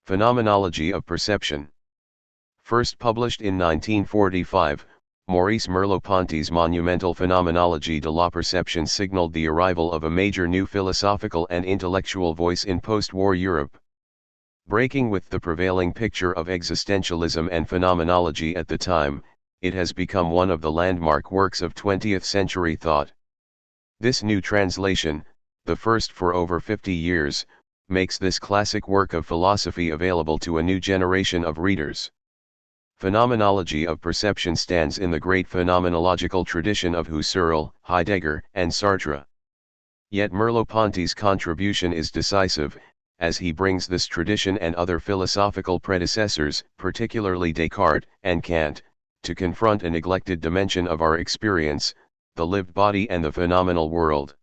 Phenomenology of Perception. First published in 1945, Maurice Merleau Ponty's monumental Phenomenologie de la Perception signaled the arrival of a major new philosophical and intellectual voice in post-war Europe. Breaking with the prevailing picture of existentialism and phenomenology at the time, it has become one of the landmark works of 20th century thought. This new translation, the first for over 50 years, makes this classic work of philosophy available to a new generation of readers. Phenomenology of perception stands in the great phenomenological tradition of Husserl, Heidegger, and Sartre. Yet Merleau Ponty's contribution is decisive, as he brings this tradition and other philosophical predecessors, particularly Descartes and Kant, to confront a neglected dimension of our experience, the lived body and the phenomenal world.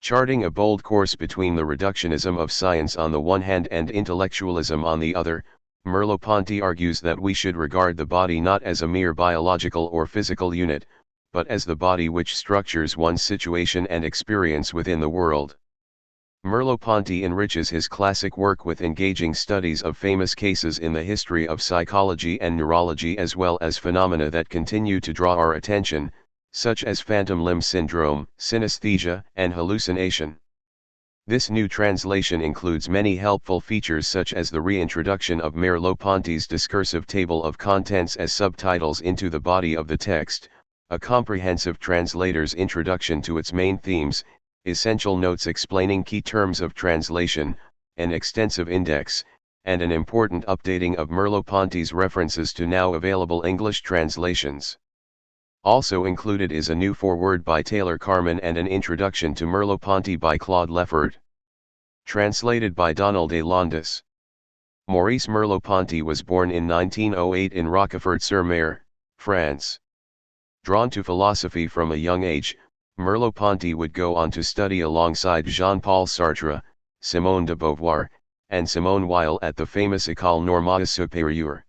Charting a bold course between the reductionism of science on the one hand and intellectualism on the other, Merleau Ponty argues that we should regard the body not as a mere biological or physical unit, but as the body which structures one's situation and experience within the world. Merleau Ponty enriches his classic work with engaging studies of famous cases in the history of psychology and neurology as well as phenomena that continue to draw our attention, such as phantom limb syndrome, synesthesia, and hallucination. This new translation includes many helpful features such as the reintroduction of Merleau Ponty's discursive table of contents as subtitles into the body of the text, a comprehensive translator's introduction to its main themes, essential notes explaining key terms of translation, an extensive index, and an important updating of Merleau Ponty's references to now available English translations. Also included is a new foreword by Taylor Carman and an introduction to Merleau Ponty by Claude Lefort. Translated by Donald A. Landis. Maurice Merleau Ponty was born in 1908 in Roquefort-sur-Mer, France. Drawn to philosophy from a young age, Merleau Ponty would go on to study alongside Jean-Paul Sartre, Simone de Beauvoir, and Simone Weil at the famous École Normale Supérieure.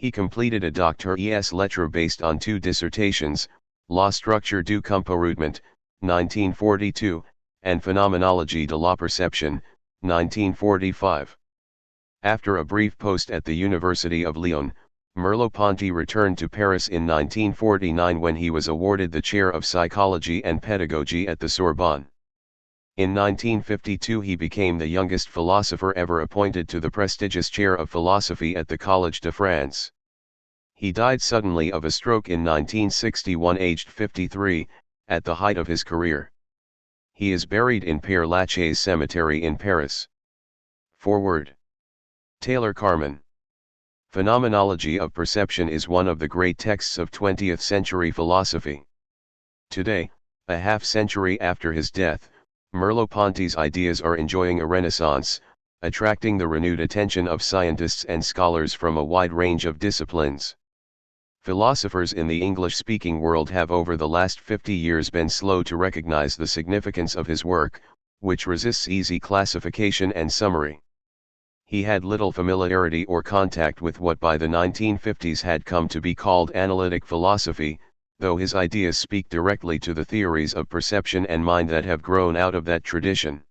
He completed a Doctor ès lettres based on two dissertations, La structure du comportement, 1942, and Phenomenologie de la Perception, 1945. After a brief post at the University of Lyon, Merleau Ponty returned to Paris in 1949 when he was awarded the chair of psychology and pedagogy at the Sorbonne. In 1952 he became the youngest philosopher ever appointed to the prestigious chair of philosophy at the Collège de France. He died suddenly of a stroke in 1961 aged 53, at the height of his career. He is buried in Père Lachaise Cemetery in Paris. Foreword. Taylor Carman. Phenomenology of Perception is one of the great texts of 20th century philosophy. Today, a half-century after his death, Merleau Ponty's ideas are enjoying a renaissance, attracting the renewed attention of scientists and scholars from a wide range of disciplines. Philosophers in the English-speaking world have over the last 50 years been slow to recognize the significance of his work, which resists easy classification and summary. He had little familiarity or contact with what by the 1950s had come to be called analytic philosophy, though his ideas speak directly to the theories of perception and mind that have grown out of that tradition.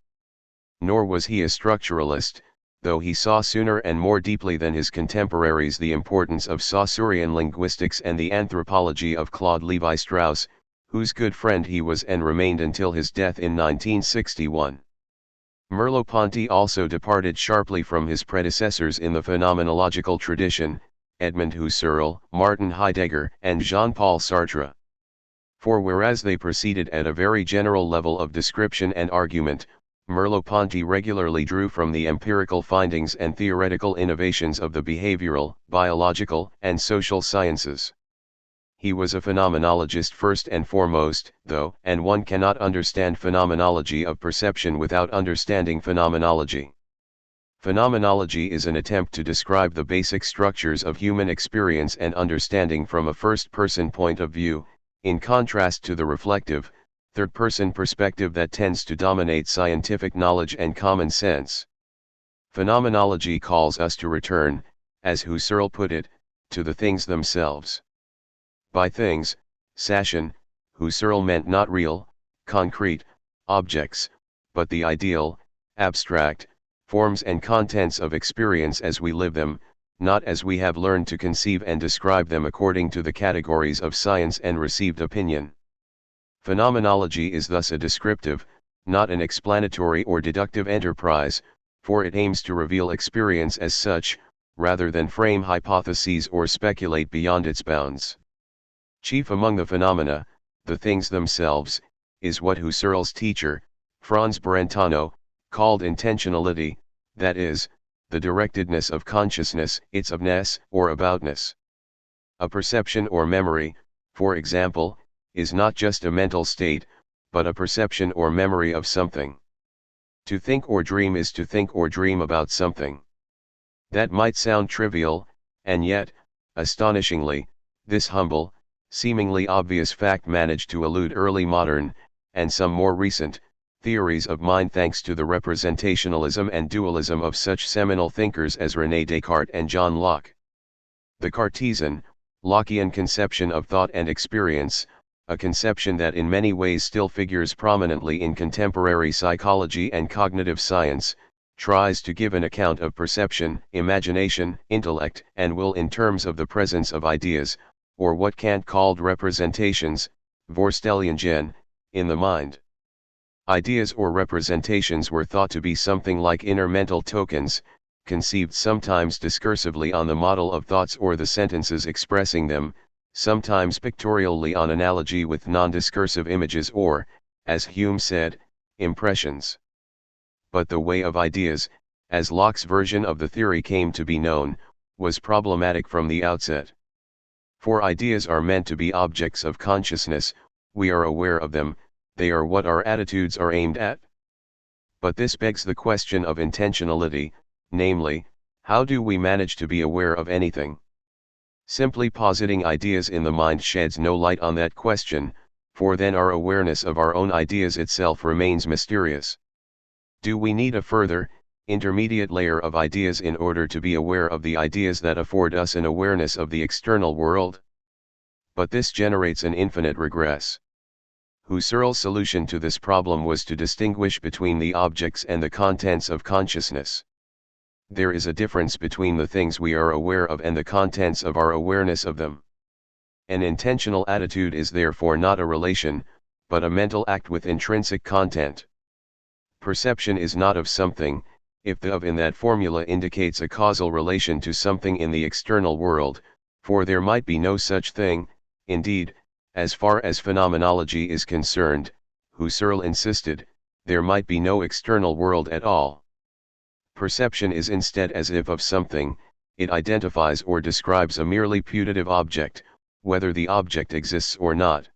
Nor was he a structuralist, though he saw sooner and more deeply than his contemporaries the importance of Saussurean linguistics and the anthropology of Claude Lévi-Strauss, whose good friend he was and remained until his death in 1961. Merleau Ponty also departed sharply from his predecessors in the phenomenological tradition, Edmund Husserl, Martin Heidegger, and Jean-Paul Sartre. For whereas they proceeded at a very general level of description and argument, Merleau Ponty regularly drew from the empirical findings and theoretical innovations of the behavioral, biological, and social sciences. He was a phenomenologist first and foremost, though, and one cannot understand phenomenology of perception without understanding phenomenology. Phenomenology is an attempt to describe the basic structures of human experience and understanding from a first-person point of view, in contrast to the reflective, third-person perspective that tends to dominate scientific knowledge and common sense. Phenomenology calls us to return, as Husserl put it, to the things themselves. By things, Sachsen, Husserl meant not real, concrete, objects, but the ideal, abstract, forms and contents of experience as we live them, not as we have learned to conceive and describe them according to the categories of science and received opinion. Phenomenology is thus a descriptive, not an explanatory or deductive enterprise, for it aims to reveal experience as such, rather than frame hypotheses or speculate beyond its bounds. Chief among the phenomena, the things themselves, is what Husserl's teacher, Franz Brentano, called intentionality, that is, the directedness of consciousness, its ofness or aboutness. A perception or memory, for example, is not just a mental state, but a perception or memory of something. To think or dream is to think or dream about something. That might sound trivial, and yet, astonishingly, this humble, seemingly obvious fact managed to elude early modern, and some more recent, theories of mind thanks to the representationalism and dualism of such seminal thinkers as René Descartes and John Locke. The Cartesian, Lockean conception of thought and experience, a conception that in many ways still figures prominently in contemporary psychology and cognitive science, tries to give an account of perception, imagination, intellect, and will in terms of the presence of ideas, or what Kant called representations, Vorstellungen, in the mind. Ideas or representations were thought to be something like inner mental tokens, conceived sometimes discursively on the model of thoughts or the sentences expressing them, sometimes pictorially on analogy with non-discursive images or, as Hume said, impressions. But the way of ideas, as Locke's version of the theory came to be known, was problematic from the outset. For ideas are meant to be objects of consciousness, we are aware of them, they are what our attitudes are aimed at. But this begs the question of intentionality, namely, how do we manage to be aware of anything? Simply positing ideas in the mind sheds no light on that question, for then our awareness of our own ideas itself remains mysterious. Do we need a further, intermediate layer of ideas in order to be aware of the ideas that afford us an awareness of the external world? But this generates an infinite regress. Husserl's solution to this problem was to distinguish between the objects and the contents of consciousness. There is a difference between the things we are aware of and the contents of our awareness of them. An intentional attitude is therefore not a relation, but a mental act with intrinsic content. Perception is not of something, if the of in that formula indicates a causal relation to something in the external world, for there might be no such thing, indeed, as far as phenomenology is concerned, Husserl insisted, there might be no external world at all. Perception is instead as if of something, it identifies or describes a merely putative object, whether the object exists or not.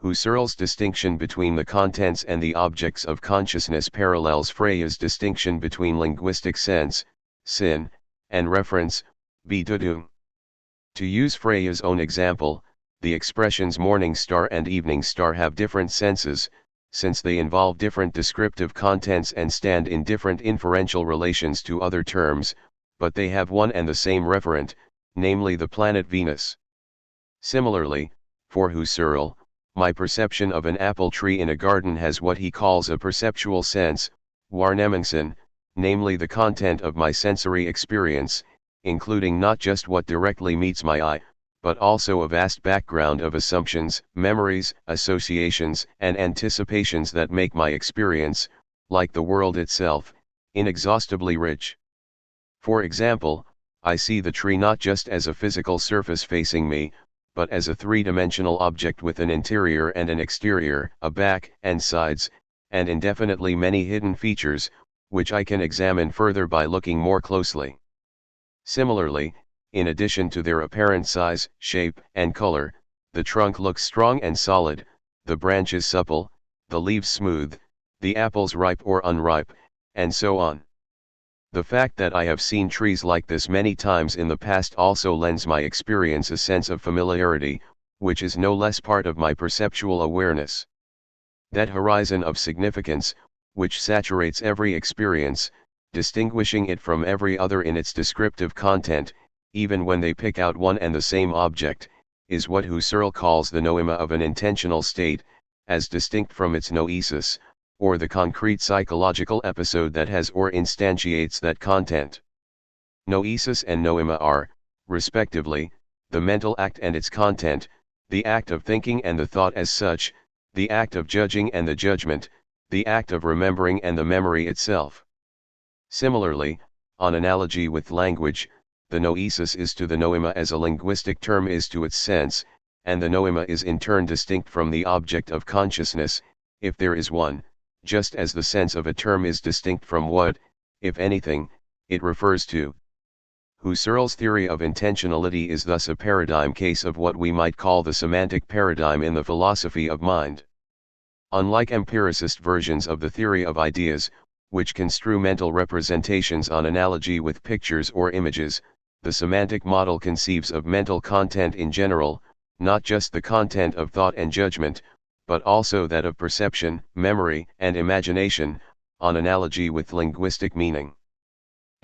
Husserl's distinction between the contents and the objects of consciousness parallels Freya's distinction between linguistic sense, Sinn, and reference, Bedeutung. To use Freya's own example, the expressions morning star and evening star have different senses, since they involve different descriptive contents and stand in different inferential relations to other terms, but they have one and the same referent, namely the planet Venus. Similarly, for Husserl, my perception of an apple tree in a garden has what he calls a perceptual sense, Wahrnehmungssinn, namely the content of my sensory experience, including not just what directly meets my eye, but also a vast background of assumptions, memories, associations, and anticipations that make my experience, like the world itself, inexhaustibly rich. For example, I see the tree not just as a physical surface facing me, but as a three-dimensional object with an interior and an exterior, a back and sides, and indefinitely many hidden features, which I can examine further by looking more closely. Similarly, in addition to their apparent size, shape, and color, the trunk looks strong and solid, the branches supple, the leaves smooth, the apples ripe or unripe, and so on. The fact that I have seen trees like this many times in the past also lends my experience a sense of familiarity, which is no less part of my perceptual awareness. That horizon of significance, which saturates every experience, distinguishing it from every other in its descriptive content, even when they pick out one and the same object, is what Husserl calls the noema of an intentional state, as distinct from its noesis, or the concrete psychological episode that has or instantiates that content. Noesis and noema are, respectively, the mental act and its content, the act of thinking and the thought as such, the act of judging and the judgment, the act of remembering and the memory itself. Similarly, on analogy with language, the noesis is to the noema as a linguistic term is to its sense, and the noema is in turn distinct from the object of consciousness, if there is one, just as the sense of a term is distinct from what, if anything, it refers to. Husserl's theory of intentionality is thus a paradigm case of what we might call the semantic paradigm in the philosophy of mind. Unlike empiricist versions of the theory of ideas, which construe mental representations on analogy with pictures or images, the semantic model conceives of mental content in general, not just the content of thought and judgment, but also that of perception, memory, and imagination, on analogy with linguistic meaning.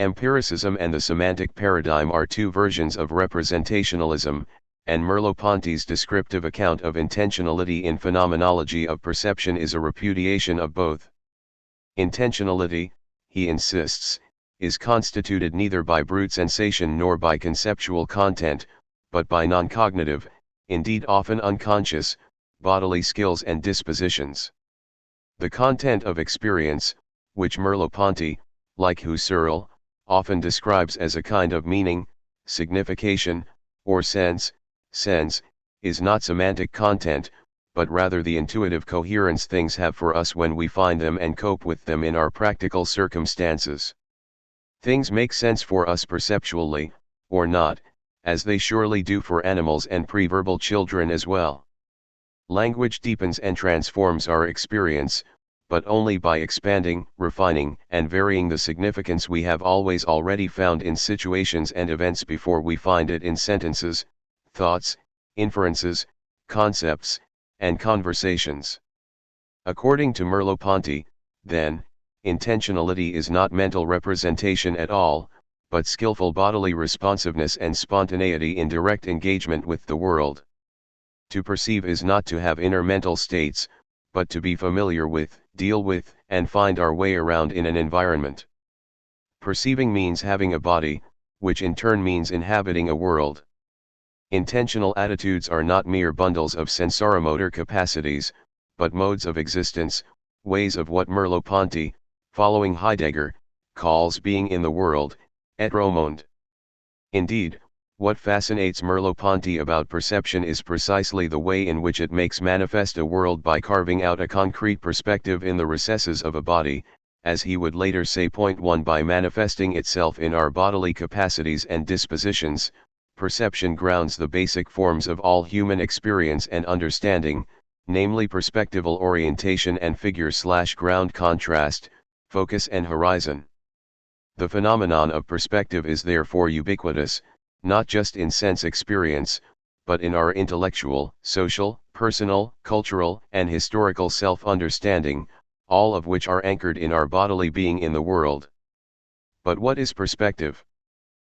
Empiricism and the semantic paradigm are two versions of representationalism, and Merleau Ponty's descriptive account of intentionality in phenomenology of perception is a repudiation of both. Intentionality, he insists, is constituted neither by brute sensation nor by conceptual content, but by non-cognitive, indeed often unconscious, bodily skills and dispositions. The content of experience, which Merleau Ponty, like Husserl, often describes as a kind of meaning, signification, or sense, is not semantic content, but rather the intuitive coherence things have for us when we find them and cope with them in our practical circumstances. Things make sense for us perceptually, or not, as they surely do for animals and pre-verbal children as well. Language deepens and transforms our experience, but only by expanding, refining, and varying the significance we have always already found in situations and events before we find it in sentences, thoughts, inferences, concepts, and conversations. According to Merleau Ponty, then, intentionality is not mental representation at all, but skillful bodily responsiveness and spontaneity in direct engagement with the world. To perceive is not to have inner mental states, but to be familiar with, deal with, and find our way around in an environment. Perceiving means having a body, which in turn means inhabiting a world. Intentional attitudes are not mere bundles of sensoromotor capacities, but modes of existence, ways of what Merleau Ponty, following Heidegger, calls being in the world, être au monde. Indeed, what fascinates Merleau Ponty about perception is precisely the way in which it makes manifest a world by carving out a concrete perspective in the recesses of a body, as he would later say. Point 1 By manifesting itself in our bodily capacities and dispositions, perception grounds the basic forms of all human experience and understanding, namely perspectival orientation and figure/ground contrast, focus and horizon. The phenomenon of perspective is therefore ubiquitous, not just in sense experience, but in our intellectual, social, personal, cultural, and historical self-understanding, all of which are anchored in our bodily being in the world. But what is perspective?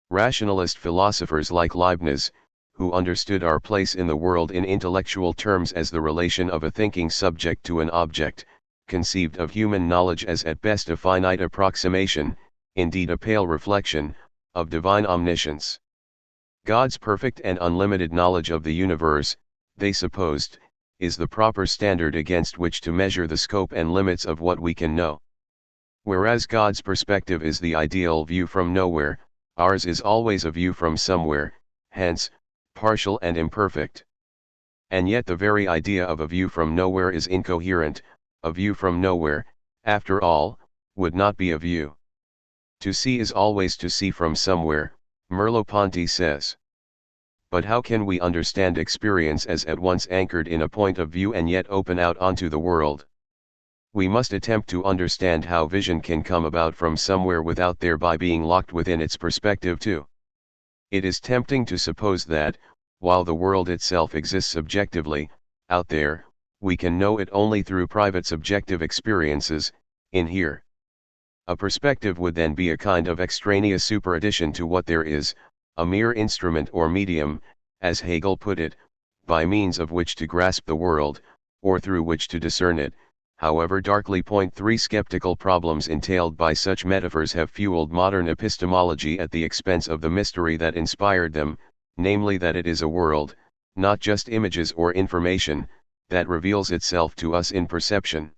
Rationalist philosophers like Leibniz, who understood our place in the world in intellectual terms as the relation of a thinking subject to an object, conceived of human knowledge as at best a finite approximation, indeed a pale reflection, of divine omniscience. God's perfect and unlimited knowledge of the universe, they supposed, is the proper standard against which to measure the scope and limits of what we can know. Whereas God's perspective is the ideal view from nowhere, ours is always a view from somewhere, hence, partial and imperfect. And yet the very idea of a view from nowhere is incoherent. A view from nowhere, after all, would not be a view. To see is always to see from somewhere, Merleau Ponty says. But how can we understand experience as at once anchored in a point of view and yet open out onto the world? We must attempt to understand how vision can come about from somewhere without thereby being locked within its perspective too. It is tempting to suppose that, while the world itself exists subjectively, out there, we can know it only through private subjective experiences, in here. A perspective would then be a kind of extraneous superaddition to what there is, a mere instrument or medium, as Hegel put it, by means of which to grasp the world, or through which to discern it, However, darkly point three skeptical problems entailed by such metaphors have fueled modern epistemology at the expense of the mystery that inspired them, namely that it is a world, not just images or information, that reveals itself to us in perception.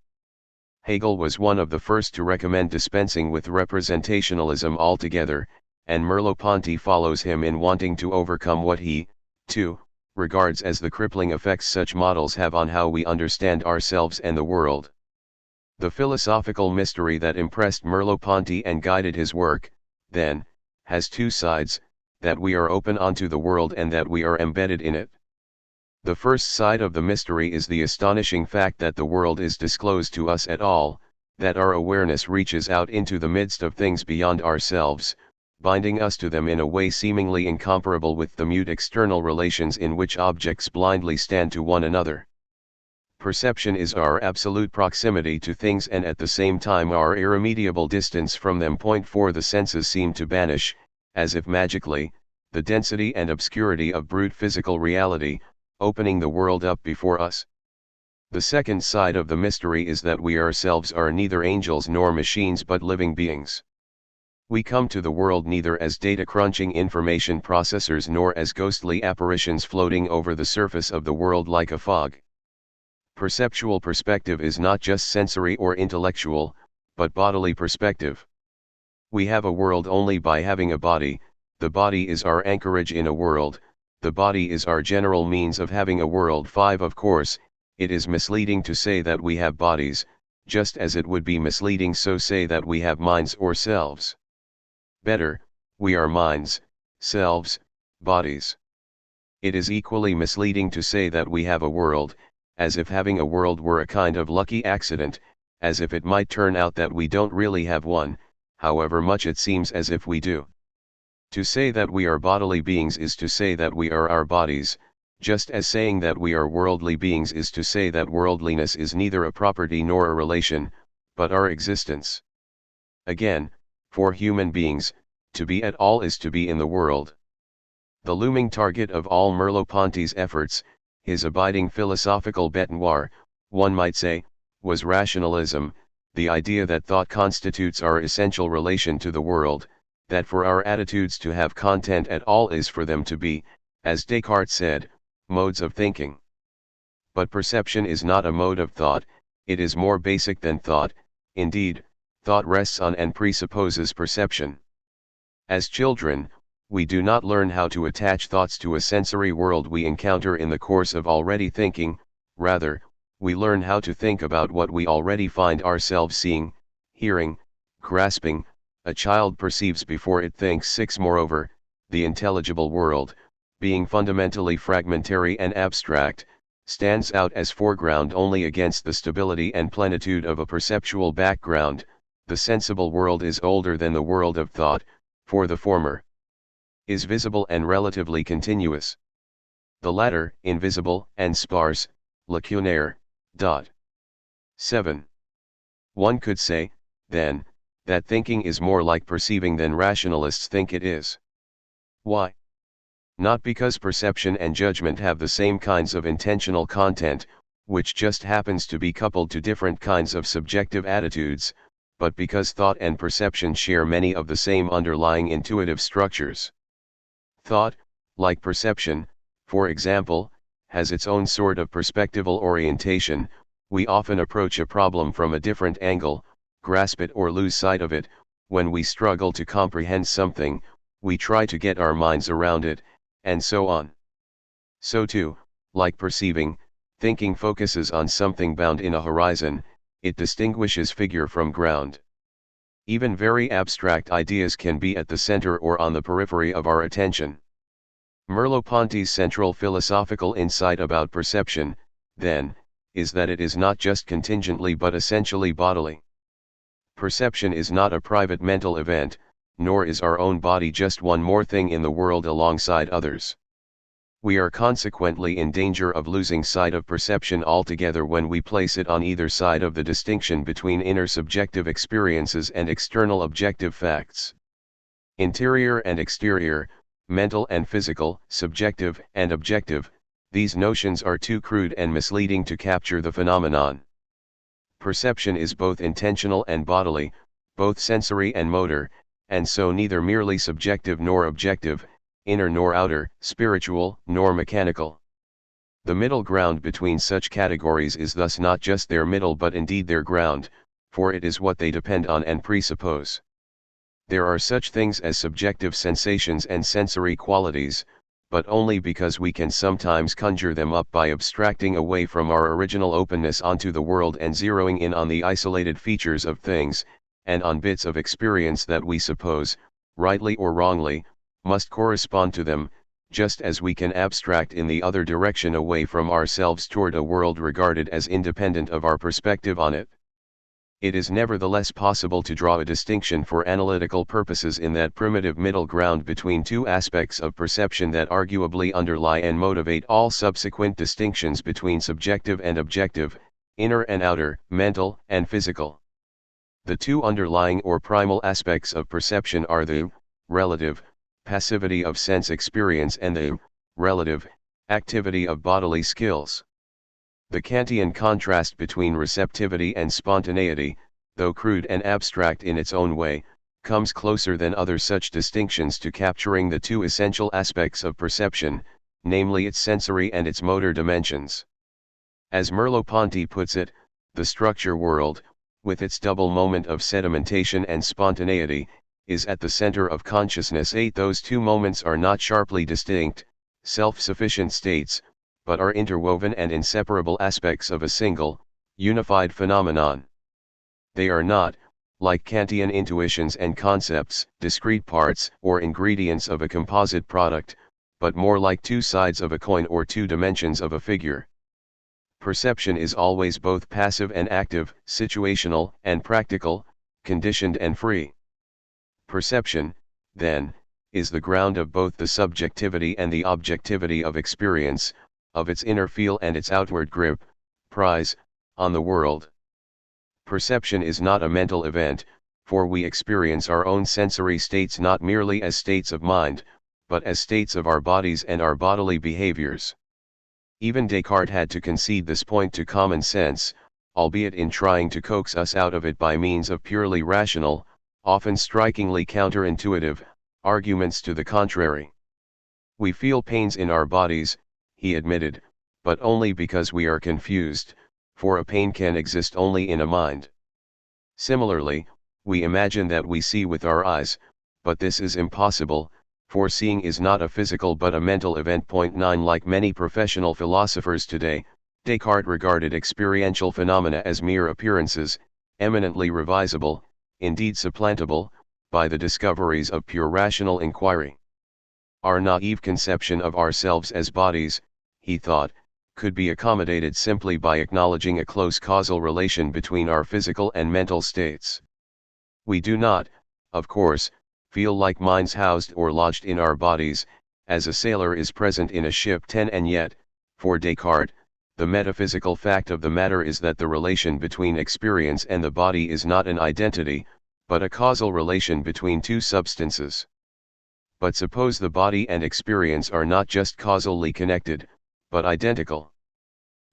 Hegel was one of the first to recommend dispensing with representationalism altogether, and Merleau Ponty follows him in wanting to overcome what he, too, regards as the crippling effects such models have on how we understand ourselves and the world. The philosophical mystery that impressed Merleau Ponty and guided his work, then, has two sides, that we are open onto the world and that we are embedded in it. The first side of the mystery is the astonishing fact that the world is disclosed to us at all, that our awareness reaches out into the midst of things beyond ourselves, binding us to them in a way seemingly incomparable with the mute external relations in which objects blindly stand to one another. Perception is our absolute proximity to things and at the same time our irremediable distance from them. Point 4. The senses seem to banish, as if magically, the density and obscurity of brute physical reality, opening the world up before us. The second side of the mystery is that we ourselves are neither angels nor machines but living beings. We come to the world neither as data-crunching information processors nor as ghostly apparitions floating over the surface of the world like a fog. Perceptual perspective is not just sensory or intellectual, but bodily perspective. We have a world only by having a body, the body is our anchorage in a world, the body is our general means of having a world. 5. Of course, it is misleading to say that we have bodies, just as it would be misleading so say that we have minds or selves. Better, we are minds, selves, bodies. It is equally misleading to say that we have a world, as if having a world were a kind of lucky accident, as if it might turn out that we don't really have one, however much it seems as if we do. To say that we are bodily beings is to say that we are our bodies, just as saying that we are worldly beings is to say that worldliness is neither a property nor a relation, but our existence. Again, for human beings, to be at all is to be in the world. The looming target of all Merleau Ponty's efforts, his abiding philosophical bête noire, one might say, was rationalism, the idea that thought constitutes our essential relation to the world, that for our attitudes to have content at all is for them to be, as Descartes said, modes of thinking. But perception is not a mode of thought, it is more basic than thought, indeed, thought rests on and presupposes perception. As children, we do not learn how to attach thoughts to a sensory world we encounter in the course of already thinking, rather, we learn how to think about what we already find ourselves seeing, hearing, grasping. A child perceives before it thinks. 6. Moreover, the intelligible world, being fundamentally fragmentary and abstract, stands out as foreground only against the stability and plenitude of a perceptual background. The sensible world is older than the world of thought, for the former is visible and relatively continuous. The latter, invisible and sparse, lacunaire. 7. One could say, then, that thinking is more like perceiving than rationalists think it is. Why? Not because perception and judgment have the same kinds of intentional content, which just happens to be coupled to different kinds of subjective attitudes, but because thought and perception share many of the same underlying intuitive structures. Thought, like perception, for example, has its own sort of perspectival orientation. We often approach a problem from a different angle, grasp it or lose sight of it. When we struggle to comprehend something, we try to get our minds around it, and so on. So too, like perceiving, thinking focuses on something bound in a horizon, it distinguishes figure from ground. Even very abstract ideas can be at the center or on the periphery of our attention. Merleau Ponty's central philosophical insight about perception, then, is that it is not just contingently but essentially bodily. Perception is not a private mental event, nor is our own body just one more thing in the world alongside others. We are consequently in danger of losing sight of perception altogether when we place it on either side of the distinction between inner subjective experiences and external objective facts. Interior and exterior, mental and physical, subjective and objective, these notions are too crude and misleading to capture the phenomenon. Perception is both intentional and bodily, both sensory and motor, and so neither merely subjective nor objective, inner nor outer, spiritual nor mechanical. The middle ground between such categories is thus not just their middle but indeed their ground, for it is what they depend on and presuppose. There are such things as subjective sensations and sensory qualities, but only because we can sometimes conjure them up by abstracting away from our original openness onto the world and zeroing in on the isolated features of things, and on bits of experience that we suppose, rightly or wrongly, must correspond to them, just as we can abstract in the other direction away from ourselves toward a world regarded as independent of our perspective on it. It is nevertheless possible to draw a distinction for analytical purposes in that primitive middle ground between two aspects of perception that arguably underlie and motivate all subsequent distinctions between subjective and objective, inner and outer, mental and physical. The two underlying or primal aspects of perception are the relative passivity of sense experience and the relative activity of bodily skills. The Kantian contrast between receptivity and spontaneity, though crude and abstract in its own way, comes closer than other such distinctions to capturing the two essential aspects of perception, namely its sensory and its motor dimensions. As Merleau Ponty puts it, the structure world, with its double moment of sedimentation and spontaneity, is at the center of consciousness. Those two moments are not sharply distinct, self-sufficient states, but are interwoven and inseparable aspects of a single, unified phenomenon. They are not, like Kantian intuitions and concepts, discrete parts or ingredients of a composite product, but more like two sides of a coin or two dimensions of a figure. Perception is always both passive and active, situational and practical, conditioned and free. Perception, then, is the ground of both the subjectivity and the objectivity of experience, of its inner feel and its outward grip, prize, on the world. Perception is not a mental event, for we experience our own sensory states not merely as states of mind, but as states of our bodies and our bodily behaviors. Even Descartes had to concede this point to common sense, albeit in trying to coax us out of it by means of purely rational, often strikingly counterintuitive, arguments to the contrary. We feel pains in our bodies, he admitted, but only because we are confused, for a pain can exist only in a mind. Similarly, we imagine that we see with our eyes, but this is impossible, for seeing is not a physical but a mental event. 9 Like many professional philosophers today, Descartes regarded experiential phenomena as mere appearances, eminently revisable, indeed supplantable, by the discoveries of pure rational inquiry. Our naive conception of ourselves as bodies, he thought, could be accommodated simply by acknowledging a close causal relation between our physical and mental states. We do not, of course, feel like minds housed or lodged in our bodies, as a sailor is present in a ship. 10 And yet, for Descartes, the metaphysical fact of the matter is that the relation between experience and the body is not an identity, but a causal relation between two substances. But suppose the body and experience are not just causally connected, but identical.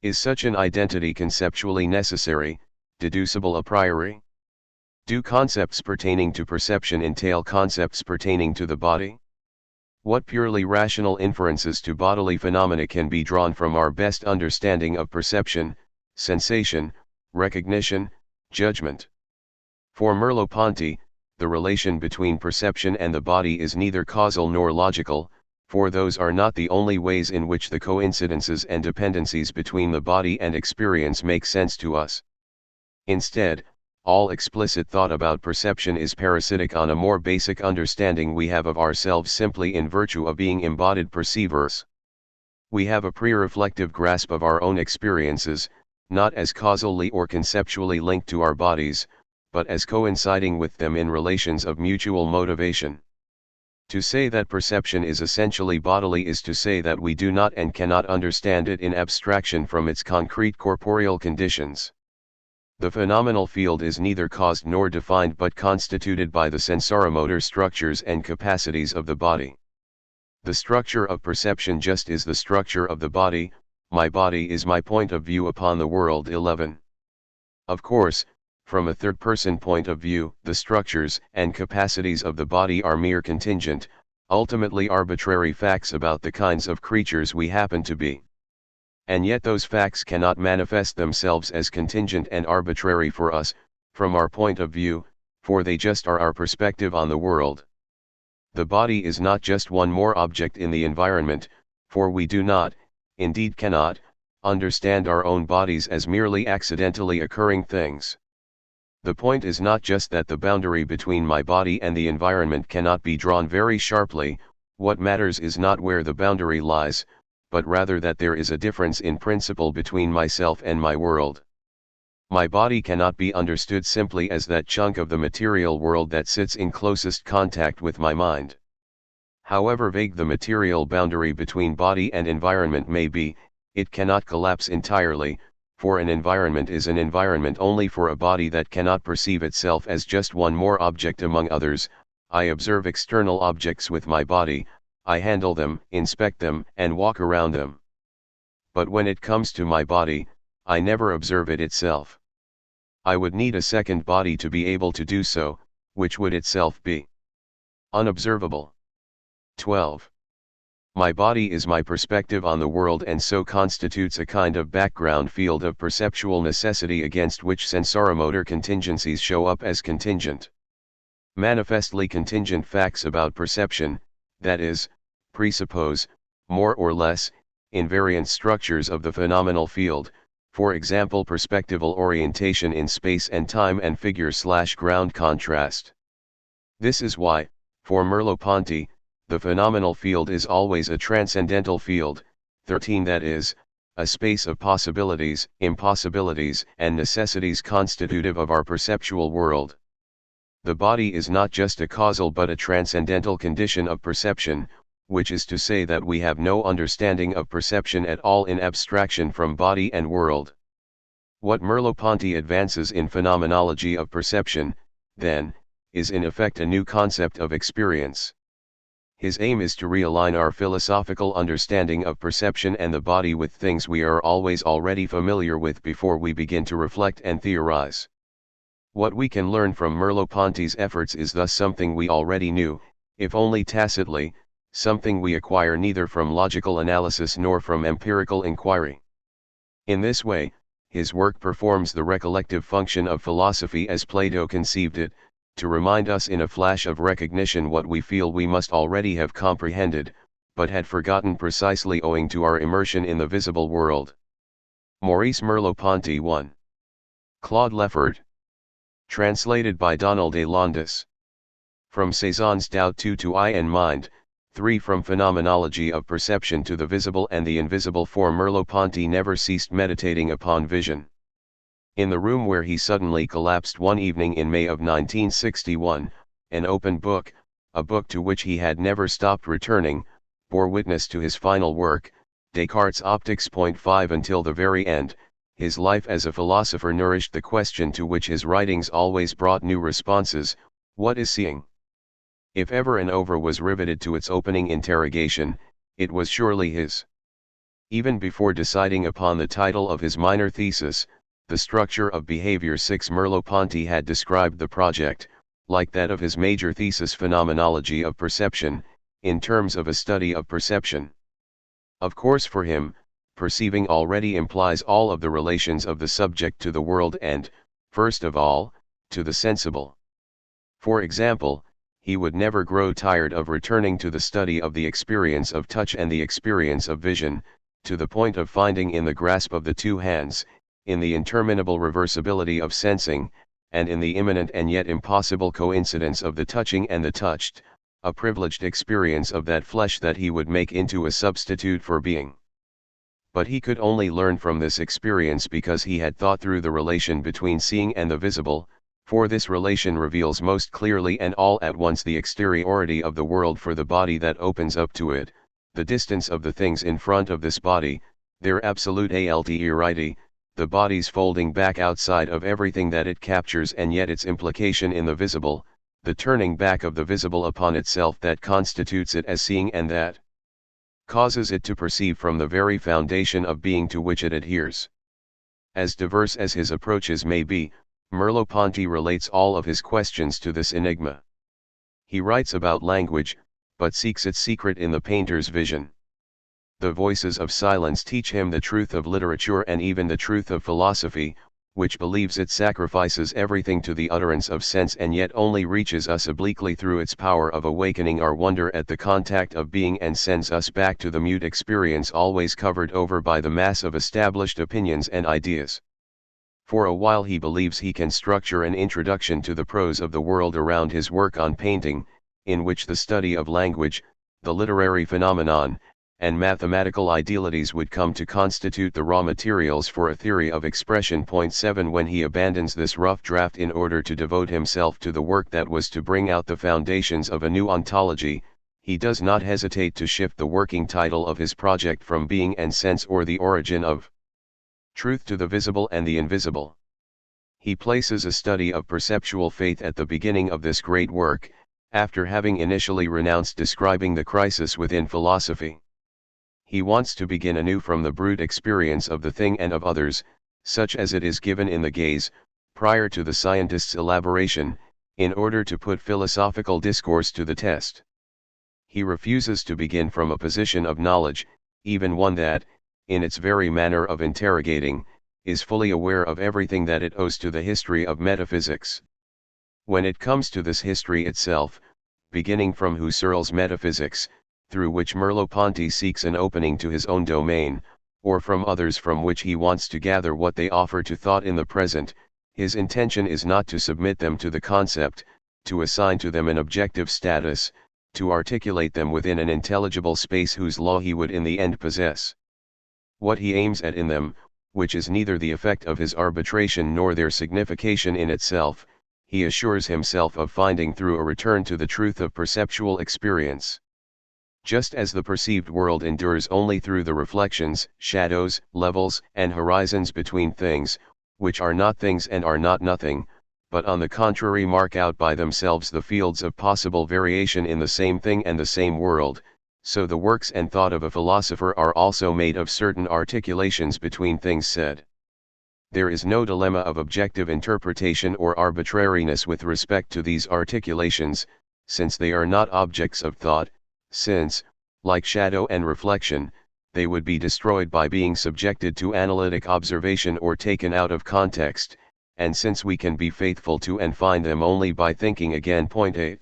Is such an identity conceptually necessary, deducible a priori? Do concepts pertaining to perception entail concepts pertaining to the body? What purely rational inferences to bodily phenomena can be drawn from our best understanding of perception, sensation, recognition, judgment? For Merleau Ponty, the relation between perception and the body is neither causal nor logical, for those are not the only ways in which the coincidences and dependencies between the body and experience make sense to us. Instead, all explicit thought about perception is parasitic on a more basic understanding we have of ourselves simply in virtue of being embodied perceivers. We have a pre-reflective grasp of our own experiences, not as causally or conceptually linked to our bodies, but as coinciding with them in relations of mutual motivation. To say that perception is essentially bodily is to say that we do not and cannot understand it in abstraction from its concrete corporeal conditions. The phenomenal field is neither caused nor defined but constituted by the sensoromotor structures and capacities of the body. The structure of perception just is the structure of the body. My body is my point of view upon the world. 11. Of course, from a third-person point of view, the structures and capacities of the body are mere contingent, ultimately arbitrary facts about the kinds of creatures we happen to be. And yet those facts cannot manifest themselves as contingent and arbitrary for us, from our point of view, for they just are our perspective on the world. The body is not just one more object in the environment, for we do not, indeed cannot, understand our own bodies as merely accidentally occurring things. The point is not just that the boundary between my body and the environment cannot be drawn very sharply, what matters is not where the boundary lies, but rather that there is a difference in principle between myself and my world. My body cannot be understood simply as that chunk of the material world that sits in closest contact with my mind. However vague the material boundary between body and environment may be, it cannot collapse entirely, for an environment is an environment only for a body that cannot perceive itself as just one more object among others. I observe external objects with my body, I handle them, inspect them, and walk around them. But when it comes to my body, I never observe it itself. I would need a second body to be able to do so, which would itself be unobservable. 12. My body is my perspective on the world and so constitutes a kind of background field of perceptual necessity against which sensoromotor contingencies show up as contingent. Manifestly contingent facts about perception, that is, presuppose, more or less, invariant structures of the phenomenal field, for example perspectival orientation in space and time and figure/ground contrast. This is why, for Merleau Ponty, the phenomenal field is always a transcendental field, 13 that is, a space of possibilities, impossibilities and necessities constitutive of our perceptual world. The body is not just a causal but a transcendental condition of perception, which is to say that we have no understanding of perception at all in abstraction from body and world. What Merleau Ponty advances in phenomenology of perception, then, is in effect a new concept of experience. His aim is to realign our philosophical understanding of perception and the body with things we are always already familiar with before we begin to reflect and theorize. What we can learn from Merleau Ponty's efforts is thus something we already knew, if only tacitly, something we acquire neither from logical analysis nor from empirical inquiry. In this way, his work performs the recollective function of philosophy as Plato conceived it, to remind us in a flash of recognition what we feel we must already have comprehended, but had forgotten precisely owing to our immersion in the visible world. Maurice Merleau Ponty 1. Claude Leffert. Translated by Donald A. Londas. From Cézanne's Tao to I and Mind, 3 From phenomenology of perception to the visible and the invisible. For Merleau Ponty never ceased meditating upon vision. In the room where he suddenly collapsed one evening in May of 1961, an open book, a book to which he had never stopped returning, bore witness to his final work, Descartes' Optics. 5 Until the very end, his life as a philosopher nourished the question to which his writings always brought new responses: what is seeing? If ever an oeuvre was riveted to its opening interrogation, it was surely his. Even before deciding upon the title of his minor thesis, The Structure of Behavior 6, Merleau Ponty had described the project, like that of his major thesis Phenomenology of Perception, in terms of a study of perception. Of course for him, perceiving already implies all of the relations of the subject to the world and, first of all, to the sensible. For example, he would never grow tired of returning to the study of the experience of touch and the experience of vision, to the point of finding in the grasp of the two hands, in the interminable reversibility of sensing, and in the imminent and yet impossible coincidence of the touching and the touched, a privileged experience of that flesh that he would make into a substitute for being. But he could only learn from this experience because he had thought through the relation between seeing and the visible, for this relation reveals most clearly and all at once the exteriority of the world for the body that opens up to it, the distance of the things in front of this body, their absolute alterity, the body's folding back outside of everything that it captures and yet its implication in the visible, the turning back of the visible upon itself that constitutes it as seeing and that causes it to perceive from the very foundation of being to which it adheres. As diverse as his approaches may be, Merleau Ponty relates all of his questions to this enigma. He writes about language, but seeks its secret in the painter's vision. The voices of silence teach him the truth of literature and even the truth of philosophy, which believes it sacrifices everything to the utterance of sense and yet only reaches us obliquely through its power of awakening our wonder at the contact of being and sends us back to the mute experience always covered over by the mass of established opinions and ideas. For a while he believes he can structure an introduction to the prose of the world around his work on painting, in which the study of language, the literary phenomenon, and mathematical idealities would come to constitute the raw materials for a theory of expression. 7 When he abandons this rough draft in order to devote himself to the work that was to bring out the foundations of a new ontology, he does not hesitate to shift the working title of his project from being and sense or the origin of truth to the visible and the invisible. He places a study of perceptual faith at the beginning of this great work, after having initially renounced describing the crisis within philosophy. He wants to begin anew from the brute experience of the thing and of others, such as it is given in the gaze, prior to the scientist's elaboration, in order to put philosophical discourse to the test. He refuses to begin from a position of knowledge, even one that, in its very manner of interrogating, is fully aware of everything that it owes to the history of metaphysics. When it comes to this history itself, beginning from Husserl's metaphysics, through which Merleau Ponty seeks an opening to his own domain, or from others from which he wants to gather what they offer to thought in the present, his intention is not to submit them to the concept, to assign to them an objective status, to articulate them within an intelligible space whose law he would in the end possess. What he aims at in them, which is neither the effect of his arbitration nor their signification in itself, he assures himself of finding through a return to the truth of perceptual experience. Just as the perceived world endures only through the reflections, shadows, levels, and horizons between things, which are not things and are not nothing, but on the contrary mark out by themselves the fields of possible variation in the same thing and the same world, so the works and thought of a philosopher are also made of certain articulations between things said. There is no dilemma of objective interpretation or arbitrariness with respect to these articulations, since they are not objects of thought, since, like shadow and reflection, they would be destroyed by being subjected to analytic observation or taken out of context, and since we can be faithful to and find them only by thinking again. 8.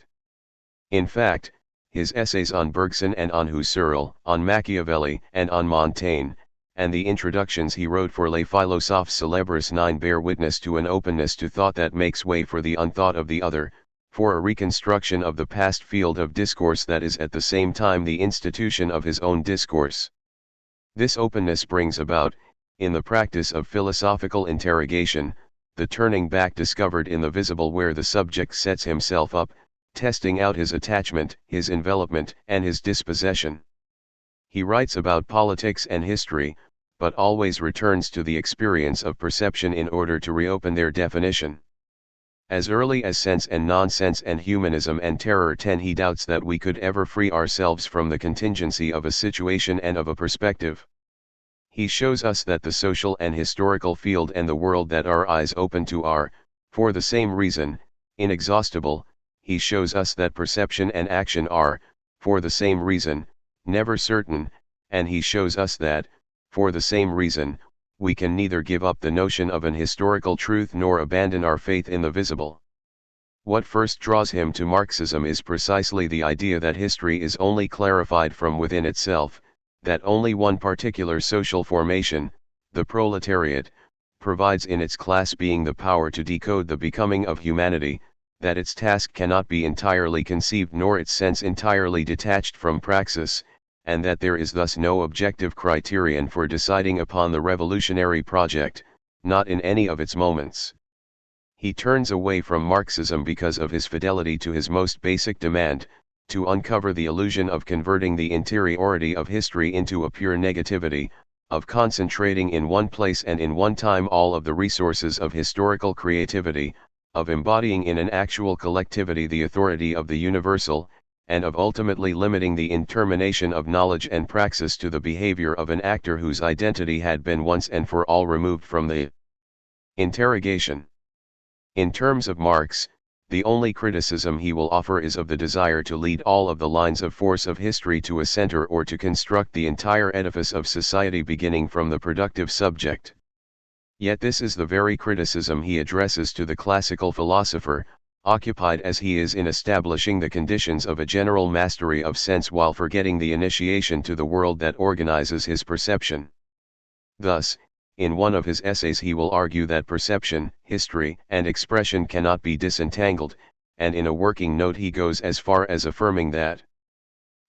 In fact, his essays on Bergson and on Husserl, on Machiavelli and on Montaigne, and the introductions he wrote for Les Philosophes Célèbres 9 bear witness to an openness to thought that makes way for the unthought of the other, for a reconstruction of the past field of discourse that is at the same time the institution of his own discourse. This openness brings about, in the practice of philosophical interrogation, the turning back discovered in the visible where the subject sets himself up, testing out his attachment, his envelopment, and his dispossession. He writes about politics and history, but always returns to the experience of perception in order to reopen their definition. As early as Sense and Nonsense and Humanism and Terror 10 he doubts that we could ever free ourselves from the contingency of a situation and of a perspective. He shows us that the social and historical field and the world that our eyes open to are, for the same reason, inexhaustible. He shows us that perception and action are, for the same reason, never certain, and he shows us that, for the same reason, we can neither give up the notion of an historical truth nor abandon our faith in the visible. What first draws him to Marxism is precisely the idea that history is only clarified from within itself, that only one particular social formation, the proletariat, provides in its class being the power to decode the becoming of humanity, that its task cannot be entirely conceived nor its sense entirely detached from praxis, and that there is thus no objective criterion for deciding upon the revolutionary project, not in any of its moments. He turns away from Marxism because of his fidelity to his most basic demand, to uncover the illusion of converting the interiority of history into a pure negativity, of concentrating in one place and in one time all of the resources of historical creativity, of embodying in an actual collectivity the authority of the universal, and of ultimately limiting the intermination of knowledge and praxis to the behavior of an actor whose identity had been once and for all removed from the Interrogation. In terms of Marx, the only criticism he will offer is of the desire to lead all of the lines of force of history to a center, or to construct the entire edifice of society beginning from the productive subject. Yet this is the very criticism he addresses to the classical philosopher, occupied as he is in establishing the conditions of a general mastery of sense while forgetting the initiation to the world that organizes his perception. Thus, in one of his essays he will argue that perception, history, and expression cannot be disentangled, and in a working note he goes as far as affirming that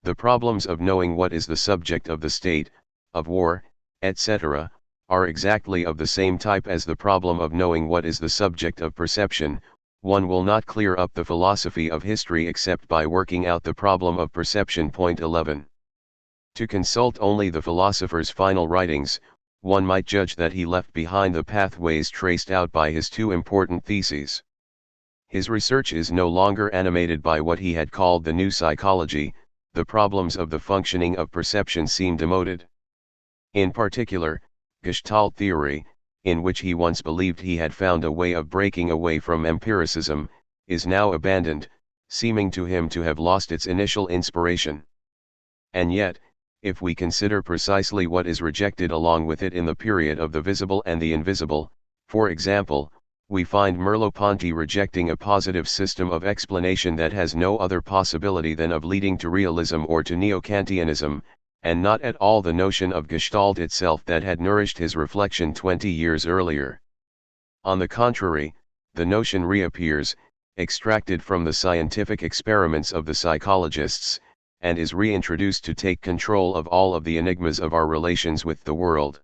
the problems of knowing what is the subject of the state, of war, etc., are exactly of the same type as the problem of knowing what is the subject of perception. One will not clear up the philosophy of history except by working out the problem of perception. Point 11. To consult only the philosopher's final writings, one might judge that he left behind the pathways traced out by his two important theses. His research is no longer animated by what he had called the new psychology. The problems of the functioning of perception seem demoted. In particular, Gestalt theory, in which he once believed he had found a way of breaking away from empiricism, is now abandoned, seeming to him to have lost its initial inspiration. And yet, if we consider precisely what is rejected along with it in the period of the visible and the invisible, for example, we find Merleau Ponty rejecting a positive system of explanation that has no other possibility than of leading to realism or to neo-Kantianism, and not at all the notion of Gestalt itself that had nourished his reflection 20 years earlier. On the contrary, the notion reappears, extracted from the scientific experiments of the psychologists, and is reintroduced to take control of all of the enigmas of our relations with the world.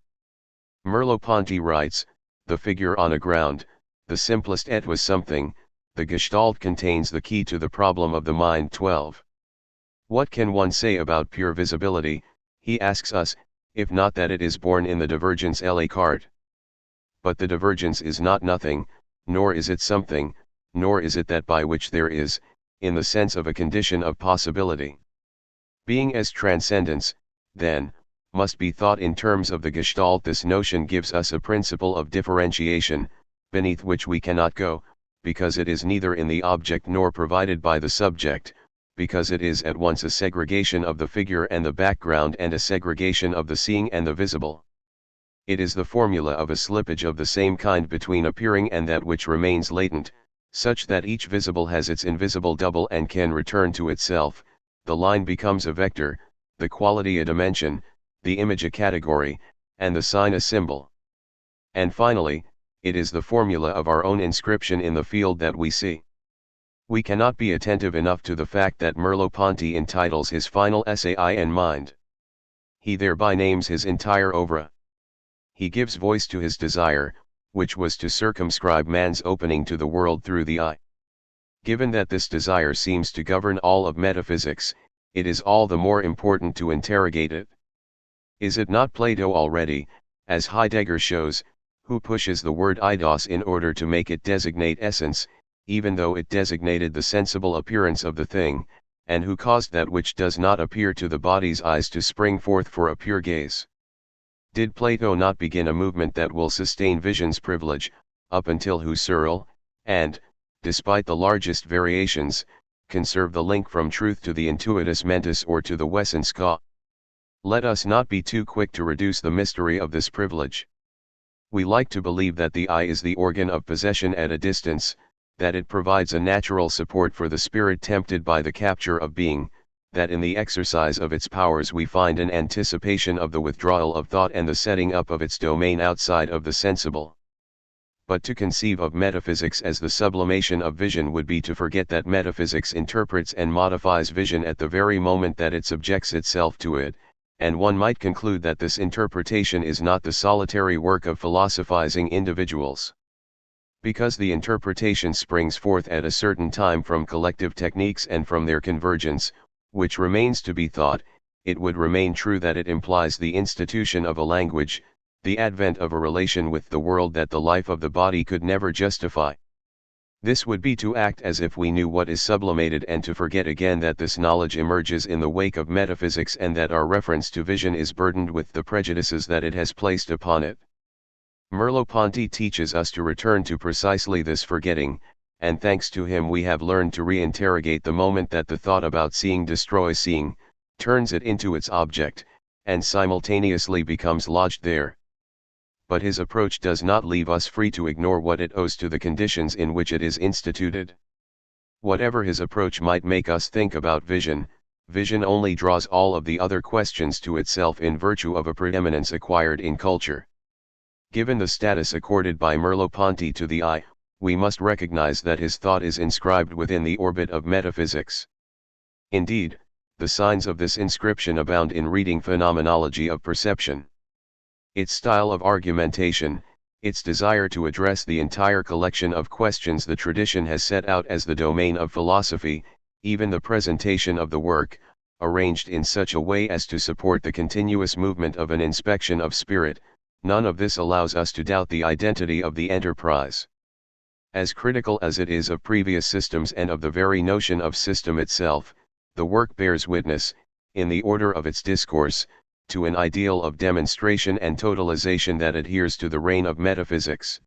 Merleau Ponty writes, "The figure on a ground, the simplest et was something, the Gestalt contains the key to the problem of the mind." 12. What can one say about pure visibility, he asks us, if not that it is born in the divergence à la carte? But the divergence is not nothing, nor is it something, nor is it that by which there is, in the sense of a condition of possibility. Being as transcendence, then, must be thought in terms of the Gestalt. This notion gives us a principle of differentiation, beneath which we cannot go, because it is neither in the object nor provided by the subject, because it is at once a segregation of the figure and the background and a segregation of the seeing and the visible. It is the formula of a slippage of the same kind between appearing and that which remains latent, such that each visible has its invisible double and can return to itself. The line becomes a vector, the quality a dimension, the image a category, and the sign a symbol. And finally, it is the formula of our own inscription in the field that we see. We cannot be attentive enough to the fact that Merleau Ponty entitles his final essay "I and Mind." He thereby names his entire oeuvre. He gives voice to his desire, which was to circumscribe man's opening to the world through the eye. Given that this desire seems to govern all of metaphysics, it is all the more important to interrogate it. Is it not Plato already, as Heidegger shows, who pushes the word eidos in order to make it designate essence, even though it designated the sensible appearance of the thing, and who caused that which does not appear to the body's eyes to spring forth for a pure gaze? Did Plato not begin a movement that will sustain vision's privilege, up until Husserl, and, despite the largest variations, conserve the link from truth to the intuitus mentis or to the Wesenskau? Let us not be too quick to reduce the mystery of this privilege. We like to believe that the eye is the organ of possession at a distance, that it provides a natural support for the spirit tempted by the capture of being, that in the exercise of its powers we find an anticipation of the withdrawal of thought and the setting up of its domain outside of the sensible. But to conceive of metaphysics as the sublimation of vision would be to forget that metaphysics interprets and modifies vision at the very moment that it subjects itself to it, and one might conclude that this interpretation is not the solitary work of philosophizing individuals. Because the interpretation springs forth at a certain time from collective techniques and from their convergence, which remains to be thought, it would remain true that it implies the institution of a language, the advent of a relation with the world that the life of the body could never justify. This would be to act as if we knew what is sublimated and to forget again that this knowledge emerges in the wake of metaphysics and that our reference to vision is burdened with the prejudices that it has placed upon it. Merleau Ponty teaches us to return to precisely this forgetting, and thanks to him we have learned to re-interrogate the moment that the thought about seeing destroys seeing, turns it into its object, and simultaneously becomes lodged there. But his approach does not leave us free to ignore what it owes to the conditions in which it is instituted. Whatever his approach might make us think about vision, vision only draws all of the other questions to itself in virtue of a preeminence acquired in culture. Given the status accorded by Merleau Ponty to the eye, we must recognize that his thought is inscribed within the orbit of metaphysics. Indeed, the signs of this inscription abound in reading Phenomenology of Perception. Its style of argumentation, its desire to address the entire collection of questions the tradition has set out as the domain of philosophy, even the presentation of the work, arranged in such a way as to support the continuous movement of an inspection of spirit, none of this allows us to doubt the identity of the enterprise. As critical as it is of previous systems and of the very notion of system itself, the work bears witness, in the order of its discourse, to an ideal of demonstration and totalization that adheres to the reign of metaphysics.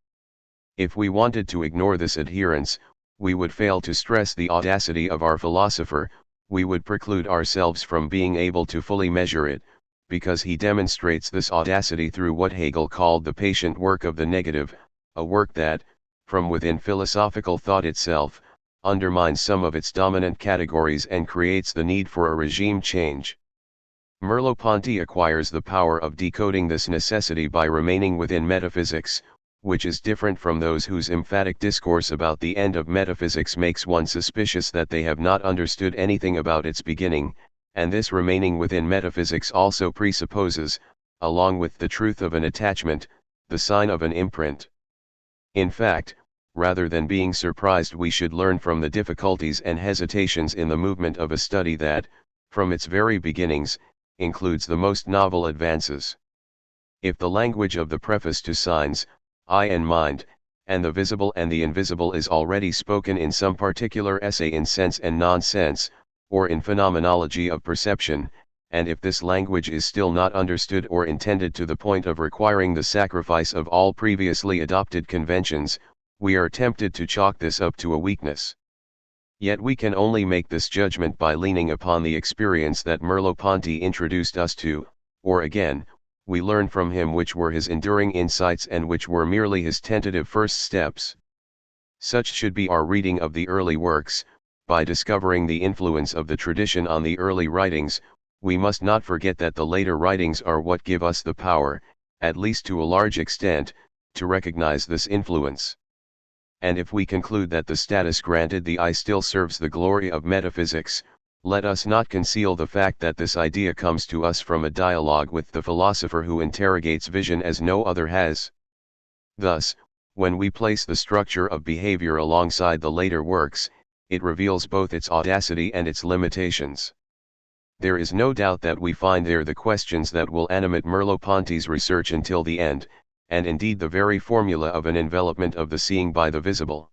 If we wanted to ignore this adherence, we would fail to stress the audacity of our philosopher, we would preclude ourselves from being able to fully measure it, because he demonstrates this audacity through what Hegel called the patient work of the negative, a work that, from within philosophical thought itself, undermines some of its dominant categories and creates the need for a regime change. Merleau Ponty acquires the power of decoding this necessity by remaining within metaphysics, which is different from those whose emphatic discourse about the end of metaphysics makes one suspicious that they have not understood anything about its beginning, and this remaining within metaphysics also presupposes, along with the truth of an attachment, the sign of an imprint. In fact, rather than being surprised, we should learn from the difficulties and hesitations in the movement of a study that, from its very beginnings, includes the most novel advances. If the language of the preface to Signs, Eye and Mind, and the visible and the invisible is already spoken in some particular essay in Sense and Nonsense, or in Phenomenology of Perception, and if this language is still not understood or intended to the point of requiring the sacrifice of all previously adopted conventions, we are tempted to chalk this up to a weakness. Yet we can only make this judgment by leaning upon the experience that Merleau Ponty introduced us to, or again, we learn from him which were his enduring insights and which were merely his tentative first steps. Such should be our reading of the early works. By discovering the influence of the tradition on the early writings, we must not forget that the later writings are what give us the power, at least to a large extent, to recognize this influence. And if we conclude that the status granted the eye still serves the glory of metaphysics, let us not conceal the fact that this idea comes to us from a dialogue with the philosopher who interrogates vision as no other has. Thus, when we place the structure of behavior alongside the later works, it reveals both its audacity and its limitations. There is no doubt that we find there the questions that will animate Merleau Ponty's research until the end, and indeed the very formula of an envelopment of the seeing by the visible.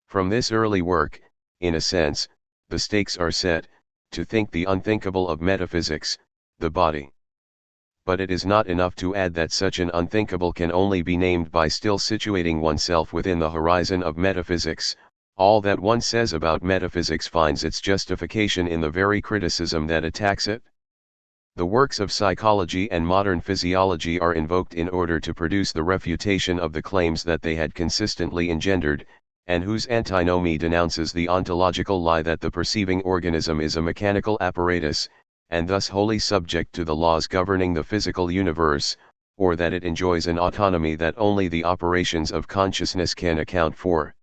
From this early work, in a sense, the stakes are set, to think the unthinkable of metaphysics, the body. But it is not enough to add that such an unthinkable can only be named by still situating oneself within the horizon of metaphysics. All that one says about metaphysics finds its justification in the very criticism that attacks it. The works of psychology and modern physiology are invoked in order to produce the refutation of the claims that they had consistently engendered, and whose antinomy denounces the ontological lie that the perceiving organism is a mechanical apparatus, and thus wholly subject to the laws governing the physical universe, or that it enjoys an autonomy that only the operations of consciousness can account for.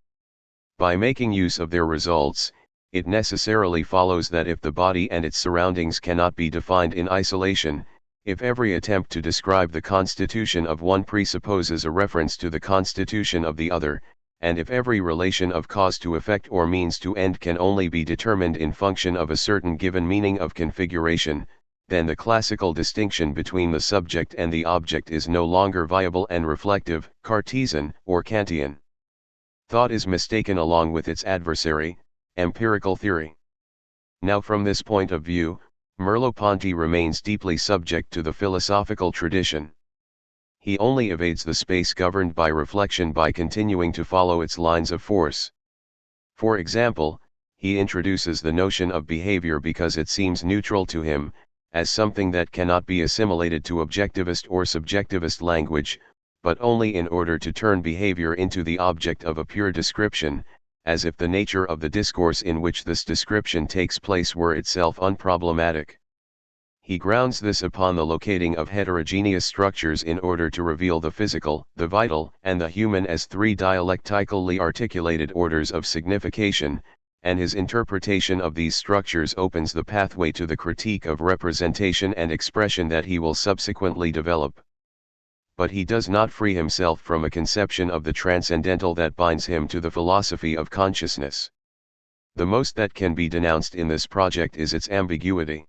By making use of their results, it necessarily follows that if the body and its surroundings cannot be defined in isolation, if every attempt to describe the constitution of one presupposes a reference to the constitution of the other, and if every relation of cause to effect or means to end can only be determined in function of a certain given meaning of configuration, then the classical distinction between the subject and the object is no longer viable and reflective, Cartesian, or Kantian. Thought is mistaken along with its adversary, empirical theory. Now from this point of view, Merleau Ponty remains deeply subject to the philosophical tradition. He only evades the space governed by reflection by continuing to follow its lines of force. For example, he introduces the notion of behavior because it seems neutral to him, as something that cannot be assimilated to objectivist or subjectivist language, but only in order to turn behavior into the object of a pure description, as if the nature of the discourse in which this description takes place were itself unproblematic. He grounds this upon the locating of heterogeneous structures in order to reveal the physical, the vital, and the human as three dialectically articulated orders of signification, and his interpretation of these structures opens the pathway to the critique of representation and expression that he will subsequently develop. But he does not free himself from a conception of the transcendental that binds him to the philosophy of consciousness. The most that can be denounced in this project is its ambiguity.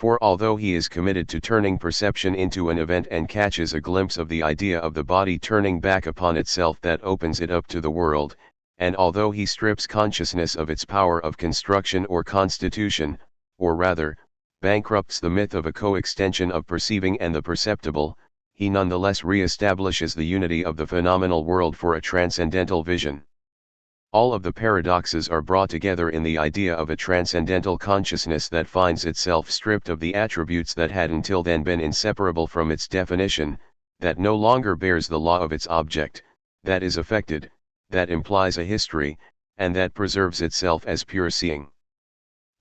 For although he is committed to turning perception into an event and catches a glimpse of the idea of the body turning back upon itself that opens it up to the world, and although he strips consciousness of its power of construction or constitution, or rather, bankrupts the myth of a coextension of perceiving and the perceptible, he nonetheless re-establishes the unity of the phenomenal world for a transcendental vision. All of the paradoxes are brought together in the idea of a transcendental consciousness that finds itself stripped of the attributes that had until then been inseparable from its definition, that no longer bears the law of its object, that is affected, that implies a history, and that preserves itself as pure seeing.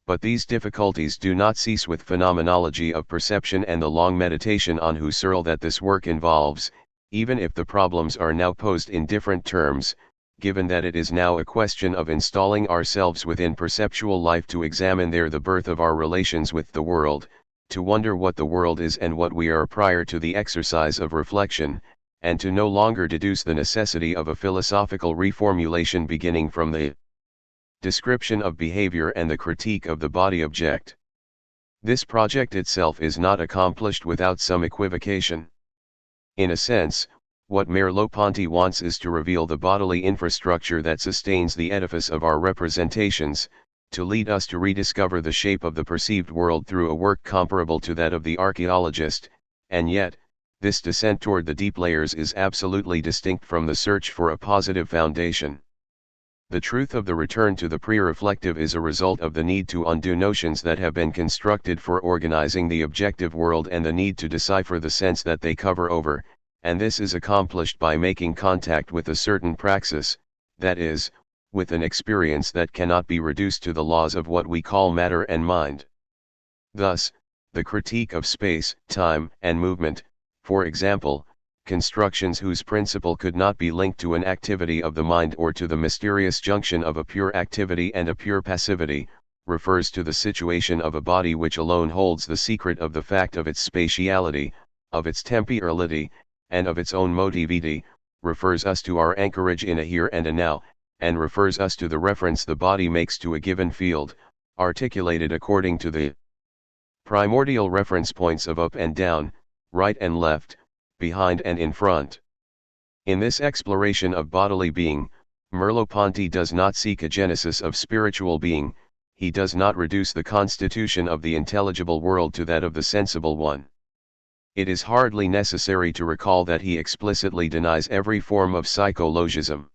But these difficulties do not cease with phenomenology of perception and the long meditation on Husserl that this work involves, even if the problems are now posed in different terms, given that it is now a question of installing ourselves within perceptual life to examine there the birth of our relations with the world, to wonder what the world is and what we are prior to the exercise of reflection, and to no longer deduce the necessity of a philosophical reformulation beginning from the description of behavior and the critique of the body object. This project itself is not accomplished without some equivocation. In a sense, what Merleau Ponty wants is to reveal the bodily infrastructure that sustains the edifice of our representations, to lead us to rediscover the shape of the perceived world through a work comparable to that of the archaeologist, and yet, this descent toward the deep layers is absolutely distinct from the search for a positive foundation. The truth of the return to the pre-reflective is a result of the need to undo notions that have been constructed for organizing the objective world and the need to decipher the sense that they cover over, and this is accomplished by making contact with a certain praxis, that is, with an experience that cannot be reduced to the laws of what we call matter and mind. Thus, the critique of space, time, and movement, for example, constructions whose principle could not be linked to an activity of the mind or to the mysterious junction of a pure activity and a pure passivity, refers to the situation of a body which alone holds the secret of the fact of its spatiality, of its temporality, and of its own motivity, refers us to our anchorage in a here and a now, and refers us to the reference the body makes to a given field, articulated according to the primordial reference points of up and down, right and left, behind and in front. In this exploration of bodily being, Merleau Ponty does not seek a genesis of spiritual being, he does not reduce the constitution of the intelligible world to that of the sensible one. It is hardly necessary to recall that he explicitly denies every form of psychologism.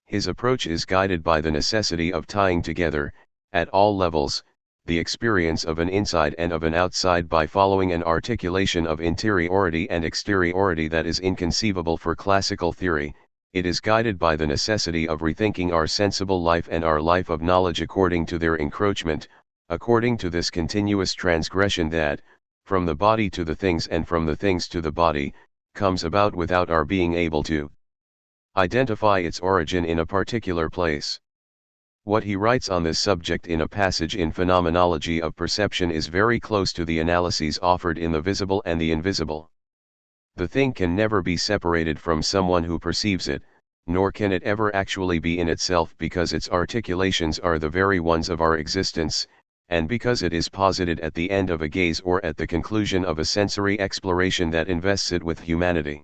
His approach is guided by the necessity of tying together, at all levels, the experience of an inside and of an outside by following an articulation of interiority and exteriority that is inconceivable for classical theory. It is guided by the necessity of rethinking our sensible life and our life of knowledge according to their encroachment, according to this continuous transgression that, from the body to the things and from the things to the body, comes about without our being able to identify its origin in a particular place. What he writes on this subject in a passage in Phenomenology of Perception is very close to the analyses offered in The Visible and the Invisible. The thing can never be separated from someone who perceives it, nor can it ever actually be in itself because its articulations are the very ones of our existence, and because it is posited at the end of a gaze or at the conclusion of a sensory exploration that invests it with humanity.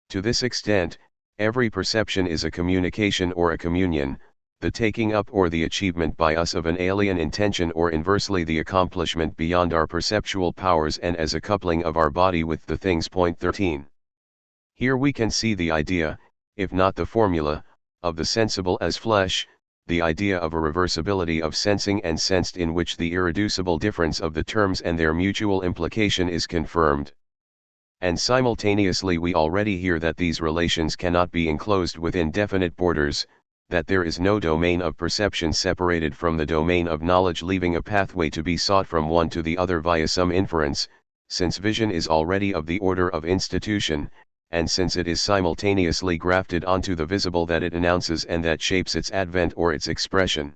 To this extent, every perception is a communication or a communion, the taking up or the achievement by us of an alien intention or inversely the accomplishment beyond our perceptual powers and as a coupling of our body with the things. Point 13. Here we can see the idea, if not the formula, of the sensible as flesh, the idea of a reversibility of sensing and sensed in which the irreducible difference of the terms and their mutual implication is confirmed. And simultaneously we already hear that these relations cannot be enclosed within definite borders, that there is no domain of perception separated from the domain of knowledge, leaving a pathway to be sought from one to the other via some inference, since vision is already of the order of institution, and since it is simultaneously grafted onto the visible that it announces and that shapes its advent or its expression.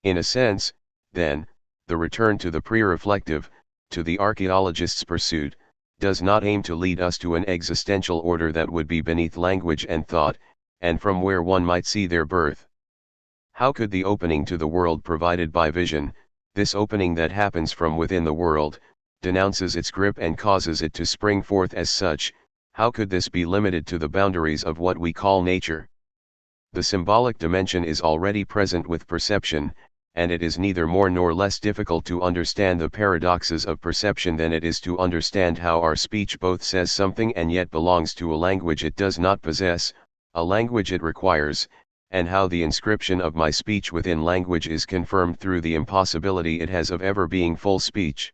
In a sense, then, the return to the pre-reflective, to the archaeologist's pursuit, does not aim to lead us to an existential order that would be beneath language and thought, and from where one might see their birth. How could the opening to the world provided by vision, this opening that happens from within the world, denounces its grip and causes it to spring forth as such, how could this be limited to the boundaries of what we call nature? The symbolic dimension is already present with perception, and it is neither more nor less difficult to understand the paradoxes of perception than it is to understand how our speech both says something and yet belongs to a language it does not possess, a language it requires, and how the inscription of my speech within language is confirmed through the impossibility it has of ever being full speech.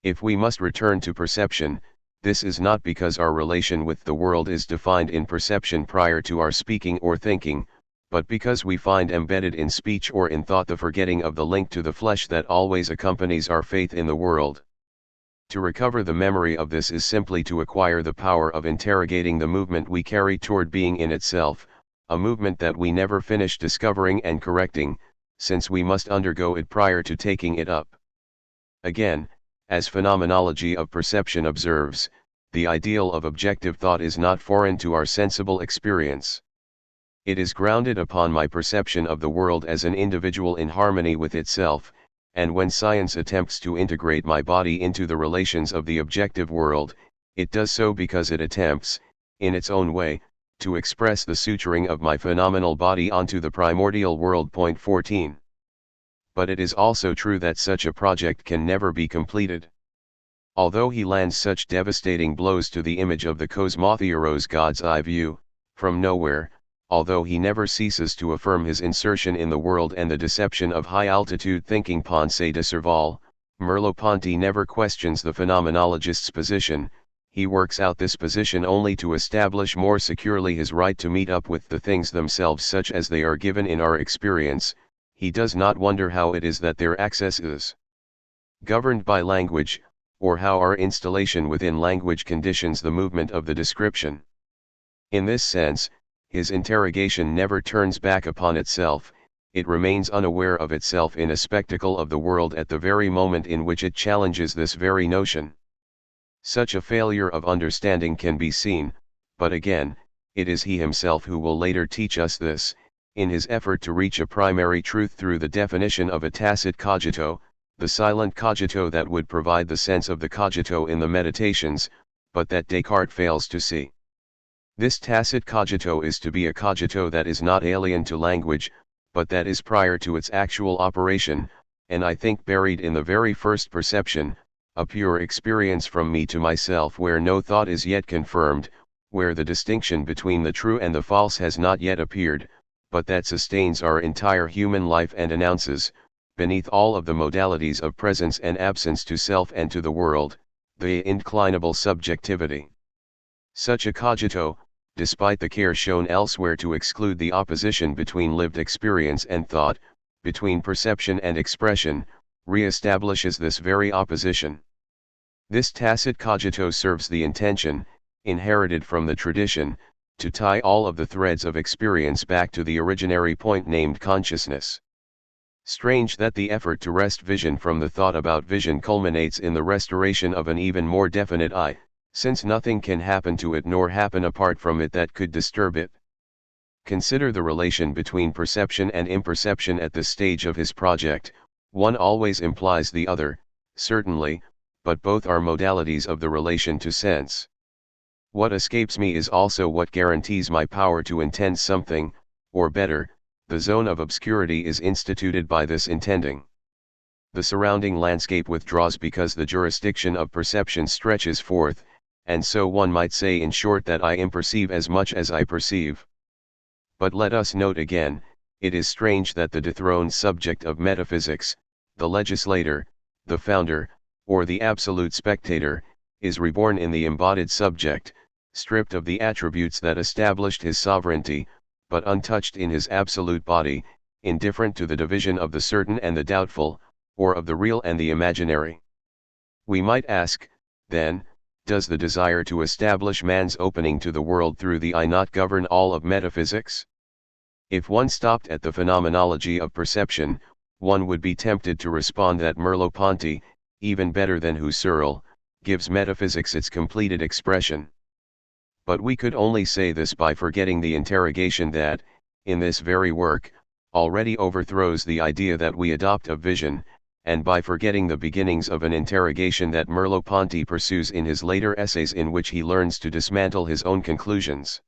If we must return to perception, this is not because our relation with the world is defined in perception prior to our speaking or thinking, but because we find embedded in speech or in thought the forgetting of the link to the flesh that always accompanies our faith in the world. To recover the memory of this is simply to acquire the power of interrogating the movement we carry toward being in itself, a movement that we never finish discovering and correcting, since we must undergo it prior to taking it up. Again, as phenomenology of perception observes, the ideal of objective thought is not foreign to our sensible experience. It is grounded upon my perception of the world as an individual in harmony with itself, and when science attempts to integrate my body into the relations of the objective world, it does so because it attempts, in its own way, to express the suturing of my phenomenal body onto the primordial world. Point 14. But it is also true that such a project can never be completed. Although he lands such devastating blows to the image of the cosmotheoros God's eye view, from nowhere, although he never ceases to affirm his insertion in the world and the deception of high-altitude thinking. Pensée de Serval, Merleau Ponty never questions the phenomenologist's position, he works out this position only to establish more securely his right to meet up with the things themselves such as they are given in our experience. He does not wonder how it is that their access is governed by language, or how our installation within language conditions the movement of the description. In this sense, his interrogation never turns back upon itself, it remains unaware of itself in a spectacle of the world at the very moment in which it challenges this very notion. Such a failure of understanding can be seen, but again, it is he himself who will later teach us this, in his effort to reach a primary truth through the definition of a tacit cogito, the silent cogito that would provide the sense of the cogito in the Meditations, but that Descartes fails to see. This tacit cogito is to be a cogito that is not alien to language, but that is prior to its actual operation, and I think buried in the very first perception, a pure experience from me to myself where no thought is yet confirmed, where the distinction between the true and the false has not yet appeared, but that sustains our entire human life and announces, beneath all of the modalities of presence and absence to self and to the world, the inclinable subjectivity. Such a cogito, despite the care shown elsewhere to exclude the opposition between lived experience and thought, between perception and expression, re-establishes this very opposition. This tacit cogito serves the intention, inherited from the tradition, to tie all of the threads of experience back to the originary point named consciousness. Strange that the effort to wrest vision from the thought about vision culminates in the restoration of an even more definite I, since nothing can happen to it nor happen apart from it that could disturb it. Consider the relation between perception and imperception at this stage of his project. One always implies the other, certainly, but both are modalities of the relation to sense. What escapes me is also what guarantees my power to intend something, or better, the zone of obscurity is instituted by this intending. The surrounding landscape withdraws because the jurisdiction of perception stretches forth, and so one might say in short that I imperceive as much as I perceive. But let us note again, it is strange that the dethroned subject of metaphysics, the legislator, the founder, or the absolute spectator, is reborn in the embodied subject, stripped of the attributes that established his sovereignty, but untouched in his absolute body, indifferent to the division of the certain and the doubtful, or of the real and the imaginary. We might ask, then, does the desire to establish man's opening to the world through the I not govern all of metaphysics? If one stopped at the phenomenology of perception, one would be tempted to respond that Merleau Ponty, even better than Husserl, gives metaphysics its completed expression. But we could only say this by forgetting the interrogation that, in this very work, already overthrows the idea that we adopt of vision, and by forgetting the beginnings of an interrogation that Merleau Ponty pursues in his later essays in which he learns to dismantle his own conclusions.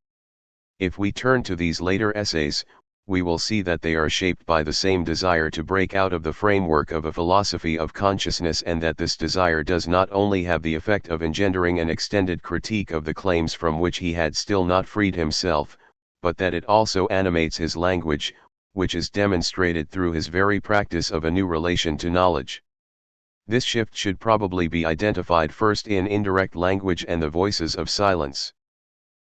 If we turn to these later essays, we will see that they are shaped by the same desire to break out of the framework of a philosophy of consciousness, and that this desire does not only have the effect of engendering an extended critique of the claims from which he had still not freed himself, but that it also animates his language, which is demonstrated through his very practice of a new relation to knowledge. This shift should probably be identified first in indirect language and the voices of silence.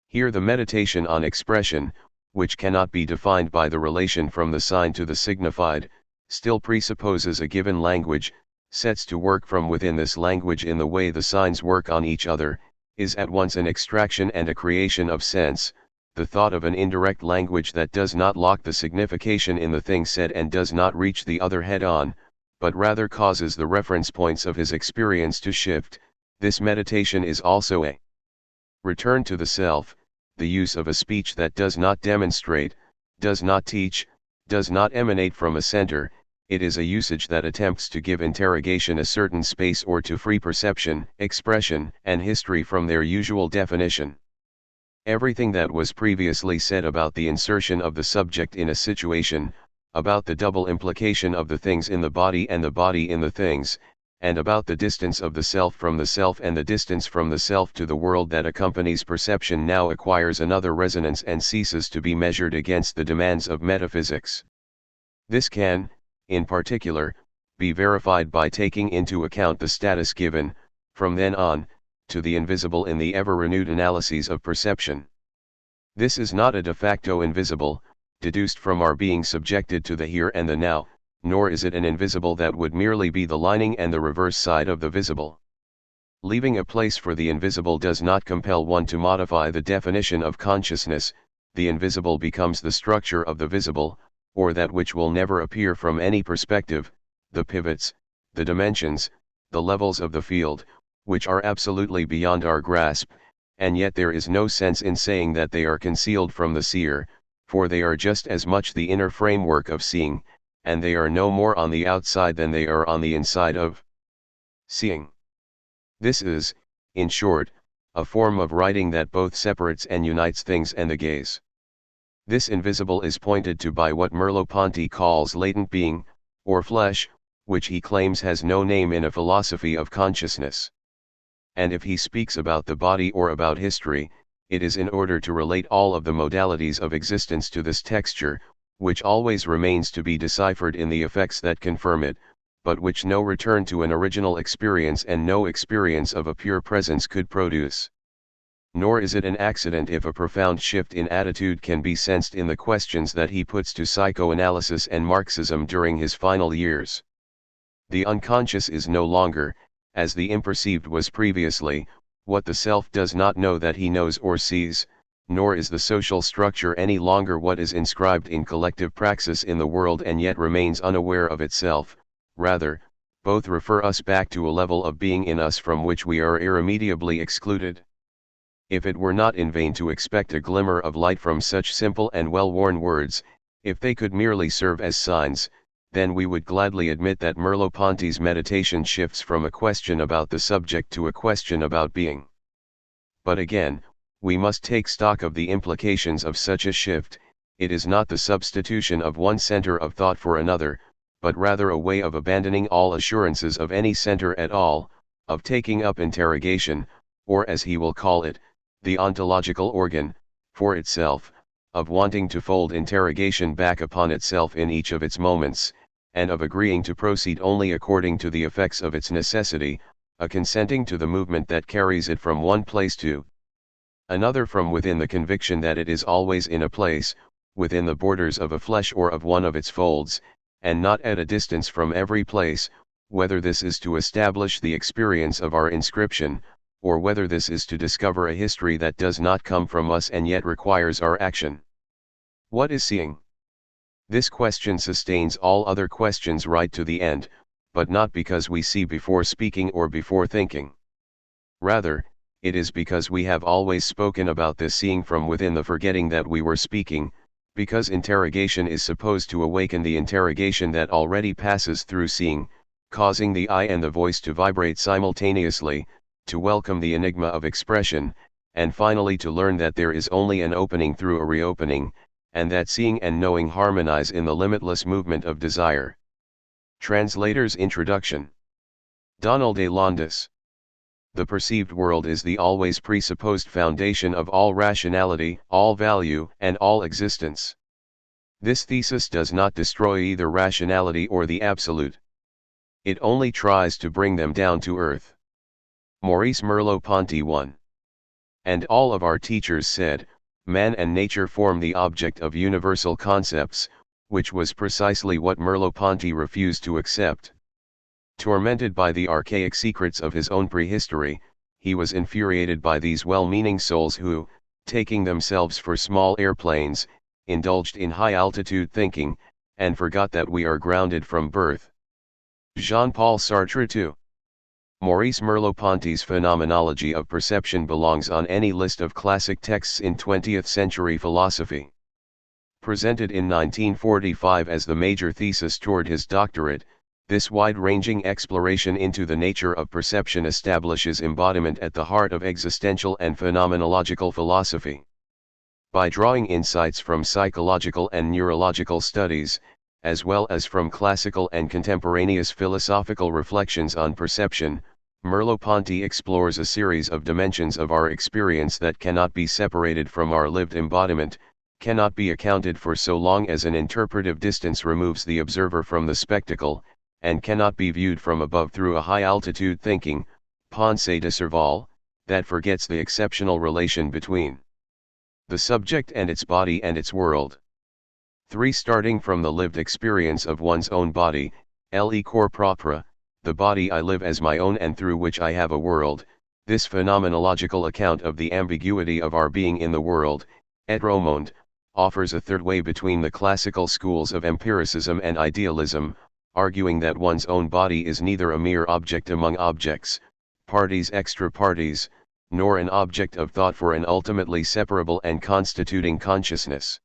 Here the meditation on expression, which cannot be defined by the relation from the sign to the signified, still presupposes a given language, sets to work from within this language in the way the signs work on each other, is at once an extraction and a creation of sense, the thought of an indirect language that does not lock the signification in the thing said and does not reach the other head-on, but rather causes the reference points of his experience to shift. This meditation is also a return to the self, the use of a speech that does not demonstrate, does not teach, does not emanate from a center. It is a usage that attempts to give interrogation a certain space or to free perception, expression, and history from their usual definition. Everything that was previously said about the insertion of the subject in a situation, about the double implication of the things in the body and the body in the things, and about the distance of the self from the self and the distance from the self to the world that accompanies perception, now acquires another resonance and ceases to be measured against the demands of metaphysics. This can, in particular, be verified by taking into account the status given, from then on, to the invisible in the ever-renewed analyses of perception. This is not a de facto invisible, deduced from our being subjected to the here and the now, nor is it an invisible that would merely be the lining and the reverse side of the visible. Leaving a place for the invisible does not compel one to modify the definition of consciousness. The invisible becomes the structure of the visible, or that which will never appear from any perspective, the pivots, the dimensions, the levels of the field, which are absolutely beyond our grasp, and yet there is no sense in saying that they are concealed from the seer, for they are just as much the inner framework of seeing, and they are no more on the outside than they are on the inside of seeing. This is, in short, a form of writing that both separates and unites things and the gaze. This invisible is pointed to by what Merleau Ponty calls latent being, or flesh, which he claims has no name in a philosophy of consciousness. And if he speaks about the body or about history, it is in order to relate all of the modalities of existence to this texture, which always remains to be deciphered in the effects that confirm it, but which no return to an original experience and no experience of a pure presence could produce. Nor is it an accident if a profound shift in attitude can be sensed in the questions that he puts to psychoanalysis and Marxism during his final years. The unconscious is no longer, as the imperceived was previously, what the self does not know that he knows or sees, nor is the social structure any longer what is inscribed in collective praxis in the world and yet remains unaware of itself. Rather, both refer us back to a level of being in us from which we are irremediably excluded. If it were not in vain to expect a glimmer of light from such simple and well-worn words, if they could merely serve as signs, then we would gladly admit that Merleau Ponty's meditation shifts from a question about the subject to a question about being. But again, we must take stock of the implications of such a shift. It is not the substitution of one center of thought for another, but rather a way of abandoning all assurances of any center at all, of taking up interrogation, or as he will call it, the ontological organ, for itself, of wanting to fold interrogation back upon itself in each of its moments, and of agreeing to proceed only according to the effects of its necessity, a consenting to the movement that carries it from one place to another from within the conviction that it is always in a place, within the borders of a flesh or of one of its folds, and not at a distance from every place, whether this is to establish the experience of our inscription, or whether this is to discover a history that does not come from us and yet requires our action. What is seeing? This question sustains all other questions right to the end, but not because we see before speaking or before thinking. Rather, it is because we have always spoken about this seeing from within the forgetting that we were speaking, because interrogation is supposed to awaken the interrogation that already passes through seeing, causing the eye and the voice to vibrate simultaneously, to welcome the enigma of expression, and finally to learn that there is only an opening through a reopening, and that seeing and knowing harmonize in the limitless movement of desire. Translator's Introduction. Donald A. Landis. The perceived world is the always presupposed foundation of all rationality, all value, and all existence. This thesis does not destroy either rationality or the absolute. It only tries to bring them down to earth. Maurice Merleau Ponty 1. And all of our teachers said, man and nature form the object of universal concepts, which was precisely what Merleau Ponty refused to accept. Tormented by the archaic secrets of his own prehistory, he was infuriated by these well-meaning souls who, taking themselves for small airplanes, indulged in high-altitude thinking, and forgot that we are grounded from birth. Jean-Paul Sartre 2. Maurice Merleau-Ponty's Phenomenology of Perception belongs on any list of classic texts in 20th-century philosophy. Presented in 1945 as the major thesis toward his doctorate, this wide-ranging exploration into the nature of perception establishes embodiment at the heart of existential and phenomenological philosophy. By drawing insights from psychological and neurological studies, as well as from classical and contemporaneous philosophical reflections on perception, Merleau-Ponty explores a series of dimensions of our experience that cannot be separated from our lived embodiment, cannot be accounted for so long as an interpretive distance removes the observer from the spectacle, and cannot be viewed from above through a high-altitude thinking, pensée de survol, that forgets the exceptional relation between the subject and its body and its world. 3. Starting from the lived experience of one's own body, le corps propre, the body I live as my own and through which I have a world, this phenomenological account of the ambiguity of our being in the world, être monde, offers a third way between the classical schools of empiricism and idealism, arguing that one's own body is neither a mere object among objects, parties extra parties, nor an object of thought for an ultimately separable and constituting consciousness.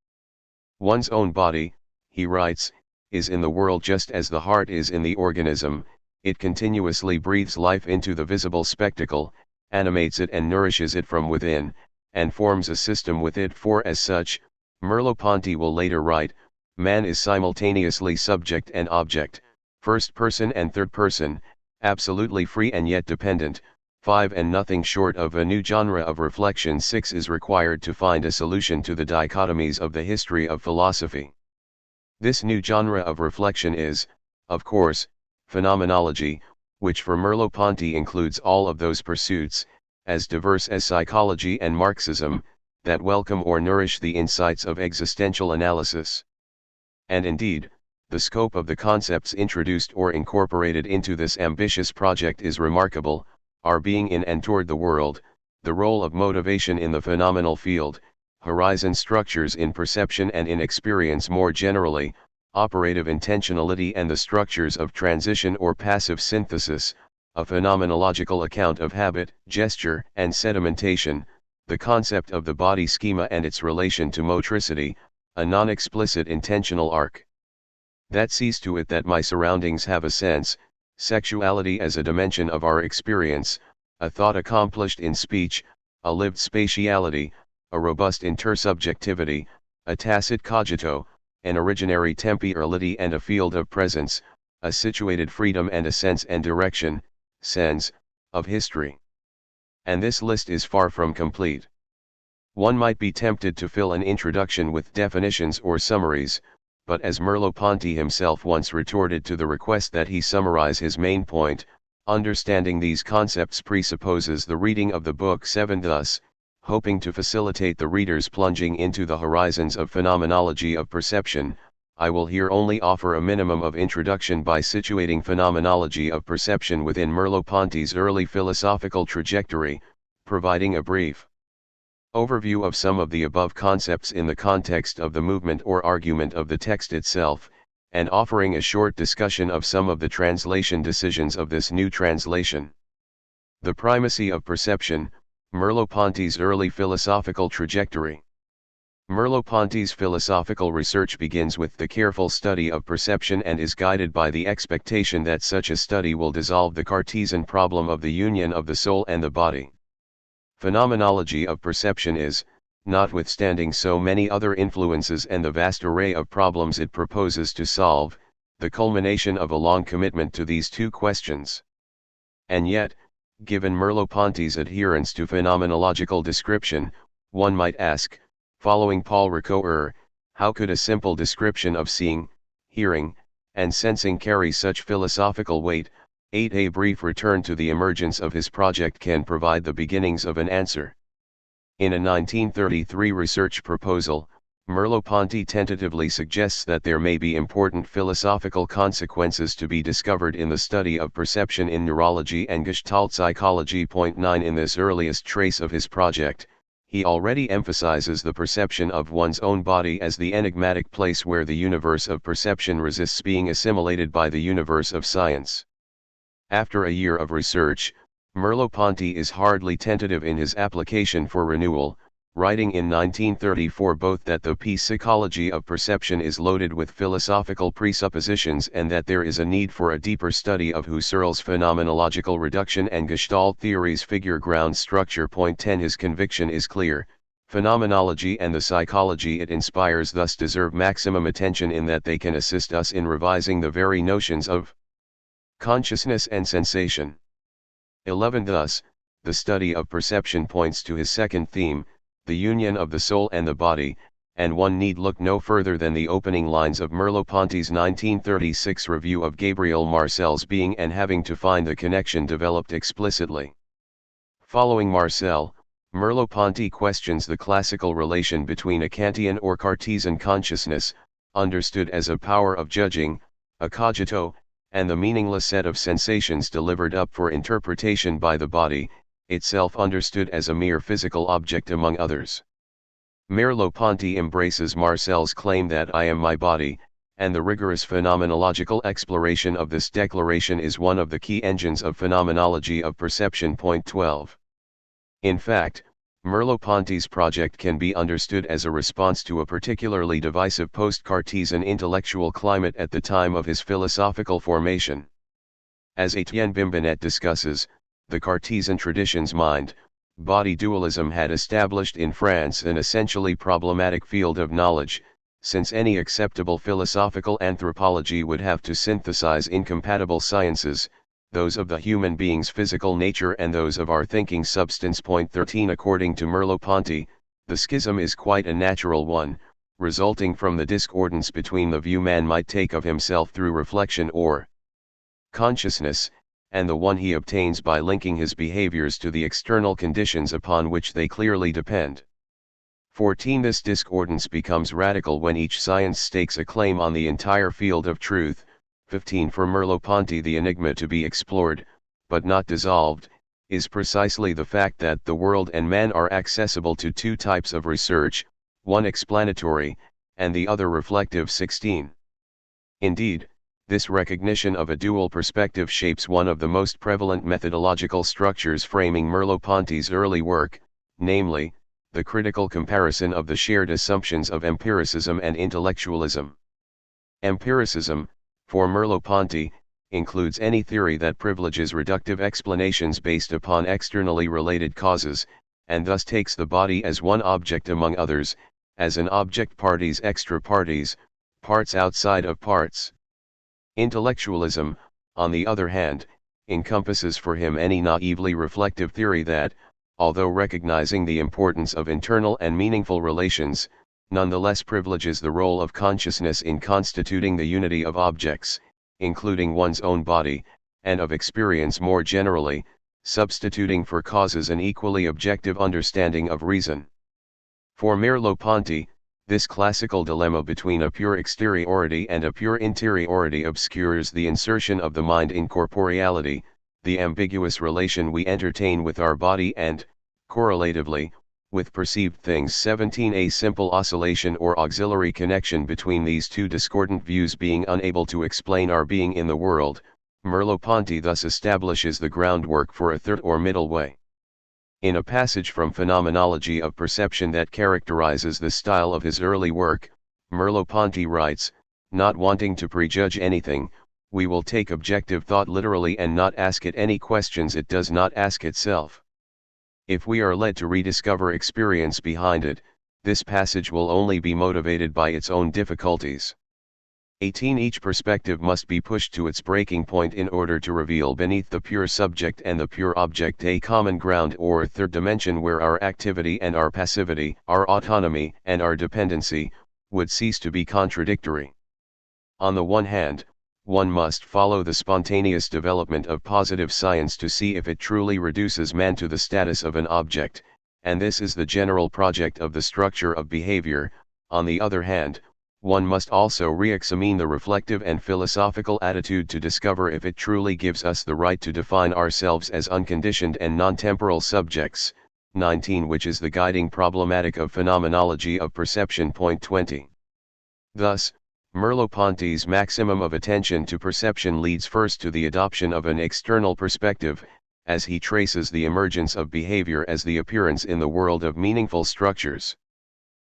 One's own body, he writes, is in the world just as the heart is in the organism, it continuously breathes life into the visible spectacle, animates it and nourishes it from within, and forms a system with it for as such, Merleau-Ponty will later write, man is simultaneously subject and object, first person and third person, absolutely free and yet dependent. 5. And nothing short of a new genre of reflection 6 is required to find a solution to the dichotomies of the history of philosophy. This new genre of reflection is, of course, phenomenology, which for Merleau-Ponty includes all of those pursuits, as diverse as psychology and Marxism, that welcome or nourish the insights of existential analysis. And indeed, the scope of the concepts introduced or incorporated into this ambitious project is remarkable: our being in and toward the world, the role of motivation in the phenomenal field, horizon structures in perception and in experience more generally, operative intentionality and the structures of transition or passive synthesis, a phenomenological account of habit, gesture, and sedimentation, the concept of the body schema and its relation to motricity, a non-explicit intentional arc that sees to it that my surroundings have a sense, sexuality as a dimension of our experience, a thought accomplished in speech, a lived spatiality, a robust intersubjectivity, a tacit cogito, an originary temporality and a field of presence, a situated freedom and a sense and direction, sense, of history. And this list is far from complete. One might be tempted to fill an introduction with definitions or summaries, but as Merleau Ponty himself once retorted to the request that he summarize his main point, understanding these concepts presupposes the reading of the book 7. Thus, hoping to facilitate the reader's plunging into the horizons of phenomenology of perception, I will here only offer a minimum of introduction by situating phenomenology of perception within Merleau Ponty's early philosophical trajectory, providing a brief overview of some of the above concepts in the context of the movement or argument of the text itself, and offering a short discussion of some of the translation decisions of this new translation. The primacy of perception, Merleau Ponty's early philosophical trajectory. Merleau Ponty's philosophical research begins with the careful study of perception and is guided by the expectation that such a study will dissolve the Cartesian problem of the union of the soul and the body. Phenomenology of perception is, notwithstanding so many other influences and the vast array of problems it proposes to solve, the culmination of a long commitment to these two questions. And yet, given Merleau Ponty's adherence to phenomenological description, one might ask, following Paul Ricoeur, how could a simple description of seeing, hearing, and sensing carry such philosophical weight? A brief return to the emergence of his project can provide the beginnings of an answer. In a 1933 research proposal, Merleau Ponty tentatively suggests that there may be important philosophical consequences to be discovered in the study of perception in neurology and Gestalt psychology. 9 In this earliest trace of his project, he already emphasizes the perception of one's own body as the enigmatic place where the universe of perception resists being assimilated by the universe of science. After a year of research, Merleau Ponty is hardly tentative in his application for renewal, writing in 1934 both that the psychology of perception is loaded with philosophical presuppositions and that there is a need for a deeper study of Husserl's phenomenological reduction and Gestalt theory's figure ground structure. 10 His conviction is clear: phenomenology and the psychology it inspires thus deserve maximum attention in that they can assist us in revising the very notions of consciousness and sensation. 11 Thus, the study of perception points to his second theme, the union of the soul and the body, and one need look no further than the opening lines of Merleau Ponty's 1936 review of Gabriel Marcel's being and having to find the connection developed explicitly. Following Marcel, Merleau Ponty questions the classical relation between a Kantian or Cartesian consciousness, understood as a power of judging, a cogito, and the meaningless set of sensations delivered up for interpretation by the body, itself understood as a mere physical object among others. Merleau Ponty embraces Marcel's claim that I am my body, and the rigorous phenomenological exploration of this declaration is one of the key engines of phenomenology of perception. 12. In fact, Merleau Ponty's project can be understood as a response to a particularly divisive post-Cartesian intellectual climate at the time of his philosophical formation. As Etienne Bimbinet discusses, the Cartesian tradition's mind-body dualism had established in France an essentially problematic field of knowledge, since any acceptable philosophical anthropology would have to synthesize incompatible sciences, those of the human being's physical nature and those of our thinking substance. 13 According to Merleau Ponty, the schism is quite a natural one, resulting from the discordance between the view man might take of himself through reflection or consciousness, and the one he obtains by linking his behaviors to the external conditions upon which they clearly depend. 14 This discordance becomes radical when each science stakes a claim on the entire field of truth. 15 For Merleau Ponty, the enigma to be explored, but not dissolved, is precisely the fact that the world and man are accessible to two types of research, one explanatory, and the other reflective. 16. Indeed, this recognition of a dual perspective shapes one of the most prevalent methodological structures framing Merleau Ponty's early work, namely, the critical comparison of the shared assumptions of empiricism and intellectualism. Empiricism, for Merleau Ponty, includes any theory that privileges reductive explanations based upon externally related causes, and thus takes the body as one object among others, as an object parties extra parties, parts outside of parts. Intellectualism, on the other hand, encompasses for him any naively reflective theory that, although recognizing the importance of internal and meaningful relations, nonetheless privileges the role of consciousness in constituting the unity of objects, including one's own body, and of experience more generally, substituting for causes an equally objective understanding of reason. For Merleau Ponty, this classical dilemma between a pure exteriority and a pure interiority obscures the insertion of the mind in corporeality, the ambiguous relation we entertain with our body and, correlatively, with perceived things. 17 A simple oscillation or auxiliary connection between these two discordant views being unable to explain our being in the world, Merleau Ponty thus establishes the groundwork for a third or middle way. In a passage from Phenomenology of Perception that characterizes the style of his early work, Merleau Ponty writes, "Not wanting to prejudge anything, we will take objective thought literally and not ask it any questions it does not ask itself. If we are led to rediscover experience behind it, this passage will only be motivated by its own difficulties." 18 Each perspective must be pushed to its breaking point in order to reveal beneath the pure subject and the pure object a common ground or third dimension where our activity and our passivity, our autonomy and our dependency, would cease to be contradictory. On the one hand, one must follow the spontaneous development of positive science to see if it truly reduces man to the status of an object, and this is the general project of the structure of behavior. On the other hand, one must also re-examine the reflective and philosophical attitude to discover if it truly gives us the right to define ourselves as unconditioned and non-temporal subjects. 19 Which is the guiding problematic of Phenomenology of Perception. 20. Thus, Merleau Ponty's maximum of attention to perception leads first to the adoption of an external perspective, as he traces the emergence of behavior as the appearance in the world of meaningful structures.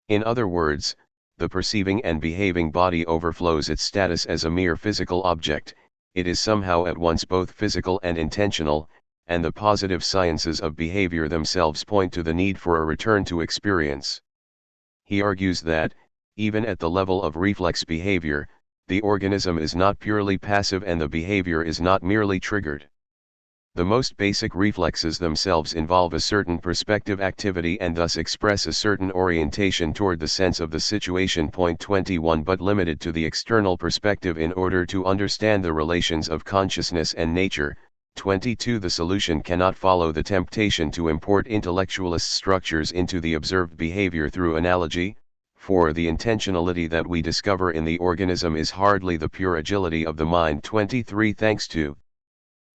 In other words, the perceiving and behaving body overflows its status as a mere physical object, it is somehow at once both physical and intentional, and the positive sciences of behavior themselves point to the need for a return to experience. He argues that, even at the level of reflex behavior, the organism is not purely passive and the behavior is not merely triggered. The most basic reflexes themselves involve a certain perspective activity and thus express a certain orientation toward the sense of the situation. 21 But limited to the external perspective in order to understand the relations of consciousness and nature. 22 The solution cannot follow the temptation to import intellectualist structures into the observed behavior through analogy, for the intentionality that we discover in the organism is hardly the pure agility of the mind. 23 Thanks to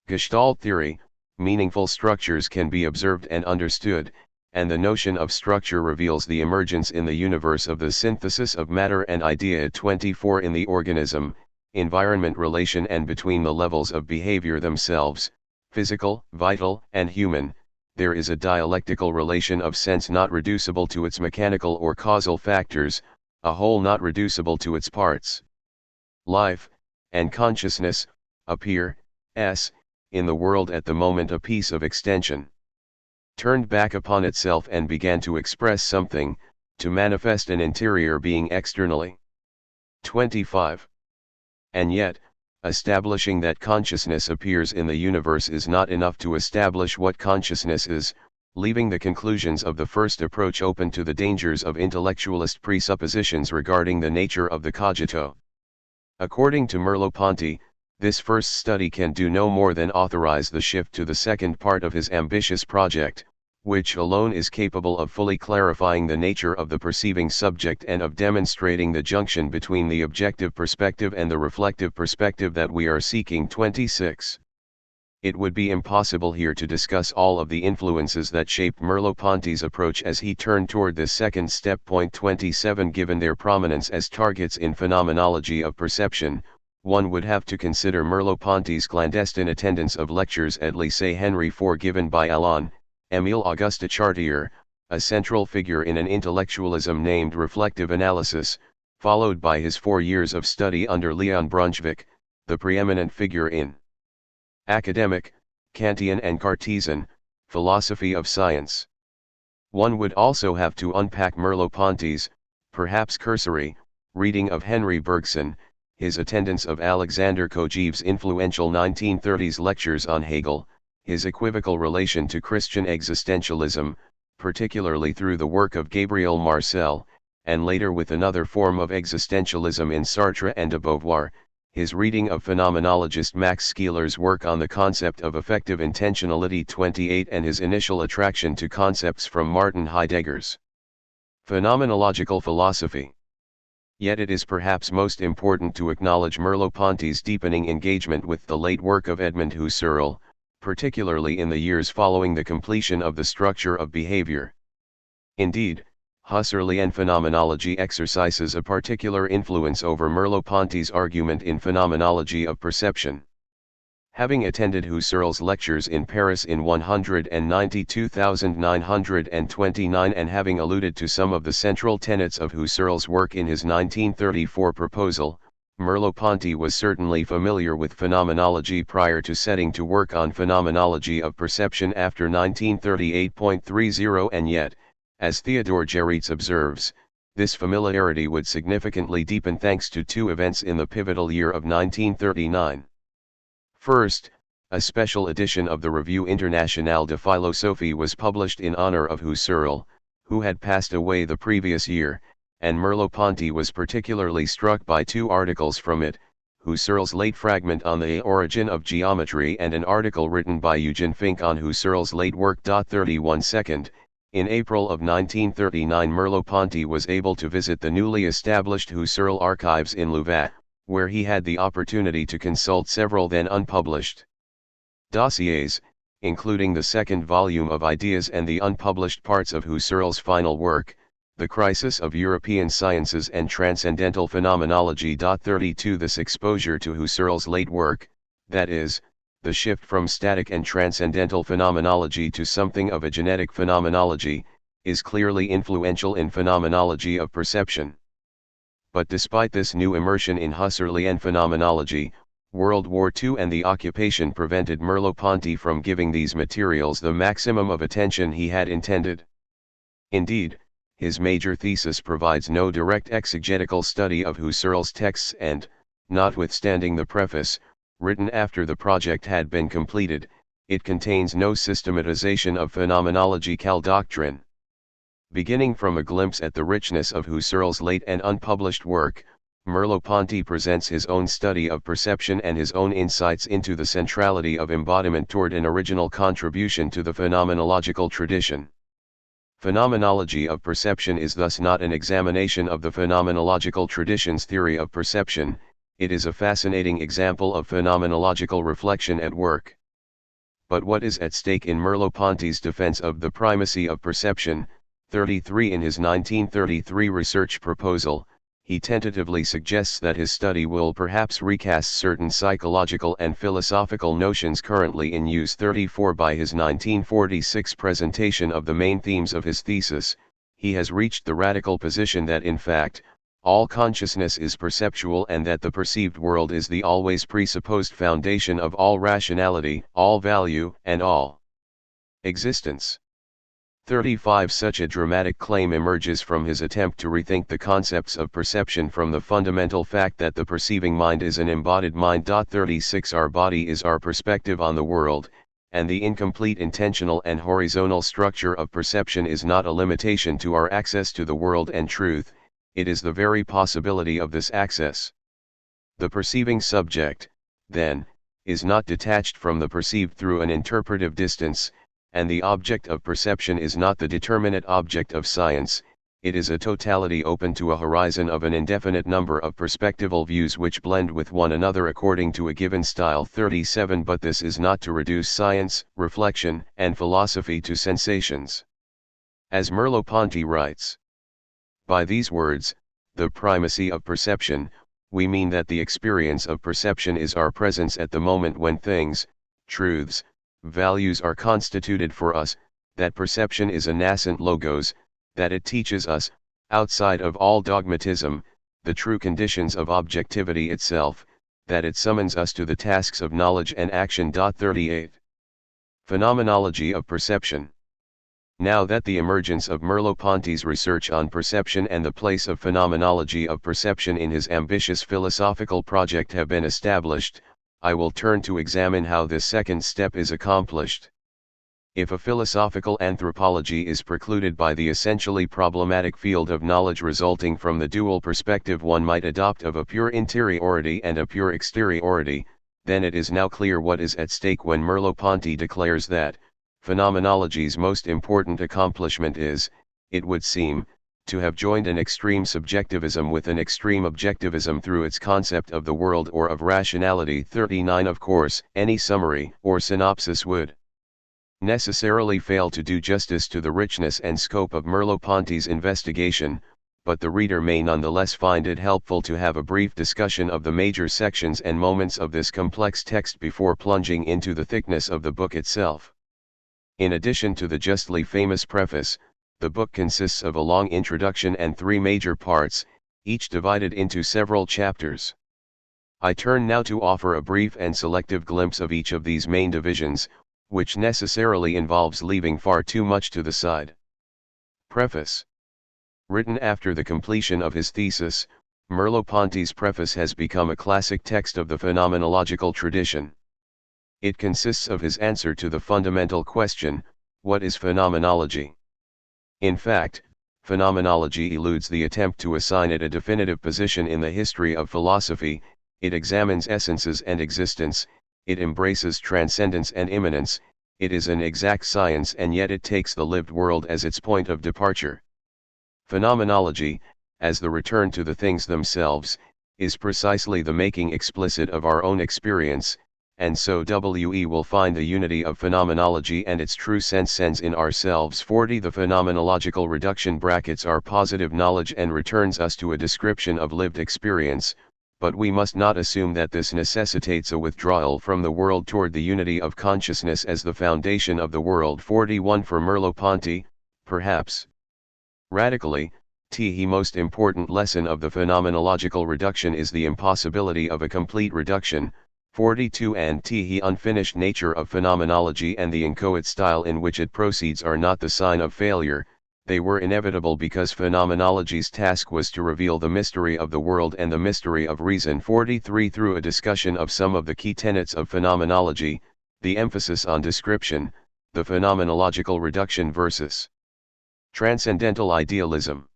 Gestalt theory, meaningful structures can be observed and understood, and the notion of structure reveals the emergence in the universe of the synthesis of matter and idea. 24 In the organism, environment relation and between the levels of behavior themselves, physical, vital, and human, there is a dialectical relation of sense not reducible to its mechanical or causal factors, a whole not reducible to its parts. Life, and consciousness, appear, in the world at the moment a piece of extension. Turned back upon itself and began to express something, to manifest an interior being externally. 25. And yet, establishing that consciousness appears in the universe is not enough to establish what consciousness is, leaving the conclusions of the first approach open to the dangers of intellectualist presuppositions regarding the nature of the cogito. According to Merleau Ponty, this first study can do no more than authorize the shift to the second part of his ambitious project, which alone is capable of fully clarifying the nature of the perceiving subject and of demonstrating the junction between the objective perspective and the reflective perspective that we are seeking. 26. It would be impossible here to discuss all of the influences that shaped Merleau Ponty's approach as he turned toward this second step. 27 Given their prominence as targets in Phenomenology of Perception, one would have to consider Merleau Ponty's clandestine attendance of lectures at Lycée Henry IV given by Alain, Émile Auguste Chartier, a central figure in an intellectualism named reflective analysis, followed by his 4 years of study under Leon Brunswick, the preeminent figure in academic, Kantian and Cartesian, philosophy of science. One would also have to unpack Merleau Ponty's, perhaps cursory, reading of Henry Bergson, his attendance of Alexander Kojeev's influential 1930s lectures on Hegel, his equivocal relation to Christian existentialism, particularly through the work of Gabriel Marcel, and later with another form of existentialism in Sartre and de Beauvoir, his reading of phenomenologist Max Scheler's work on the concept of affective intentionality 28 and his initial attraction to concepts from Martin Heidegger's phenomenological philosophy. Yet it is perhaps most important to acknowledge Merleau Ponty's deepening engagement with the late work of Edmund Husserl, particularly in the years following the completion of The Structure of Behavior. Indeed, Husserlian phenomenology exercises a particular influence over Merleau Ponty's argument in Phenomenology of Perception. Having attended Husserl's lectures in Paris in 192,929 and having alluded to some of the central tenets of Husserl's work in his 1934 proposal, Merleau-Ponty was certainly familiar with phenomenology prior to setting to work on Phenomenology of Perception after 1938.30, and yet, as Theodore Geritz observes, this familiarity would significantly deepen thanks to two events in the pivotal year of 1939. First, a special edition of the Revue Internationale de Philosophie was published in honor of Husserl, who had passed away the previous year, and Merleau-Ponty was particularly struck by two articles from it, Husserl's late fragment on the origin of geometry and an article written by Eugen Fink on Husserl's late work. 31 Second, in April of 1939 Merleau-Ponty was able to visit the newly established Husserl archives in Louvain, where he had the opportunity to consult several then unpublished dossiers, including the second volume of Ideas and the unpublished parts of Husserl's final work, The Crisis of European Sciences and Transcendental Phenomenology. 32 This exposure to Husserl's late work, that is, the shift from static and transcendental phenomenology to something of a genetic phenomenology, is clearly influential in phenomenology of perception. But despite this new immersion in Husserlian phenomenology, World War II and the occupation prevented Merleau-Ponty from giving these materials the maximum of attention he had intended. Indeed, his major thesis provides no direct exegetical study of Husserl's texts and, notwithstanding the preface, written after the project had been completed, it contains no systematization of phenomenological doctrine. Beginning from a glimpse at the richness of Husserl's late and unpublished work, Merleau-Ponty presents his own study of perception and his own insights into the centrality of embodiment toward an original contribution to the phenomenological tradition. Phenomenology of perception is thus not an examination of the phenomenological tradition's theory of perception, it is a fascinating example of phenomenological reflection at work. But what is at stake in Merleau-Ponty's defense of the primacy of perception? 33 In his 1933 research proposal, he tentatively suggests that his study will perhaps recast certain psychological and philosophical notions currently in use. 34 By his 1946 presentation of the main themes of his thesis, he has reached the radical position that in fact, all consciousness is perceptual and that the perceived world is the always presupposed foundation of all rationality, all value, and all existence. 35 Such a dramatic claim emerges from his attempt to rethink the concepts of perception from the fundamental fact that the perceiving mind is an embodied mind. 36 Our body is our perspective on the world, and the incomplete intentional and horizontal structure of perception is not a limitation to our access to the world and truth, it is the very possibility of this access. The perceiving subject, then, is not detached from the perceived through an interpretive distance, and the object of perception is not the determinate object of science, it is a totality open to a horizon of an indefinite number of perspectival views which blend with one another according to a given style. 37 But this is not to reduce science, reflection, and philosophy to sensations. As Merleau-Ponty writes, by these words, the primacy of perception, we mean that the experience of perception is our presence at the moment when things, truths, values are constituted for us, that perception is a nascent logos, that it teaches us, outside of all dogmatism, the true conditions of objectivity itself, that it summons us to the tasks of knowledge and action. 38 Phenomenology of perception. Now that the emergence of Merleau-Ponty's research on perception and the place of phenomenology of perception in his ambitious philosophical project have been established, I will turn to examine how this second step is accomplished. If a philosophical anthropology is precluded by the essentially problematic field of knowledge resulting from the dual perspective one might adopt of a pure interiority and a pure exteriority, then it is now clear what is at stake when Merleau Ponty declares that phenomenology's most important accomplishment is, it would seem, to have joined an extreme subjectivism with an extreme objectivism through its concept of the world or of rationality. 39. Of course, any summary or synopsis would necessarily fail to do justice to the richness and scope of Merleau Ponty's investigation, but the reader may nonetheless find it helpful to have a brief discussion of the major sections and moments of this complex text before plunging into the thickness of the book itself. In addition to the justly famous preface, the book consists of a long introduction and 3 major parts, each divided into several chapters. I turn now to offer a brief and selective glimpse of each of these main divisions, which necessarily involves leaving far too much to the side. Preface. Written after the completion of his thesis, Merleau Ponty's preface has become a classic text of the phenomenological tradition. It consists of his answer to the fundamental question, what is phenomenology? In fact, phenomenology eludes the attempt to assign it a definitive position in the history of philosophy. It examines essences and existence, it embraces transcendence and immanence, it is an exact science and yet it takes the lived world as its point of departure. Phenomenology, as the return to the things themselves, is precisely the making explicit of our own experience, and so we will find the unity of phenomenology and its true sense in ourselves. 40. The phenomenological reduction brackets are positive knowledge and returns us to a description of lived experience, but we must not assume that this necessitates a withdrawal from the world toward the unity of consciousness as the foundation of the world. 41. For Merleau Ponty, perhaps radically, the most important lesson of the phenomenological reduction is the impossibility of a complete reduction. 42. And the unfinished nature of phenomenology and the inchoate style in which it proceeds are not the sign of failure, they were inevitable because phenomenology's task was to reveal the mystery of the world and the mystery of reason. 43. Through a discussion of some of the key tenets of phenomenology, the emphasis on description, the phenomenological reduction versus transcendental idealism.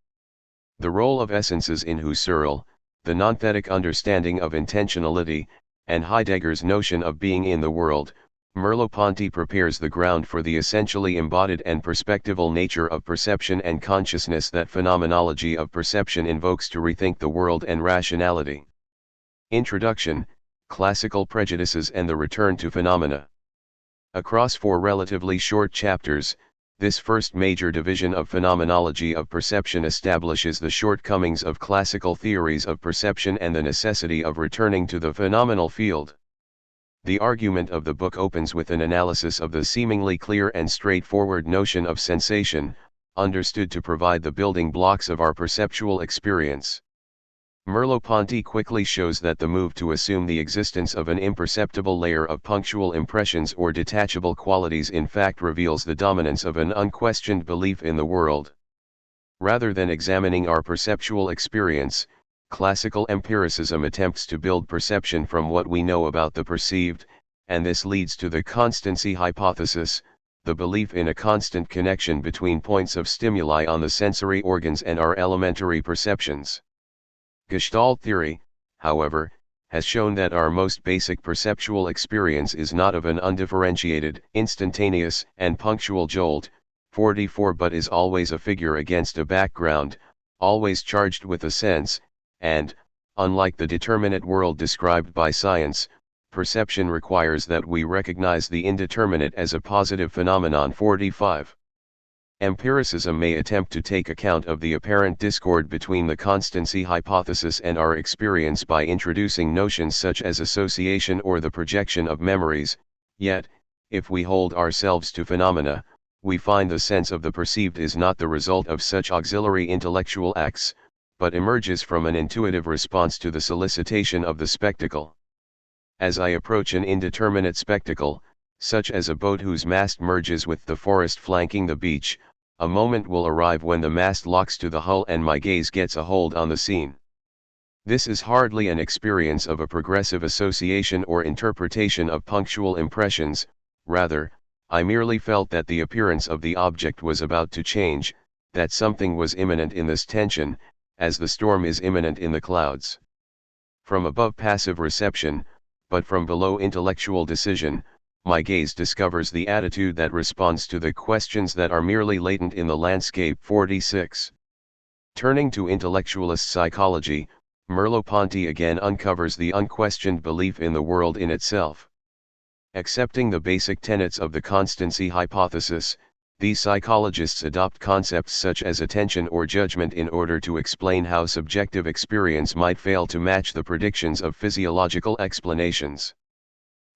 The role of essences in Husserl, the nonthetic understanding of intentionality, and Heidegger's notion of being in the world, Merleau Ponty prepares the ground for the essentially embodied and perspectival nature of perception and consciousness that phenomenology of perception invokes to rethink the world and rationality. Introduction, Classical Prejudices and the Return to Phenomena. Across 4 relatively short chapters, this first major division of phenomenology of perception establishes the shortcomings of classical theories of perception and the necessity of returning to the phenomenal field. The argument of the book opens with an analysis of the seemingly clear and straightforward notion of sensation, understood to provide the building blocks of our perceptual experience. Merleau Ponty quickly shows that the move to assume the existence of an imperceptible layer of punctual impressions or detachable qualities in fact reveals the dominance of an unquestioned belief in the world. Rather than examining our perceptual experience, classical empiricism attempts to build perception from what we know about the perceived, and this leads to the constancy hypothesis, the belief in a constant connection between points of stimuli on the sensory organs and our elementary perceptions. Gestalt theory, however, has shown that our most basic perceptual experience is not of an undifferentiated, instantaneous, and punctual jolt, 44, but is always a figure against a background, always charged with a sense, and, unlike the determinate world described by science, perception requires that we recognize the indeterminate as a positive phenomenon. 45. Empiricism may attempt to take account of the apparent discord between the constancy hypothesis and our experience by introducing notions such as association or the projection of memories, yet, if we hold ourselves to phenomena, we find the sense of the perceived is not the result of such auxiliary intellectual acts, but emerges from an intuitive response to the solicitation of the spectacle. As I approach an indeterminate spectacle, such as a boat whose mast merges with the forest flanking the beach, a moment will arrive when the mast locks to the hull and my gaze gets a hold on the scene. This is hardly an experience of a progressive association or interpretation of punctual impressions, rather, I merely felt that the appearance of the object was about to change, that something was imminent in this tension, as the storm is imminent in the clouds. From above passive reception, but from below intellectual decision, my gaze discovers the attitude that responds to the questions that are merely latent in the landscape. 46. Turning to intellectualist psychology, Merleau Ponty again uncovers the unquestioned belief in the world in itself. Accepting the basic tenets of the constancy hypothesis, these psychologists adopt concepts such as attention or judgment in order to explain how subjective experience might fail to match the predictions of physiological explanations.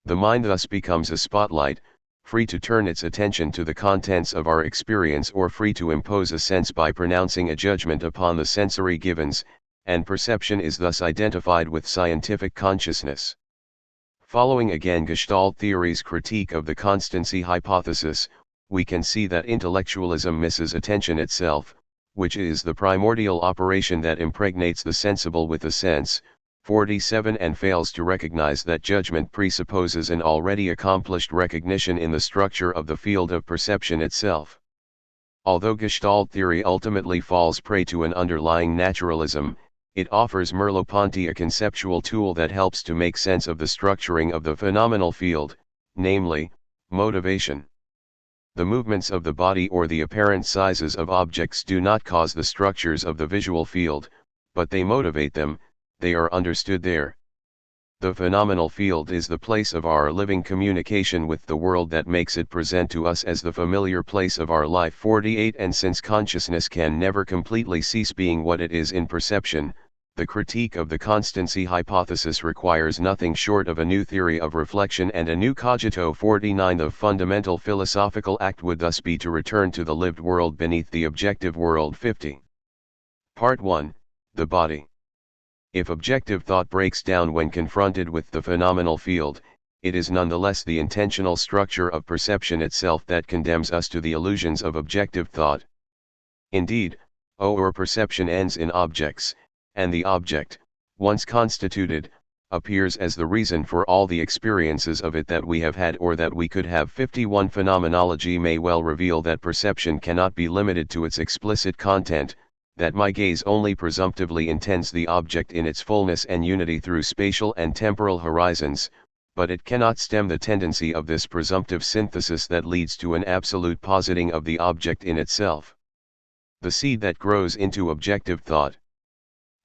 The mind thus becomes a spotlight, free to turn its attention to the contents of our experience or free to impose a sense by pronouncing a judgment upon the sensory givens, and perception is thus identified with scientific consciousness. Following again Gestalt theory's critique of the constancy hypothesis, we can see that intellectualism misses attention itself, which is the primordial operation that impregnates the sensible with the sense. 47 and fails to recognize that judgment presupposes an already accomplished recognition in the structure of the field of perception itself. Although Gestalt theory ultimately falls prey to an underlying naturalism, it offers Merleau Ponty a conceptual tool that helps to make sense of the structuring of the phenomenal field, namely, motivation. The movements of the body or the apparent sizes of objects do not cause the structures of the visual field, but they motivate them. They are understood there. The phenomenal field is the place of our living communication with the world that makes it present to us as the familiar place of our life. 48 And since consciousness can never completely cease being what it is in perception, the critique of the constancy hypothesis requires nothing short of a new theory of reflection and a new cogito. 49 The fundamental philosophical act would thus be to return to the lived world beneath the objective world. 50. Part 1, The Body. If objective thought breaks down when confronted with the phenomenal field, it is nonetheless the intentional structure of perception itself that condemns us to the illusions of objective thought. Indeed, our perception ends in objects, and the object, once constituted, appears as the reason for all the experiences of it that we have had or that we could have. 51 Phenomenology may well reveal that perception cannot be limited to its explicit content, that my gaze only presumptively intends the object in its fullness and unity through spatial and temporal horizons, but it cannot stem the tendency of this presumptive synthesis that leads to an absolute positing of the object in itself. The seed that grows into objective thought.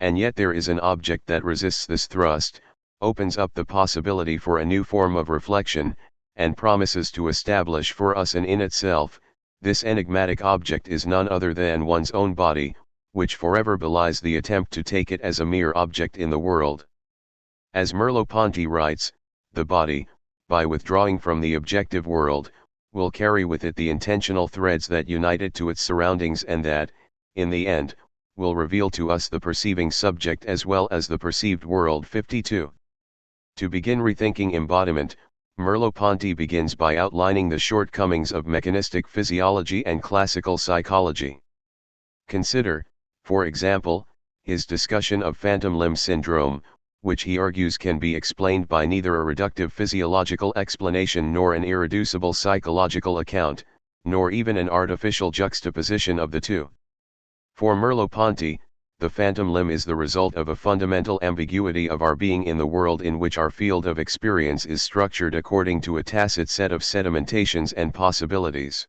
And yet there is an object that resists this thrust, opens up the possibility for a new form of reflection, and promises to establish for us an in itself. This enigmatic object is none other than one's own body, which forever belies the attempt to take it as a mere object in the world. As Merleau Ponty writes, the body, by withdrawing from the objective world, will carry with it the intentional threads that unite it to its surroundings and that, in the end, will reveal to us the perceiving subject as well as the perceived world. 52. To begin rethinking embodiment, Merleau Ponty begins by outlining the shortcomings of mechanistic physiology and classical psychology. Consider, for example, his discussion of phantom limb syndrome, which he argues can be explained by neither a reductive physiological explanation nor an irreducible psychological account, nor even an artificial juxtaposition of the two. For Merleau Ponty, the phantom limb is the result of a fundamental ambiguity of our being in the world in which our field of experience is structured according to a tacit set of sedimentations and possibilities.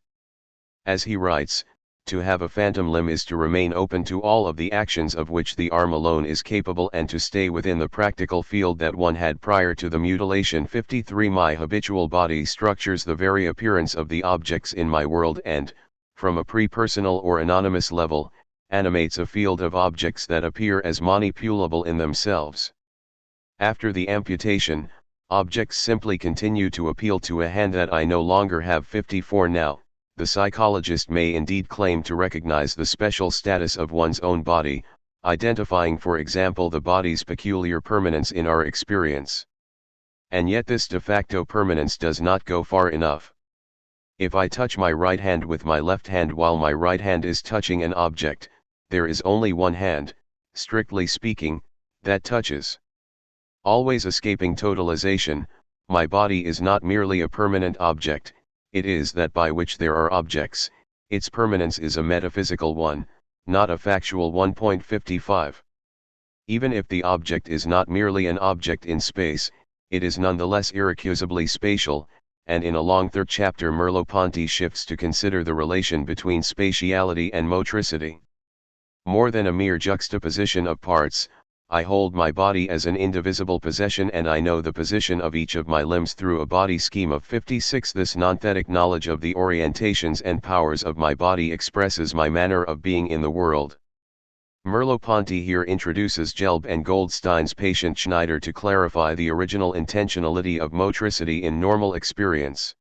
As he writes, to have a phantom limb is to remain open to all of the actions of which the arm alone is capable and to stay within the practical field that one had prior to the mutilation. 53 My habitual body structures the very appearance of the objects in my world and, from a pre-personal or anonymous level, animates a field of objects that appear as manipulable in themselves. After the amputation, objects simply continue to appeal to a hand that I no longer have. 54 Now, the psychologist may indeed claim to recognize the special status of one's own body, identifying for example the body's peculiar permanence in our experience. And yet this de facto permanence does not go far enough. If I touch my right hand with my left hand while my right hand is touching an object, there is only one hand, strictly speaking, that touches. Always escaping totalization, my body is not merely a permanent object, it is that by which there are objects, its permanence is a metaphysical one, not a factual one. 55. Even if the object is not merely an object in space, it is nonetheless irrecusably spatial, and in a long third chapter Merleau Ponty shifts to consider the relation between spatiality and motricity. More than a mere juxtaposition of parts, I hold my body as an indivisible possession, and I know the position of each of my limbs through a body scheme of 56. This non-thetic knowledge of the orientations and powers of my body expresses my manner of being in the world. Merleau Ponty here introduces Gelb and Goldstein's patient Schneider to clarify the original intentionality of motricity in normal experience.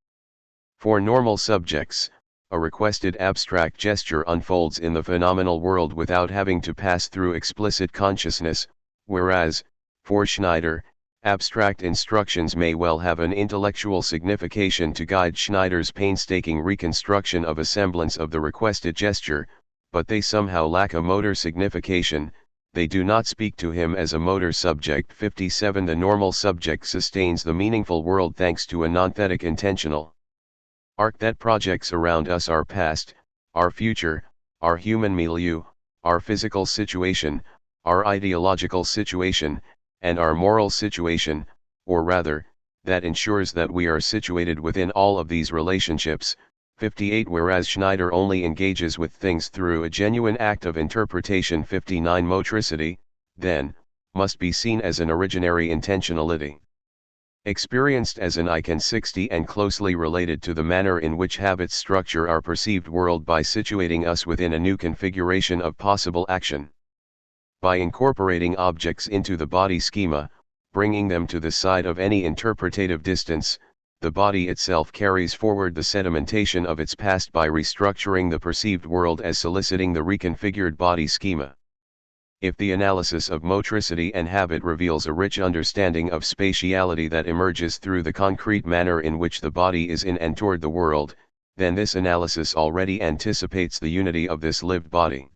For normal subjects, a requested abstract gesture unfolds in the phenomenal world without having to pass through explicit consciousness, whereas, for Schneider, abstract instructions may well have an intellectual signification to guide Schneider's painstaking reconstruction of a semblance of the requested gesture, but they somehow lack a motor signification, they do not speak to him as a motor subject. 57. The normal subject sustains the meaningful world thanks to a non-thetic intentional arc that projects around us our past, our future, our human milieu, our physical situation, our ideological situation, and our moral situation, or rather, that ensures that we are situated within all of these relationships. 58. Whereas Schneider only engages with things through a genuine act of interpretation. 59. Motricity, then, must be seen as an originary intentionality. Experienced as an icon. 60. And closely related to the manner in which habits structure our perceived world by situating us within a new configuration of possible action. By incorporating objects into the body schema, bringing them to the side of any interpretative distance, the body itself carries forward the sedimentation of its past by restructuring the perceived world as soliciting the reconfigured body schema. If the analysis of motricity and habit reveals a rich understanding of spatiality that emerges through the concrete manner in which the body is in and toward the world, then this analysis already anticipates the unity of this lived body.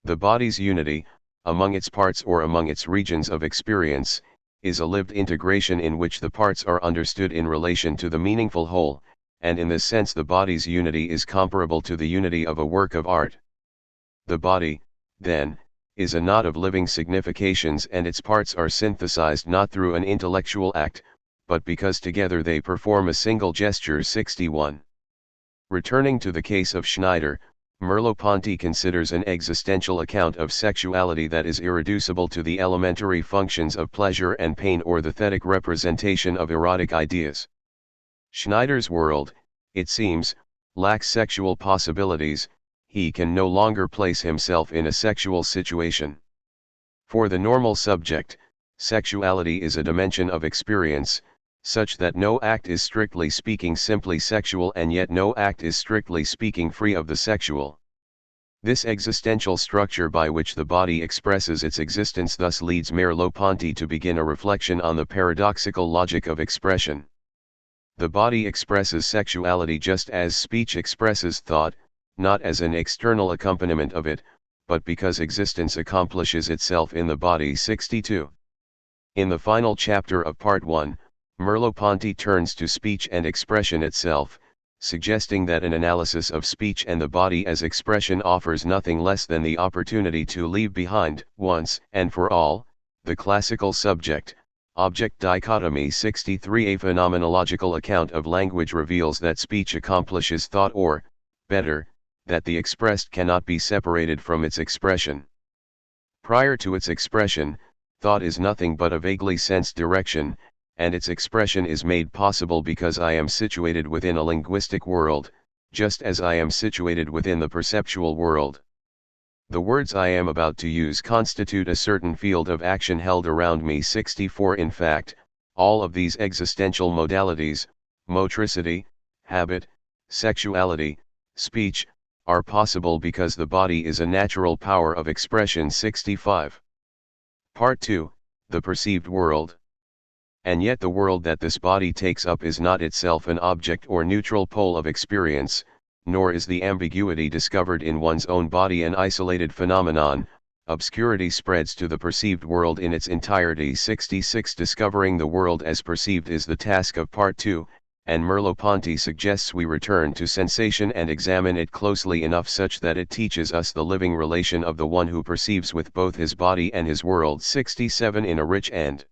The body's unity, among its parts or among its regions of experience, is a lived integration in which the parts are understood in relation to the meaningful whole, and in this sense the body's unity is comparable to the unity of a work of art. The body, then, is a knot of living significations, and its parts are synthesized not through an intellectual act, but because together they perform a single gesture. 61. Returning to the case of Schneider, Merleau Ponty considers an existential account of sexuality that is irreducible to the elementary functions of pleasure and pain or the thetic representation of erotic ideas. Schneider's world, it seems, lacks sexual possibilities, he can no longer place himself in a sexual situation. For the normal subject, sexuality is a dimension of experience, such that no act is strictly speaking simply sexual, and yet no act is strictly speaking free of the sexual. This existential structure by which the body expresses its existence thus leads Merleau Ponty to begin a reflection on the paradoxical logic of expression. The body expresses sexuality just as speech expresses thought, not as an external accompaniment of it, but because existence accomplishes itself in the body. 62. In the final chapter of Part 1, Merleau Ponty turns to speech and expression itself, suggesting that an analysis of speech and the body as expression offers nothing less than the opportunity to leave behind, once and for all, the classical subject-object dichotomy. 63. A phenomenological account of language reveals that speech accomplishes thought, or, better, that the expressed cannot be separated from its expression. Prior to its expression, thought is nothing but a vaguely sensed direction, and its expression is made possible because I am situated within a linguistic world, just as I am situated within the perceptual world. The words I am about to use constitute a certain field of action held around me. 64. In fact, all of these existential modalities, motricity, habit, sexuality, speech, are possible because the body is a natural power of expression. 65. Part 2, the perceived world. And yet the world that this body takes up is not itself an object or neutral pole of experience, nor is the ambiguity discovered in one's own body an isolated phenomenon, obscurity spreads to the perceived world in its entirety. 66 Discovering the world as perceived is the task of Part 2, and Merleau Ponty suggests we return to sensation and examine it closely enough such that it teaches us the living relation of the one who perceives with both his body and his world. 67 In a rich and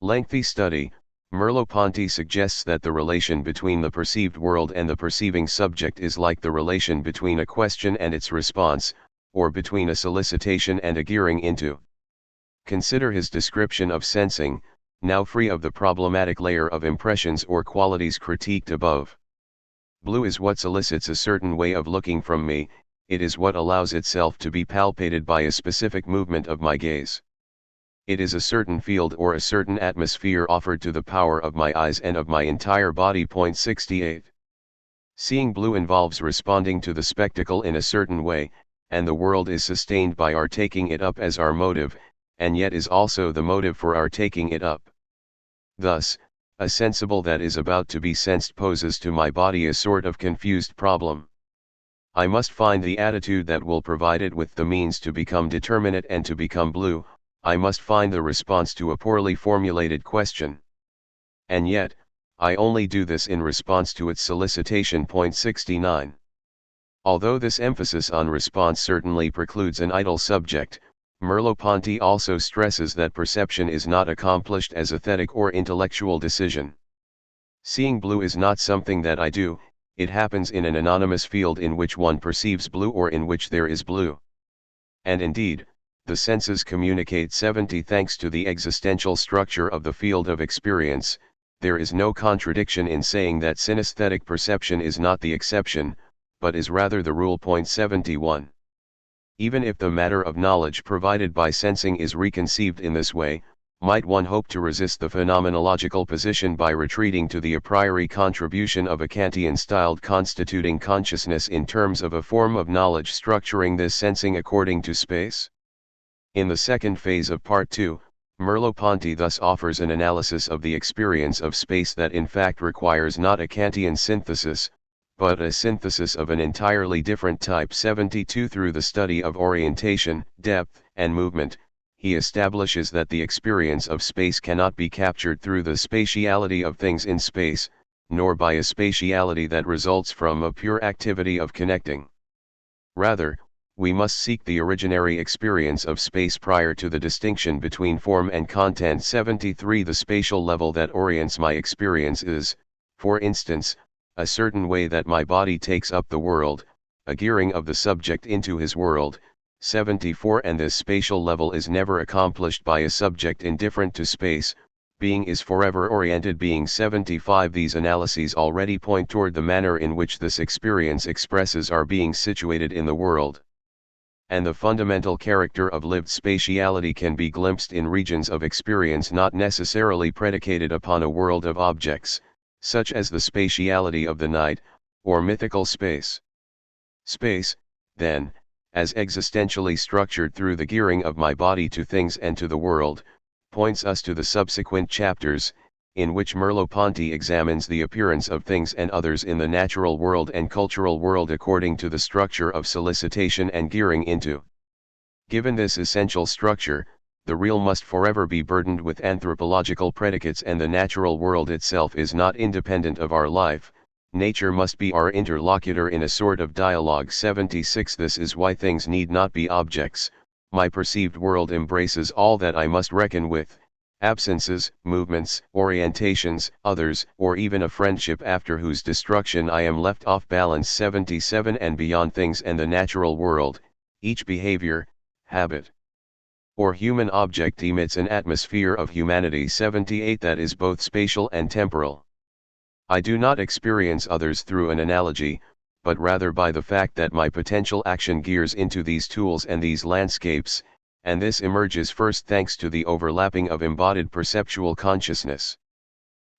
lengthy study, Merleau Ponty suggests that the relation between the perceived world and the perceiving subject is like the relation between a question and its response, or between a solicitation and a gearing into. Consider his description of sensing, now free of the problematic layer of impressions or qualities critiqued above. Blue is what solicits a certain way of looking from me, it is what allows itself to be palpated by a specific movement of my gaze. It is a certain field or a certain atmosphere offered to the power of my eyes and of my entire body. 68. Seeing blue involves responding to the spectacle in a certain way, and the world is sustained by our taking it up as our motive, and yet is also the motive for our taking it up. Thus, a sensible that is about to be sensed poses to my body a sort of confused problem. I must find the attitude that will provide it with the means to become determinate and to become blue. I must find the response to a poorly formulated question. And yet, I only do this in response to its solicitation. 69. Although this emphasis on response certainly precludes an idle subject, Merleau Ponty also stresses that perception is not accomplished as aesthetic or intellectual decision. Seeing blue is not something that I do, it happens in an anonymous field in which one perceives blue or in which there is blue. And indeed, the senses communicate. 70 Thanks to the existential structure of the field of experience, there is no contradiction in saying that synesthetic perception is not the exception, but is rather the rule. 71. Even if the matter of knowledge provided by sensing is reconceived in this way, might one hope to resist the phenomenological position by retreating to the a priori contribution of a Kantian-styled constituting consciousness in terms of a form of knowledge structuring this sensing according to space? In the second phase of Part 2, Merleau Ponty thus offers an analysis of the experience of space that in fact requires not a Kantian synthesis, but a synthesis of an entirely different type. 72 Through the study of orientation, depth, and movement, he establishes that the experience of space cannot be captured through the spatiality of things in space, nor by a spatiality that results from a pure activity of connecting. Rather, we must seek the originary experience of space prior to the distinction between form and content. 73 The spatial level that orients my experience is, for instance, a certain way that my body takes up the world, a gearing of the subject into his world. 74 And this spatial level is never accomplished by a subject indifferent to space, being is forever oriented being. 75 These analyses already point toward the manner in which this experience expresses our being situated in the world. And the fundamental character of lived spatiality can be glimpsed in regions of experience not necessarily predicated upon a world of objects, such as the spatiality of the night, or mythical space. Space, then, as existentially structured through the gearing of my body to things and to the world, points us to the subsequent chapters, in which Merleau Ponty examines the appearance of things and others in the natural world and cultural world according to the structure of solicitation and gearing into. Given this essential structure, the real must forever be burdened with anthropological predicates, and the natural world itself is not independent of our life. Nature must be our interlocutor in a sort of dialogue. 76 This is why things need not be objects. My perceived world embraces all that I must reckon with, absences, movements, orientations, others, or even a friendship after whose destruction I am left off balance. 77 And beyond things and the natural world, each behavior, habit, or human object emits an atmosphere of humanity. 78 That is both spatial and temporal. I do not experience others through an analogy, but rather by the fact that my potential action gears into these tools and these landscapes, and this emerges first thanks to the overlapping of embodied perceptual consciousness.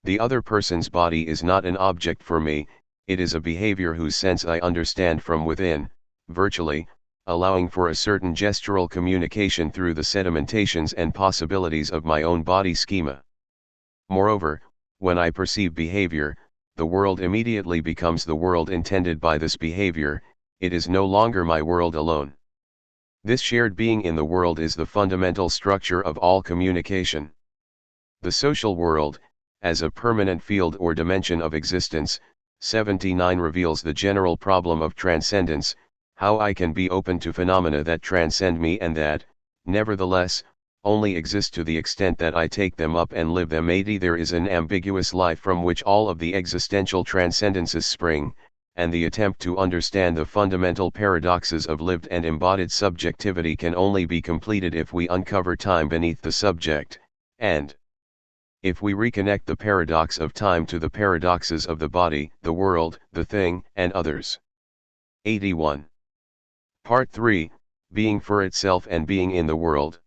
The other person's body is not an object for me, it is a behavior whose sense I understand from within, virtually, allowing for a certain gestural communication through the sedimentations and possibilities of my own body schema. Moreover, when I perceive behavior, the world immediately becomes the world intended by this behavior, it is no longer my world alone. This shared being in the world is the fundamental structure of all communication. The social world, as a permanent field or dimension of existence, 79 reveals the general problem of transcendence, how I can be open to phenomena that transcend me and that, nevertheless, only exist to the extent that I take them up and live them. 80 There is an ambiguous life from which all of the existential transcendences spring, and the attempt to understand the fundamental paradoxes of lived and embodied subjectivity can only be completed if we uncover time beneath the subject, and if we reconnect the paradox of time to the paradoxes of the body, the world, the thing, and others. 81. Part 3, Being for Itself and Being in the World.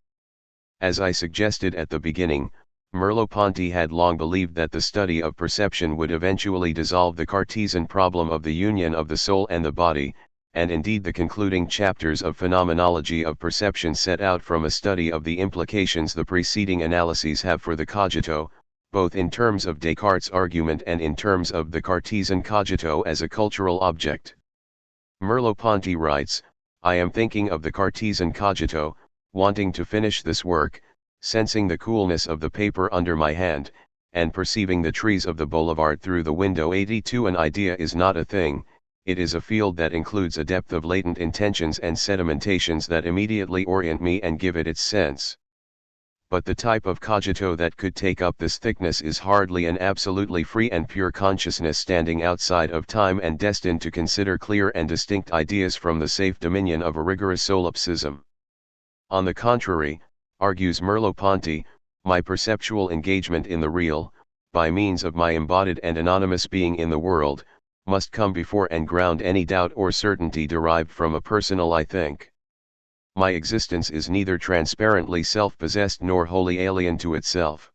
As I suggested at the beginning, Merleau Ponty had long believed that the study of perception would eventually dissolve the Cartesian problem of the union of the soul and the body, and indeed the concluding chapters of Phenomenology of Perception set out from a study of the implications the preceding analyses have for the cogito, both in terms of Descartes' argument and in terms of the Cartesian cogito as a cultural object. Merleau Ponty writes, I am thinking of the Cartesian cogito, wanting to finish this work, sensing the coolness of the paper under my hand, and perceiving the trees of the boulevard through the window. 82 An idea is not a thing, it is a field that includes a depth of latent intentions and sedimentations that immediately orient me and give it its sense. But the type of cogito that could take up this thickness is hardly an absolutely free and pure consciousness standing outside of time and destined to consider clear and distinct ideas from the safe dominion of a rigorous solipsism. On the contrary, argues Merleau Ponty, my perceptual engagement in the real, by means of my embodied and anonymous being in the world, must come before and ground any doubt or certainty derived from a personal I think. My existence is neither transparently self-possessed nor wholly alien to itself.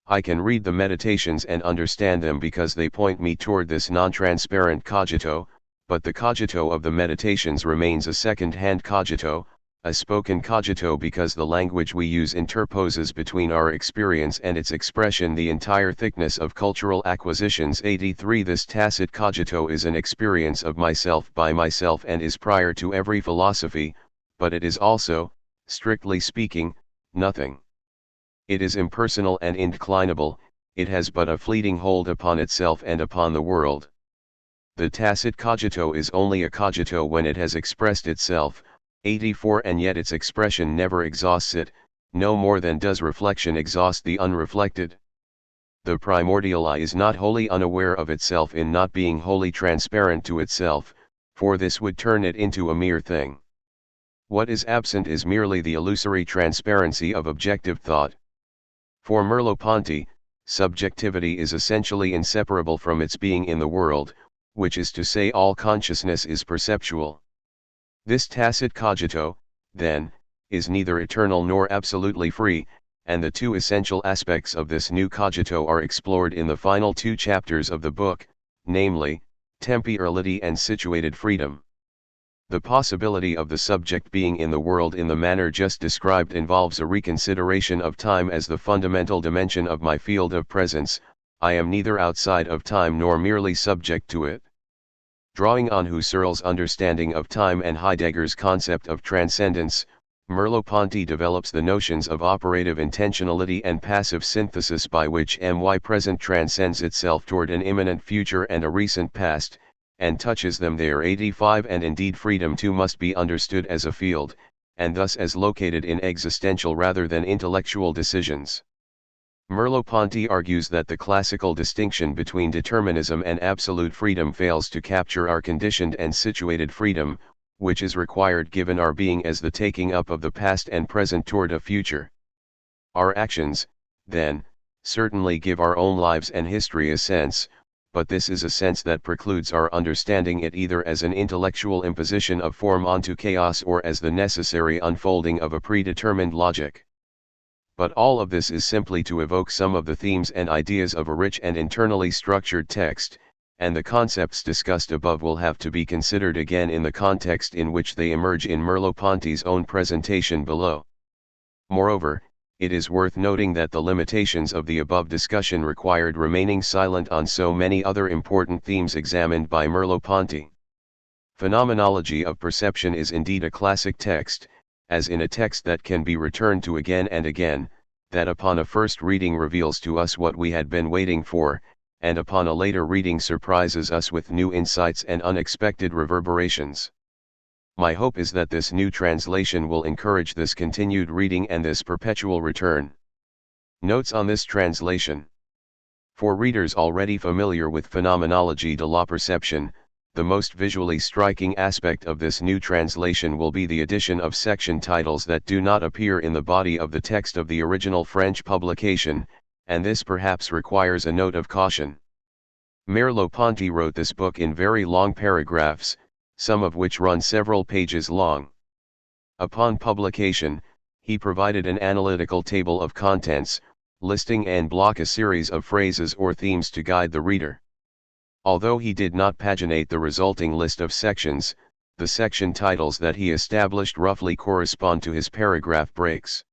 I can read the meditations and understand them because they point me toward this non-transparent cogito, but the cogito of the meditations remains a second-hand cogito, a spoken cogito because the language we use interposes between our experience and its expression the entire thickness of cultural acquisitions. 83 This tacit cogito is an experience of myself by myself and is prior to every philosophy, but it is also, strictly speaking, nothing. It is impersonal and indeclinable, it has but a fleeting hold upon itself and upon the world. The tacit cogito is only a cogito when it has expressed itself. 84 And yet its expression never exhausts it, no more than does reflection exhaust the unreflected. The primordial I is not wholly unaware of itself in not being wholly transparent to itself, for this would turn it into a mere thing. What is absent is merely the illusory transparency of objective thought. For Merleau Ponty, subjectivity is essentially inseparable from its being in the world, which is to say all consciousness is perceptual. This tacit cogito, then, is neither eternal nor absolutely free, and the two essential aspects of this new cogito are explored in the final two chapters of the book, namely, temporality and situated freedom. The possibility of the subject being in the world in the manner just described involves a reconsideration of time as the fundamental dimension of my field of presence. I am neither outside of time nor merely subject to it. Drawing on Husserl's understanding of time and Heidegger's concept of transcendence, Merleau Ponty develops the notions of operative intentionality and passive synthesis by which my present transcends itself toward an imminent future and a recent past, and touches them there. 85 And indeed freedom too must be understood as a field, and thus as located in existential rather than intellectual decisions. Merleau Ponty argues that the classical distinction between determinism and absolute freedom fails to capture our conditioned and situated freedom, which is required given our being as the taking up of the past and present toward a future. Our actions, then, certainly give our own lives and history a sense, but this is a sense that precludes our understanding it either as an intellectual imposition of form onto chaos or as the necessary unfolding of a predetermined logic. But all of this is simply to evoke some of the themes and ideas of a rich and internally structured text, and the concepts discussed above will have to be considered again in the context in which they emerge in Merleau Ponty's own presentation below. Moreover, it is worth noting that the limitations of the above discussion required remaining silent on so many other important themes examined by Merleau Ponty. Phenomenology of Perception is indeed a classic text, as in a text that can be returned to again and again, that upon a first reading reveals to us what we had been waiting for, and upon a later reading surprises us with new insights and unexpected reverberations. My hope is that this new translation will encourage this continued reading and this perpetual return. Notes on this translation. For readers already familiar with Phenomenologie de la Perception, the most visually striking aspect of this new translation will be the addition of section titles that do not appear in the body of the text of the original French publication, and this perhaps requires a note of caution. Merleau Ponty wrote this book in very long paragraphs, some of which run several pages long. Upon publication, he provided an analytical table of contents, listing and block a series of phrases or themes to guide the reader. Although he did not paginate the resulting list of sections, the section titles that he established roughly correspond to his paragraph breaks.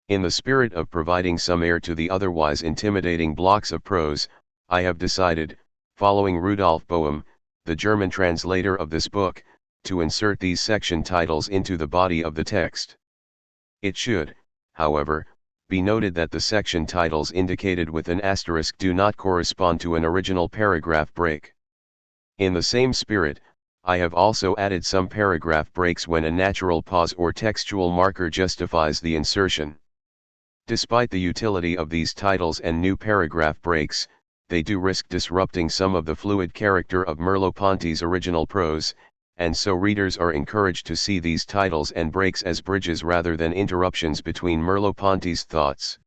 In the spirit of providing some air to the otherwise intimidating blocks of prose, I have decided, following Rudolf Boehm, the German translator of this book, to insert these section titles into the body of the text. It should, however, be noted that the section titles indicated with an asterisk do not correspond to an original paragraph break. In the same spirit, I have also added some paragraph breaks when a natural pause or textual marker justifies the insertion. Despite the utility of these titles and new paragraph breaks, they do risk disrupting some of the fluid character of Merleau Ponty's original prose, and so readers are encouraged to see these titles and breaks as bridges rather than interruptions between Merleau Ponty's thoughts.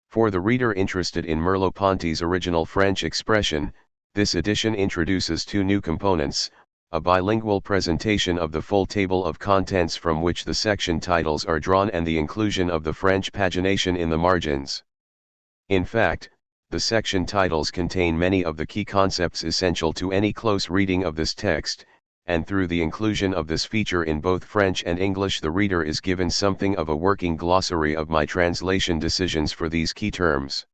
For the reader interested in Merleau Ponty's original French expression, this edition introduces two new components: a bilingual presentation of the full table of contents from which the section titles are drawn and the inclusion of the French pagination in the margins. In fact, the section titles contain many of the key concepts essential to any close reading of this text, and through the inclusion of this feature in both French and English the reader is given something of a working glossary of my translation decisions for these key terms.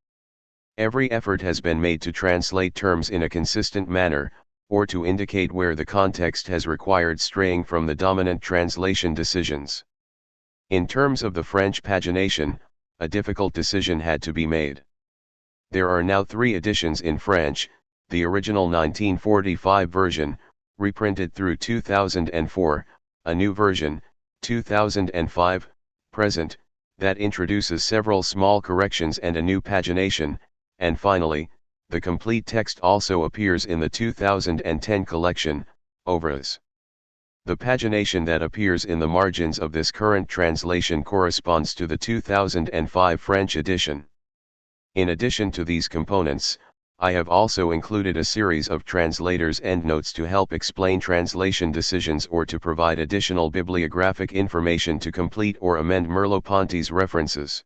Every effort has been made to translate terms in a consistent manner, or to indicate where the context has required straying from the dominant translation decisions. In terms of the French pagination, a difficult decision had to be made. There are now 3 editions in French: the original 1945 version, reprinted through 2004, a new version, 2005, present, that introduces several small corrections and a new pagination, and finally, the complete text also appears in the 2010 collection, Ouvres. The pagination that appears in the margins of this current translation corresponds to the 2005 French edition. In addition to these components, I have also included a series of translators' endnotes to help explain translation decisions or to provide additional bibliographic information to complete or amend Merleau Ponty's references.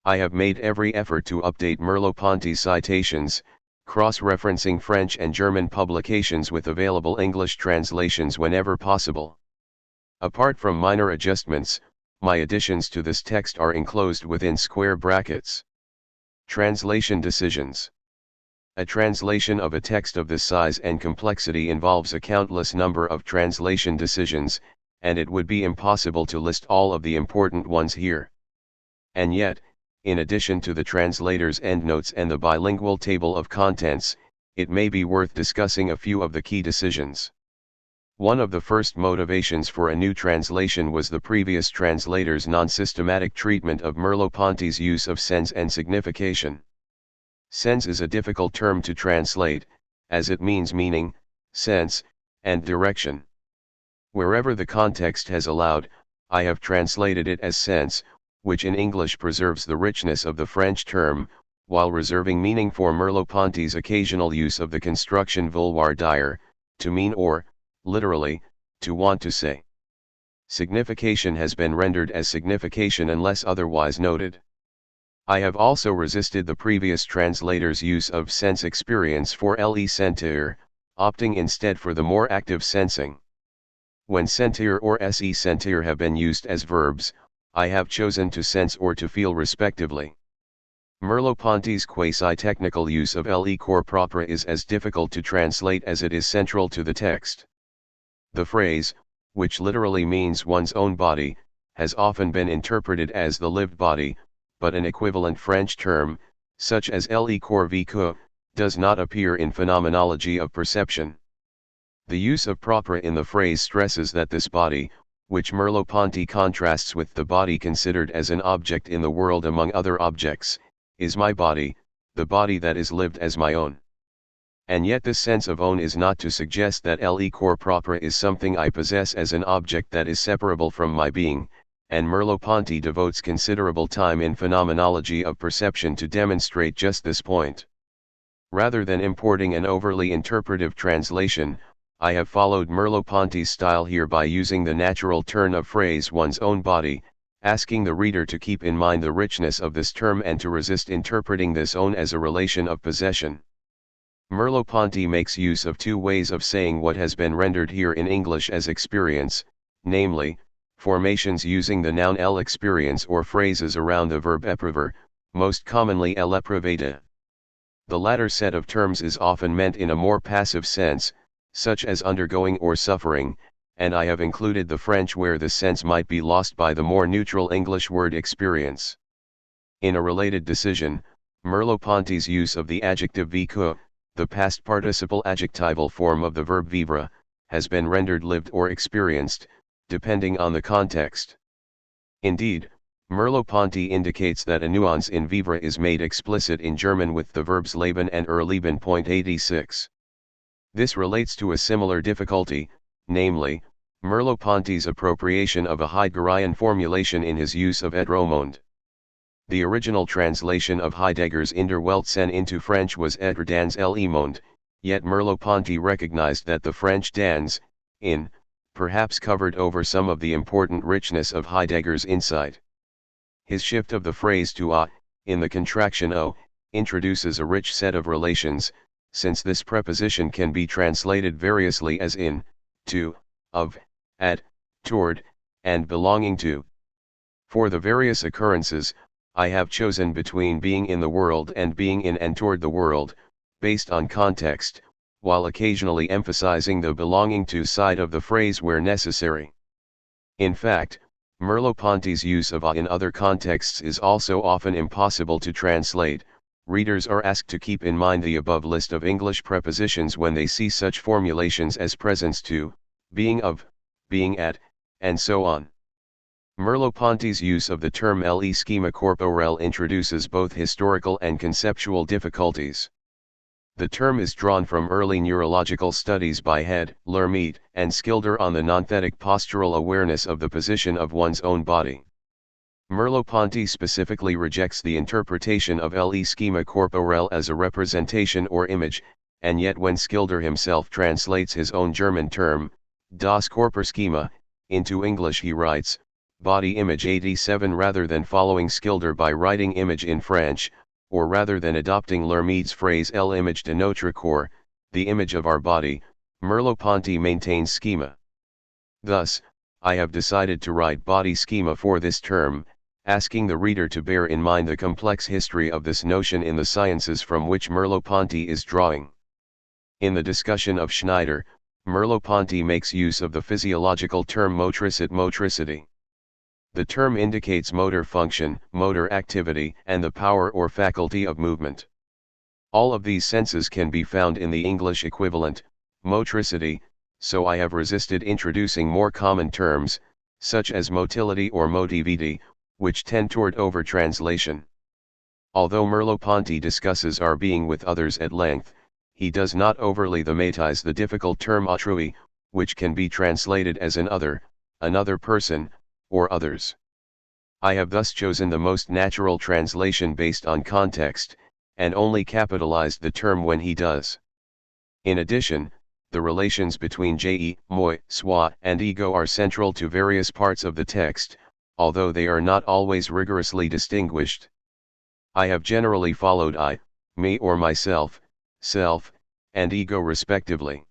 I have made every effort to update Merleau Ponty's citations, cross-referencing French and German publications with available English translations whenever possible. Apart from minor adjustments, my additions to this text are enclosed within square brackets. Translation decisions. A translation of a text of this size and complexity involves a countless number of translation decisions, and it would be impossible to list all of the important ones here. And yet, in addition to the translator's endnotes and the bilingual table of contents, it may be worth discussing a few of the key decisions. One of the first motivations for a new translation was the previous translator's non-systematic treatment of Merleau Ponty's use of sense and signification. Sense is a difficult term to translate, as it means meaning, sense, and direction. Wherever the context has allowed, I have translated it as sense, which in English preserves the richness of the French term, while reserving meaning for Merleau Ponty's occasional use of the construction vouloir dire, to mean or, literally, to want to say. Signification has been rendered as signification unless otherwise noted. I have also resisted the previous translator's use of sense experience for le sentir, opting instead for the more active sensing. When sentir or se sentir have been used as verbs, I have chosen to sense or to feel respectively. Merleau Ponty's quasi-technical use of le corps propre is as difficult to translate as it is central to the text. The phrase, which literally means one's own body, has often been interpreted as the lived body, but an equivalent French term, such as le corps vécu, does not appear in phenomenology of perception. The use of propre in the phrase stresses that this body, which Merleau Ponty contrasts with the body considered as an object in the world among other objects, is my body, the body that is lived as my own. And yet this sense of own is not to suggest that le corps propre is something I possess as an object that is separable from my being, and Merleau Ponty devotes considerable time in phenomenology of perception to demonstrate just this point. Rather than importing an overly interpretive translation, I have followed Merleau Ponty's style here by using the natural turn of phrase one's own body, asking the reader to keep in mind the richness of this term and to resist interpreting this own as a relation of possession. Merleau Ponty makes use of two ways of saying what has been rendered here in English as experience, namely, formations using the noun L experience or phrases around the verb éprouver, most commonly L éprouvate. The latter set of terms is often meant in a more passive sense, such as undergoing or suffering, and I have included the French where this sense might be lost by the more neutral English word experience. In a related decision, Merleau Ponty's use of the adjective vécu, the past participle adjectival form of the verb vivre, has been rendered lived or experienced, depending on the context. Indeed, Merleau Ponty indicates that a nuance in vivre is made explicit in German with the verbs leben and erleben. 86. This relates to a similar difficulty, namely, Merleau Ponty's appropriation of a Heideggerian formulation in his use of être au monde. The original translation of Heidegger's In der Weltsein into French was être dans le monde, yet Merleau Ponty recognized that the French dans, in, perhaps covered over some of the important richness of Heidegger's insight. His shift of the phrase to a, in the contraction o, introduces a rich set of relations, since this preposition can be translated variously as in, to, of, at, toward, and belonging to. For the various occurrences, I have chosen between being in the world and being in and toward the world, based on context, while occasionally emphasizing the belonging to side of the phrase where necessary. In fact, Merleau Ponty's use of a in other contexts is also often impossible to translate. Readers are asked to keep in mind the above list of English prepositions when they see such formulations as presence to, being of, being at, and so on. Merleau Ponty's use of the term le schema corporel introduces both historical and conceptual difficulties. The term is drawn from early neurological studies by Head, Lermite, and Schilder on the nonthetic postural awareness of the position of one's own body. Merleau Ponty specifically rejects the interpretation of le schema corporel as a representation or image, and yet when Schilder himself translates his own German term, das Körperschema, into English he writes, body image 87 rather than following Schilder by writing image in French, or rather than adopting Lermite's phrase l'image de notre corps, the image of our body, Merleau Ponty maintains schema. Thus, I have decided to write body schema for this term, asking the reader to bear in mind the complex history of this notion in the sciences from which Merleau Ponty is drawing. In the discussion of Schneider, Merleau Ponty makes use of the physiological term motricity. The term indicates motor function, motor activity, and the power or faculty of movement. All of these senses can be found in the English equivalent, motricity, so I have resisted introducing more common terms, such as motility or motivity, which tend toward over-translation. Although Merleau Ponty discusses our being with others at length, he does not overly thematize the difficult term autrui, which can be translated as an other, another person, or others. I have thus chosen the most natural translation based on context, and only capitalized the term when he does. In addition, the relations between je, moi, soi, and ego are central to various parts of the text, although they are not always rigorously distinguished. I have generally followed I, me or myself, self, and ego respectively.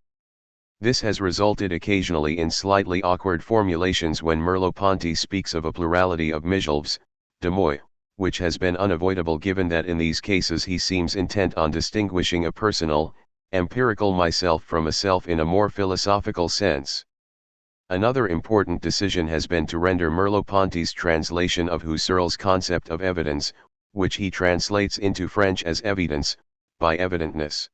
This has resulted occasionally in slightly awkward formulations when Merleau Ponty speaks of a plurality of myselfs, de moi, which has been unavoidable given that in these cases he seems intent on distinguishing a personal, empirical myself from a self in a more philosophical sense. Another important decision has been to render Merleau Ponty's translation of Husserl's concept of evidence, which he translates into French as évidence, by evidentness.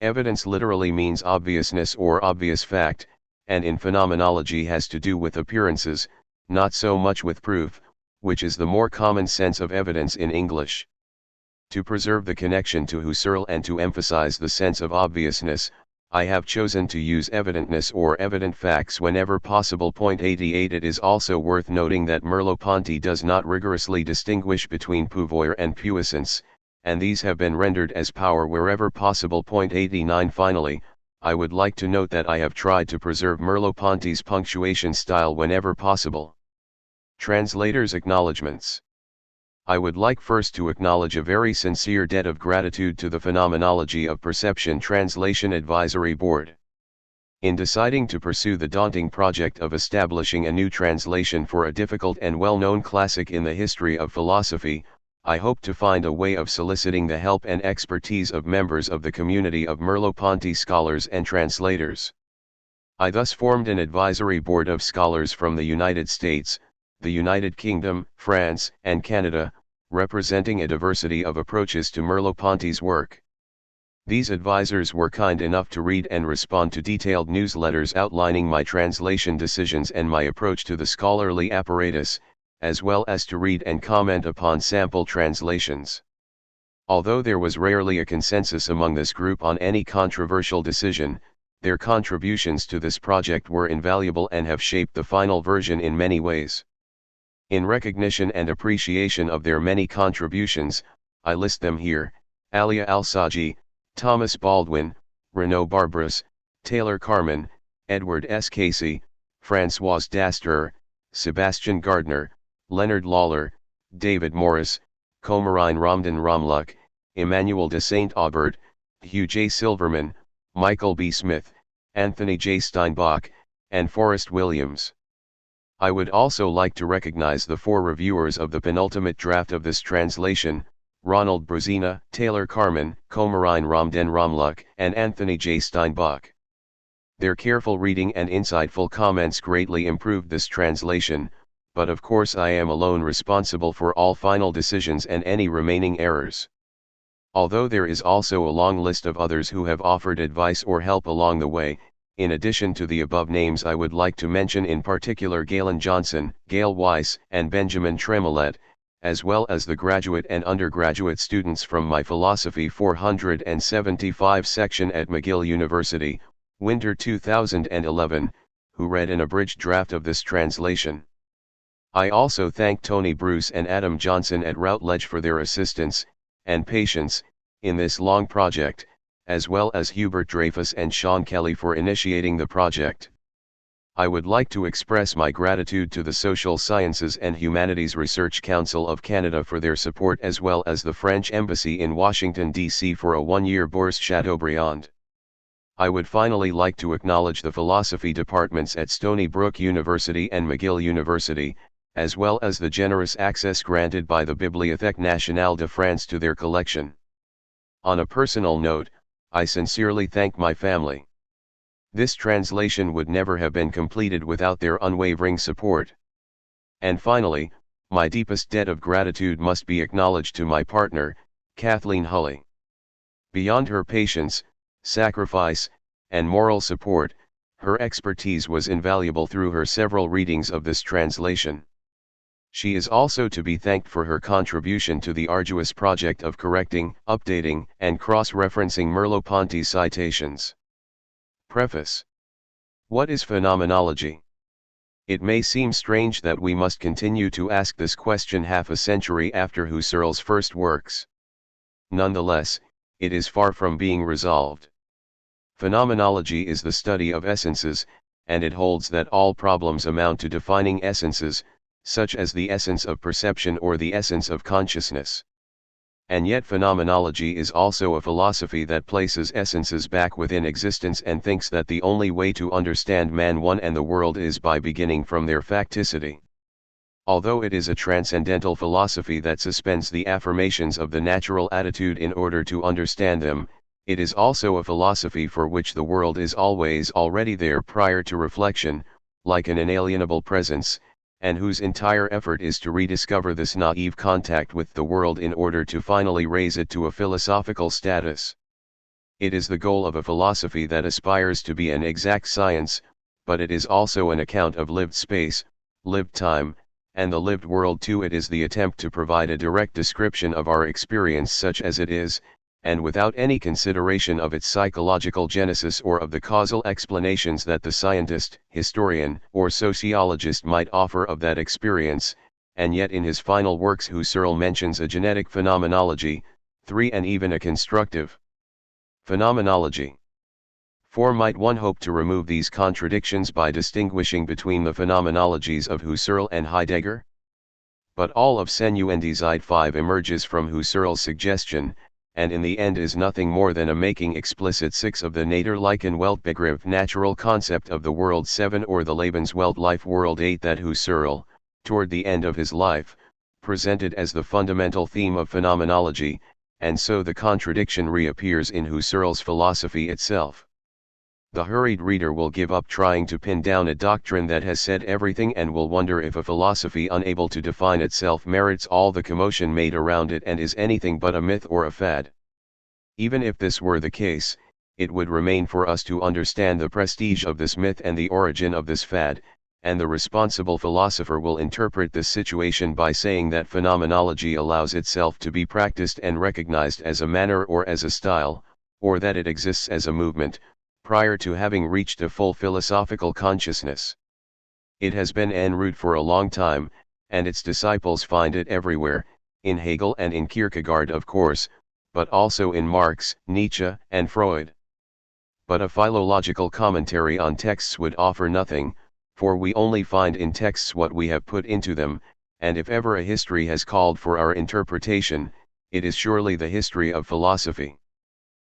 Evidence literally means obviousness or obvious fact, and in phenomenology has to do with appearances, not so much with proof, which is the more common sense of evidence in English. To preserve the connection to Husserl and to emphasize the sense of obviousness, I have chosen to use evidentness or evident facts whenever possible. 88 It is also worth noting that Merleau-Ponty does not rigorously distinguish between pouvoir and puissance, and these have been rendered as power wherever possible. 89 Finally, I would like to note that I have tried to preserve Merleau-Ponty's punctuation style whenever possible. Translator's acknowledgements. I would like first to acknowledge a very sincere debt of gratitude to the Phenomenology of Perception Translation Advisory Board. In deciding to pursue the daunting project of establishing a new translation for a difficult and well-known classic in the history of philosophy, I hope to find a way of soliciting the help and expertise of members of the community of Merleau-Ponty scholars and translators. I thus formed an advisory board of scholars from the United States, the United Kingdom, France, and Canada, representing a diversity of approaches to Merleau-Ponty's work. These advisors were kind enough to read and respond to detailed newsletters outlining my translation decisions and my approach to the scholarly apparatus, as well as to read and comment upon sample translations. Although there was rarely a consensus among this group on any controversial decision, their contributions to this project were invaluable and have shaped the final version in many ways. In recognition and appreciation of their many contributions, I list them here: Alia Al-Saji, Thomas Baldwin, Renaud Barbras, Taylor Carman, Edward S. Casey, Françoise Dastur, Sebastian Gardner, Leonard Lawler, David Morris, Comarine Ramdan Ramluck, Emmanuel de Saint-Aubert, Hugh J. Silverman, Michael B. Smith, Anthony J. Steinbach, and Forrest Williams. I would also like to recognize the 4 reviewers of the penultimate draft of this translation: Ronald Brezina, Taylor Carman, Comarine Ramdan Ramluck, and Anthony J. Steinbach. Their careful reading and insightful comments greatly improved this translation, but of course I am alone responsible for all final decisions and any remaining errors. Although there is also a long list of others who have offered advice or help along the way, in addition to the above names I would like to mention in particular Galen Johnson, Gail Weiss, and Benjamin Tremollet, as well as the graduate and undergraduate students from my Philosophy 475 section at McGill University, winter 2011, who read an abridged draft of this translation. I also thank Tony Bruce and Adam Johnson at Routledge for their assistance and patience in this long project, as well as Hubert Dreyfus and Sean Kelly for initiating the project. I would like to express my gratitude to the Social Sciences and Humanities Research Council of Canada for their support, as well as the French Embassy in Washington, D.C. for a 1-year bourse Chateaubriand. I would finally like to acknowledge the philosophy departments at Stony Brook University and McGill University, as well as the generous access granted by the Bibliothèque Nationale de France to their collection. On a personal note, I sincerely thank my family. This translation would never have been completed without their unwavering support. And finally, my deepest debt of gratitude must be acknowledged to my partner, Kathleen Hulley. Beyond her patience, sacrifice, and moral support, her expertise was invaluable through her several readings of this translation. She is also to be thanked for her contribution to the arduous project of correcting, updating, and cross-referencing Merleau-Ponty's citations. Preface. What is phenomenology? It may seem strange that we must continue to ask this question half a century after Husserl's first works. Nonetheless, it is far from being resolved. Phenomenology is the study of essences, and it holds that all problems amount to defining essences, such as the essence of perception or the essence of consciousness. And yet phenomenology is also a philosophy that places essences back within existence and thinks that the only way to understand man, one, and the world is by beginning from their facticity. Although it is a transcendental philosophy that suspends the affirmations of the natural attitude in order to understand them, it is also a philosophy for which the world is always already there prior to reflection, like an inalienable presence, and whose entire effort is to rediscover this naive contact with the world in order to finally raise it to a philosophical status. It is the goal of a philosophy that aspires to be an exact science, but it is also an account of lived space, lived time, and the lived world too. It is the attempt to provide a direct description of our experience such as it is, and without any consideration of its psychological genesis or of the causal explanations that the scientist, historian, or sociologist might offer of that experience. And yet in his final works Husserl mentions a genetic phenomenology, and even a constructive phenomenology. For might one hope to remove these contradictions by distinguishing between the phenomenologies of Husserl and Heidegger? But all of Senuendizide 5 emerges from Husserl's suggestion, and in the end is nothing more than a making explicit 6 of the Naturlichen Weltbegriff natural concept of the world 7 or the Lebenswelt life world 8 that Husserl, toward the end of his life, presented as the fundamental theme of phenomenology, and so the contradiction reappears in Husserl's philosophy itself. The hurried reader will give up trying to pin down a doctrine that has said everything and will wonder if a philosophy unable to define itself merits all the commotion made around it and is anything but a myth or a fad. Even if this were the case, it would remain for us to understand the prestige of this myth and the origin of this fad, and the responsible philosopher will interpret this situation by saying that phenomenology allows itself to be practiced and recognized as a manner or as a style, or that it exists as a movement, prior to having reached a full philosophical consciousness. It has been en route for a long time, and its disciples find it everywhere, in Hegel and in Kierkegaard of course, but also in Marx, Nietzsche, and Freud. But a philological commentary on texts would offer nothing, for we only find in texts what we have put into them, and if ever a history has called for our interpretation, it is surely the history of philosophy.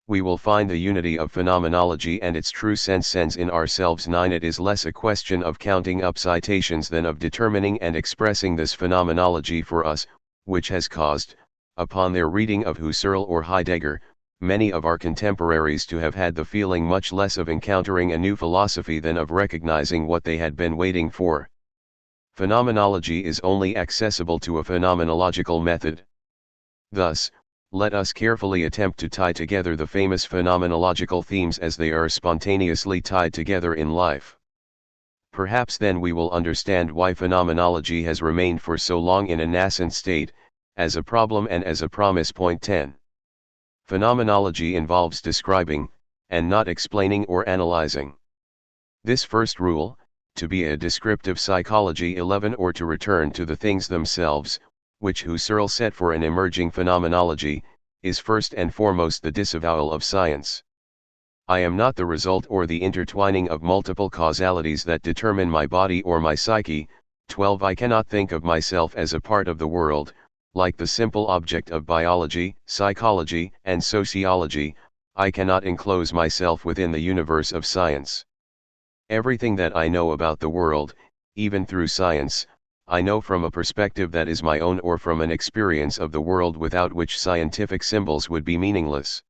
We will find the unity of phenomenology and its true sense in ourselves. 9. It is less a question of counting up citations than of determining and expressing this phenomenology for us, which has caused, upon their reading of Husserl or Heidegger, many of our contemporaries to have had the feeling much less of encountering a new philosophy than of recognizing what they had been waiting for. Phenomenology is only accessible to a phenomenological method. Thus, let us carefully attempt to tie together the famous phenomenological themes as they are spontaneously tied together in life. Perhaps then we will understand why phenomenology has remained for so long in a nascent state, as a problem and as a promise. Point 10. Phenomenology involves describing, and not explaining or analyzing. This first rule, to be a descriptive psychology 11 or to return to the things themselves, which Husserl set for an emerging phenomenology, is first and foremost the disavowal of science. I am not the result or the intertwining of multiple causalities that determine my body or my psyche. 12. I cannot think of myself as a part of the world, like the simple object of biology, psychology, and sociology. I cannot enclose myself within the universe of science. Everything that I know about the world, even through science, I know from a perspective that is my own or from an experience of the world without which scientific symbols would be meaningless.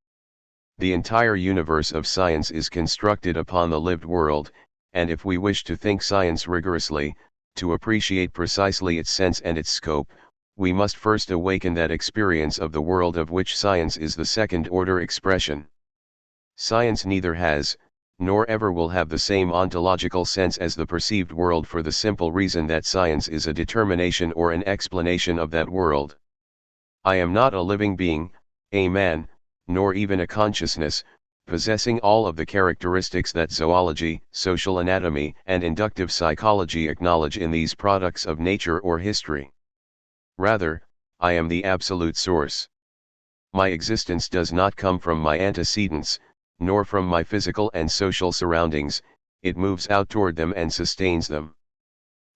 The entire universe of science is constructed upon the lived world, and if we wish to think science rigorously, to appreciate precisely its sense and its scope, we must first awaken that experience of the world of which science is the second-order expression. Science neither has, nor ever will have the same ontological sense as the perceived world for the simple reason that science is a determination or an explanation of that world. I am not a living being, a man, nor even a consciousness, possessing all of the characteristics that zoology, social anatomy, and inductive psychology acknowledge in these products of nature or history. Rather, I am the absolute source. My existence does not come from my antecedents, nor from my physical and social surroundings, it moves out toward them and sustains them.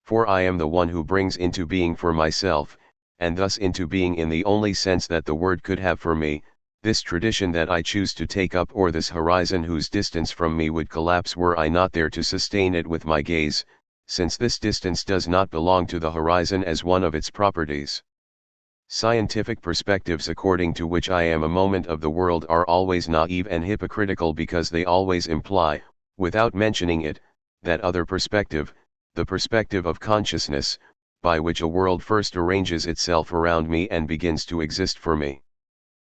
For I am the one who brings into being for myself, and thus into being in the only sense that the word could have for me, this tradition that I choose to take up or this horizon whose distance from me would collapse were I not there to sustain it with my gaze, since this distance does not belong to the horizon as one of its properties. Scientific perspectives according to which I am a moment of the world are always naive and hypocritical because they always imply, without mentioning it, that other perspective, the perspective of consciousness, by which a world first arranges itself around me and begins to exist for me.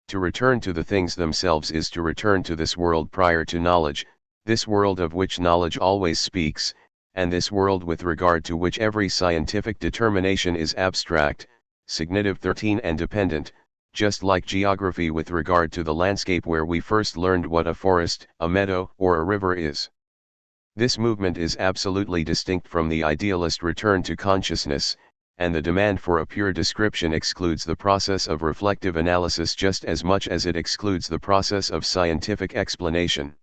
To return to the things themselves is to return to this world prior to knowledge, this world of which knowledge always speaks, and this world with regard to which every scientific determination is abstract, signitive 13 and dependent, just like geography with regard to the landscape where we first learned what a forest, a meadow, or a river is. This movement is absolutely distinct from the idealist return to consciousness, and the demand for a pure description excludes the process of reflective analysis just as much as it excludes the process of scientific explanation.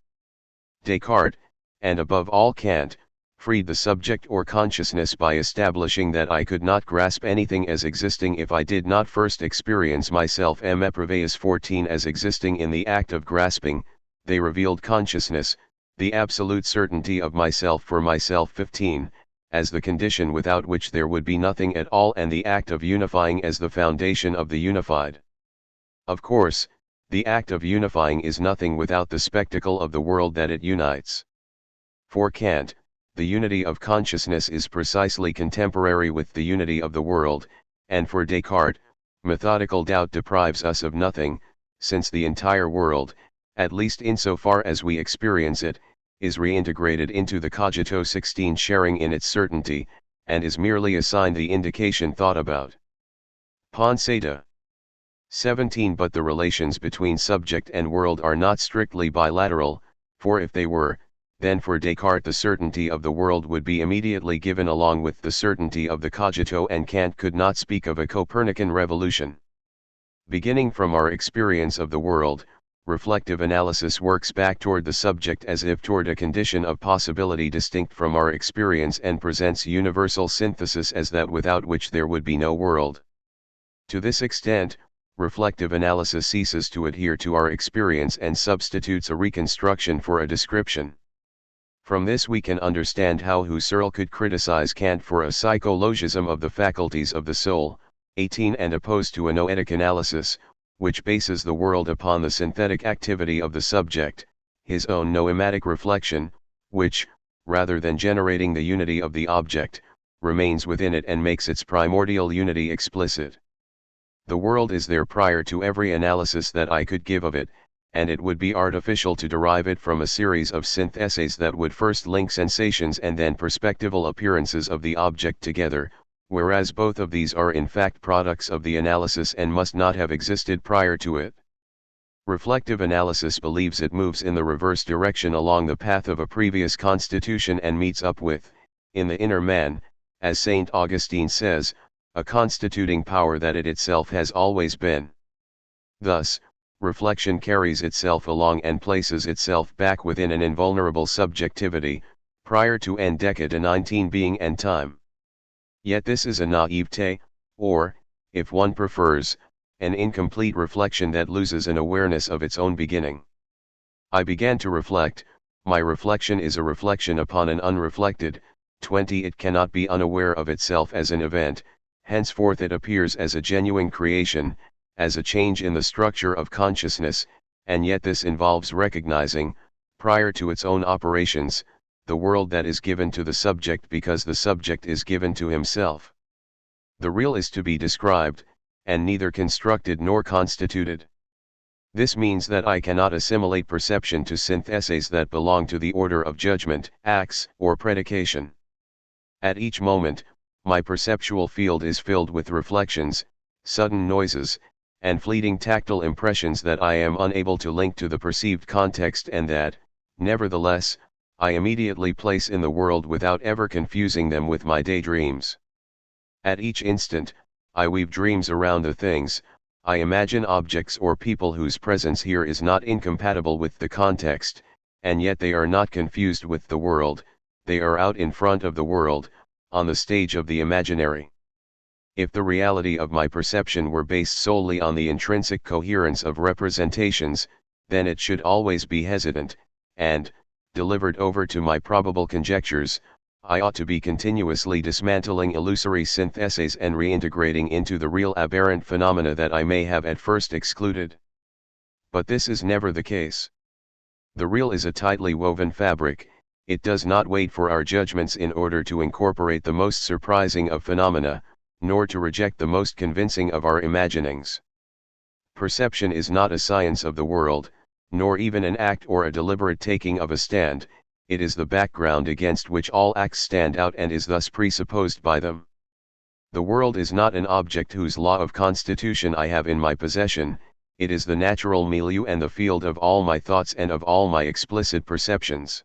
Descartes, and above all Kant, freed the subject or consciousness by establishing that I could not grasp anything as existing if I did not first experience myself m'épreveillus 14 as existing in the act of grasping. They revealed consciousness, the absolute certainty of myself for myself 15, as the condition without which there would be nothing at all, and the act of unifying as the foundation of the unified. Of course, the act of unifying is nothing without the spectacle of the world that it unites. For Kant, the unity of consciousness is precisely contemporary with the unity of the world, and for Descartes, methodical doubt deprives us of nothing, since the entire world, at least insofar as we experience it, is reintegrated into the cogito 16 sharing in its certainty, and is merely assigned the indication thought about. Pensée de 17 But the relations between subject and world are not strictly bilateral, for if they were, then for Descartes the certainty of the world would be immediately given along with the certainty of the cogito, and Kant could not speak of a Copernican revolution. Beginning from our experience of the world, reflective analysis works back toward the subject as if toward a condition of possibility distinct from our experience, and presents universal synthesis as that without which there would be no world. To this extent, reflective analysis ceases to adhere to our experience and substitutes a reconstruction for a description. From this we can understand how Husserl could criticize Kant for a psychologism of the faculties of the soul, 18, and oppose to a noetic analysis, which bases the world upon the synthetic activity of the subject, his own noematic reflection, which, rather than generating the unity of the object, remains within it and makes its primordial unity explicit. The world is there prior to every analysis that I could give of it, and it would be artificial to derive it from a series of syntheses that would first link sensations and then perspectival appearances of the object together, whereas both of these are in fact products of the analysis and must not have existed prior to it. Reflective analysis believes it moves in the reverse direction along the path of a previous constitution and meets up with, in the inner man, as St. Augustine says, a constituting power that it itself has always been. Thus, reflection carries itself along and places itself back within an invulnerable subjectivity, prior to en decade 19 being and time. Yet this is a naivete, or, if one prefers, an incomplete reflection that loses an awareness of its own beginning. I began to reflect, my reflection is a reflection upon an unreflected, 20 It cannot be unaware of itself as an event, henceforth it appears as a genuine creation, as a change in the structure of consciousness, and yet this involves recognizing, prior to its own operations, the world that is given to the subject because the subject is given to himself. The real is to be described, and neither constructed nor constituted. This means that I cannot assimilate perception to syntheses that belong to the order of judgment, acts, or predication. At each moment, my perceptual field is filled with reflections, sudden noises, and fleeting tactile impressions that I am unable to link to the perceived context, and that, nevertheless, I immediately place in the world without ever confusing them with my daydreams. At each instant, I weave dreams around the things, I imagine objects or people whose presence here is not incompatible with the context, and yet they are not confused with the world, they are out in front of the world, on the stage of the imaginary. If the reality of my perception were based solely on the intrinsic coherence of representations, then it should always be hesitant, and, delivered over to my probable conjectures, I ought to be continuously dismantling illusory syntheses and reintegrating into the real aberrant phenomena that I may have at first excluded. But this is never the case. The real is a tightly woven fabric, it does not wait for our judgments in order to incorporate the most surprising of phenomena, nor to reject the most convincing of our imaginings. Perception is not a science of the world, nor even an act or a deliberate taking of a stand, it is the background against which all acts stand out and is thus presupposed by them. The world is not an object whose law of constitution I have in my possession, it is the natural milieu and the field of all my thoughts and of all my explicit perceptions.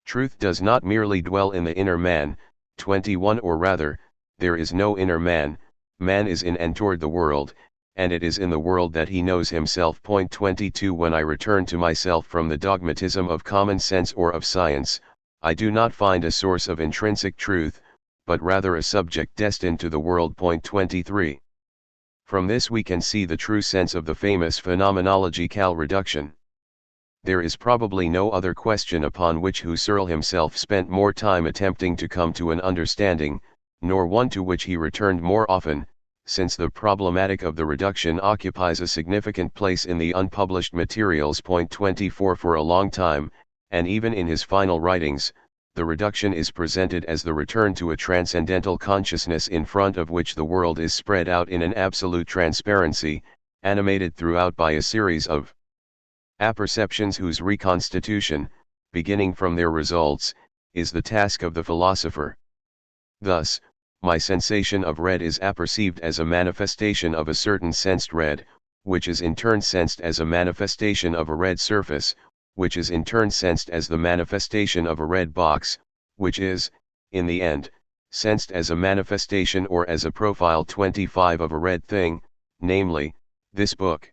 Truth does not merely dwell in the inner man. 21 Or rather, there is no inner man, man is in and toward the world, and it is in the world that he knows himself. 22 When I return to myself from the dogmatism of common sense or of science, I do not find a source of intrinsic truth, but rather a subject destined to the world. 23 From this we can see the true sense of the famous phenomenology reduction. There is probably no other question upon which Husserl himself spent more time attempting to come to an understanding, nor one to which he returned more often, since the problematic of the reduction occupies a significant place in the unpublished materials. 24 For a long time, and even in his final writings, the reduction is presented as the return to a transcendental consciousness in front of which the world is spread out in an absolute transparency, animated throughout by a series of apperceptions whose reconstitution, beginning from their results, is the task of the philosopher. Thus, my sensation of red is apperceived as a manifestation of a certain sensed red, which is in turn sensed as a manifestation of a red surface, which is in turn sensed as the manifestation of a red box, which is, in the end, sensed as a manifestation or as a profile 25 of a red thing, namely, this book.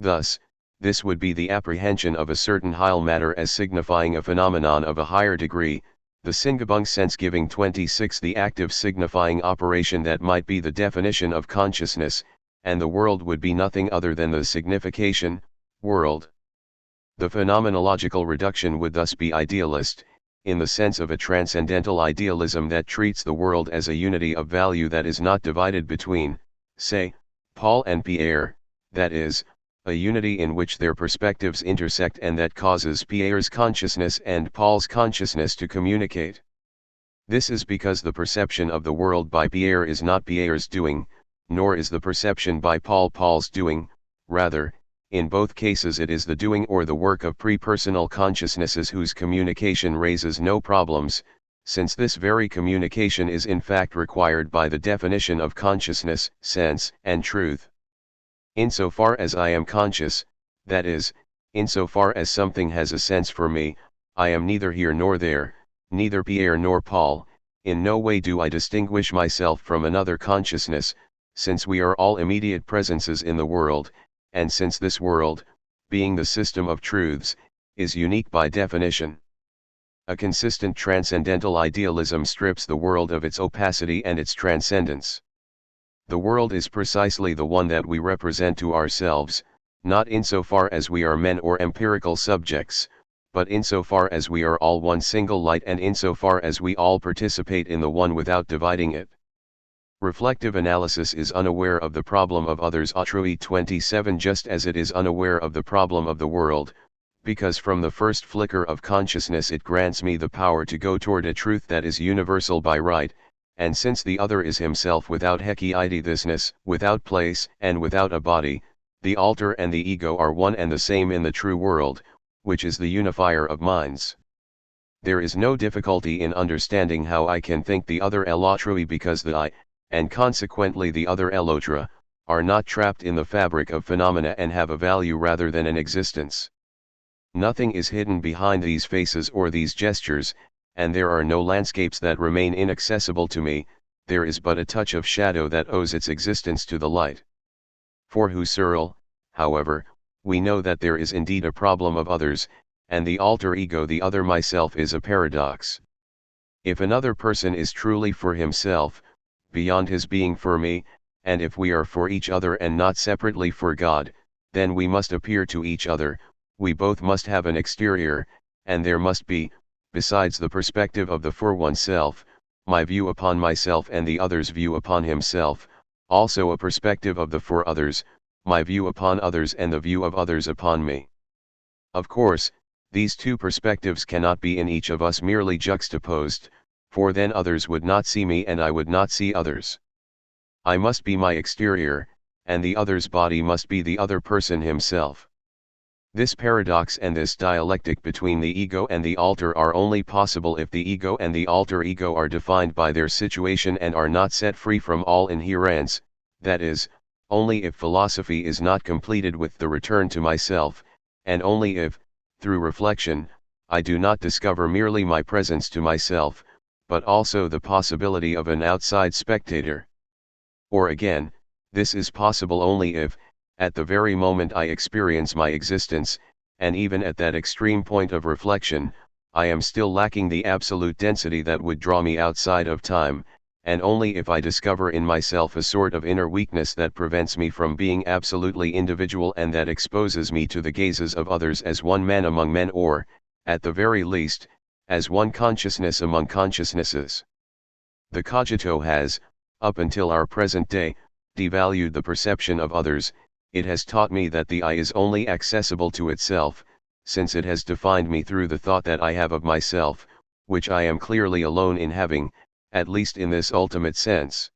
Thus, this would be the apprehension of a certain higher matter as signifying a phenomenon of a higher degree, the Singabung sense giving 26 the active signifying operation that might be the definition of consciousness, and the world would be nothing other than the signification, world. The phenomenological reduction would thus be idealist, in the sense of a transcendental idealism that treats the world as a unity of value that is not divided between, say, Paul and Pierre, that is, a unity in which their perspectives intersect and that causes Pierre's consciousness and Paul's consciousness to communicate. This is because the perception of the world by Pierre is not Pierre's doing, nor is the perception by Paul Paul's doing, rather, in both cases it is the doing or the work of pre-personal consciousnesses whose communication raises no problems, since this very communication is in fact required by the definition of consciousness, sense, and truth. Insofar as I am conscious, that is, insofar as something has a sense for me, I am neither here nor there, neither Pierre nor Paul, in no way do I distinguish myself from another consciousness, since we are all immediate presences in the world, and since this world, being the system of truths, is unique by definition. A consistent transcendental idealism strips the world of its opacity and its transcendence. The world is precisely the one that we represent to ourselves, not insofar as we are men or empirical subjects, but insofar as we are all one single light and insofar as we all participate in the one without dividing it. Reflective analysis is unaware of the problem of others autrui 27 just as it is unaware of the problem of the world, because from the first flicker of consciousness it grants me the power to go toward a truth that is universal by right, and since the other is himself without heterodoxness, without place, and without a body, the alter and the ego are one and the same in the true world, which is the unifier of minds. There is no difficulty in understanding how I can think the other l'autrui because the I, and consequently the other l'autre, are not trapped in the fabric of phenomena and have a value rather than an existence. Nothing is hidden behind these faces or these gestures, and there are no landscapes that remain inaccessible to me, there is but a touch of shadow that owes its existence to the light. For Husserl, however, we know that there is indeed a problem of others, and the alter ego the other myself is a paradox. If another person is truly for himself, beyond his being for me, and if we are for each other and not separately for God, then we must appear to each other, we both must have an exterior, and there must be, besides the perspective of the for oneself, my view upon myself and the other's view upon himself, also a perspective of the for others, my view upon others and the view of others upon me. Of course, These two perspectives cannot be in each of us merely juxtaposed, for then others would not see me and I would not see others. I must be my exterior, and the other's body must be the other person himself. This paradox and this dialectic between the ego and the alter are only possible if the ego and the alter ego are defined by their situation and are not set free from all inherence, that is, only if philosophy is not completed with the return to myself, and only if, through reflection, I do not discover merely my presence to myself, but also the possibility of an outside spectator. Or again, this is possible only if, at the very moment I experience my existence, and even at that extreme point of reflection, I am still lacking the absolute density that would draw me outside of time, and only if I discover in myself a sort of inner weakness that prevents me from being absolutely individual and that exposes me to the gazes of others as one man among men or, at the very least, as one consciousness among consciousnesses. The cogito has, up until our present day, devalued the perception of others. It has taught me that the I is only accessible to itself, since it has defined me through the thought that I have of myself, which I am clearly alone in having, at least in this ultimate sense.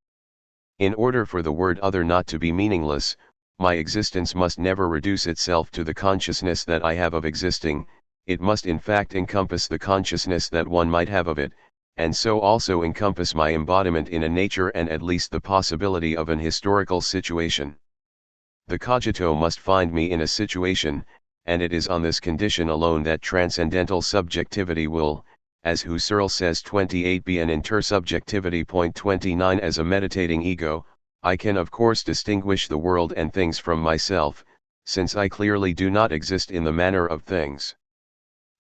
In order for the word other not to be meaningless, my existence must never reduce itself to the consciousness that I have of existing, it must in fact encompass the consciousness that one might have of it, and so also encompass my embodiment in a nature and at least the possibility of an historical situation. The cogito must find me in a situation, and it is on this condition alone that transcendental subjectivity will, as Husserl says 28, be an intersubjectivity. 29 As a meditating ego, I can of course distinguish the world and things from myself, since I clearly do not exist in the manner of things.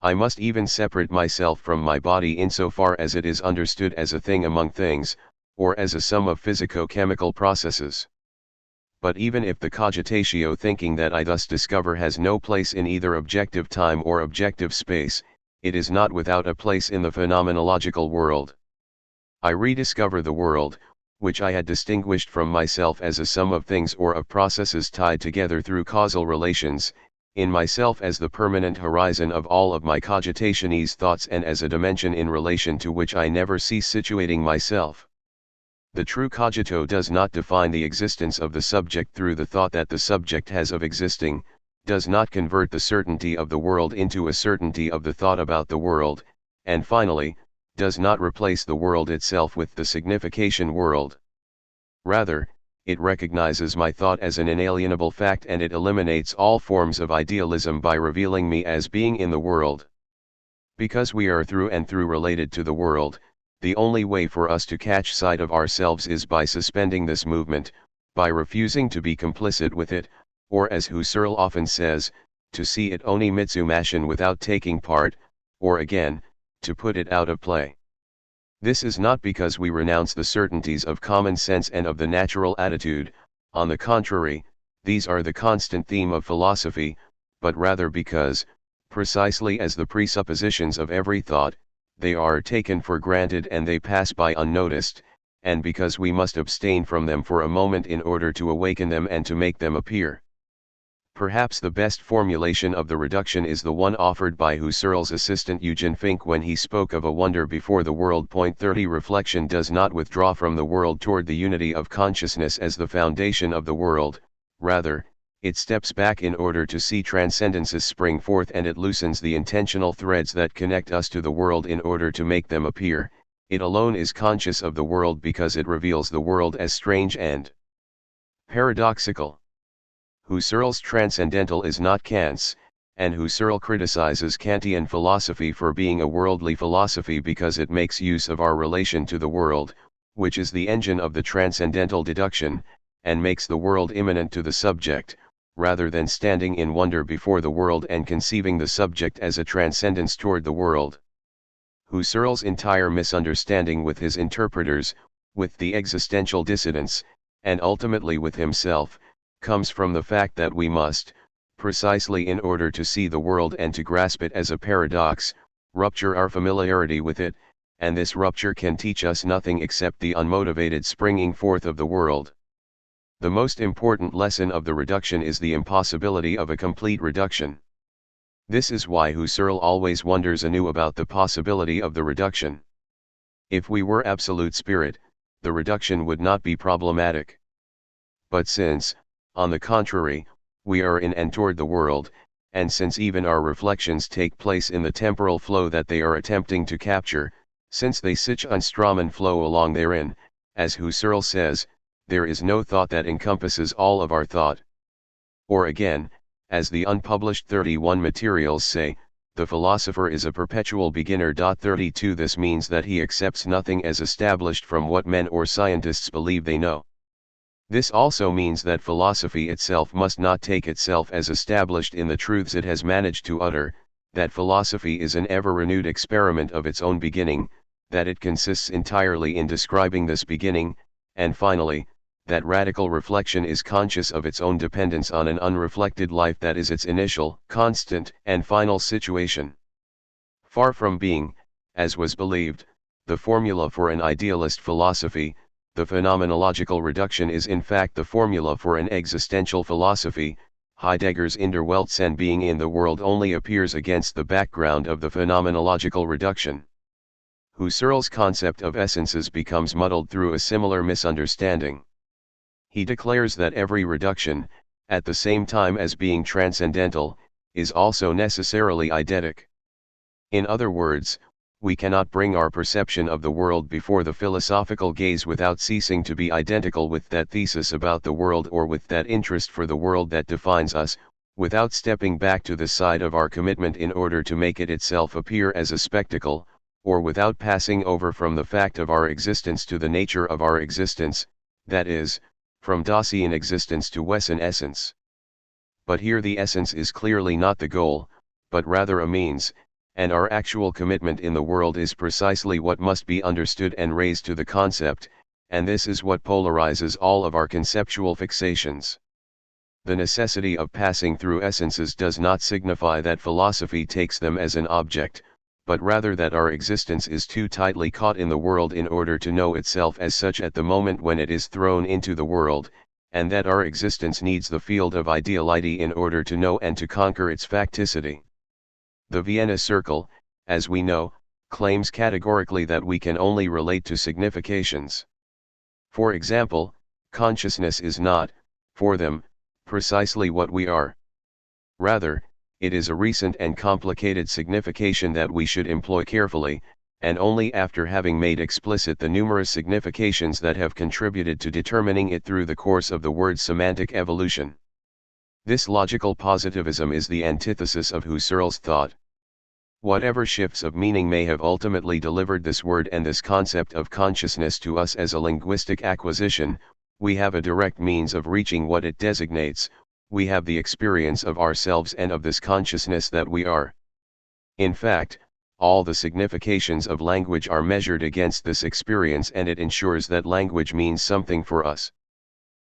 I must even separate myself from my body insofar as it is understood as a thing among things, or as a sum of physico-chemical processes. But even if the cogitatio thinking that I thus discover has no place in either objective time or objective space, it is not without a place in the phenomenological world. I rediscover the world, which I had distinguished from myself as a sum of things or of processes tied together through causal relations, in myself as the permanent horizon of all of my cogitationese thoughts and as a dimension in relation to which I never cease situating myself. The true cogito does not define the existence of the subject through the thought that the subject has of existing, does not convert the certainty of the world into a certainty of the thought about the world, and finally, does not replace the world itself with the signification world. Rather, it recognizes my thought as an inalienable fact and it eliminates all forms of idealism by revealing me as being in the world. Because we are through and through related to the world, the only way for us to catch sight of ourselves is by suspending this movement, by refusing to be complicit with it, or as Husserl often says, to see it oni mitsumashin without taking part, or again, to put it out of play. This is not because we renounce the certainties of common sense and of the natural attitude, on the contrary, these are the constant theme of philosophy, but rather because, precisely as the presuppositions of every thought, they are taken for granted and they pass by unnoticed, and because we must abstain from them for a moment in order to awaken them and to make them appear. Perhaps the best formulation of the reduction is the one offered by Husserl's assistant Eugen Fink when he spoke of a wonder before the world. 30 Reflection does not withdraw from the world toward the unity of consciousness as the foundation of the world, rather, it steps back in order to see transcendences spring forth and it loosens the intentional threads that connect us to the world in order to make them appear. It alone is conscious of the world because it reveals the world as strange and paradoxical. Husserl's transcendental is not Kant's, and Husserl criticizes Kantian philosophy for being a worldly philosophy because it makes use of our relation to the world, which is the engine of the transcendental deduction, and makes the world immanent to the subject, rather than standing in wonder before the world and conceiving the subject as a transcendence toward the world. Husserl's entire misunderstanding with his interpreters, with the existential dissidents, and ultimately with himself, comes from the fact that we must, precisely in order to see the world and to grasp it as a paradox, rupture our familiarity with it, and this rupture can teach us nothing except the unmotivated springing forth of the world. The most important lesson of the reduction is the impossibility of a complete reduction. This is why Husserl always wonders anew about the possibility of the reduction. If we were absolute spirit, the reduction would not be problematic. But since, on the contrary, we are in and toward the world, and since even our reflections take place in the temporal flow that they are attempting to capture, since they sich unstrammen flow along therein, as Husserl says, there is no thought that encompasses all of our thought. Or again, as the unpublished 31 materials say, the philosopher is a perpetual beginner. 32 This means that he accepts nothing as established from what men or scientists believe they know. This also means that philosophy itself must not take itself as established in the truths it has managed to utter, that philosophy is an ever-renewed experiment of its own beginning, that it consists entirely in describing this beginning, and finally, that radical reflection is conscious of its own dependence on an unreflected life that is its initial, constant, and final situation. Far from being, as was believed, the formula for an idealist philosophy, the phenomenological reduction is in fact the formula for an existential philosophy. Heidegger's In der Welt and being in the world only appears against the background of the phenomenological reduction. Husserl's concept of essences becomes muddled through a similar misunderstanding. He declares that every reduction, at the same time as being transcendental, is also necessarily eidetic. In other words, we cannot bring our perception of the world before the philosophical gaze without ceasing to be identical with that thesis about the world or with that interest for the world that defines us, without stepping back to the side of our commitment in order to make it itself appear as a spectacle, or without passing over from the fact of our existence to the nature of our existence, that is, from Dasein existence to Wesen essence. But here the essence is clearly not the goal, but rather a means, and our actual commitment in the world is precisely what must be understood and raised to the concept, and this is what polarizes all of our conceptual fixations. The necessity of passing through essences does not signify that philosophy takes them as an object, but rather that our existence is too tightly caught in the world in order to know itself as such at the moment when it is thrown into the world, and that our existence needs the field of ideality in order to know and to conquer its facticity. The Vienna Circle, as we know, claims categorically that we can only relate to significations. For example, consciousness is not, for them, precisely what we are. Rather, it is a recent and complicated signification that we should employ carefully, and only after having made explicit the numerous significations that have contributed to determining it through the course of the word's semantic evolution. This logical positivism is the antithesis of Husserl's thought. Whatever shifts of meaning may have ultimately delivered this word and this concept of consciousness to us as a linguistic acquisition, we have a direct means of reaching what it designates. We have the experience of ourselves and of this consciousness that we are. In fact, all the significations of language are measured against this experience, and it ensures that language means something for us.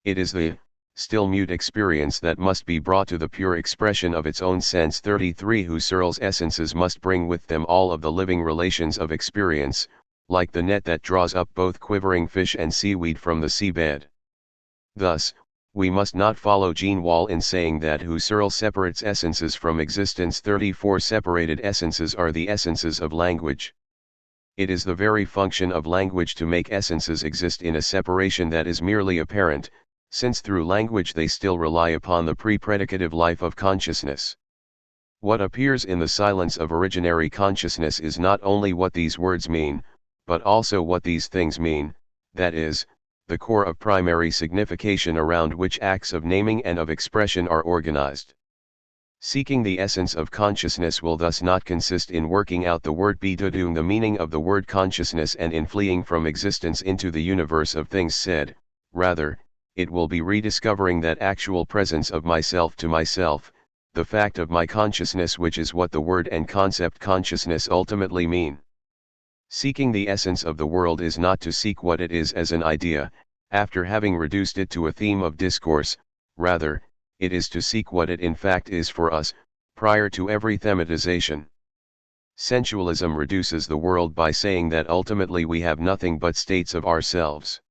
It is the still mute experience that must be brought to the pure expression of its own sense. 33 Husserl's essences must bring with them all of the living relations of experience, like the net that draws up both quivering fish and seaweed from the seabed. Thus, we must not follow Jean Wahl in saying that Husserl separates essences from existence. 34 Separated essences are the essences of language. It is the very function of language to make essences exist in a separation that is merely apparent, since through language they still rely upon the pre-predicative life of consciousness. What appears in the silence of originary consciousness is not only what these words mean, but also what these things mean, that is, the core of primary signification around which acts of naming and of expression are organized. Seeking the essence of consciousness will thus not consist in working out the word bedeutung, the meaning of the word consciousness, and in fleeing from existence into the universe of things said. Rather, it will be rediscovering that actual presence of myself to myself, the fact of my consciousness, which is what the word and concept consciousness ultimately mean. Seeking the essence of the world is not to seek what it is as an idea, after having reduced it to a theme of discourse. Rather, it is to seek what it in fact is for us, prior to every thematization. Sensualism reduces the world by saying that ultimately we have nothing but states of ourselves.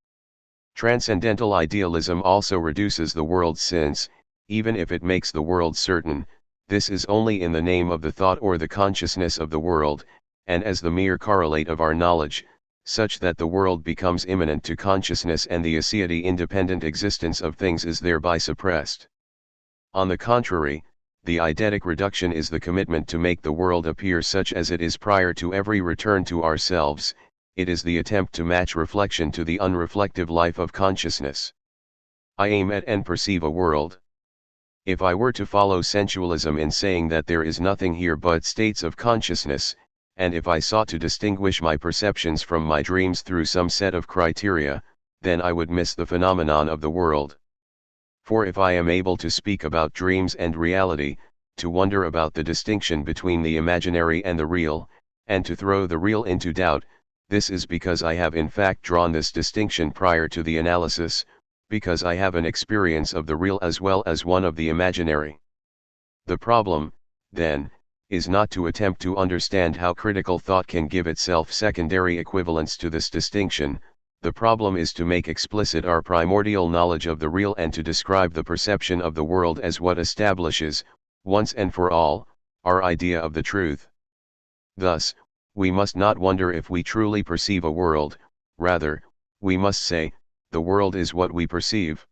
Transcendental idealism also reduces the world, since, even if it makes the world certain, this is only in the name of the thought or the consciousness of the world, and as the mere correlate of our knowledge, such that the world becomes immanent to consciousness and the aseity independent existence of things is thereby suppressed. On the contrary, the eidetic reduction is the commitment to make the world appear such as it is prior to every return to ourselves. It is the attempt to match reflection to the unreflective life of consciousness. I aim at and perceive a world. If I were to follow sensualism in saying that there is nothing here but states of consciousness, and if I sought to distinguish my perceptions from my dreams through some set of criteria, then I would miss the phenomenon of the world. For if I am able to speak about dreams and reality, to wonder about the distinction between the imaginary and the real, and to throw the real into doubt, this is because I have in fact drawn this distinction prior to the analysis, because I have an experience of the real as well as one of the imaginary. The problem, then, is not to attempt to understand how critical thought can give itself secondary equivalence to this distinction. The problem is to make explicit our primordial knowledge of the real and to describe the perception of the world as what establishes, once and for all, our idea of the truth. Thus, we must not wonder if we truly perceive a world, rather, we must say, the world is what we perceive.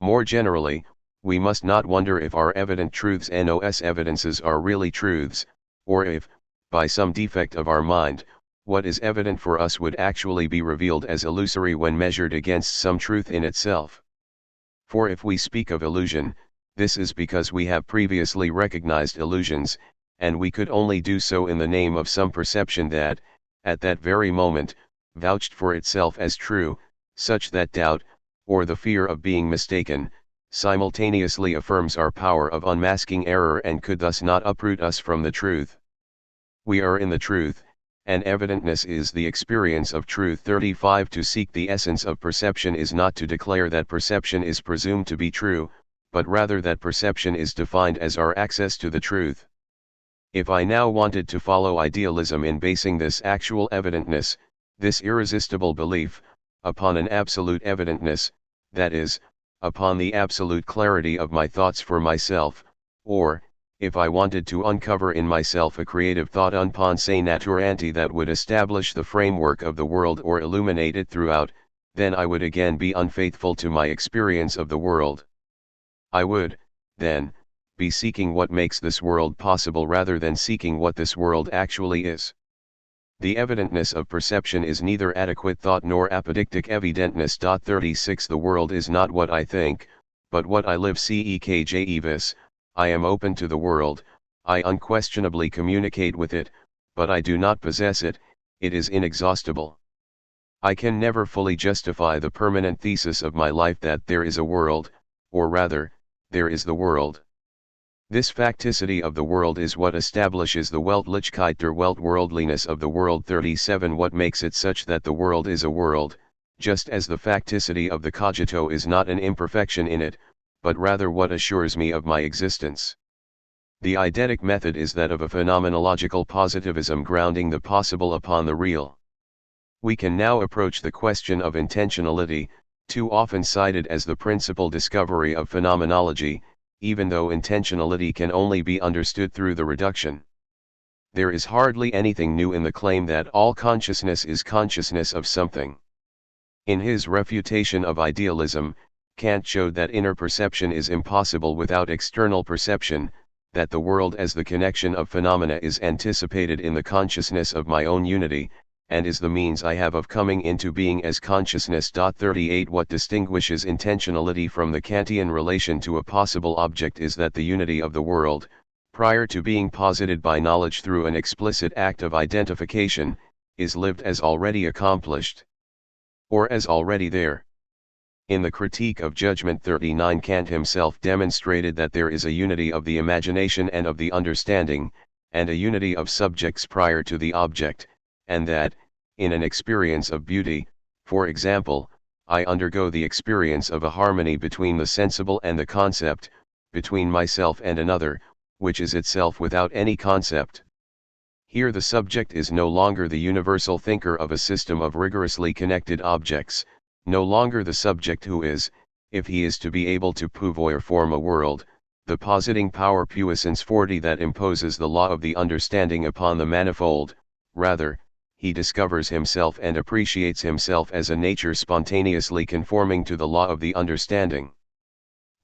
More generally, we must not wonder if our evident truths nos evidences are really truths, or if, by some defect of our mind, what is evident for us would actually be revealed as illusory when measured against some truth in itself. For if we speak of illusion, this is because we have previously recognized illusions, and we could only do so in the name of some perception that, at that very moment, vouched for itself as true, such that doubt, or the fear of being mistaken, simultaneously affirms our power of unmasking error and could thus not uproot us from the truth. We are in the truth, and evidentness is the experience of truth. 35 To seek the essence of perception is not to declare that perception is presumed to be true, but rather that perception is defined as our access to the truth. If I now wanted to follow idealism in basing this actual evidentness, this irresistible belief, upon an absolute evidentness, that is, upon the absolute clarity of my thoughts for myself, or, if I wanted to uncover in myself a creative thought un pensée naturante that would establish the framework of the world or illuminate it throughout, then I would again be unfaithful to my experience of the world. I would, then, be seeking what makes this world possible rather than seeking what this world actually is. The evidentness of perception is neither adequate thought nor apodictic evidentness. 36 The world is not what I think, but what I live. Cekjevis, I am open to the world, I unquestionably communicate with it, but I do not possess it, it is inexhaustible. I can never fully justify the permanent thesis of my life that there is a world, or rather, there is the world. This facticity of the world is what establishes the Weltlichkeit der Welt, worldliness of the world. 37 What makes it such that the world is a world, just as the facticity of the cogito is not an imperfection in it, but rather what assures me of my existence. The eidetic method is that of a phenomenological positivism grounding the possible upon the real. We can now approach the question of intentionality, too often cited as the principal discovery of phenomenology, even though intentionality can only be understood through the reduction. There is hardly anything new in the claim that all consciousness is consciousness of something. In his refutation of idealism, Kant showed that inner perception is impossible without external perception, that the world as the connection of phenomena is anticipated in the consciousness of my own unity, and is the means I have of coming into being as consciousness. 38 What distinguishes intentionality from the Kantian relation to a possible object is that the unity of the world, prior to being posited by knowledge through an explicit act of identification, is lived as already accomplished, or as already there. In the Critique of Judgment 39 Kant himself demonstrated that there is a unity of the imagination and of the understanding, and a unity of subjects prior to the object, and that, in an experience of beauty, for example, I undergo the experience of a harmony between the sensible and the concept, between myself and another, which is itself without any concept. Here the subject is no longer the universal thinker of a system of rigorously connected objects, no longer the subject who is, if he is to be able to pouvoir form a world, the positing power puissance 40 that imposes the law of the understanding upon the manifold. Rather, he discovers himself and appreciates himself as a nature spontaneously conforming to the law of the understanding.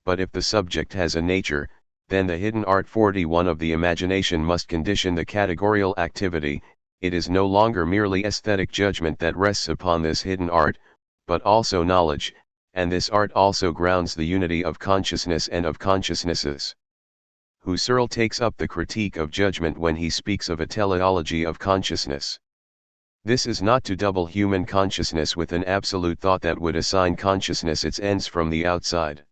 But if the subject has a nature, then the hidden art 41 of the imagination must condition the categorial activity. It is no longer merely aesthetic judgment that rests upon this hidden art, but also knowledge, and this art also grounds the unity of consciousness and of consciousnesses. Husserl takes up the critique of judgment when he speaks of a teleology of consciousness. This is not to double human consciousness with an absolute thought that would assign consciousness its ends from the outside.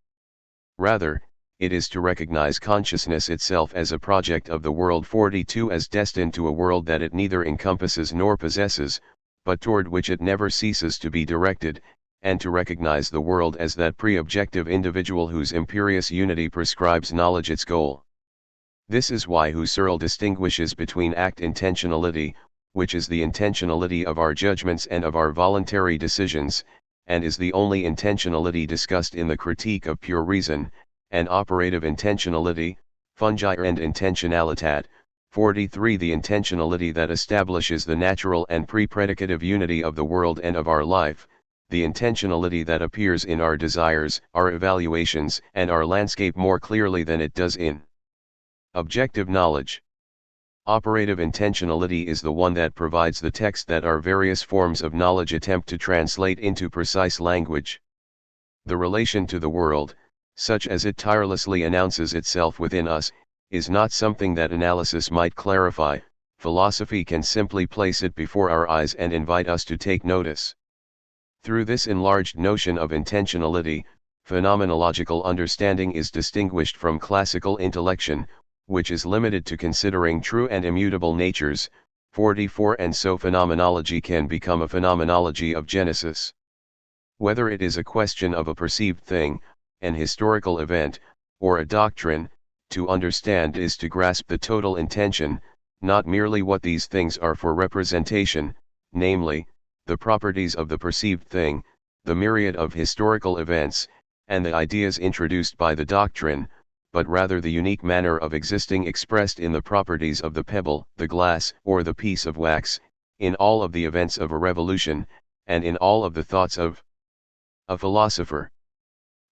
Rather, it is to recognize consciousness itself as a project of the world 42 as destined to a world that it neither encompasses nor possesses, but toward which it never ceases to be directed, and to recognize the world as that pre-objective individual whose imperious unity prescribes knowledge its goal. This is why Husserl distinguishes between act intentionality, which is the intentionality of our judgments and of our voluntary decisions, and is the only intentionality discussed in the Critique of Pure Reason, and operative intentionality, fungi and intentionalitat, 43 the intentionality that establishes the natural and pre-predicative unity of the world and of our life, the intentionality that appears in our desires, our evaluations, and our landscape more clearly than it does in objective knowledge. Operative intentionality is the one that provides the text that our various forms of knowledge attempt to translate into precise language. The relation to the world, such as it tirelessly announces itself within us, is not something that analysis might clarify. Philosophy can simply place it before our eyes and invite us to take notice. Through this enlarged notion of intentionality, phenomenological understanding is distinguished from classical intellection, which is limited to considering true and immutable natures. 44 And so phenomenology can become a phenomenology of genesis. Whether it is a question of a perceived thing, an historical event, or a doctrine, to understand is to grasp the total intention, not merely what these things are for representation, namely, the properties of the perceived thing, the myriad of historical events, and the ideas introduced by the doctrine, but rather the unique manner of existing expressed in the properties of the pebble, the glass, or the piece of wax, in all of the events of a revolution, and in all of the thoughts of a philosopher.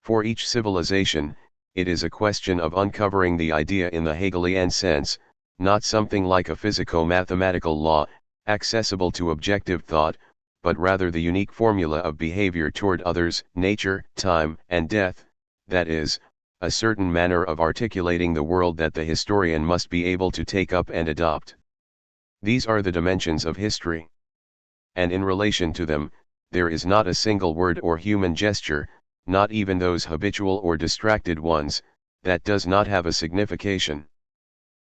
For each civilization, it is a question of uncovering the idea in the Hegelian sense, not something like a physico-mathematical law, accessible to objective thought, but rather the unique formula of behavior toward others, nature, time, and death, that is, a certain manner of articulating the world that the historian must be able to take up and adopt. These are the dimensions of history. And in relation to them, there is not a single word or human gesture, not even those habitual or distracted ones, that does not have a signification.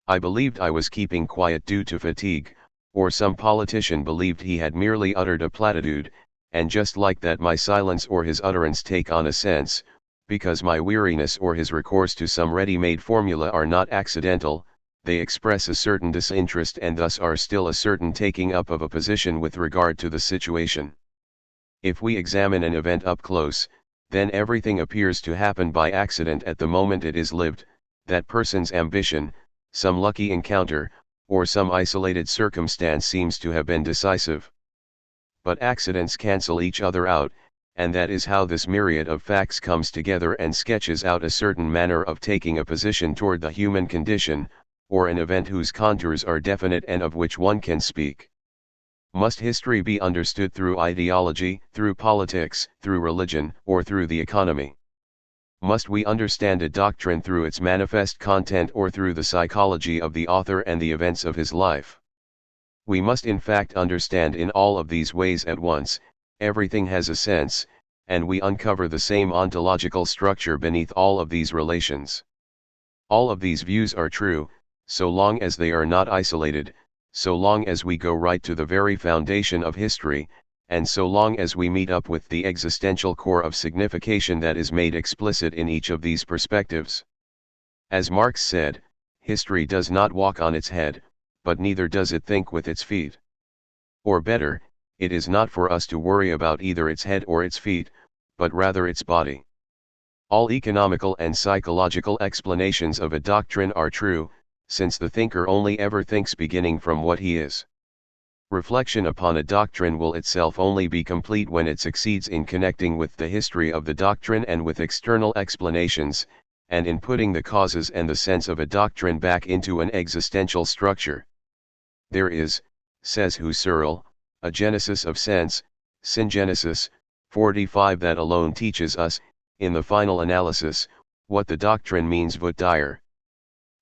I believed I was keeping quiet due to fatigue, or some politician believed he had merely uttered a platitude, and just like that my silence or his utterance take on a sense, because my weariness or his recourse to some ready-made formula are not accidental, they express a certain disinterest and thus are still a certain taking up of a position with regard to the situation. If we examine an event up close, then everything appears to happen by accident at the moment it is lived, that person's ambition, some lucky encounter, or some isolated circumstance seems to have been decisive. But accidents cancel each other out, and that is how this myriad of facts comes together and sketches out a certain manner of taking a position toward the human condition, or an event whose contours are definite and of which one can speak. Must history be understood through ideology, through politics, through religion, or through the economy? Must we understand a doctrine through its manifest content or through the psychology of the author and the events of his life? We must in fact understand in all of these ways at once. Everything has a sense, and we uncover the same ontological structure beneath all of these relations. All of these views are true, so long as they are not isolated, so long as we go right to the very foundation of history, and so long as we meet up with the existential core of signification that is made explicit in each of these perspectives. As Marx said, history does not walk on its head, but neither does it think with its feet. Or better, it is not for us to worry about either its head or its feet, but rather its body. All economical and psychological explanations of a doctrine are true, since the thinker only ever thinks beginning from what he is. Reflection upon a doctrine will itself only be complete when it succeeds in connecting with the history of the doctrine and with external explanations, and in putting the causes and the sense of a doctrine back into an existential structure. There is, says Husserl, a genesis of sense, syngenesis, 45, that alone teaches us, in the final analysis, what the doctrine means vut dire.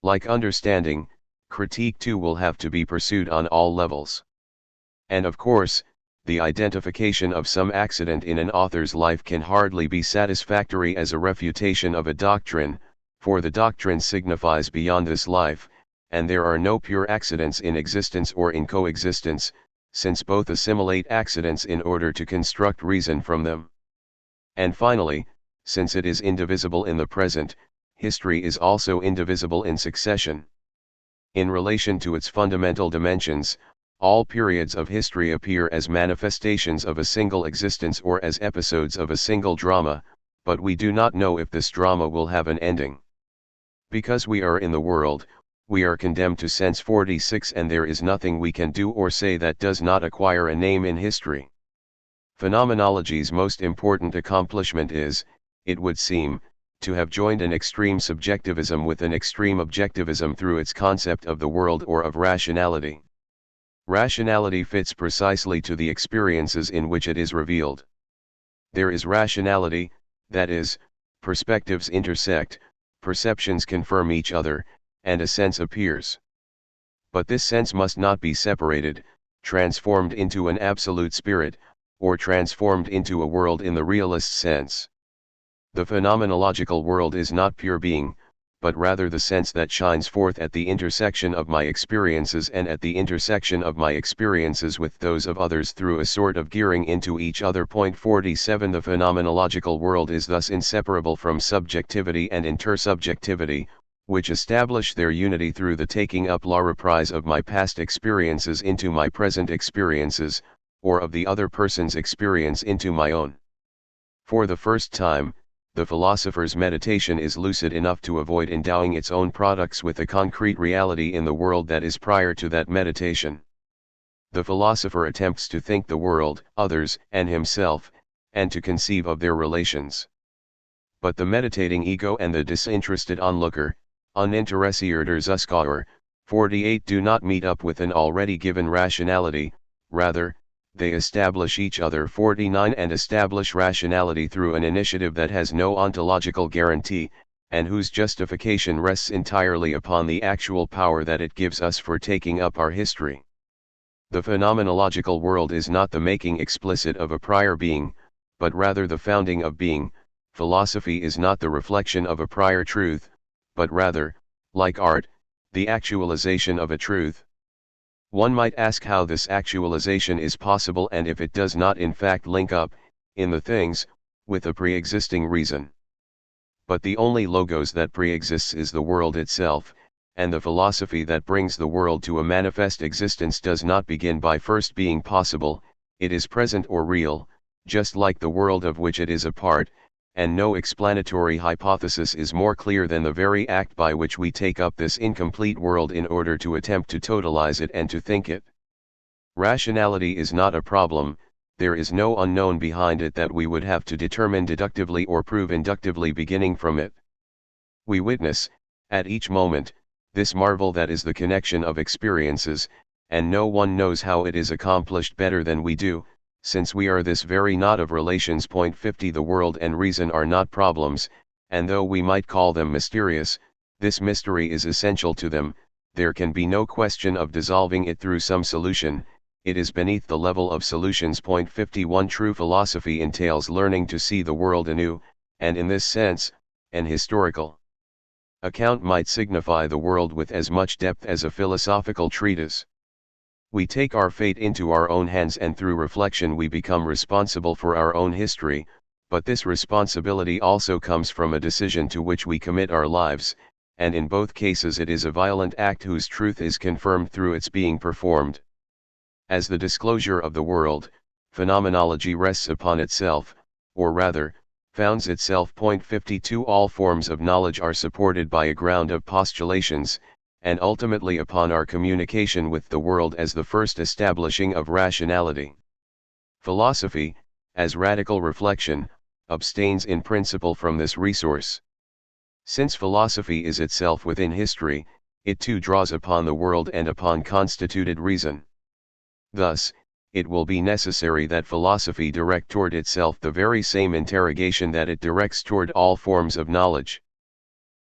Like understanding, critique too will have to be pursued on all levels. And of course, the identification of some accident in an author's life can hardly be satisfactory as a refutation of a doctrine, for the doctrine signifies beyond this life, and there are no pure accidents in existence or in coexistence, since both assimilate accidents in order to construct reason from them. And finally, since it is indivisible in the present, history is also indivisible in succession. In relation to its fundamental dimensions, all periods of history appear as manifestations of a single existence or as episodes of a single drama, but we do not know if this drama will have an ending. Because we are in the world, we are condemned to sense 46, and there is nothing we can do or say that does not acquire a name in history. Phenomenology's most important accomplishment is, it would seem, to have joined an extreme subjectivism with an extreme objectivism through its concept of the world or of rationality. Rationality fits precisely to the experiences in which it is revealed. There is rationality, that is, perspectives intersect, perceptions confirm each other, and a sense appears. But this sense must not be separated, transformed into an absolute spirit, or transformed into a world in the realist sense. The phenomenological world is not pure being, but rather the sense that shines forth at the intersection of my experiences and at the intersection of my experiences with those of others through a sort of gearing into each other. 47 The phenomenological world is thus inseparable from subjectivity and intersubjectivity, which establish their unity through the taking up la reprise of my past experiences into my present experiences, or of the other person's experience into my own. For the first time, the philosopher's meditation is lucid enough to avoid endowing its own products with a concrete reality in the world that is prior to that meditation. The philosopher attempts to think the world, others, and himself, and to conceive of their relations. But the meditating ego and the disinterested onlooker, uninteressierter Zuschauer, 48, do not meet up with an already given rationality, rather, they establish each other. 49 And establish rationality through an initiative that has no ontological guarantee, and whose justification rests entirely upon the actual power that it gives us for taking up our history. The phenomenological world is not the making explicit of a prior being, but rather the founding of being. Philosophy is not the reflection of a prior truth, but rather, like art, the actualization of a truth. One might ask how this actualization is possible and if it does not in fact link up, in the things, with a pre-existing reason. But the only logos that pre-exists is the world itself, and the philosophy that brings the world to a manifest existence does not begin by first being possible, it is present or real, just like the world of which it is a part, and no explanatory hypothesis is more clear than the very act by which we take up this incomplete world in order to attempt to totalize it and to think it. Rationality is not a problem, there is no unknown behind it that we would have to determine deductively or prove inductively beginning from it. We witness, at each moment, this marvel that is the connection of experiences, and no one knows how it is accomplished better than we do, since we are this very knot of relations. 50 The world and reason are not problems, and though we might call them mysterious, this mystery is essential to them, there can be no question of dissolving it through some solution, it is beneath the level of solutions. 51 True philosophy entails learning to see the world anew, and in this sense, an historical account might signify the world with as much depth as a philosophical treatise. We take our fate into our own hands and through reflection we become responsible for our own history, but this responsibility also comes from a decision to which we commit our lives, and in both cases it is a violent act whose truth is confirmed through its being performed. As the disclosure of the world, phenomenology rests upon itself, or rather, founds itself. 52 All forms of knowledge are supported by a ground of postulations, and ultimately upon our communication with the world as the first establishing of rationality. Philosophy, as radical reflection, abstains in principle from this resource. Since philosophy is itself within history, it too draws upon the world and upon constituted reason. Thus, it will be necessary that philosophy direct toward itself the very same interrogation that it directs toward all forms of knowledge.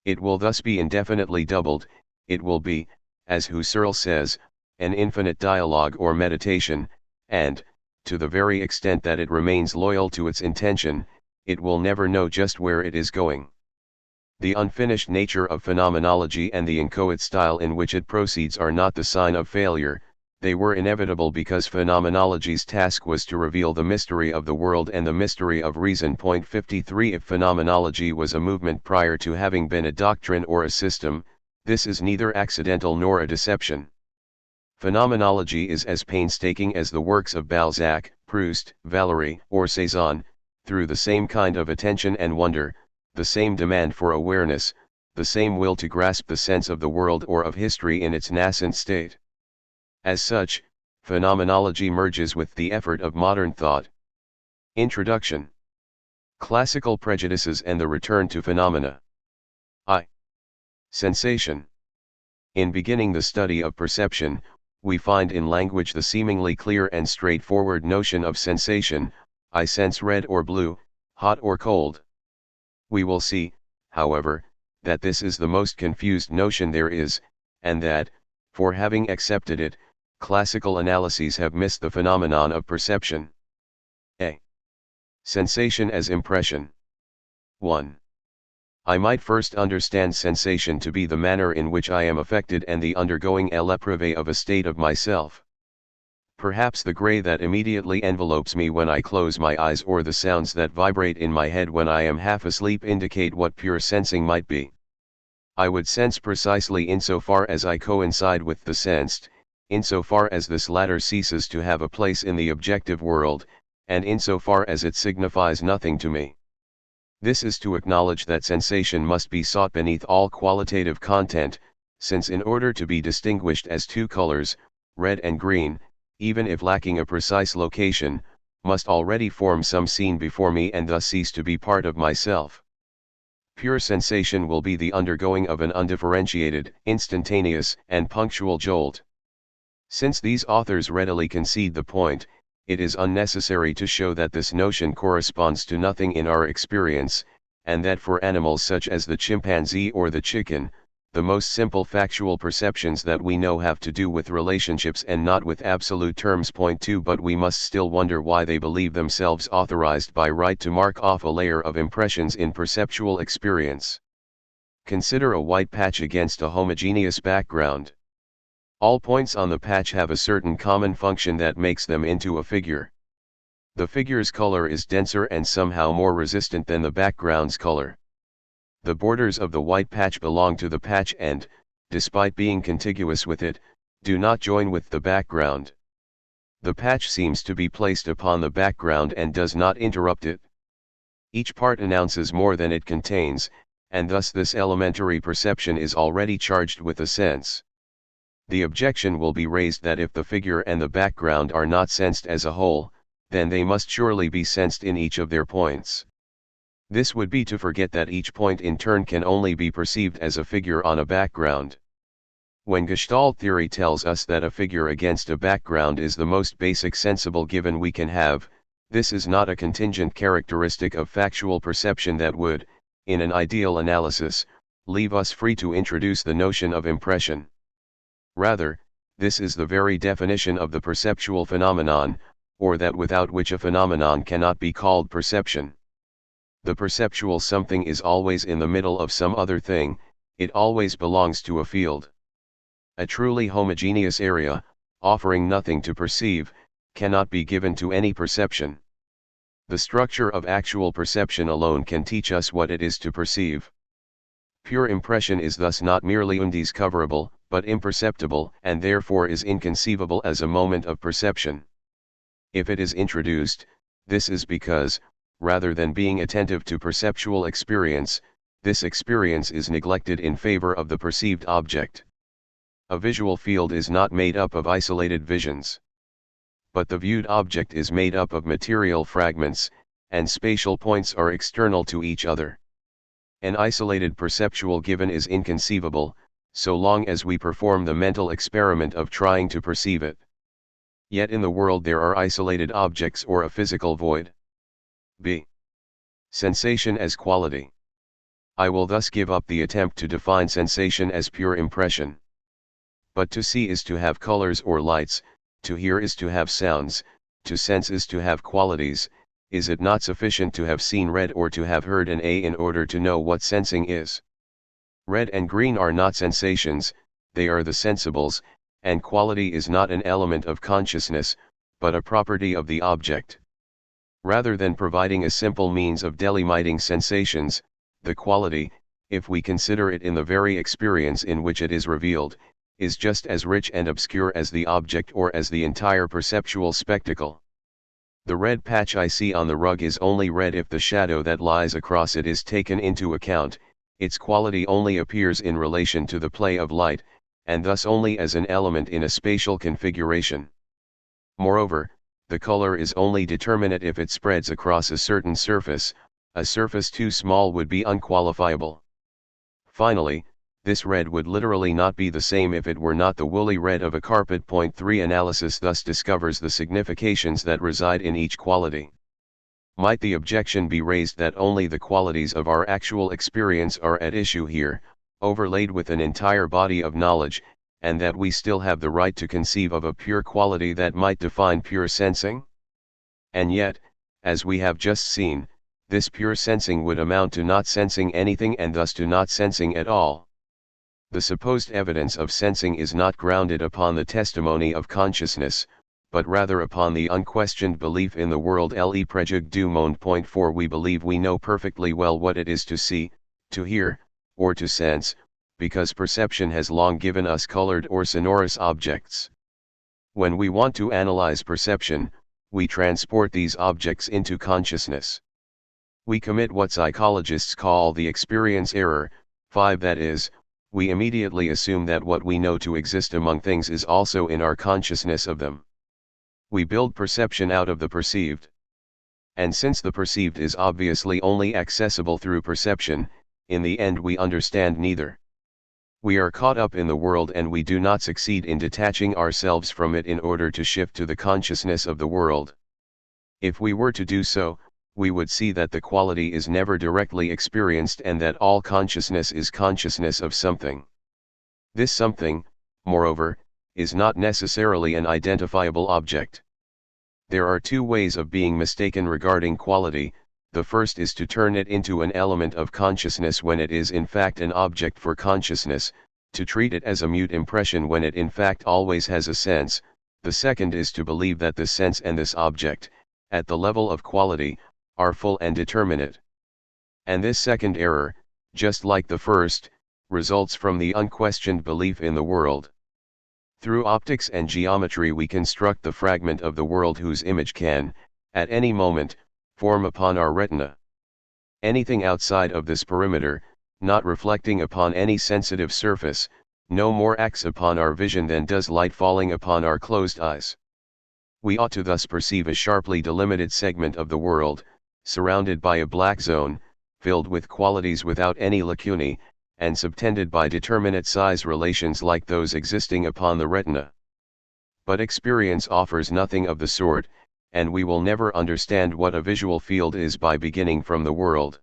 It will thus be indefinitely doubled. It will be, as Husserl says, an infinite dialogue or meditation, and, to the very extent that it remains loyal to its intention, it will never know just where it is going. The unfinished nature of phenomenology and the inchoate style in which it proceeds are not the sign of failure. They were inevitable because phenomenology's task was to reveal the mystery of the world and the mystery of reason. 53 If phenomenology was a movement prior to having been a doctrine or a system, this is neither accidental nor a deception. Phenomenology is as painstaking as the works of Balzac, Proust, Valéry, or Cézanne, through the same kind of attention and wonder, the same demand for awareness, the same will to grasp the sense of the world or of history in its nascent state. As such, phenomenology merges with the effort of modern thought. Introduction. Classical prejudices and the return to phenomena. Sensation. In beginning the study of perception, we find in language the seemingly clear and straightforward notion of sensation. I sense red or blue, hot or cold. We will see, however, that this is the most confused notion there is, and that, for having accepted it, classical analyses have missed the phenomenon of perception. A. Sensation as impression. 1. I might first understand sensation to be the manner in which I am affected and the undergoing l'épreuve of a state of myself. Perhaps the gray that immediately envelopes me when I close my eyes or the sounds that vibrate in my head when I am half asleep indicate what pure sensing might be. I would sense precisely insofar as I coincide with the sensed, insofar as this latter ceases to have a place in the objective world, and insofar as it signifies nothing to me. This is to acknowledge that sensation must be sought beneath all qualitative content, since in order to be distinguished as two colors, red and green, even if lacking a precise location, must already form some scene before me and thus cease to be part of myself. Pure sensation will be the undergoing of an undifferentiated, instantaneous, and punctual jolt. Since these authors readily concede the point, it is unnecessary to show that this notion corresponds to nothing in our experience, and that for animals such as the chimpanzee or the chicken, the most simple factual perceptions that we know have to do with relationships and not with absolute terms. 2 But we must still wonder why they believe themselves authorized by right to mark off a layer of impressions in perceptual experience. Consider a white patch against a homogeneous background. All points on the patch have a certain common function that makes them into a figure. The figure's color is denser and somehow more resistant than the background's color. The borders of the white patch belong to the patch and, despite being contiguous with it, do not join with the background. The patch seems to be placed upon the background and does not interrupt it. Each part announces more than it contains, and thus this elementary perception is already charged with a sense. The objection will be raised that if the figure and the background are not sensed as a whole, then they must surely be sensed in each of their points. This would be to forget that each point in turn can only be perceived as a figure on a background. When Gestalt theory tells us that a figure against a background is the most basic sensible given we can have, this is not a contingent characteristic of factual perception that would, in an ideal analysis, leave us free to introduce the notion of impression. Rather, this is the very definition of the perceptual phenomenon, or that without which a phenomenon cannot be called perception. The perceptual something is always in the middle of some other thing, it always belongs to a field. A truly homogeneous area, offering nothing to perceive, cannot be given to any perception. The structure of actual perception alone can teach us what it is to perceive. Pure impression is thus not merely undiscoverable, but imperceptible, and therefore is inconceivable as a moment of perception. If it is introduced, this is because, rather than being attentive to perceptual experience, this experience is neglected in favor of the perceived object. A visual field is not made up of isolated visions. But the viewed object is made up of material fragments, and spatial points are external to each other. An isolated perceptual given is inconceivable, so long as we perform the mental experiment of trying to perceive it. Yet in the world there are isolated objects or a physical void. b. Sensation as quality. I will thus give up the attempt to define sensation as pure impression. But to see is to have colors or lights, to hear is to have sounds, to sense is to have qualities. Is it not sufficient to have seen red or to have heard an A in order to know what sensing is? Red and green are not sensations, they are the sensibles, and quality is not an element of consciousness, but a property of the object. Rather than providing a simple means of delimiting sensations, the quality, if we consider it in the very experience in which it is revealed, is just as rich and obscure as the object or as the entire perceptual spectacle. The red patch I see on the rug is only red if the shadow that lies across it is taken into account. Its quality only appears in relation to the play of light, and thus only as an element in a spatial configuration. Moreover, the color is only determinate if it spreads across a certain surface. A surface too small would be unqualifiable. Finally, this red would literally not be the same if it were not the woolly red of a carpet. Point 3 Analysis thus discovers the significations that reside in each quality. Might the objection be raised that only the qualities of our actual experience are at issue here, overlaid with an entire body of knowledge, and that we still have the right to conceive of a pure quality that might define pure sensing? And yet, as we have just seen, this pure sensing would amount to not sensing anything and thus to not sensing at all. The supposed evidence of sensing is not grounded upon the testimony of consciousness, but rather upon the unquestioned belief in the world. Le préjug du monde. Point 4 We believe we know perfectly well what it is to see, to hear, or to sense, because perception has long given us colored or sonorous objects. When we want to analyze perception, we transport these objects into consciousness. We commit what psychologists call the experience error. 5 That is, we immediately assume that what we know to exist among things is also in our consciousness of them. We build perception out of the perceived. And since the perceived is obviously only accessible through perception, in the end we understand neither. We are caught up in the world and we do not succeed in detaching ourselves from it in order to shift to the consciousness of the world. If we were to do so, we would see that the quality is never directly experienced and that all consciousness is consciousness of something. This something, moreover, is not necessarily an identifiable object. There are two ways of being mistaken regarding quality. The first is to turn it into an element of consciousness when it is in fact an object for consciousness, to treat it as a mute impression when it in fact always has a sense. The second is to believe that this sense and this object, at the level of quality, are full and determinate. And this second error, just like the first, results from the unquestioned belief in the world. Through optics and geometry we construct the fragment of the world whose image can, at any moment, form upon our retina. Anything outside of this perimeter, not reflecting upon any sensitive surface, no more acts upon our vision than does light falling upon our closed eyes. We ought to thus perceive a sharply delimited segment of the world, surrounded by a black zone, filled with qualities without any lacunae, and subtended by determinate size relations like those existing upon the retina. But experience offers nothing of the sort, and we will never understand what a visual field is by beginning from the world.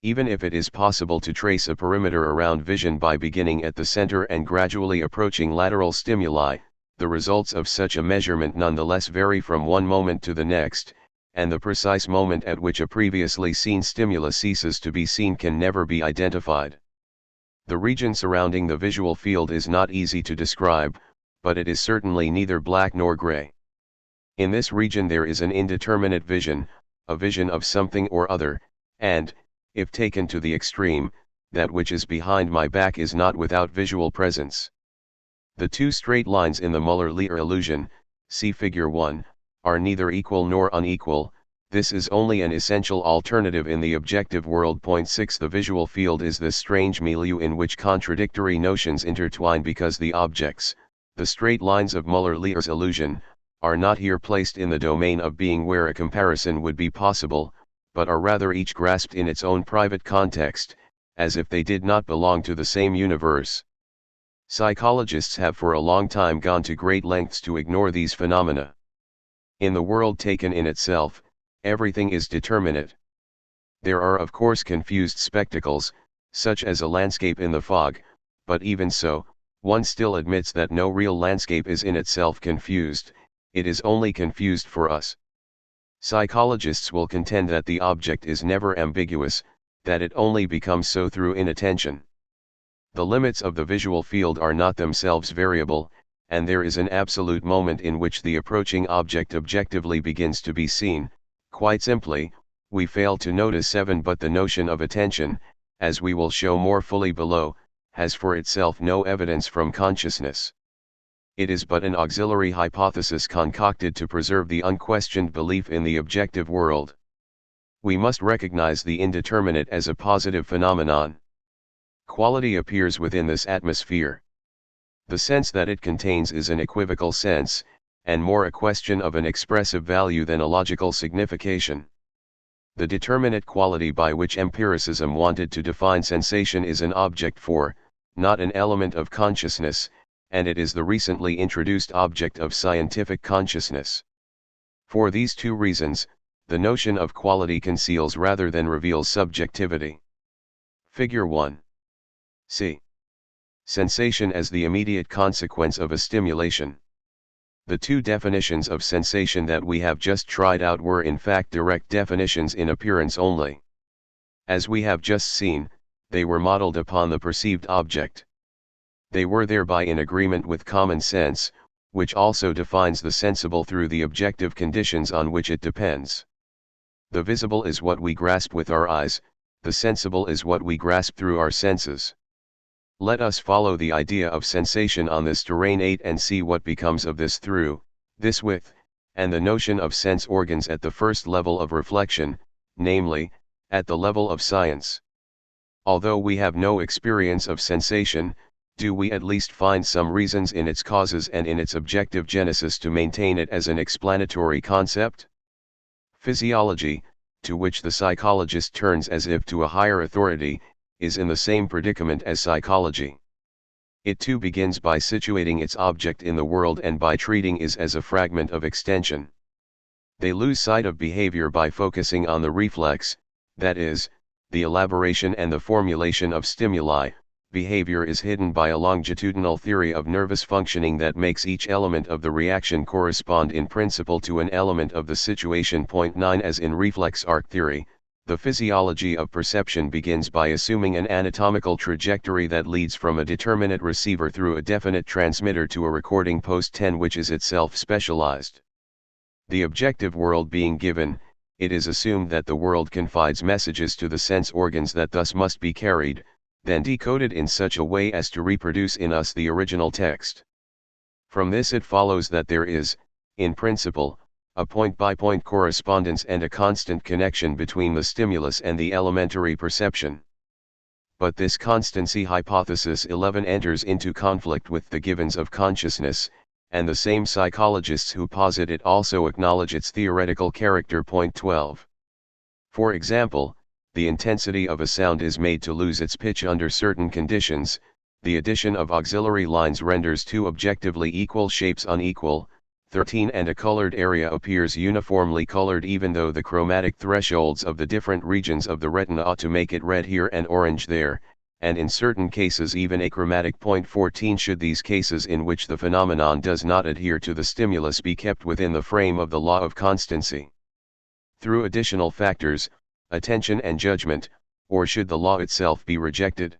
Even if it is possible to trace a perimeter around vision by beginning at the center and gradually approaching lateral stimuli, the results of such a measurement nonetheless vary from one moment to the next, and the precise moment at which a previously seen stimulus ceases to be seen can never be identified. The region surrounding the visual field is not easy to describe, but it is certainly neither black nor gray. In this region there is an indeterminate vision, a vision of something or other, and, if taken to the extreme, that which is behind my back is not without visual presence. The two straight lines in the Muller-Lehrer illusion, see figure 1, are neither equal nor unequal, This is only an essential alternative in the objective world. Point 6. The visual field is this strange milieu in which contradictory notions intertwine because the objects, the straight lines of Muller-Lier's illusion, are not here placed in the domain of being where a comparison would be possible, but are rather each grasped in its own private context, as if they did not belong to the same universe. Psychologists have for a long time gone to great lengths to ignore these phenomena. In the world taken in itself, everything is determinate. There are of course confused spectacles, such as a landscape in the fog, but even so, one still admits that no real landscape is in itself confused, it is only confused for us. Psychologists will contend that the object is never ambiguous, that it only becomes so through inattention. The limits of the visual field are not themselves variable, and there is an absolute moment in which the approaching object objectively begins to be seen. Quite simply, we fail to notice 7. But the notion of attention, as we will show more fully below, has for itself no evidence from consciousness. It is but an auxiliary hypothesis concocted to preserve the unquestioned belief in the objective world. We must recognize the indeterminate as a positive phenomenon. Quality appears within this atmosphere. The sense that it contains is an equivocal sense, and more a question of an expressive value than a logical signification. The determinate quality by which empiricism wanted to define sensation is an object for, not an element of consciousness, and it is the recently introduced object of scientific consciousness. For these two reasons, the notion of quality conceals rather than reveals subjectivity. Figure 1. C. Sensation as the immediate consequence of a stimulation. The two definitions of sensation that we have just tried out were in fact direct definitions in appearance only. As we have just seen, they were modeled upon the perceived object. They were thereby in agreement with common sense, which also defines the sensible through the objective conditions on which it depends. The visible is what we grasp with our eyes, the sensible is what we grasp through our senses. Let us follow the idea of sensation on this terrain 8 and see what becomes of this through, this with, and the notion of sense organs at the first level of reflection, namely, at the level of science. Although we have no experience of sensation, do we at least find some reasons in its causes and in its objective genesis to maintain it as an explanatory concept? Physiology, to which the psychologist turns as if to a higher authority, is in the same predicament as psychology. It too begins by situating its object in the world and by treating it as a fragment of extension. They lose sight of behavior by focusing on the reflex, that is, the elaboration and the formulation of stimuli. Behavior is hidden by a longitudinal theory of nervous functioning that makes each element of the reaction correspond in principle to an element of the situation. Point 9. As in reflex arc theory, the physiology of perception begins by assuming an anatomical trajectory that leads from a determinate receiver through a definite transmitter to a recording post 10 which is itself specialized. The objective world being given, it is assumed that the world confides messages to the sense organs that thus must be carried, then decoded in such a way as to reproduce in us the original text. From this it follows that there is, in principle, a point-by-point correspondence and a constant connection between the stimulus and the elementary perception. But this constancy hypothesis 11 enters into conflict with the givens of consciousness, and the same psychologists who posit it also acknowledge its theoretical character. Point 12. For example, the intensity of a sound is made to lose its pitch under certain conditions. The addition of auxiliary lines renders two objectively equal shapes unequal. 13. And a colored area appears uniformly colored even though the chromatic thresholds of the different regions of the retina ought to make it red here and orange there, and in certain cases even achromatic. Point 14. Should these cases in which the phenomenon does not adhere to the stimulus be kept within the frame of the law of constancy through additional factors, attention and judgment, or should the law itself be rejected?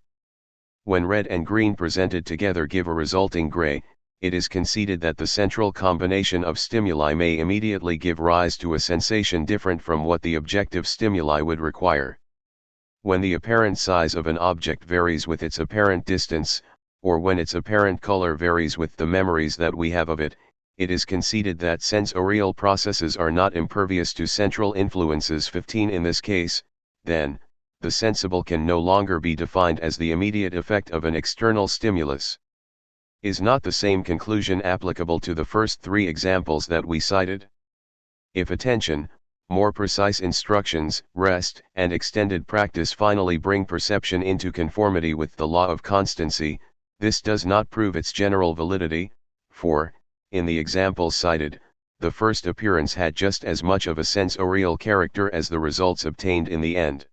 When red and green presented together give a resulting gray, it is conceded that the central combination of stimuli may immediately give rise to a sensation different from what the objective stimuli would require. When the apparent size of an object varies with its apparent distance, or when its apparent color varies with the memories that we have of it, it is conceded that sensorial processes are not impervious to central influences. 15 In this case, then, the sensible can no longer be defined as the immediate effect of an external stimulus. Is not the same conclusion applicable to the first three examples that we cited? If attention, more precise instructions, rest, and extended practice finally bring perception into conformity with the law of constancy, this does not prove its general validity, for, in the examples cited, the first appearance had just as much of a sensorial character as the results obtained in the end.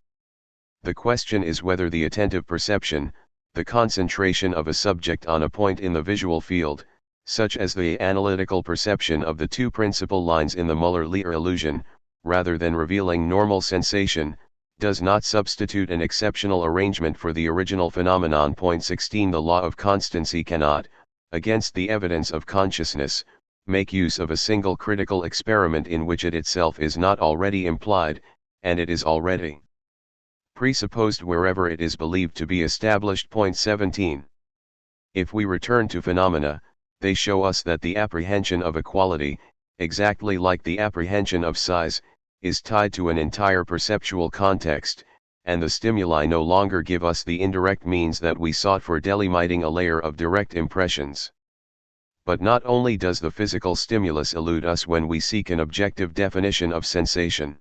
The question is whether the attentive perception, the concentration of a subject on a point in the visual field, such as the analytical perception of the two principal lines in the Muller-Lehrer illusion, rather than revealing normal sensation, does not substitute an exceptional arrangement for the original phenomenon. 16 The law of constancy cannot, against the evidence of consciousness, make use of a single critical experiment in which it itself is not already implied, and it is already presupposed wherever it is believed to be established. 17 If we return to phenomena, they show us that the apprehension of a quality, exactly like the apprehension of size, is tied to an entire perceptual context, and the stimuli no longer give us the indirect means that we sought for delimiting a layer of direct impressions. But not only does the physical stimulus elude us when we seek an objective definition of sensation.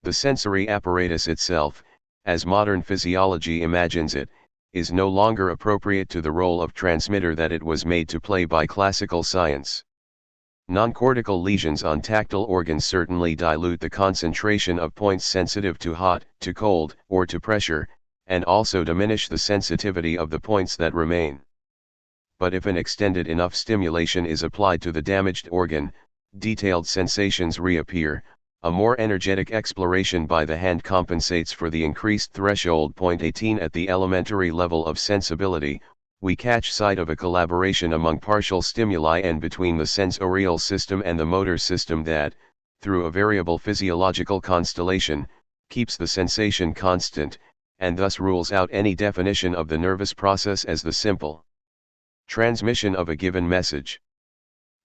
The sensory apparatus itself, as modern physiology imagines it, is no longer appropriate to the role of transmitter that it was made to play by classical science. Non-cortical lesions on tactile organs certainly dilute the concentration of points sensitive to hot, to cold, or to pressure, and also diminish the sensitivity of the points that remain. But if an extended enough stimulation is applied to the damaged organ, detailed sensations reappear. A more energetic exploration by the hand compensates for the increased threshold. 18 At the elementary level of sensibility, we catch sight of a collaboration among partial stimuli and between the sensorial system and the motor system that, through a variable physiological constellation, keeps the sensation constant, and thus rules out any definition of the nervous process as the simple transmission of a given message.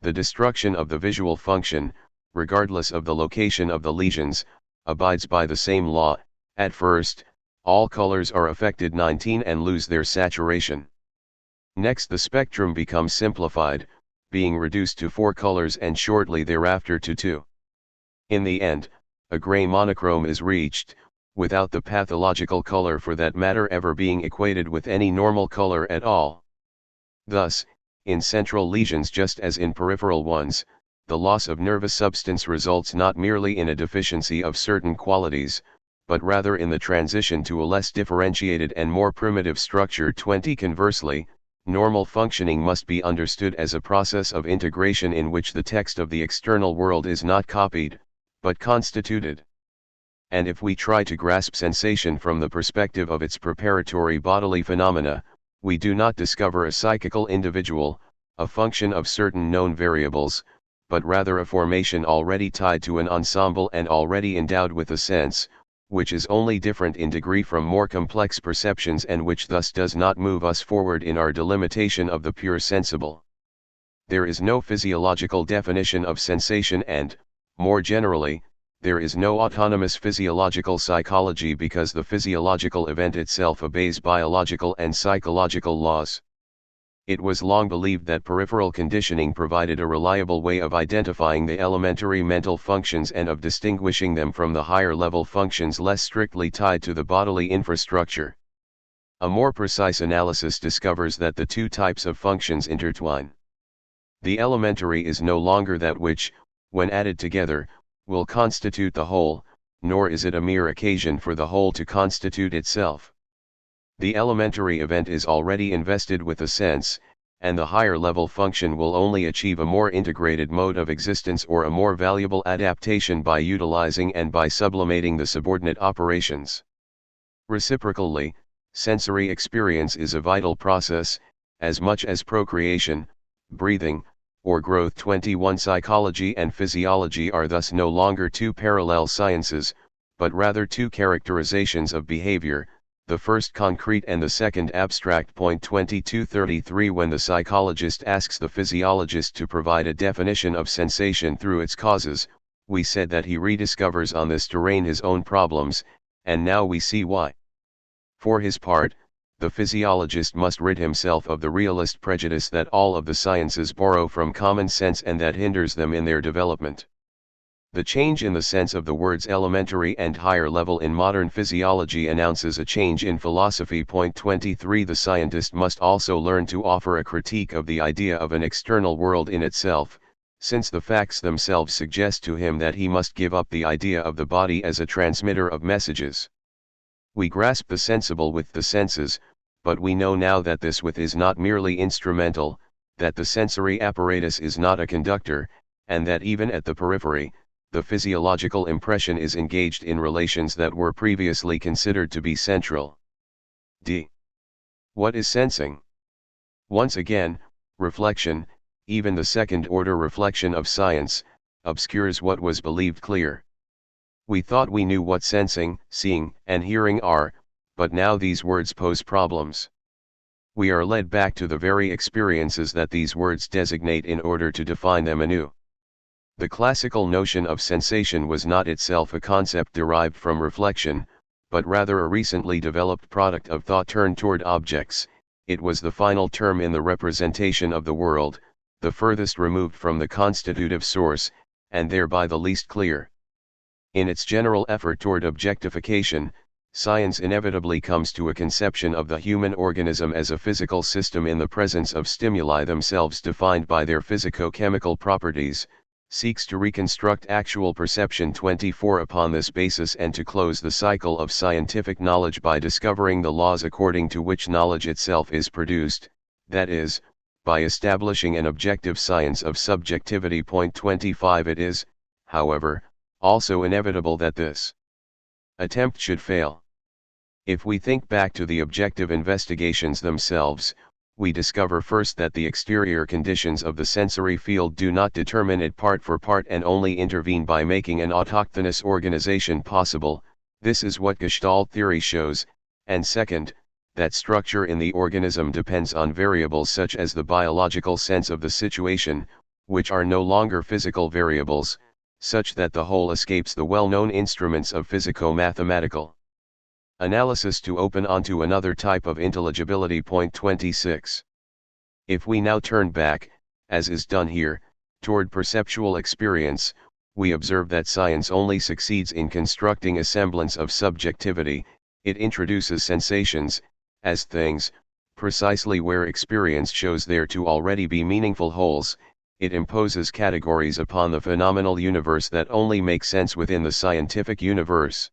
The destruction of the visual function, regardless of the location of the lesions, abides by the same law. At first, all colors are affected 19 and lose their saturation. Next the spectrum becomes simplified, being reduced to 4 colors and shortly thereafter to 2. In the end, a gray monochrome is reached, without the pathological color for that matter ever being equated with any normal color at all. Thus, in central lesions just as in peripheral ones, the loss of nervous substance results not merely in a deficiency of certain qualities, but rather in the transition to a less differentiated and more primitive structure. 20 Conversely, normal functioning must be understood as a process of integration in which the text of the external world is not copied, but constituted. And if we try to grasp sensation from the perspective of its preparatory bodily phenomena, we do not discover a psychical individual, a function of certain known variables, but rather a formation already tied to an ensemble and already endowed with a sense, which is only different in degree from more complex perceptions and which thus does not move us forward in our delimitation of the pure sensible. There is no physiological definition of sensation and, more generally, there is no autonomous physiological psychology because the physiological event itself obeys biological and psychological laws. It was long believed that peripheral conditioning provided a reliable way of identifying the elementary mental functions and of distinguishing them from the higher-level functions less strictly tied to the bodily infrastructure. A more precise analysis discovers that the two types of functions intertwine. The elementary is no longer that which, when added together, will constitute the whole, nor is it a mere occasion for the whole to constitute itself. The elementary event is already invested with a sense, and the higher level function will only achieve a more integrated mode of existence or a more valuable adaptation by utilizing and by sublimating the subordinate operations. Reciprocally, sensory experience is a vital process, as much as procreation, breathing, or growth. 21 Psychology and physiology are thus no longer two parallel sciences, but rather two characterizations of behavior, the first concrete and the second abstract. 2233 When the psychologist asks the physiologist to provide a definition of sensation through its causes, we said that he rediscovers on this terrain his own problems, and now we see why. For his part, the physiologist must rid himself of the realist prejudice that all of the sciences borrow from common sense and that hinders them in their development. The change in the sense of the words elementary and higher level in modern physiology announces a change in philosophy. 23 The scientist must also learn to offer a critique of the idea of an external world in itself, since the facts themselves suggest to him that he must give up the idea of the body as a transmitter of messages. We grasp the sensible with the senses, but we know now that this with is not merely instrumental, that the sensory apparatus is not a conductor, and that even at the periphery, the physiological impression is engaged in relations that were previously considered to be central. D. What is sensing? Once again, reflection, even the second-order reflection of science, obscures what was believed clear. We thought we knew what sensing, seeing, and hearing are, but now these words pose problems. We are led back to the very experiences that these words designate in order to define them anew. The classical notion of sensation was not itself a concept derived from reflection, but rather a recently developed product of thought turned toward objects. It was the final term in the representation of the world, the furthest removed from the constitutive source, and thereby the least clear. In its general effort toward objectification, science inevitably comes to a conception of the human organism as a physical system in the presence of stimuli themselves defined by their physico-chemical properties, seeks to reconstruct actual perception 24 upon this basis and to close the cycle of scientific knowledge by discovering the laws according to which knowledge itself is produced, that is, by establishing an objective science of subjectivity. 25 It is, however, also inevitable that this attempt should fail. If we think back to the objective investigations themselves, we discover first that the exterior conditions of the sensory field do not determine it part for part and only intervene by making an autochthonous organization possible. This is what Gestalt theory shows, and second, that structure in the organism depends on variables such as the biological sense of the situation, which are no longer physical variables, such that the whole escapes the well-known instruments of physico-mathematical analysis to open onto another type of intelligibility. 26. If we now turn back, as is done here, toward perceptual experience, we observe that science only succeeds in constructing a semblance of subjectivity. It introduces sensations, as things, precisely where experience shows there to already be meaningful wholes. It imposes categories upon the phenomenal universe that only make sense within the scientific universe.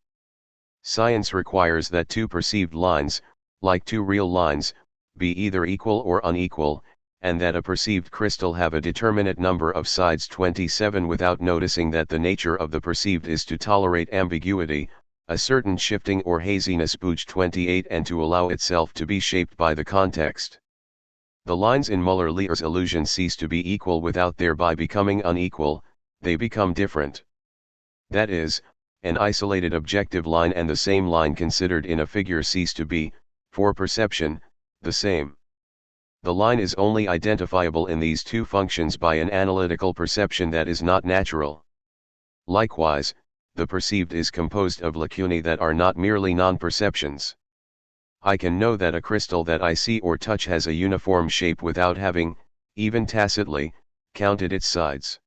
Science requires that two perceived lines, like two real lines, be either equal or unequal, and that a perceived crystal have a determinate number of sides 27 without noticing that the nature of the perceived is to tolerate ambiguity, a certain shifting or haziness 28 and to allow itself to be shaped by the context. The lines in Muller-Lier's illusion cease to be equal without thereby becoming unequal, they become different. That is, an isolated objective line and the same line considered in a figure cease to be, for perception, the same. The line is only identifiable in these two functions by an analytical perception that is not natural. Likewise, the perceived is composed of lacunae that are not merely non-perceptions. I can know that a crystal that I see or touch has a uniform shape without having, even tacitly, counted its sides.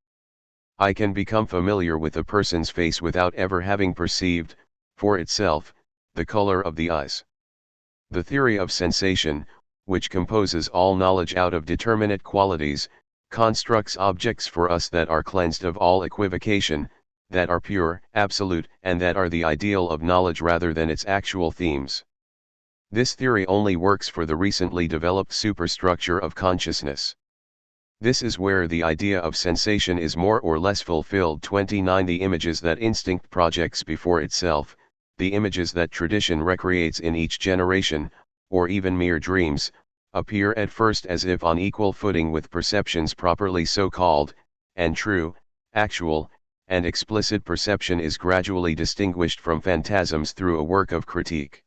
I can become familiar with a person's face without ever having perceived, for itself, the color of the eyes. The theory of sensation, which composes all knowledge out of determinate qualities, constructs objects for us that are cleansed of all equivocation, that are pure, absolute, and that are the ideal of knowledge rather than its actual themes. This theory only works for the recently developed superstructure of consciousness. This is where the idea of sensation is more or less fulfilled. 29 The images that instinct projects before itself, the images that tradition recreates in each generation, or even mere dreams, appear at first as if on equal footing with perceptions properly so called, and true, actual, and explicit perception is gradually distinguished from phantasms through a work of critique.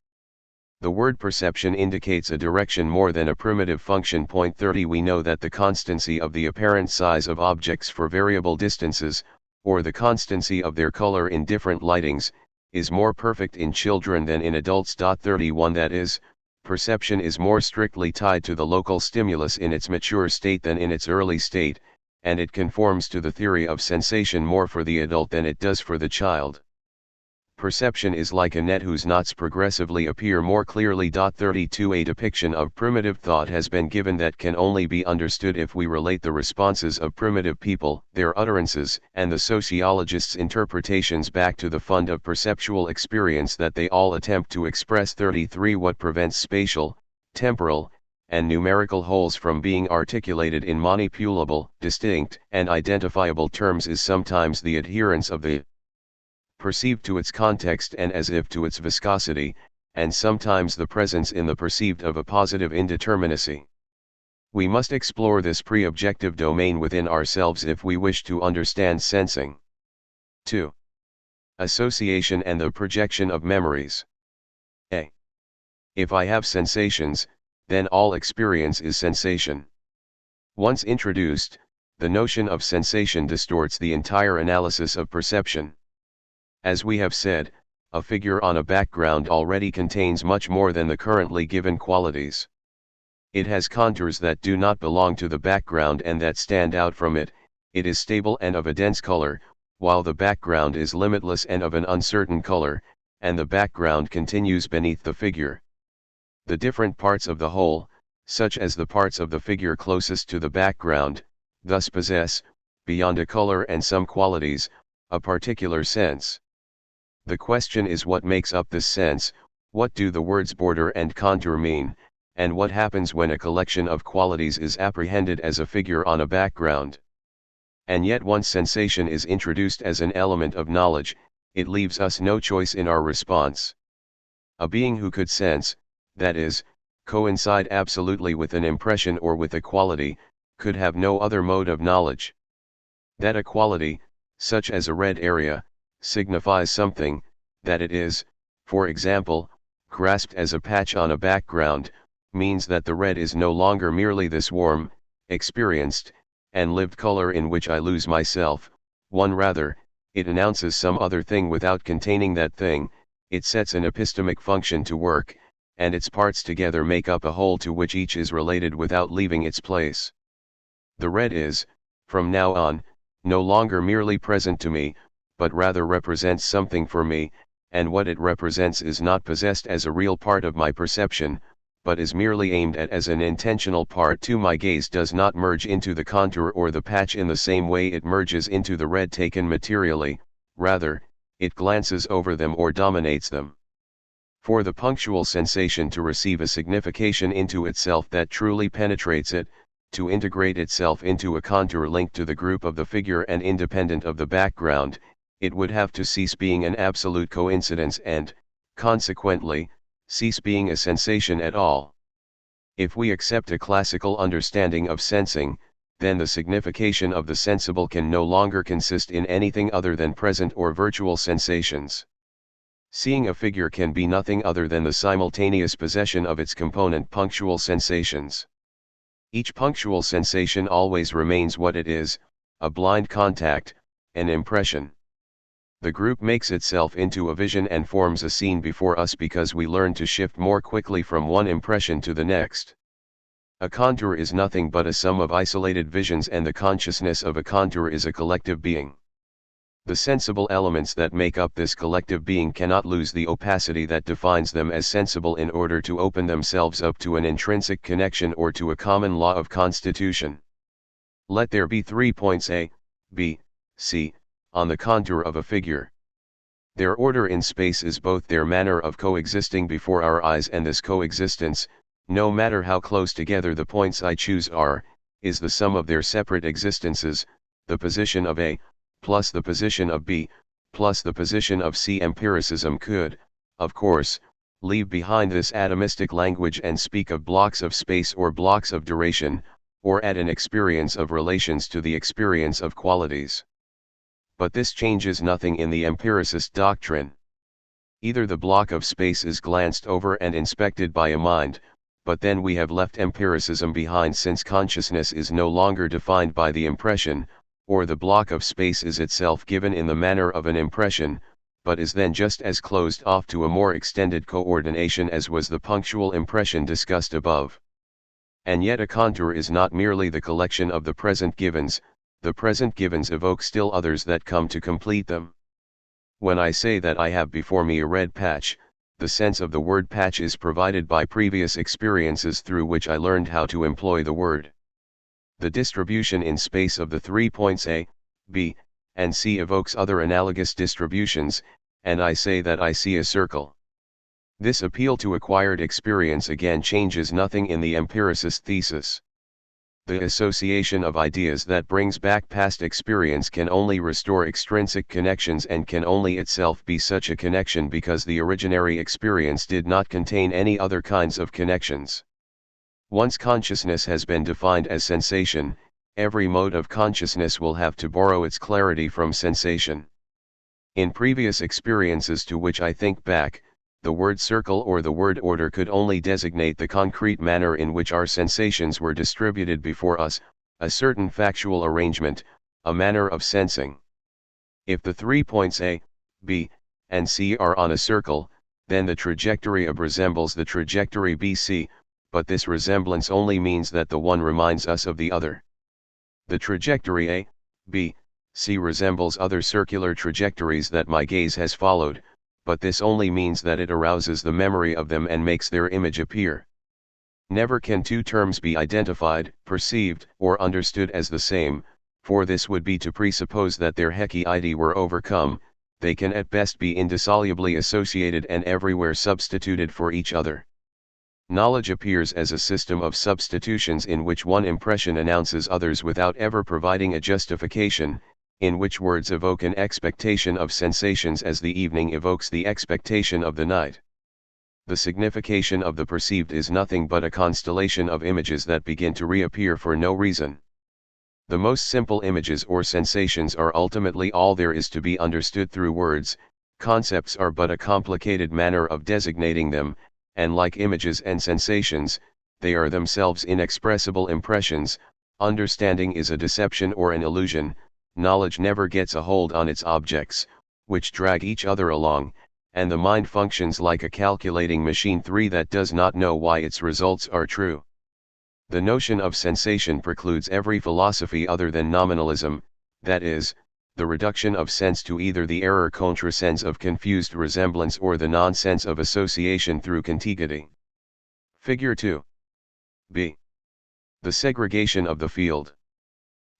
The word perception indicates a direction more than a primitive function. Point 30. We know that the constancy of the apparent size of objects for variable distances, or the constancy of their color in different lightings, is more perfect in children than in adults. 31. That is, perception is more strictly tied to the local stimulus in its mature state than in its early state, and it conforms to the theory of sensation more for the adult than it does for the child. Perception is like a net whose knots progressively appear more clearly. 32. A depiction of primitive thought has been given that can only be understood if we relate the responses of primitive people, their utterances, and the sociologists' interpretations back to the fund of perceptual experience that they all attempt to express. 33. What prevents spatial, temporal, and numerical wholes from being articulated in manipulable, distinct, and identifiable terms is sometimes the adherence of the perceived to its context and as if to its viscosity, and sometimes the presence in the perceived of a positive indeterminacy. We must explore this pre-objective domain within ourselves if we wish to understand sensing. 2. Association and the projection of memories. A. If I have sensations, then all experience is sensation. Once introduced, the notion of sensation distorts the entire analysis of perception. As we have said, a figure on a background already contains much more than the currently given qualities. It has contours that do not belong to the background and that stand out from it. It is stable and of a dense color, while the background is limitless and of an uncertain color, and the background continues beneath the figure. The different parts of the whole, such as the parts of the figure closest to the background, thus possess, beyond a color and some qualities, a particular sense. The question is what makes up this sense, what do the words border and contour mean, and what happens when a collection of qualities is apprehended as a figure on a background. And yet once sensation is introduced as an element of knowledge, it leaves us no choice in our response. A being who could sense, that is, coincide absolutely with an impression or with a quality, could have no other mode of knowledge. That a quality, such as a red area, signifies something, that it is, for example, grasped as a patch on a background, means that the red is no longer merely this warm, experienced, and lived color in which I lose myself, rather, it announces some other thing without containing that thing, it sets an epistemic function to work, and its parts together make up a whole to which each is related without leaving its place. The red is, from now on, no longer merely present to me, but rather represents something for me, and what it represents is not possessed as a real part of my perception, but is merely aimed at as an intentional part to my gaze. Does not merge into the contour or the patch in the same way it merges into the red taken materially, rather, it glances over them or dominates them. For the punctual sensation to receive a signification into itself that truly penetrates it, to integrate itself into a contour linked to the group of the figure and independent of the background, it would have to cease being an absolute coincidence and, consequently, cease being a sensation at all. If we accept a classical understanding of sensing, then the signification of the sensible can no longer consist in anything other than present or virtual sensations. Seeing a figure can be nothing other than the simultaneous possession of its component punctual sensations. Each punctual sensation always remains what it is, a blind contact, an impression. The group makes itself into a vision and forms a scene before us because we learn to shift more quickly from one impression to the next. A contour is nothing but a sum of isolated visions, and the consciousness of a contour is a collective being. The sensible elements that make up this collective being cannot lose the opacity that defines them as sensible in order to open themselves up to an intrinsic connection or to a common law of constitution. Let there be 3 points A, B, C, on the contour of a figure. Their order in space is both their manner of coexisting before our eyes, and this coexistence, no matter how close together the points I choose are, is the sum of their separate existences, the position of A, plus the position of B, plus the position of C. Empiricism could, of course, leave behind this atomistic language and speak of blocks of space or blocks of duration, or add an experience of relations to the experience of qualities. But this changes nothing in the empiricist doctrine. Either the block of space is glanced over and inspected by a mind, but then we have left empiricism behind since consciousness is no longer defined by the impression, or the block of space is itself given in the manner of an impression, but is then just as closed off to a more extended coordination as was the punctual impression discussed above. And yet a contour is not merely the collection of the present givens, the present givens evoke still others that come to complete them. When I say that I have before me a red patch, the sense of the word patch is provided by previous experiences through which I learned how to employ the word. The distribution in space of the 3 points A, B, and C evokes other analogous distributions, and I say that I see a circle. This appeal to acquired experience again changes nothing in the empiricist thesis. The association of ideas that brings back past experience can only restore extrinsic connections and can only itself be such a connection because the originary experience did not contain any other kinds of connections. Once consciousness has been defined as sensation, every mode of consciousness will have to borrow its clarity from sensation. In previous experiences to which I think back, the word circle or the word order could only designate the concrete manner in which our sensations were distributed before us, a certain factual arrangement, a manner of sensing. If the 3 points A, B, and C are on a circle, then the trajectory AB resembles the trajectory BC, but this resemblance only means that the one reminds us of the other. The trajectory A, B, C resembles other circular trajectories that my gaze has followed, but this only means that it arouses the memory of them and makes their image appear. Never can two terms be identified, perceived, or understood as the same, for this would be to presuppose that their heteroity were overcome. They can at best be indissolubly associated and everywhere substituted for each other. Knowledge appears as a system of substitutions in which one impression announces others without ever providing a justification, in which words evoke an expectation of sensations as the evening evokes the expectation of the night. The signification of the perceived is nothing but a constellation of images that begin to reappear for no reason. The most simple images or sensations are ultimately all there is to be understood through words. Concepts are but a complicated manner of designating them, and like images and sensations, they are themselves inexpressible impressions. Understanding is a deception or an illusion. Knowledge never gets a hold on its objects, which drag each other along, and the mind functions like a calculating machine that does not know why its results are true. The notion of sensation precludes every philosophy other than nominalism, that is, the reduction of sense to either the error contrasense of confused resemblance or the nonsense of association through contiguity. Figure 2. B. The segregation of the field.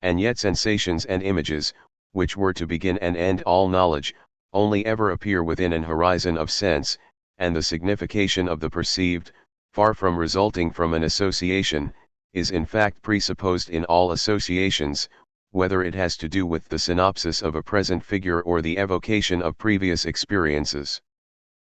And yet sensations and images, which were to begin and end all knowledge, only ever appear within an horizon of sense, and the signification of the perceived, far from resulting from an association, is in fact presupposed in all associations, whether it has to do with the synopsis of a present figure or the evocation of previous experiences.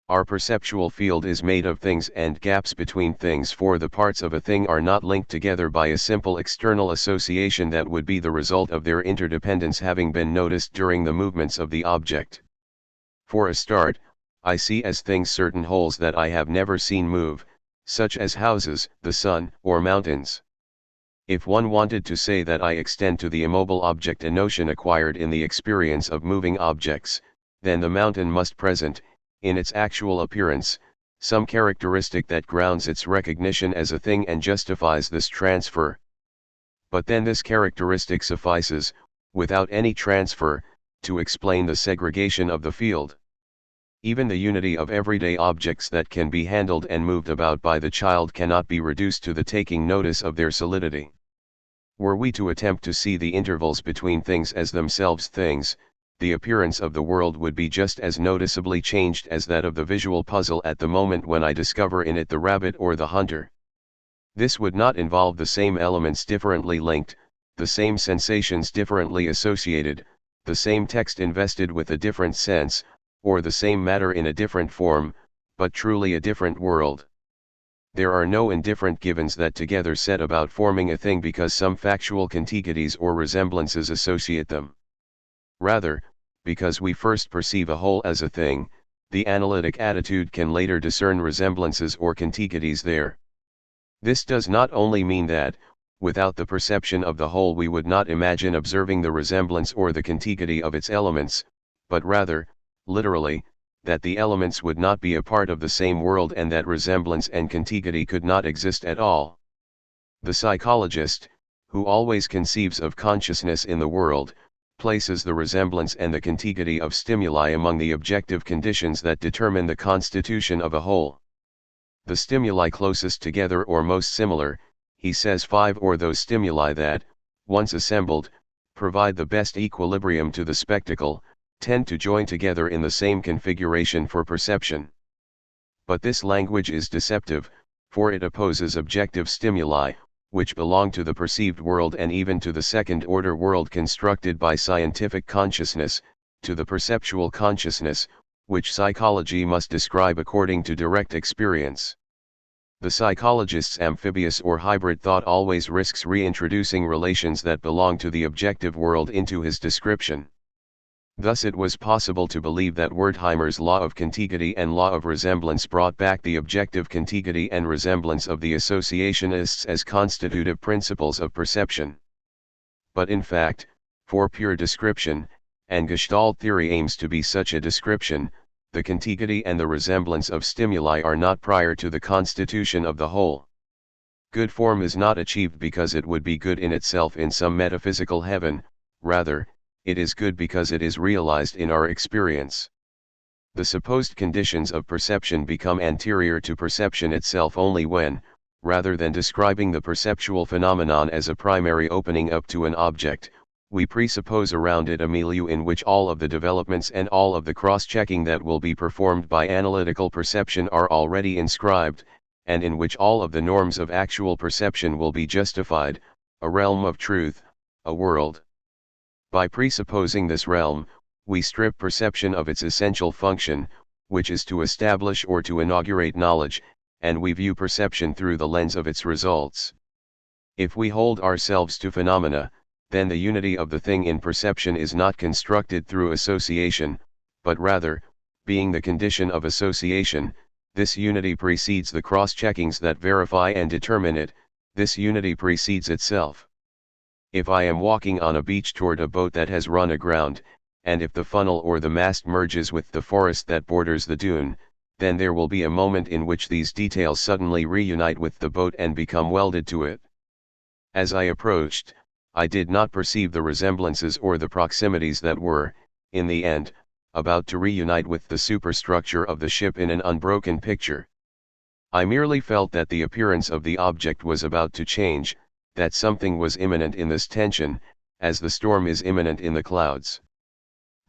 Our perceptual field is made of things and gaps between things, for the parts of a thing are not linked together by a simple external association that would be the result of their interdependence having been noticed during the movements of the object. For a start, I see as things certain wholes that I have never seen move, such as houses, the sun, or mountains. If one wanted to say that I extend to the immobile object a notion acquired in the experience of moving objects, then the mountain must present, in its actual appearance, some characteristic that grounds its recognition as a thing and justifies this transfer. But then this characteristic suffices, without any transfer, to explain the segregation of the field. Even the unity of everyday objects that can be handled and moved about by the child cannot be reduced to the taking notice of their solidity. Were we to attempt to see the intervals between things as themselves things, the appearance of the world would be just as noticeably changed as that of the visual puzzle at the moment when I discover in it the rabbit or the hunter. This would not involve the same elements differently linked, the same sensations differently associated, the same text invested with a different sense, or the same matter in a different form, but truly a different world. There are no indifferent givens that together set about forming a thing because some factual contiguities or resemblances associate them. Rather, because we first perceive a whole as a thing, the analytic attitude can later discern resemblances or contiguities there. This does not only mean that, without the perception of the whole we would not imagine observing the resemblance or the contiguity of its elements, but rather, literally, that the elements would not be a part of the same world and that resemblance and contiguity could not exist at all. The psychologist, who always conceives of consciousness in the world, places the resemblance and the contiguity of stimuli among the objective conditions that determine the constitution of a whole. The stimuli closest together or most similar, he says 5 or those stimuli that, once assembled, provide the best equilibrium to the spectacle, tend to join together in the same configuration for perception. But this language is deceptive, for it opposes objective stimuli, which belong to the perceived world and even to the second-order world constructed by scientific consciousness, to the perceptual consciousness, which psychology must describe according to direct experience. The psychologist's amphibious or hybrid thought always risks reintroducing relations that belong to the objective world into his description. Thus it was possible to believe that Wertheimer's law of contiguity and law of resemblance brought back the objective contiguity and resemblance of the associationists as constitutive principles of perception. But in fact, for pure description, and Gestalt theory aims to be such a description, the contiguity and the resemblance of stimuli are not prior to the constitution of the whole. Good form is not achieved because it would be good in itself in some metaphysical heaven, rather, it is good because it is realized in our experience. The supposed conditions of perception become anterior to perception itself only when, rather than describing the perceptual phenomenon as a primary opening up to an object, we presuppose around it a milieu in which all of the developments and all of the cross-checking that will be performed by analytical perception are already inscribed, and in which all of the norms of actual perception will be justified, a realm of truth, a world. By presupposing this realm, we strip perception of its essential function, which is to establish or to inaugurate knowledge, and we view perception through the lens of its results. If we hold ourselves to phenomena, then the unity of the thing in perception is not constructed through association, but rather, being the condition of association, this unity precedes the cross-checkings that verify and determine it, this unity precedes itself. If I am walking on a beach toward a boat that has run aground, and if the funnel or the mast merges with the forest that borders the dune, then there will be a moment in which these details suddenly reunite with the boat and become welded to it. As I approached, I did not perceive the resemblances or the proximities that were, in the end, about to reunite with the superstructure of the ship in an unbroken picture. I merely felt that the appearance of the object was about to change, that something was imminent in this tension, as the storm is imminent in the clouds.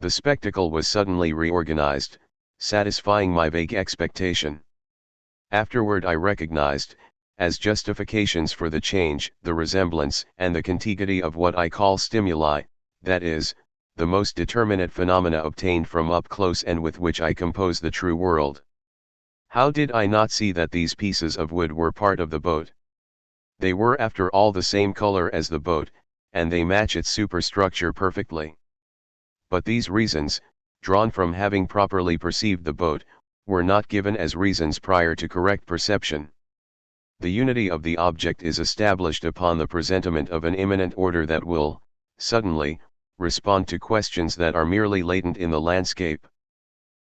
The spectacle was suddenly reorganized, satisfying my vague expectation. Afterward I recognized, as justifications for the change, the resemblance and the contiguity of what I call stimuli, that is, the most determinate phenomena obtained from up close and with which I compose the true world. How did I not see that these pieces of wood were part of the boat? They were after all the same color as the boat, and they match its superstructure perfectly. But these reasons, drawn from having properly perceived the boat, were not given as reasons prior to correct perception. The unity of the object is established upon the presentiment of an immanent order that will, suddenly, respond to questions that are merely latent in the landscape.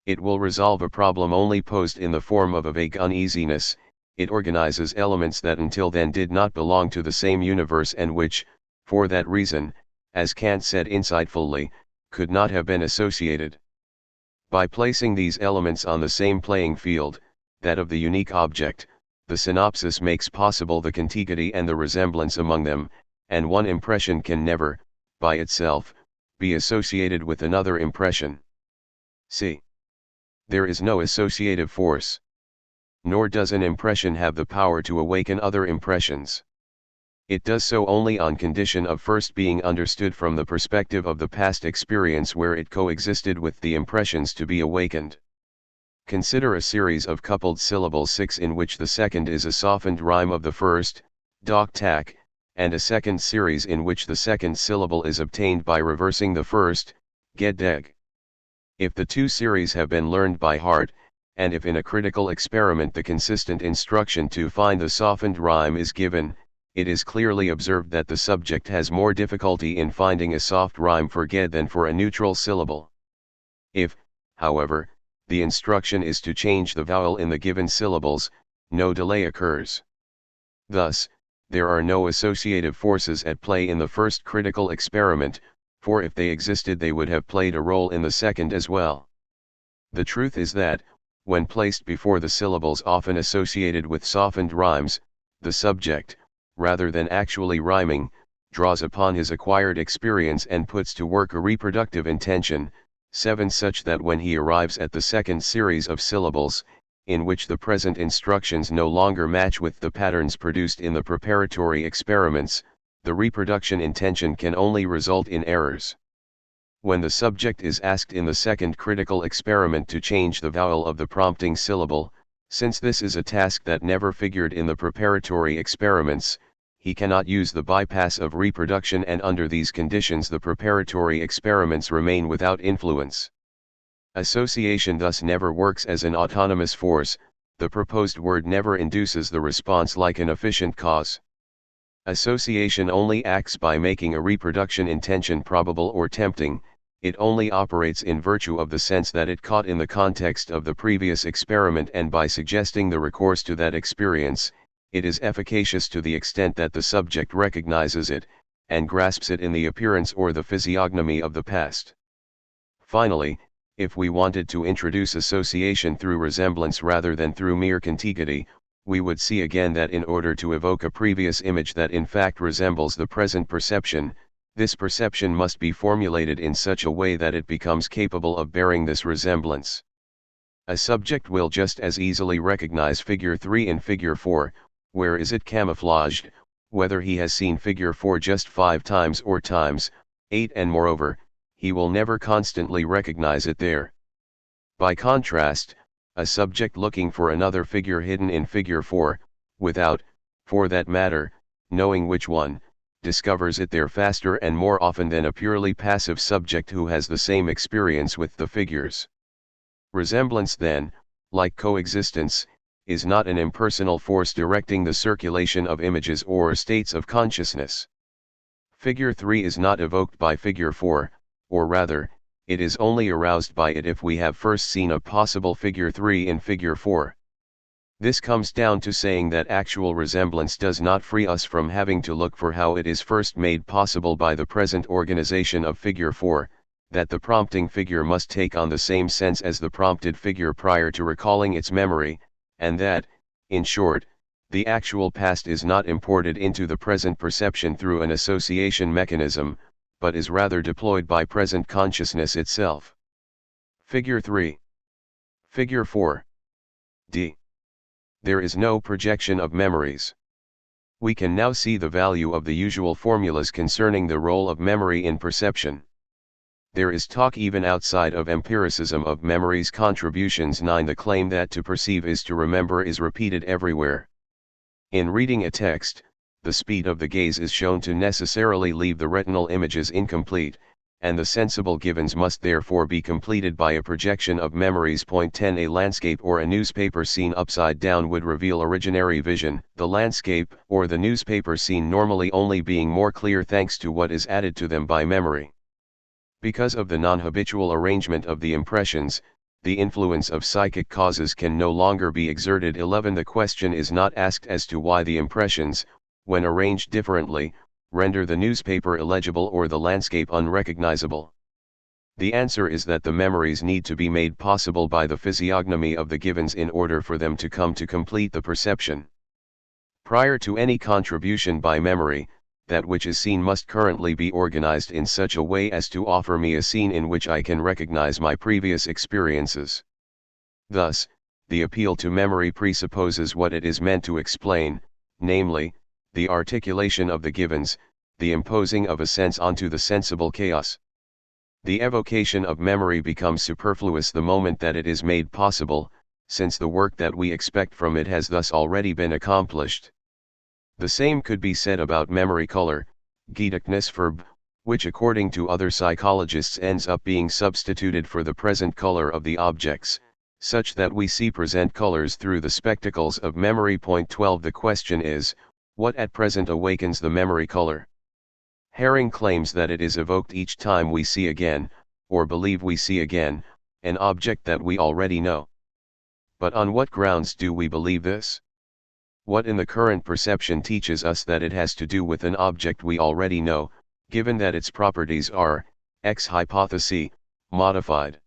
It will resolve a problem only posed in the form of a vague uneasiness. It organizes elements that until then did not belong to the same universe and which, for that reason, as Kant said insightfully, could not have been associated. By placing these elements on the same playing field, that of the unique object, the synopsis makes possible the contiguity and the resemblance among them, and one impression can never, by itself, be associated with another impression. See. There is no associative force. Nor does an impression have the power to awaken other impressions. It does so only on condition of first being understood from the perspective of the past experience where it coexisted with the impressions to be awakened. Consider a series of coupled syllables 6 in which the second is a softened rhyme of the first, dok tak, and a second series in which the second syllable is obtained by reversing the first, gedeg. If the two series have been learned by heart, and if in a critical experiment the consistent instruction to find the softened rhyme is given, it is clearly observed that the subject has more difficulty in finding a soft rhyme for "ged" than for a neutral syllable. If, however, the instruction is to change the vowel in the given syllables, no delay occurs. Thus, there are no associative forces at play in the first critical experiment, for if they existed they would have played a role in the second as well. The truth is that, when placed before the syllables often associated with softened rhymes, the subject, rather than actually rhyming, draws upon his acquired experience and puts to work a reproductive intention, 7 such that when he arrives at the second series of syllables, in which the present instructions no longer match with the patterns produced in the preparatory experiments, the reproduction intention can only result in errors. When the subject is asked in the second critical experiment to change the vowel of the prompting syllable, since this is a task that never figured in the preparatory experiments, he cannot use the bypass of reproduction, and under these conditions the preparatory experiments remain without influence. Association thus never works as an autonomous force, the proposed word never induces the response like an efficient cause. Association only acts by making a reproduction intention probable or tempting, it only operates in virtue of the sense that it caught in the context of the previous experiment, and by suggesting the recourse to that experience, it is efficacious to the extent that the subject recognizes it, and grasps it in the appearance or the physiognomy of the past. Finally, if we wanted to introduce association through resemblance rather than through mere contiguity, we would see again that in order to evoke a previous image that in fact resembles the present perception, this perception must be formulated in such a way that it becomes capable of bearing this resemblance. A subject will just as easily recognize figure 3 in figure 4, where is it camouflaged, whether he has seen figure 4 just 5 times or times 8, and moreover, he will never constantly recognize it there. By contrast, a subject looking for another figure hidden in figure 4, without, for that matter, knowing which one, discovers it there faster and more often than a purely passive subject who has the same experience with the figures. Resemblance then, like coexistence, is not an impersonal force directing the circulation of images or states of consciousness. Figure 3 is not evoked by figure 4, or rather, it is only aroused by it if we have first seen a possible figure 3 in figure 4. This comes down to saying that actual resemblance does not free us from having to look for how it is first made possible by the present organization of figure 4, that the prompting figure must take on the same sense as the prompted figure prior to recalling its memory, and that, in short, the actual past is not imported into the present perception through an association mechanism, but is rather deployed by present consciousness itself. Figure 3. Figure 4. D. There is no projection of memories. We can now see the value of the usual formulas concerning the role of memory in perception. There is talk even outside of empiricism of memory's contributions. 9. The claim that to perceive is to remember is repeated everywhere. In reading a text, the speed of the gaze is shown to necessarily leave the retinal images incomplete, and the sensible givens must therefore be completed by a projection of memories. 10. A landscape or a newspaper scene upside down would reveal originary vision, the landscape or the newspaper scene normally only being more clear thanks to what is added to them by memory. Because of the non-habitual arrangement of the impressions, the influence of psychic causes can no longer be exerted. 11. The question is not asked as to why the impressions, when arranged differently, render the newspaper illegible or the landscape unrecognizable. The answer is that the memories need to be made possible by the physiognomy of the givens in order for them to come to complete the perception. Prior to any contribution by memory, that which is seen must currently be organized in such a way as to offer me a scene in which I can recognize my previous experiences. Thus, the appeal to memory presupposes what it is meant to explain, namely, the articulation of the givens, the imposing of a sense onto the sensible chaos. The evocation of memory becomes superfluous the moment that it is made possible, since the work that we expect from it has thus already been accomplished. The same could be said about memory color, gedächtnisfarbe, which according to other psychologists ends up being substituted for the present color of the objects, such that we see present colors through the spectacles of memory. Point 12. The question is, what at present awakens the memory color? Herring claims that it is evoked each time we see again, or believe we see again, an object that we already know. But on what grounds do we believe this? What in the current perception teaches us that it has to do with an object we already know, given that its properties are, ex hypothesi, modified?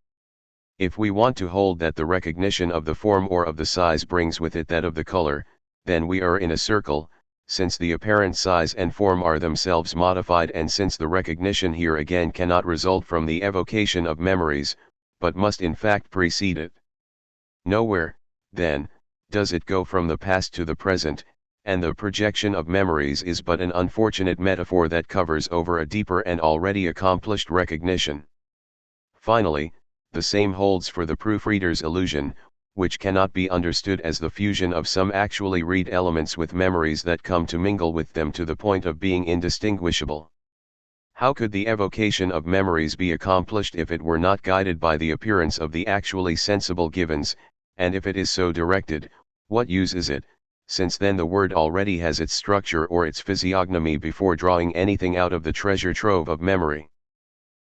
If we want to hold that the recognition of the form or of the size brings with it that of the color, then we are in a circle, since the apparent size and form are themselves modified, and since the recognition here again cannot result from the evocation of memories, but must in fact precede it. Nowhere, then, does it go from the past to the present, and the projection of memories is but an unfortunate metaphor that covers over a deeper and already accomplished recognition. Finally, the same holds for the proofreader's illusion, which cannot be understood as the fusion of some actually read elements with memories that come to mingle with them to the point of being indistinguishable. How could the evocation of memories be accomplished if it were not guided by the appearance of the actually sensible givens, and if it is so directed, what use is it, since then the word already has its structure or its physiognomy before drawing anything out of the treasure trove of memory?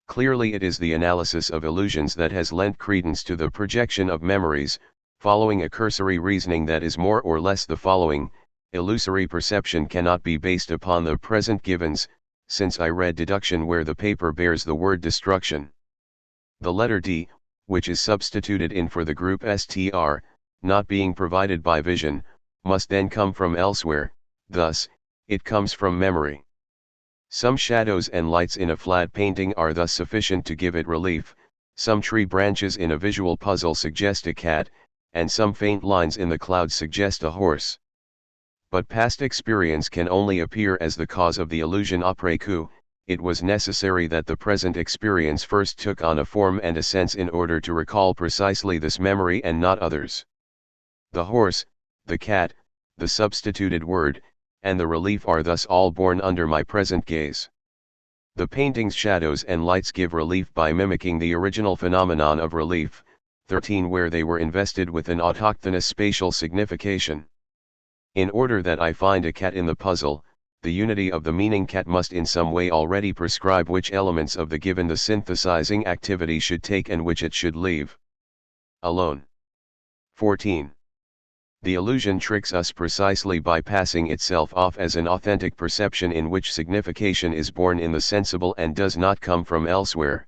Clearly it is the analysis of illusions that has lent credence to the projection of memories, following a cursory reasoning that is more or less the following: illusory perception cannot be based upon the present givens, since I read deduction where the paper bears the word destruction. The letter D, which is substituted in for the group STR, not being provided by vision, must then come from elsewhere, thus, it comes from memory. Some shadows and lights in a flat painting are thus sufficient to give it relief, some tree branches in a visual puzzle suggest a cat, and some faint lines in the clouds suggest a horse. But past experience can only appear as the cause of the illusion après coup. It was necessary that the present experience first took on a form and a sense in order to recall precisely this memory and not others. The horse, the cat, the substituted word, and the relief are thus all born under my present gaze. The painting's shadows and lights give relief by mimicking the original phenomenon of relief, 13, where they were invested with an autochthonous spatial signification. In order that I find a cat in the puzzle, the unity of the meaning cat must in some way already prescribe which elements of the given the synthesizing activity should take and which it should leave alone. 14. The illusion tricks us precisely by passing itself off as an authentic perception in which signification is born in the sensible and does not come from elsewhere.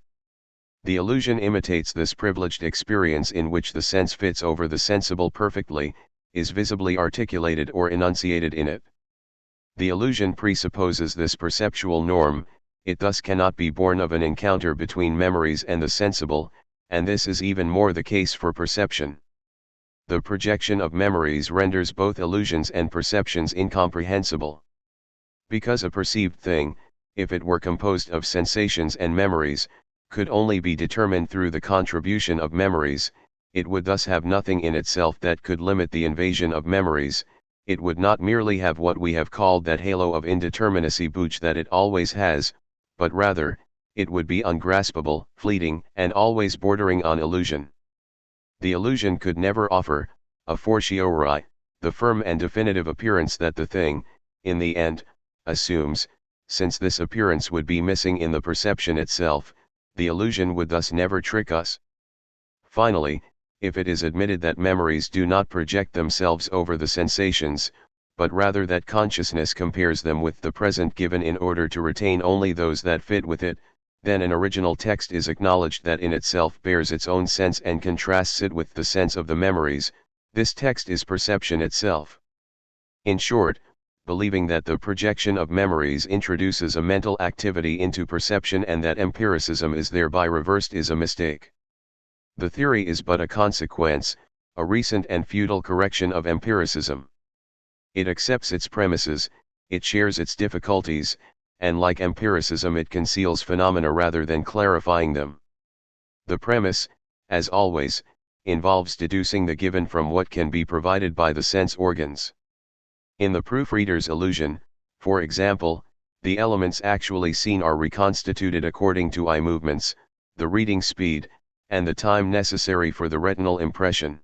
The illusion imitates this privileged experience in which the sense fits over the sensible perfectly, is visibly articulated or enunciated in it. The illusion presupposes this perceptual norm, it thus cannot be born of an encounter between memories and the sensible, and this is even more the case for perception. The projection of memories renders both illusions and perceptions incomprehensible. Because a perceived thing, if it were composed of sensations and memories, could only be determined through the contribution of memories, it would thus have nothing in itself that could limit the invasion of memories. It would not merely have what we have called that halo of indeterminacy which that it always has, but rather, it would be ungraspable, fleeting, and always bordering on illusion. The illusion could never offer, a fortiori, the firm and definitive appearance that the thing, in the end, assumes. Since this appearance would be missing in the perception itself, the illusion would thus never trick us. Finally, if it is admitted that memories do not project themselves over the sensations, but rather that consciousness compares them with the present given in order to retain only those that fit with it, then an original text is acknowledged that in itself bears its own sense and contrasts it with the sense of the memories. This text is perception itself. In short, believing that the projection of memories introduces a mental activity into perception and that empiricism is thereby reversed is a mistake. The theory is but a consequence, a recent and futile correction of empiricism. It accepts its premises, it shares its difficulties, and like empiricism it conceals phenomena rather than clarifying them. The premise, as always, involves deducing the given from what can be provided by the sense organs. In the proofreader's illusion, for example, the elements actually seen are reconstituted according to eye movements, the reading speed, and the time necessary for the retinal impression.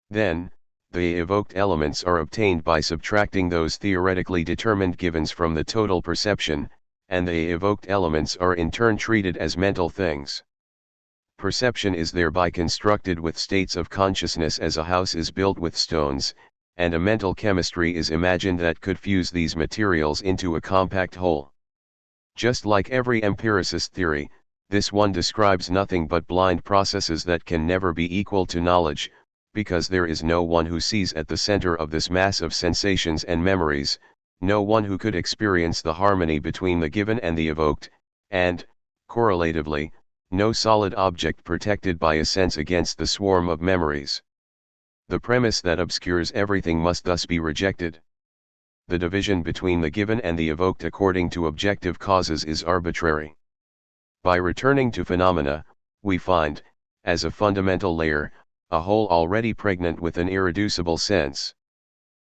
Then, the evoked elements are obtained by subtracting those theoretically determined givens from the total perception, and the evoked elements are in turn treated as mental things. Perception is thereby constructed with states of consciousness as a house is built with stones, and a mental chemistry is imagined that could fuse these materials into a compact whole. Just like every empiricist theory, this one describes nothing but blind processes that can never be equal to knowledge, because there is no one who sees at the center of this mass of sensations and memories, no one who could experience the harmony between the given and the evoked, and, correlatively, no solid object protected by a sense against the swarm of memories. The premise that obscures everything must thus be rejected. The division between the given and the evoked according to objective causes is arbitrary. By returning to phenomena, we find, as a fundamental layer, a whole already pregnant with an irreducible sense.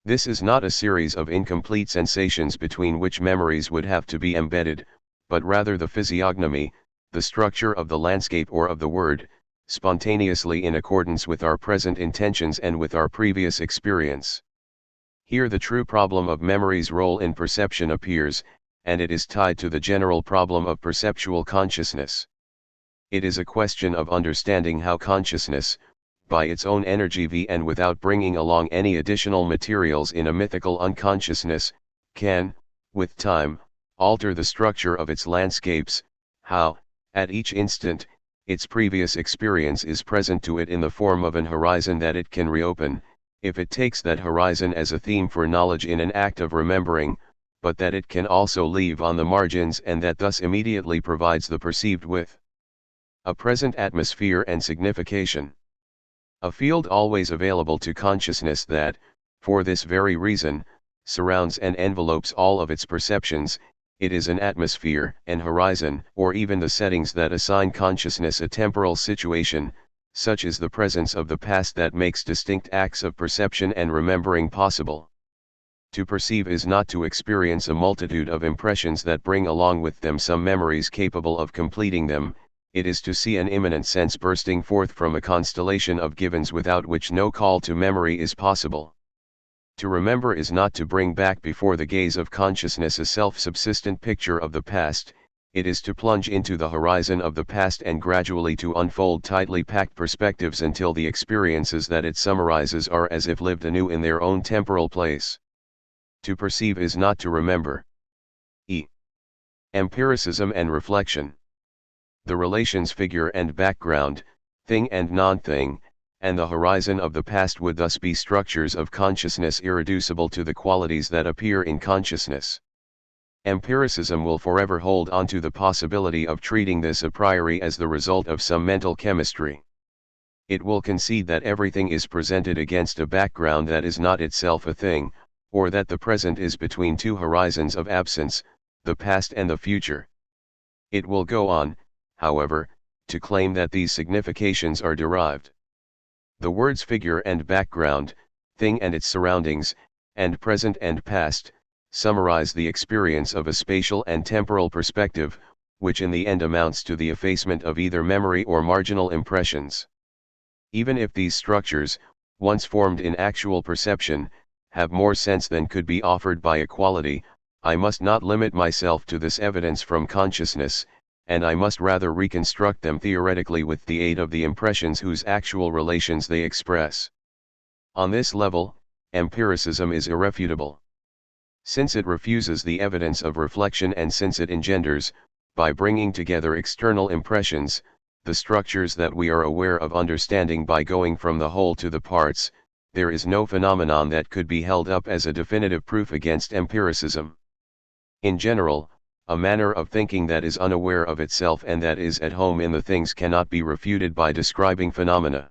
This is not a series of incomplete sensations between which memories would have to be embedded, but rather the physiognomy, the structure of the landscape or of the word, spontaneously in accordance with our present intentions and with our previous experience. Here the true problem of memory's role in perception appears, and it is tied to the general problem of perceptual consciousness. It is a question of understanding how consciousness, by its own energy and without bringing along any additional materials in a mythical unconsciousness, can, with time, alter the structure of its landscapes, how, at each instant, its previous experience is present to it in the form of an horizon that it can reopen, if it takes that horizon as a theme for knowledge in an act of remembering, but that it can also leave on the margins and that thus immediately provides the perceived with a present atmosphere and signification. A field always available to consciousness that, for this very reason, surrounds and envelopes all of its perceptions. It is an atmosphere, an horizon, or even the settings that assign consciousness a temporal situation, such as the presence of the past that makes distinct acts of perception and remembering possible. To perceive is not to experience a multitude of impressions that bring along with them some memories capable of completing them, it is to see an immanent sense bursting forth from a constellation of givens without which no call to memory is possible. To remember is not to bring back before the gaze of consciousness a self-subsistent picture of the past, it is to plunge into the horizon of the past and gradually to unfold tightly packed perspectives until the experiences that it summarizes are as if lived anew in their own temporal place. To perceive is not to remember. Empiricism and reflection. The relations figure and background, thing and non-thing, and the horizon of the past would thus be structures of consciousness irreducible to the qualities that appear in consciousness. Empiricism will forever hold on to the possibility of treating this a priori as the result of some mental chemistry. It will concede that everything is presented against a background that is not itself a thing, or that the present is between two horizons of absence, the past and the future. It will go on, however, to claim that these significations are derived. The words figure and background, thing and its surroundings, and present and past, summarize the experience of a spatial and temporal perspective, which in the end amounts to the effacement of either memory or marginal impressions. Even if these structures, once formed in actual perception, have more sense than could be offered by a quality, I must not limit myself to this evidence from consciousness, and I must rather reconstruct them theoretically with the aid of the impressions whose actual relations they express. On this level, empiricism is irrefutable. Since it refuses the evidence of reflection and since it engenders, by bringing together external impressions, the structures that we are aware of understanding by going from the whole to the parts, there is no phenomenon that could be held up as a definitive proof against empiricism. In general, a manner of thinking that is unaware of itself and that is at home in the things cannot be refuted by describing phenomena.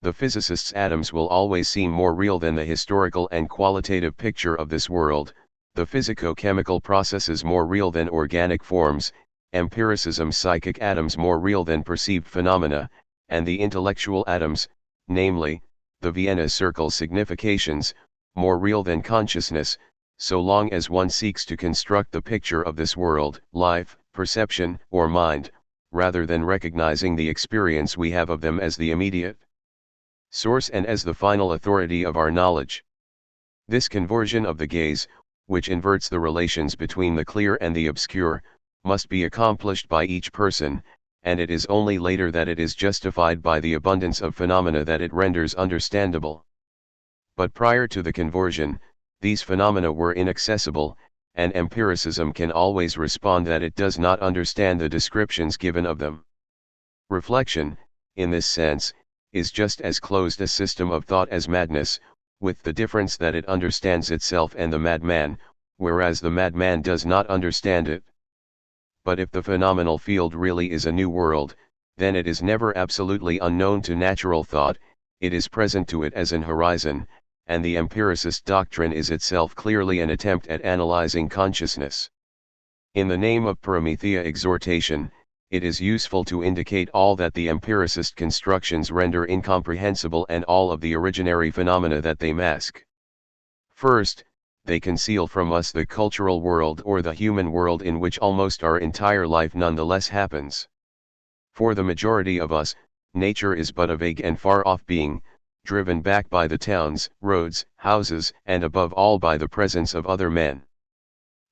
The physicist's atoms will always seem more real than the historical and qualitative picture of this world, the physico-chemical processes more real than organic forms, empiricism's psychic atoms more real than perceived phenomena, and the intellectual atoms, namely, the Vienna Circle significations, more real than consciousness, So long as one seeks to construct the picture of this world, life, perception, or mind, rather than recognizing the experience we have of them as the immediate source and as the final authority of our knowledge. This conversion of the gaze, which inverts the relations between the clear and the obscure, must be accomplished by each person, and it is only later that it is justified by the abundance of phenomena that it renders understandable. But prior to the conversion, these phenomena were inaccessible, and empiricism can always respond that it does not understand the descriptions given of them. Reflection, in this sense, is just as closed a system of thought as madness, with the difference that it understands itself and the madman, whereas the madman does not understand it. But if the phenomenal field really is a new world, then it is never absolutely unknown to natural thought, it is present to it as an horizon, and the empiricist doctrine is itself clearly an attempt at analyzing consciousness. In the name of Promethea exhortation, it is useful to indicate all that the empiricist constructions render incomprehensible and all of the originary phenomena that they mask. First, they conceal from us the cultural world or the human world in which almost our entire life nonetheless happens. For the majority of us, nature is but a vague and far-off being, driven back by the towns, roads, houses, and above all by the presence of other men.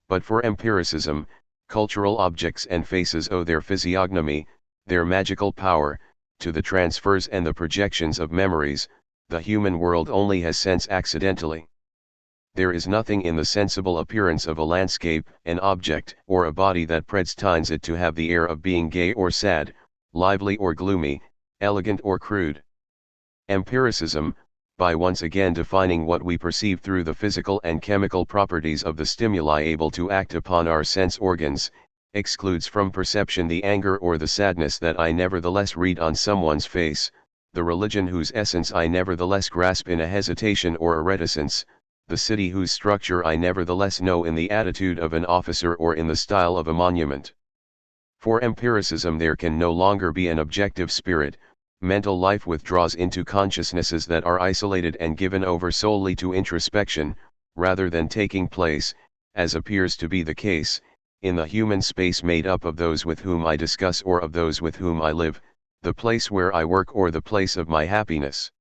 But for empiricism, cultural objects and faces owe their physiognomy, their magical power, to the transfers and the projections of memories. The human world only has sense accidentally. There is nothing in the sensible appearance of a landscape, an object, or a body that predestines it to have the air of being gay or sad, lively or gloomy, elegant or crude. Empiricism, by once again defining what we perceive through the physical and chemical properties of the stimuli able to act upon our sense organs, excludes from perception the anger or the sadness that I nevertheless read on someone's face, the religion whose essence I nevertheless grasp in a hesitation or a reticence, the city whose structure I nevertheless know in the attitude of an officer or in the style of a monument. For empiricism there can no longer be an objective spirit. Mental life withdraws into consciousnesses that are isolated and given over solely to introspection, rather than taking place, as appears to be the case, in the human space made up of those with whom I discuss or of those with whom I live, the place where I work or the place of my happiness.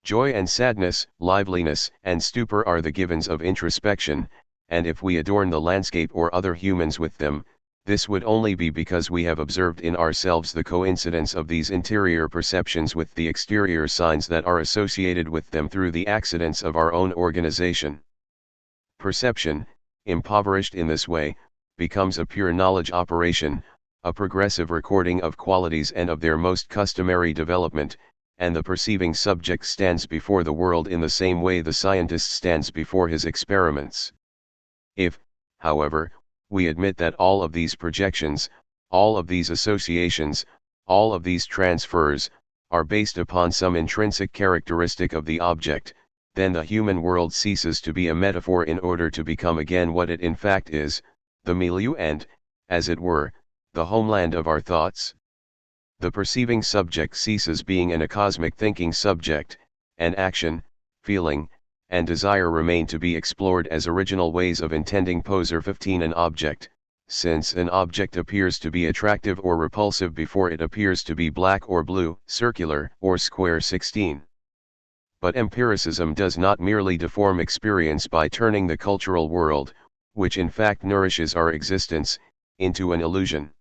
Joy and sadness, liveliness and stupor are the givens of introspection, and if we adorn the landscape or other humans with them, this would only be because we have observed in ourselves the coincidence of these interior perceptions with the exterior signs that are associated with them through the accidents of our own organization. Perception, impoverished in this way, becomes a pure knowledge operation, a progressive recording of qualities and of their most customary development, and the perceiving subject stands before the world in the same way the scientist stands before his experiments. If, however, we admit that all of these projections, all of these associations, all of these transfers, are based upon some intrinsic characteristic of the object, then the human world ceases to be a metaphor in order to become again what it in fact is, the milieu and, as it were, the homeland of our thoughts. The perceiving subject ceases being an acosmic thinking subject, and action, feeling, and desire remain to be explored as original ways of intending. Poser 15. An object, since an object appears to be attractive or repulsive before it appears to be black or blue, circular or square. 16. But empiricism does not merely deform experience by turning the cultural world, which in fact nourishes our existence, into an illusion.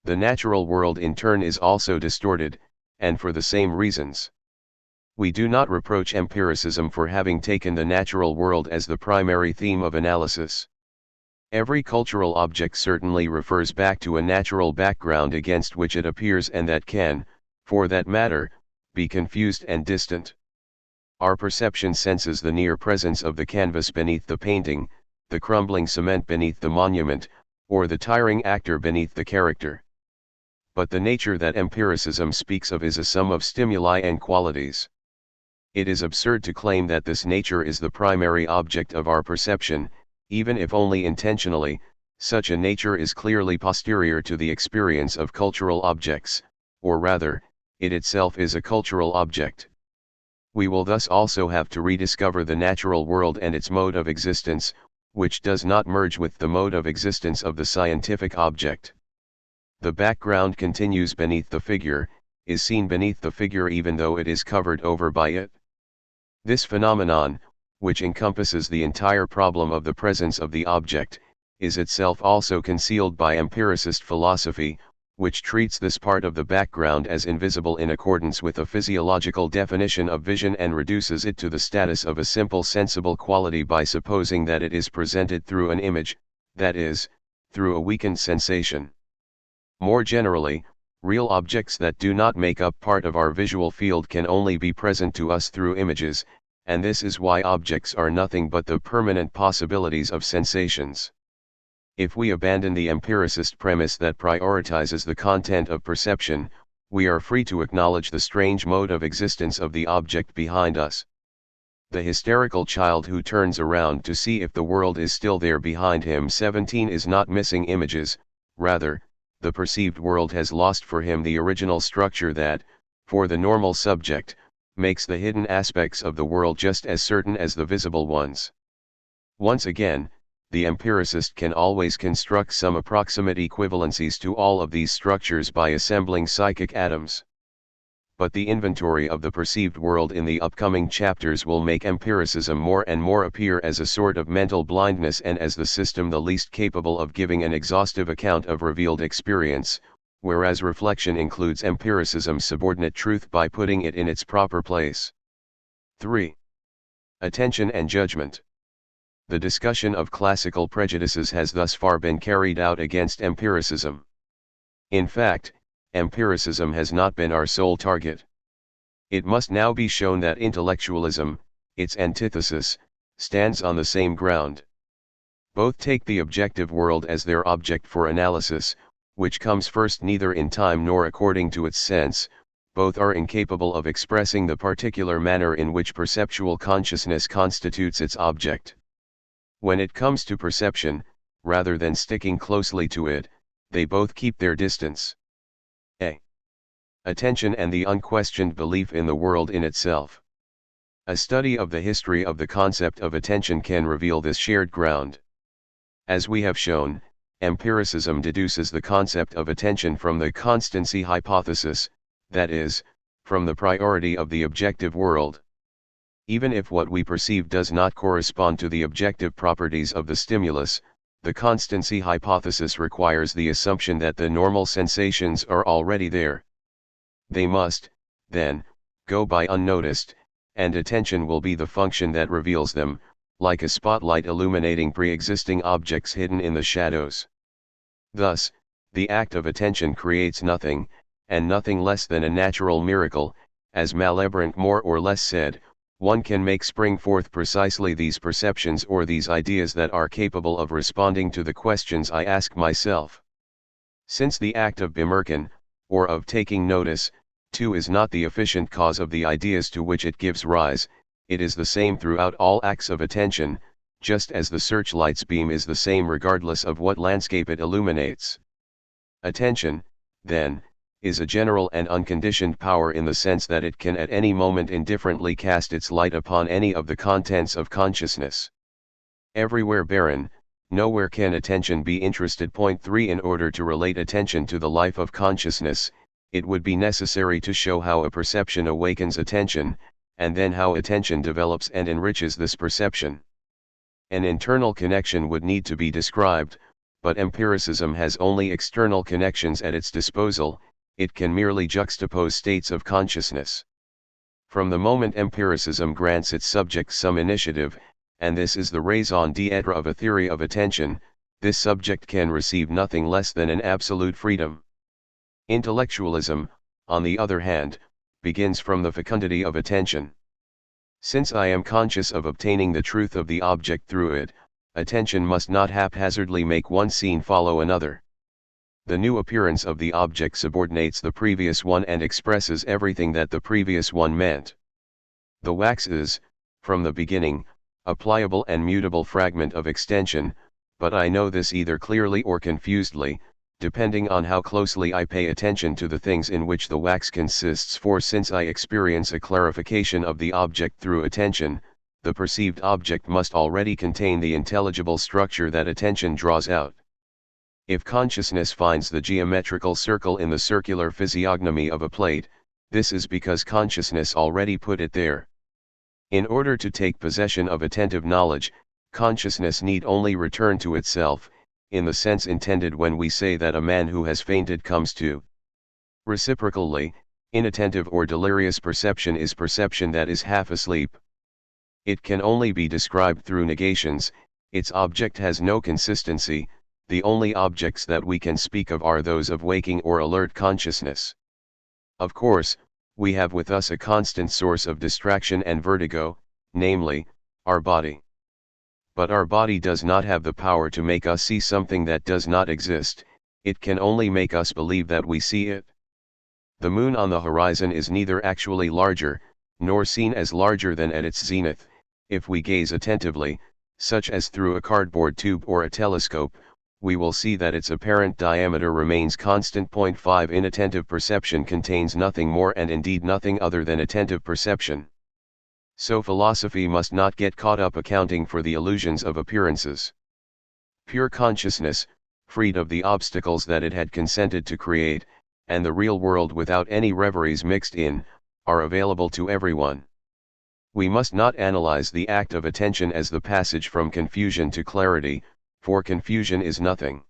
The natural world in turn is also distorted, and for the same reasons. We do not reproach empiricism for having taken the natural world as the primary theme of analysis. Every cultural object certainly refers back to a natural background against which it appears and that can, for that matter, be confused and distant. Our perception senses the near presence of the canvas beneath the painting, the crumbling cement beneath the monument, or the tiring actor beneath the character. But the nature that empiricism speaks of is a sum of stimuli and qualities. It is absurd to claim that this nature is the primary object of our perception, even if only intentionally. Such a nature is clearly posterior to the experience of cultural objects, or rather, it itself is a cultural object. We will thus also have to rediscover the natural world and its mode of existence, which does not merge with the mode of existence of the scientific object. The background continues beneath the figure, is seen beneath the figure even though it is covered over by it. This phenomenon, which encompasses the entire problem of the presence of the object, is itself also concealed by empiricist philosophy, which treats this part of the background as invisible in accordance with a physiological definition of vision and reduces it to the status of a simple sensible quality by supposing that it is presented through an image, that is, through a weakened sensation. More generally, real objects that do not make up part of our visual field can only be present to us through images, and this is why objects are nothing but the permanent possibilities of sensations. If we abandon the empiricist premise that prioritizes the content of perception, we are free to acknowledge the strange mode of existence of the object behind us. The hysterical child who turns around to see if the world is still there behind him 17 is not missing images, rather, the perceived world has lost for him the original structure that, for the normal subject, makes the hidden aspects of the world just as certain as the visible ones. Once again, the empiricist can always construct some approximate equivalencies to all of these structures by assembling psychic atoms. But the inventory of the perceived world in the upcoming chapters will make empiricism more and more appear as a sort of mental blindness and as the system the least capable of giving an exhaustive account of revealed experience, whereas reflection includes empiricism's subordinate truth by putting it in its proper place. 3. Attention and judgment. The discussion of classical prejudices has thus far been carried out against empiricism. In fact, empiricism has not been our sole target. It must now be shown that intellectualism, its antithesis, stands on the same ground. Both take the objective world as their object for analysis, which comes first neither in time nor according to its sense. Both are incapable of expressing the particular manner in which perceptual consciousness constitutes its object. When it comes to perception, rather than sticking closely to it, they both keep their distance. A. Attention and the unquestioned belief in the world in itself. A study of the history of the concept of attention can reveal this shared ground. As we have shown, empiricism deduces the concept of attention from the constancy hypothesis, that is, from the priority of the objective world. Even if what we perceive does not correspond to the objective properties of the stimulus, the constancy hypothesis requires the assumption that the normal sensations are already there. They must, then, go by unnoticed, and attention will be the function that reveals them, like a spotlight illuminating pre-existing objects hidden in the shadows. Thus, the act of attention creates nothing, and nothing less than a natural miracle. As Malebranche more or less said, one can make spring forth precisely these perceptions or these ideas that are capable of responding to the questions I ask myself. Since the act of bemerken, or of taking notice, too, is not the efficient cause of the ideas to which it gives rise, it is the same throughout all acts of attention, just as the searchlight's beam is the same regardless of what landscape it illuminates. Attention, then, is a general and unconditioned power in the sense that it can at any moment indifferently cast its light upon any of the contents of consciousness. Everywhere barren, nowhere can attention be interested. Point 3. In order to relate attention to the life of consciousness, it would be necessary to show how a perception awakens attention, and then how attention develops and enriches this perception. An internal connection would need to be described, but empiricism has only external connections at its disposal. It can merely juxtapose states of consciousness. From the moment empiricism grants its subject some initiative, and this is the raison d'être of a theory of attention, this subject can receive nothing less than an absolute freedom. Intellectualism, on the other hand, begins from the fecundity of attention. Since I am conscious of obtaining the truth of the object through it, attention must not haphazardly make one scene follow another. The new appearance of the object subordinates the previous one and expresses everything that the previous one meant. The wax is, from the beginning, a pliable and mutable fragment of extension, but I know this either clearly or confusedly, depending on how closely I pay attention to the things in which the wax consists. For since I experience a clarification of the object through attention, the perceived object must already contain the intelligible structure that attention draws out. If consciousness finds the geometrical circle in the circular physiognomy of a plate, this is because consciousness already put it there. In order to take possession of attentive knowledge, consciousness need only return to itself, in the sense intended when we say that a man who has fainted comes to. Reciprocally, inattentive or delirious perception is perception that is half asleep. It can only be described through negations, its object has no consistency, the only objects that we can speak of are those of waking or alert consciousness. Of course, we have with us a constant source of distraction and vertigo, namely, our body. But our body does not have the power to make us see something that does not exist, it can only make us believe that we see it. The moon on the horizon is neither actually larger, nor seen as larger than at its zenith, if we gaze attentively, such as through a cardboard tube or a telescope, we will see that its apparent diameter remains constant. 5 Inattentive perception contains nothing more and indeed nothing other than attentive perception. So philosophy must not get caught up accounting for the illusions of appearances. Pure consciousness, freed of the obstacles that it had consented to create, and the real world without any reveries mixed in, are available to everyone. We must not analyze the act of attention as the passage from confusion to clarity, for confusion is nothing.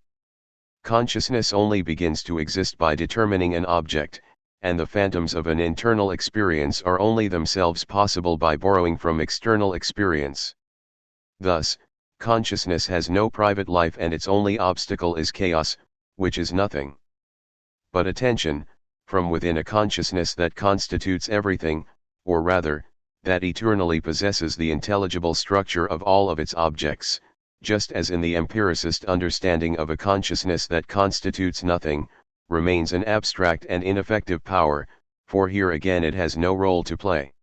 Consciousness only begins to exist by determining an object, and the phantoms of an internal experience are only themselves possible by borrowing from external experience. Thus, consciousness has no private life and its only obstacle is chaos, which is nothing. But attention, from within a consciousness that constitutes everything, or rather, that eternally possesses the intelligible structure of all of its objects, just as in the empiricist understanding of a consciousness that constitutes nothing, remains an abstract and ineffective power, for here again it has no role to play.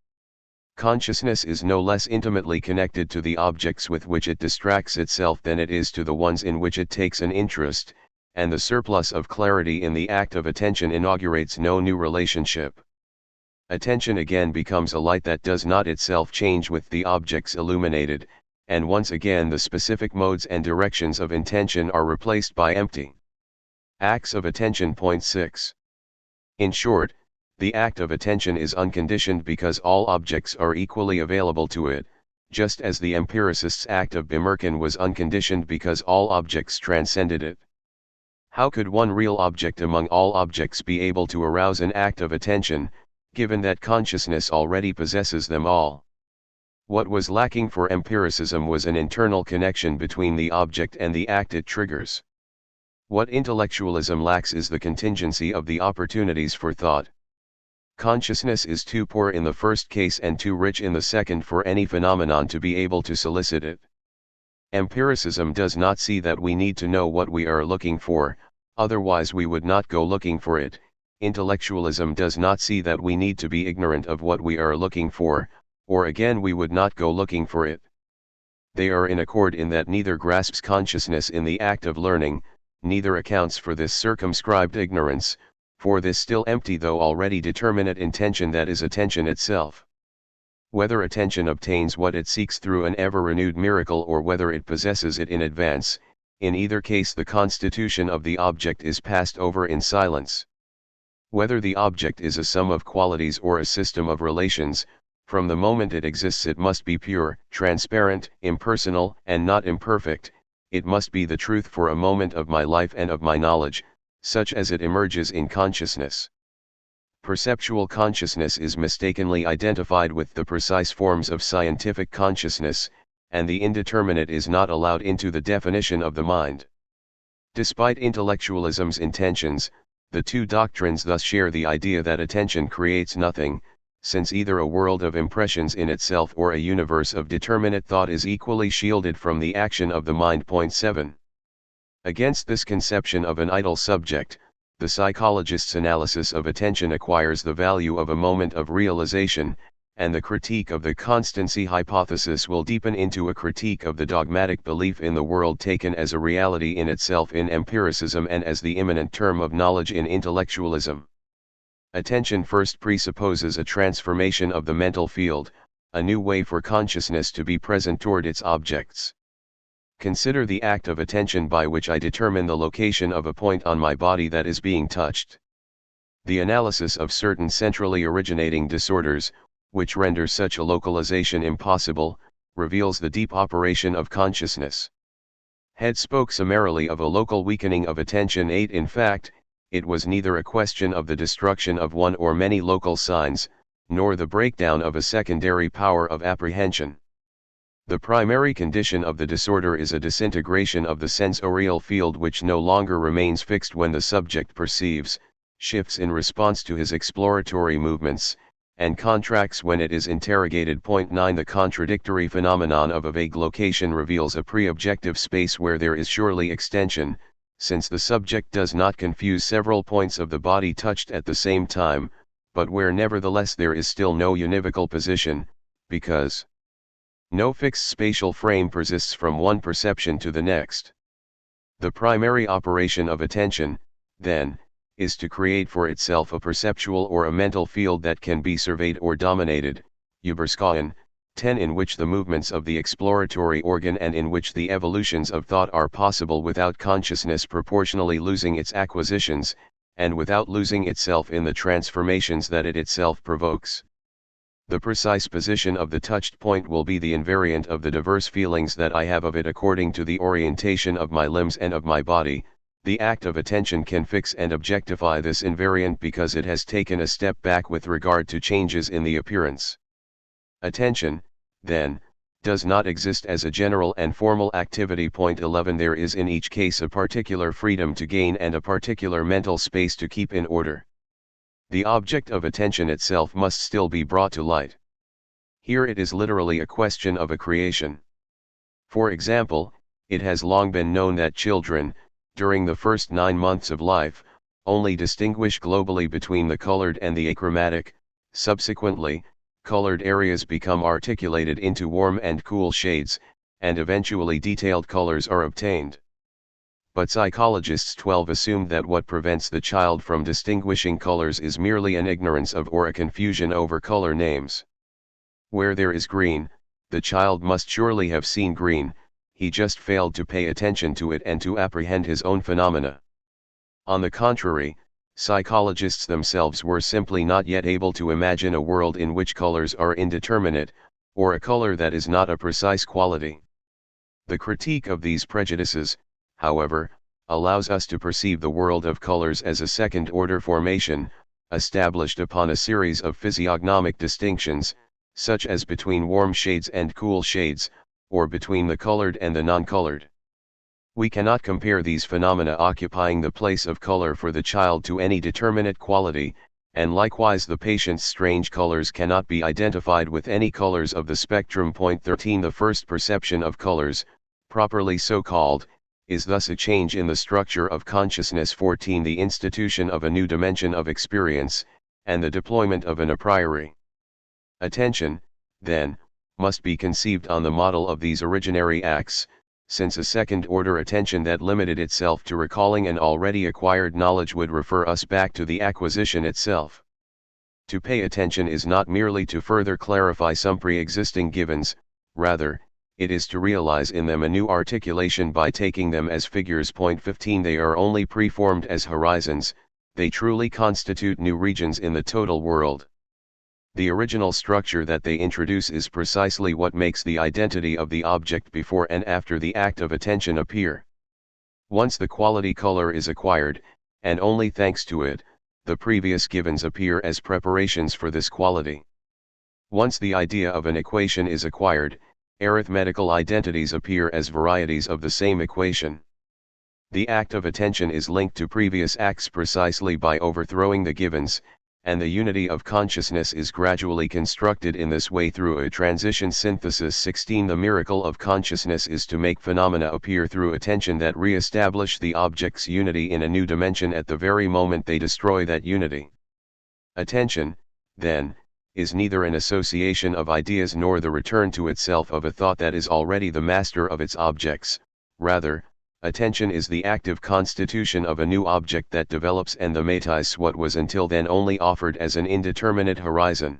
Consciousness is no less intimately connected to the objects with which it distracts itself than it is to the ones in which it takes an interest, and the surplus of clarity in the act of attention inaugurates no new relationship. Attention again becomes a light that does not itself change with the objects illuminated, and once again the specific modes and directions of intention are replaced by empty acts of attention. 6. In short, the act of attention is unconditioned because all objects are equally available to it, just as the empiricist's act of bemerken was unconditioned because all objects transcended it. How could one real object among all objects be able to arouse an act of attention, given that consciousness already possesses them all? What was lacking for empiricism was an internal connection between the object and the act it triggers. What intellectualism lacks is the contingency of the opportunities for thought. Consciousness is too poor in the first case and too rich in the second for any phenomenon to be able to solicit it. Empiricism does not see that we need to know what we are looking for, otherwise we would not go looking for it. Intellectualism does not see that we need to be ignorant of what we are looking for, or again we would not go looking for it. They are in accord in that neither grasps consciousness in the act of learning, neither accounts for this circumscribed ignorance, for this still empty though already determinate intention that is attention itself. Whether attention obtains what it seeks through an ever-renewed miracle or whether it possesses it in advance, in either case the constitution of the object is passed over in silence. Whether the object is a sum of qualities or a system of relations, from the moment it exists it must be pure, transparent, impersonal, and not imperfect. It must be the truth for a moment of my life and of my knowledge, such as it emerges in consciousness. Perceptual consciousness is mistakenly identified with the precise forms of scientific consciousness, and the indeterminate is not allowed into the definition of the mind. Despite intellectualism's intentions, the two doctrines thus share the idea that attention creates nothing, since either a world of impressions in itself or a universe of determinate thought is equally shielded from the action of the mind. 7. Against this conception of an idle subject, the psychologist's analysis of attention acquires the value of a moment of realization, and the critique of the constancy hypothesis will deepen into a critique of the dogmatic belief in the world taken as a reality in itself in empiricism and as the immanent term of knowledge in intellectualism. Attention first presupposes a transformation of the mental field, a new way for consciousness to be present toward its objects. Consider the act of attention by which I determine the location of a point on my body that is being touched. The analysis of certain centrally originating disorders, which render such a localization impossible, reveals the deep operation of consciousness. Head spoke summarily of a local weakening of attention 8. In fact, it was neither a question of the destruction of one or many local signs, nor the breakdown of a secondary power of apprehension. The primary condition of the disorder is a disintegration of the sensorial field which no longer remains fixed when the subject perceives, shifts in response to his exploratory movements, and contracts when it is interrogated. 9. The contradictory phenomenon of a vague location reveals a pre-objective space where there is surely extension, since the subject does not confuse several points of the body touched at the same time, but where nevertheless there is still no univocal position, because no fixed spatial frame persists from one perception to the next. The primary operation of attention, then, is to create for itself a perceptual or a mental field that can be surveyed or dominated. Überschauen, 10. In which the movements of the exploratory organ and in which the evolutions of thought are possible without consciousness proportionally losing its acquisitions, and without losing itself in the transformations that it itself provokes. The precise position of the touched point will be the invariant of the diverse feelings that I have of it according to the orientation of my limbs and of my body. The act of attention can fix and objectify this invariant because it has taken a step back with regard to changes in the appearance. Attention, then, does not exist as a general and formal activity. 11. There is in each case a particular freedom to gain and a particular mental space to keep in order. The object of attention itself must still be brought to light. Here it is literally a question of a creation. For example, it has long been known that children, during the first 9 months of life, only distinguish globally between the colored and the achromatic. Subsequently, colored areas become articulated into warm and cool shades, and eventually detailed colors are obtained. But psychologists 12 assumed that what prevents the child from distinguishing colors is merely an ignorance of or a confusion over color names. Where there is green, the child must surely have seen green, he just failed to pay attention to it and to apprehend his own phenomena. On the contrary, psychologists themselves were simply not yet able to imagine a world in which colors are indeterminate, or a color that is not a precise quality. The critique of these prejudices, however, allows us to perceive the world of colors as a second-order formation, established upon a series of physiognomic distinctions, such as between warm shades and cool shades, or between the colored and the non-colored. We cannot compare these phenomena occupying the place of color for the child to any determinate quality, and likewise the patient's strange colors cannot be identified with any colors of the spectrum. 13. The first perception of colors, properly so called, is thus a change in the structure of consciousness. 14. The institution of a new dimension of experience, and the deployment of an a priori. Attention, then, must be conceived on the model of these originary acts, since a second-order attention that limited itself to recalling an already acquired knowledge would refer us back to the acquisition itself. To pay attention is not merely to further clarify some pre-existing givens, rather, it is to realize in them a new articulation by taking them as figures. 15. They are only preformed as horizons, they truly constitute new regions in the total world. The original structure that they introduce is precisely what makes the identity of the object before and after the act of attention appear. Once the quality color is acquired, and only thanks to it, the previous givens appear as preparations for this quality. Once the idea of an equation is acquired, arithmetical identities appear as varieties of the same equation. The act of attention is linked to previous acts precisely by overthrowing the givens, and the unity of consciousness is gradually constructed in this way through a transition synthesis. 16. The miracle of consciousness is to make phenomena appear through attention that re-establish the object's unity in a new dimension at the very moment they destroy that unity. Attention, then, is neither an association of ideas nor the return to itself of a thought that is already the master of its objects. Rather, attention is the active constitution of a new object that develops and thematises what was until then only offered as an indeterminate horizon.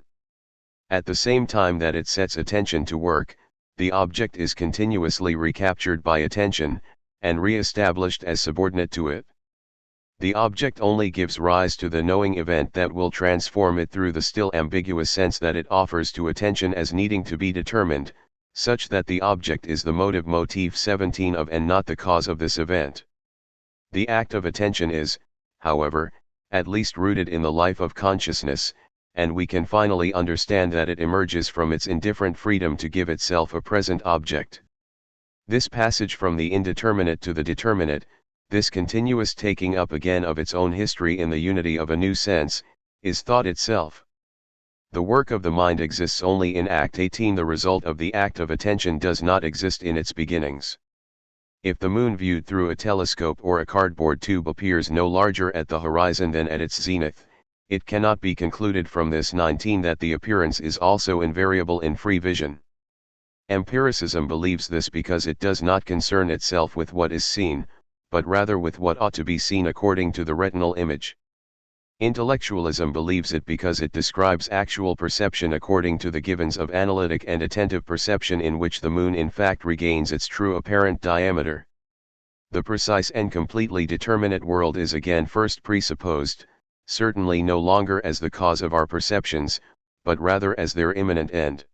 At the same time that it sets attention to work, the object is continuously recaptured by attention, and re-established as subordinate to it. The object only gives rise to the knowing event that will transform it through the still ambiguous sense that it offers to attention as needing to be determined, such that the object is the motif 17 of and not the cause of this event. The act of attention is, however, at least rooted in the life of consciousness, and we can finally understand that it emerges from its indifferent freedom to give itself a present object. This passage from the indeterminate to the determinate, this continuous taking up again of its own history in the unity of a new sense, is thought itself. The work of the mind exists only in Act 18. The result of the act of attention does not exist in its beginnings. If the moon viewed through a telescope or a cardboard tube appears no larger at the horizon than at its zenith, it cannot be concluded from this 19 that the appearance is also invariable in free vision. Empiricism believes this because it does not concern itself with what is seen, but rather with what ought to be seen according to the retinal image. Intellectualism believes it because it describes actual perception according to the givens of analytic and attentive perception, in which the moon in fact regains its true apparent diameter. The precise and completely determinate world is again first presupposed, certainly no longer as the cause of our perceptions, but rather as their imminent end.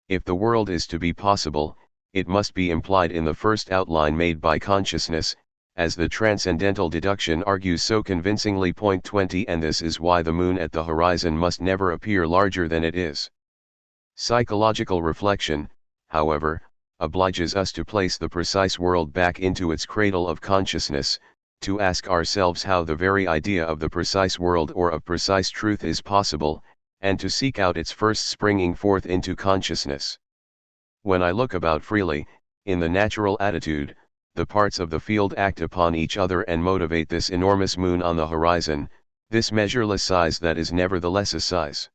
If the world is to be possible, it must be implied in the first outline made by consciousness, as the transcendental deduction argues so convincingly. Point 20. And this is why the moon at the horizon must never appear larger than it is. Psychological reflection, however, obliges us to place the precise world back into its cradle of consciousness, to ask ourselves how the very idea of the precise world or of precise truth is possible, and to seek out its first springing forth into consciousness. When I look about freely, in the natural attitude, the parts of the field act upon each other and motivate this enormous moon on the horizon, this measureless size that is nevertheless a size.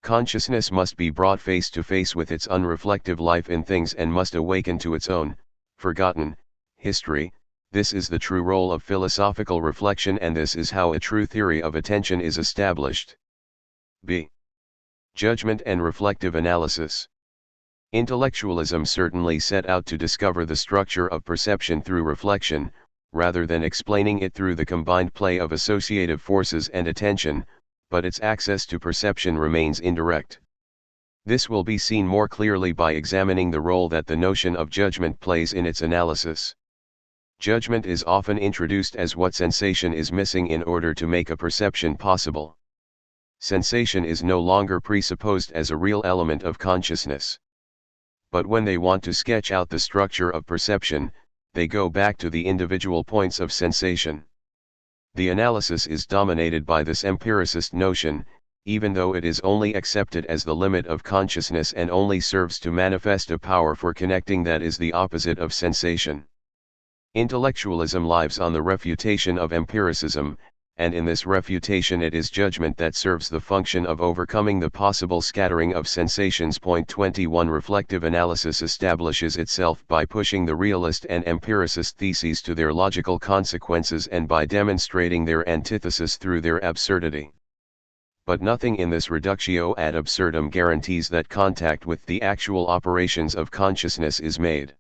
Consciousness must be brought face to face with its unreflective life in things and must awaken to its own, forgotten, history. This is the true role of philosophical reflection, and this is how a true theory of attention is established. B. Judgment and reflective analysis. Intellectualism certainly set out to discover the structure of perception through reflection, rather than explaining it through the combined play of associative forces and attention, but its access to perception remains indirect. This will be seen more clearly by examining the role that the notion of judgment plays in its analysis. Judgment is often introduced as what sensation is missing in order to make a perception possible. Sensation is no longer presupposed as a real element of consciousness. But when they want to sketch out the structure of perception, they go back to the individual points of sensation. The analysis is dominated by this empiricist notion, even though it is only accepted as the limit of consciousness and only serves to manifest a power for connecting that is the opposite of sensation. Intellectualism lives on the refutation of empiricism, and in this refutation it is judgment that serves the function of overcoming the possible scattering of sensations. Point 21. Reflective analysis establishes itself by pushing the realist and empiricist theses to their logical consequences and by demonstrating their antithesis through their absurdity. But nothing in this reductio ad absurdum guarantees that contact with the actual operations of consciousness is made.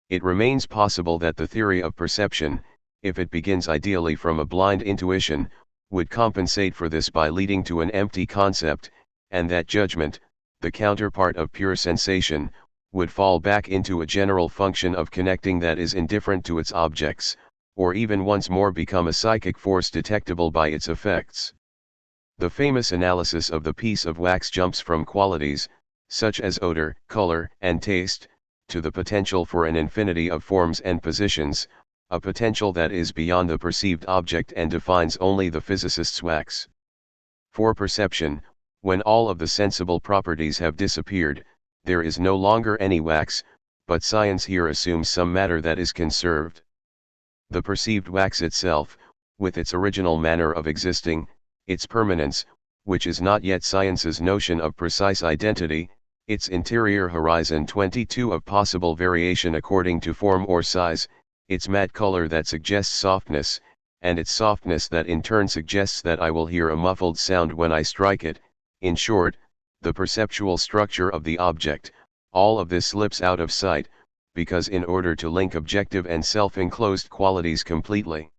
It remains possible that the theory of perception, if it begins ideally from a blind intuition, would compensate for this by leading to an empty concept, and that judgment, the counterpart of pure sensation, would fall back into a general function of connecting that is indifferent to its objects, or even once more become a psychic force detectable by its effects. The famous analysis of the piece of wax jumps from qualities, such as odor, color, and taste, to the potential for an infinity of forms and positions, a potential that is beyond the perceived object and defines only the physicist's wax. For perception, when all of the sensible properties have disappeared, there is no longer any wax, but science here assumes some matter that is conserved. The perceived wax itself, with its original manner of existing, its permanence, which is not yet science's notion of precise identity, its interior horizon 22 of possible variation according to form or size, its matte color that suggests softness, and its softness that in turn suggests that I will hear a muffled sound when I strike it. In short, the perceptual structure of the object, all of this slips out of sight, because in order to link objective and self-enclosed qualities completely,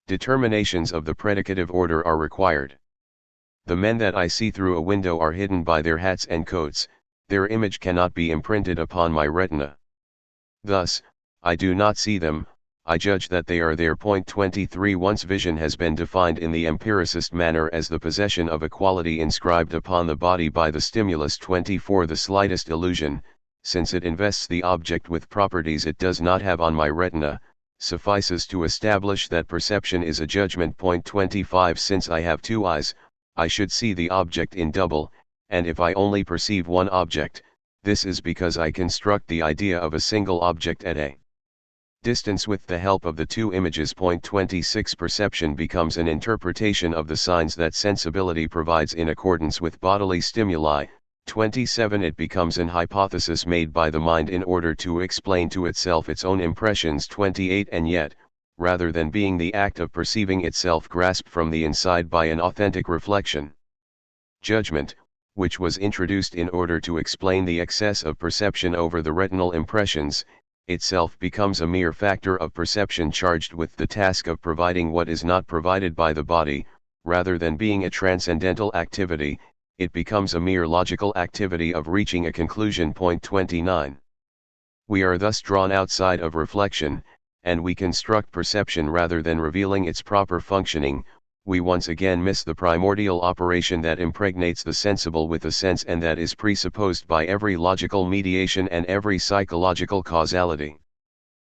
determinations of the predicative order are required. The men that I see through a window are hidden by their hats and coats, their image cannot be imprinted upon my retina. Thus, I do not see them, I judge that they are there. 23 Once vision has been defined in the empiricist manner as the possession of a quality inscribed upon the body by the stimulus. 24 The slightest illusion, since it invests the object with properties it does not have on my retina, suffices to establish that perception is a judgment. 25 Since I have two eyes, I should see the object in double, and if I only perceive one object, this is because I construct the idea of a single object at a distance with the help of the two images. 26 Perception becomes an interpretation of the signs that sensibility provides in accordance with bodily stimuli. 27 It becomes an hypothesis made by the mind in order to explain to itself its own impressions. 28 And yet, rather than being the act of perceiving itself grasped from the inside by an authentic reflection, judgment, which was introduced in order to explain the excess of perception over the retinal impressions, itself becomes a mere factor of perception charged with the task of providing what is not provided by the body. Rather than being a transcendental activity, it becomes a mere logical activity of reaching a conclusion. 29 We are thus drawn outside of reflection, and we construct perception rather than revealing its proper functioning. We once again miss the primordial operation that impregnates the sensible with a sense and that is presupposed by every logical mediation and every psychological causality.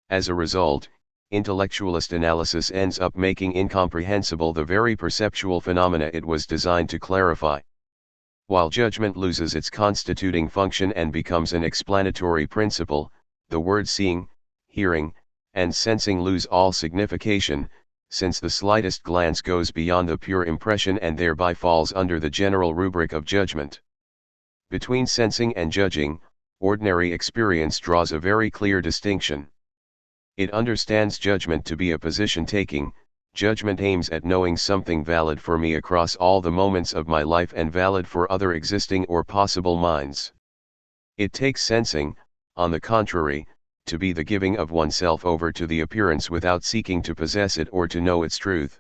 As a result, intellectualist analysis ends up making incomprehensible the very perceptual phenomena it was designed to clarify. While judgment loses its constituting function and becomes an explanatory principle, the words seeing, hearing, and sensing lose all signification, since the slightest glance goes beyond the pure impression and thereby falls under the general rubric of judgment. Between sensing and judging, ordinary experience draws a very clear distinction. It understands judgment to be a position-taking. Judgment aims at knowing something valid for me across all the moments of my life and valid for other existing or possible minds. It takes sensing, on the contrary, to be the giving of oneself over to the appearance without seeking to possess it or to know its truth.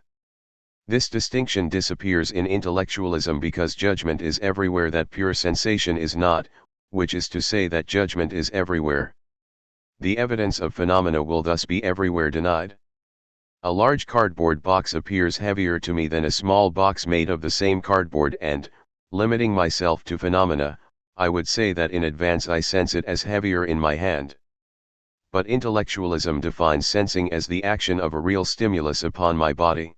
This distinction disappears in intellectualism because judgment is everywhere that pure sensation is not, which is to say that judgment is everywhere. The evidence of phenomena will thus be everywhere denied. A large cardboard box appears heavier to me than a small box made of the same cardboard and, limiting myself to phenomena, I would say that in advance I sense it as heavier in my hand. But intellectualism defines sensing as the action of a real stimulus upon my body.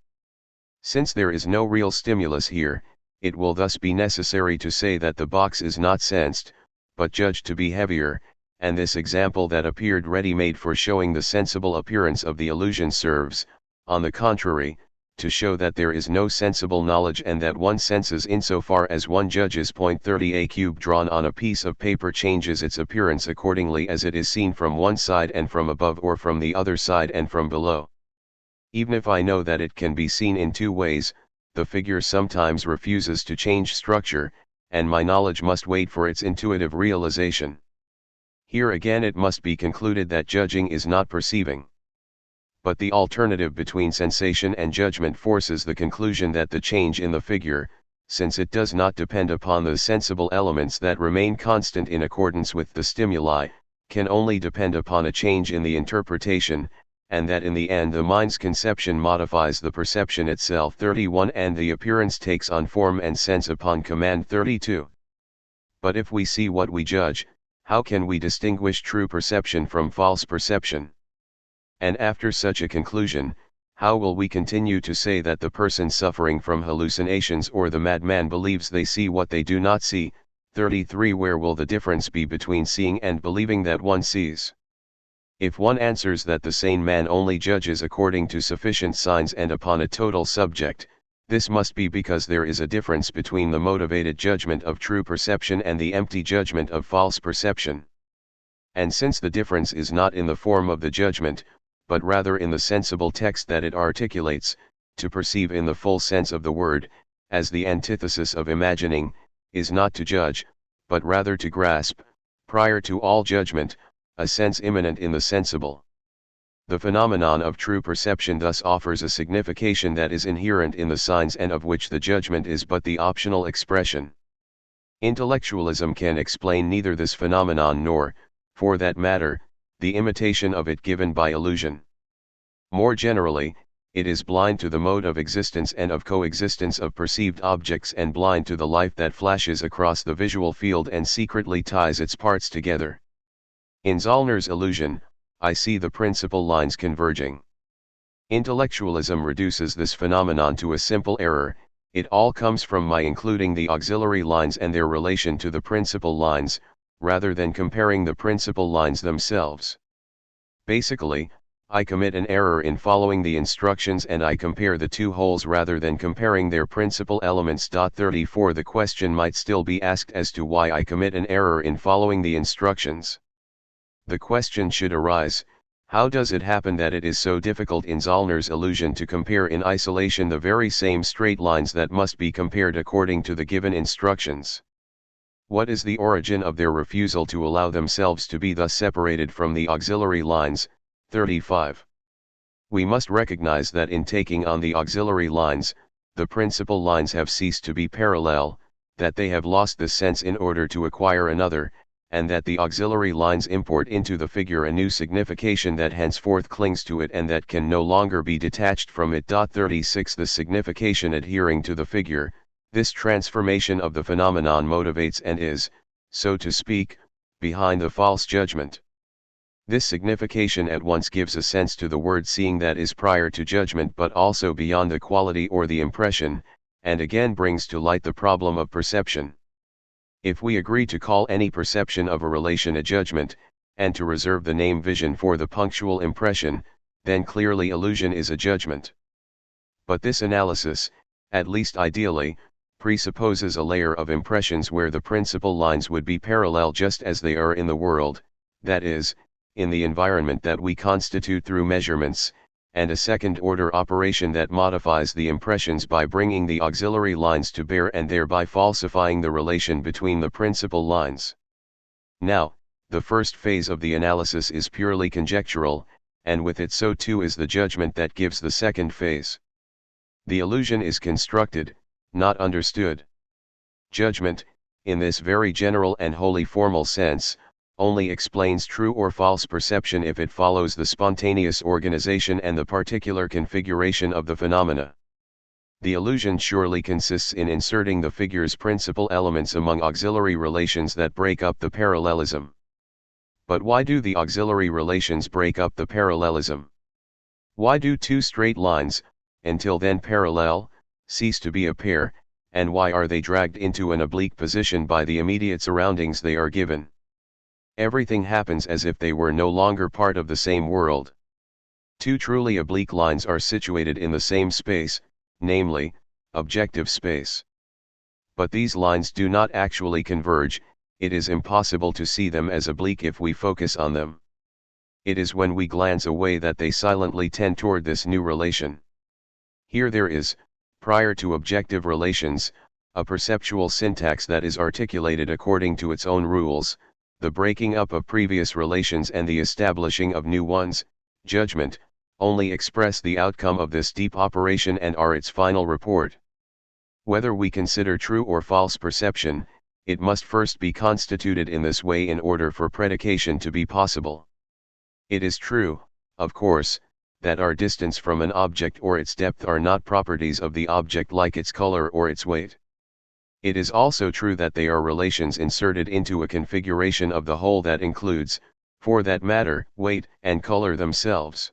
Since there is no real stimulus here, it will thus be necessary to say that the box is not sensed, but judged to be heavier, and this example that appeared ready-made for showing the sensible appearance of the illusion serves, on the contrary, to show that there is no sensible knowledge and that one senses insofar as one judges. 30 A cube drawn on a piece of paper changes its appearance accordingly as it is seen from one side and from above or from the other side and from below. Even if I know that it can be seen in two ways, the figure sometimes refuses to change structure, and my knowledge must wait for its intuitive realization. Here again it must be concluded that judging is not perceiving. But the alternative between sensation and judgment forces the conclusion that the change in the figure, since it does not depend upon the sensible elements that remain constant in accordance with the stimuli, can only depend upon a change in the interpretation, and that in the end the mind's conception modifies the perception itself. 31 And the appearance takes on form and sense upon command. 32 But if we see what we judge, how can we distinguish true perception from false perception? And after such a conclusion, how will we continue to say that the person suffering from hallucinations or the madman believes they see what they do not see? 33 Where will the difference be between seeing and believing that one sees? If one answers that the sane man only judges according to sufficient signs and upon a total subject, this must be because there is a difference between the motivated judgment of true perception and the empty judgment of false perception. And since the difference is not in the form of the judgment, but rather in the sensible text that it articulates, to perceive in the full sense of the word, as the antithesis of imagining, is not to judge, but rather to grasp, prior to all judgment, a sense immanent in the sensible. The phenomenon of true perception thus offers a signification that is inherent in the signs and of which the judgment is but the optional expression. Intellectualism can explain neither this phenomenon nor, for that matter, the imitation of it given by illusion. More generally, it is blind to the mode of existence and of coexistence of perceived objects and blind to the life that flashes across the visual field and secretly ties its parts together. In Zollner's illusion, I see the principal lines converging. Intellectualism reduces this phenomenon to a simple error: it all comes from my including the auxiliary lines and their relation to the principal lines, rather than comparing the principal lines themselves. Basically, I commit an error in following the instructions and I compare the two wholes rather than comparing their principal elements. 34 The question might still be asked as to why I commit an error in following the instructions. The question should arise: how does it happen that it is so difficult in Zollner's illusion to compare in isolation the very same straight lines that must be compared according to the given instructions? What is the origin of their refusal to allow themselves to be thus separated from the auxiliary lines? 35. We must recognize that in taking on the auxiliary lines, the principal lines have ceased to be parallel, that they have lost this sense in order to acquire another, and that the auxiliary lines import into the figure a new signification that henceforth clings to it and that can no longer be detached from it. 36 The signification adhering to the figure, this transformation of the phenomenon motivates and is, so to speak, behind the false judgment. This signification at once gives a sense to the word seeing that is prior to judgment but also beyond the quality or the impression, and again brings to light the problem of perception. If we agree to call any perception of a relation a judgment, and to reserve the name vision for the punctual impression, then clearly illusion is a judgment. But this analysis, at least ideally, presupposes a layer of impressions where the principal lines would be parallel just as they are in the world, that is, in the environment that we constitute through measurements, and a second-order operation that modifies the impressions by bringing the auxiliary lines to bear and thereby falsifying the relation between the principal lines. Now, the first phase of the analysis is purely conjectural, and with it so too is the judgment that gives the second phase. The illusion is constructed, not understood. Judgment, in this very general and wholly formal sense, only explains true or false perception if it follows the spontaneous organization and the particular configuration of the phenomena. The illusion surely consists in inserting the figure's principal elements among auxiliary relations that break up the parallelism. But why do the auxiliary relations break up the parallelism? Why do two straight lines, until then parallel, cease to be a pair, and why are they dragged into an oblique position by the immediate surroundings they are given? Everything happens as if they were no longer part of the same world. Two truly oblique lines are situated in the same space, namely, objective space. But these lines do not actually converge. It is impossible to see them as oblique if we focus on them. It is when we glance away that they silently tend toward this new relation. Here there is, prior to objective relations, a perceptual syntax that is articulated according to its own rules, the breaking up of previous relations and the establishing of new ones. Judgment, only express the outcome of this deep operation and are its final report. Whether we consider true or false perception, it must first be constituted in this way in order for predication to be possible. It is true, of course, that our distance from an object or its depth are not properties of the object like its color or its weight. It is also true that they are relations inserted into a configuration of the whole that includes, for that matter, weight and color themselves.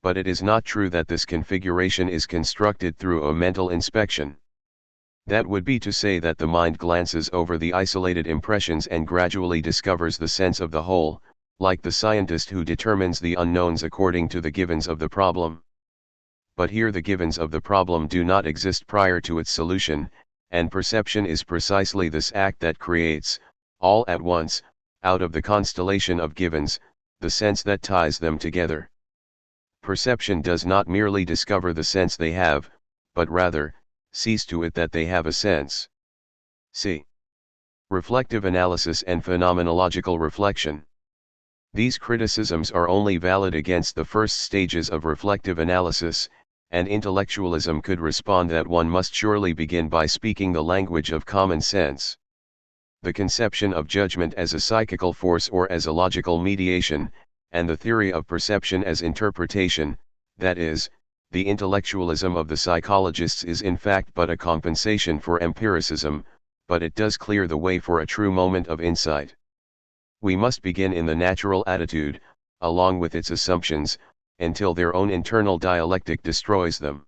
But it is not true that this configuration is constructed through a mental inspection. That would be to say that the mind glances over the isolated impressions and gradually discovers the sense of the whole, like the scientist who determines the unknowns according to the givens of the problem. But here the givens of the problem do not exist prior to its solution, and perception is precisely this act that creates, all at once, out of the constellation of givens, the sense that ties them together. Perception does not merely discover the sense they have, but rather, sees to it that they have a sense. c. Reflective analysis and phenomenological reflection. These criticisms are only valid against the first stages of reflective analysis, and intellectualism could respond that one must surely begin by speaking the language of common sense. The conception of judgment as a psychical force or as a logical mediation, and the theory of perception as interpretation, that is, the intellectualism of the psychologists is in fact but a compensation for empiricism, but it does clear the way for a true moment of insight. We must begin in the natural attitude, along with its assumptions, until their own internal dialectic destroys them.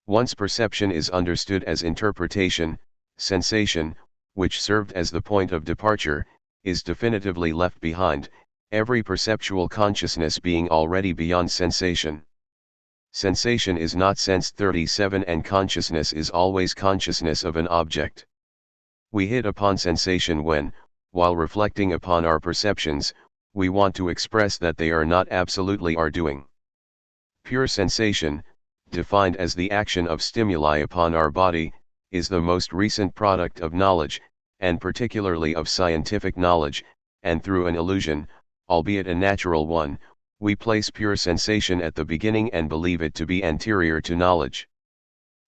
Once perception is understood as interpretation, sensation, which served as the point of departure, is definitively left behind, every perceptual consciousness being already beyond sensation. Sensation is not sense 37 and consciousness is always consciousness of an object. We hit upon sensation when, while reflecting upon our perceptions, we want to express that they are not absolutely our doing. Pure sensation, defined as the action of stimuli upon our body, is the most recent product of knowledge, and particularly of scientific knowledge, and through an illusion, albeit a natural one, we place pure sensation at the beginning and believe it to be anterior to knowledge.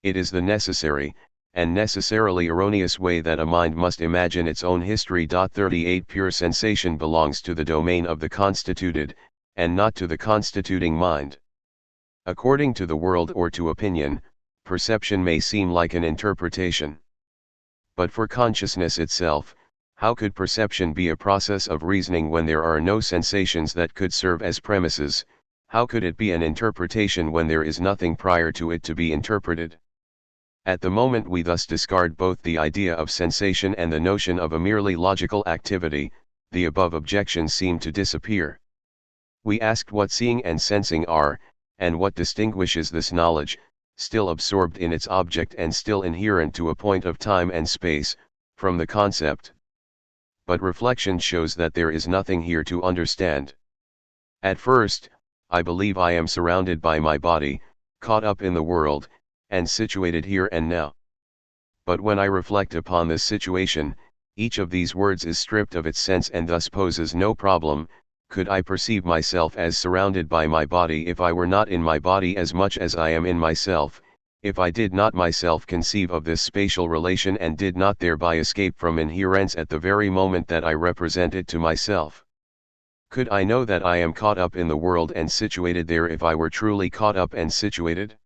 It is the necessary, and necessarily erroneous way that a mind must imagine its own history. 38 Pure sensation belongs to the domain of the constituted, and not to the constituting mind. According to the world or to opinion, perception may seem like an interpretation. But for consciousness itself, how could perception be a process of reasoning when there are no sensations that could serve as premises? How could it be an interpretation when there is nothing prior to it to be interpreted? At the moment we thus discard both the idea of sensation and the notion of a merely logical activity, the above objections seem to disappear. We asked what seeing and sensing are, and what distinguishes this knowledge, still absorbed in its object and still inherent to a point of time and space, from the concept. But reflection shows that there is nothing here to understand. At first, I believe I am surrounded by my body, caught up in the world, and situated here and now. But when I reflect upon this situation, each of these words is stripped of its sense and thus poses no problem. Could I perceive myself as surrounded by my body if I were not in my body as much as I am in myself, if I did not myself conceive of this spatial relation and did not thereby escape from inherence at the very moment that I represent it to myself? Could I know that I am caught up in the world and situated there if I were truly caught up and situated?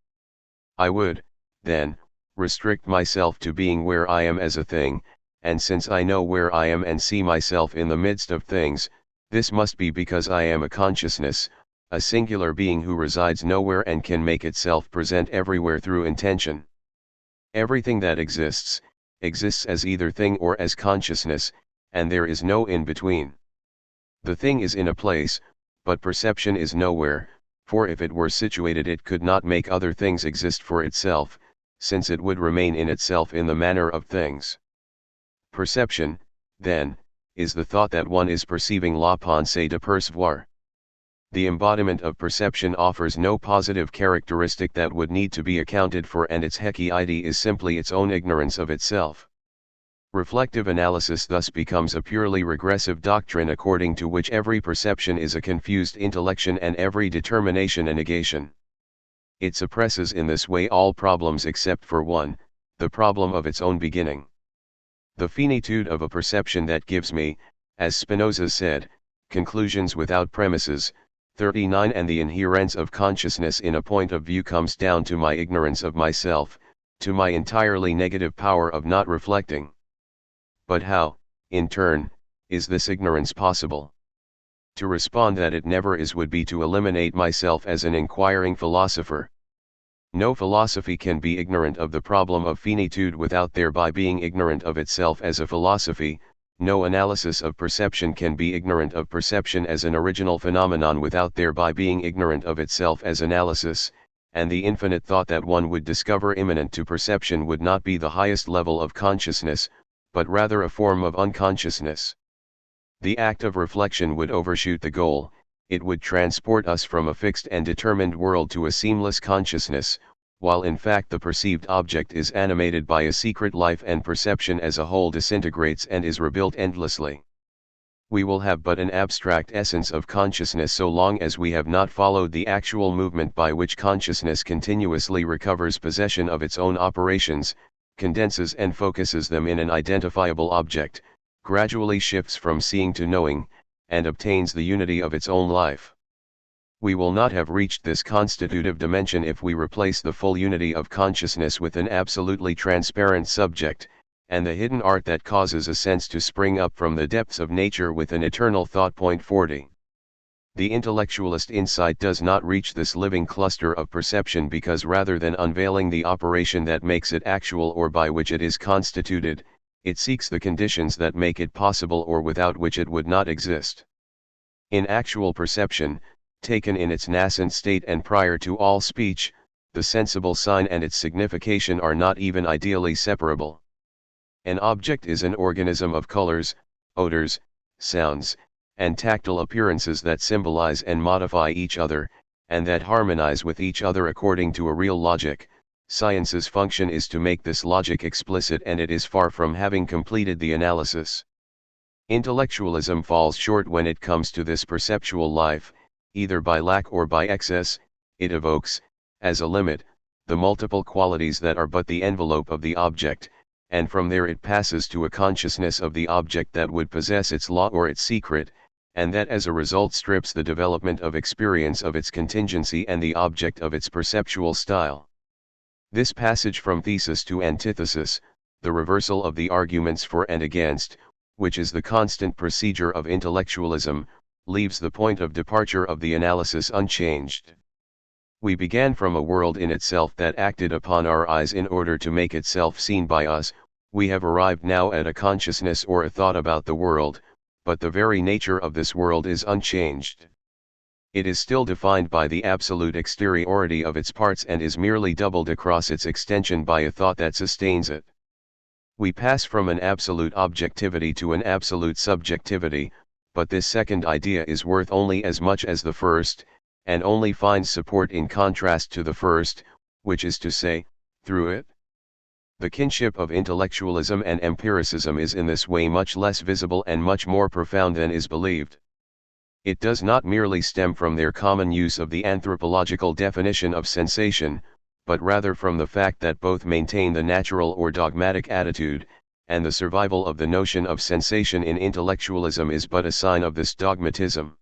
I would, then, restrict myself to being where I am as a thing, and since I know where I am and see myself in the midst of things, this must be because I am a consciousness, a singular being who resides nowhere and can make itself present everywhere through intention. Everything that exists, exists as either thing or as consciousness, and there is no in between. The thing is in a place, but perception is nowhere, for if it were situated it could not make other things exist for itself, since it would remain in itself in the manner of things. Perception, then, is the thought that one is perceiving la pensée de percevoir. The embodiment of perception offers no positive characteristic that would need to be accounted for, and its hequeity is simply its own ignorance of itself. Reflective analysis thus becomes a purely regressive doctrine according to which every perception is a confused intellection and every determination a negation. It suppresses in this way all problems except for one, the problem of its own beginning. The finitude of a perception that gives me, as Spinoza said, conclusions without premises, 39 and the inherence of consciousness in a point of view comes down to my ignorance of myself, to my entirely negative power of not reflecting. But how, in turn, is this ignorance possible? To respond that it never is would be to eliminate myself as an inquiring philosopher. No philosophy can be ignorant of the problem of finitude without thereby being ignorant of itself as a philosophy. No analysis of perception can be ignorant of perception as an original phenomenon without thereby being ignorant of itself as analysis, and the infinite thought that one would discover immanent to perception would not be the highest level of consciousness, but rather a form of unconsciousness. The act of reflection would overshoot the goal. It would transport us from a fixed and determined world to a seamless consciousness, while in fact the perceived object is animated by a secret life and perception as a whole disintegrates and is rebuilt endlessly. We will have but an abstract essence of consciousness so long as we have not followed the actual movement by which consciousness continuously recovers possession of its own operations, condenses and focuses them in an identifiable object, gradually shifts from seeing to knowing, and obtains the unity of its own life. We will not have reached this constitutive dimension if we replace the full unity of consciousness with an absolutely transparent subject, and the hidden art that causes a sense to spring up from the depths of nature with an eternal thought. 40. The intellectualist insight does not reach this living cluster of perception because rather than unveiling the operation that makes it actual or by which it is constituted, it seeks the conditions that make it possible or without which it would not exist. In actual perception, taken in its nascent state and prior to all speech, the sensible sign and its signification are not even ideally separable. An object is an organism of colors, odors, sounds, and tactile appearances that symbolize and modify each other, and that harmonize with each other according to a real logic. Science's function is to make this logic explicit, and it is far from having completed the analysis. Intellectualism falls short when it comes to this perceptual life, either by lack or by excess. It evokes, as a limit, the multiple qualities that are but the envelope of the object, and from there it passes to a consciousness of the object that would possess its law or its secret, and that as a result strips the development of experience of its contingency and the object of its perceptual style. This passage from thesis to antithesis, the reversal of the arguments for and against, which is the constant procedure of intellectualism, leaves the point of departure of the analysis unchanged. We began from a world in itself that acted upon our eyes in order to make itself seen by us. We have arrived now at a consciousness or a thought about the world, but the very nature of this world is unchanged. It is still defined by the absolute exteriority of its parts and is merely doubled across its extension by a thought that sustains it. We pass from an absolute objectivity to an absolute subjectivity, but this second idea is worth only as much as the first, and only finds support in contrast to the first, which is to say, through it. The kinship of intellectualism and empiricism is in this way much less visible and much more profound than is believed. It does not merely stem from their common use of the anthropological definition of sensation, but rather from the fact that both maintain the natural or dogmatic attitude, and the survival of the notion of sensation in intellectualism is but a sign of this dogmatism.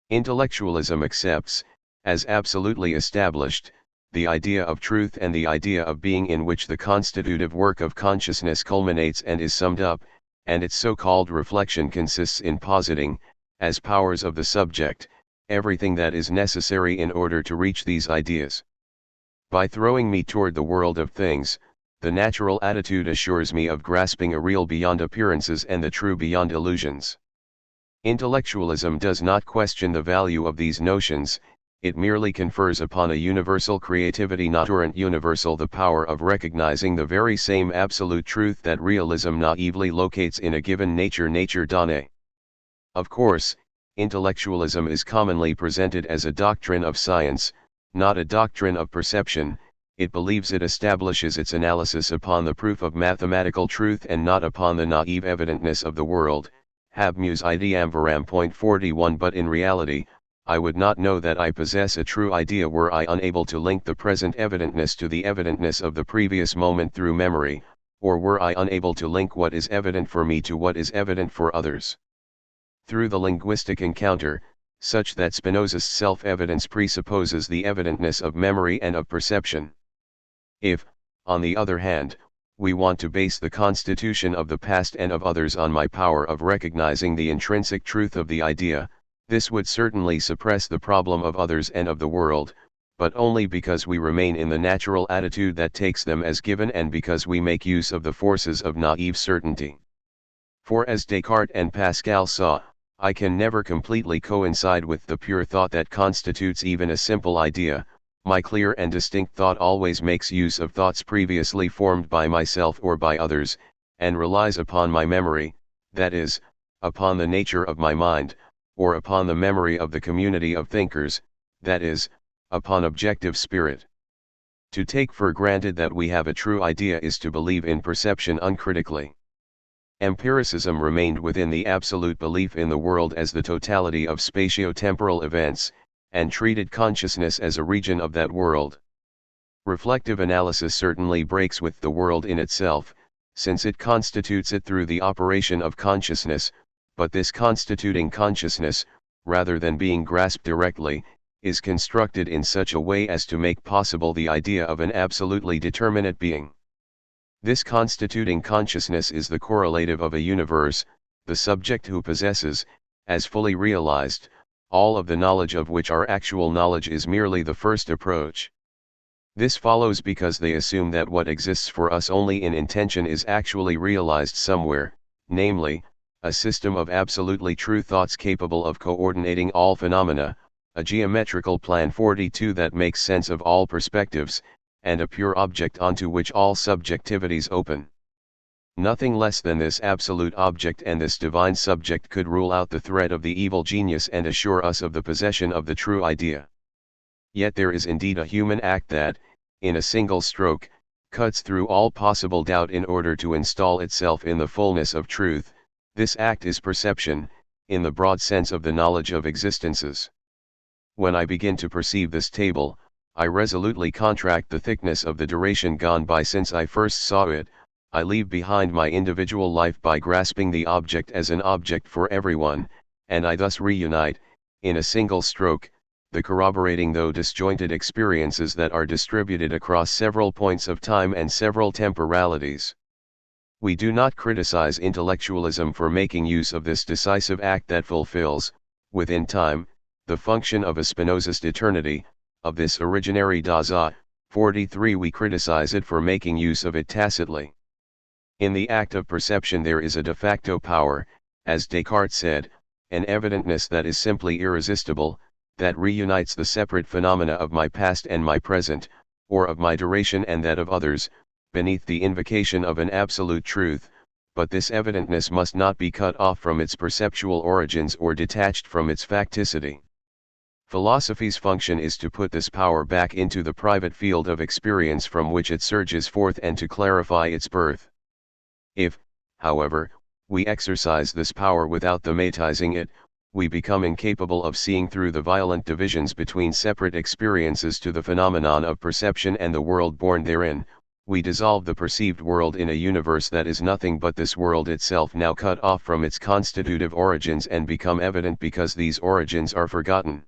Intellectualism accepts, as absolutely established, the idea of truth and the idea of being in which the constitutive work of consciousness culminates and is summed up, and its so-called reflection consists in positing, as powers of the subject, everything that is necessary in order to reach these ideas. By throwing me toward the world of things, the natural attitude assures me of grasping a real beyond appearances and the true beyond illusions. Intellectualism does not question the value of these notions, it merely confers upon a universal creativity naturant universal the power of recognizing the very same absolute truth that realism naively locates in a given nature donné. Of course, intellectualism is commonly presented as a doctrine of science, not a doctrine of perception. It believes it establishes its analysis upon the proof of mathematical truth and not upon the naive evidentness of the world. Habmus ideam veram. 41. But in reality, I would not know that I possess a true idea were I unable to link the present evidentness to the evidentness of the previous moment through memory, or were I unable to link what is evident for me to what is evident for others. Through the linguistic encounter, such that Spinoza's self-evidence presupposes the evidentness of memory and of perception. If, on the other hand, we want to base the constitution of the past and of others on my power of recognizing the intrinsic truth of the idea, this would certainly suppress the problem of others and of the world, but only because we remain in the natural attitude that takes them as given and because we make use of the forces of naive certainty. For as Descartes and Pascal saw, I can never completely coincide with the pure thought that constitutes even a simple idea. My clear and distinct thought always makes use of thoughts previously formed by myself or by others, and relies upon my memory, that is, upon the nature of my mind, or upon the memory of the community of thinkers, that is, upon objective spirit. To take for granted that we have a true idea is to believe in perception uncritically. Empiricism remained within the absolute belief in the world as the totality of spatio-temporal events, and treated consciousness as a region of that world. Reflective analysis certainly breaks with the world in itself, since it constitutes it through the operation of consciousness, but this constituting consciousness, rather than being grasped directly, is constructed in such a way as to make possible the idea of an absolutely determinate being. This constituting consciousness is the correlative of a universe, the subject who possesses, as fully realized, all of the knowledge of which our actual knowledge is merely the first approach. This follows because they assume that what exists for us only in intention is actually realized somewhere, namely, a system of absolutely true thoughts capable of coordinating all phenomena, a geometrical plan 42 that makes sense of all perspectives, and a pure object onto which all subjectivities open. Nothing less than this absolute object and this divine subject could rule out the threat of the evil genius and assure us of the possession of the true idea. Yet there is indeed a human act that, in a single stroke, cuts through all possible doubt in order to install itself in the fullness of truth. This act is perception, in the broad sense of the knowledge of existences. When I begin to perceive this table, I resolutely contract the thickness of the duration gone by since I first saw it. I leave behind my individual life by grasping the object as an object for everyone, and I thus reunite, in a single stroke, the corroborating though disjointed experiences that are distributed across several points of time and several temporalities. We do not criticize intellectualism for making use of this decisive act that fulfills, within time, the function of a Spinozist eternity, of this originary Dasein. 43. We criticize it for making use of it tacitly. In the act of perception there is a de facto power, as Descartes said, an evidentness that is simply irresistible, that reunites the separate phenomena of my past and my present, or of my duration and that of others, beneath the invocation of an absolute truth, but this evidentness must not be cut off from its perceptual origins or detached from its facticity. Philosophy's function is to put this power back into the private field of experience from which it surges forth and to clarify its birth. If, however, we exercise this power without thematizing it, we become incapable of seeing through the violent divisions between separate experiences to the phenomenon of perception and the world born therein. We dissolve the perceived world in a universe that is nothing but this world itself now cut off from its constitutive origins and become evident because these origins are forgotten.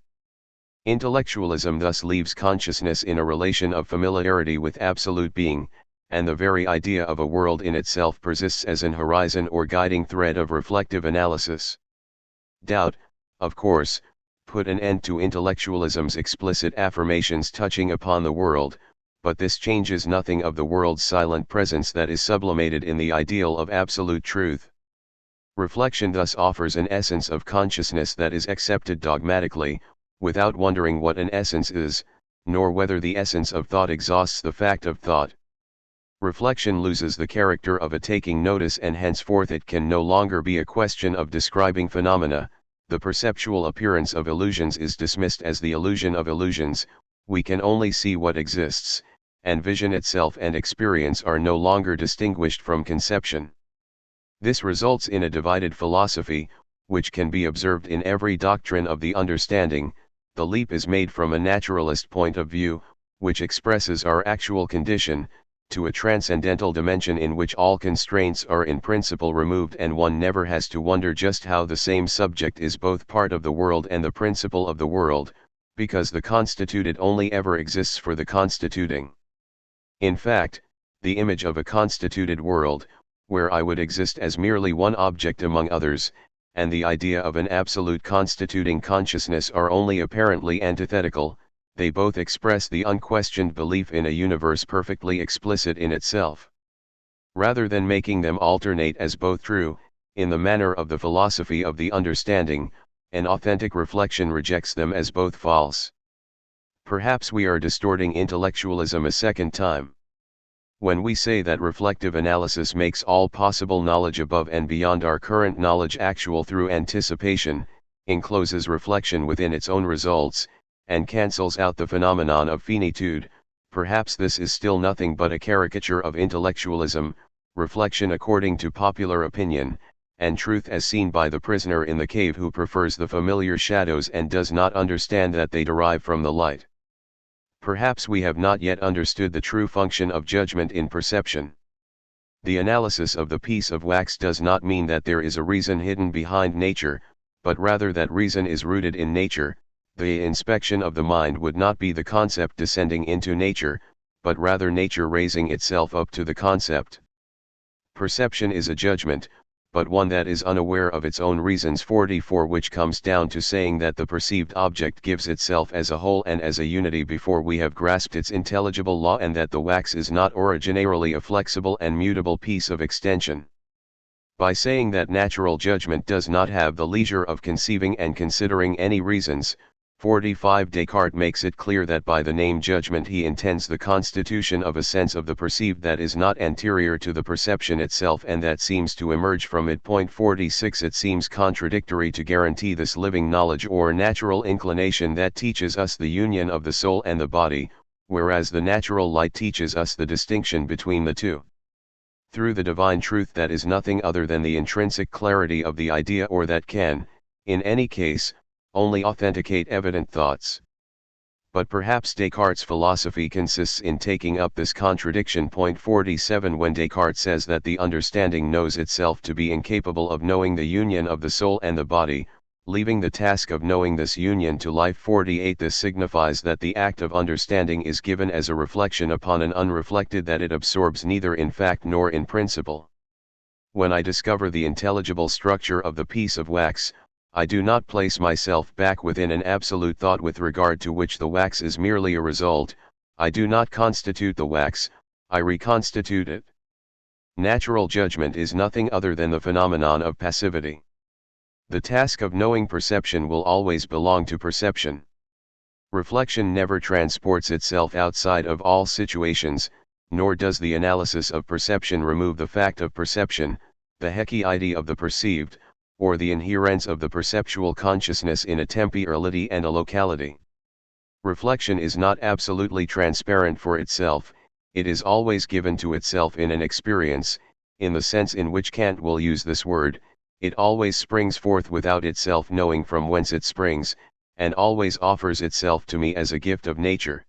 Intellectualism thus leaves consciousness in a relation of familiarity with absolute being, and the very idea of a world in itself persists as an horizon or guiding thread of reflective analysis. Doubt, of course, put an end to intellectualism's explicit affirmations touching upon the world, but this changes nothing of the world's silent presence that is sublimated in the ideal of absolute truth. Reflection thus offers an essence of consciousness that is accepted dogmatically, without wondering what an essence is, nor whether the essence of thought exhausts the fact of thought. Reflection loses the character of a taking notice and henceforth it can no longer be a question of describing phenomena. The perceptual appearance of illusions is dismissed as the illusion of illusions, we can only see what exists, and vision itself and experience are no longer distinguished from conception. This results in a divided philosophy, which can be observed in every doctrine of the understanding. The leap is made from a naturalist point of view, which expresses our actual condition, to a transcendental dimension in which all constraints are in principle removed and one never has to wonder just how the same subject is both part of the world and the principle of the world, because the constituted only ever exists for the constituting. In fact, the image of a constituted world, where I would exist as merely one object among others, and the idea of an absolute constituting consciousness are only apparently antithetical. They both express the unquestioned belief in a universe perfectly explicit in itself. Rather than making them alternate as both true, in the manner of the philosophy of the understanding, an authentic reflection rejects them as both false. Perhaps we are distorting intellectualism a second time. When we say that reflective analysis makes all possible knowledge above and beyond our current knowledge actual through anticipation, encloses reflection within its own results, and cancels out the phenomenon of finitude, Perhaps this is still nothing but a caricature of intellectualism, reflection according to popular opinion, and truth as seen by the prisoner in the cave who prefers the familiar shadows and does not understand that they derive from the light. Perhaps we have not yet understood the true function of judgment in perception. The analysis of the piece of wax does not mean that there is a reason hidden behind nature, but rather that reason is rooted in nature. The inspection of the mind would not be the concept descending into nature, but rather nature raising itself up to the concept. Perception is a judgment, but one that is unaware of its own reasons, 44, which comes down to saying that the perceived object gives itself as a whole and as a unity before we have grasped its intelligible law, and that the wax is not originarily a flexible and mutable piece of extension. By saying that natural judgment does not have the leisure of conceiving and considering any reasons, 45, Descartes makes it clear that by the name judgment he intends the constitution of a sense of the perceived that is not anterior to the perception itself and that seems to emerge from it. 46 It seems contradictory to guarantee this living knowledge or natural inclination that teaches us the union of the soul and the body, whereas the natural light teaches us the distinction between the two. Through the divine truth that is nothing other than the intrinsic clarity of the idea, or that can, in any case, only authenticate evident thoughts. But perhaps Descartes' philosophy consists in taking up this contradiction. 47 When Descartes says that the understanding knows itself to be incapable of knowing the union of the soul and the body, leaving the task of knowing this union to life. 48 This signifies that the act of understanding is given as a reflection upon an unreflected that it absorbs neither in fact nor in principle. When I discover the intelligible structure of the piece of wax, I do not place myself back within an absolute thought with regard to which the wax is merely a result. I do not constitute the wax, I reconstitute it. Natural judgment is nothing other than the phenomenon of passivity. The task of knowing perception will always belong to perception. Reflection never transports itself outside of all situations, nor does the analysis of perception remove the fact of perception, the heteroity of the perceived, or the inherence of the perceptual consciousness in a temporality and a locality. Reflection is not absolutely transparent for itself, it is always given to itself in an experience, in the sense in which Kant will use this word. It always springs forth without itself knowing from whence it springs, and always offers itself to me as a gift of nature.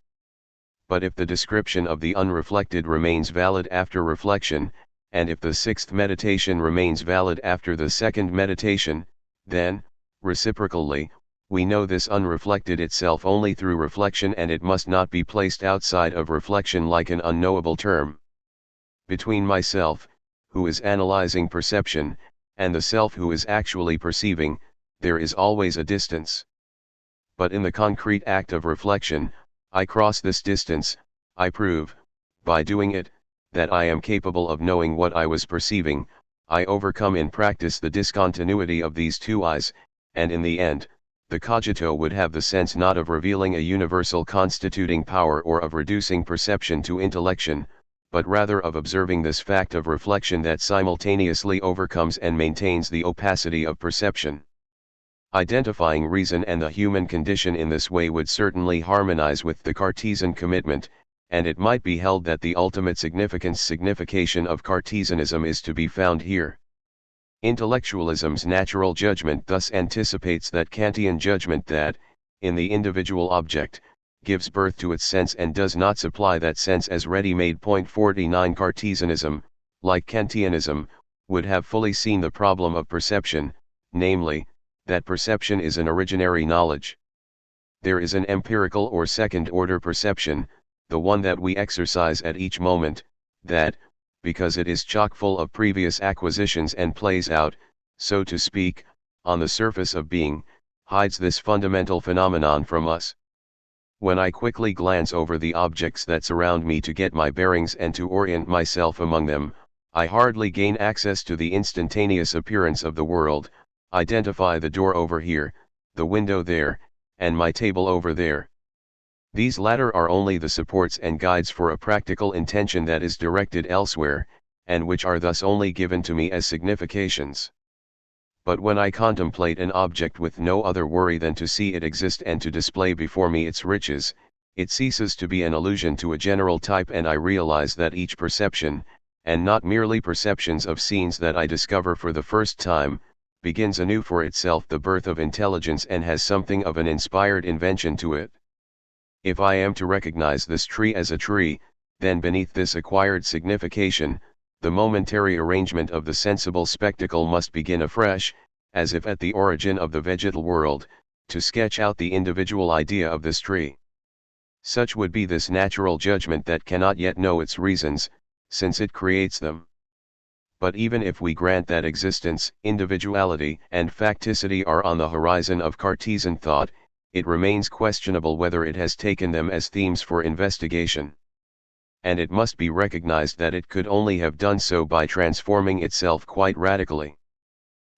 But if the description of the unreflected remains valid after reflection, and if the sixth meditation remains valid after the second meditation, then, reciprocally, we know this unreflected itself only through reflection, and it must not be placed outside of reflection like an unknowable term. Between myself, who is analyzing perception, and the self who is actually perceiving, there is always a distance. But in the concrete act of reflection, I cross this distance. I prove, by doing it, that I am capable of knowing what I was perceiving. I overcome in practice the discontinuity of these two eyes, and in the end, the cogito would have the sense not of revealing a universal constituting power or of reducing perception to intellection, but rather of observing this fact of reflection that simultaneously overcomes and maintains the opacity of perception. Identifying reason and the human condition in this way would certainly harmonize with the Cartesian commitment, and it might be held that the ultimate signification of Cartesianism is to be found here. Intellectualism's natural judgment thus anticipates that Kantian judgment that, in the individual object, gives birth to its sense and does not supply that sense as ready-made. 49 Cartesianism, like Kantianism, would have fully seen the problem of perception, namely, that perception is an originary knowledge. There is an empirical or second-order perception, the one that we exercise at each moment, that, because it is chock full of previous acquisitions and plays out, so to speak, on the surface of being, hides this fundamental phenomenon from us. When I quickly glance over the objects that surround me to get my bearings and to orient myself among them, I hardly gain access to the instantaneous appearance of the world, identify the door over here, the window there, and my table over there. These latter are only the supports and guides for a practical intention that is directed elsewhere, and which are thus only given to me as significations. But when I contemplate an object with no other worry than to see it exist and to display before me its riches, it ceases to be an allusion to a general type, and I realize that each perception, and not merely perceptions of scenes that I discover for the first time, begins anew for itself the birth of intelligence and has something of an inspired invention to it. If I am to recognize this tree as a tree, then beneath this acquired signification, the momentary arrangement of the sensible spectacle must begin afresh, as if at the origin of the vegetal world, to sketch out the individual idea of this tree. Such would be this natural judgment that cannot yet know its reasons, since it creates them. But even if we grant that existence, individuality, and facticity are on the horizon of Cartesian thought, it remains questionable whether it has taken them as themes for investigation. And it must be recognized that it could only have done so by transforming itself quite radically.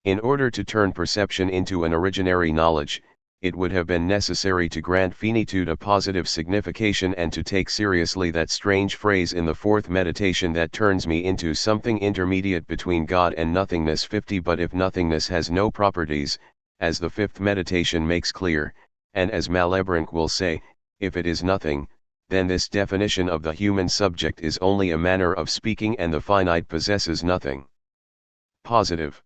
In order to turn perception into an originary knowledge, it would have been necessary to grant finitude a positive signification and to take seriously that strange phrase in the fourth meditation that turns me into something intermediate between God and nothingness 50. But if nothingness has no properties, as the fifth meditation makes clear, and as Malebranche will say, if it is nothing, then this definition of the human subject is only a manner of speaking and the finite possesses nothing positive.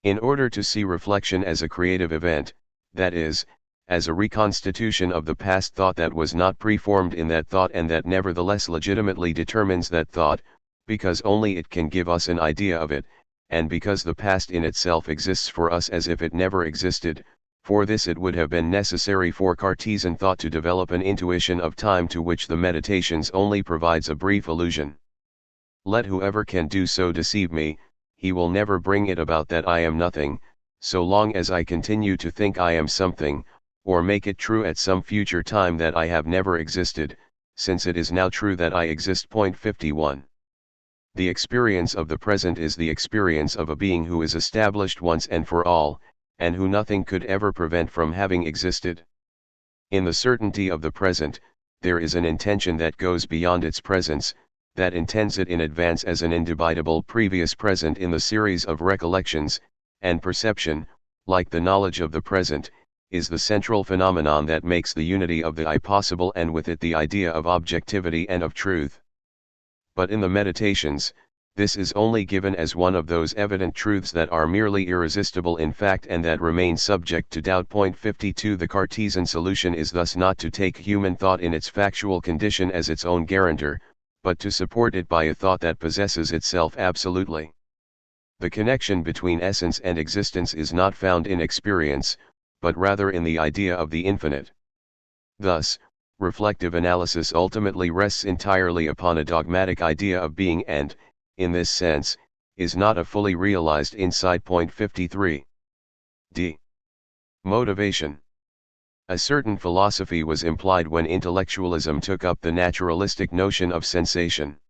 In order to see reflection as a creative event, that is, as a reconstitution of the past thought that was not preformed in that thought and that nevertheless legitimately determines that thought, because only it can give us an idea of it, and because the past in itself exists for us as if it never existed, for this it would have been necessary for Cartesian thought to develop an intuition of time to which the Meditations only provides a brief allusion. Let whoever can do so deceive me, he will never bring it about that I am nothing, so long as I continue to think I am something, or make it true at some future time that I have never existed, since it is now true that I exist. 51. The experience of the present is the experience of a being who is established once and for all, and who nothing could ever prevent from having existed. In the certainty of the present, there is an intention that goes beyond its presence, that intends it in advance as an indubitable previous present in the series of recollections, and perception, like the knowledge of the present, is the central phenomenon that makes the unity of the I possible and with it the idea of objectivity and of truth. But in the Meditations, this is only given as one of those evident truths that are merely irresistible in fact and that remain subject to doubt. 52. The Cartesian solution is thus not to take human thought in its factual condition as its own guarantor, but to support it by a thought that possesses itself absolutely. The connection between essence and existence is not found in experience, but rather in the idea of the infinite. Thus, reflective analysis ultimately rests entirely upon a dogmatic idea of being and, in this sense, is not a fully realized insight. 53. D. Motivation. A certain philosophy was implied when intellectualism took up the naturalistic notion of sensation.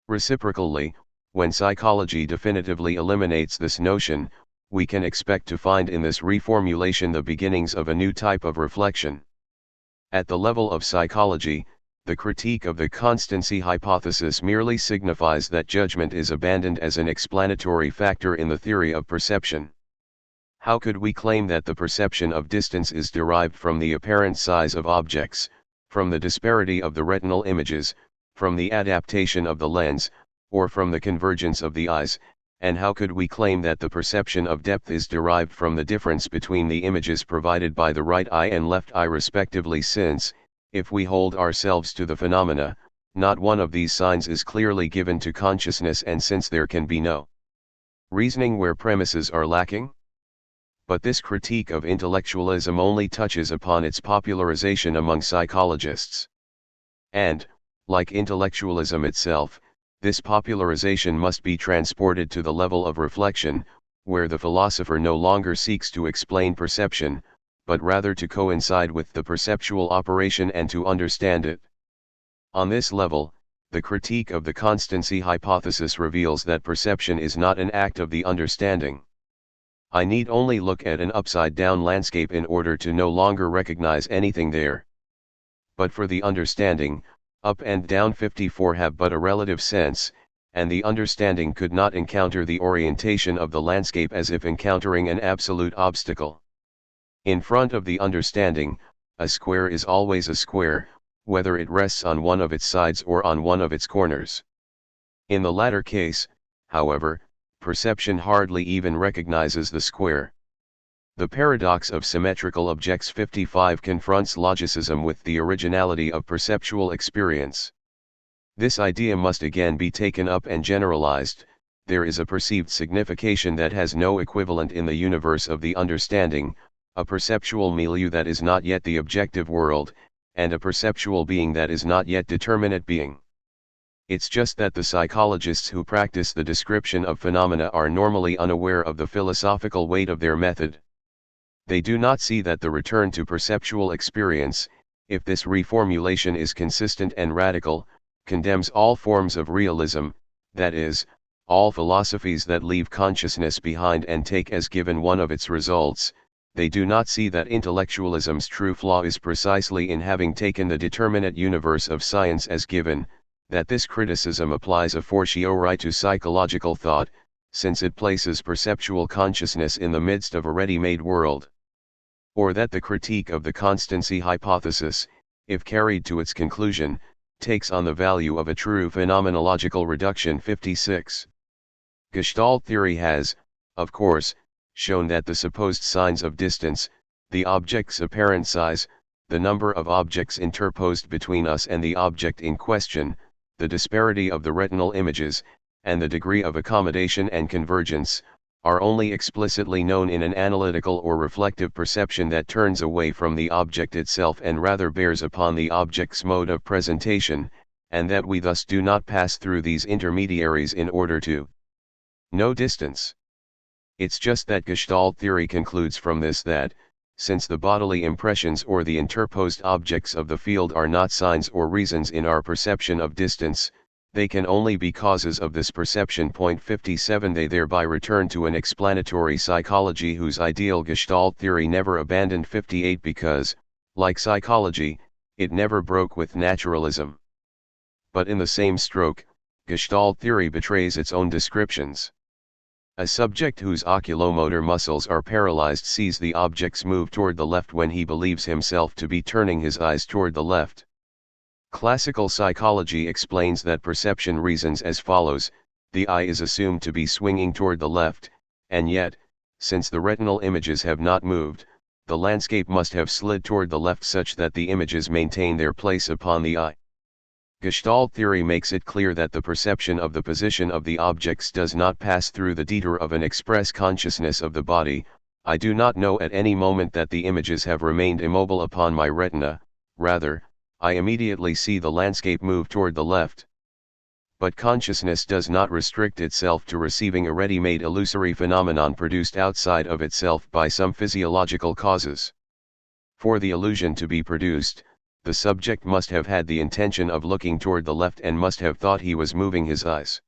Reciprocally, when psychology definitively eliminates this notion, we can expect to find in this reformulation the beginnings of a new type of reflection. At the level of psychology, the critique of the constancy hypothesis merely signifies that judgment is abandoned as an explanatory factor in the theory of perception. How could we claim that the perception of distance is derived from the apparent size of objects, from the disparity of the retinal images, from the adaptation of the lens, or from the convergence of the eyes, and how could we claim that the perception of depth is derived from the difference between the images provided by the right eye and left eye respectively, since, if we hold ourselves to the phenomena, not one of these signs is clearly given to consciousness, and since there can be no reasoning where premises are lacking? But this critique of intellectualism only touches upon its popularization among psychologists. And, like intellectualism itself, this popularization must be transported to the level of reflection, where the philosopher no longer seeks to explain perception, but rather to coincide with the perceptual operation and to understand it. On this level, the critique of the constancy hypothesis reveals that perception is not an act of the understanding. I need only look at an upside-down landscape in order to no longer recognize anything there. But for the understanding, up and down 54 have but a relative sense, and the understanding could not encounter the orientation of the landscape as if encountering an absolute obstacle. In front of the understanding, a square is always a square, whether it rests on one of its sides or on one of its corners. In the latter case, however, perception hardly even recognizes the square. The paradox of symmetrical objects 55 confronts logicism with the originality of perceptual experience. This idea must again be taken up and generalized. There is a perceived signification that has no equivalent in the universe of the understanding, a perceptual milieu that is not yet the objective world, and a perceptual being that is not yet determinate being. It's just that the psychologists who practice the description of phenomena are normally unaware of the philosophical weight of their method. They do not see that the return to perceptual experience, if this reformulation is consistent and radical, condemns all forms of realism, that is, all philosophies that leave consciousness behind and take as given one of its results. They do not see that intellectualism's true flaw is precisely in having taken the determinate universe of science as given, that this criticism applies a fortiori to psychological thought, since it places perceptual consciousness in the midst of a ready-made world. Or that the critique of the constancy hypothesis, if carried to its conclusion, takes on the value of a true phenomenological reduction. 56. Gestalt theory has, of course, shown that the supposed signs of distance, the object's apparent size, the number of objects interposed between us and the object in question, the disparity of the retinal images, and the degree of accommodation and convergence, are only explicitly known in an analytical or reflective perception that turns away from the object itself and rather bears upon the object's mode of presentation, and that we thus do not pass through these intermediaries in order to know distance. It's just that Gestalt theory concludes from this that, since the bodily impressions or the interposed objects of the field are not signs or reasons in our perception of distance, they can only be causes of this perception. 57. They thereby return to an explanatory psychology whose ideal Gestalt theory never abandoned. 58. Because, like psychology, it never broke with naturalism. But in the same stroke, Gestalt theory betrays its own descriptions. A subject whose oculomotor muscles are paralyzed sees the objects move toward the left when he believes himself to be turning his eyes toward the left. Classical psychology explains that perception reasons as follows: the eye is assumed to be swinging toward the left, and yet, since the retinal images have not moved, the landscape must have slid toward the left such that the images maintain their place upon the eye. Gestalt theory makes it clear that the perception of the position of the objects does not pass through the detour of an express consciousness of the body. I do not know at any moment that the images have remained immobile upon my retina, rather, I immediately see the landscape move toward the left. But consciousness does not restrict itself to receiving a ready-made illusory phenomenon produced outside of itself by some physiological causes. For the illusion to be produced, the subject must have had the intention of looking toward the left and must have thought he was moving his eyes.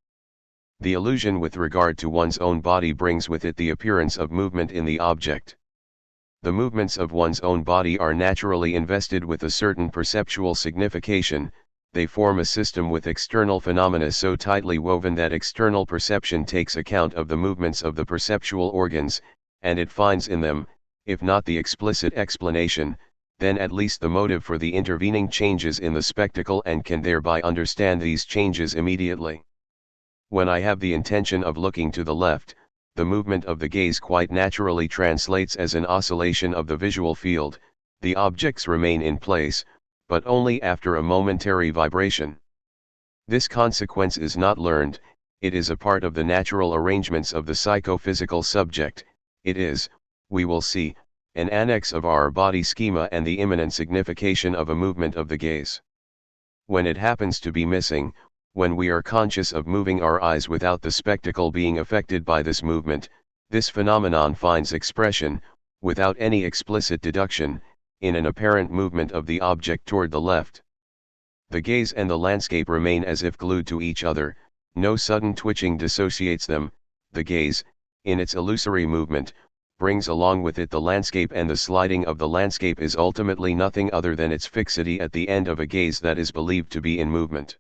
The illusion with regard to one's own body brings with it the appearance of movement in the object. The movements of one's own body are naturally invested with a certain perceptual signification. They form a system with external phenomena so tightly woven that external perception takes account of the movements of the perceptual organs, and it finds in them, if not the explicit explanation, then at least the motive for the intervening changes in the spectacle, and can thereby understand these changes immediately. When I have the intention of looking to the left, the movement of the gaze quite naturally translates as an oscillation of the visual field. The objects remain in place, but only after a momentary vibration. This consequence is not learned, it is a part of the natural arrangements of the psychophysical subject. It is, we will see, an annex of our body schema and the immanent signification of a movement of the gaze. When it happens to be missing, when we are conscious of moving our eyes without the spectacle being affected by this movement, this phenomenon finds expression, without any explicit deduction, in an apparent movement of the object toward the left. The gaze and the landscape remain as if glued to each other, no sudden twitching dissociates them. The gaze, in its illusory movement, brings along with it the landscape, and the sliding of the landscape is ultimately nothing other than its fixity at the end of a gaze that is believed to be in movement.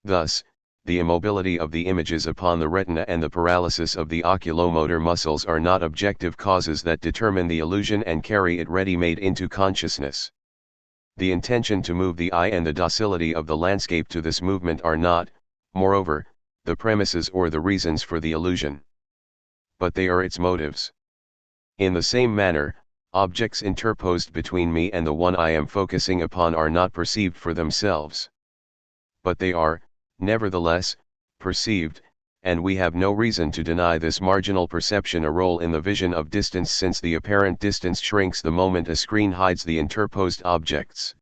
Thus, the immobility of the images upon the retina and the paralysis of the oculomotor muscles are not objective causes that determine the illusion and carry it ready-made into consciousness. The intention to move the eye and the docility of the landscape to this movement are not, moreover, the premises or the reasons for the illusion. But they are its motives. In the same manner, objects interposed between me and the one I am focusing upon are not perceived for themselves. But they are, nevertheless, perceived, and we have no reason to deny this marginal perception a role in the vision of distance, since the apparent distance shrinks the moment a screen hides the interposed objects.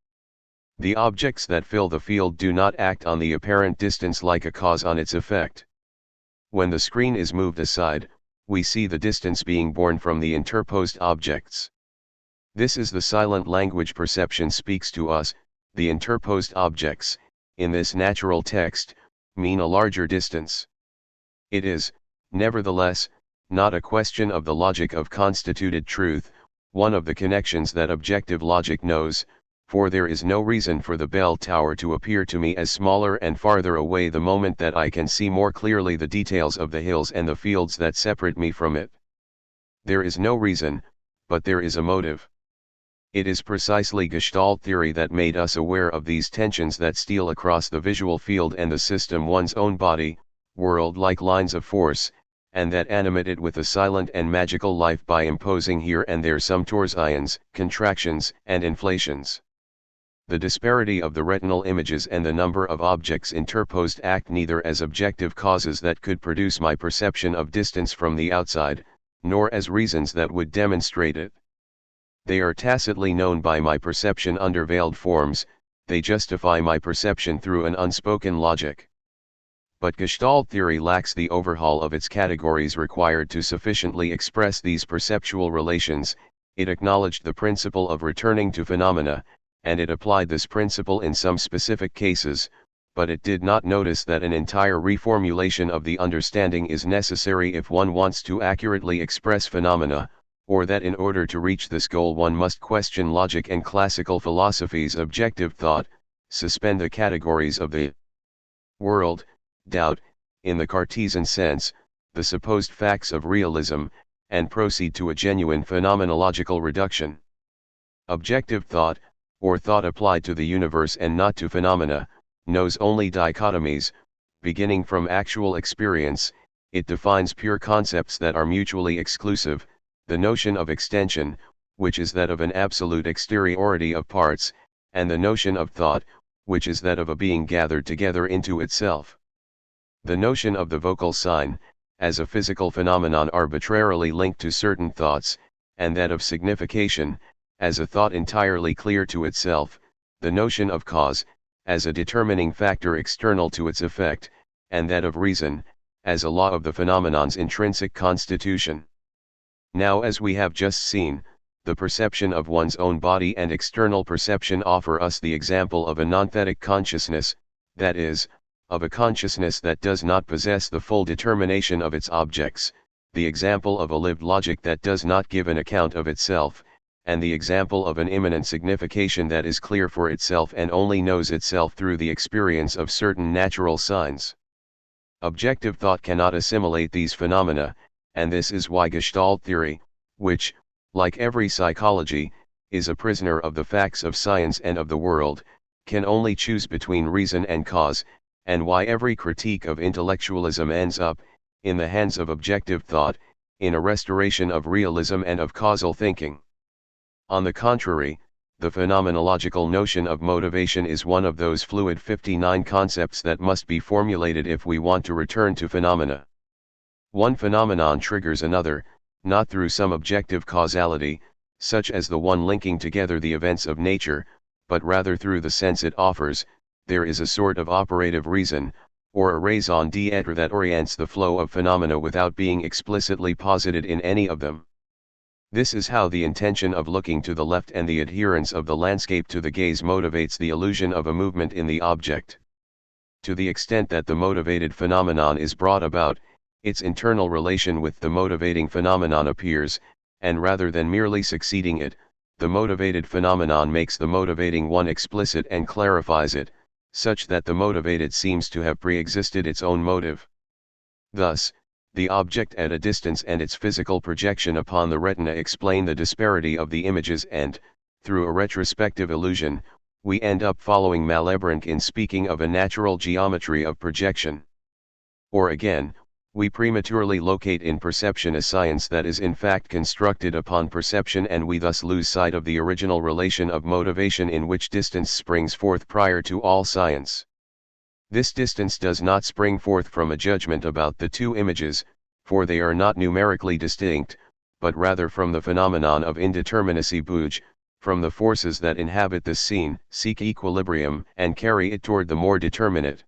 The objects that fill the field do not act on the apparent distance like a cause on its effect. When the screen is moved aside, we see the distance being borne from the interposed objects. This is the silent language perception speaks to us. The interposed objects, in this natural text, mean a larger distance. It is, nevertheless, not a question of the logic of constituted truth, one of the connections that objective logic knows, for there is no reason for the bell tower to appear to me as smaller and farther away the moment that I can see more clearly the details of the hills and the fields that separate me from it. There is no reason, but there is a motive. It is precisely Gestalt theory that made us aware of these tensions that steal across the visual field and the system one's own body, world like lines of force, and that animate it with a silent and magical life by imposing here and there some torsions, contractions, and inflations. The disparity of the retinal images and the number of objects interposed act neither as objective causes that could produce my perception of distance from the outside, nor as reasons that would demonstrate it. They are tacitly known by my perception under veiled forms, they justify my perception through an unspoken logic. But Gestalt theory lacks the overhaul of its categories required to sufficiently express these perceptual relations. It acknowledged the principle of returning to phenomena, and it applied this principle in some specific cases, but it did not notice that an entire reformulation of the understanding is necessary if one wants to accurately express phenomena, or that in order to reach this goal one must question logic and classical philosophy's objective thought, suspend the categories of the world, doubt, in the Cartesian sense, the supposed facts of realism, and proceed to a genuine phenomenological reduction. Objective thought, or thought applied to the universe and not to phenomena, knows only dichotomies. Beginning from actual experience, it defines pure concepts that are mutually exclusive, the notion of extension, which is that of an absolute exteriority of parts, and the notion of thought, which is that of a being gathered together into itself. The notion of the vocal sign, as a physical phenomenon arbitrarily linked to certain thoughts, and that of signification, as a thought entirely clear to itself, the notion of cause, as a determining factor external to its effect, and that of reason, as a law of the phenomenon's intrinsic constitution. Now, as we have just seen, the perception of one's own body and external perception offer us the example of a nonthetic consciousness, that is, of a consciousness that does not possess the full determination of its objects, the example of a lived logic that does not give an account of itself, and the example of an immanent signification that is clear for itself and only knows itself through the experience of certain natural signs. Objective thought cannot assimilate these phenomena, and this is why Gestalt theory, which, like every psychology, is a prisoner of the facts of science and of the world, can only choose between reason and cause, and why every critique of intellectualism ends up, in the hands of objective thought, in a restoration of realism and of causal thinking. On the contrary, the phenomenological notion of motivation is one of those fluid 59 concepts that must be formulated if we want to return to phenomena. One phenomenon triggers another, not through some objective causality, such as the one linking together the events of nature, but rather through the sense it offers. There is a sort of operative reason, or a raison d'être that orients the flow of phenomena without being explicitly posited in any of them. This is how the intention of looking to the left and the adherence of the landscape to the gaze motivates the illusion of a movement in the object. To the extent that the motivated phenomenon is brought about, its internal relation with the motivating phenomenon appears, and rather than merely succeeding it, the motivated phenomenon makes the motivating one explicit and clarifies it, such that the motivated seems to have pre-existed its own motive. Thus, the object at a distance and its physical projection upon the retina explain the disparity of the images and, through a retrospective illusion, we end up following Malebranche in speaking of a natural geometry of projection. Or again, we prematurely locate in perception a science that is in fact constructed upon perception, and we thus lose sight of the original relation of motivation in which distance springs forth prior to all science. This distance does not spring forth from a judgment about the two images, for they are not numerically distinct, but rather from the phenomenon of indeterminacy bouge, from the forces that inhabit the scene, seek equilibrium, and carry it toward the more determinate.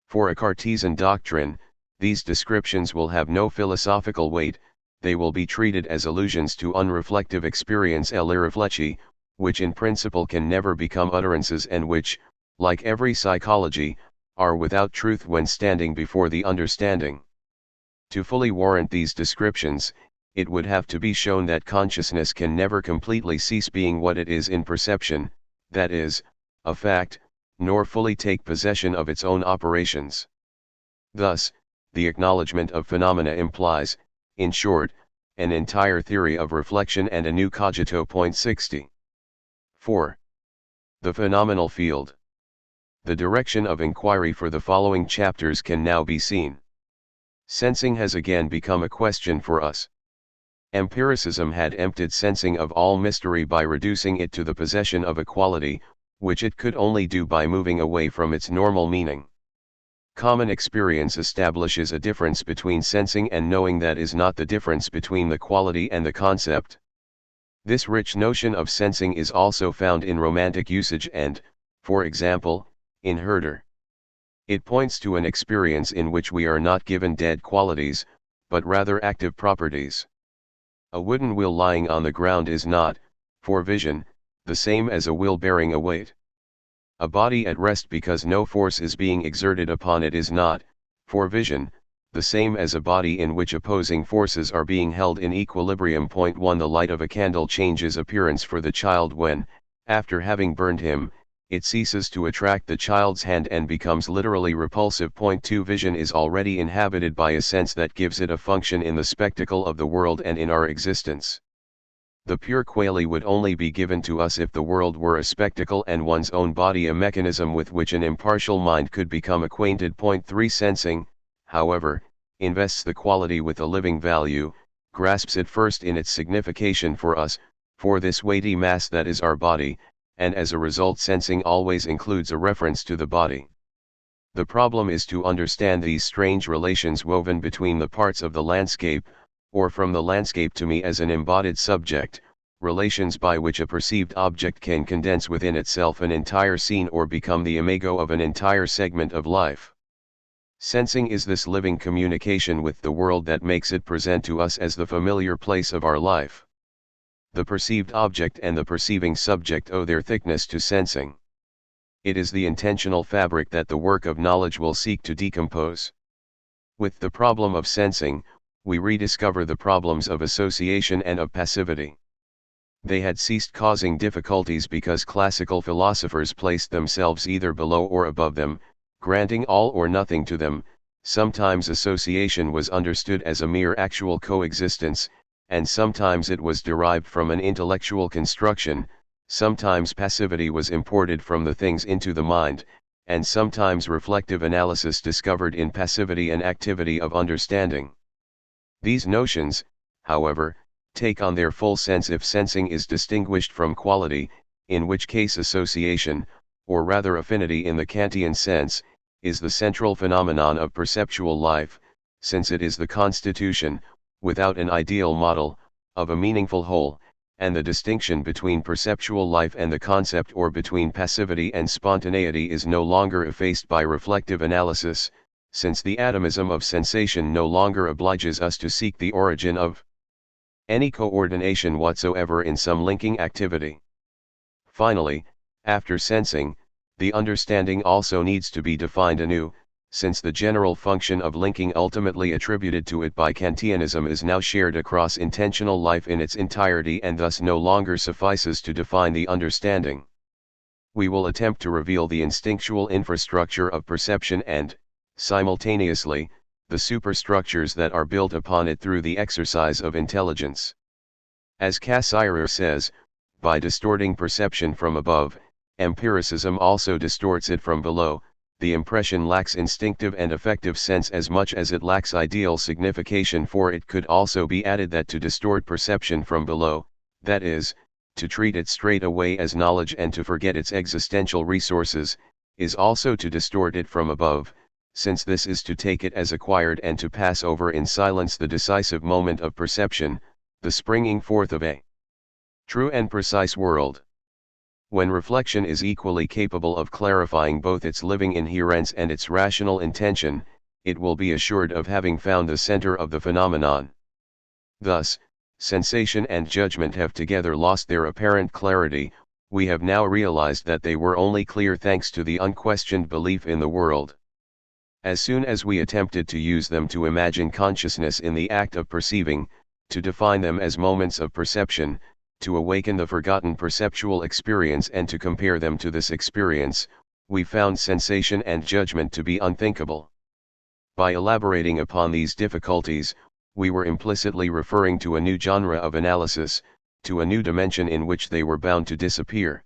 For a Cartesian doctrine, these descriptions will have no philosophical weight, they will be treated as allusions to unreflective experience l'irreflechi, which in principle can never become utterances and which, like every psychology, are without truth when standing before the understanding. To fully warrant these descriptions, it would have to be shown that consciousness can never completely cease being what it is in perception, that is, a fact, nor fully take possession of its own operations. Thus, the acknowledgement of phenomena implies, in short, an entire theory of reflection and a new cogito. 60. 4. The phenomenal field. The direction of inquiry for the following chapters can now be seen. Sensing has again become a question for us. Empiricism had emptied sensing of all mystery by reducing it to the possession of a quality, which it could only do by moving away from its normal meaning. Common experience establishes a difference between sensing and knowing that is not the difference between the quality and the concept. This rich notion of sensing is also found in Romantic usage and, for example, in Herder. It points to an experience in which we are not given dead qualities, but rather active properties. A wooden wheel lying on the ground is not, for vision, the same as a wheel bearing a weight. A body at rest because no force is being exerted upon it is not, for vision, the same as a body in which opposing forces are being held in equilibrium. 1 The light of a candle changes appearance for the child when, after having burned him, it ceases to attract the child's hand and becomes literally repulsive. 2 Vision is already inhabited by a sense that gives it a function in the spectacle of the world and in our existence. The pure quale would only be given to us if the world were a spectacle and one's own body a mechanism with which an impartial mind could become acquainted. 3 Sensing, however, invests the quality with a living value, grasps it first in its signification for us, for this weighty mass that is our body, and as a result sensing always includes a reference to the body. The problem is to understand these strange relations woven between the parts of the landscape, or from the landscape to me as an embodied subject, relations by which a perceived object can condense within itself an entire scene or become the imago of an entire segment of life. Sensing is this living communication with the world that makes it present to us as the familiar place of our life. The perceived object and the perceiving subject owe their thickness to sensing. It is the intentional fabric that the work of knowledge will seek to decompose. With the problem of sensing, we rediscover the problems of association and of passivity. They had ceased causing difficulties because classical philosophers placed themselves either below or above them, granting all or nothing to them. Sometimes association was understood as a mere actual coexistence, and sometimes it was derived from an intellectual construction, sometimes passivity was imported from the things into the mind, and sometimes reflective analysis discovered in passivity an activity of understanding. These notions, however, take on their full sense if sensing is distinguished from quality, in which case association, or rather affinity in the Kantian sense, is the central phenomenon of perceptual life, since it is the constitution, without an ideal model, of a meaningful whole, and the distinction between perceptual life and the concept or between passivity and spontaneity is no longer effaced by reflective analysis, since the atomism of sensation no longer obliges us to seek the origin of any coordination whatsoever in some linking activity. Finally, after sensing, the understanding also needs to be defined anew, since the general function of linking ultimately attributed to it by Kantianism is now shared across intentional life in its entirety and thus no longer suffices to define the understanding. We will attempt to reveal the instinctual infrastructure of perception and, simultaneously, the superstructures that are built upon it through the exercise of intelligence. As Cassirer says, by distorting perception from above, Empiricism also distorts it from below. The impression lacks instinctive and affective sense as much as it lacks ideal signification, for it could also be added that to distort perception from below, that is, to treat it straight away as knowledge and to forget its existential resources, is also to distort it from above, since this is to take it as acquired and to pass over in silence the decisive moment of perception, the springing forth of a true and precise world. When reflection is equally capable of clarifying both its living inherence and its rational intention, it will be assured of having found the center of the phenomenon. Thus, sensation and judgment have together lost their apparent clarity. We have now realized that they were only clear thanks to the unquestioned belief in the world. As soon as we attempted to use them to imagine consciousness in the act of perceiving, to define them as moments of perception, to awaken the forgotten perceptual experience and to compare them to this experience, we found sensation and judgment to be unthinkable. By elaborating upon these difficulties, we were implicitly referring to a new genre of analysis, to a new dimension in which they were bound to disappear.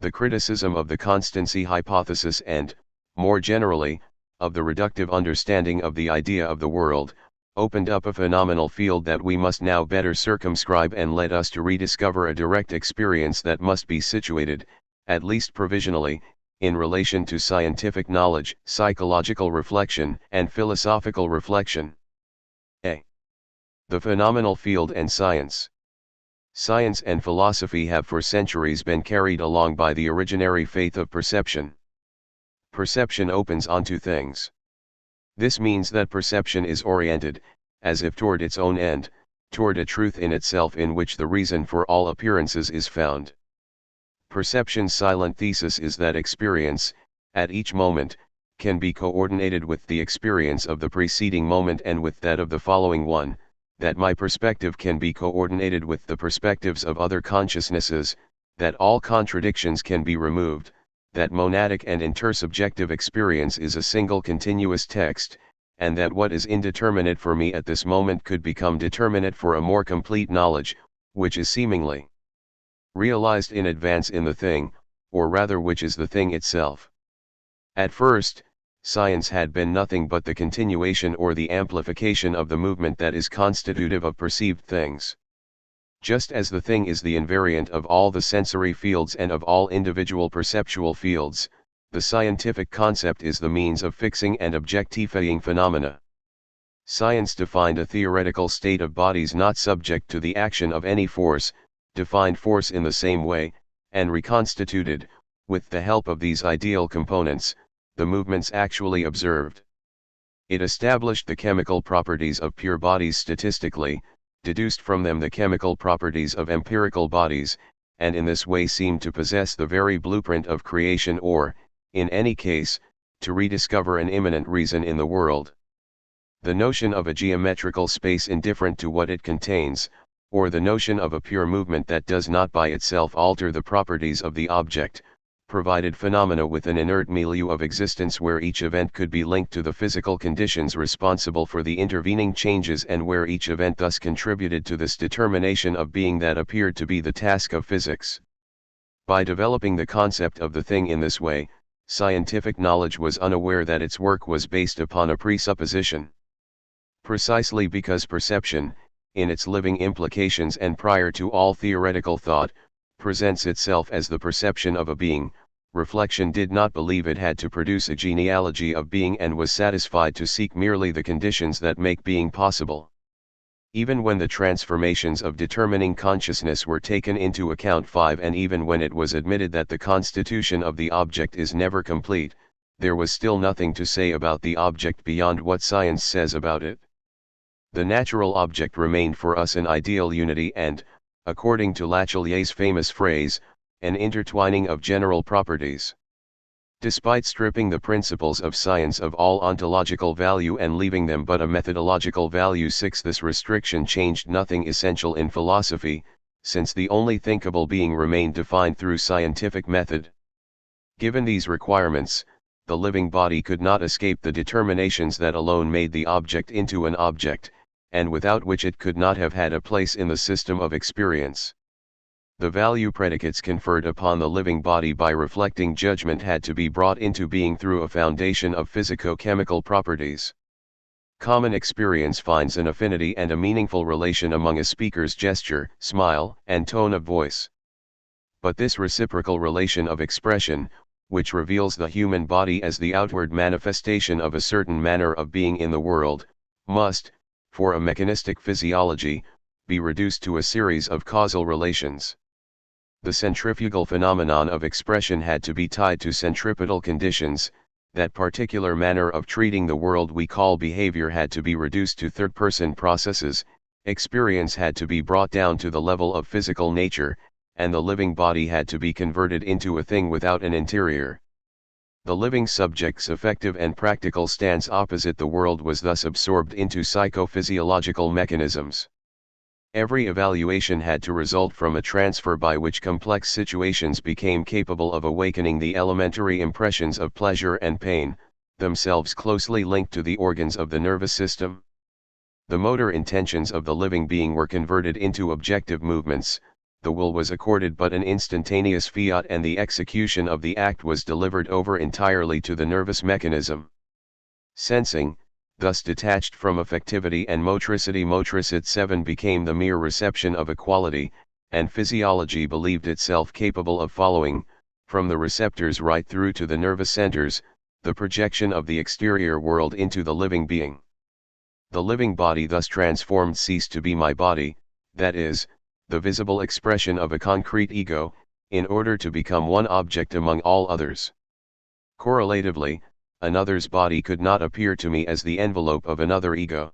The criticism of the constancy hypothesis and, more generally, of the reductive understanding of the idea of the world, opened up a phenomenal field that we must now better circumscribe and led us to rediscover a direct experience that must be situated, at least provisionally, in relation to scientific knowledge, psychological reflection, and philosophical reflection. A. The phenomenal field and science. Science and philosophy have for centuries been carried along by the originary faith of perception. Perception opens onto things. This means that perception is oriented, as if toward its own end, toward a truth in itself in which the reason for all appearances is found. Perception's silent thesis is that experience, at each moment, can be coordinated with the experience of the preceding moment and with that of the following one, that my perspective can be coordinated with the perspectives of other consciousnesses, that all contradictions can be removed, that monadic and intersubjective experience is a single continuous text, and that what is indeterminate for me at this moment could become determinate for a more complete knowledge, which is seemingly realized in advance in the thing, or rather which is the thing itself. At first, science had been nothing but the continuation or the amplification of the movement that is constitutive of perceived things. Just as the thing is the invariant of all the sensory fields and of all individual perceptual fields, the scientific concept is the means of fixing and objectifying phenomena. Science defined a theoretical state of bodies not subject to the action of any force, defined force in the same way, and reconstituted, with the help of these ideal components, the movements actually observed. It established the chemical properties of pure bodies statistically, deduced from them the chemical properties of empirical bodies, and in this way seemed to possess the very blueprint of creation or, in any case, to rediscover an immanent reason in the world. The notion of a geometrical space indifferent to what it contains, or the notion of a pure movement that does not by itself alter the properties of the object, provided phenomena with an inert milieu of existence where each event could be linked to the physical conditions responsible for the intervening changes and where each event thus contributed to this determination of being that appeared to be the task of physics. By developing the concept of the thing in this way, scientific knowledge was unaware that its work was based upon a presupposition. Precisely because perception, in its living implications and prior to all theoretical thought, presents itself as the perception of a being, reflection did not believe it had to produce a genealogy of being and was satisfied to seek merely the conditions that make being possible. Even when the transformations of determining consciousness were taken into account and even when it was admitted that the constitution of the object is never complete, there was still nothing to say about the object beyond what science says about it. The natural object remained for us an ideal unity and, according to Lachelier's famous phrase, an intertwining of general properties. Despite stripping the principles of science of all ontological value and leaving them but a methodological value, this restriction changed nothing essential in philosophy, since the only thinkable being remained defined through scientific method. Given these requirements, the living body could not escape the determinations that alone made the object into an object, and without which it could not have had a place in the system of experience. The value predicates conferred upon the living body by reflecting judgment had to be brought into being through a foundation of physico-chemical properties. Common experience finds an affinity and a meaningful relation among a speaker's gesture, smile, and tone of voice. But this reciprocal relation of expression, which reveals the human body as the outward manifestation of a certain manner of being in the world, must, for a mechanistic physiology, be reduced to a series of causal relations. The centrifugal phenomenon of expression had to be tied to centripetal conditions. That particular manner of treating the world we call behavior had to be reduced to third-person processes, experience had to be brought down to the level of physical nature, and the living body had to be converted into a thing without an interior. The living subject's effective and practical stance opposite the world was thus absorbed into psychophysiological mechanisms. Every evaluation had to result from a transfer by which complex situations became capable of awakening the elementary impressions of pleasure and pain, themselves closely linked to the organs of the nervous system. The motor intentions of the living being were converted into objective movements, the will was accorded but an instantaneous fiat, and the execution of the act was delivered over entirely to the nervous mechanism. Sensing, thus detached from affectivity and motricity, motricity 7 became the mere reception of a quality, and physiology believed itself capable of following, from the receptors right through to the nervous centers, the projection of the exterior world into the living being. The living body thus transformed ceased to be my body, that is, the visible expression of a concrete ego, in order to become one object among all others. Correlatively, another's body could not appear to me as the envelope of another ego.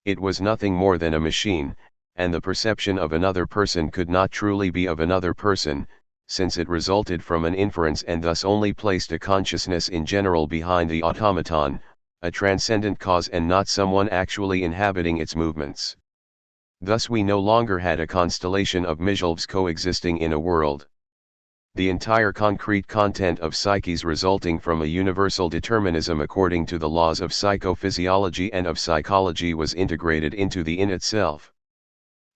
It was nothing more than a machine, and the perception of another person could not truly be of another person, since it resulted from an inference and thus only placed a consciousness in general behind the automaton, a transcendent cause and not someone actually inhabiting its movements. Thus we no longer had a constellation of Mizhelves coexisting in a world. The entire concrete content of psyches resulting from a universal determinism according to the laws of psychophysiology and of psychology was integrated into the in itself.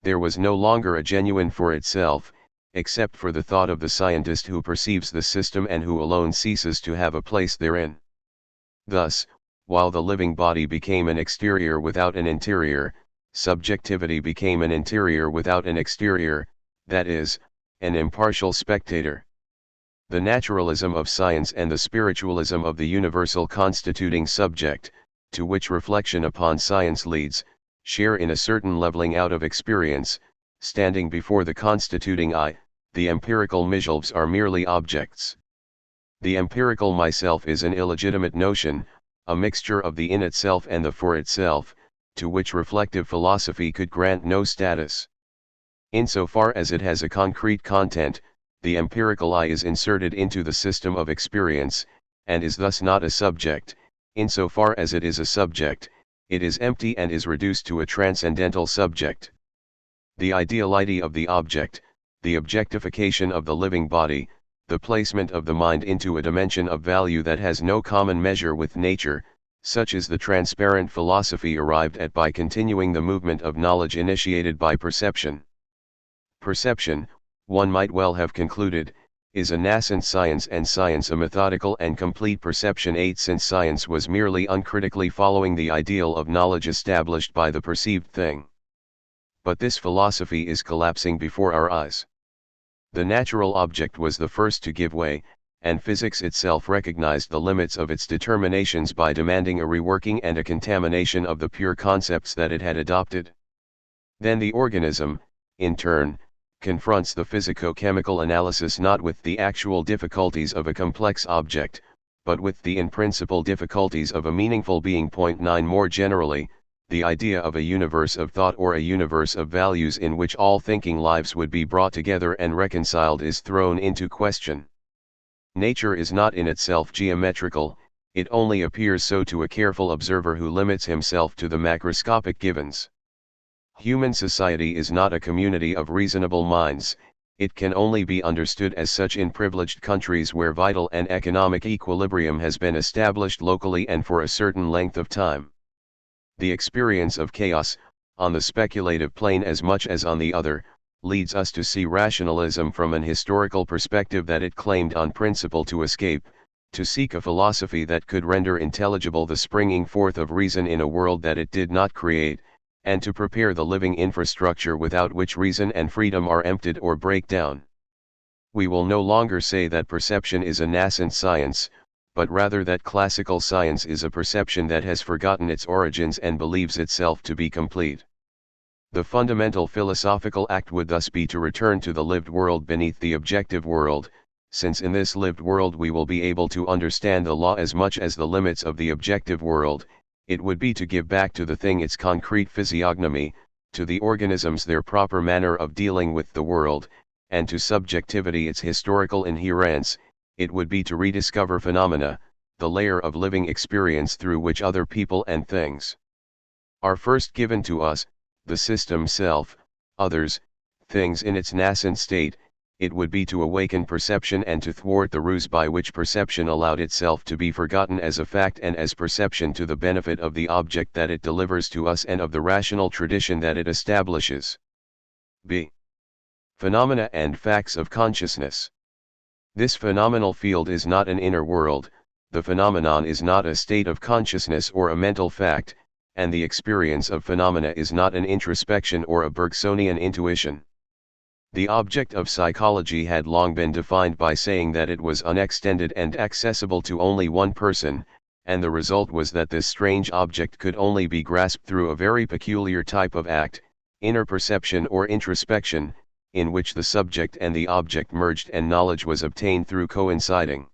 There was no longer a genuine for itself, except for the thought of the scientist who perceives the system and who alone ceases to have a place therein. Thus, while the living body became an exterior without an interior, subjectivity became an interior without an exterior, that is, an impartial spectator. The naturalism of science and the spiritualism of the universal constituting subject, to which reflection upon science leads, share in a certain leveling out of experience. Standing before the constituting I, the empirical Mizhelves are merely objects. The empirical myself is an illegitimate notion, a mixture of the in itself and the for itself, to which reflective philosophy could grant no status. Insofar as it has a concrete content, the empirical I is inserted into the system of experience, and is thus not a subject. Insofar as it is a subject, it is empty and is reduced to a transcendental subject. The ideality of the object, the objectification of the living body, the placement of the mind into a dimension of value that has no common measure with nature, such is the transparent philosophy arrived at by continuing the movement of knowledge initiated by perception. Perception, one might well have concluded, is a nascent science, and science a methodical and complete perception 8, since science was merely uncritically following the ideal of knowledge established by the perceived thing. But this philosophy is collapsing before our eyes. The natural object was the first to give way, and physics itself recognized the limits of its determinations by demanding a reworking and a contamination of the pure concepts that it had adopted. Then the organism, in turn, confronts the physico-chemical analysis not with the actual difficulties of a complex object, but with the in-principle difficulties of a meaningful being. 9 More generally, the idea of a universe of thought or a universe of values in which all thinking lives would be brought together and reconciled is thrown into question. Nature is not in itself geometrical, it only appears so to a careful observer who limits himself to the macroscopic givens. Human society is not a community of reasonable minds, it can only be understood as such in privileged countries where vital and economic equilibrium has been established locally and for a certain length of time. The experience of chaos, on the speculative plane as much as on the other, leads us to see rationalism from an historical perspective that it claimed on principle to escape, to seek a philosophy that could render intelligible the springing forth of reason in a world that it did not create, and to prepare the living infrastructure without which reason and freedom are emptied or break down. We will no longer say that perception is a nascent science, but rather that classical science is a perception that has forgotten its origins and believes itself to be complete. The fundamental philosophical act would thus be to return to the lived world beneath the objective world, since in this lived world we will be able to understand the law as much as the limits of the objective world. It would be to give back to the thing its concrete physiognomy, to the organisms their proper manner of dealing with the world, and to subjectivity its historical inherence. It would be to rediscover phenomena, the layer of living experience through which other people and things are first given to us, the system self, others, things in its nascent state. It would be to awaken perception and to thwart the ruse by which perception allowed itself to be forgotten as a fact and as perception to the benefit of the object that it delivers to us and of the rational tradition that it establishes. b. Phenomena and facts of consciousness. This phenomenal field is not an inner world, the phenomenon is not a state of consciousness or a mental fact, and the experience of phenomena is not an introspection or a Bergsonian intuition. The object of psychology had long been defined by saying that it was unextended and accessible to only one person, and the result was that this strange object could only be grasped through a very peculiar type of act, inner perception or introspection, in which the subject and the object merged and knowledge was obtained through coinciding.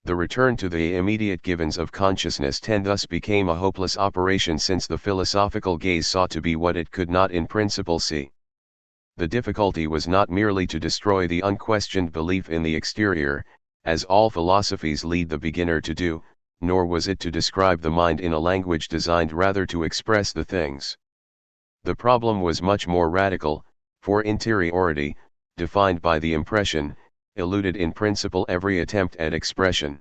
The return to the immediate givens of consciousness thus became a hopeless operation, since the philosophical gaze sought to be what it could not in principle see. The difficulty was not merely to destroy the unquestioned belief in the exterior, as all philosophies lead the beginner to do, nor was it to describe the mind in a language designed rather to express the things. The problem was much more radical, for interiority, defined by the impression, eluded in principle every attempt at expression.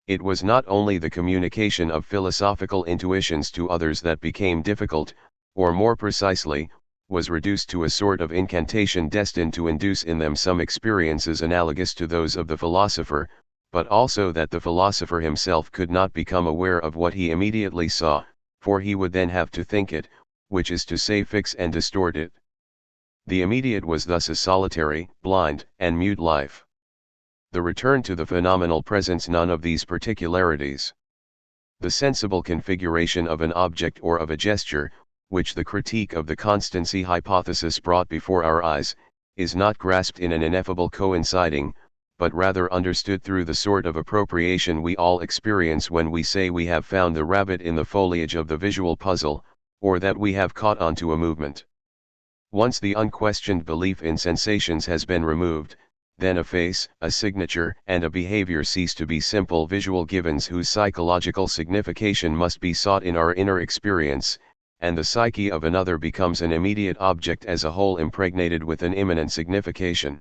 It was not only the communication of philosophical intuitions to others that became difficult, or more precisely, was reduced to a sort of incantation destined to induce in them some experiences analogous to those of the philosopher, but also that the philosopher himself could not become aware of what he immediately saw, for he would then have to think it, which is to say fix and distort it. The immediate was thus a solitary, blind, and mute life. The return to the phenomenal presents none of these particularities. The sensible configuration of an object or of a gesture, which the critique of the constancy hypothesis brought before our eyes, is not grasped in an ineffable coinciding, but rather understood through the sort of appropriation we all experience when we say we have found the rabbit in the foliage of the visual puzzle, or that we have caught on to a movement. Once the unquestioned belief in sensations has been removed, then a face, a signature, and a behavior cease to be simple visual givens whose psychological signification must be sought in our inner experience, and the psyche of another becomes an immediate object as a whole impregnated with an immanent signification.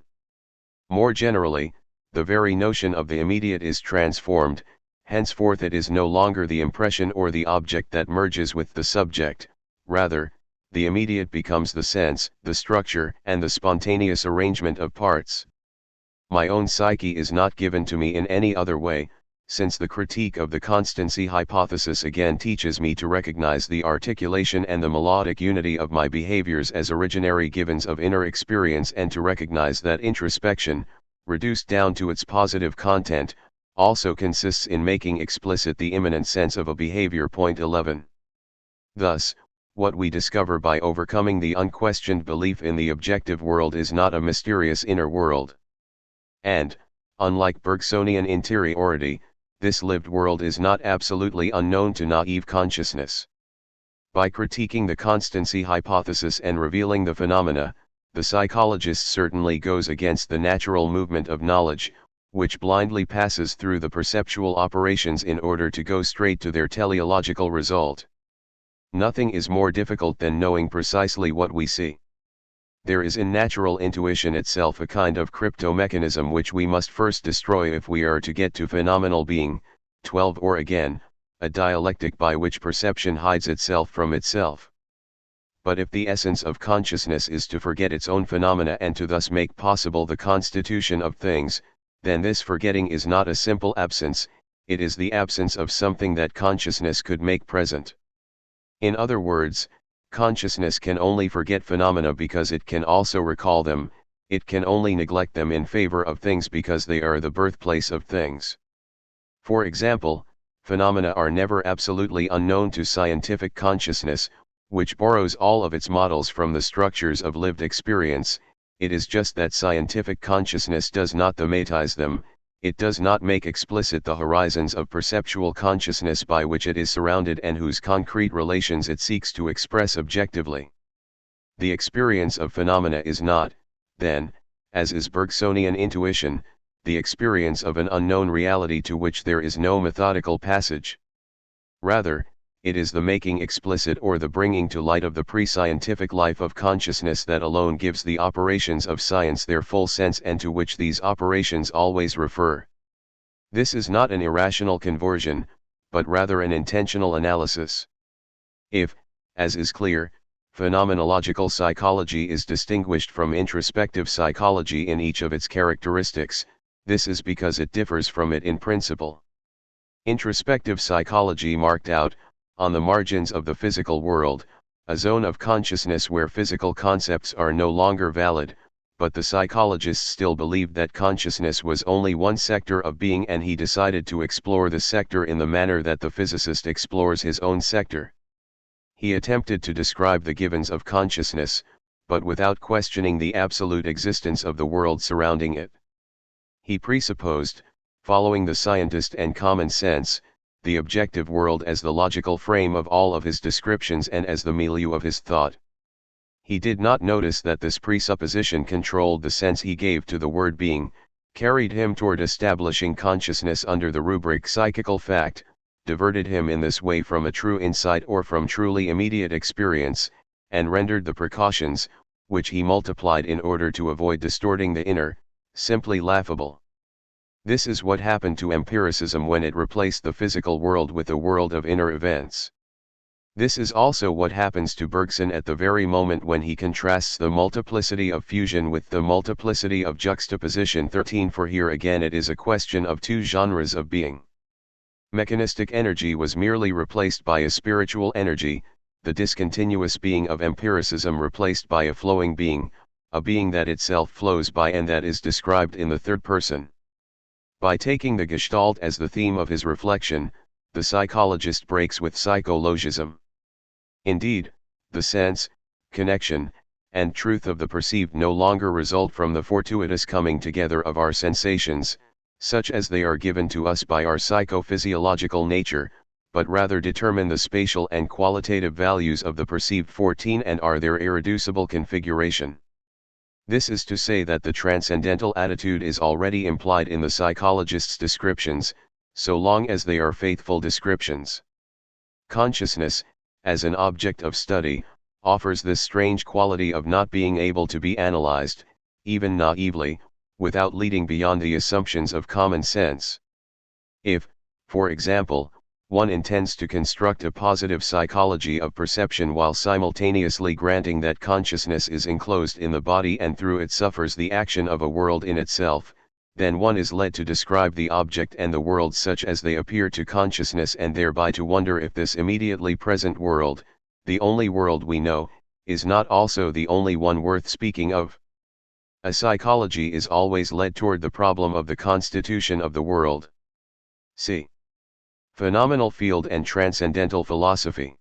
More generally, the very notion of the immediate is transformed. Henceforth it is no longer the impression or the object that merges with the subject, rather, the immediate becomes the sense, the structure, and the spontaneous arrangement of parts. My own psyche is not given to me in any other way, since the critique of the constancy hypothesis again teaches me to recognize the articulation and the melodic unity of my behaviors as originary givens of inner experience, and to recognize that introspection, reduced down to its positive content, also consists in making explicit the immanent sense of a behavior. 11. Thus, what we discover by overcoming the unquestioned belief in the objective world is not a mysterious inner world. And, unlike Bergsonian interiority, this lived world is not absolutely unknown to naive consciousness. By critiquing the constancy hypothesis and revealing the phenomena, the psychologist certainly goes against the natural movement of knowledge, which blindly passes through the perceptual operations in order to go straight to their teleological result. Nothing is more difficult than knowing precisely what we see. There is in natural intuition itself a kind of crypto-mechanism which we must first destroy if we are to get to phenomenal being. 12. Or again, a dialectic by which perception hides itself from itself. But if the essence of consciousness is to forget its own phenomena and to thus make possible the constitution of things, then this forgetting is not a simple absence, it is the absence of something that consciousness could make present. In other words, consciousness can only forget phenomena because it can also recall them, it can only neglect them in favor of things because they are the birthplace of things. For example, phenomena are never absolutely unknown to scientific consciousness, which borrows all of its models from the structures of lived experience. It is just that scientific consciousness does not thematize them, it does not make explicit the horizons of perceptual consciousness by which it is surrounded and whose concrete relations it seeks to express objectively. The experience of phenomena is not, then, as is Bergsonian intuition, the experience of an unknown reality to which there is no methodical passage. Rather, it is the making explicit or the bringing to light of the pre-scientific life of consciousness that alone gives the operations of science their full sense and to which these operations always refer. This is not an irrational conversion, but rather an intentional analysis. If, as is clear, phenomenological psychology is distinguished from introspective psychology in each of its characteristics, this is because it differs from it in principle. Introspective psychology marked out, on the margins of the physical world, a zone of consciousness where physical concepts are no longer valid, but the psychologist still believed that consciousness was only one sector of being and he decided to explore the sector in the manner that the physicist explores his own sector. He attempted to describe the givens of consciousness, but without questioning the absolute existence of the world surrounding it. He presupposed, following the scientist and common sense, the objective world as the logical frame of all of his descriptions and as the milieu of his thought. He did not notice that this presupposition controlled the sense he gave to the word being, carried him toward establishing consciousness under the rubric psychical fact, diverted him in this way from a true insight or from truly immediate experience, and rendered the precautions, which he multiplied in order to avoid distorting the inner, simply laughable. This is what happened to empiricism when it replaced the physical world with a world of inner events. This is also what happens to Bergson at the very moment when he contrasts the multiplicity of fusion with the multiplicity of juxtaposition. 13 For here again it is a question of two genres of being. Mechanistic energy was merely replaced by a spiritual energy, the discontinuous being of empiricism replaced by a flowing being, a being that itself flows by and that is described in the third person. By taking the Gestalt as the theme of his reflection, the psychologist breaks with psychologism. Indeed, the sense, connection, and truth of the perceived no longer result from the fortuitous coming together of our sensations, such as they are given to us by our psychophysiological nature, but rather determine the spatial and qualitative values of the perceived 14 and are their irreducible configuration. This is to say that the transcendental attitude is already implied in the psychologist's descriptions, so long as they are faithful descriptions. Consciousness, as an object of study, offers this strange quality of not being able to be analyzed, even naively, without leading beyond the assumptions of common sense. If, for example, one intends to construct a positive psychology of perception while simultaneously granting that consciousness is enclosed in the body and through it suffers the action of a world in itself, then one is led to describe the object and the world such as they appear to consciousness and thereby to wonder if this immediately present world, the only world we know, is not also the only one worth speaking of. A psychology is always led toward the problem of the constitution of the world. See Phenomenal field and transcendental philosophy.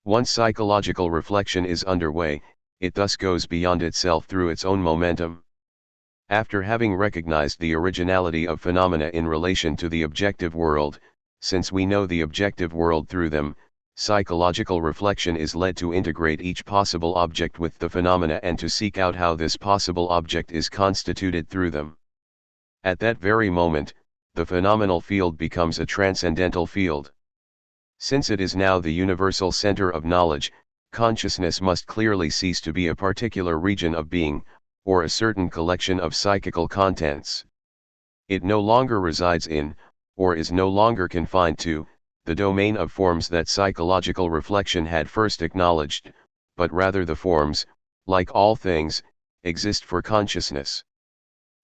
Once psychological reflection is underway, it thus goes beyond itself through its own momentum. After having recognized the originality of phenomena in relation to the objective world, since we know the objective world through them, psychological reflection is led to integrate each possible object with the phenomena and to seek out how this possible object is constituted through them. At that very moment, the phenomenal field becomes a transcendental field. Since it is now the universal center of knowledge, consciousness must clearly cease to be a particular region of being, or a certain collection of psychical contents. It no longer resides in, or is no longer confined to, the domain of forms that psychological reflection had first acknowledged, but rather the forms, like all things, exist for consciousness.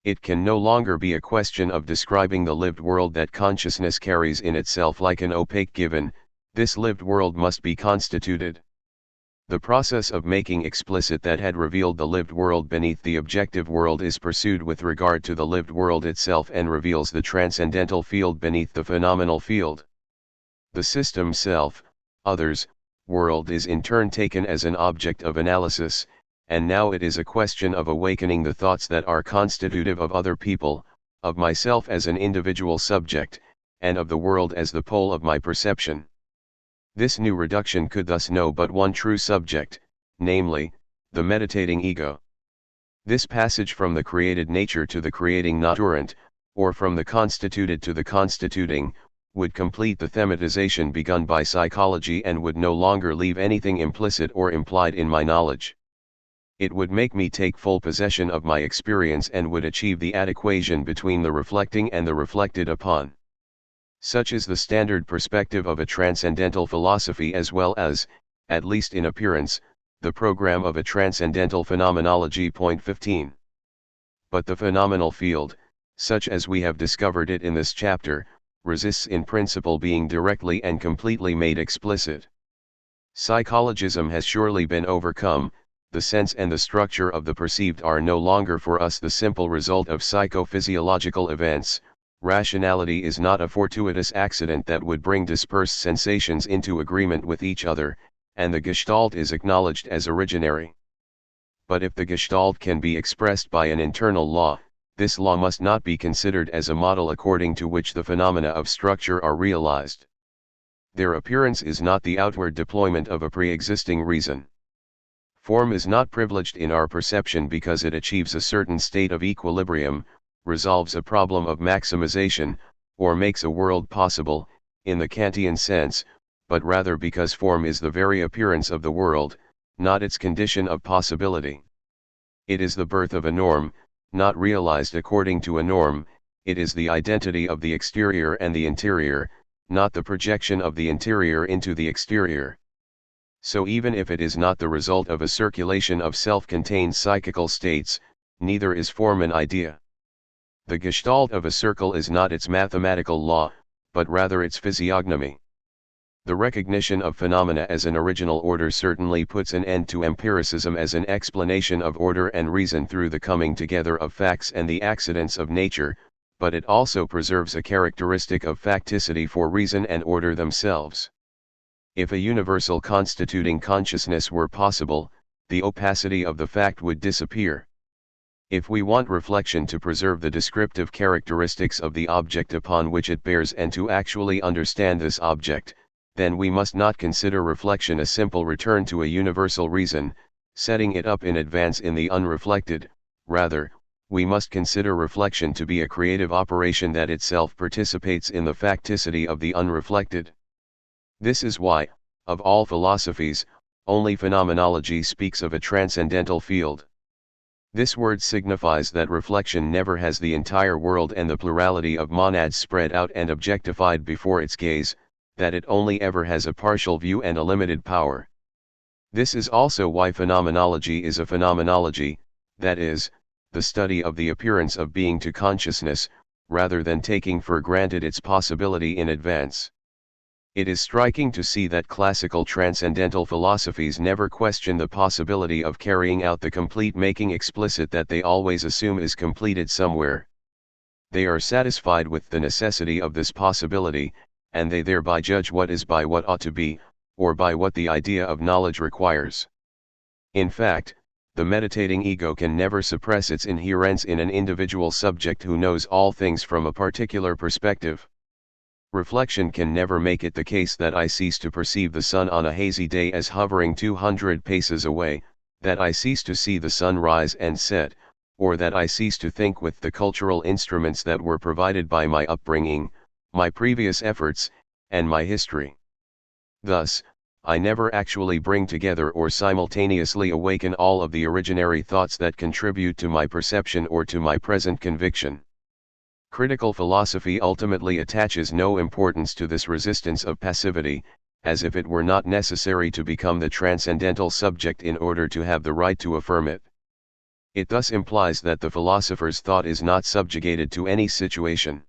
It can no longer be a question of describing the lived world that consciousness carries in itself like an opaque given. This lived world must be constituted. The process of making explicit that had revealed the lived world beneath the objective world is pursued with regard to the lived world itself and reveals the transcendental field beneath the phenomenal field. The system self, others, world is in turn taken as an object of analysis, and now it is a question of awakening the thoughts that are constitutive of other people, of myself as an individual subject, and of the world as the pole of my perception. This new reduction could thus know but one true subject, namely, the meditating ego. This passage from the created nature to the creating naturant, or from the constituted to the constituting, would complete the thematization begun by psychology and would no longer leave anything implicit or implied in my knowledge. It would make me take full possession of my experience and would achieve the adequation between the reflecting and the reflected upon. Such is the standard perspective of a transcendental philosophy as well as, at least in appearance, the program of a transcendental phenomenology. Point 15. But the phenomenal field, such as we have discovered it in this chapter, resists in principle being directly and completely made explicit. Psychologism has surely been overcome. The sense and the structure of the perceived are no longer for us the simple result of psychophysiological events. Rationality is not a fortuitous accident that would bring dispersed sensations into agreement with each other, and the Gestalt is acknowledged as originary. But if the Gestalt can be expressed by an internal law, this law must not be considered as a model according to which the phenomena of structure are realized. Their appearance is not the outward deployment of a pre-existing reason. Form is not privileged in our perception because it achieves a certain state of equilibrium, resolves a problem of maximization, or makes a world possible, in the Kantian sense, but rather because form is the very appearance of the world, not its condition of possibility. It is the birth of a norm, not realized according to a norm. It is the identity of the exterior and the interior, not the projection of the interior into the exterior. So even if it is not the result of a circulation of self-contained psychical states, neither is form an idea. The Gestalt of a circle is not its mathematical law, but rather its physiognomy. The recognition of phenomena as an original order certainly puts an end to empiricism as an explanation of order and reason through the coming together of facts and the accidents of nature, but it also preserves a characteristic of facticity for reason and order themselves. If a universal constituting consciousness were possible, the opacity of the fact would disappear. If we want reflection to preserve the descriptive characteristics of the object upon which it bears and to actually understand this object, then we must not consider reflection a simple return to a universal reason, setting it up in advance in the unreflected. Rather, we must consider reflection to be a creative operation that itself participates in the facticity of the unreflected. This is why, of all philosophies, only phenomenology speaks of a transcendental field. This word signifies that reflection never has the entire world and the plurality of monads spread out and objectified before its gaze, that it only ever has a partial view and a limited power. This is also why phenomenology is a phenomenology, that is, the study of the appearance of being to consciousness, rather than taking for granted its possibility in advance. It is striking to see that classical transcendental philosophies never question the possibility of carrying out the complete making explicit that they always assume is completed somewhere. They are satisfied with the necessity of this possibility, and they thereby judge what is by what ought to be, or by what the idea of knowledge requires. In fact, the meditating ego can never suppress its inherence in an individual subject who knows all things from a particular perspective. Reflection can never make it the case that I cease to perceive the sun on a hazy day as hovering 200 paces away, that I cease to see the sun rise and set, or that I cease to think with the cultural instruments that were provided by my upbringing, my previous efforts, and my history. Thus, I never actually bring together or simultaneously awaken all of the originary thoughts that contribute to my perception or to my present conviction. Critical philosophy ultimately attaches no importance to this resistance of passivity, as if it were not necessary to become the transcendental subject in order to have the right to affirm it. It thus implies that the philosopher's thought is not subjugated to any situation.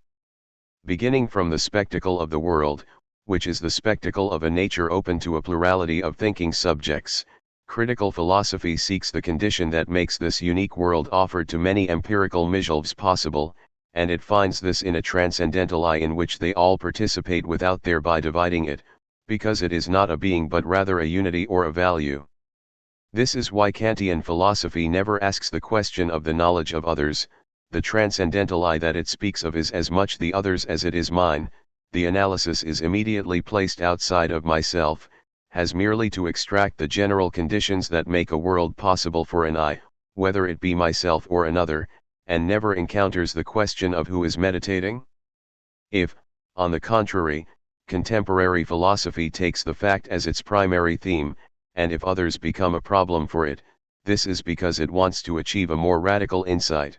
Beginning from the spectacle of the world, which is the spectacle of a nature open to a plurality of thinking subjects, critical philosophy seeks the condition that makes this unique world offered to many empirical measures possible, and it finds this in a transcendental I in which they all participate without thereby dividing it, because it is not a being but rather a unity or a value. This is why Kantian philosophy never asks the question of the knowledge of others. The transcendental I that it speaks of is as much the other's as it is mine. The analysis is immediately placed outside of myself, has merely to extract the general conditions that make a world possible for an I, whether it be myself or another, and never encounters the question of who is meditating. If, on the contrary, contemporary philosophy takes the fact as its primary theme, and if others become a problem for it, this is because it wants to achieve a more radical insight.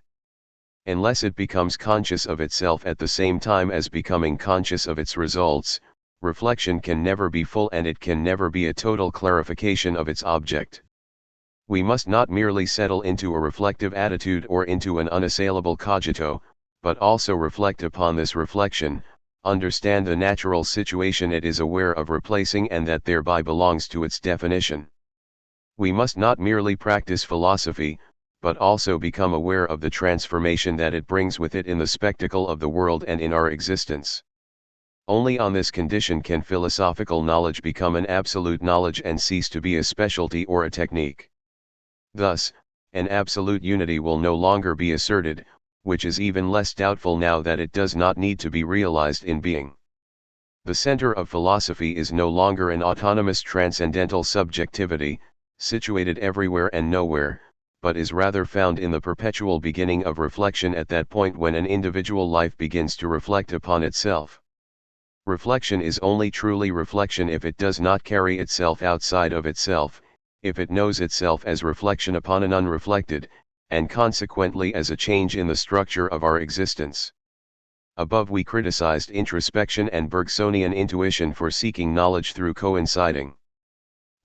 Unless it becomes conscious of itself at the same time as becoming conscious of its results, reflection can never be full and it can never be a total clarification of its object. We must not merely settle into a reflective attitude or into an unassailable cogito, but also reflect upon this reflection, understand the natural situation it is aware of replacing and that thereby belongs to its definition. We must not merely practice philosophy, but also become aware of the transformation that it brings with it in the spectacle of the world and in our existence. Only on this condition can philosophical knowledge become an absolute knowledge and cease to be a specialty or a technique. Thus, an absolute unity will no longer be asserted, which is even less doubtful now that it does not need to be realized in being. The center of philosophy is no longer an autonomous transcendental subjectivity, situated everywhere and nowhere, but is rather found in the perpetual beginning of reflection at that point when an individual life begins to reflect upon itself. Reflection is only truly reflection if it does not carry itself outside of itself, if it knows itself as reflection upon an unreflected, and consequently as a change in the structure of our existence. Above we criticized introspection and Bergsonian intuition for seeking knowledge through coinciding.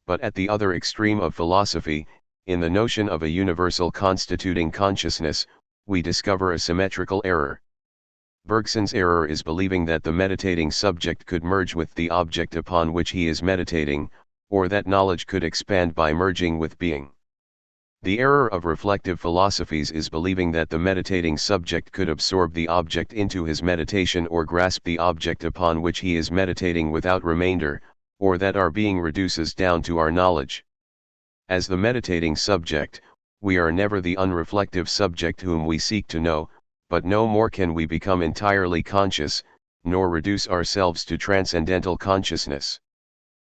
But at the other extreme of philosophy, in the notion of a universal constituting consciousness, we discover a symmetrical error. Bergson's error is believing that the meditating subject could merge with the object upon which he is meditating, or that knowledge could expand by merging with being. The error of reflective philosophies is believing that the meditating subject could absorb the object into his meditation or grasp the object upon which he is meditating without remainder, or that our being reduces down to our knowledge. As the meditating subject, we are never the unreflective subject whom we seek to know, but no more can we become entirely conscious, nor reduce ourselves to transcendental consciousness.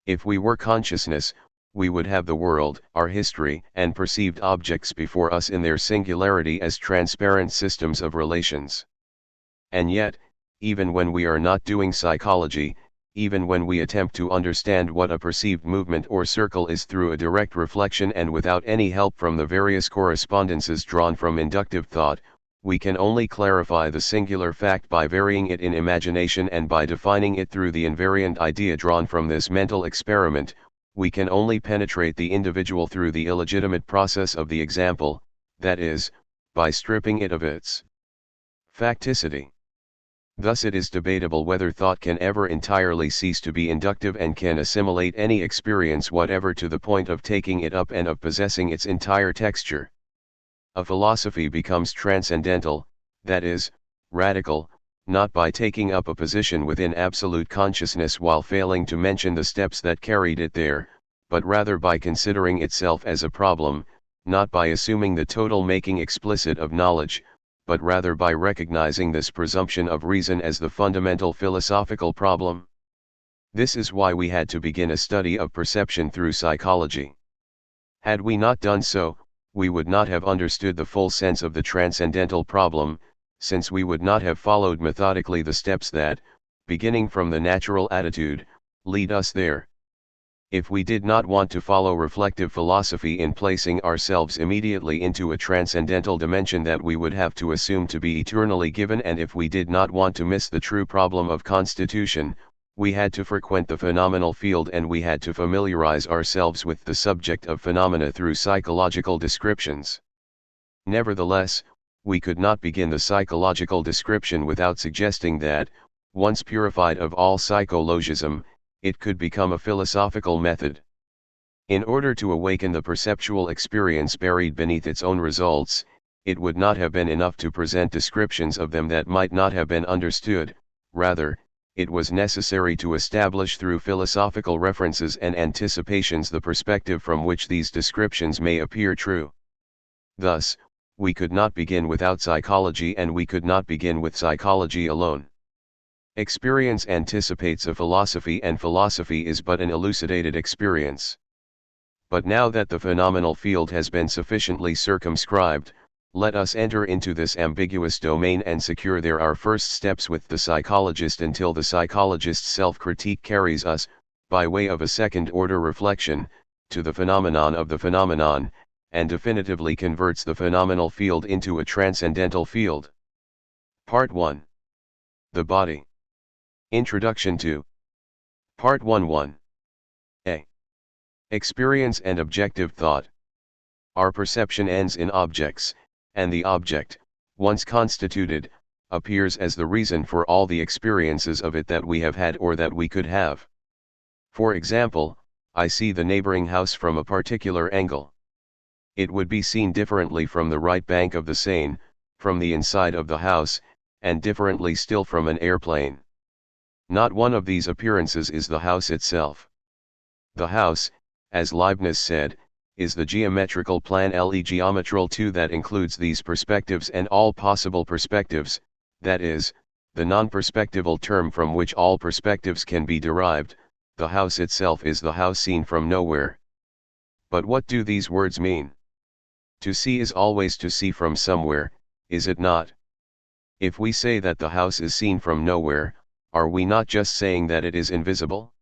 If we were consciousness, we would have the world, our history, and perceived objects before us in their singularity as transparent systems of relations. And yet, even when we are not doing psychology, even when we attempt to understand what a perceived movement or circle is through a direct reflection and without any help from the various correspondences drawn from inductive thought, we can only clarify the singular fact by varying it in imagination and by defining it through the invariant idea drawn from this mental experiment. We can only penetrate the individual through the illegitimate process of the example, that is, by stripping it of its facticity. Thus it is debatable whether thought can ever entirely cease to be inductive and can assimilate any experience whatever to the point of taking it up and of possessing its entire texture. A philosophy becomes transcendental, that is, radical, not by taking up a position within absolute consciousness while failing to mention the steps that carried it there, but rather by considering itself as a problem, not by assuming the total making explicit of knowledge, but rather by recognizing this presumption of reason as the fundamental philosophical problem. This is why we had to begin a study of perception through psychology. Had we not done so, we would not have understood the full sense of the transcendental problem, since we would not have followed methodically the steps that, beginning from the natural attitude, lead us there. If we did not want to follow reflective philosophy in placing ourselves immediately into a transcendental dimension that we would have to assume to be eternally given, and if we did not want to miss the true problem of constitution, We had to frequent the phenomenal field and we had to familiarize ourselves with the subject of phenomena through psychological descriptions. Nevertheless, we could not begin the psychological description without suggesting that, once purified of all psychologism, it could become a philosophical method. In order to awaken the perceptual experience buried beneath its own results, it would not have been enough to present descriptions of them that might not have been understood, rather, it was necessary to establish through philosophical references and anticipations the perspective from which these descriptions may appear true. Thus, we could not begin without psychology and we could not begin with psychology alone. Experience anticipates a philosophy and philosophy is but an elucidated experience. But now that the phenomenal field has been sufficiently circumscribed, let us enter into this ambiguous domain and secure there our first steps with the psychologist until the psychologist's self-critique carries us, by way of a second-order reflection, to the phenomenon of the phenomenon, and definitively converts the phenomenal field into a transcendental field. Part 1. The Body. Introduction to Part 1:1. A. Experience and objective thought. Our perception ends in objects, and the object, once constituted, appears as the reason for all the experiences of it that we have had or that we could have. For example, I see the neighboring house from a particular angle. It would be seen differently from the right bank of the Seine, from the inside of the house, and differently still from an airplane. Not one of these appearances is the house itself. The house, as Leibniz said, is the geometrical plan le geometral 2 that includes these perspectives and all possible perspectives, that is, the non-perspectival term from which all perspectives can be derived. The house itself is the house seen from nowhere. But what do these words mean? To see is always to see from somewhere, is it not? If we say that the house is seen from nowhere, are we not just saying that it is invisible?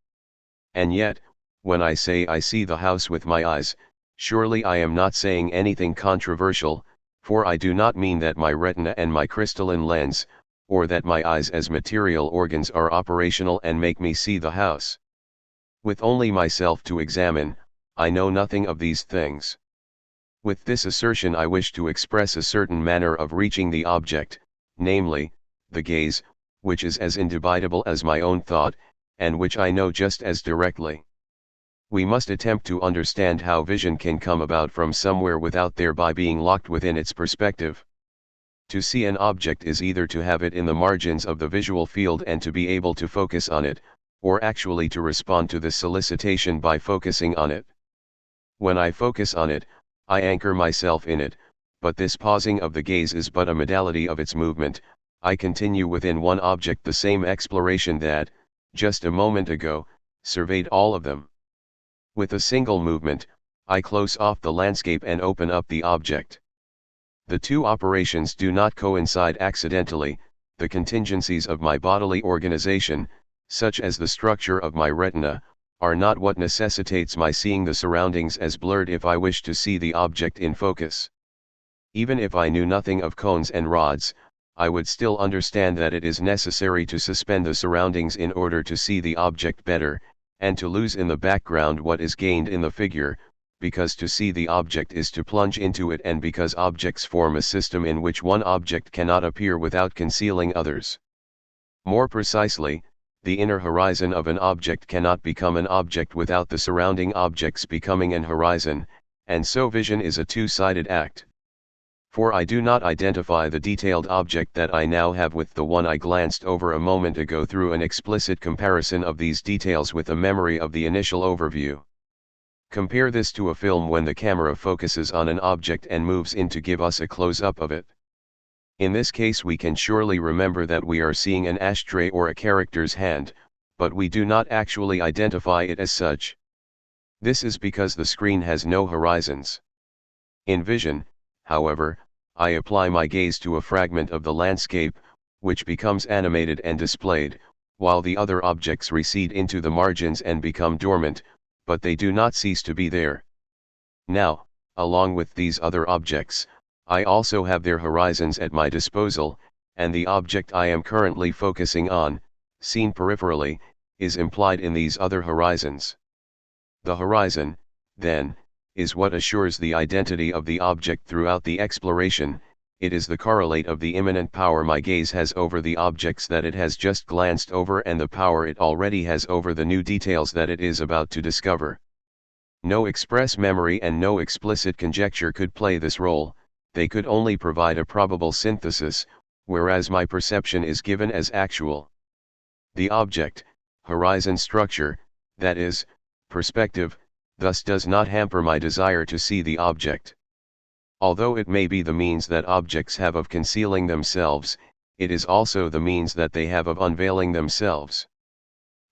And yet, when I say I see the house with my eyes, surely I am not saying anything controversial, for I do not mean that my retina and my crystalline lens, or that my eyes as material organs are operational and make me see the house. With only myself to examine, I know nothing of these things. With this assertion I wish to express a certain manner of reaching the object, namely, the gaze, which is as indubitable as my own thought, and which I know just as directly. We must attempt to understand how vision can come about from somewhere without thereby being locked within its perspective. To see an object is either to have it in the margins of the visual field and to be able to focus on it, or actually to respond to the solicitation by focusing on it. When I focus on it, I anchor myself in it, but this pausing of the gaze is but a modality of its movement. I continue within one object the same exploration that, just a moment ago, surveyed all of them. With a single movement, I close off the landscape and open up the object. The two operations do not coincide accidentally. The contingencies of my bodily organization, such as the structure of my retina, are not what necessitates my seeing the surroundings as blurred if I wish to see the object in focus. Even if I knew nothing of cones and rods, I would still understand that it is necessary to suspend the surroundings in order to see the object better, and to lose in the background what is gained in the figure, because to see the object is to plunge into it and because objects form a system in which one object cannot appear without concealing others. More precisely, the inner horizon of an object cannot become an object without the surrounding objects becoming an horizon, and so vision is a two-sided act. For I do not identify the detailed object that I now have with the one I glanced over a moment ago through an explicit comparison of these details with a memory of the initial overview. Compare this to a film when the camera focuses on an object and moves in to give us a close-up of it. In this case we can surely remember that we are seeing an ashtray or a character's hand, but we do not actually identify it as such. This is because the screen has no horizons. In vision, however, I apply my gaze to a fragment of the landscape, which becomes animated and displayed, while the other objects recede into the margins and become dormant, but they do not cease to be there. Now, along with these other objects, I also have their horizons at my disposal, and the object I am currently focusing on, seen peripherally, is implied in these other horizons. The horizon, then, is what assures the identity of the object throughout the exploration. It is the correlate of the immanent power my gaze has over the objects that it has just glanced over and the power it already has over the new details that it is about to discover. No express memory and no explicit conjecture could play this role, they could only provide a probable synthesis, whereas my perception is given as actual. The object, horizon structure, that is, perspective, thus does not hamper my desire to see the object. Although it may be the means that objects have of concealing themselves, it is also the means that they have of unveiling themselves.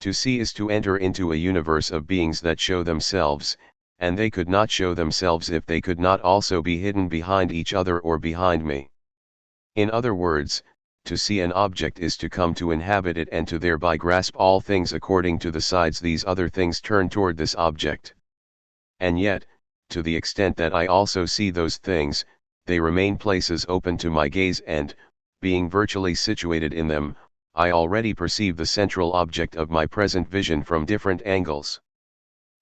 To see is to enter into a universe of beings that show themselves, and they could not show themselves if they could not also be hidden behind each other or behind me. In other words, to see an object is to come to inhabit it and to thereby grasp all things according to the sides these other things turn toward this object. And yet, to the extent that I also see those things, they remain places open to my gaze and, being virtually situated in them, I already perceive the central object of my present vision from different angles.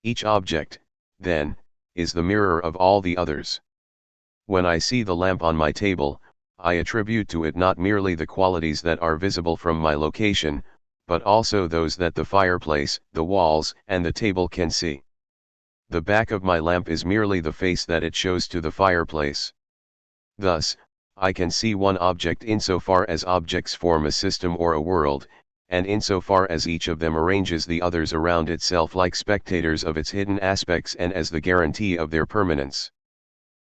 Each object, then, is the mirror of all the others. When I see the lamp on my table, I attribute to it not merely the qualities that are visible from my location, but also those that the fireplace, the walls, and the table can see. The back of my lamp is merely the face that it shows to the fireplace. Thus, I can see one object insofar as objects form a system or a world, and insofar as each of them arranges the others around itself like spectators of its hidden aspects and as the guarantee of their permanence.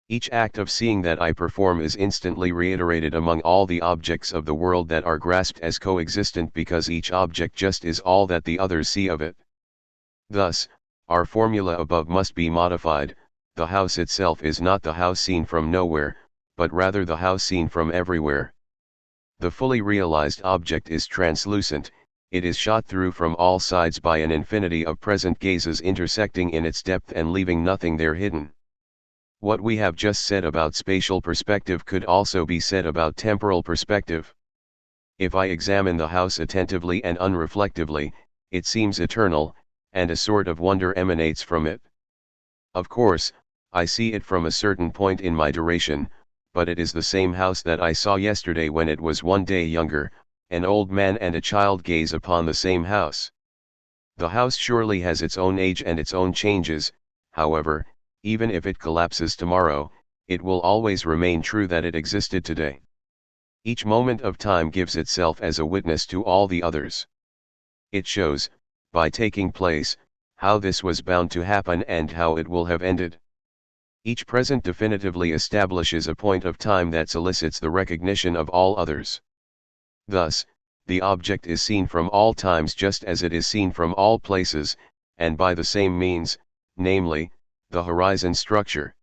Each act of seeing that I perform is instantly reiterated among all the objects of the world that are grasped as coexistent because each object just is all that the others see of it. Thus, our formula above must be modified. The house itself is not the house seen from nowhere, but rather the house seen from everywhere. The fully realized object is translucent, it is shot through from all sides by an infinity of present gazes intersecting in its depth and leaving nothing there hidden. What we have just said about spatial perspective could also be said about temporal perspective. If I examine the house attentively and unreflectively, it seems eternal, and a sort of wonder emanates from it. Of course, I see it from a certain point in my duration, but it is the same house that I saw yesterday when it was one day younger. An old man and a child gaze upon the same house. The house surely has its own age and its own changes, however, even if it collapses tomorrow, it will always remain true that it existed today. Each moment of time gives itself as a witness to all the others. It shows, by taking place, how this was bound to happen and how it will have ended. Each present definitively establishes a point of time that solicits the recognition of all others. Thus, the object is seen from all times just as it is seen from all places, and by the same means, namely, the horizon structure.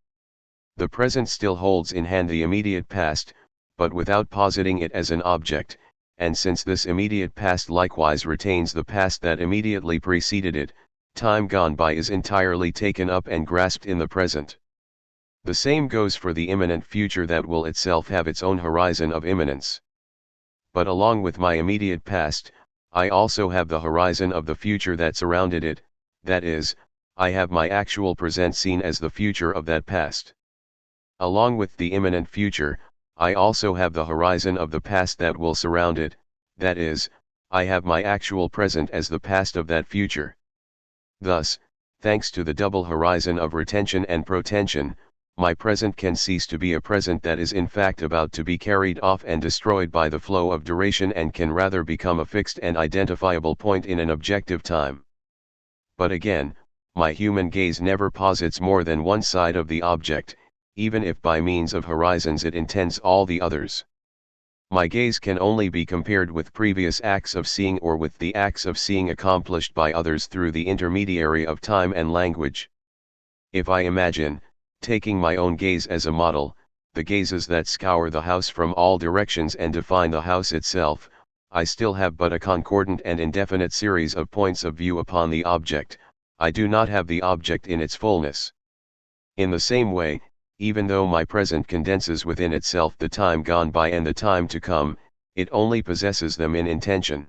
The present still holds in hand the immediate past, but without positing it as an object, and since this immediate past likewise retains the past that immediately preceded it, time gone by is entirely taken up and grasped in the present. The same goes for the imminent future that will itself have its own horizon of imminence. But along with my immediate past, I also have the horizon of the future that surrounded it, that is, I have my actual present seen as the future of that past. Along with the imminent future, I also have the horizon of the past that will surround it, that is, I have my actual present as the past of that future. Thus, thanks to the double horizon of retention and protension, my present can cease to be a present that is in fact about to be carried off and destroyed by the flow of duration and can rather become a fixed and identifiable point in an objective time. But again, my human gaze never posits more than one side of the object, even if by means of horizons it intends all the others. My gaze can only be compared with previous acts of seeing or with the acts of seeing accomplished by others through the intermediary of time and language. If I imagine, taking my own gaze as a model, the gazes that scour the house from all directions and define the house itself, I still have but a concordant and indefinite series of points of view upon the object, I do not have the object in its fullness. In the same way, even though my present condenses within itself the time gone by and the time to come, it only possesses them in intention.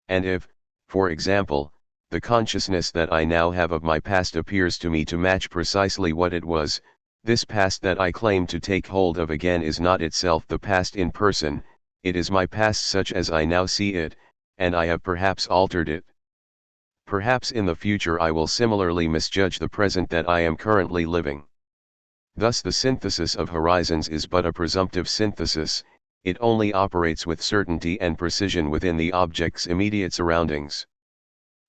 And if, For example, the consciousness that I now have of my past appears to me to match precisely what it was. This past that I claim to take hold of again is not itself the past in person, it is my past such as I now see it, and I have perhaps altered it. Perhaps in the future I will similarly misjudge the present that I am currently living. Thus the synthesis of horizons is but a presumptive synthesis, it only operates with certainty and precision within the object's immediate surroundings.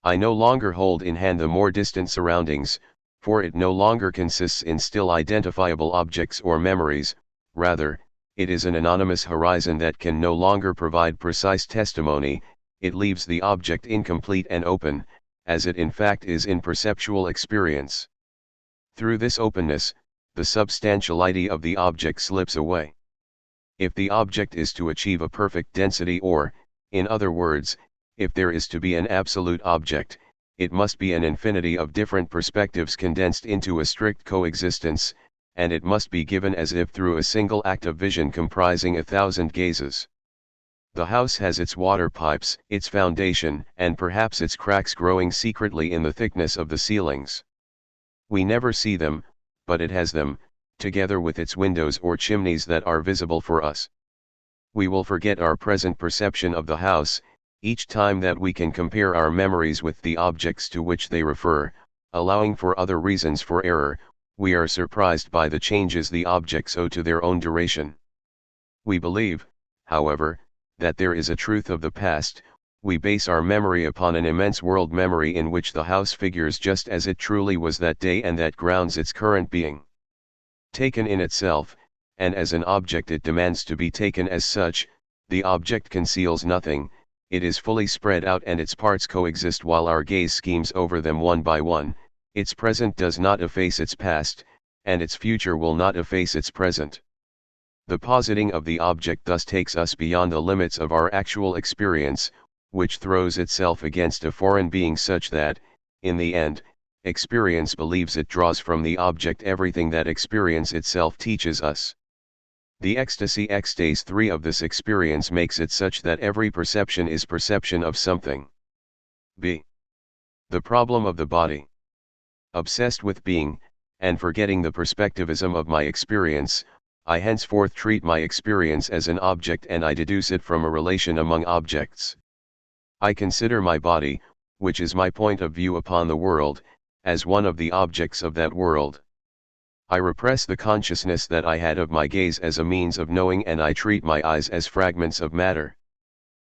I no longer hold in hand the more distant surroundings, for it no longer consists in still identifiable objects or memories, rather, it is an anonymous horizon that can no longer provide precise testimony, it leaves the object incomplete and open, as it in fact is in perceptual experience. Through this openness, the substantiality of the object slips away. If the object is to achieve a perfect density or, in other words, if there is to be an absolute object, it must be an infinity of different perspectives condensed into a strict coexistence, and it must be given as if through a single act of vision comprising 1,000 gazes. The house has its water pipes, its foundation, and perhaps its cracks growing secretly in the thickness of the ceilings. We never see them, but it has them, together with its windows or chimneys that are visible for us. We will forget our present perception of the house, each time that we can compare our memories with the objects to which they refer, allowing for other reasons for error, we are surprised by the changes the objects owe to their own duration. We believe, however, that there is a truth of the past, we base our memory upon an immense world memory in which the house figures just as it truly was that day and that grounds its current being. Taken in itself, and as an object it demands to be taken as such, the object conceals nothing, it is fully spread out and its parts coexist while our gaze schemes over them one by one, its present does not efface its past, and its future will not efface its present. The positing of the object thus takes us beyond the limits of our actual experience, which throws itself against a foreign being such that, in the end, experience believes it draws from the object everything that experience itself teaches us. The ecstasy extase 3 of this experience makes it such that every perception is perception of something. b. The problem of the body. Obsessed with being, and forgetting the perspectivism of my experience, I henceforth treat my experience as an object and I deduce it from a relation among objects. I consider my body, which is my point of view upon the world, as one of the objects of that world. I repress the consciousness that I had of my gaze as a means of knowing and I treat my eyes as fragments of matter.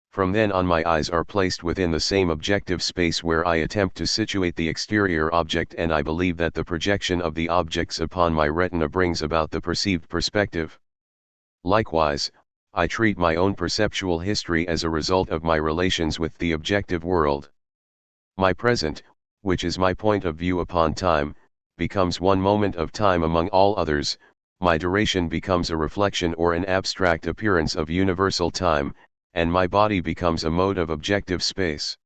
From then on my eyes are placed within the same objective space where I attempt to situate the exterior object and I believe that the projection of the objects upon my retina brings about the perceived perspective. Likewise, I treat my own perceptual history as a result of my relations with the objective world. My present, which is my point of view upon time, becomes one moment of time among all others, my duration becomes a reflection or an abstract appearance of universal time, and my body becomes a mode of objective space.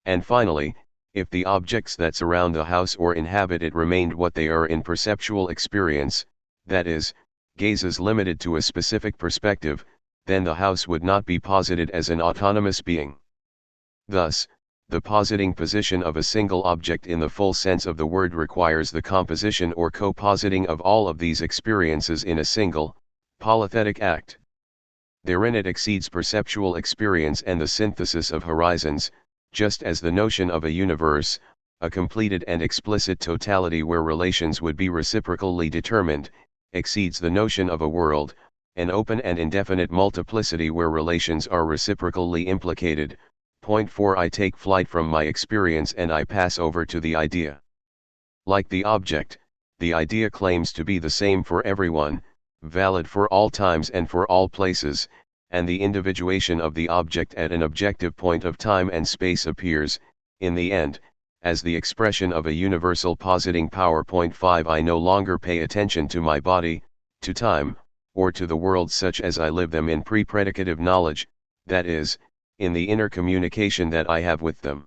And finally, if the objects that surround the house or inhabit it remained what they are in perceptual experience, that is, gazes limited to a specific perspective, then the house would not be posited as an autonomous being. Thus, the positing position of a single object in the full sense of the word requires the composition or co-positing of all of these experiences in a single, polythetic act. Therein it exceeds perceptual experience and the synthesis of horizons, just as the notion of a universe, a completed and explicit totality where relations would be reciprocally determined, exceeds the notion of a world, an open and indefinite multiplicity where relations are reciprocally implicated. Point 4 I take flight from my experience and I pass over to the idea. Like the object, the idea claims to be the same for everyone, valid for all times and for all places, and the individuation of the object at an objective point of time and space appears, in the end, as the expression of a universal positing power. Point 5 I no longer pay attention to my body, to time, or to the world such as I live them in pre-predicative knowledge, that is, in the inner communication that I have with them.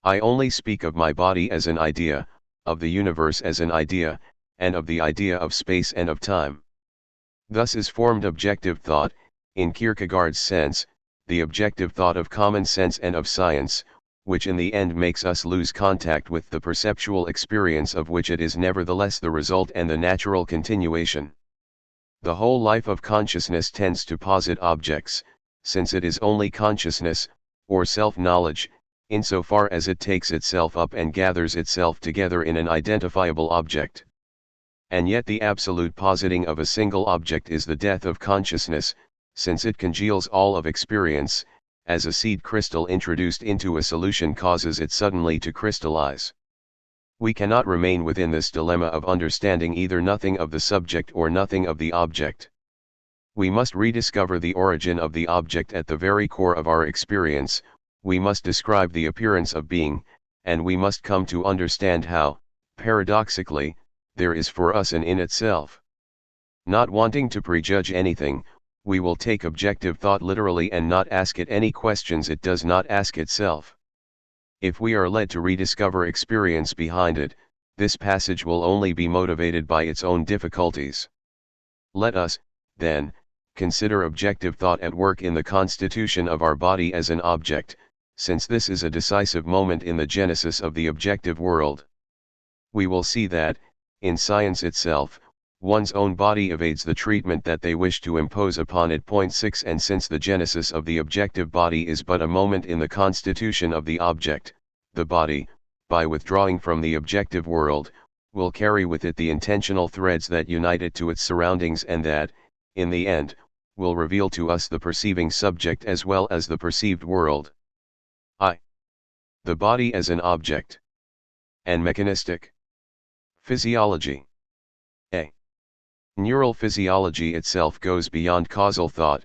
I only speak of my body as an idea, of the universe as an idea, and of the idea of space and of time. Thus is formed objective thought, in Kierkegaard's sense, the objective thought of common sense and of science, which in the end makes us lose contact with the perceptual experience of which it is nevertheless the result and the natural continuation. The whole life of consciousness tends to posit objects, since it is only consciousness, or self-knowledge, insofar as it takes itself up and gathers itself together in an identifiable object. And yet the absolute positing of a single object is the death of consciousness, since it congeals all of experience, as a seed crystal introduced into a solution causes it suddenly to crystallize. We cannot remain within this dilemma of understanding either nothing of the subject or nothing of the object. We must rediscover the origin of the object at the very core of our experience, we must describe the appearance of being, and we must come to understand how, paradoxically, there is for us an in itself. Not wanting to prejudge anything, we will take objective thought literally and not ask it any questions it does not ask itself. If we are led to rediscover experience behind it, this passage will only be motivated by its own difficulties. Let us, then, consider objective thought at work in the constitution of our body as an object, since this is a decisive moment in the genesis of the objective world. We will see that, in science itself, one's own body evades the treatment that they wish to impose upon it. 6 And since the genesis of the objective body is but a moment in the constitution of the object, the body, by withdrawing from the objective world, will carry with it the intentional threads that unite it to its surroundings and that, in the end, will reveal to us the perceiving subject as well as the perceived world. The body as an object. And mechanistic physiology. A. Neural physiology itself goes beyond causal thought.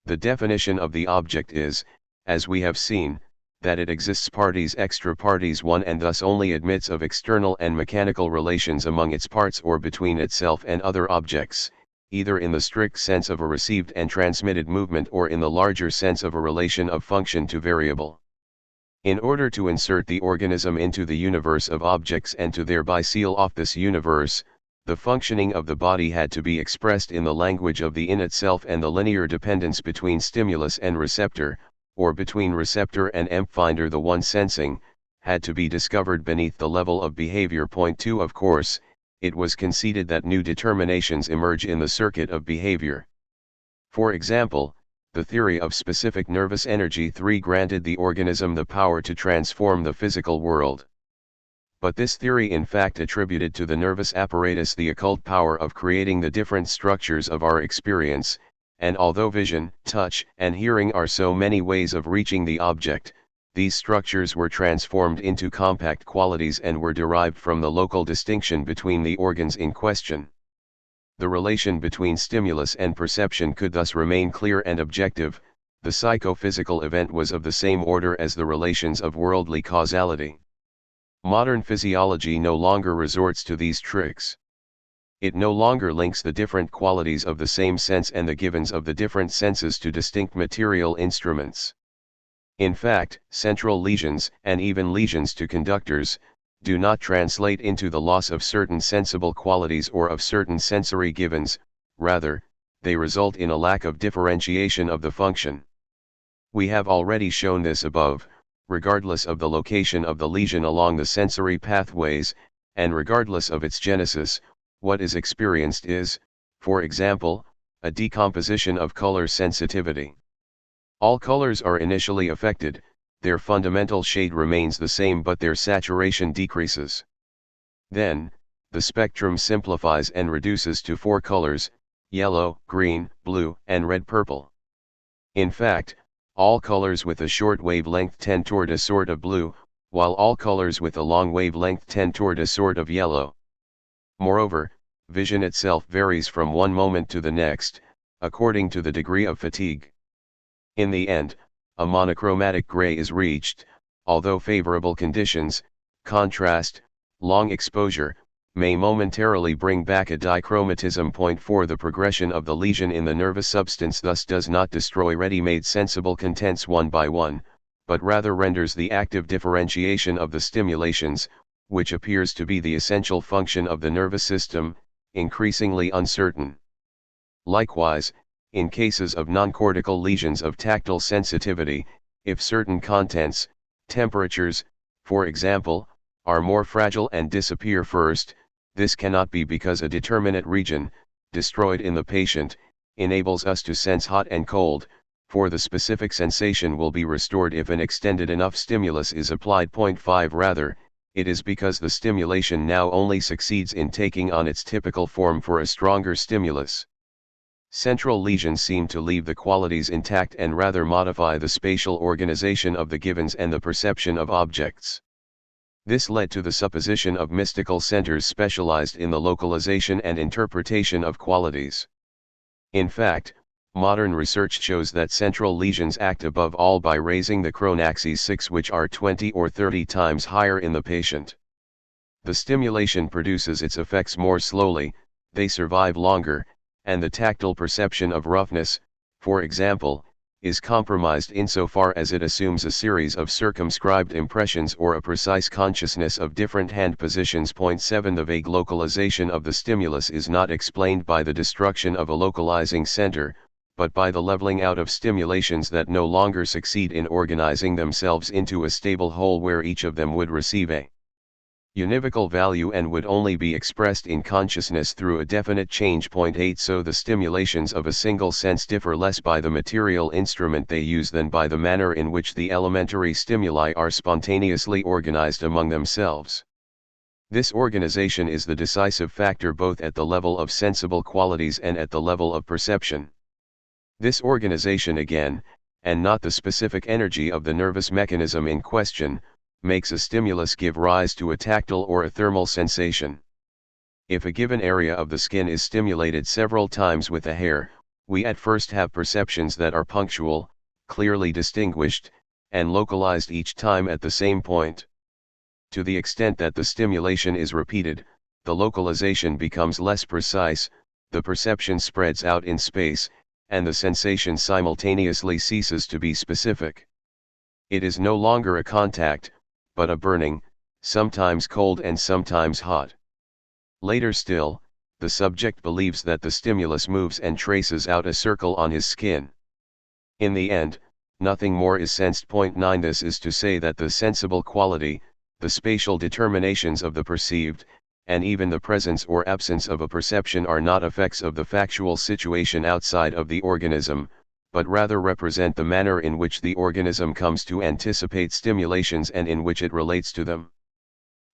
The definition of the object is, as we have seen, that it exists partes extra partes one and thus only admits of external and mechanical relations among its parts or between itself and other objects, either in the strict sense of a received and transmitted movement or in the larger sense of a relation of function to variable. In order to insert the organism into the universe of objects and to thereby seal off this universe, the functioning of the body had to be expressed in the language of the in itself, and the linear dependence between stimulus and receptor, or between receptor and empfinder, the one sensing, had to be discovered beneath the level of behavior. 2 Of course, it was conceded that new determinations emerge in the circuit of behavior. For example, the theory of specific nervous energy 3 granted the organism the power to transform the physical world. But this theory in fact attributed to the nervous apparatus the occult power of creating the different structures of our experience, and although vision, touch, and hearing are so many ways of reaching the object, these structures were transformed into compact qualities and were derived from the local distinction between the organs in question. The relation between stimulus and perception could thus remain clear and objective. The psychophysical event was of the same order as the relations of worldly causality. Modern physiology no longer resorts to these tricks. It no longer links the different qualities of the same sense and the givens of the different senses to distinct material instruments. In fact, central lesions, and even lesions to conductors, do not translate into the loss of certain sensible qualities or of certain sensory givens, rather, they result in a lack of differentiation of the function. We have already shown this above, regardless of the location of the lesion along the sensory pathways, and regardless of its genesis, what is experienced is, for example, a decomposition of color sensitivity. All colors are initially affected, their fundamental shade remains the same but their saturation decreases. Then, the spectrum simplifies and reduces to 4 colors: yellow, green, blue, and red-purple. In fact, all colors with a short wavelength tend toward a sort of blue, while all colors with a long wavelength tend toward a sort of yellow. Moreover, vision itself varies from one moment to the next, according to the degree of fatigue. In the end, a monochromatic gray is reached, although favorable conditions, contrast, long exposure, may momentarily bring back a dichromatism. 4 The progression of the lesion in the nervous substance thus does not destroy ready-made sensible contents one by one, but rather renders the active differentiation of the stimulations, which appears to be the essential function of the nervous system, increasingly uncertain. Likewise, in cases of non-cortical lesions of tactile sensitivity, if certain contents, Temperatures, for example, are more fragile and disappear first. This cannot be because a determinate region, destroyed in the patient, enables us to sense hot and cold, for the specific sensation will be restored if an extended enough stimulus is applied. 5 Rather, it is because the stimulation now only succeeds in taking on its typical form for a stronger stimulus. Central lesions seem to leave the qualities intact and rather modify the spatial organization of the givens and the perception of objects. This led to the supposition of mystical centers specialized in the localization and interpretation of qualities. In fact, modern research shows that central lesions act above all by raising the chronaxes 6, which are 20 or 30 times higher in the patient. The stimulation produces its effects more slowly, they survive longer, and the tactile perception of roughness, for example, is compromised insofar as it assumes a series of circumscribed impressions or a precise consciousness of different hand positions. 7 The vague localization of the stimulus is not explained by the destruction of a localizing center, but by the leveling out of stimulations that no longer succeed in organizing themselves into a stable whole where each of them would receive a univocal value and would only be expressed in consciousness through a definite change. 8 So the stimulations of a single sense differ less by the material instrument they use than by the manner in which the elementary stimuli are spontaneously organized among themselves. This organization is the decisive factor both at the level of sensible qualities and at the level of perception. This organization again, and not the specific energy of the nervous mechanism in question, makes a stimulus give rise to a tactile or a thermal sensation. If a given area of the skin is stimulated several times with a hair, we at first have perceptions that are punctual, clearly distinguished, and localized each time at the same point. To the extent that the stimulation is repeated, the localization becomes less precise, the perception spreads out in space, and the sensation simultaneously ceases to be specific. It is no longer a contact, but a burning, sometimes cold and sometimes hot. Later still, the subject believes that the stimulus moves and traces out a circle on his skin. In the end, nothing more is sensed. 9 This is to say that the sensible quality, the spatial determinations of the perceived, and even the presence or absence of a perception are not effects of the factual situation outside of the organism, but rather represent the manner in which the organism comes to anticipate stimulations and in which it relates to them.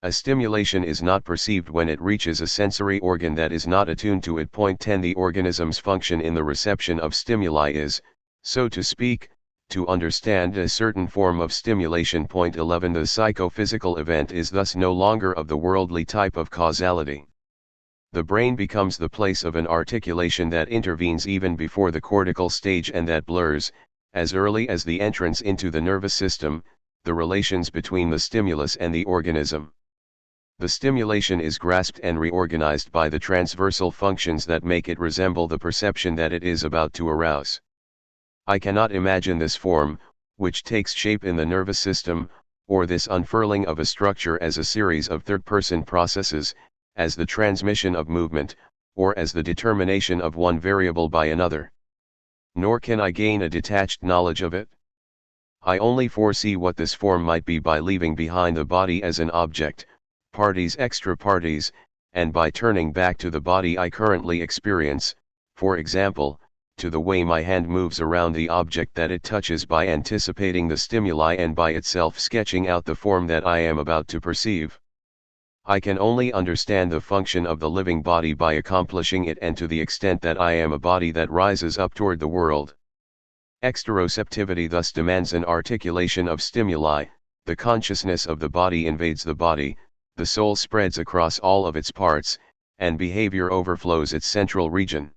A stimulation is not perceived when it reaches a sensory organ that is not attuned to it. 10 The organism's function in the reception of stimuli is, so to speak, to understand a certain form of stimulation. 11 The psychophysical event is thus no longer of the worldly type of causality. The brain becomes the place of an articulation that intervenes even before the cortical stage and that blurs, as early as the entrance into the nervous system, the relations between the stimulus and the organism. The stimulation is grasped and reorganized by the transversal functions that make it resemble the perception that it is about to arouse. I cannot imagine this form, which takes shape in the nervous system, or this unfurling of a structure as a series of third-person processes, as the transmission of movement, or as the determination of one variable by another. Nor can I gain a detached knowledge of it. I only foresee what this form might be by leaving behind the body as an object, parties extra parties, and by turning back to the body I currently experience, for example, to the way my hand moves around the object that it touches by anticipating the stimuli and by itself sketching out the form that I am about to perceive. I can only understand the function of the living body by accomplishing it and to the extent that I am a body that rises up toward the world. Exteroceptivity thus demands an articulation of stimuli, the consciousness of the body invades the body, the soul spreads across all of its parts, and behavior overflows its central region.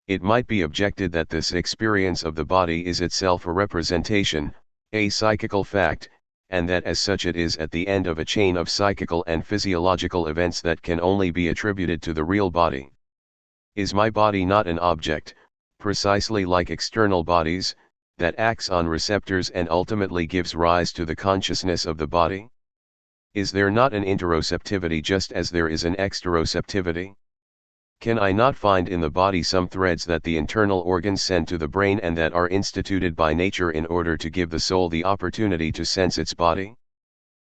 It might be objected that this experience of the body is itself a representation, a psychical fact, and that as such it is at the end of a chain of psychical and physiological events that can only be attributed to the real body. Is my body not an object, precisely like external bodies, that acts on receptors and ultimately gives rise to the consciousness of the body? Is there not an interoceptivity just as there is an exteroceptivity? Can I not find in the body some threads that the internal organs send to the brain and that are instituted by nature in order to give the soul the opportunity to sense its body?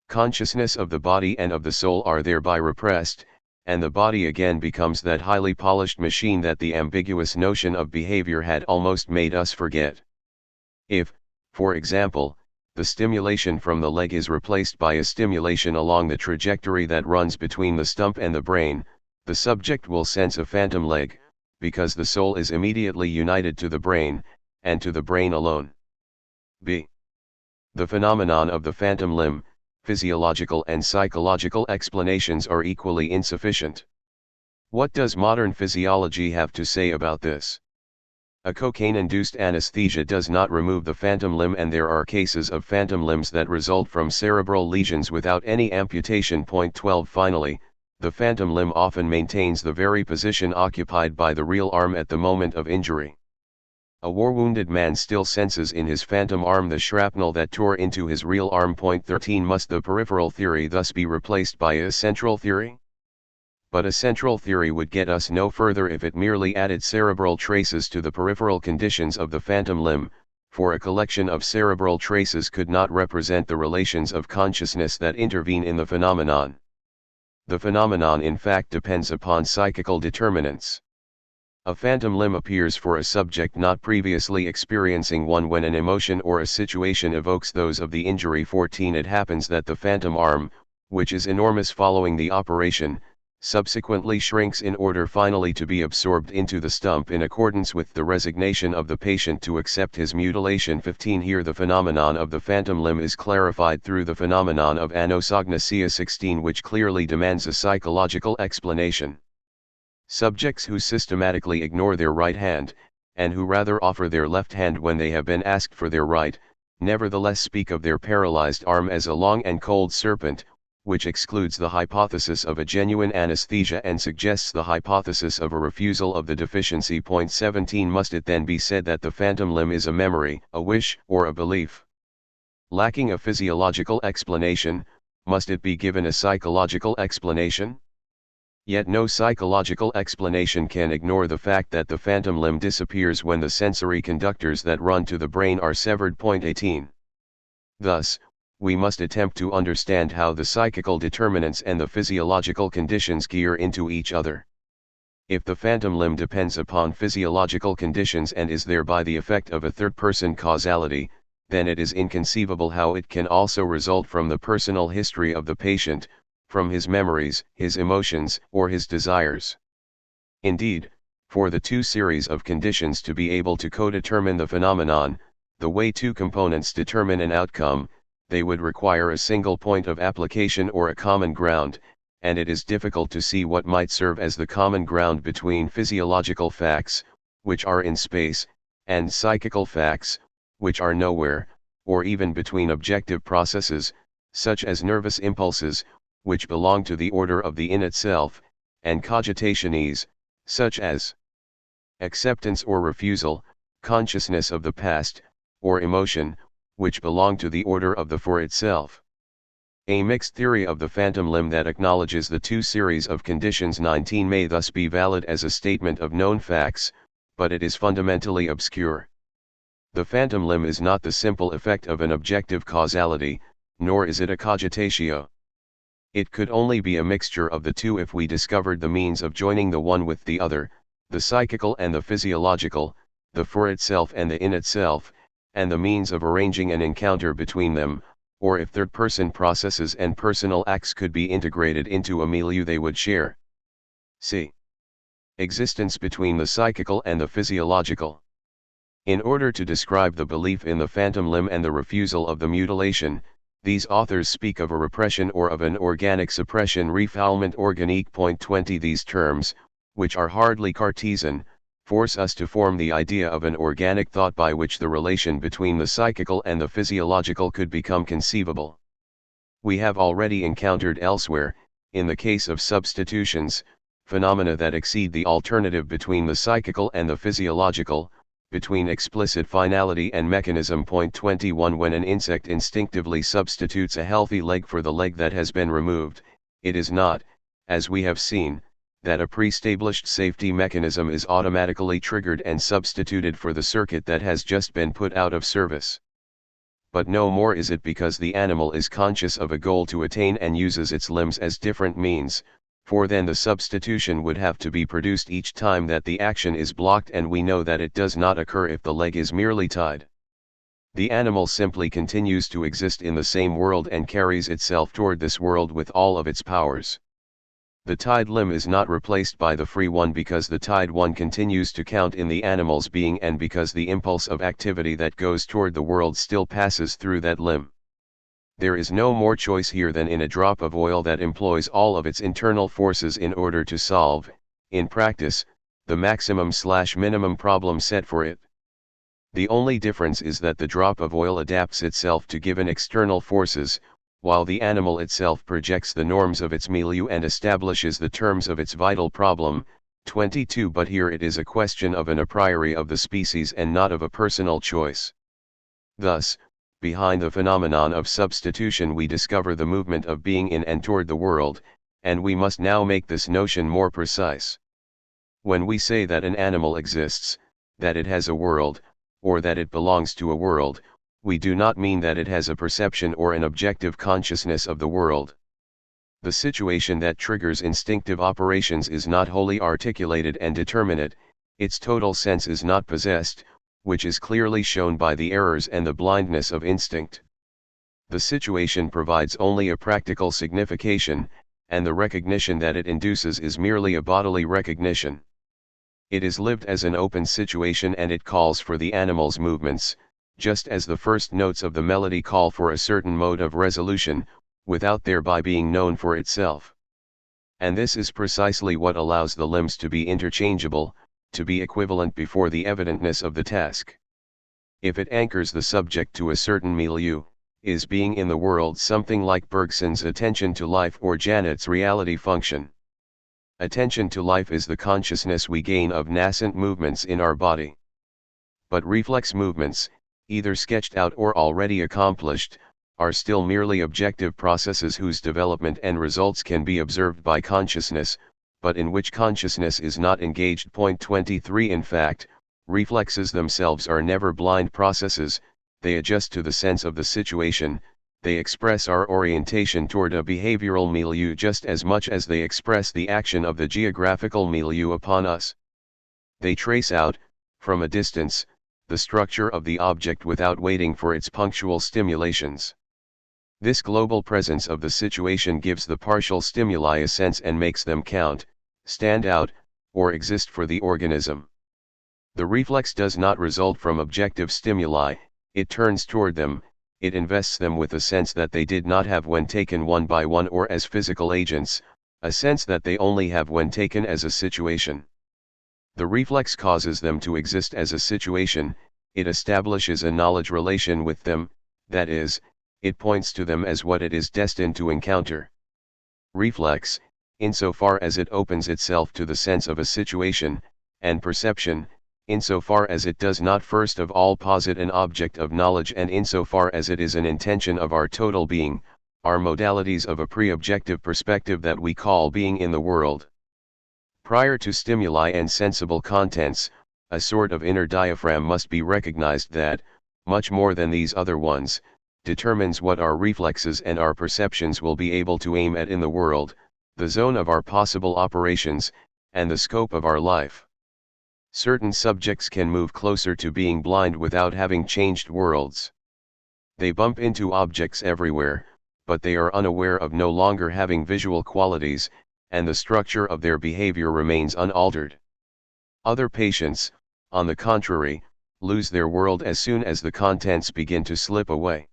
Consciousness of the body and of the soul are thereby repressed, and the body again becomes that highly polished machine that the ambiguous notion of behavior had almost made us forget. If, for example, the stimulation from the leg is replaced by a stimulation along the trajectory that runs between the stump and the brain, the subject will sense a phantom leg, because the soul is immediately united to the brain, and to the brain alone. b. The phenomenon of the phantom limb, physiological and psychological explanations are equally insufficient. What does modern physiology have to say about this? A cocaine-induced anesthesia does not remove the phantom limb, and there are cases of phantom limbs that result from cerebral lesions without any amputation. 12 Finally, the phantom limb often maintains the very position occupied by the real arm at the moment of injury. A war-wounded man still senses in his phantom arm the shrapnel that tore into his real arm. 13 Must the peripheral theory thus be replaced by a central theory? But a central theory would get us no further if it merely added cerebral traces to the peripheral conditions of the phantom limb, for a collection of cerebral traces could not represent the relations of consciousness that intervene in the phenomenon. The phenomenon in fact depends upon psychical determinants. A phantom limb appears for a subject not previously experiencing one when an emotion or a situation evokes those of the injury. 14 It happens that the phantom arm, which is enormous following the operation, subsequently shrinks in order finally to be absorbed into the stump in accordance with the resignation of the patient to accept his mutilation. 15 Here the phenomenon of the phantom limb is clarified through the phenomenon of anosognosia. 16 Which clearly demands a psychological explanation. Subjects who systematically ignore their right hand, and who rather offer their left hand when they have been asked for their right, nevertheless speak of their paralyzed arm as a long and cold serpent, which excludes the hypothesis of a genuine anesthesia and suggests the hypothesis of a refusal of the deficiency. 17 Must it then be said that the phantom limb is a memory, a wish, or a belief? Lacking a physiological explanation, must it be given a psychological explanation? Yet no psychological explanation can ignore the fact that the phantom limb disappears when the sensory conductors that run to the brain are severed. 18. Thus, we must attempt to understand how the psychical determinants and the physiological conditions gear into each other. If the phantom limb depends upon physiological conditions and is thereby the effect of a third-person causality, then it is inconceivable how it can also result from the personal history of the patient, from his memories, his emotions, or his desires. Indeed, for the two series of conditions to be able to co-determine the phenomenon, the way two components determine an outcome, they would require a single point of application or a common ground, and it is difficult to see what might serve as the common ground between physiological facts, which are in space, and psychical facts, which are nowhere, or even between objective processes, such as nervous impulses, which belong to the order of the in itself, and cogitationes, such as acceptance or refusal, consciousness of the past, or emotion, which belong to the order of the for itself. A mixed theory of the phantom limb that acknowledges the two series of conditions 19 may thus be valid as a statement of known facts, but it is fundamentally obscure. The phantom limb is not the simple effect of an objective causality, nor is it a cogitatio. It could only be a mixture of the two if we discovered the means of joining the one with the other, the psychical and the physiological, the for itself and the in itself, and the means of arranging an encounter between them, or if third-person processes and personal acts could be integrated into a milieu they would share. C. Existence between the psychical and the physiological. In order to describe the belief in the phantom limb and the refusal of the mutilation, these authors speak of a repression or of an organic suppression, refoulement organique. 20 These terms, which are hardly Cartesian, force us to form the idea of an organic thought by which the relation between the psychical and the physiological could become conceivable. We have already encountered elsewhere, in the case of substitutions, phenomena that exceed the alternative between the psychical and the physiological, between explicit finality and mechanism. 21 When an insect instinctively substitutes a healthy leg for the leg that has been removed, it is not, as we have seen, that a pre-established safety mechanism is automatically triggered and substituted for the circuit that has just been put out of service. But no more is it, because the animal is conscious of a goal to attain and uses its limbs as different means, for then the substitution would have to be produced each time that the action is blocked, and we know that it does not occur if the leg is merely tied. The animal simply continues to exist in the same world and carries itself toward this world with all of its powers. The tied limb is not replaced by the free one, because the tied one continues to count in the animal's being, and because the impulse of activity that goes toward the world still passes through that limb. There is no more choice here than in a drop of oil that employs all of its internal forces in order to solve, in practice, the maximum/minimum problem set for it. The only difference is that the drop of oil adapts itself to given external forces, while the animal itself projects the norms of its milieu and establishes the terms of its vital problem. 22 But here it is a question of an a priori of the species and not of a personal choice. Thus, behind the phenomenon of substitution we discover the movement of being in and toward the world, and we must now make this notion more precise. When we say that an animal exists, that it has a world, or that it belongs to a world, we do not mean that it has a perception or an objective consciousness of the world. The situation that triggers instinctive operations is not wholly articulated and determinate, its total sense is not possessed, which is clearly shown by the errors and the blindness of instinct. The situation provides only a practical signification, and the recognition that it induces is merely a bodily recognition. It is lived as an open situation, and it calls for the animal's movements, just as the first notes of the melody call for a certain mode of resolution, without thereby being known for itself. And this is precisely what allows the limbs to be interchangeable, to be equivalent before the evidentness of the task. If it anchors the subject to a certain milieu, is being in the world something like Bergson's attention to life or Janet's reality function? Attention to life is the consciousness we gain of nascent movements in our body. But reflex movements, either sketched out or already accomplished, are still merely objective processes whose development and results can be observed by consciousness, but in which consciousness is not engaged. 23 In fact, reflexes themselves are never blind processes, they adjust to the sense of the situation, they express our orientation toward a behavioral milieu just as much as they express the action of the geographical milieu upon us. They trace out, from a distance, the structure of the object without waiting for its punctual stimulations. This global presence of the situation gives the partial stimuli a sense and makes them count, stand out, or exist for the organism. The reflex does not result from objective stimuli, it turns toward them, it invests them with a sense that they did not have when taken one by one or as physical agents, a sense that they only have when taken as a situation. The reflex causes them to exist as a situation, it establishes a knowledge relation with them, that is, it points to them as what it is destined to encounter. Reflex, insofar as it opens itself to the sense of a situation, and perception, insofar as it does not first of all posit an object of knowledge, and insofar as it is an intention of our total being, are modalities of a pre-objective perspective that we call being in the world. Prior to stimuli and sensible contents, a sort of inner diaphragm must be recognized that, much more than these other ones, determines what our reflexes and our perceptions will be able to aim at in the world, the zone of our possible operations, and the scope of our life. Certain subjects can move closer to being blind without having changed worlds. They bump into objects everywhere, but they are unaware of no longer having visual qualities, and the structure of their behavior remains unaltered. Other patients, on the contrary, lose their world as soon as the contents begin to slip away.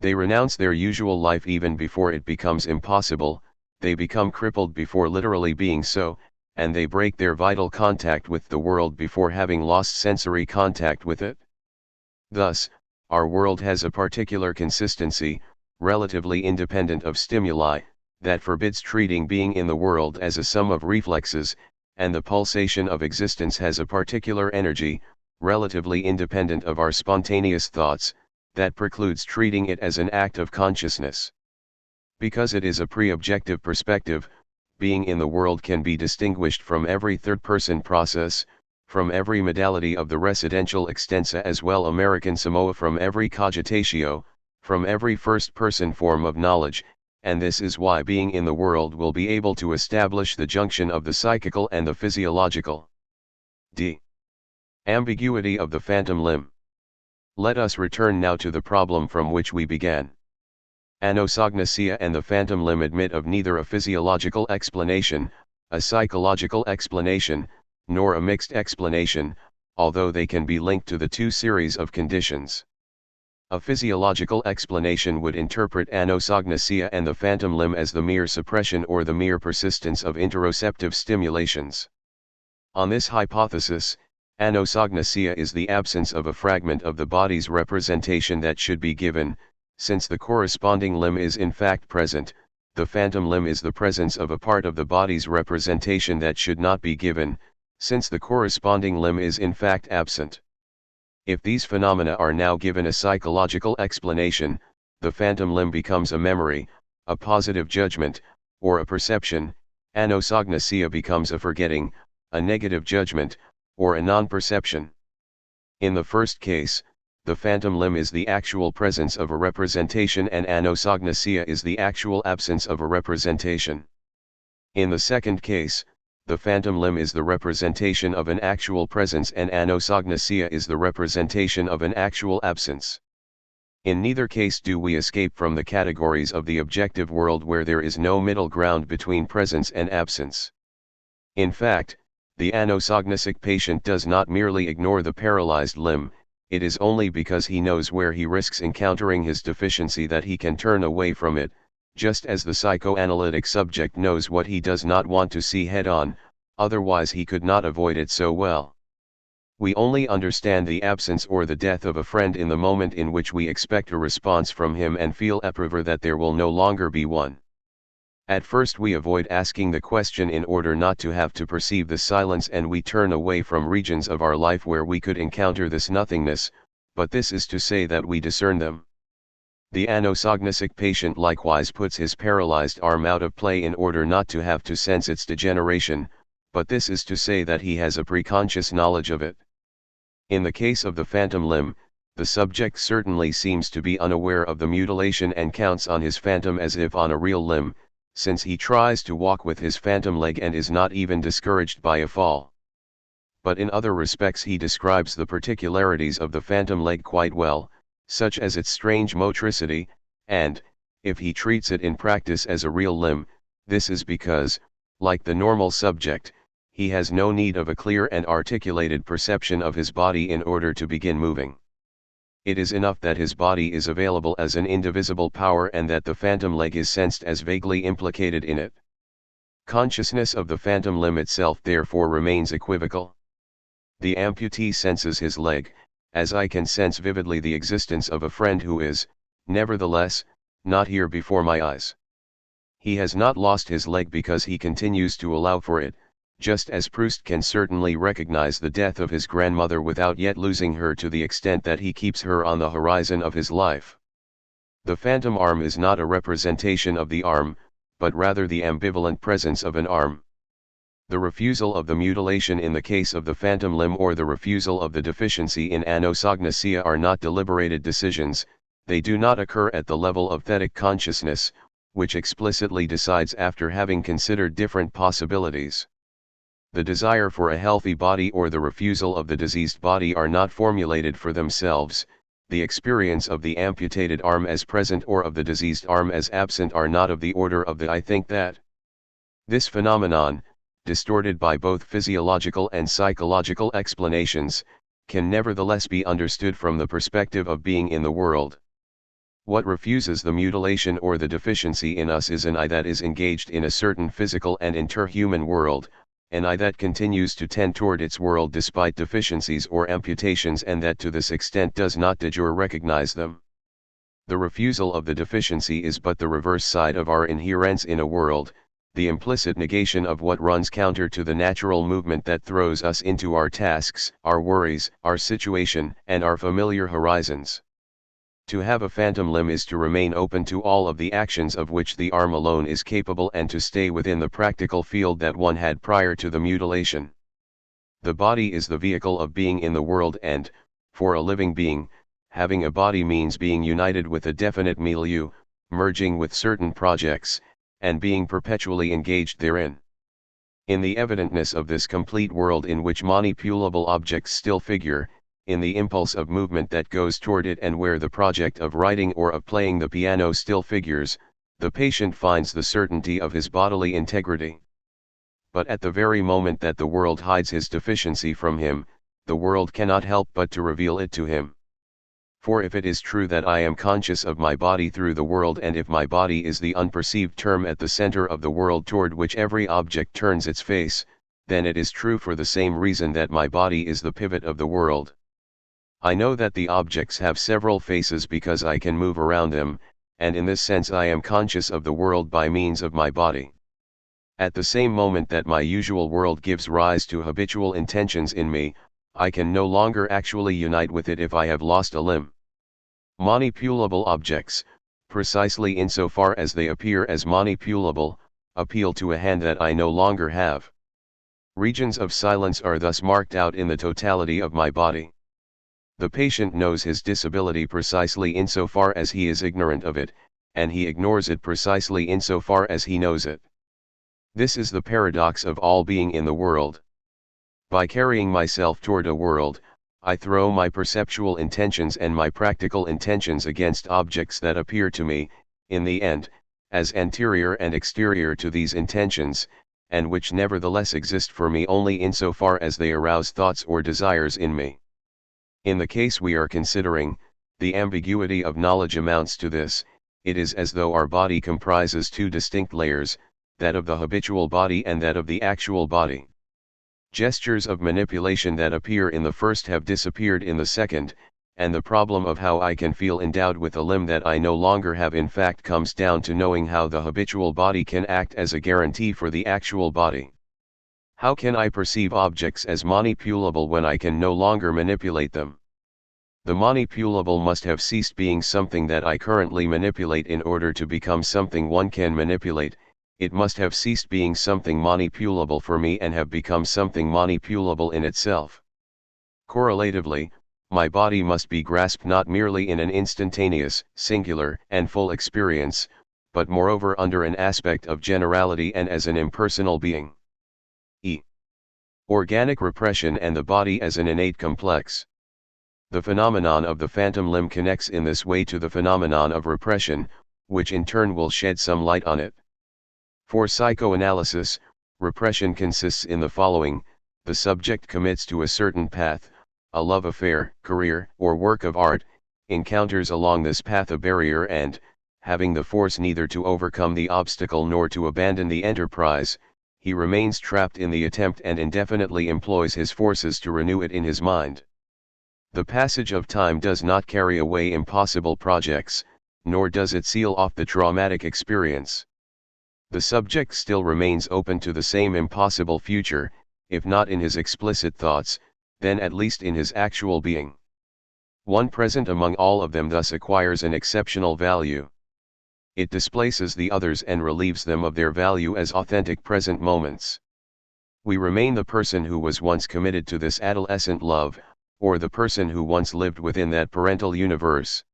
They renounce their usual life even before it becomes impossible, they become crippled before literally being so, and they break their vital contact with the world before having lost sensory contact with it. Thus, our world has a particular consistency, relatively independent of stimuli, that forbids treating being in the world as a sum of reflexes, and the pulsation of existence has a particular energy, relatively independent of our spontaneous thoughts, that precludes treating it as an act of consciousness. Because it is a pre-objective perspective, being in the world can be distinguished from every third-person process, from every modality of the residential extensa as well American Samoa, from every cogitatio, from every first-person form of knowledge, and this is why being in the world will be able to establish the junction of the psychical and the physiological. D. Ambiguity of the phantom limb. Let us return now to the problem from which we began. Anosognosia and the phantom limb admit of neither a physiological explanation, a psychological explanation, nor a mixed explanation, although they can be linked to the two series of conditions. A physiological explanation would interpret anosognosia and the phantom limb as the mere suppression or the mere persistence of interoceptive stimulations. On this hypothesis, anosognosia is the absence of a fragment of the body's representation that should be given. Since the corresponding limb is in fact present, the phantom limb is the presence of a part of the body's representation that should not be given, since the corresponding limb is in fact absent. If these phenomena are now given a psychological explanation, the phantom limb becomes a memory, a positive judgment, or a perception. Anosognosia becomes a forgetting, a negative judgment, or a non-perception. In the first case, the phantom limb is the actual presence of a representation and anosognosia is the actual absence of a representation. In the second case, the phantom limb is the representation of an actual presence and anosognosia is the representation of an actual absence. In neither case do we escape from the categories of the objective world where there is no middle ground between presence and absence. In fact, the anosognosic patient does not merely ignore the paralyzed limb, it is only because he knows where he risks encountering his deficiency that he can turn away from it, just as the psychoanalytic subject knows what he does not want to see head-on, otherwise he could not avoid it so well. We only understand the absence or the death of a friend in the moment in which we expect a response from him and feel upriver that there will no longer be one. At first we avoid asking the question in order not to have to perceive the silence, and we turn away from regions of our life where we could encounter this nothingness, but this is to say that we discern them. The anosognosic patient likewise puts his paralyzed arm out of play in order not to have to sense its degeneration, but this is to say that he has a preconscious knowledge of it. In the case of the phantom limb, the subject certainly seems to be unaware of the mutilation and counts on his phantom as if on a real limb, since he tries to walk with his phantom leg and is not even discouraged by a fall. But in other respects he describes the particularities of the phantom leg quite well, such as its strange motricity, and, if he treats it in practice as a real limb, this is because, like the normal subject, he has no need of a clear and articulated perception of his body in order to begin moving. It is enough that his body is available as an indivisible power and that the phantom leg is sensed as vaguely implicated in it. Consciousness of the phantom limb itself therefore remains equivocal. The amputee senses his leg, as I can sense vividly the existence of a friend who is, nevertheless, not here before my eyes. He has not lost his leg because he continues to allow for it, just as Proust can certainly recognize the death of his grandmother without yet losing her to the extent that he keeps her on the horizon of his life. The phantom arm is not a representation of the arm, but rather the ambivalent presence of an arm. The refusal of the mutilation in the case of the phantom limb or the refusal of the deficiency in anosognosia are not deliberated decisions, they do not occur at the level of thetic consciousness, which explicitly decides after having considered different possibilities. The desire for a healthy body or the refusal of the diseased body are not formulated for themselves, the experience of the amputated arm as present or of the diseased arm as absent are not of the order of the I think that. This phenomenon, distorted by both physiological and psychological explanations, can nevertheless be understood from the perspective of being in the world. What refuses the mutilation or the deficiency in us is an I that is engaged in a certain physical and interhuman world, an I that continues to tend toward its world despite deficiencies or amputations and that to this extent does not de jure recognize them. The refusal of the deficiency is but the reverse side of our inherence in a world, the implicit negation of what runs counter to the natural movement that throws us into our tasks, our worries, our situation, and our familiar horizons. To have a phantom limb is to remain open to all of the actions of which the arm alone is capable and to stay within the practical field that one had prior to the mutilation. The body is the vehicle of being in the world and, for a living being, having a body means being united with a definite milieu, merging with certain projects, and being perpetually engaged therein. In the evidentness of this complete world in which manipulable objects still figure, in the impulse of movement that goes toward it and where the project of writing or of playing the piano still figures, the patient finds the certainty of his bodily integrity. But at the very moment that the world hides his deficiency from him, the world cannot help but to reveal it to him. For if it is true that I am conscious of my body through the world, and if my body is the unperceived term at the center of the world toward which every object turns its face, then it is true for the same reason that my body is the pivot of the world. I know that the objects have several faces because I can move around them, and in this sense I am conscious of the world by means of my body. At the same moment that my usual world gives rise to habitual intentions in me, I can no longer actually unite with it if I have lost a limb. Manipulable objects, precisely insofar as they appear as manipulable, appeal to a hand that I no longer have. Regions of silence are thus marked out in the totality of my body. The patient knows his disability precisely insofar as he is ignorant of it, and he ignores it precisely insofar as he knows it. This is the paradox of all being in the world. By carrying myself toward a world, I throw my perceptual intentions and my practical intentions against objects that appear to me, in the end, as anterior and exterior to these intentions, and which nevertheless exist for me only insofar as they arouse thoughts or desires in me. In the case we are considering, the ambiguity of knowledge amounts to this: it is as though our body comprises two distinct layers, that of the habitual body and that of the actual body. Gestures of manipulation that appear in the first have disappeared in the second, and the problem of how I can feel endowed with a limb that I no longer have in fact comes down to knowing how the habitual body can act as a guarantee for the actual body. How can I perceive objects as manipulable when I can no longer manipulate them? The manipulable must have ceased being something that I currently manipulate in order to become something one can manipulate. It must have ceased being something manipulable for me and have become something manipulable in itself. Correlatively, my body must be grasped not merely in an instantaneous, singular, and full experience, but moreover under an aspect of generality and as an impersonal being. Organic repression and the body as an innate complex. The phenomenon of the phantom limb connects in this way to the phenomenon of repression, which in turn will shed some light on it. For psychoanalysis, repression consists in the following: the subject commits to a certain path, a love affair, career, or work of art, encounters along this path a barrier and, having the force neither to overcome the obstacle nor to abandon the enterprise, he remains trapped in the attempt and indefinitely employs his forces to renew it in his mind. The passage of time does not carry away impossible projects, nor does it seal off the traumatic experience. The subject still remains open to the same impossible future, if not in his explicit thoughts, then at least in his actual being. One present among all of them thus acquires an exceptional value. It displaces the others and relieves them of their value as authentic present moments. We remain the person who was once committed to this adolescent love, or the person who once lived within that parental universe.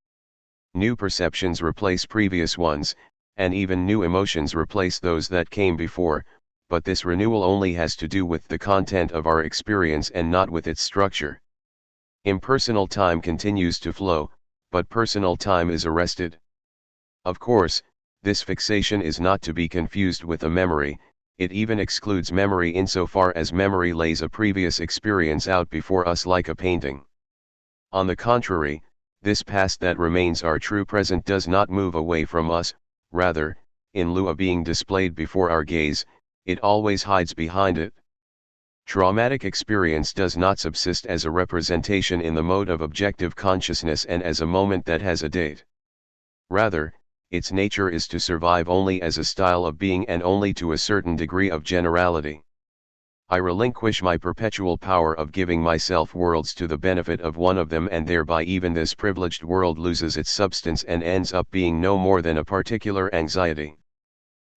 New perceptions replace previous ones, and even new emotions replace those that came before, but this renewal only has to do with the content of our experience and not with its structure. Impersonal time continues to flow, but personal time is arrested. Of course, this fixation is not to be confused with a memory. It even excludes memory insofar as memory lays a previous experience out before us like a painting. On the contrary, this past that remains our true present does not move away from us, rather, in lieu of being displayed before our gaze, it always hides behind it. Traumatic experience does not subsist as a representation in the mode of objective consciousness and as a moment that has a date. Rather, its nature is to survive only as a style of being and only to a certain degree of generality. I relinquish my perpetual power of giving myself worlds to the benefit of one of them, and thereby even this privileged world loses its substance and ends up being no more than a particular anxiety.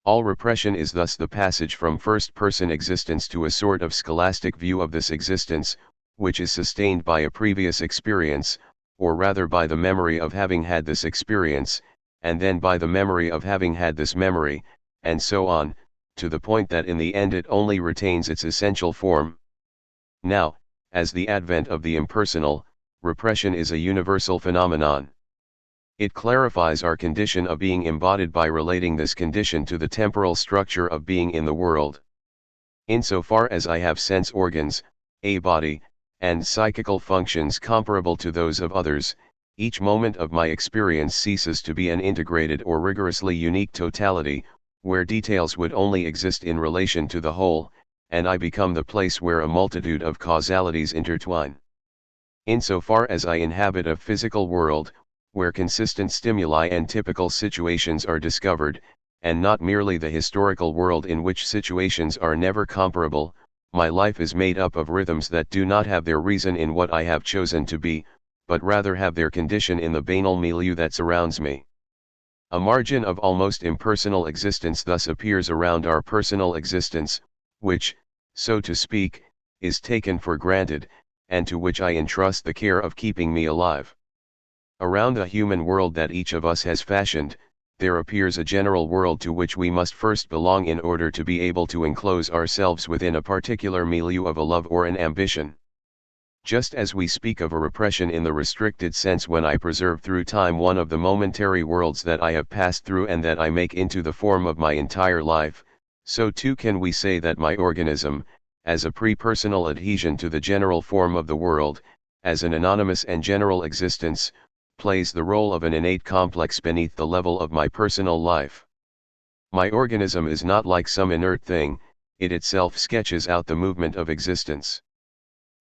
All repression is thus the passage from first-person existence to a sort of scholastic view of this existence, which is sustained by a previous experience, or rather by the memory of having had this experience, and then by the memory of having had this memory, and so on, to the point that in the end it only retains its essential form. Now, as the advent of the impersonal, repression is a universal phenomenon. It clarifies our condition of being embodied by relating this condition to the temporal structure of being in the world. Insofar as I have sense organs, a body, and psychical functions comparable to those of others, each moment of my experience ceases to be an integrated or rigorously unique totality, where details would only exist in relation to the whole, and I become the place where a multitude of causalities intertwine. Insofar as I inhabit a physical world, where consistent stimuli and typical situations are discovered, and not merely the historical world in which situations are never comparable, my life is made up of rhythms that do not have their reason in what I have chosen to be, but rather have their condition in the banal milieu that surrounds me. A margin of almost impersonal existence thus appears around our personal existence, which, so to speak, is taken for granted, and to which I entrust the care of keeping me alive. Around the human world that each of us has fashioned, there appears a general world to which we must first belong in order to be able to enclose ourselves within a particular milieu of a love or an ambition. Just as we speak of a repression in the restricted sense when I preserve through time one of the momentary worlds that I have passed through and that I make into the form of my entire life, so too can we say that my organism, as a pre-personal adhesion to the general form of the world, as an anonymous and general existence, plays the role of an innate complex beneath the level of my personal life. My organism is not like some inert thing, it itself sketches out the movement of existence.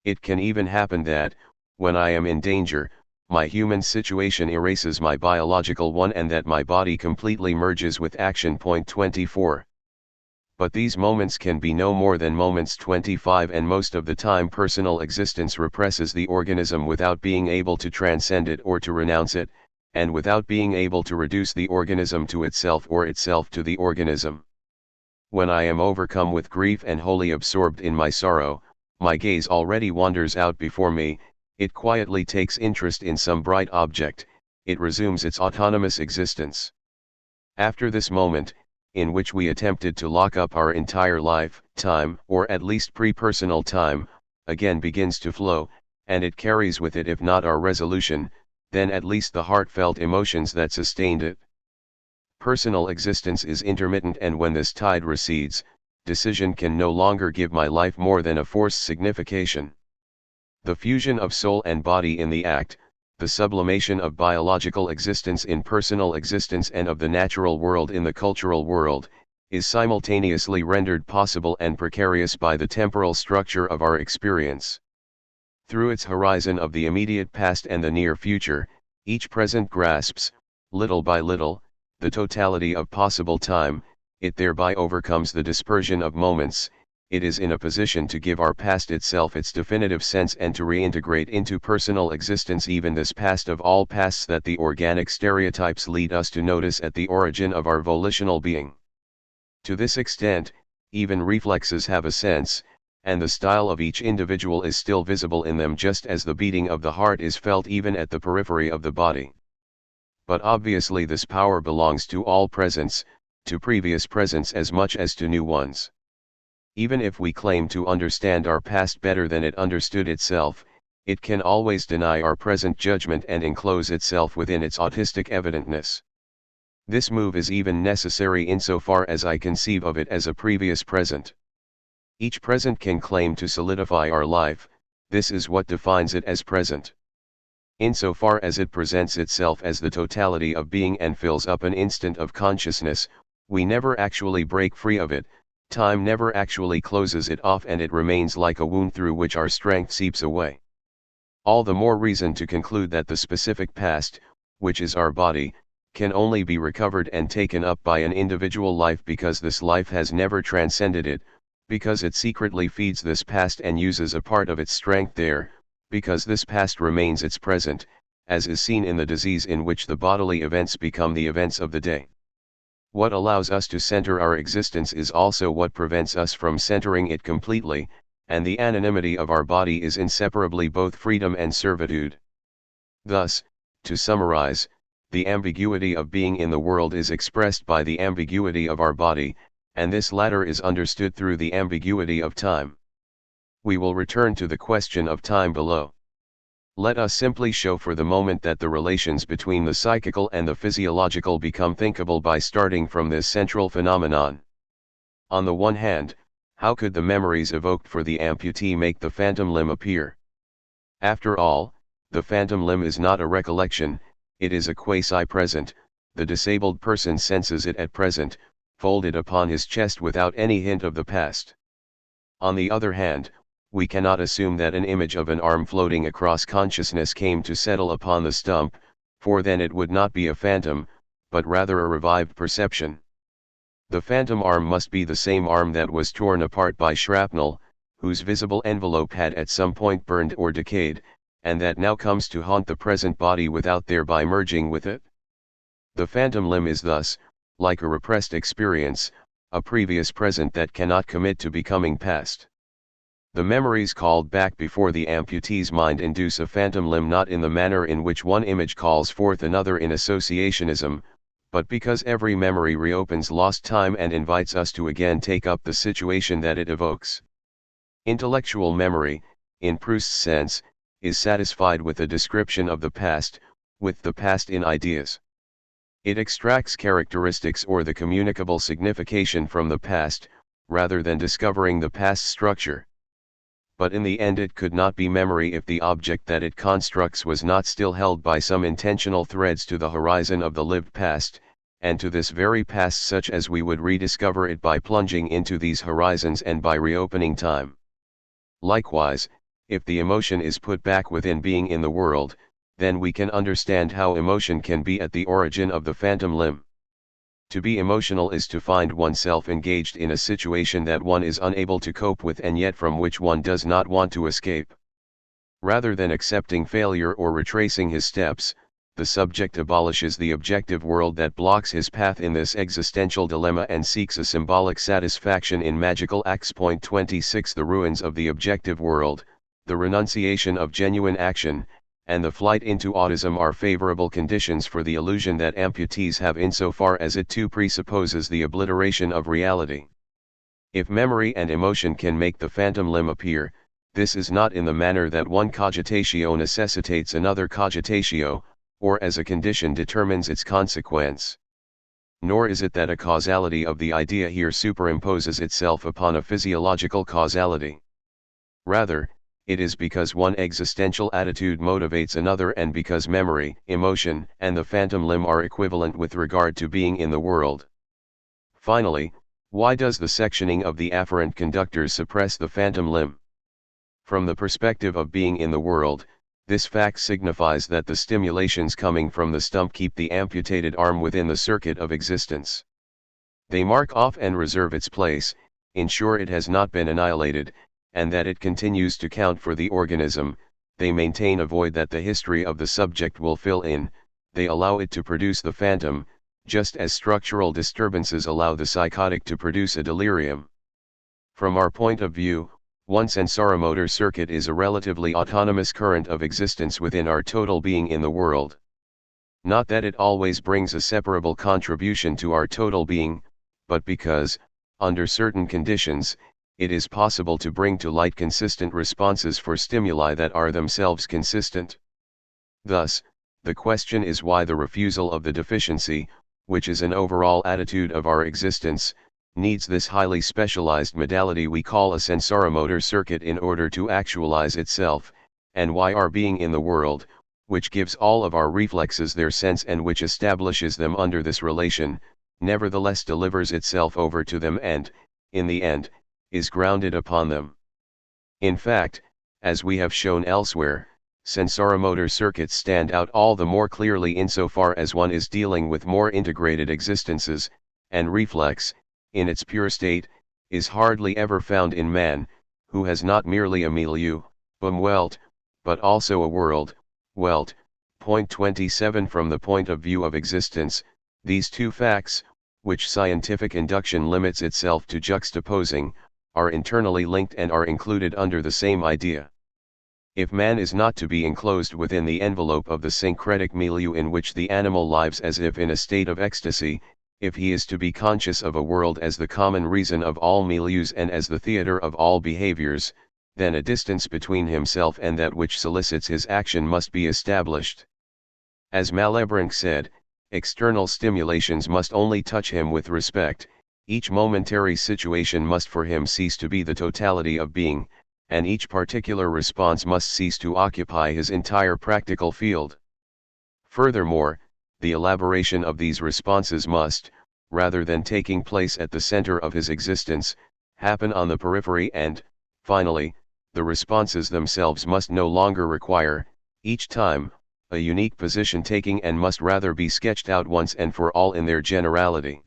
It can even happen that, when I am in danger, my human situation erases my biological one and that my body completely merges with action. Point 24. But these moments can be no more than moments. 25. And most of the time personal existence represses the organism without being able to transcend it or to renounce it, and without being able to reduce the organism to itself or itself to the organism. When I am overcome with grief and wholly absorbed in my sorrow, my gaze already wanders out before me, it quietly takes interest in some bright object, it resumes its autonomous existence. After this moment, in which we attempted to lock up our entire life, time, or at least pre-personal time, again begins to flow, and it carries with it if not our resolution, then at least the heartfelt emotions that sustained it. Personal existence is intermittent, and when this tide recedes, decision can no longer give my life more than a forced signification. The fusion of soul and body in the act, the sublimation of biological existence in personal existence and of the natural world in the cultural world, is simultaneously rendered possible and precarious by the temporal structure of our experience. Through its horizon of the immediate past and the near future, each present grasps, little by little, the totality of possible time. It thereby overcomes the dispersion of moments, it is in a position to give our past itself its definitive sense and to reintegrate into personal existence even this past of all pasts that the organic stereotypes lead us to notice at the origin of our volitional being. To this extent, even reflexes have a sense, and the style of each individual is still visible in them just as the beating of the heart is felt even at the periphery of the body. But obviously this power belongs to all presents, to previous presents as much as to new ones. Even if we claim to understand our past better than it understood itself, it can always deny our present judgment and enclose itself within its autistic evidentness. This move is even necessary insofar as I conceive of it as a previous present. Each present can claim to solidify our life, this is what defines it as present. Insofar as it presents itself as the totality of being and fills up an instant of consciousness, we never actually break free of it, time never actually closes it off, and it remains like a wound through which our strength seeps away. All the more reason to conclude that the specific past, which is our body, can only be recovered and taken up by an individual life because this life has never transcended it, Because it secretly feeds this past and uses a part of its strength there, because this past remains its present, as is seen in the disease in which the bodily events become the events of the day. What allows us to center our existence is also what prevents us from centering it completely, and the anonymity of our body is inseparably both freedom and servitude. Thus, to summarize, the ambiguity of being in the world is expressed by the ambiguity of our body, and this latter is understood through the ambiguity of time. We will return to the question of time below. Let us simply show for the moment that the relations between the psychical and the physiological become thinkable by starting from this central phenomenon. On the one hand, how could the memories evoked for the amputee make the phantom limb appear? After all, the phantom limb is not a recollection, it is a quasi-present. The disabled person senses it at present, folded upon his chest without any hint of the past. On the other hand, we cannot assume that an image of an arm floating across consciousness came to settle upon the stump, for then it would not be a phantom, but rather a revived perception. The phantom arm must be the same arm that was torn apart by shrapnel, whose visible envelope had at some point burned or decayed, and that now comes to haunt the present body without thereby merging with it. The phantom limb is thus, like a repressed experience, a previous present that cannot commit to becoming past. The memories called back before the amputee's mind induce a phantom limb not in the manner in which one image calls forth another in associationism, but because every memory reopens lost time and invites us to again take up the situation that it evokes. Intellectual memory, in Proust's sense, is satisfied with a description of the past, with the past in ideas. It extracts characteristics or the communicable signification from the past, rather than discovering the past structure. But in the end it could not be memory if the object that it constructs was not still held by some intentional threads to the horizon of the lived past, and to this very past such as we would rediscover it by plunging into these horizons and by reopening time. Likewise, if the emotion is put back within being in the world, then we can understand how emotion can be at the origin of the phantom limb. To be emotional is to find oneself engaged in a situation that one is unable to cope with and yet from which one does not want to escape. Rather than accepting failure or retracing his steps, the subject abolishes the objective world that blocks his path in this existential dilemma and seeks a symbolic satisfaction in magical acts. 26 The ruins of the objective world, the renunciation of genuine action, and the flight into autism are favorable conditions for the illusion that amputees have insofar as it too presupposes the obliteration of reality. If memory and emotion can make the phantom limb appear, this is not in the manner that one cogitatio necessitates another cogitatio, or as a condition determines its consequence. Nor is it that a causality of the idea here superimposes itself upon a physiological causality. Rather, it is because one existential attitude motivates another and because memory, emotion, and the phantom limb are equivalent with regard to being in the world. Finally, why does the sectioning of the afferent conductors suppress the phantom limb? From the perspective of being in the world, this fact signifies that the stimulations coming from the stump keep the amputated arm within the circuit of existence. They mark off and reserve its place, ensure it has not been annihilated, and that it continues to count for the organism. They maintain a void that the history of the subject will fill in, they allow it to produce the phantom, just as structural disturbances allow the psychotic to produce a delirium. From our point of view, one sensoromotor circuit is a relatively autonomous current of existence within our total being in the world. Not that it always brings a separable contribution to our total being, but because, under certain conditions, it is possible to bring to light consistent responses for stimuli that are themselves consistent. Thus, the question is why the refusal of the deficiency, which is an overall attitude of our existence, needs this highly specialized modality we call a sensoromotor circuit in order to actualize itself, and why our being in the world, which gives all of our reflexes their sense and which establishes them under this relation, nevertheless delivers itself over to them and, in the end, is grounded upon them. In fact, as we have shown elsewhere, sensoromotor circuits stand out all the more clearly insofar as one is dealing with more integrated existences, and reflex, in its pure state, is hardly ever found in man, who has not merely a milieu, Umwelt, but also a world, Welt. Point 27. From the point of view of existence, these two facts, which scientific induction limits itself to juxtaposing, are internally linked and are included under the same idea. If man is not to be enclosed within the envelope of the syncretic milieu in which the animal lives as if in a state of ecstasy, if he is to be conscious of a world as the common reason of all milieus and as the theater of all behaviors, then a distance between himself and that which solicits his action must be established. As Malebranche said, external stimulations must only touch him with respect, each momentary situation must for him cease to be the totality of being, and each particular response must cease to occupy his entire practical field. Furthermore, the elaboration of these responses must, rather than taking place at the center of his existence, happen on the periphery and, finally, the responses themselves must no longer require, each time, a unique position taking and must rather be sketched out once and for all in their generality.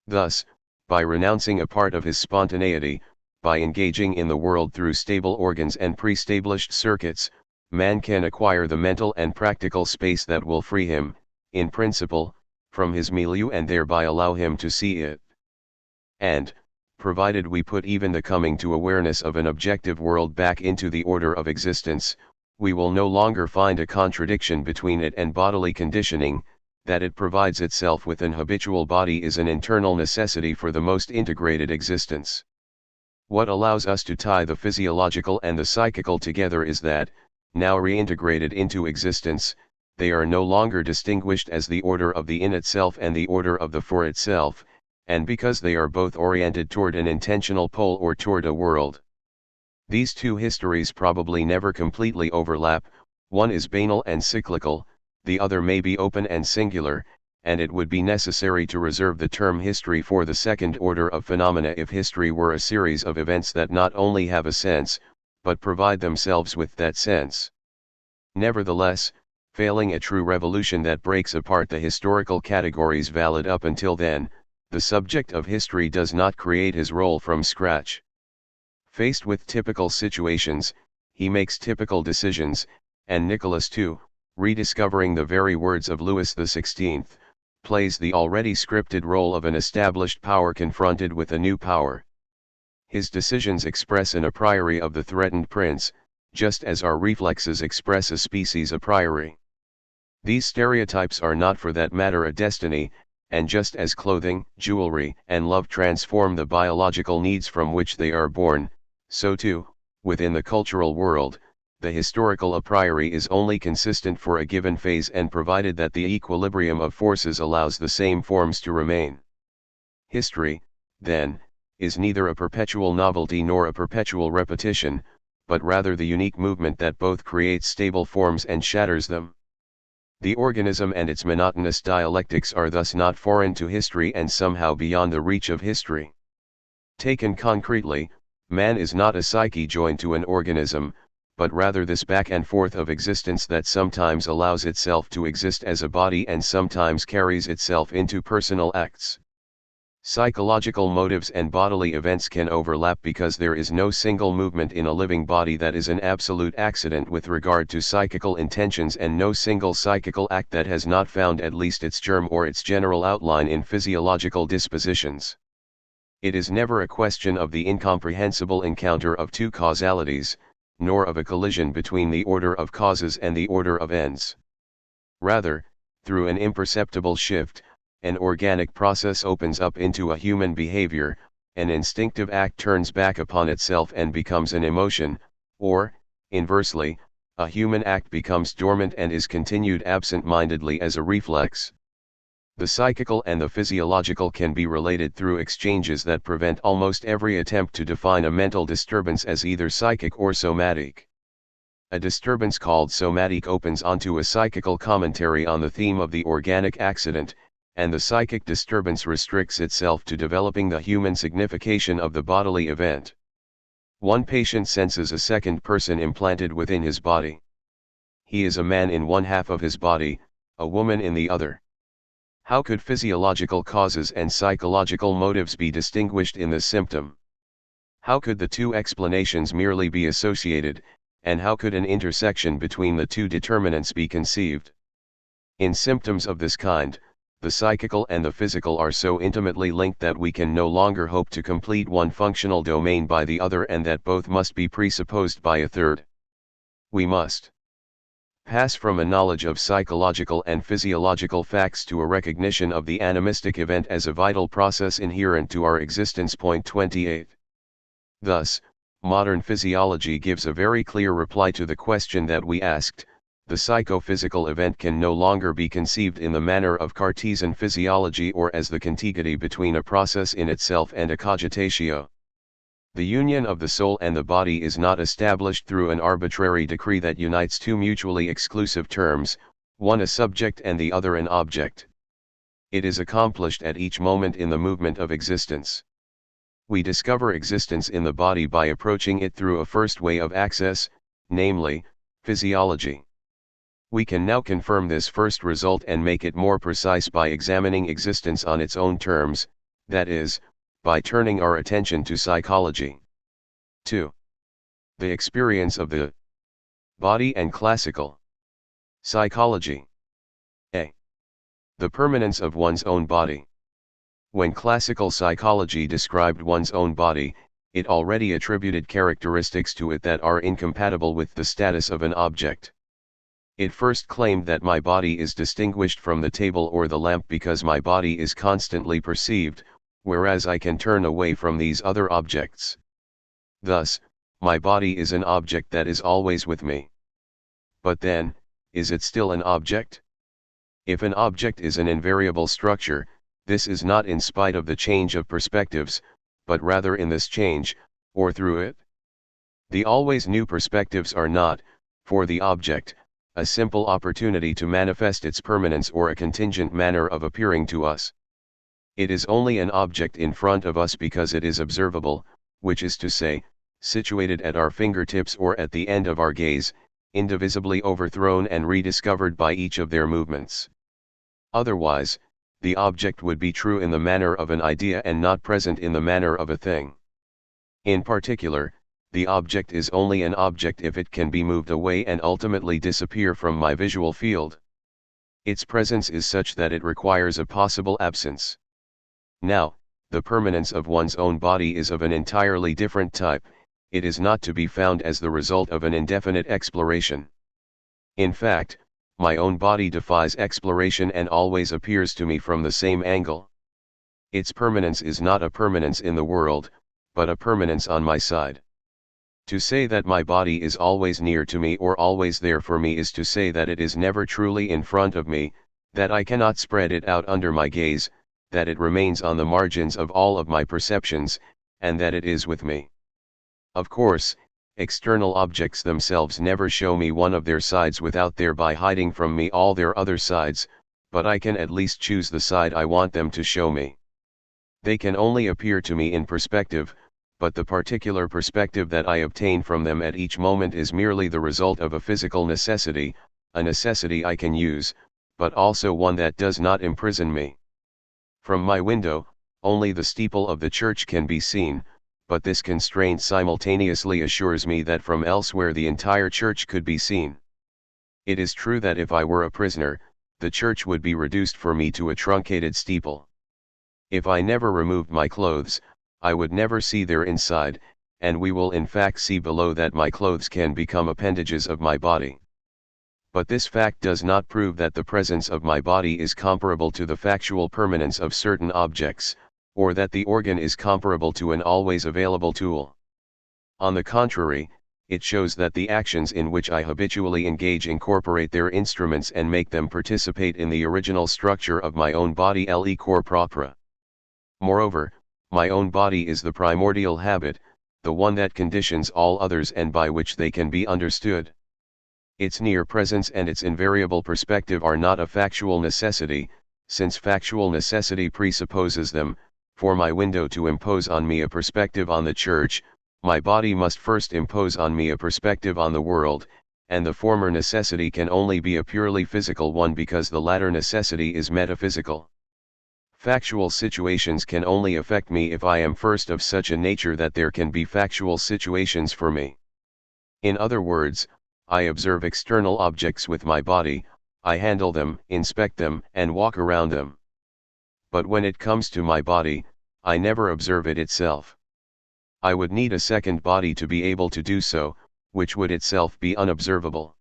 Thus, by renouncing a part of his spontaneity, by engaging in the world through stable organs and pre-established circuits, man can acquire the mental and practical space that will free him, in principle, from his milieu and thereby allow him to see it. And, provided we put even the coming to awareness of an objective world back into the order of existence, we will no longer find a contradiction between it and bodily conditioning. That it provides itself with an habitual body is an internal necessity for the most integrated existence. What allows us to tie the physiological and the psychical together is that, now reintegrated into existence, they are no longer distinguished as the order of the in itself and the order of the for itself, and because they are both oriented toward an intentional pole or toward a world. These two histories probably never completely overlap, one is banal and cyclical, the other may be open and singular, and it would be necessary to reserve the term history for the second order of phenomena if history were a series of events that not only have a sense, but provide themselves with that sense. Nevertheless, failing a true revolution that breaks apart the historical categories valid up until then, the subject of history does not create his role from scratch. Faced with typical situations, he makes typical decisions, and Nicholas too, rediscovering the very words of Louis XVI, plays the already scripted role of an established power confronted with a new power. His decisions express an a priori of the threatened prince, just as our reflexes express a species a priori. These stereotypes are not for that matter a destiny, and just as clothing, jewelry, and love transform the biological needs from which they are born, so too, within the cultural world, the historical a priori is only consistent for a given phase and provided that the equilibrium of forces allows the same forms to remain. History, then, is neither a perpetual novelty nor a perpetual repetition, but rather the unique movement that both creates stable forms and shatters them. The organism and its monotonous dialectics are thus not foreign to history and somehow beyond the reach of history. Taken concretely, man is not a psyche joined to an organism, but rather this back and forth of existence that sometimes allows itself to exist as a body and sometimes carries itself into personal acts. Psychological motives and bodily events can overlap because there is no single movement in a living body that is an absolute accident with regard to psychical intentions and no single psychical act that has not found at least its germ or its general outline in physiological dispositions. It is never a question of the incomprehensible encounter of two causalities, nor of a collision between the order of causes and the order of ends. Rather, through an imperceptible shift, an organic process opens up into a human behavior, an instinctive act turns back upon itself and becomes an emotion, or, inversely, a human act becomes dormant and is continued absent-mindedly as a reflex. The psychical and the physiological can be related through exchanges that prevent almost every attempt to define a mental disturbance as either psychic or somatic. A disturbance called somatic opens onto a psychical commentary on the theme of the organic accident, and the psychic disturbance restricts itself to developing the human signification of the bodily event. One patient senses a second person implanted within his body. He is a man in one half of his body, a woman in the other. How could physiological causes and psychological motives be distinguished in this symptom? How could the two explanations merely be associated, and how could an intersection between the two determinants be conceived? In symptoms of this kind, the psychical and the physical are so intimately linked that we can no longer hope to complete one functional domain by the other, and that both must be presupposed by a third. We must pass from a knowledge of psychological and physiological facts to a recognition of the animistic event as a vital process inherent to our existence. Point 28. Thus, modern physiology gives a very clear reply to the question that we asked. The psychophysical event can no longer be conceived in the manner of Cartesian physiology or as the contiguity between a process in itself and a cogitatio. The union of the soul and the body is not established through an arbitrary decree that unites two mutually exclusive terms, one a subject and the other an object. It is accomplished at each moment in the movement of existence. We discover existence in the body by approaching it through a first way of access, namely, physiology. We can now confirm this first result and make it more precise by examining existence on its own terms, that is, by turning our attention to psychology. 2. The experience of the body and classical psychology. A. The permanence of one's own body. When classical psychology described one's own body, it already attributed characteristics to it that are incompatible with the status of an object. It first claimed that my body is distinguished from the table or the lamp because my body is constantly perceived, whereas I can turn away from these other objects. Thus, my body is an object that is always with me. But then, is it still an object? If an object is an invariable structure, this is not in spite of the change of perspectives, but rather in this change, or through it. The always new perspectives are not, for the object, a simple opportunity to manifest its permanence or a contingent manner of appearing to us. It is only an object in front of us because it is observable, which is to say, situated at our fingertips or at the end of our gaze, indivisibly overthrown and rediscovered by each of their movements. Otherwise, the object would be true in the manner of an idea and not present in the manner of a thing. In particular, the object is only an object if it can be moved away and ultimately disappear from my visual field. Its presence is such that it requires a possible absence. Now, the permanence of one's own body is of an entirely different type. It is not to be found as the result of an indefinite exploration. In fact, my own body defies exploration and always appears to me from the same angle. Its permanence is not a permanence in the world, but a permanence on my side. To say that my body is always near to me or always there for me is to say that it is never truly in front of me, that I cannot spread it out under my gaze, that it remains on the margins of all of my perceptions, and that it is with me. Of course, external objects themselves never show me one of their sides without thereby hiding from me all their other sides, but I can at least choose the side I want them to show me. They can only appear to me in perspective, but the particular perspective that I obtain from them at each moment is merely the result of a physical necessity, a necessity I can use, but also one that does not imprison me. From my window, only the steeple of the church can be seen, but this constraint simultaneously assures me that from elsewhere the entire church could be seen. It is true that if I were a prisoner, the church would be reduced for me to a truncated steeple. If I never removed my clothes, I would never see their inside, and we will in fact see below that my clothes can become appendages of my body. But this fact does not prove that the presence of my body is comparable to the factual permanence of certain objects, or that the organ is comparable to an always available tool. On the contrary, it shows that the actions in which I habitually engage incorporate their instruments and make them participate in the original structure of my own body, le corps propre. Moreover, my own body is the primordial habit, the one that conditions all others and by which they can be understood. Its near presence and its invariable perspective are not a factual necessity, since factual necessity presupposes them. For my window to impose on me a perspective on the church, my body must first impose on me a perspective on the world, and the former necessity can only be a purely physical one because the latter necessity is metaphysical. Factual situations can only affect me if I am first of such a nature that there can be factual situations for me. In other words, I observe external objects with my body, I handle them, inspect them, and walk around them. But when it comes to my body, I never observe it itself. I would need a second body to be able to do so, which would itself be unobservable.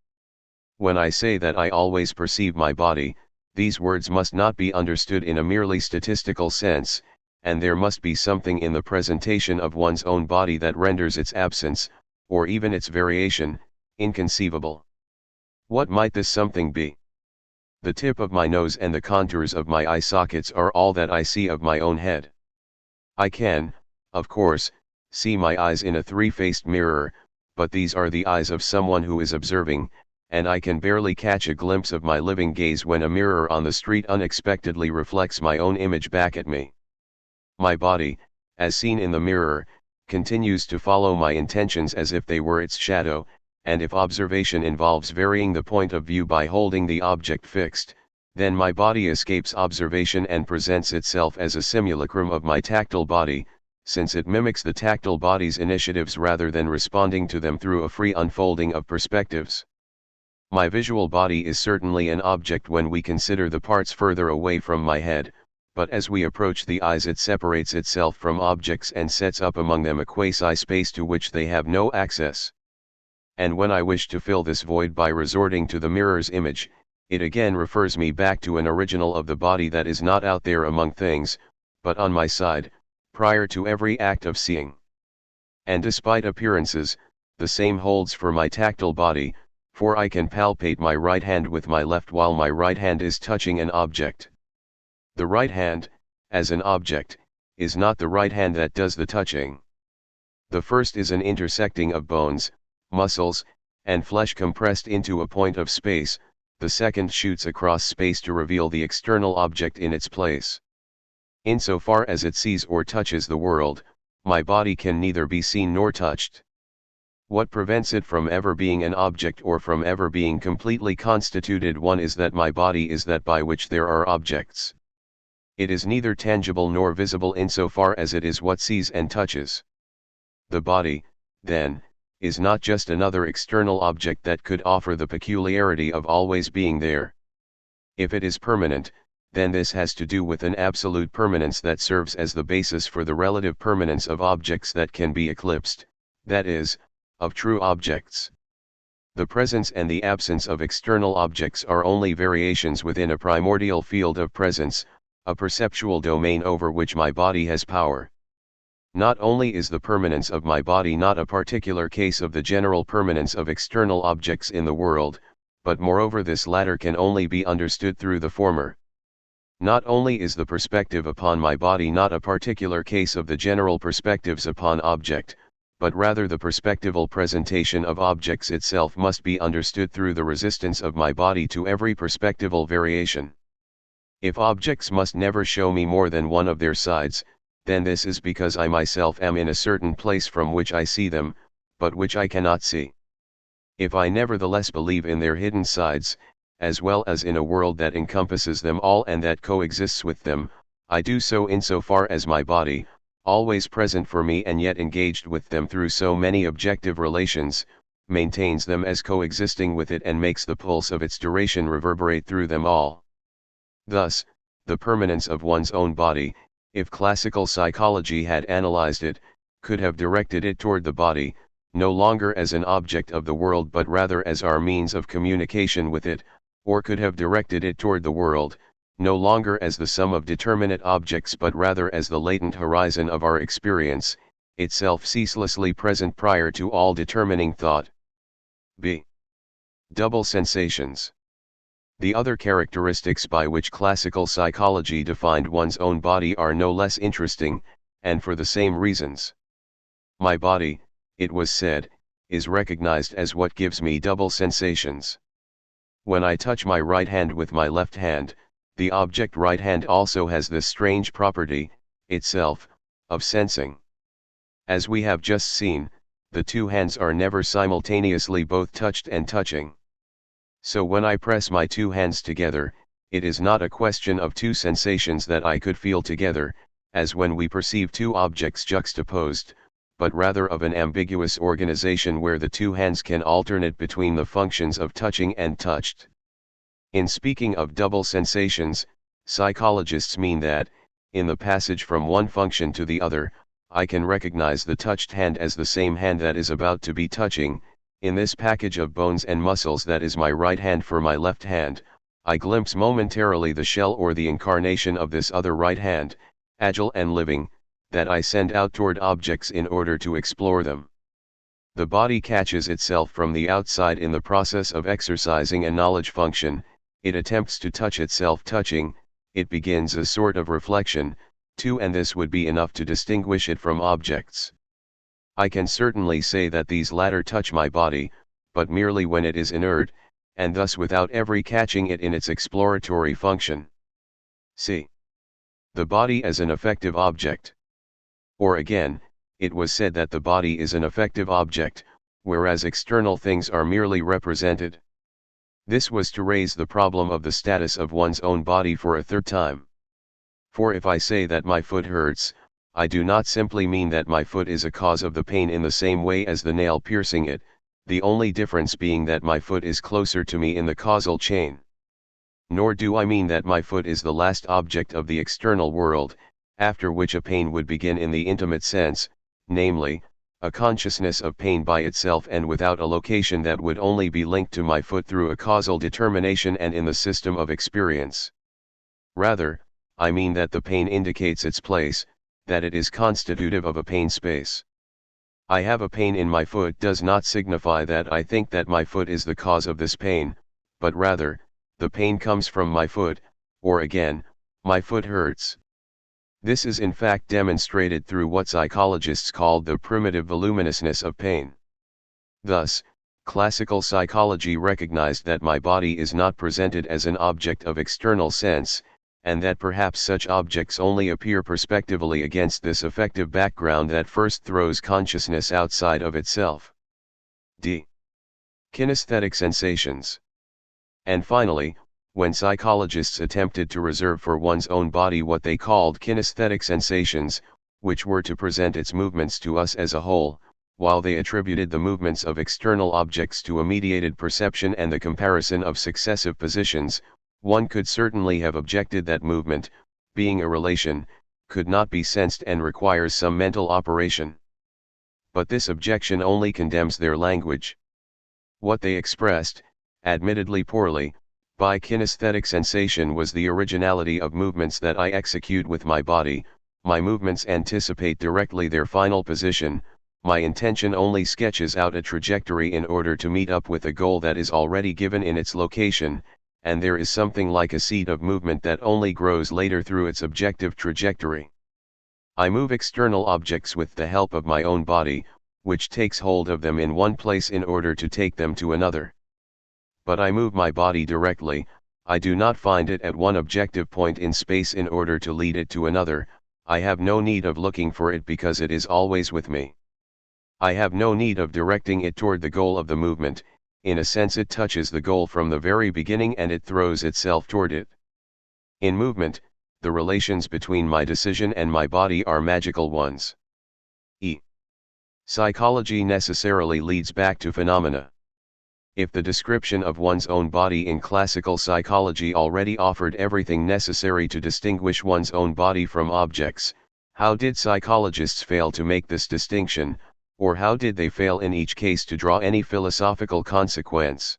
When I say that I always perceive my body, these words must not be understood in a merely statistical sense, and there must be something in the presentation of one's own body that renders its absence, or even its variation, inconceivable. What might this something be? The tip of my nose and the contours of my eye sockets are all that I see of my own head. I can, of course, see my eyes in a three-faced mirror, but these are the eyes of someone who is observing, and I can barely catch a glimpse of my living gaze when a mirror on the street unexpectedly reflects my own image back at me. My body, as seen in the mirror, continues to follow my intentions as if they were its shadow, and if observation involves varying the point of view by holding the object fixed, then my body escapes observation and presents itself as a simulacrum of my tactile body, since it mimics the tactile body's initiatives rather than responding to them through a free unfolding of perspectives. My visual body is certainly an object when we consider the parts further away from my head, but as we approach the eyes it separates itself from objects and sets up among them a quasi-space to which they have no access. And when I wish to fill this void by resorting to the mirror's image, it again refers me back to an original of the body that is not out there among things, but on my side, prior to every act of seeing. And despite appearances, the same holds for my tactile body, for I can palpate my right hand with my left while my right hand is touching an object. The right hand, as an object, is not the right hand that does the touching. The first is an intersecting of bones, muscles, and flesh compressed into a point of space, the second shoots across space to reveal the external object in its place. Insofar as it sees or touches the world, my body can neither be seen nor touched. What prevents it from ever being an object or from ever being completely constituted one is that my body is that by which there are objects. It is neither tangible nor visible insofar as it is what sees and touches. The body, then, is not just another external object that could offer the peculiarity of always being there. If it is permanent, then this has to do with an absolute permanence that serves as the basis for the relative permanence of objects that can be eclipsed, that is, of true objects. The presence and the absence of external objects are only variations within a primordial field of presence, a perceptual domain over which my body has power. Not only is the permanence of my body not a particular case of the general permanence of external objects in the world, but moreover this latter can only be understood through the former. Not only is the perspective upon my body not a particular case of the general perspectives upon object, but rather the perspectival presentation of objects itself must be understood through the resistance of my body to every perspectival variation. If objects must never show me more than one of their sides, then this is because I myself am in a certain place from which I see them, but which I cannot see. If I nevertheless believe in their hidden sides, as well as in a world that encompasses them all and that coexists with them, I do so insofar as my body, always present for me and yet engaged with them through so many objective relations, maintains them as coexisting with it and makes the pulse of its duration reverberate through them all. Thus, the permanence of one's own body, if classical psychology had analyzed it, could have directed it toward the body, no longer as an object of the world but rather as our means of communication with it, or could have directed it toward the world, no longer as the sum of determinate objects but rather as the latent horizon of our experience, itself ceaselessly present prior to all determining thought. b. Double sensations. The other characteristics by which classical psychology defined one's own body are no less interesting, and for the same reasons. My body, it was said, is recognized as what gives me double sensations. When I touch my right hand with my left hand, the object right hand also has this strange property, itself, of sensing. As we have just seen, the two hands are never simultaneously both touched and touching. So when I press my two hands together, it is not a question of two sensations that I could feel together, as when we perceive two objects juxtaposed, but rather of an ambiguous organization where the two hands can alternate between the functions of touching and touched. In speaking of double sensations, psychologists mean that, in the passage from one function to the other, I can recognize the touched hand as the same hand that is about to be touching. In this package of bones and muscles that is my right hand for my left hand, I glimpse momentarily the shell or the incarnation of this other right hand, agile and living, that I send out toward objects in order to explore them. The body catches itself from the outside in the process of exercising a knowledge function, it attempts to touch itself touching, it begins a sort of reflection, too, and this would be enough to distinguish it from objects. I can certainly say that these latter touch my body, but merely when it is inert, and thus without ever catching it in its exploratory function. C. The body as an effective object. Or again, it was said that the body is an effective object, whereas external things are merely represented. This was to raise the problem of the status of one's own body for a third time. For if I say that my foot hurts, I do not simply mean that my foot is a cause of the pain in the same way as the nail piercing it, the only difference being that my foot is closer to me in the causal chain. Nor do I mean that my foot is the last object of the external world, after which a pain would begin in the intimate sense, namely, a consciousness of pain by itself and without a location that would only be linked to my foot through a causal determination and in the system of experience. Rather, I mean that the pain indicates its place, that it is constitutive of a pain space. I have a pain in my foot does not signify that I think that my foot is the cause of this pain, but rather, the pain comes from my foot, or again, my foot hurts. This is in fact demonstrated through what psychologists call the primitive voluminousness of pain. Thus, classical psychology recognized that my body is not presented as an object of external sense, and that perhaps such objects only appear perspectively against this effective background that first throws consciousness outside of itself. D. Kinesthetic sensations. And finally, when psychologists attempted to reserve for one's own body what they called kinesthetic sensations, which were to present its movements to us as a whole, while they attributed the movements of external objects to a mediated perception and the comparison of successive positions, one could certainly have objected that movement, being a relation, could not be sensed and requires some mental operation. But this objection only condemns their language. What they expressed, admittedly poorly, by kinesthetic sensation was the originality of movements that I execute with my body. My movements anticipate directly their final position, my intention only sketches out a trajectory in order to meet up with a goal that is already given in its location, and there is something like a seed of movement that only grows later through its objective trajectory. I move external objects with the help of my own body, which takes hold of them in one place in order to take them to another. But I move my body directly, I do not find it at one objective point in space in order to lead it to another, I have no need of looking for it because it is always with me. I have no need of directing it toward the goal of the movement, in a sense it touches the goal from the very beginning and it throws itself toward it. In movement, the relations between my decision and my body are magical ones. E. Psychology necessarily leads back to phenomena. If the description of one's own body in classical psychology already offered everything necessary to distinguish one's own body from objects, how did psychologists fail to make this distinction, or how did they fail in each case to draw any philosophical consequence?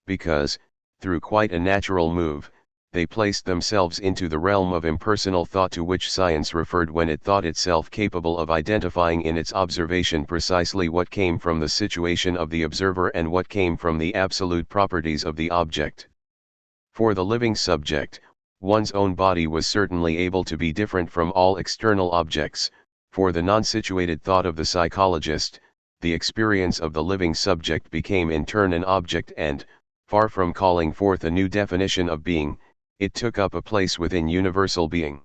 Because, through quite a natural move, they placed themselves into the realm of impersonal thought to which science referred when it thought itself capable of identifying in its observation precisely what came from the situation of the observer and what came from the absolute properties of the object. For the living subject, one's own body was certainly able to be different from all external objects. For the non-situated thought of the psychologist, the experience of the living subject became in turn an object and, far from calling forth a new definition of being, it took up a place within universal being.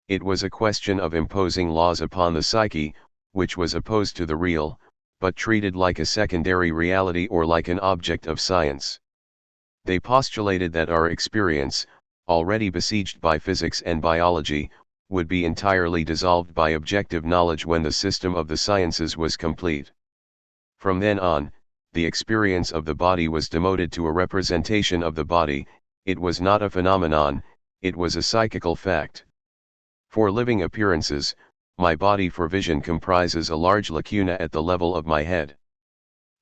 It was a question of imposing laws upon the psyche, which was opposed to the real, but treated like a secondary reality or like an object of science. They postulated that our experience, already besieged by physics and biology, would be entirely dissolved by objective knowledge when the system of the sciences was complete. From then on, the experience of the body was demoted to a representation of the body. It was not a phenomenon, it was a psychical fact. For living appearances, my body for vision comprises a large lacuna at the level of my head.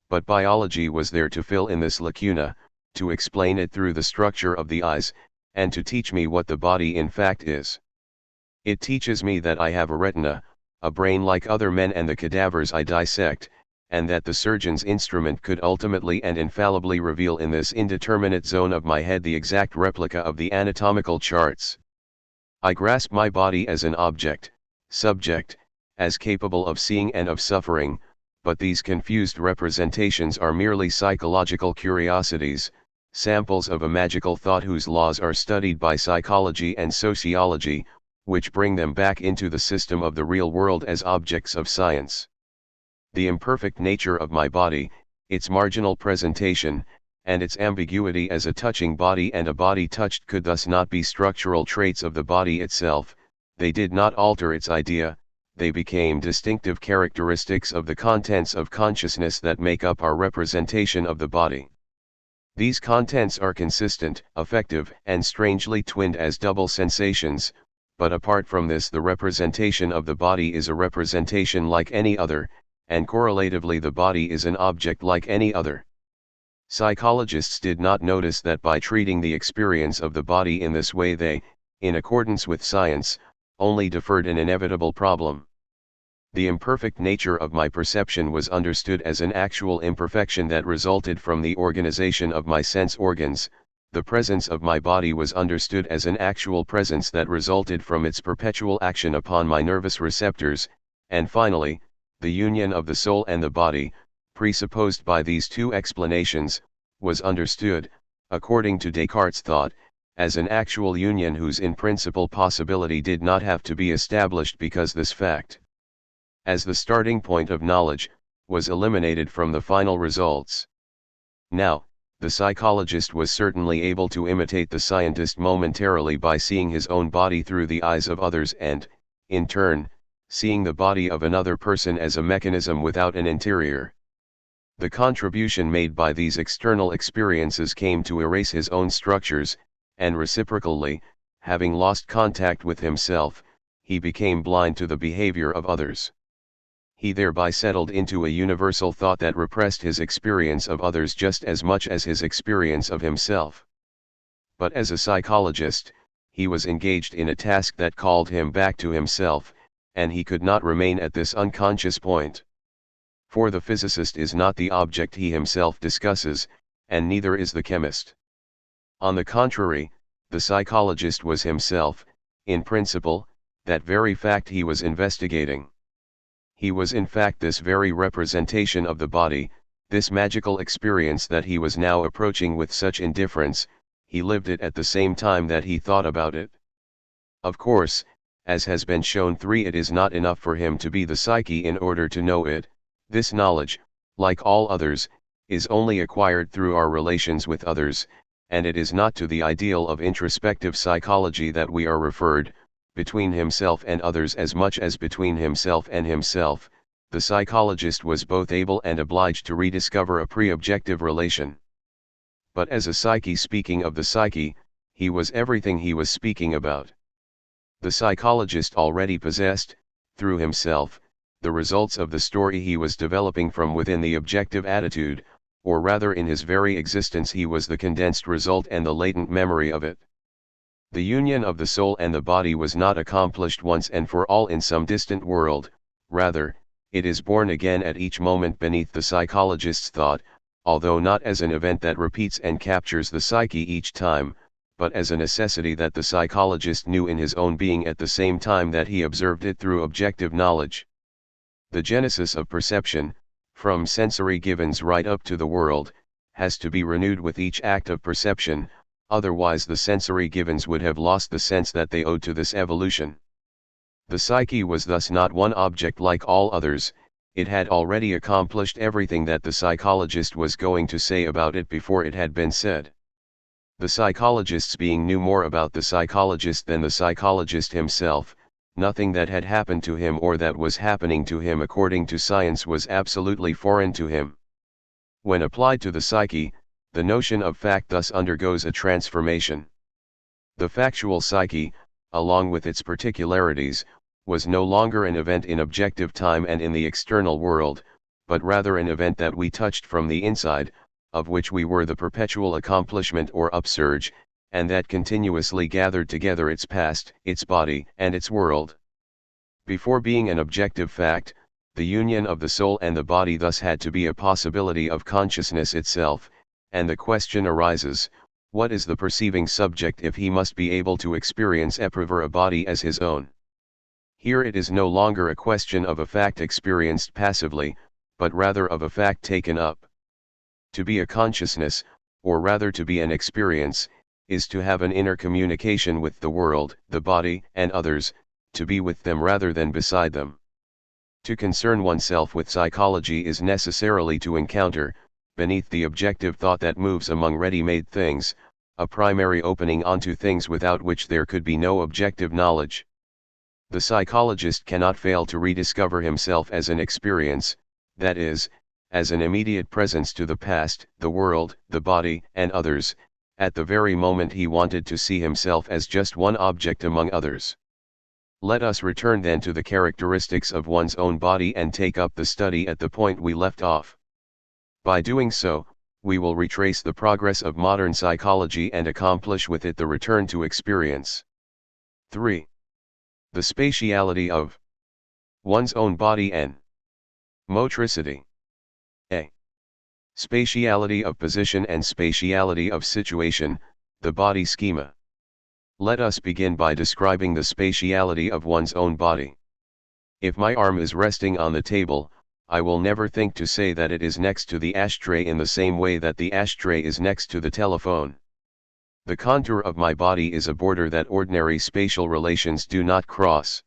But biology was there to fill in this lacuna, to explain it through the structure of the eyes, and to teach me what the body in fact is. It teaches me that I have a retina, a brain like other men and the cadavers I dissect, and that the surgeon's instrument could ultimately and infallibly reveal in this indeterminate zone of my head the exact replica of the anatomical charts. I grasp my body as an object, subject, as capable of seeing and of suffering, but these confused representations are merely psychological curiosities, samples of a magical thought whose laws are studied by psychology and sociology, which bring them back into the system of the real world as objects of science. The imperfect nature of my body, its marginal presentation, and its ambiguity as a touching body and a body touched could thus not be structural traits of the body itself. They did not alter its idea, they became distinctive characteristics of the contents of consciousness that make up our representation of the body. These contents are consistent, effective, and strangely twinned as double sensations, but apart from this the representation of the body is a representation like any other, and correlatively the body is an object like any other. Psychologists did not notice that by treating the experience of the body in this way they, in accordance with science, only deferred an inevitable problem. The imperfect nature of my perception was understood as an actual imperfection that resulted from the organization of my sense organs. The presence of my body was understood as an actual presence that resulted from its perpetual action upon my nervous receptors, and finally, the union of the soul and the body, presupposed by these two explanations, was understood, according to Descartes' thought, as an actual union whose in-principle possibility did not have to be established because this fact, as the starting point of knowledge, was eliminated from the final results. Now, the psychologist was certainly able to imitate the scientist momentarily by seeing his own body through the eyes of others and, in turn, seeing the body of another person as a mechanism without an interior. The contribution made by these external experiences came to erase his own structures, and reciprocally, having lost contact with himself, he became blind to the behavior of others. He thereby settled into a universal thought that repressed his experience of others just as much as his experience of himself. But as a psychologist, he was engaged in a task that called him back to himself, and he could not remain at this unconscious point. For the physicist is not the object he himself discusses, and neither is the chemist. On the contrary, the psychologist was himself, in principle, that very fact he was investigating. He was in fact this very representation of the body, this magical experience that he was now approaching with such indifference. He lived it at the same time that he thought about it. Of course, as has been shown, it is not enough for him to be the psyche in order to know it. This knowledge, like all others, is only acquired through our relations with others, and it is not to the ideal of introspective psychology that we are referred, between himself and others as much as between himself and himself. The psychologist was both able and obliged to rediscover a pre-objective relation. But as a psyche speaking of the psyche, he was everything he was speaking about. The psychologist already possessed, through himself, the results of the story he was developing from within the objective attitude, or rather in his very existence he was the condensed result and the latent memory of it. The union of the soul and the body was not accomplished once and for all in some distant world, rather, it is born again at each moment beneath the psychologist's thought, although not as an event that repeats and captures the psyche each time, but as a necessity that the psychologist knew in his own being at the same time that he observed it through objective knowledge. The genesis of perception, from sensory givens right up to the world, has to be renewed with each act of perception, otherwise the sensory givens would have lost the sense that they owed to this evolution. The psyche was thus not one object like all others. It had already accomplished everything that the psychologist was going to say about it before it had been said. The psychologists being knew more about the psychologist than the psychologist himself. Nothing that had happened to him or that was happening to him according to science was absolutely foreign to him. When applied to the psyche, the notion of fact thus undergoes a transformation. The factual psyche, along with its particularities, was no longer an event in objective time and in the external world, but rather an event that we touched from the inside, of which we were the perpetual accomplishment or upsurge, and that continuously gathered together its past, its body, and its world. Before being an objective fact, the union of the soul and the body thus had to be a possibility of consciousness itself, and the question arises, what is the perceiving subject if he must be able to experience a body as his own? Here it is no longer a question of a fact experienced passively, but rather of a fact taken up. To be a consciousness, or rather to be an experience, is to have an inner communication with the world, the body, and others, to be with them rather than beside them. To concern oneself with psychology is necessarily to encounter, beneath the objective thought that moves among ready-made things, a primary opening onto things without which there could be no objective knowledge. The psychologist cannot fail to rediscover himself as an experience, that is, as an immediate presence to the past, the world, the body, and others, at the very moment he wanted to see himself as just one object among others. Let us return then to the characteristics of one's own body and take up the study at the point we left off. By doing so, we will retrace the progress of modern psychology and accomplish with it the return to experience. 3. The spatiality of one's own body and motricity. A. Spatiality of position and spatiality of situation, the body schema. Let us begin by describing the spatiality of one's own body. If my arm is resting on the table, I will never think to say that it is next to the ashtray in the same way that the ashtray is next to the telephone. The contour of my body is a border that ordinary spatial relations do not cross.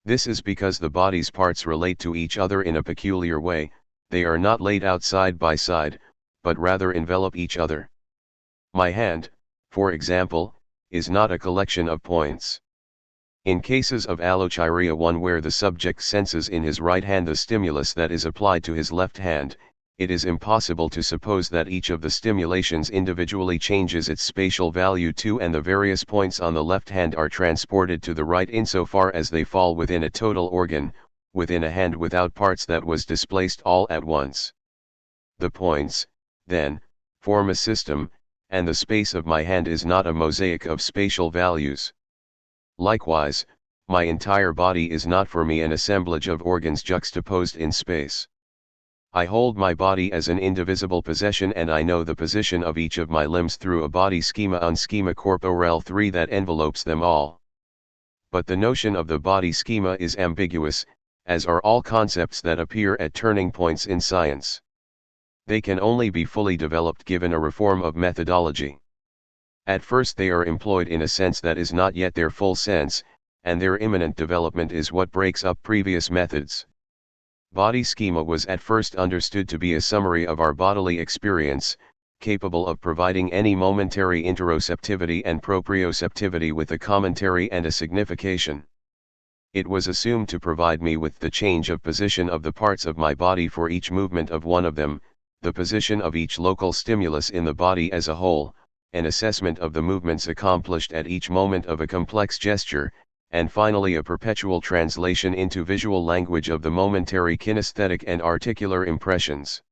This is because the body's parts relate to each other in a peculiar way. They are not laid out side by side, but rather envelop each other. My hand, for example, is not a collection of points. In cases of allochiria, one where the subject senses in his right hand the stimulus that is applied to his left hand, it is impossible to suppose that each of the stimulations individually changes its spatial value too, and the various points on the left hand are transported to the right insofar as they fall within a total organ, within a hand without parts that was displaced all at once. The points, then, form a system, and the space of my hand is not a mosaic of spatial values. Likewise, my entire body is not for me an assemblage of organs juxtaposed in space. I hold my body as an indivisible possession, and I know the position of each of my limbs through a body schema on schema corporel 3 that envelopes them all. But the notion of the body schema is ambiguous, as are all concepts that appear at turning points in science. They can only be fully developed given a reform of methodology. At first they are employed in a sense that is not yet their full sense, and their imminent development is what breaks up previous methods. Body schema was at first understood to be a summary of our bodily experience, capable of providing any momentary interoceptivity and proprioceptivity with a commentary and a signification. It was assumed to provide me with the change of position of the parts of my body for each movement of one of them, the position of each local stimulus in the body as a whole, an assessment of the movements accomplished at each moment of a complex gesture, and finally a perpetual translation into visual language of the momentary kinesthetic and articular impressions.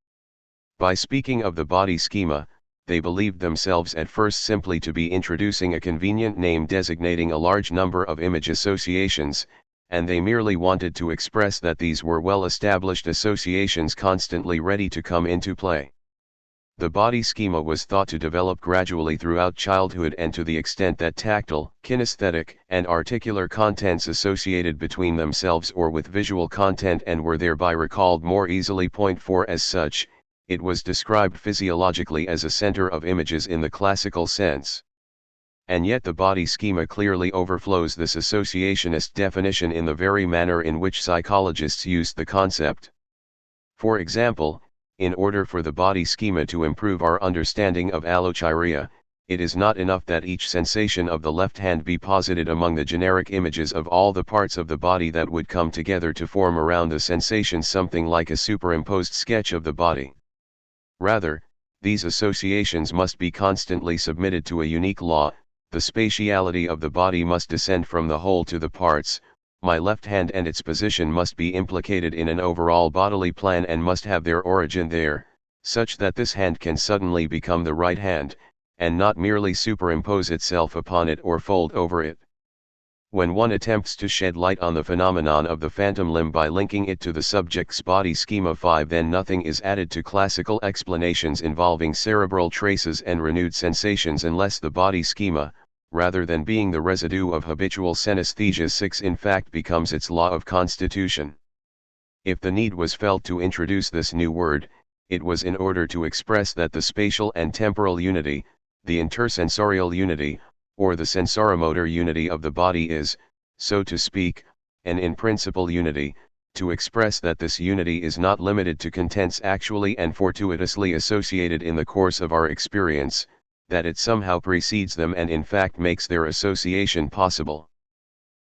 By speaking of the body schema, they believed themselves at first simply to be introducing a convenient name designating a large number of image associations, and they merely wanted to express that these were well-established associations constantly ready to come into play. The body schema was thought to develop gradually throughout childhood, and to the extent that tactile, kinesthetic, and articular contents associated between themselves or with visual content and were thereby recalled more easily. Point 4. As such, it was described physiologically as a center of images in the classical sense. And yet the body schema clearly overflows this associationist definition in the very manner in which psychologists used the concept. For example, in order for the body schema to improve our understanding of allochiria, it is not enough that each sensation of the left hand be posited among the generic images of all the parts of the body that would come together to form around the sensation something like a superimposed sketch of the body. Rather, these associations must be constantly submitted to a unique law. The spatiality of the body must descend from the whole to the parts. My left hand and its position must be implicated in an overall bodily plan and must have their origin there, such that this hand can suddenly become the right hand, and not merely superimpose itself upon it or fold over it. When one attempts to shed light on the phenomenon of the phantom limb by linking it to the subject's body schema 5, then nothing is added to classical explanations involving cerebral traces and renewed sensations unless the body schema, rather than being the residue of habitual synesthesia 6, in fact becomes its law of constitution. If the need was felt to introduce this new word, it was in order to express that the spatial and temporal unity, the intersensorial unity, or the sensoromotor unity of the body is, so to speak, an in-principle unity, to express that this unity is not limited to contents actually and fortuitously associated in the course of our experience, that it somehow precedes them and in fact makes their association possible.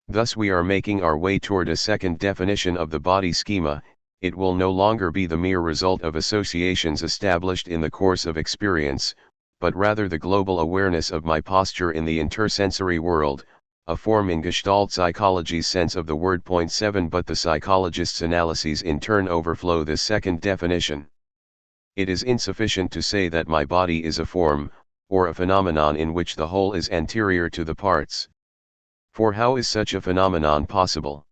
Thus we are making our way toward a second definition of the body schema. It will no longer be the mere result of associations established in the course of experience, but rather the global awareness of my posture in the intersensory world, a form in Gestalt psychology's sense of the word. 7 But the psychologist's analyses in turn overflow this second definition. It is insufficient to say that my body is a form, or a phenomenon in which the whole is anterior to the parts. For how is such a phenomenon possible?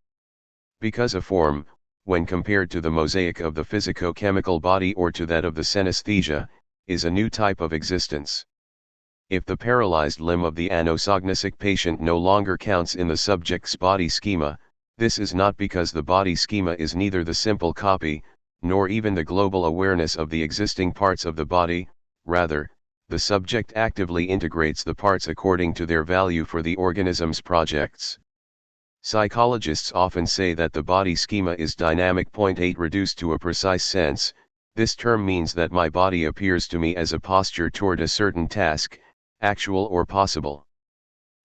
Because a form, when compared to the mosaic of the physico-chemical body or to that of the synesthesia, is a new type of existence. If the paralyzed limb of the anosognosic patient no longer counts in the subject's body schema, this is not because the body schema is neither the simple copy, nor even the global awareness of the existing parts of the body. Rather, the subject actively integrates the parts according to their value for the organism's projects. Psychologists often say that the body schema is dynamic. 8 Reduced to a precise sense, this term means that my body appears to me as a posture toward a certain task, actual or possible.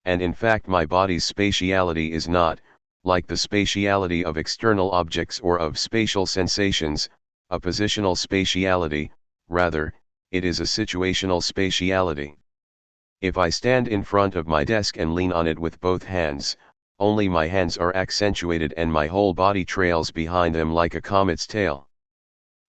And in fact my body's spatiality is not, like the spatiality of external objects or of spatial sensations, a positional spatiality. Rather, it is a situational spatiality. If I stand in front of my desk and lean on it with both hands, only my hands are accentuated and my whole body trails behind them like a comet's tail.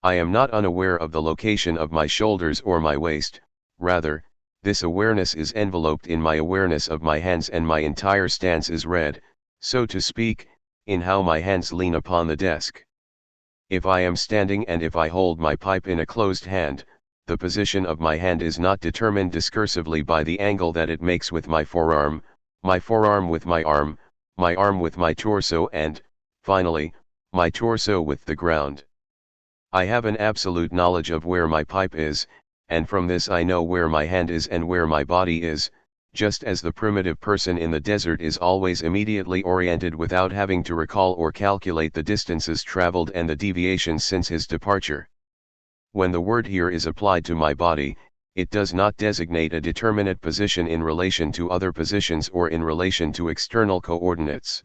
I am not unaware of the location of my shoulders or my waist. Rather, this awareness is enveloped in my awareness of my hands, and my entire stance is read, so to speak, in how my hands lean upon the desk. If I am standing and if I hold my pipe in a closed hand, the position of my hand is not determined discursively by the angle that it makes with my forearm with my arm with my torso, and, finally, my torso with the ground. I have an absolute knowledge of where my pipe is, and from this I know where my hand is and where my body is, just as the primitive person in the desert is always immediately oriented without having to recall or calculate the distances traveled and the deviations since his departure. When the word here is applied to my body, it does not designate a determinate position in relation to other positions or in relation to external coordinates.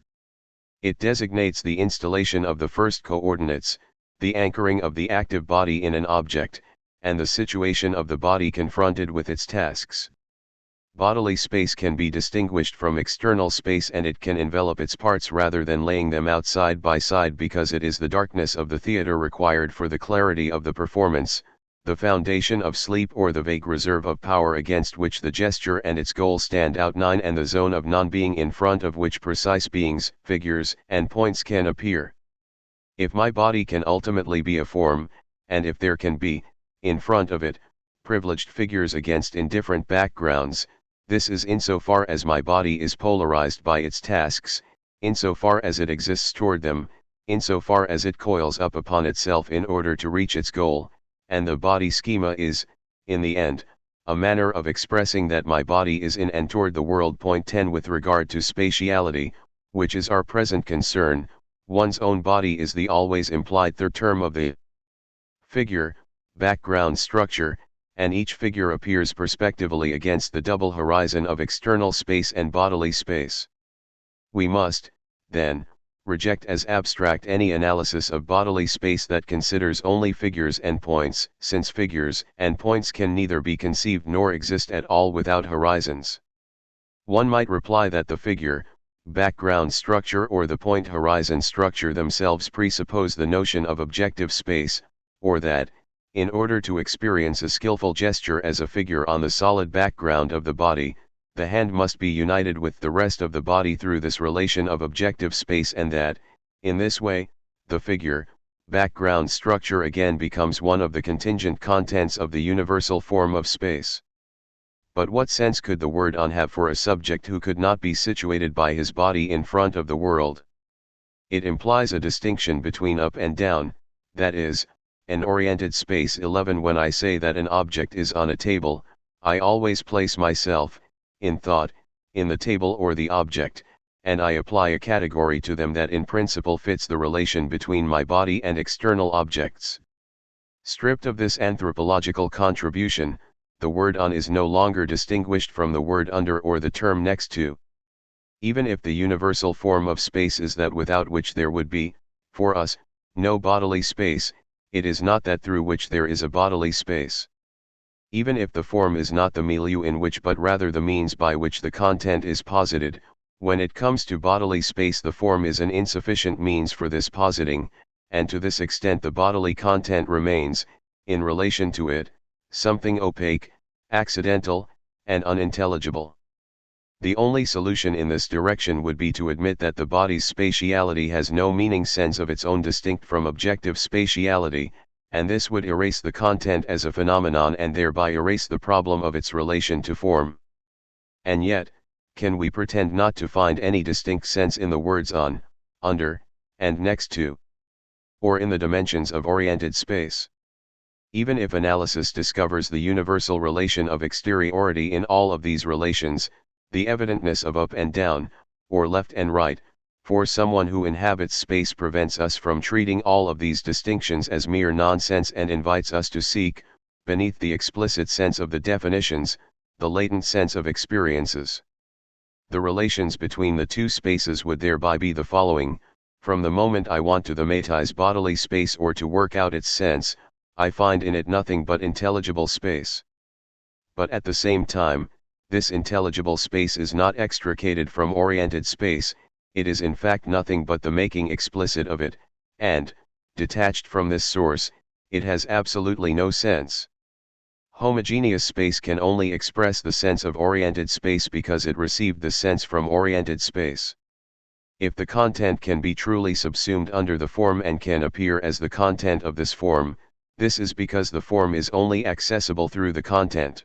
It designates the installation of the first coordinates, the anchoring of the active body in an object, and the situation of the body confronted with its tasks. Bodily space can be distinguished from external space, and it can envelop its parts rather than laying them out side by side, because it is the darkness of the theater required for the clarity of the performance, the foundation of sleep or the vague reserve of power against which the gesture and its goal stand out. 9 And the zone of non-being in front of which precise beings, figures, and points can appear. If my body can ultimately be a form, and if there can be, in front of it, privileged figures against indifferent backgrounds, this is insofar as my body is polarized by its tasks, insofar as it exists toward them, insofar as it coils up upon itself in order to reach its goal, and the body schema is, in the end, a manner of expressing that my body is in and toward the world. 10 With regard to spatiality, which is our present concern, one's own body is the always implied third term of the figure, background structure, and each figure appears perspectively against the double horizon of external space and bodily space. We must, then, reject as abstract any analysis of bodily space that considers only figures and points, since figures and points can neither be conceived nor exist at all without horizons. One might reply that the figure, background structure or the point horizon structure themselves presuppose the notion of objective space, or that, in order to experience a skillful gesture as a figure on the solid background of the body, the hand must be united with the rest of the body through this relation of objective space, and that, in this way, the figure, background structure again becomes one of the contingent contents of the universal form of space. But what sense could the word on have for a subject who could not be situated by his body in front of the world? It implies a distinction between up and down, that is, an oriented space. 11 When I say that an object is on a table, I always place myself, in thought, in the table or the object, and I apply a category to them that in principle fits the relation between my body and external objects. Stripped of this anthropological contribution, the word on is no longer distinguished from the word under or the term next to. Even if the universal form of space is that without which there would be, for us, no bodily space, it is not that through which there is a bodily space. Even if the form is not the milieu in which but rather the means by which the content is posited, when it comes to bodily space the form is an insufficient means for this positing, and to this extent the bodily content remains, in relation to it, something opaque, accidental, and unintelligible. The only solution in this direction would be to admit that the body's spatiality has no meaning sense of its own distinct from objective spatiality, and this would erase the content as a phenomenon and thereby erase the problem of its relation to form. And yet, can we pretend not to find any distinct sense in the words on, under, and next to, or in the dimensions of oriented space? Even if analysis discovers the universal relation of exteriority in all of these relations, the evidentness of up and down, or left and right, for someone who inhabits space prevents us from treating all of these distinctions as mere nonsense and invites us to seek, beneath the explicit sense of the definitions, the latent sense of experiences. The relations between the two spaces would thereby be the following: from the moment I want to thematize bodily space or to work out its sense, I find in it nothing but intelligible space. But at the same time, this intelligible space is not extricated from oriented space, it is in fact nothing but the making explicit of it, and, detached from this source, it has absolutely no sense. Homogeneous space can only express the sense of oriented space because it received the sense from oriented space. If the content can be truly subsumed under the form and can appear as the content of this form, this is because the form is only accessible through the content.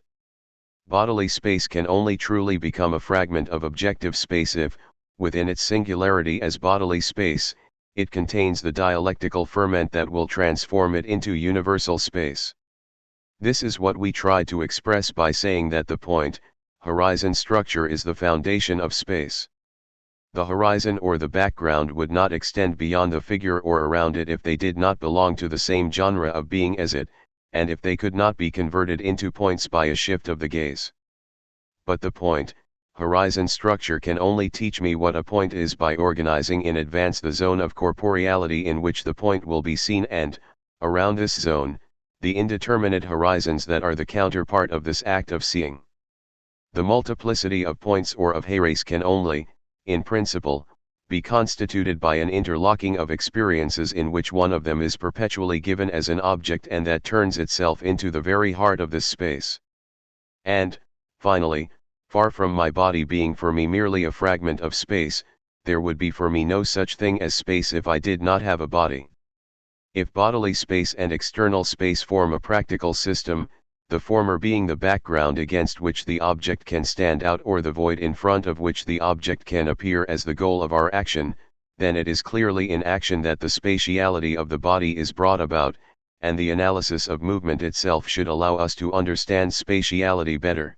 Bodily space can only truly become a fragment of objective space if, within its singularity as bodily space, it contains the dialectical ferment that will transform it into universal space. This is what we try to express by saying that the point, horizon structure is the foundation of space. The horizon or the background would not extend beyond the figure or around it if they did not belong to the same genre of being as it, and if they could not be converted into points by a shift of the gaze. But the point, horizon structure can only teach me what a point is by organizing in advance the zone of corporeality in which the point will be seen and, around this zone, the indeterminate horizons that are the counterpart of this act of seeing. The multiplicity of points or of heraes can only, in principle, be constituted by an interlocking of experiences in which one of them is perpetually given as an object and that turns itself into the very heart of this space. And, finally, far from my body being for me merely a fragment of space, there would be for me no such thing as space if I did not have a body. If bodily space and external space form a practical system, the former being the background against which the object can stand out or the void in front of which the object can appear as the goal of our action, then it is clearly in action that the spatiality of the body is brought about, and the analysis of movement itself should allow us to understand spatiality better.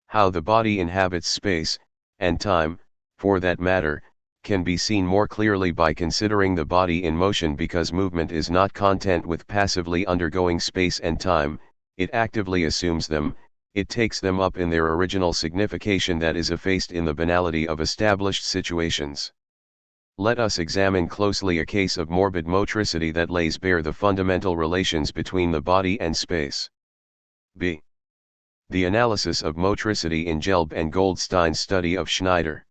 How the body inhabits space, and time, for that matter, can be seen more clearly by considering the body in motion because movement is not content with passively undergoing space and time, it actively assumes them, it takes them up in their original signification that is effaced in the banality of established situations. Let us examine closely a case of morbid motricity that lays bare the fundamental relations between the body and space. B. The analysis of motricity in Gelb and Goldstein's study of Schneider.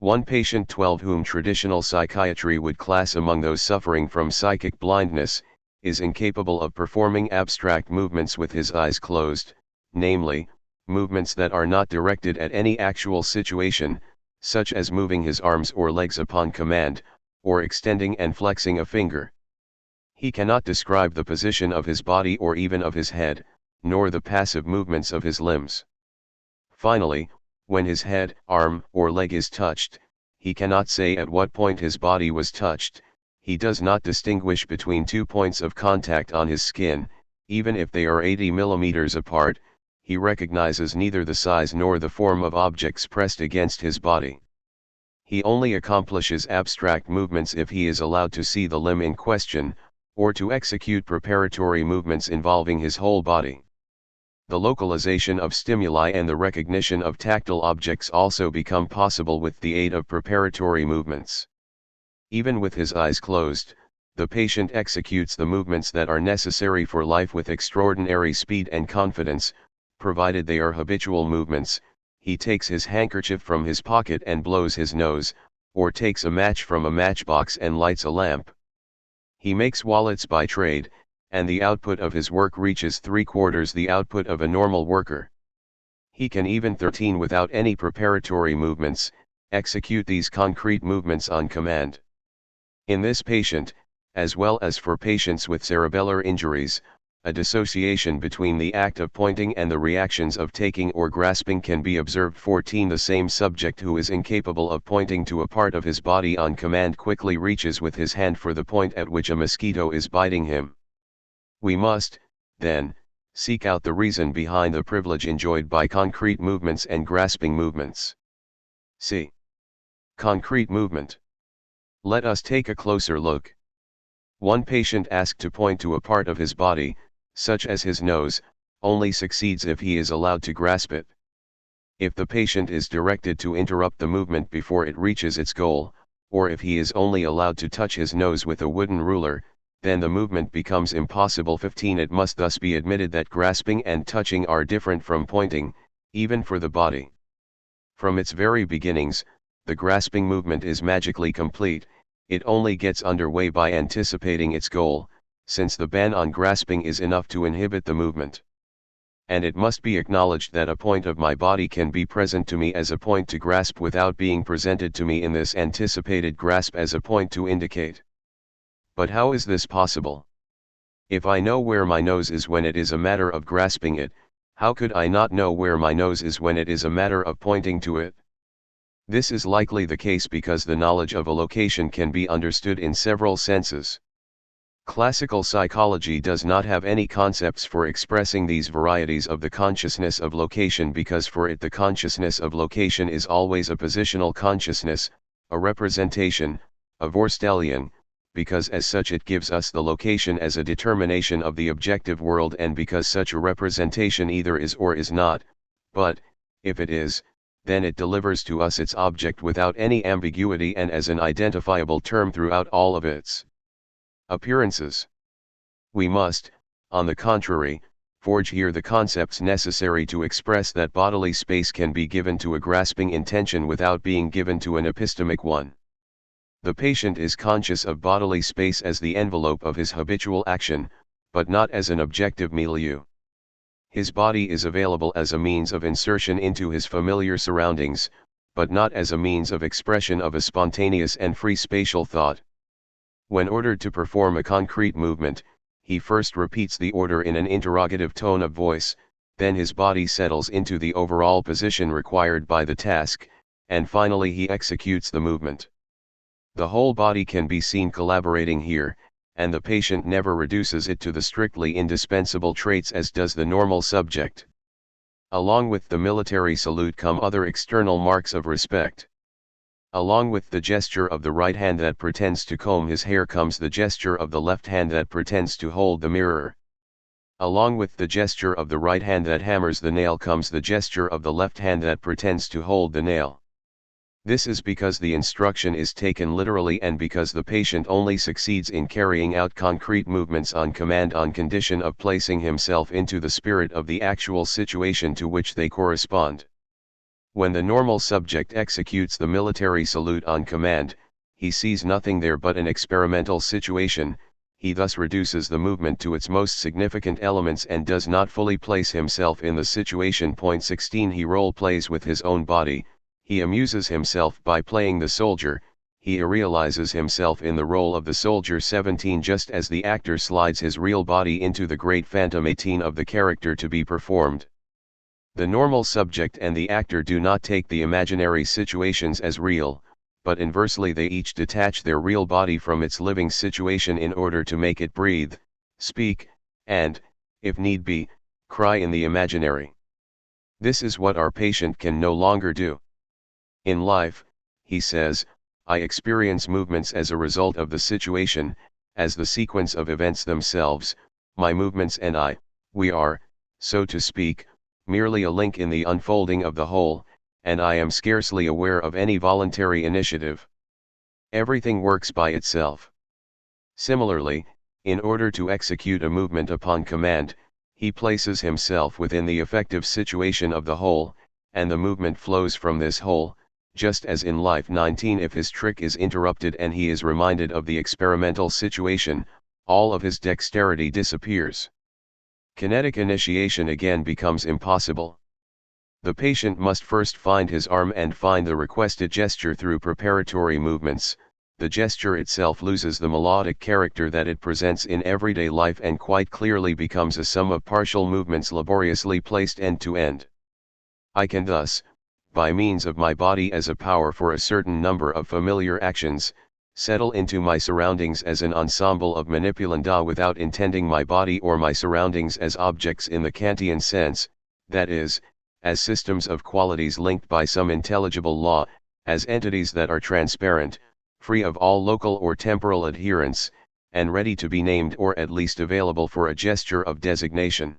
One patient 12 whom traditional psychiatry would class among those suffering from psychic blindness, is incapable of performing abstract movements with his eyes closed, namely, movements that are not directed at any actual situation, such as moving his arms or legs upon command, or extending and flexing a finger. He cannot describe the position of his body or even of his head, nor the passive movements of his limbs. Finally, when his head, arm, or leg is touched, he cannot say at what point his body was touched. He does not distinguish between 2 points of contact on his skin, even if they are 80 millimeters apart. He recognizes neither the size nor the form of objects pressed against his body. He only accomplishes abstract movements if he is allowed to see the limb in question, or to execute preparatory movements involving his whole body. The localization of stimuli and the recognition of tactile objects also become possible with the aid of preparatory movements. Even with his eyes closed, the patient executes the movements that are necessary for life with extraordinary speed and confidence, provided they are habitual movements. He takes his handkerchief from his pocket and blows his nose, or takes a match from a matchbox and lights a lamp. He makes wallets by trade, and the output of his work reaches 3/4 the output of a normal worker. He can even 13 without any preparatory movements, execute these concrete movements on command. In this patient, as well as for patients with cerebellar injuries, a dissociation between the act of pointing and the reactions of taking or grasping can be observed. 14 The same subject who is incapable of pointing to a part of his body on command quickly reaches with his hand for the point at which a mosquito is biting him. We must, then, seek out the reason behind the privilege enjoyed by concrete movements and grasping movements. C. Concrete movement. Let us take a closer look. One patient asked to point to a part of his body, such as his nose, only succeeds if he is allowed to grasp it. If the patient is directed to interrupt the movement before it reaches its goal, or if he is only allowed to touch his nose with a wooden ruler, then the movement becomes impossible. 15 It must thus be admitted that grasping and touching are different from pointing, even for the body. From its very beginnings, the grasping movement is magically complete. It only gets underway by anticipating its goal, since the ban on grasping is enough to inhibit the movement. And it must be acknowledged that a point of my body can be present to me as a point to grasp without being presented to me in this anticipated grasp as a point to indicate. But how is this possible? If I know where my nose is when it is a matter of grasping it, how could I not know where my nose is when it is a matter of pointing to it? This is likely the case because the knowledge of a location can be understood in several senses. Classical psychology does not have any concepts for expressing these varieties of the consciousness of location because for it the consciousness of location is always a positional consciousness, a representation, a Vorstellung, because as such it gives us the location as a determination of the objective world and because such a representation either is or is not, but, if it is, then it delivers to us its object without any ambiguity and as an identifiable term throughout all of its appearances. We must, on the contrary, forge here the concepts necessary to express that bodily space can be given to a grasping intention without being given to an epistemic one. The patient is conscious of bodily space as the envelope of his habitual action, but not as an objective milieu. His body is available as a means of insertion into his familiar surroundings, but not as a means of expression of a spontaneous and free spatial thought. When ordered to perform a concrete movement, he first repeats the order in an interrogative tone of voice, then his body settles into the overall position required by the task, and finally he executes the movement. The whole body can be seen collaborating here, and the patient never reduces it to the strictly indispensable traits as does the normal subject. Along with the military salute come other external marks of respect. Along with the gesture of the right hand that pretends to comb his hair comes the gesture of the left hand that pretends to hold the mirror. Along with the gesture of the right hand that hammers the nail comes the gesture of the left hand that pretends to hold the nail. This is because the instruction is taken literally and because the patient only succeeds in carrying out concrete movements on command on condition of placing himself into the spirit of the actual situation to which they correspond. When the normal subject executes the military salute on command, he sees nothing there but an experimental situation. He thus reduces the movement to its most significant elements and does not fully place himself in the situation. 16 He role-plays with his own body, he amuses himself by playing the soldier, he realizes himself in the role of the soldier. 17 Just as the actor slides his real body into the great phantom 18 of the character to be performed. The normal subject and the actor do not take the imaginary situations as real, but inversely they each detach their real body from its living situation in order to make it breathe, speak, and, if need be, cry in the imaginary. This is what our patient can no longer do. In life, he says, I experience movements as a result of the situation, as the sequence of events themselves. My movements and I, we are, so to speak, merely a link in the unfolding of the whole, and I am scarcely aware of any voluntary initiative. Everything works by itself. Similarly, in order to execute a movement upon command, he places himself within the effective situation of the whole, and the movement flows from this whole, just as in life. 19 If his trick is interrupted and he is reminded of the experimental situation, all of his dexterity disappears. Kinetic initiation again becomes impossible. The patient must first find his arm and find the requested gesture through preparatory movements. The gesture itself loses the melodic character that it presents in everyday life and quite clearly becomes a sum of partial movements laboriously placed end to end. I can thus, by means of my body as a power for a certain number of familiar actions, settle into my surroundings as an ensemble of manipulanda without intending my body or my surroundings as objects in the Kantian sense, that is, as systems of qualities linked by some intelligible law, as entities that are transparent, free of all local or temporal adherence, and ready to be named or at least available for a gesture of designation.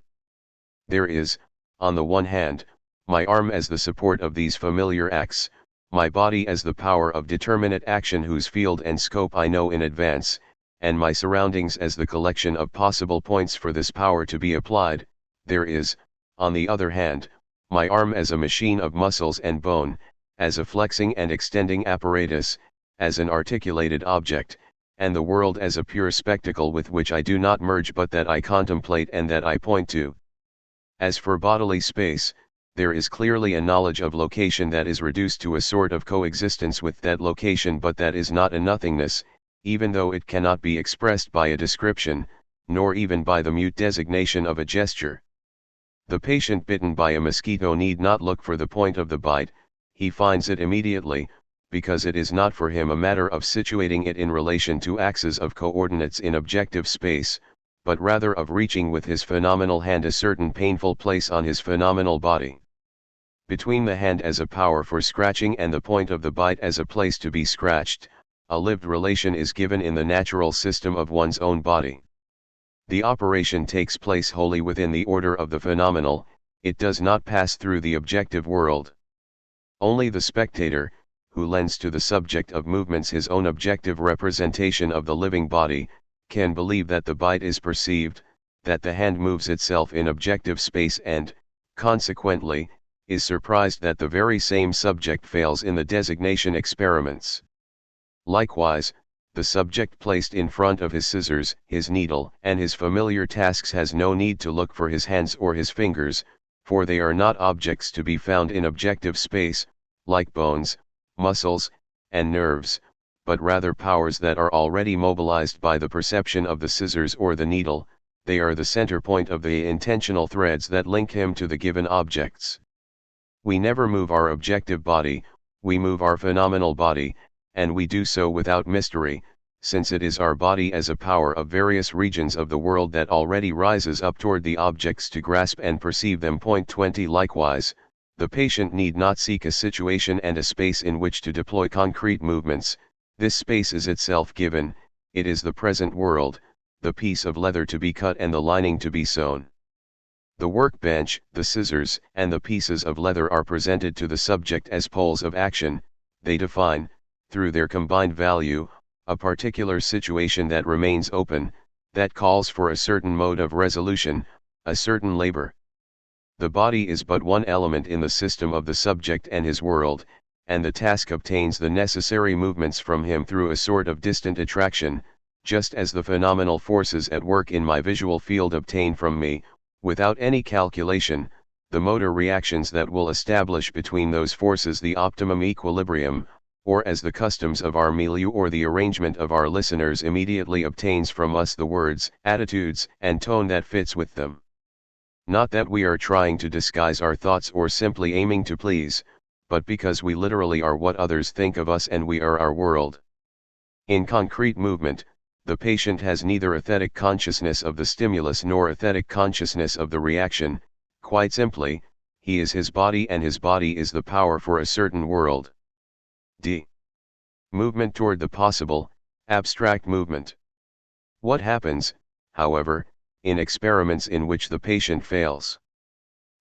There is, on the one hand, my arm as the support of these familiar acts, my body as the power of determinate action whose field and scope I know in advance, and my surroundings as the collection of possible points for this power to be applied. There is, on the other hand, my arm as a machine of muscles and bone, as a flexing and extending apparatus, as an articulated object, and the world as a pure spectacle with which I do not merge but that I contemplate and that I point to. As for bodily space, there is clearly a knowledge of location that is reduced to a sort of coexistence with that location, but that is not a nothingness, even though it cannot be expressed by a description, nor even by the mute designation of a gesture. The patient bitten by a mosquito need not look for the point of the bite, he finds it immediately, because it is not for him a matter of situating it in relation to axes of coordinates in objective space, but rather of reaching with his phenomenal hand a certain painful place on his phenomenal body. Between the hand as a power for scratching and the point of the bite as a place to be scratched, a lived relation is given in the natural system of one's own body. The operation takes place wholly within the order of the phenomenal, it does not pass through the objective world. Only the spectator, who lends to the subject of movements his own objective representation of the living body, can believe that the bite is perceived, that the hand moves itself in objective space and, consequently, is surprised that the very same subject fails in the designation experiments. Likewise, the subject placed in front of his scissors, his needle, and his familiar tasks has no need to look for his hands or his fingers, for they are not objects to be found in objective space, like bones, muscles, and nerves, but rather powers that are already mobilized by the perception of the scissors or the needle. They are the center point of the intentional threads that link him to the given objects. We never move our objective body, we move our phenomenal body, and we do so without mystery, since it is our body as a power of various regions of the world that already rises up toward the objects to grasp and perceive them. 20 Likewise, the patient need not seek a situation and a space in which to deploy concrete movements. This space is itself given, it is the present world, the piece of leather to be cut and the lining to be sewn. The workbench, the scissors, and the pieces of leather are presented to the subject as poles of action. They define, through their combined value, a particular situation that remains open, that calls for a certain mode of resolution, a certain labor. The body is but one element in the system of the subject and his world, and the task obtains the necessary movements from him through a sort of distant attraction, just as the phenomenal forces at work in my visual field obtain from me, without any calculation, the motor reactions that will establish between those forces the optimum equilibrium, or as the customs of our milieu or the arrangement of our listeners immediately obtains from us the words, attitudes, and tone that fits with them. Not that we are trying to disguise our thoughts or simply aiming to please, but because we literally are what others think of us and we are our world. In concrete movement, the patient has neither aesthetic consciousness of the stimulus nor aesthetic consciousness of the reaction. Quite simply, he is his body and his body is the power for a certain world. D. Movement toward the possible, abstract movement. What happens, however, in experiments in which the patient fails?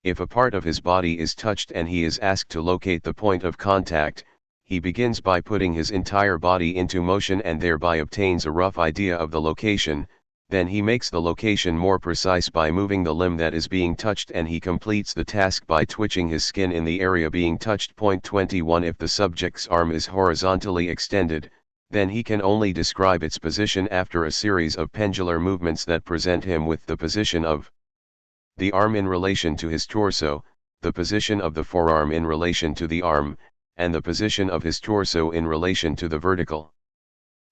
If a part of his body is touched and he is asked to locate the point of contact, he begins by putting his entire body into motion and thereby obtains a rough idea of the location. Then he makes the location more precise by moving the limb that is being touched, and he completes the task by twitching his skin in the area being touched. 21 If the subject's arm is horizontally extended, then he can only describe its position after a series of pendular movements that present him with the position of the arm in relation to his torso, the position of the forearm in relation to the arm, and the position of his torso in relation to the vertical.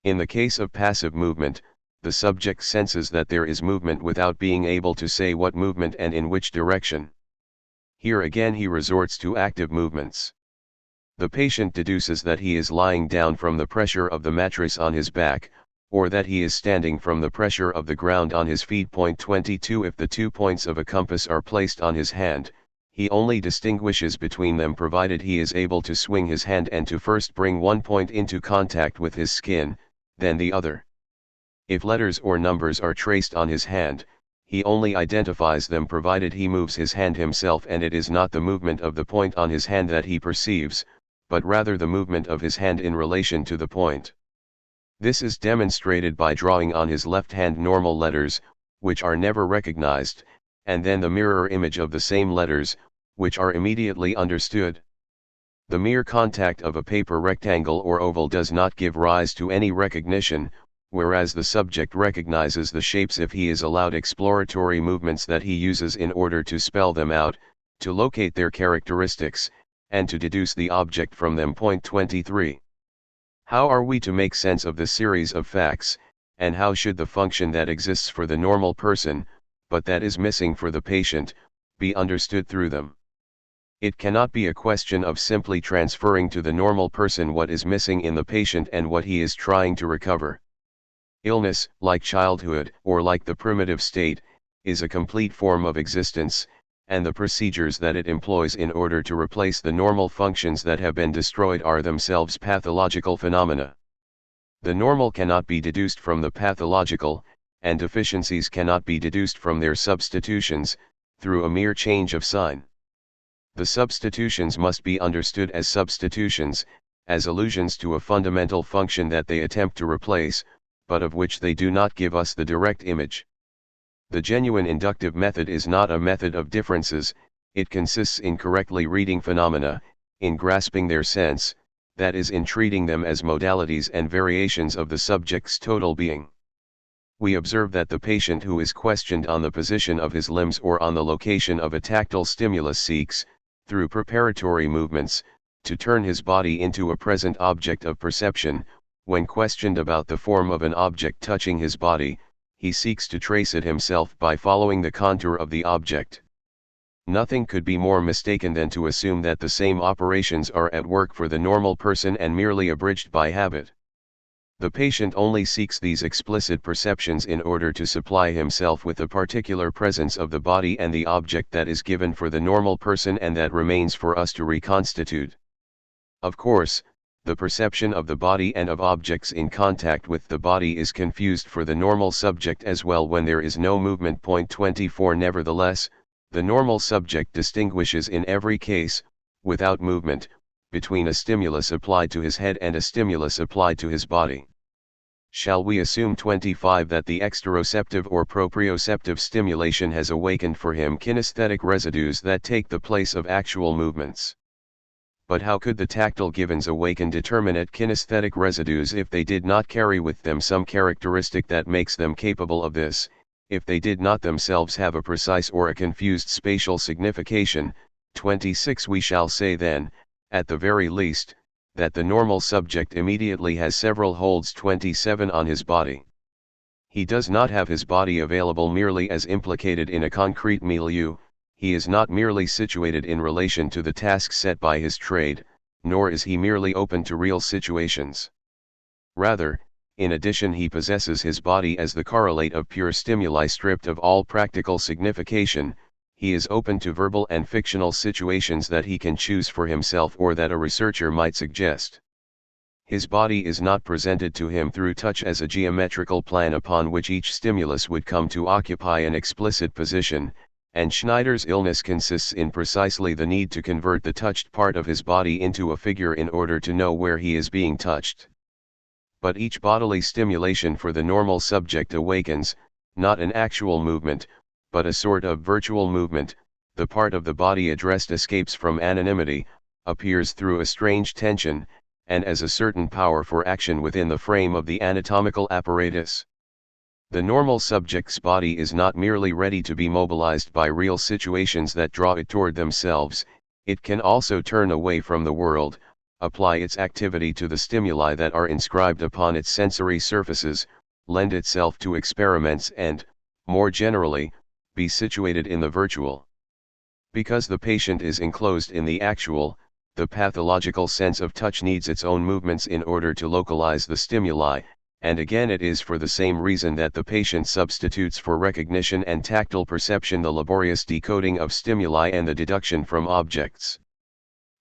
In the case of passive movement, the subject senses that there is movement without being able to say what movement and in which direction. Here again he resorts to active movements. The patient deduces that he is lying down from the pressure of the mattress on his back, or that he is standing from the pressure of the ground on his feet. 22 If the 2 points of a compass are placed on his hand, he only distinguishes between them provided he is able to swing his hand and to first bring one point into contact with his skin, then the other. If letters or numbers are traced on his hand, he only identifies them provided he moves his hand himself, and it is not the movement of the point on his hand that he perceives, but rather the movement of his hand in relation to the point. This is demonstrated by drawing on his left hand normal letters, which are never recognized, and then the mirror image of the same letters, which are immediately understood. The mere contact of a paper rectangle or oval does not give rise to any recognition, whereas the subject recognizes the shapes if he is allowed exploratory movements that he uses in order to spell them out, to locate their characteristics, and to deduce the object from them. 23. How are we to make sense of this series of facts, and how should the function that exists for the normal person, but that is missing for the patient, be understood through them? It cannot be a question of simply transferring to the normal person what is missing in the patient and what he is trying to recover. Illness, like childhood, or like the primitive state, is a complete form of existence, and the procedures that it employs in order to replace the normal functions that have been destroyed are themselves pathological phenomena. The normal cannot be deduced from the pathological, and deficiencies cannot be deduced from their substitutions, through a mere change of sign. The substitutions must be understood as substitutions, as allusions to a fundamental function that they attempt to replace, but of which they do not give us the direct image. The genuine inductive method is not a method of differences, it consists in correctly reading phenomena, in grasping their sense, that is, in treating them as modalities and variations of the subject's total being. We observe that the patient who is questioned on the position of his limbs or on the location of a tactile stimulus seeks, through preparatory movements, to turn his body into a present object of perception. When questioned about the form of an object touching his body, he seeks to trace it himself by following the contour of the object. Nothing could be more mistaken than to assume that the same operations are at work for the normal person and merely abridged by habit. The patient only seeks these explicit perceptions in order to supply himself with the particular presence of the body and the object that is given for the normal person and that remains for us to reconstitute. Of course, the perception of the body and of objects in contact with the body is confused for the normal subject as well when there is no movement. 24 Nevertheless, The normal subject distinguishes in every case, without movement, between a stimulus applied to his head and a stimulus applied to his body. Shall we assume 25 that the exteroceptive or proprioceptive stimulation has awakened for him kinesthetic residues that take the place of actual movements? But how could the tactile givens awaken determinate kinesthetic residues if they did not carry with them some characteristic that makes them capable of this, if they did not themselves have a precise or a confused spatial signification? 26 We shall say then, at the very least, that the normal subject immediately has several holds 27 on his body. He does not have his body available merely as implicated in a concrete milieu, he is not merely situated in relation to the tasks set by his trade, nor is he merely open to real situations. Rather, in addition he possesses his body as the correlate of pure stimuli stripped of all practical signification, he is open to verbal and fictional situations that he can choose for himself or that a researcher might suggest. His body is not presented to him through touch as a geometrical plan upon which each stimulus would come to occupy an explicit position, and Schneider's illness consists in precisely the need to convert the touched part of his body into a figure in order to know where he is being touched. But each bodily stimulation for the normal subject awakens, not an actual movement, but a sort of virtual movement. The part of the body addressed escapes from anonymity, appears through a strange tension, and as a certain power for action within the frame of the anatomical apparatus. The normal subject's body is not merely ready to be mobilized by real situations that draw it toward themselves, it can also turn away from the world, apply its activity to the stimuli that are inscribed upon its sensory surfaces, lend itself to experiments and, more generally, be situated in the virtual. Because the patient is enclosed in the actual, the pathological sense of touch needs its own movements in order to localize the stimuli, and again it is for the same reason that the patient substitutes for recognition and tactile perception the laborious decoding of stimuli and the deduction from objects.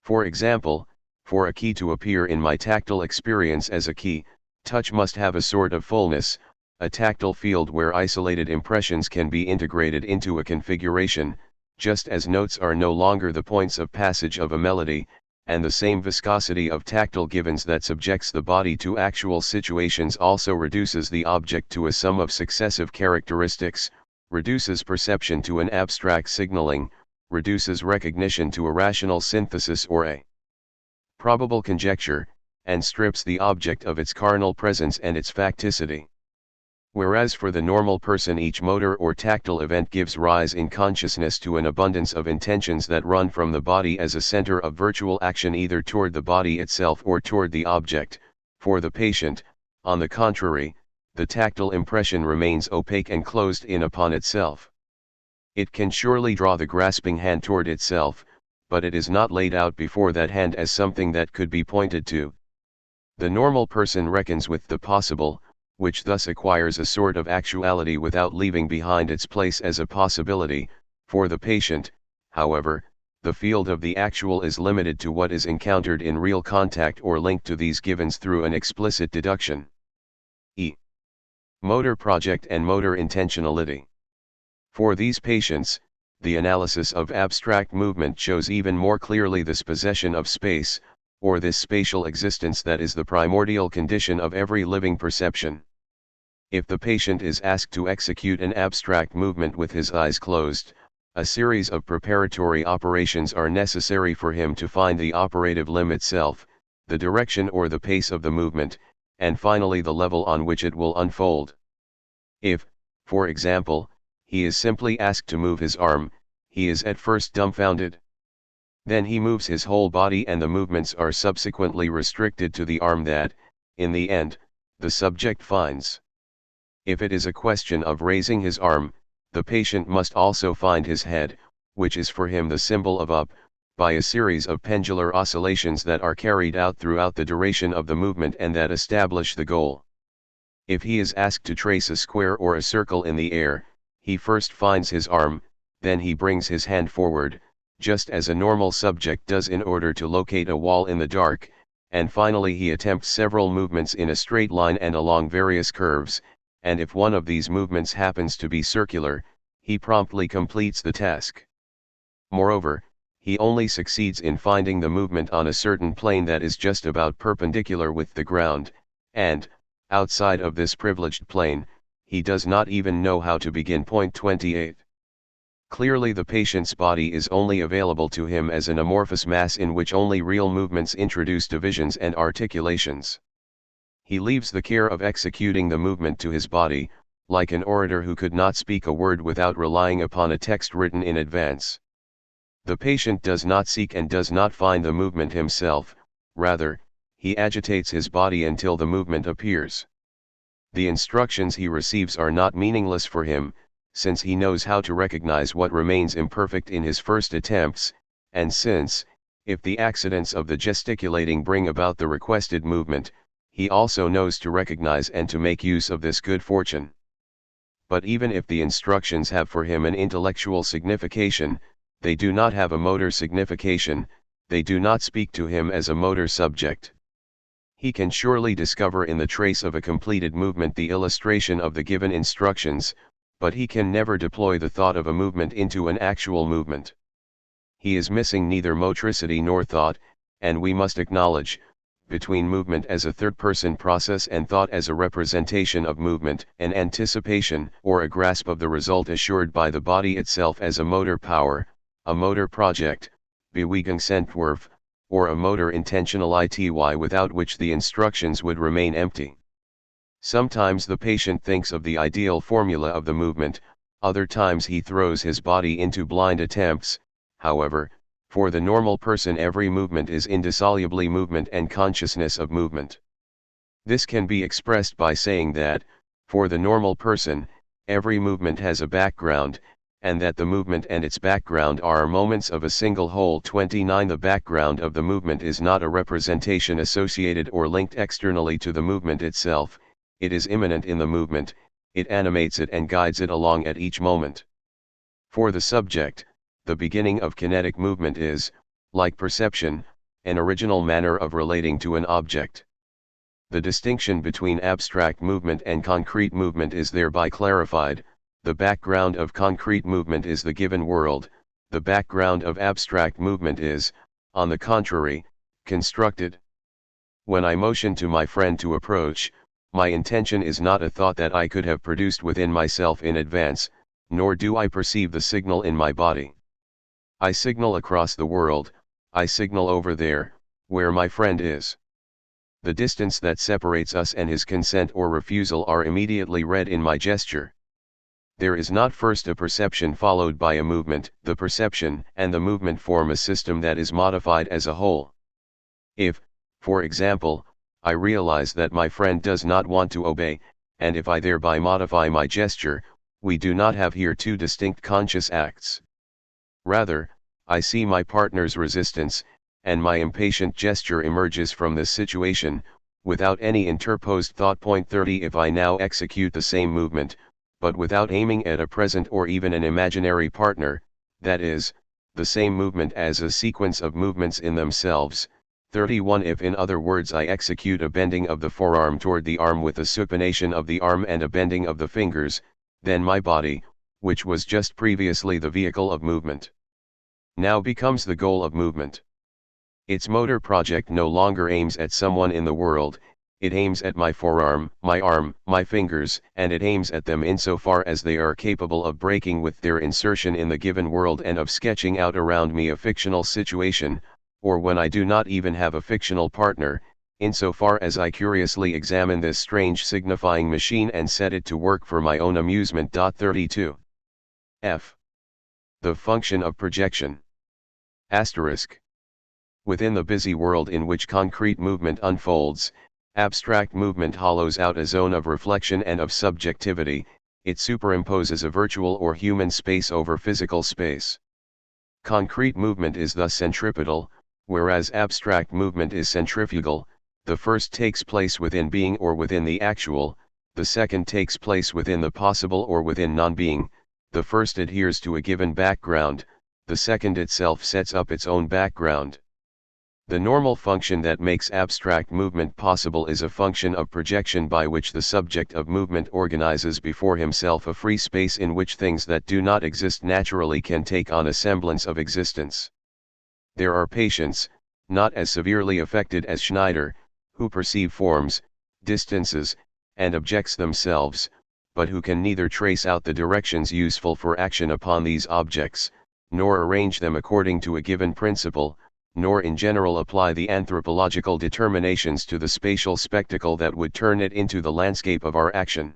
For example, for a key to appear in my tactile experience as a key, touch must have a sort of fullness, a tactile field where isolated impressions can be integrated into a configuration, just as notes are no longer the points of passage of a melody, and the same viscosity of tactile givens that subjects the body to actual situations also reduces the object to a sum of successive characteristics, reduces perception to an abstract signaling, reduces recognition to a rational synthesis or a probable conjecture, and strips the object of its carnal presence and its facticity. Whereas for the normal person each motor or tactile event gives rise in consciousness to an abundance of intentions that run from the body as a center of virtual action either toward the body itself or toward the object. For the patient, on the contrary, the tactile impression remains opaque and closed in upon itself. It can surely draw the grasping hand toward itself, but it is not laid out before that hand as something that could be pointed to. The normal person reckons with the possible, which thus acquires a sort of actuality without leaving behind its place as a possibility. For the patient, however, the field of the actual is limited to what is encountered in real contact or linked to these givens through an explicit deduction. Motor project and motor intentionality. For these patients, the analysis of abstract movement shows even more clearly this possession of space, or this spatial existence that is the primordial condition of every living perception. If the patient is asked to execute an abstract movement with his eyes closed, a series of preparatory operations are necessary for him to find the operative limb itself, the direction or the pace of the movement, and finally the level on which it will unfold. If, for example, he is simply asked to move his arm, he is at first dumbfounded. Then he moves his whole body and the movements are subsequently restricted to the arm that, in the end, the subject finds. If it is a question of raising his arm, the patient must also find his head, which is for him the symbol of up, by a series of pendular oscillations that are carried out throughout the duration of the movement and that establish the goal. If he is asked to trace a square or a circle in the air, he first finds his arm, then he brings his hand forward, just as a normal subject does in order to locate a wall in the dark, and finally he attempts several movements in a straight line and along various curves, and if one of these movements happens to be circular, he promptly completes the task. Moreover, he only succeeds in finding the movement on a certain plane that is just about perpendicular with the ground, and, outside of this privileged plane, he does not even know how to begin. Point 28. Clearly the patient's body is only available to him as an amorphous mass in which only real movements introduce divisions and articulations. He leaves the care of executing the movement to his body, like an orator who could not speak a word without relying upon a text written in advance. The patient does not seek and does not find the movement himself, rather, he agitates his body until the movement appears. The instructions he receives are not meaningless for him, since he knows how to recognize what remains imperfect in his first attempts, and since, if the accidents of the gesticulating bring about the requested movement, he also knows to recognize and to make use of this good fortune. But even if the instructions have for him an intellectual signification, they do not have a motor signification, they do not speak to him as a motor subject. He can surely discover in the trace of a completed movement the illustration of the given instructions, but he can never deploy the thought of a movement into an actual movement. He is missing neither motricity nor thought, and we must acknowledge, between movement as a third-person process and thought as a representation of movement, an anticipation or a grasp of the result assured by the body itself as a motor power, a motor project, Bewegungsentwurf, or a motor intentionality without which the instructions would remain empty. Sometimes the patient thinks of the ideal formula of the movement, other times he throws his body into blind attempts. However, for the normal person every movement is indissolubly movement and consciousness of movement. This can be expressed by saying that, for the normal person, every movement has a background, and that the movement and its background are moments of a single whole. 29 The background of the movement is not a representation associated or linked externally to the movement itself, it is immanent in the movement, it animates it and guides it along at each moment. For the subject, the beginning of kinetic movement is, like perception, an original manner of relating to an object. The distinction between abstract movement and concrete movement is thereby clarified. The background of concrete movement is the given world, the background of abstract movement is, on the contrary, constructed. When I motion to my friend to approach, my intention is not a thought that I could have produced within myself in advance, nor do I perceive the signal in my body. I signal across the world, I signal over there, where my friend is. The distance that separates us and his consent or refusal are immediately read in my gesture. There is not first a perception followed by a movement, the perception and the movement form a system that is modified as a whole. If, for example, I realize that my friend does not want to obey, and if I thereby modify my gesture, we do not have here two distinct conscious acts. Rather, I see my partner's resistance, and my impatient gesture emerges from this situation, without any interposed thought. Point 30 If I now execute the same movement, but without aiming at a present or even an imaginary partner, that is, the same movement as a sequence of movements in themselves. 31 If in other words I execute a bending of the forearm toward the arm with a supination of the arm and a bending of the fingers, then my body, which was just previously the vehicle of movement, now becomes the goal of movement. Its motor project no longer aims at someone in the world, it aims at my forearm, my arm, my fingers, and it aims at them insofar as they are capable of breaking with their insertion in the given world and of sketching out around me a fictional situation, or when I do not even have a fictional partner, insofar as I curiously examine this strange signifying machine and set it to work for my own amusement. 32. F. The function of projection. Asterisk. Within the busy world in which concrete movement unfolds, abstract movement hollows out a zone of reflection and of subjectivity, it superimposes a virtual or human space over physical space. Concrete movement is thus centripetal, whereas abstract movement is centrifugal. The first takes place within being or within the actual, the second takes place within the possible or within non-being. The first adheres to a given background, the second itself sets up its own background. The normal function that makes abstract movement possible is a function of projection by which the subject of movement organizes before himself a free space in which things that do not exist naturally can take on a semblance of existence. There are patients, not as severely affected as Schneider, who perceive forms, distances, and objects themselves, but who can neither trace out the directions useful for action upon these objects, nor arrange them according to a given principle, nor in general apply the anthropological determinations to the spatial spectacle that would turn it into the landscape of our action.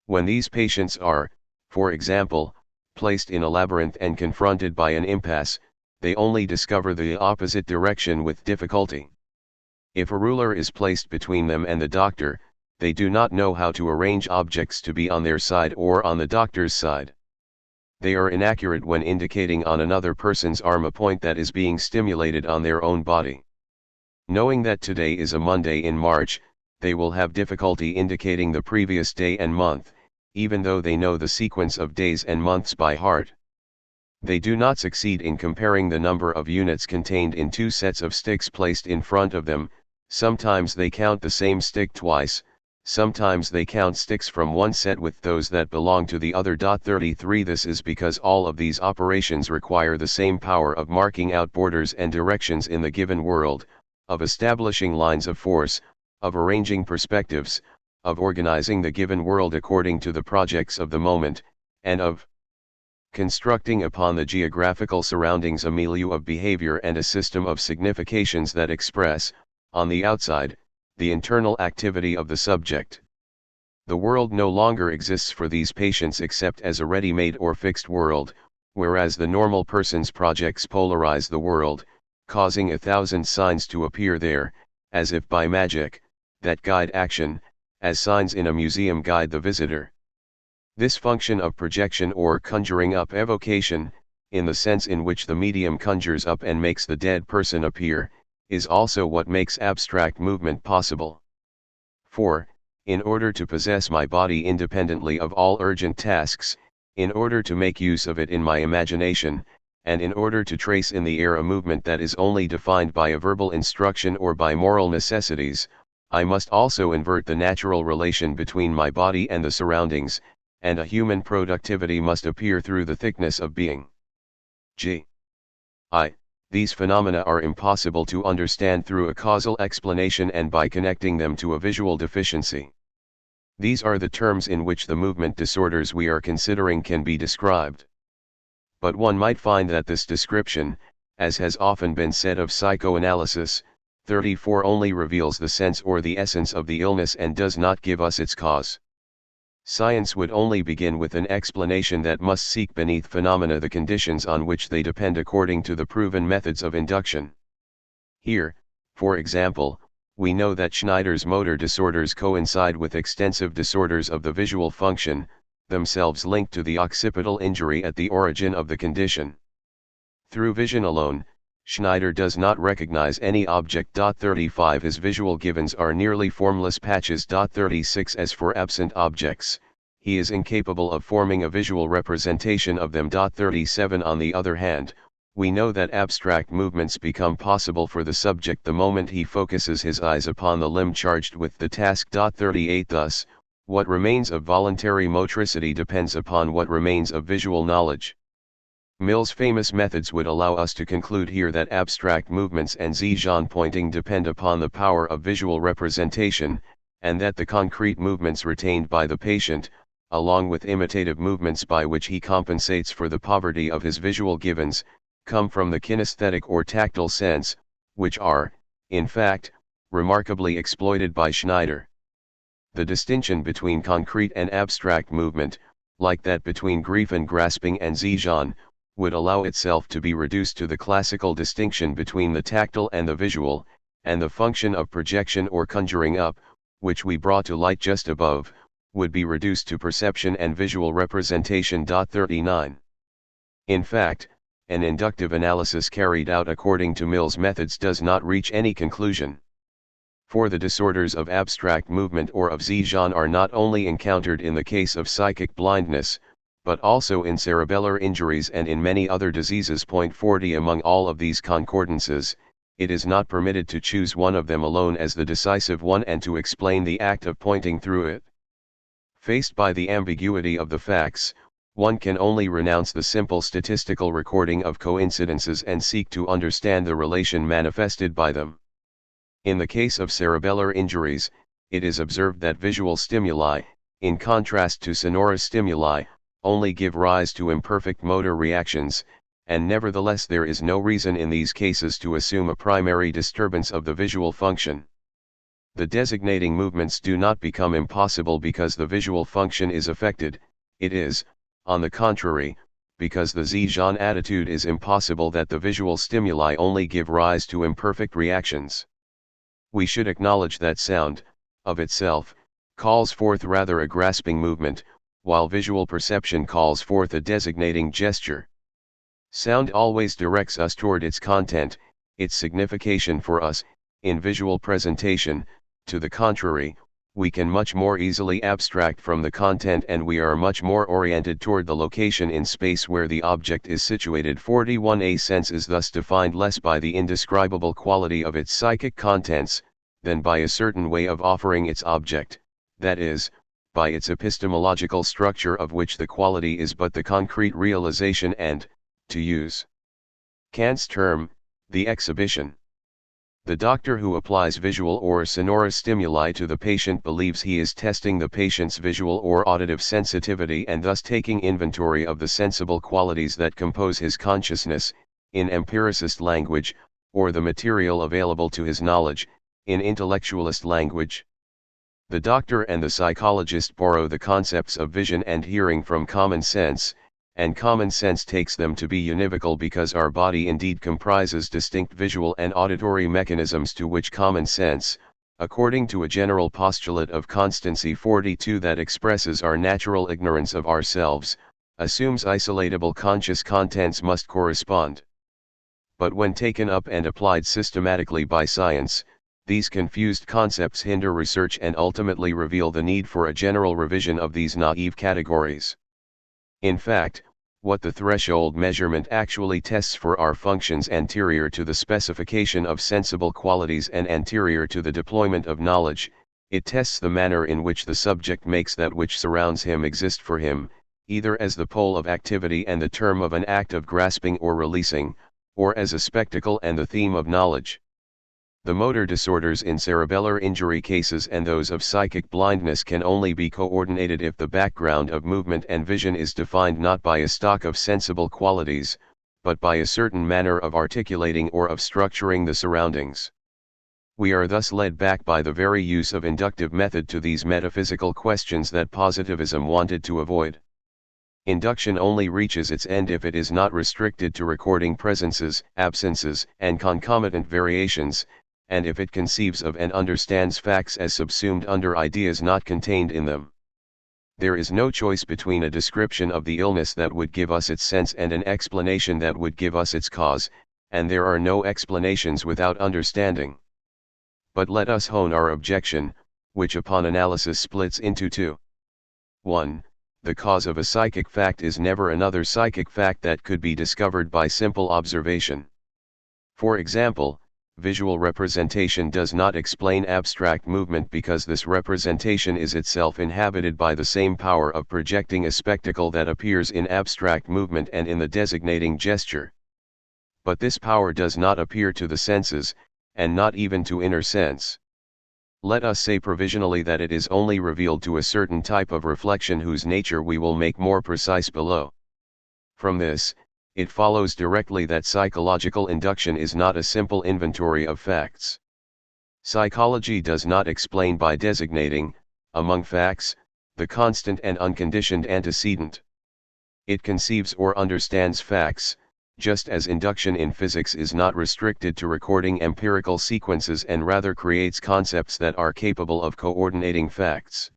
When these patients are, for example, placed in a labyrinth and confronted by an impasse, they only discover the opposite direction with difficulty. If a ruler is placed between them and the doctor, they do not know how to arrange objects to be on their side or on the doctor's side. They are inaccurate when indicating on another person's arm a point that is being stimulated on their own body. Knowing that today is a Monday in March, they will have difficulty indicating the previous day and month, even though they know the sequence of days and months by heart. They do not succeed in comparing the number of units contained in two sets of sticks placed in front of them. Sometimes they count the same stick twice, sometimes they count sticks from one set with those that belong to the other. 33 This is because all of these operations require the same power of marking out borders and directions in the given world, of establishing lines of force, of arranging perspectives, of organizing the given world according to the projects of the moment, and of constructing upon the geographical surroundings a milieu of behavior and a system of significations that express, on the outside, the internal activity of the subject. The world no longer exists for these patients except as a ready-made or fixed world, whereas the normal person's projects polarize the world, causing 1,000 signs to appear there, as if by magic, that guide action, as signs in a museum guide the visitor. This function of projection or conjuring up evocation, in the sense in which the medium conjures up and makes the dead person appear, is also what makes abstract movement possible. For, in order to possess my body independently of all urgent tasks, in order to make use of it in my imagination, and in order to trace in the air a movement that is only defined by a verbal instruction or by moral necessities, I must also invert the natural relation between my body and the surroundings, and a human productivity must appear through the thickness of being. These phenomena are impossible to understand through a causal explanation and by connecting them to a visual deficiency. These are the terms in which the movement disorders we are considering can be described. But one might find that this description, as has often been said of psychoanalysis, 34 only reveals the sense or the essence of the illness and does not give us its cause. Science would only begin with an explanation that must seek beneath phenomena the conditions on which they depend according to the proven methods of induction. Here, for example, we know that Schneider's motor disorders coincide with extensive disorders of the visual function, themselves linked to the occipital injury at the origin of the condition. Through vision alone, Schneider does not recognize any object. 35 His visual givens are nearly formless patches. 36 As for absent objects, he is incapable of forming a visual representation of them. 37 On the other hand, we know that abstract movements become possible for the subject the moment he focuses his eyes upon the limb charged with the task. 38 Thus, what remains of voluntary motricity depends upon what remains of visual knowledge. Mill's famous methods would allow us to conclude here that abstract movements and Zijan pointing depend upon the power of visual representation, and that the concrete movements retained by the patient, along with imitative movements by which he compensates for the poverty of his visual givens, come from the kinesthetic or tactile sense, which are, in fact, remarkably exploited by Schneider. The distinction between concrete and abstract movement, like that between grief and grasping and Zijan, would allow itself to be reduced to the classical distinction between the tactile and the visual, and the function of projection or conjuring up, which we brought to light just above, would be reduced to perception and visual representation. 39. In fact, an inductive analysis carried out according to Mill's methods does not reach any conclusion. For the disorders of abstract movement or of Zijan are not only encountered in the case of psychic blindness, but also in cerebellar injuries and in many other diseases. 40 Among all of these concordances, it is not permitted to choose one of them alone as the decisive one and to explain the act of pointing through it. Faced by the ambiguity of the facts, one can only renounce the simple statistical recording of coincidences and seek to understand the relation manifested by them. In the case of cerebellar injuries, it is observed that visual stimuli, in contrast to sonorous stimuli, only give rise to imperfect motor reactions, and nevertheless there is no reason in these cases to assume a primary disturbance of the visual function. The designating movements do not become impossible because the visual function is affected, it is, on the contrary, because the Zijan attitude is impossible that the visual stimuli only give rise to imperfect reactions. We should acknowledge that sound, of itself, calls forth rather a grasping movement, while visual perception calls forth a designating gesture. Sound always directs us toward its content, its signification for us, in visual presentation. To the contrary, we can much more easily abstract from the content and we are much more oriented toward the location in space where the object is situated. 41a sense is thus defined less by the indescribable quality of its psychic contents, than by a certain way of offering its object, that is, by its epistemological structure of which the quality is but the concrete realization and, to use Kant's term, the exhibition. The doctor who applies visual or sonorous stimuli to the patient believes he is testing the patient's visual or auditive sensitivity and thus taking inventory of the sensible qualities that compose his consciousness, in empiricist language, or the material available to his knowledge, in intellectualist language. The doctor and the psychologist borrow the concepts of vision and hearing from common sense, and common sense takes them to be univocal because our body indeed comprises distinct visual and auditory mechanisms to which common sense, according to a general postulate of constancy 42 that expresses our natural ignorance of ourselves, assumes isolatable conscious contents must correspond. But when taken up and applied systematically by science, these confused concepts hinder research and ultimately reveal the need for a general revision of these naive categories. In fact, what the threshold measurement actually tests for are functions anterior to the specification of sensible qualities and anterior to the deployment of knowledge. It tests the manner in which the subject makes that which surrounds him exist for him, either as the pole of activity and the term of an act of grasping or releasing, or as a spectacle and the theme of knowledge. The motor disorders in cerebellar injury cases and those of psychic blindness can only be coordinated if the background of movement and vision is defined not by a stock of sensible qualities, but by a certain manner of articulating or of structuring the surroundings. We are thus led back by the very use of inductive method to these metaphysical questions that positivism wanted to avoid. Induction only reaches its end if it is not restricted to recording presences, absences, and concomitant variations, and if it conceives of and understands facts as subsumed under ideas not contained in them. There is no choice between a description of the illness that would give us its sense and an explanation that would give us its cause, and there are no explanations without understanding. But let us hone our objection, which upon analysis splits into two. 1. The cause of a psychic fact is never another psychic fact that could be discovered by simple observation. For example, visual representation does not explain abstract movement because this representation is itself inhabited by the same power of projecting a spectacle that appears in abstract movement and in the designating gesture. But this power does not appear to the senses, and not even to inner sense. Let us say provisionally that it is only revealed to a certain type of reflection whose nature we will make more precise below. From this, it follows directly that psychological induction is not a simple inventory of facts. Psychology does not explain by designating, among facts, the constant and unconditioned antecedent. It conceives or understands facts, just as induction in physics is not restricted to recording empirical sequences and rather creates concepts that are capable of coordinating facts.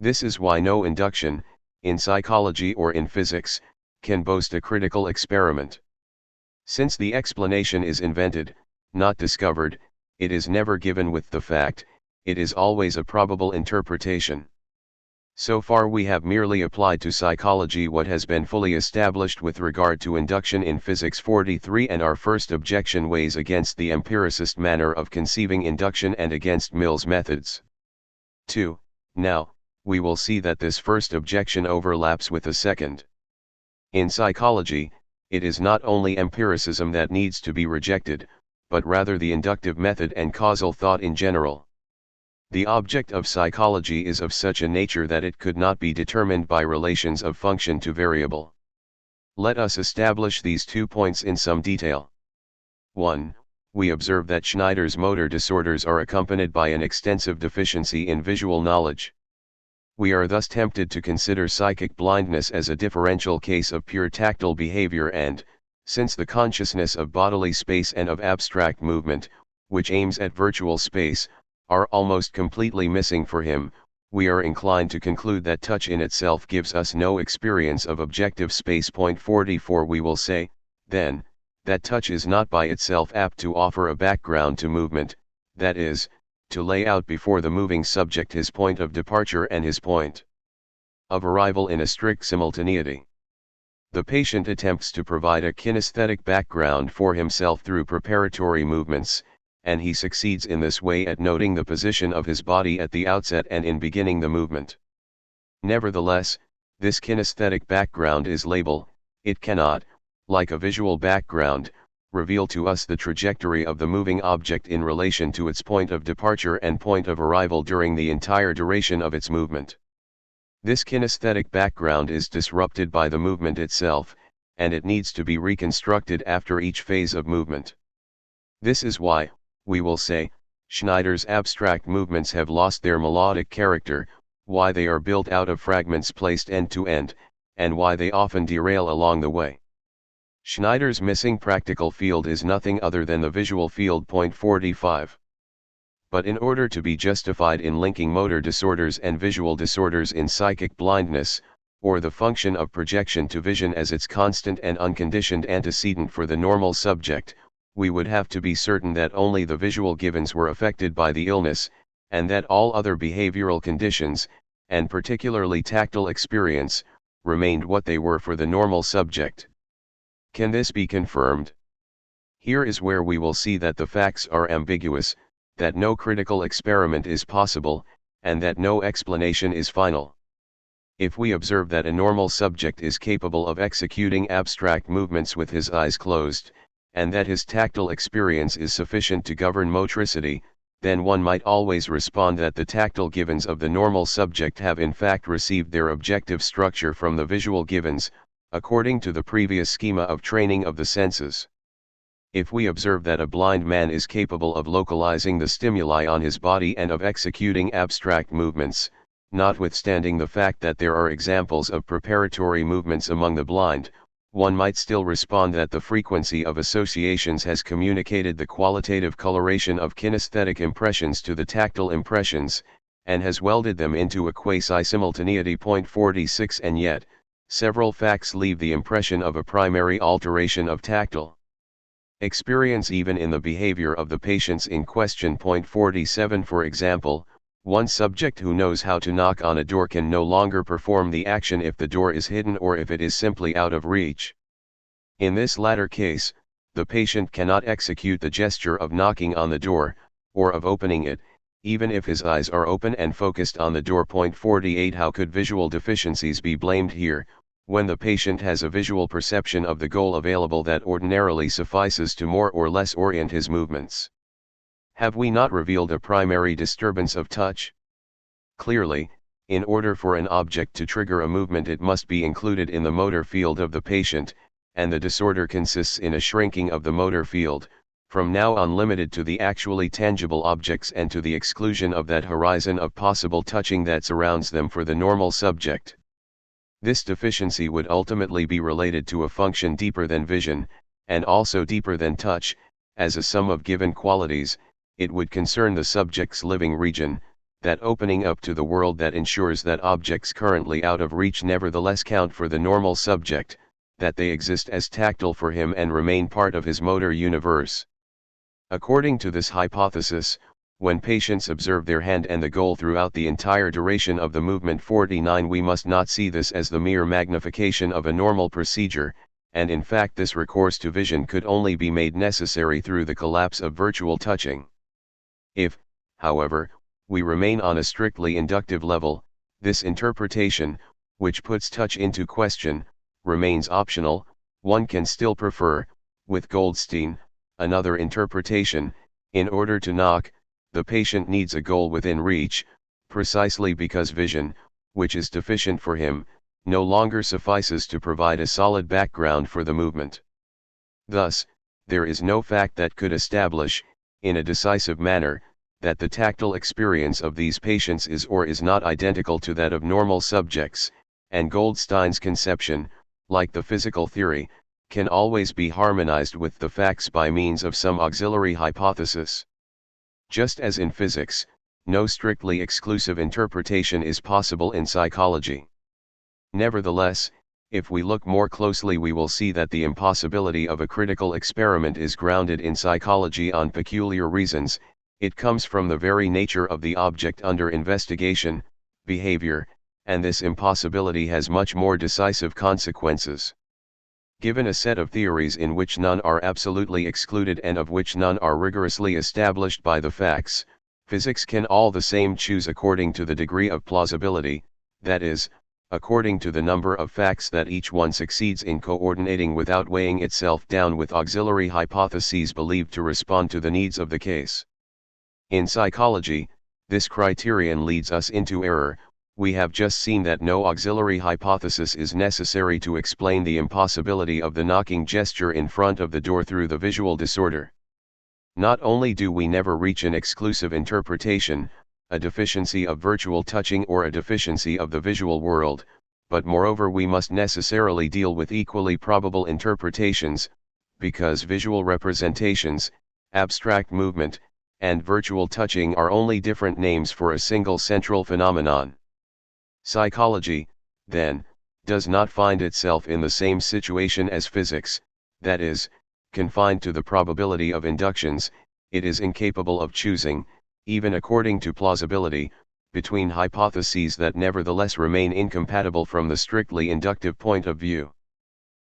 This is why no induction, in psychology or in physics, can boast a critical experiment. Since the explanation is invented, not discovered, it is never given with the fact, it is always a probable interpretation. So far we have merely applied to psychology what has been fully established with regard to induction in physics 43, and our first objection weighs against the empiricist manner of conceiving induction and against Mill's methods. 2. Now, we will see that this first objection overlaps with the second. In psychology, it is not only empiricism that needs to be rejected, but rather the inductive method and causal thought in general. The object of psychology is of such a nature that it could not be determined by relations of function to variable. Let us establish these 2 points in some detail. 1. We observe that Schneider's motor disorders are accompanied by an extensive deficiency in visual knowledge. We are thus tempted to consider psychic blindness as a differential case of pure tactile behavior, and, since the consciousness of bodily space and of abstract movement, which aims at virtual space, are almost completely missing for him, we are inclined to conclude that touch in itself gives us no experience of objective space. 44 We will say, then, that touch is not by itself apt to offer a background to movement, that is, to lay out before the moving subject his point of departure and his point of arrival in a strict simultaneity. The patient attempts to provide a kinesthetic background for himself through preparatory movements, and he succeeds in this way at noting the position of his body at the outset and in beginning the movement. Nevertheless, this kinesthetic background is labile. It cannot, like a visual background, reveal to us the trajectory of the moving object in relation to its point of departure and point of arrival during the entire duration of its movement. This kinesthetic background is disrupted by the movement itself, and it needs to be reconstructed after each phase of movement. This is why, we will say, Schneider's abstract movements have lost their melodic character, why they are built out of fragments placed end to end, and why they often derail along the way. Schneider's missing practical field is nothing other than the visual field. 45. But in order to be justified in linking motor disorders and visual disorders in psychic blindness, or the function of projection to vision as its constant and unconditioned antecedent for the normal subject, we would have to be certain that only the visual givens were affected by the illness, and that all other behavioral conditions, and particularly tactile experience, remained what they were for the normal subject. Can this be confirmed? Here is where we will see that the facts are ambiguous, that no critical experiment is possible, and that no explanation is final. If we observe that a normal subject is capable of executing abstract movements with his eyes closed, and that his tactile experience is sufficient to govern motricity, then one might always respond that the tactile givens of the normal subject have in fact received their objective structure from the visual givens, according to the previous schema of training of the senses. If we observe that a blind man is capable of localizing the stimuli on his body and of executing abstract movements, notwithstanding the fact that there are examples of preparatory movements among the blind, one might still respond that the frequency of associations has communicated the qualitative coloration of kinesthetic impressions to the tactile impressions, and has welded them into a quasi-simultaneity. 46 And yet, several facts leave the impression of a primary alteration of tactile experience even in the behavior of the patients in question. 47 For example, one subject who knows how to knock on a door can no longer perform the action if the door is hidden or if it is simply out of reach. In this latter case, the patient cannot execute the gesture of knocking on the door, or of opening it, even if his eyes are open and focused on the door. 48 How could visual deficiencies be blamed here, when the patient has a visual perception of the goal available that ordinarily suffices to more or less orient his movements? Have we not revealed a primary disturbance of touch? Clearly, in order for an object to trigger a movement it must be included in the motor field of the patient, and the disorder consists in a shrinking of the motor field, from now on limited to the actually tangible objects and to the exclusion of that horizon of possible touching that surrounds them for the normal subject. This deficiency would ultimately be related to a function deeper than vision, and also deeper than touch, as a sum of given qualities. It would concern the subject's living region, that opening up to the world that ensures that objects currently out of reach nevertheless count for the normal subject, that they exist as tactile for him and remain part of his motor universe. According to this hypothesis, When patients observe their hand and the goal throughout the entire duration of the movement 49, we must not see this as the mere magnification of a normal procedure, and in fact this recourse to vision could only be made necessary through the collapse of virtual touching. If, however, we remain on a strictly inductive level, this interpretation, which puts touch into question, remains optional. One can still prefer, with Goldstein, another interpretation. In order to knock, the patient needs a goal within reach, precisely because vision, which is deficient for him, no longer suffices to provide a solid background for the movement. Thus, there is no fact that could establish, in a decisive manner, that the tactile experience of these patients is or is not identical to that of normal subjects, and Goldstein's conception, like the physical theory, can always be harmonized with the facts by means of some auxiliary hypothesis. Just as in physics, no strictly exclusive interpretation is possible in psychology. Nevertheless, if we look more closely, we will see that the impossibility of a critical experiment is grounded in psychology on peculiar reasons. It comes from the very nature of the object under investigation, behavior, and this impossibility has much more decisive consequences. Given a set of theories in which none are absolutely excluded and of which none are rigorously established by the facts, physics can all the same choose according to the degree of plausibility, that is, according to the number of facts that each one succeeds in coordinating without weighing itself down with auxiliary hypotheses believed to respond to the needs of the case. In psychology, this criterion leads us into error. We have just seen that no auxiliary hypothesis is necessary to explain the impossibility of the knocking gesture in front of the door through the visual disorder. Not only do we never reach an exclusive interpretation, a deficiency of virtual touching or a deficiency of the visual world, but moreover we must necessarily deal with equally probable interpretations, because visual representations, abstract movement, and virtual touching are only different names for a single central phenomenon. Psychology, then, does not find itself in the same situation as physics, that is, confined to the probability of inductions. It is incapable of choosing, even according to plausibility, between hypotheses that nevertheless remain incompatible from the strictly inductive point of view.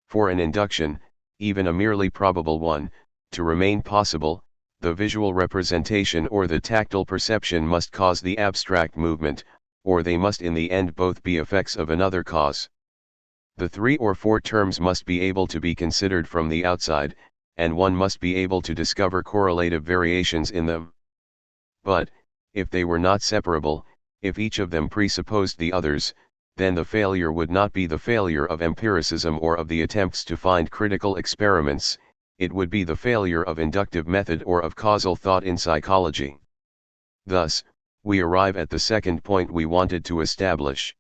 For an induction, even a merely probable one, to remain possible, the visual representation or the tactile perception must cause the abstract movement, or they must in the end both be effects of another cause. The 3 or 4 terms must be able to be considered from the outside, and one must be able to discover correlative variations in them. But, if they were not separable, if each of them presupposed the others, then the failure would not be the failure of empiricism or of the attempts to find critical experiments, it would be the failure of inductive method or of causal thought in psychology. Thus, we arrive at the second point we wanted to establish.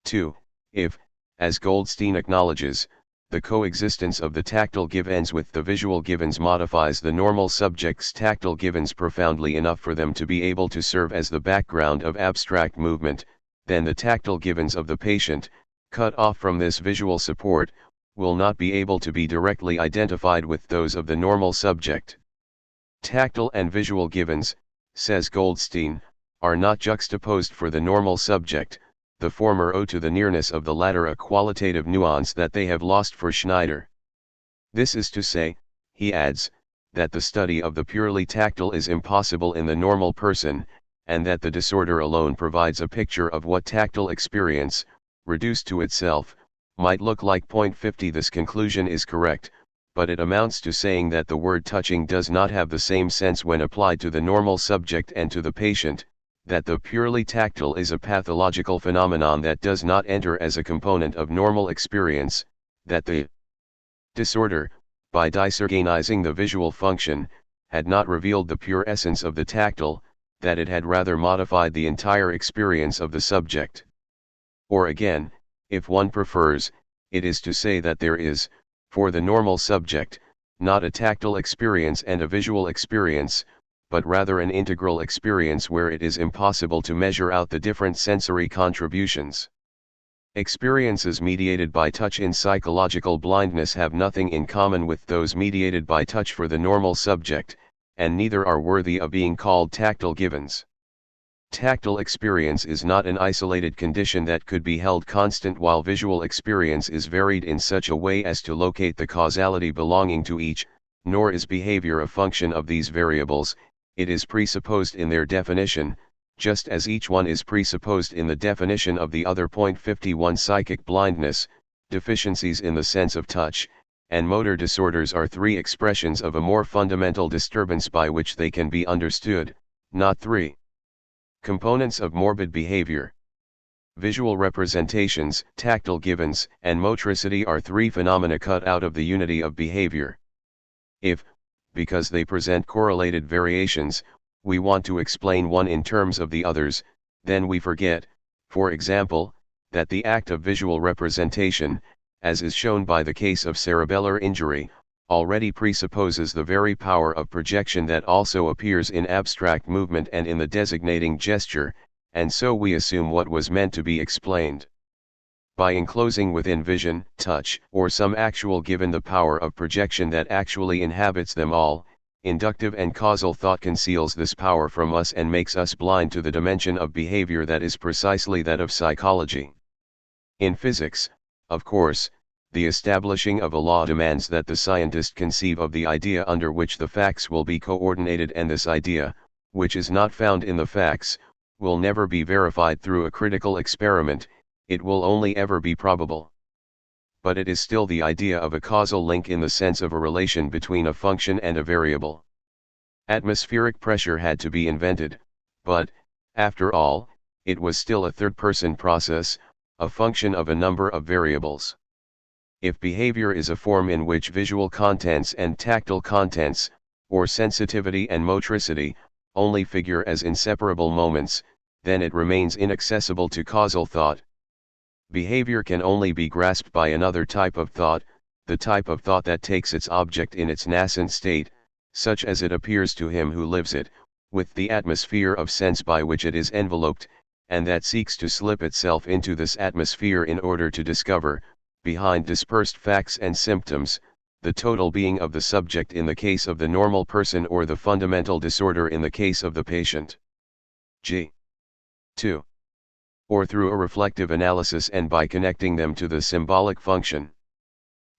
2. If, as Goldstein acknowledges, the coexistence of the tactile givens with the visual givens modifies the normal subject's tactile givens profoundly enough for them to be able to serve as the background of abstract movement, then the tactile givens of the patient, cut off from this visual support, will not be able to be directly identified with those of the normal subject. Tactile and visual givens, says Goldstein, are not juxtaposed for the normal subject, the former owe to the nearness of the latter a qualitative nuance that they have lost for Schneider. This is to say, he adds, that the study of the purely tactile is impossible in the normal person, and that the disorder alone provides a picture of what tactile experience, reduced to itself, might look like. 50 This conclusion is correct, but it amounts to saying that the word touching does not have the same sense when applied to the normal subject and to the patient, that the purely tactile is a pathological phenomenon that does not enter as a component of normal experience, that the disorder, by disorganizing the visual function, had not revealed the pure essence of the tactile, that it had rather modified the entire experience of the subject. Or again, if one prefers, it is to say that there is, for the normal subject, not a tactile experience and a visual experience, but rather an integral experience where it is impossible to measure out the different sensory contributions. Experiences mediated by touch in psychological blindness have nothing in common with those mediated by touch for the normal subject, and neither are worthy of being called tactile givens. Tactile experience is not an isolated condition that could be held constant, while visual experience is varied in such a way as to locate the causality belonging to each, nor is behavior a function of these variables. It is presupposed in their definition, just as each one is presupposed in the definition of the other. 51 Psychic blindness, deficiencies in the sense of touch, and motor disorders are three expressions of a more fundamental disturbance by which they can be understood, not three components of morbid behavior. Visual representations, tactile givens, and motricity are three phenomena cut out of the unity of behavior. If, because they present correlated variations, we want to explain one in terms of the others, then we forget, for example, that the act of visual representation, as is shown by the case of cerebellar injury, already presupposes the very power of projection that also appears in abstract movement and in the designating gesture, and so we assume what was meant to be explained. By enclosing within vision, touch, or some actual given the power of projection that actually inhabits them all, inductive and causal thought conceals this power from us and makes us blind to the dimension of behavior that is precisely that of psychology. In physics, of course, the establishing of a law demands that the scientist conceive of the idea under which the facts will be coordinated, and this idea, which is not found in the facts, will never be verified through a critical experiment. It will only ever be probable. But it is still the idea of a causal link in the sense of a relation between a function and a variable. Atmospheric pressure had to be invented, but, after all, it was still a third-person process, a function of a number of variables. If behavior is a form in which visual contents and tactile contents, or sensitivity and motricity, only figure as inseparable moments, then it remains inaccessible to causal thought. Behavior can only be grasped by another type of thought, the type of thought that takes its object in its nascent state, such as it appears to him who lives it, with the atmosphere of sense by which it is enveloped, and that seeks to slip itself into this atmosphere in order to discover, behind dispersed facts and symptoms, the total being of the subject in the case of the normal person, or the fundamental disorder in the case of the patient. G. 2. Or through a reflective analysis and by connecting them to the symbolic function.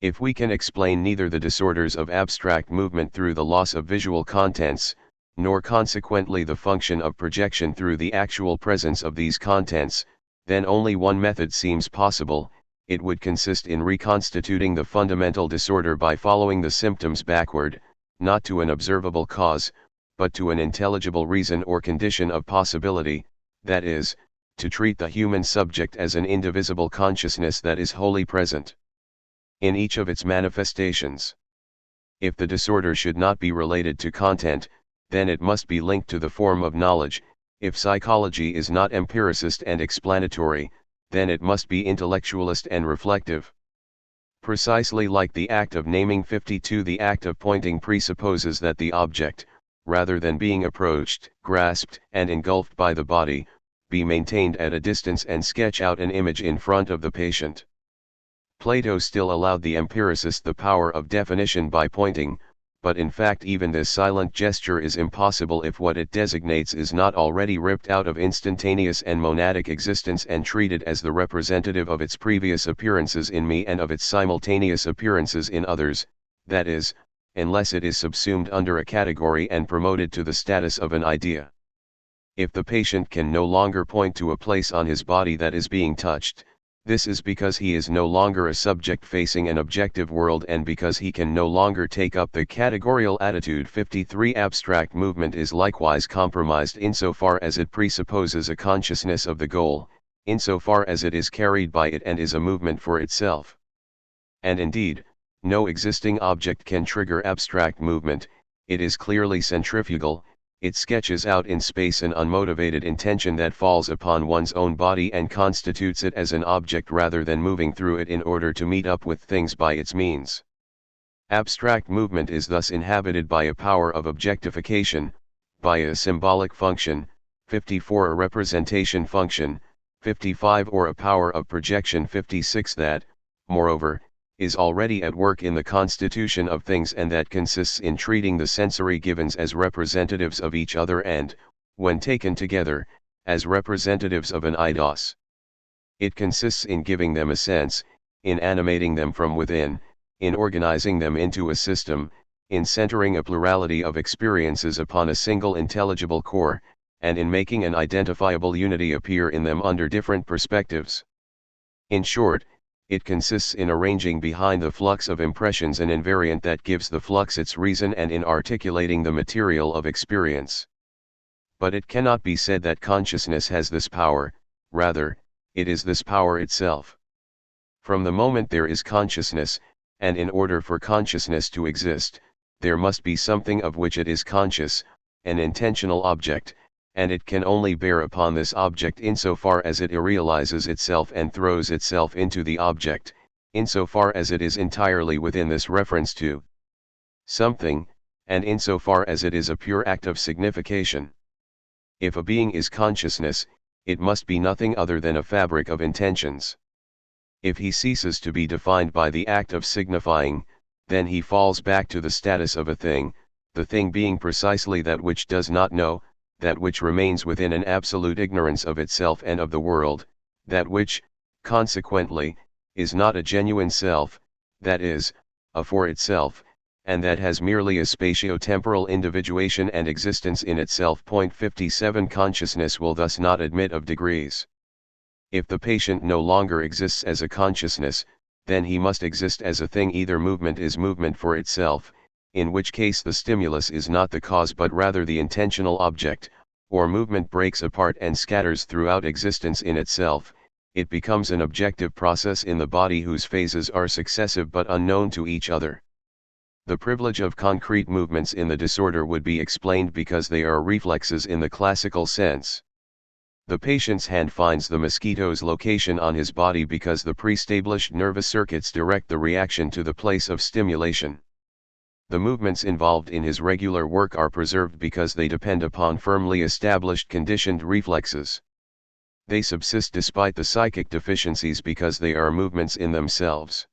If we can explain neither the disorders of abstract movement through the loss of visual contents, nor consequently the function of projection through the actual presence of these contents, then only one method seems possible. It would consist in reconstituting the fundamental disorder by following the symptoms backward, not to an observable cause, but to an intelligible reason or condition of possibility, that is, to treat the human subject as an indivisible consciousness that is wholly present in each of its manifestations. If the disorder should not be related to content, then it must be linked to the form of knowledge. If psychology is not empiricist and explanatory, then it must be intellectualist and reflective. Precisely like the act of naming 52, the act of pointing presupposes that the object, rather than being approached, grasped, and engulfed by the body, be maintained at a distance and sketch out an image in front of the patient. Plato still allowed the empiricist the power of definition by pointing, but in fact even this silent gesture is impossible if what it designates is not already ripped out of instantaneous and monadic existence and treated as the representative of its previous appearances in me and of its simultaneous appearances in others, that is, unless it is subsumed under a category and promoted to the status of an idea. If the patient can no longer point to a place on his body that is being touched, this is because he is no longer a subject facing an objective world, and because he can no longer take up the categorial attitude. 53 Abstract movement is likewise compromised insofar as it presupposes a consciousness of the goal, insofar as it is carried by it and is a movement for itself. And indeed, no existing object can trigger abstract movement. It is clearly centrifugal. It sketches out in space an unmotivated intention that falls upon one's own body and constitutes it as an object rather than moving through it in order to meet up with things by its means. Abstract movement is thus inhabited by a power of objectification, by a symbolic function, 54 a representation function, 55 or a power of projection, 56 that, moreover, is already at work in the constitution of things, and that consists in treating the sensory givens as representatives of each other and, when taken together, as representatives of an eidos. It consists in giving them a sense, in animating them from within, in organizing them into a system, in centering a plurality of experiences upon a single intelligible core, and in making an identifiable unity appear in them under different perspectives. In short, it consists in arranging behind the flux of impressions an invariant that gives the flux its reason, and in articulating the material of experience. But it cannot be said that consciousness has this power, rather, it is this power itself. From the moment there is consciousness, and in order for consciousness to exist, there must be something of which it is conscious, an intentional object, and it can only bear upon this object insofar as it irrealizes itself and throws itself into the object, insofar as it is entirely within this reference to something, and insofar as it is a pure act of signification. If a being is consciousness, it must be nothing other than a fabric of intentions. If he ceases to be defined by the act of signifying, then he falls back to the status of a thing, the thing being precisely that which does not know, that which remains within an absolute ignorance of itself and of the world, that which, consequently, is not a genuine self, that is, a for itself, and that has merely a spatio-temporal individuation and existence in itself. 57 Consciousness will thus not admit of degrees. If the patient no longer exists as a consciousness, then he must exist as a thing. Either movement is movement for itself, in which case the stimulus is not the cause but rather the intentional object, or movement breaks apart and scatters throughout existence in itself, it becomes an objective process in the body whose phases are successive but unknown to each other. The privilege of concrete movements in the disorder would be explained because they are reflexes in the classical sense. The patient's hand finds the mosquito's location on his body because the pre-established nervous circuits direct the reaction to the place of stimulation. The movements involved in his regular work are preserved because they depend upon firmly established conditioned reflexes. They subsist despite the psychic deficiencies because they are movements in themselves.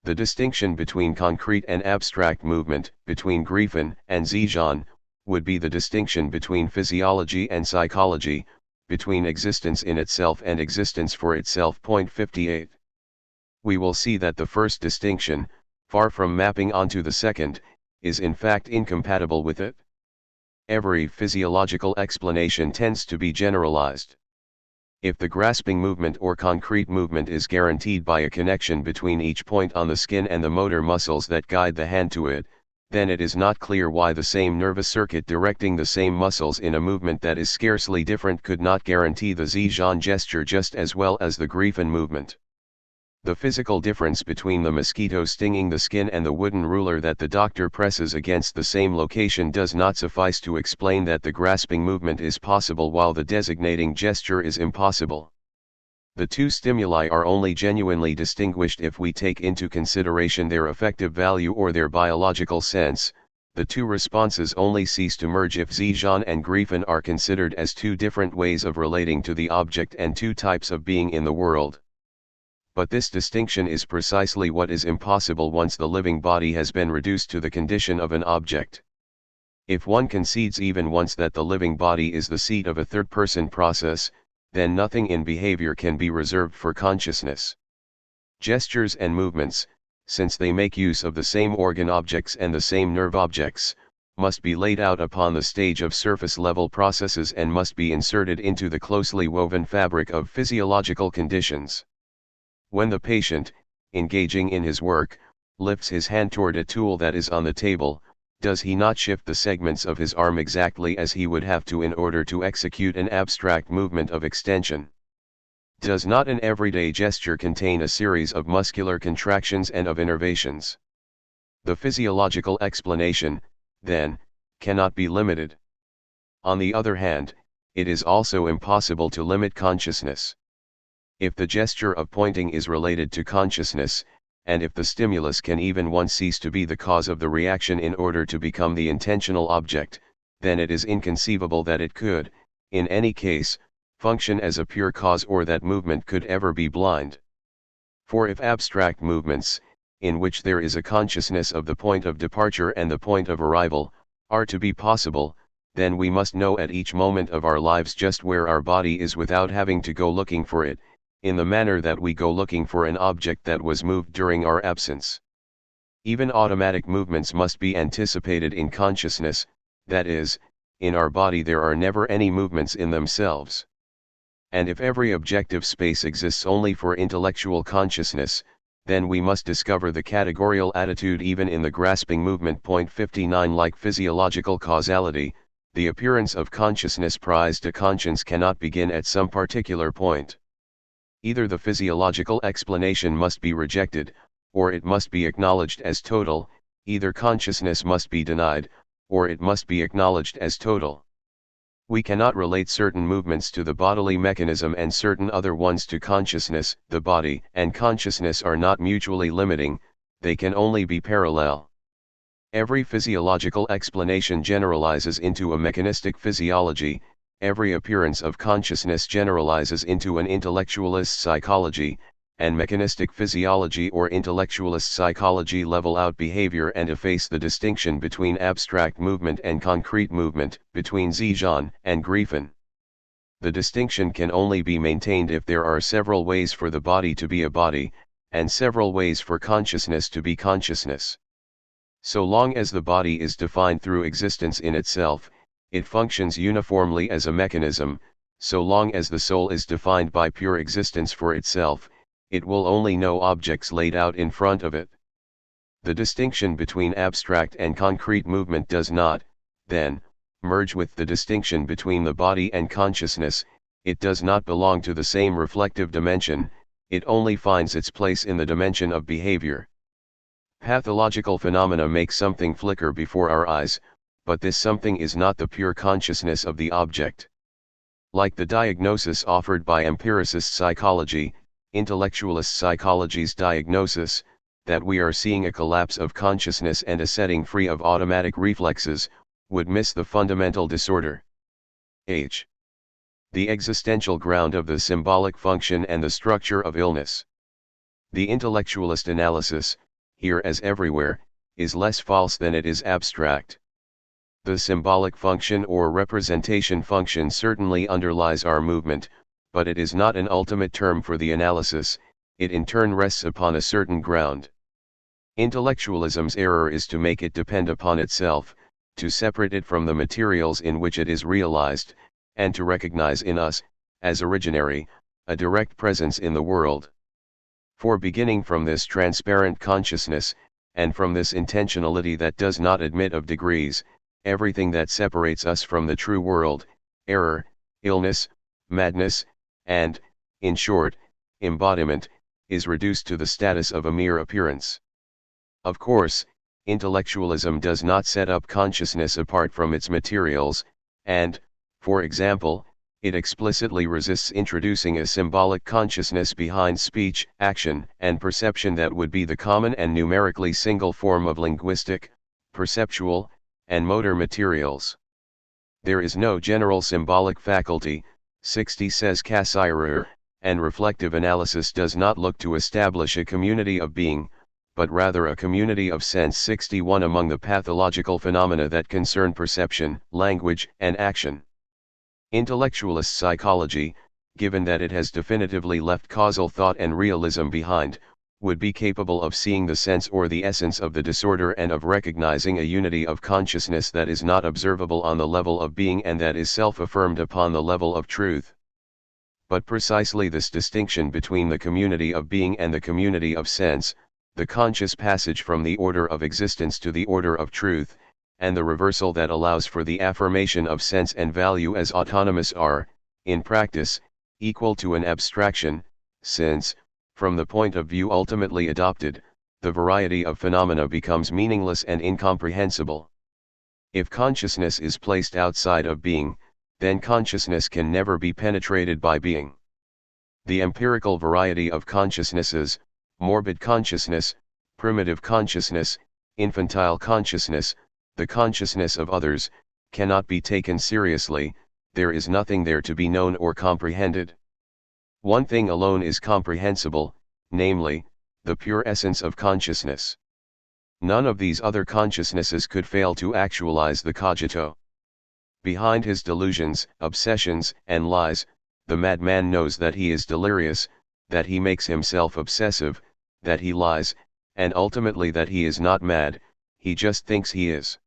The distinction between concrete and abstract movement, between Griffin and Zijan, would be the distinction between physiology and psychology, between existence in itself and existence for itself. 58. We will see that the first distinction, far from mapping onto the second, is in fact incompatible with it. Every physiological explanation tends to be generalized. If the grasping movement or concrete movement is guaranteed by a connection between each point on the skin and the motor muscles that guide the hand to it, then it is not clear why the same nervous circuit directing the same muscles in a movement that is scarcely different could not guarantee the Zijan gesture just as well as the Griffin movement. The physical difference between the mosquito stinging the skin and the wooden ruler that the doctor presses against the same location does not suffice to explain that the grasping movement is possible while the designating gesture is impossible. The two stimuli are only genuinely distinguished if we take into consideration their effective value or their biological sense. The two responses only cease to merge if Zijan and Griffin are considered as two different ways of relating to the object and two types of being in the world. But this distinction is precisely what is impossible once the living body has been reduced to the condition of an object. If one concedes even once that the living body is the seat of a third-person process, then nothing in behavior can be reserved for consciousness. Gestures and movements, since they make use of the same organ objects and the same nerve objects, must be laid out upon the stage of surface-level processes and must be inserted into the closely woven fabric of physiological conditions. When the patient, engaging in his work, lifts his hand toward a tool that is on the table, does he not shift the segments of his arm exactly as he would have to in order to execute an abstract movement of extension? Does not an everyday gesture contain a series of muscular contractions and of innervations? The physiological explanation, then, cannot be limited. On the other hand, it is also impossible to limit consciousness. If the gesture of pointing is related to consciousness, and if the stimulus can even once cease to be the cause of the reaction in order to become the intentional object, then it is inconceivable that it could, in any case, function as a pure cause or that movement could ever be blind. For if abstract movements, in which there is a consciousness of the point of departure and the point of arrival, are to be possible, then we must know at each moment of our lives just where our body is without having to go looking for it, in the manner that we go looking for an object that was moved during our absence. Even automatic movements must be anticipated in consciousness, that is, in our body there are never any movements in themselves. And if every objective space exists only for intellectual consciousness, then we must discover the categorical attitude even in the grasping movement. Point 59. Like physiological causality, the appearance of consciousness pries to conscience cannot begin at some particular point. Either the physiological explanation must be rejected, or it must be acknowledged as total, either consciousness must be denied, or it must be acknowledged as total. We cannot relate certain movements to the bodily mechanism and certain other ones to consciousness. The body and consciousness are not mutually limiting, they can only be parallel. Every physiological explanation generalizes into a mechanistic physiology, every appearance of consciousness generalizes into an intellectualist psychology, and mechanistic physiology or intellectualist psychology level out behavior and efface the distinction between abstract movement and concrete movement, between Zijan and Griffin. The distinction can only be maintained if there are several ways for the body to be a body, and several ways for consciousness to be consciousness. So long as the body is defined through existence in itself, it functions uniformly as a mechanism. So long as the soul is defined by pure existence for itself, it will only know objects laid out in front of it. The distinction between abstract and concrete movement does not, then, merge with the distinction between the body and consciousness. It does not belong to the same reflective dimension, it only finds its place in the dimension of behavior. Pathological phenomena make something flicker before our eyes, but this something is not the pure consciousness of the object. Like the diagnosis offered by empiricist psychology, intellectualist psychology's diagnosis, that we are seeing a collapse of consciousness and a setting free of automatic reflexes, would miss the fundamental disorder. H. The existential ground of the symbolic function and the structure of illness. The intellectualist analysis, here as everywhere, is less false than it is abstract. The symbolic function or representation function certainly underlies our movement, but it is not an ultimate term for the analysis, it in turn rests upon a certain ground. Intellectualism's error is to make it depend upon itself, to separate it from the materials in which it is realized, and to recognize in us, as originary, a direct presence in the world. For beginning from this transparent consciousness, and from this intentionality that does not admit of degrees, everything that separates us from the true world, error, illness, madness, and, in short, embodiment, is reduced to the status of a mere appearance. Of course, intellectualism does not set up consciousness apart from its materials, and, for example, it explicitly resists introducing a symbolic consciousness behind speech, action, and perception that would be the common and numerically single form of linguistic, perceptual, and motor materials. There is no general symbolic faculty, 60 says Cassirer, and reflective analysis does not look to establish a community of being, but rather a community of sense. 61 Among the pathological phenomena that concern perception, language, and action. Intellectualist psychology, given that it has definitively left causal thought and realism behind, would be capable of seeing the sense or the essence of the disorder and of recognizing a unity of consciousness that is not observable on the level of being and that is self-affirmed upon the level of truth. But precisely this distinction between the community of being and the community of sense, the conscious passage from the order of existence to the order of truth, and the reversal that allows for the affirmation of sense and value as autonomous are, in practice, equal to an abstraction, since, from the point of view ultimately adopted, the variety of phenomena becomes meaningless and incomprehensible. If consciousness is placed outside of being, then consciousness can never be penetrated by being. The empirical variety of consciousnesses, morbid consciousness, primitive consciousness, infantile consciousness, the consciousness of others, cannot be taken seriously. There is nothing there to be known or comprehended. One thing alone is comprehensible, namely, the pure essence of consciousness. None of these other consciousnesses could fail to actualize the cogito. Behind his delusions, obsessions, and lies, the madman knows that he is delirious, that he makes himself obsessive, that he lies, and ultimately that he is not mad, he just thinks he is.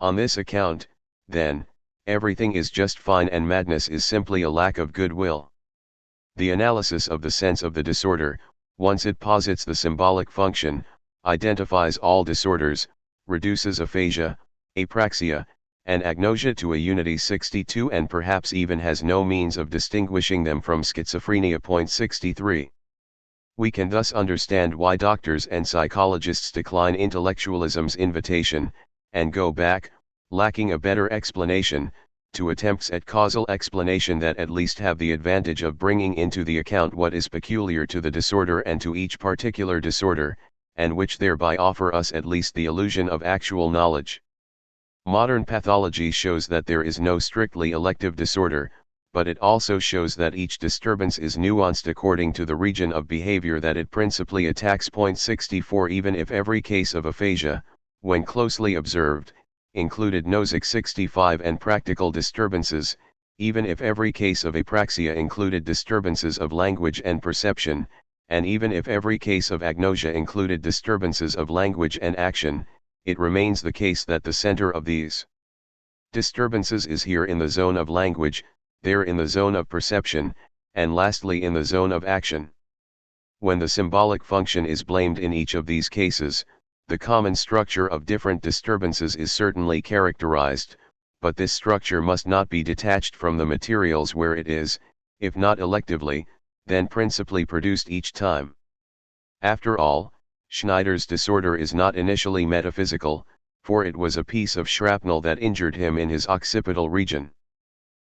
On this account, then, everything is just fine and madness is simply a lack of goodwill. The analysis of the sense of the disorder, once it posits the symbolic function, identifies all disorders, reduces aphasia, apraxia, and agnosia to a unity 62 and perhaps even has no means of distinguishing them from schizophrenia. 63. We can thus understand why doctors and psychologists decline intellectualism's invitation, and go back, lacking a better explanation, to attempts at causal explanation that at least have the advantage of bringing into the account what is peculiar to the disorder and to each particular disorder, and which thereby offer us at least the illusion of actual knowledge. Modern pathology shows that there is no strictly elective disorder, but it also shows that each disturbance is nuanced according to the region of behavior that it principally attacks. 64 Even if every case of aphasia, when closely observed, included nosic 65 and practical disturbances, even if every case of apraxia included disturbances of language and perception, and even if every case of agnosia included disturbances of language and action, it remains the case that the center of these disturbances is here in the zone of language, there in the zone of perception, and lastly in the zone of action. When the symbolic function is blamed in each of these cases, the common structure of different disturbances is certainly characterized, but this structure must not be detached from the materials where it is, if not electively, then principally produced each time. After all, Schneider's disorder is not initially metaphysical, for it was a piece of shrapnel that injured him in his occipital region.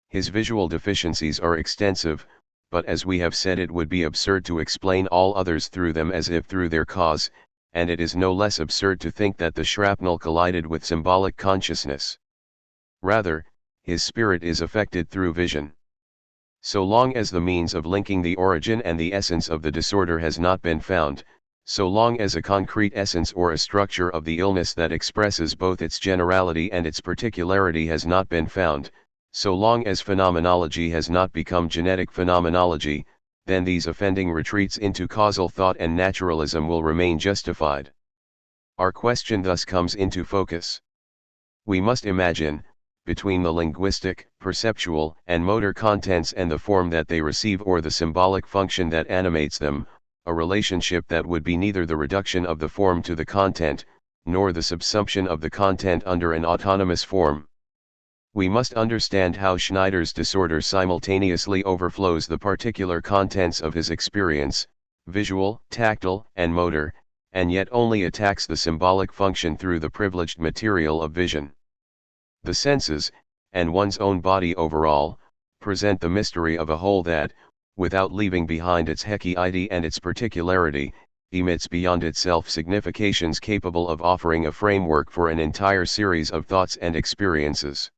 His visual deficiencies are extensive, but as we have said, it would be absurd to explain all others through them as if through their cause, and it is no less absurd to think that the shrapnel collided with symbolic consciousness. Rather, his spirit is affected through vision. So long as the means of linking the origin and the essence of the disorder has not been found, so long as a concrete essence or a structure of the illness that expresses both its generality and its particularity has not been found, so long as phenomenology has not become genetic phenomenology, then these offending retreats into causal thought and naturalism will remain justified. Our question thus comes into focus. We must imagine, between the linguistic, perceptual, and motor contents and the form that they receive or the symbolic function that animates them, a relationship that would be neither the reduction of the form to the content, nor the subsumption of the content under an autonomous form. We must understand how Schneider's disorder simultaneously overflows the particular contents of his experience, visual, tactile, and motor, and yet only attacks the symbolic function through the privileged material of vision. The senses, and one's own body overall, present the mystery of a whole that, without leaving behind its heterogeneity and its particularity, emits beyond itself significations capable of offering a framework for an entire series of thoughts and experiences.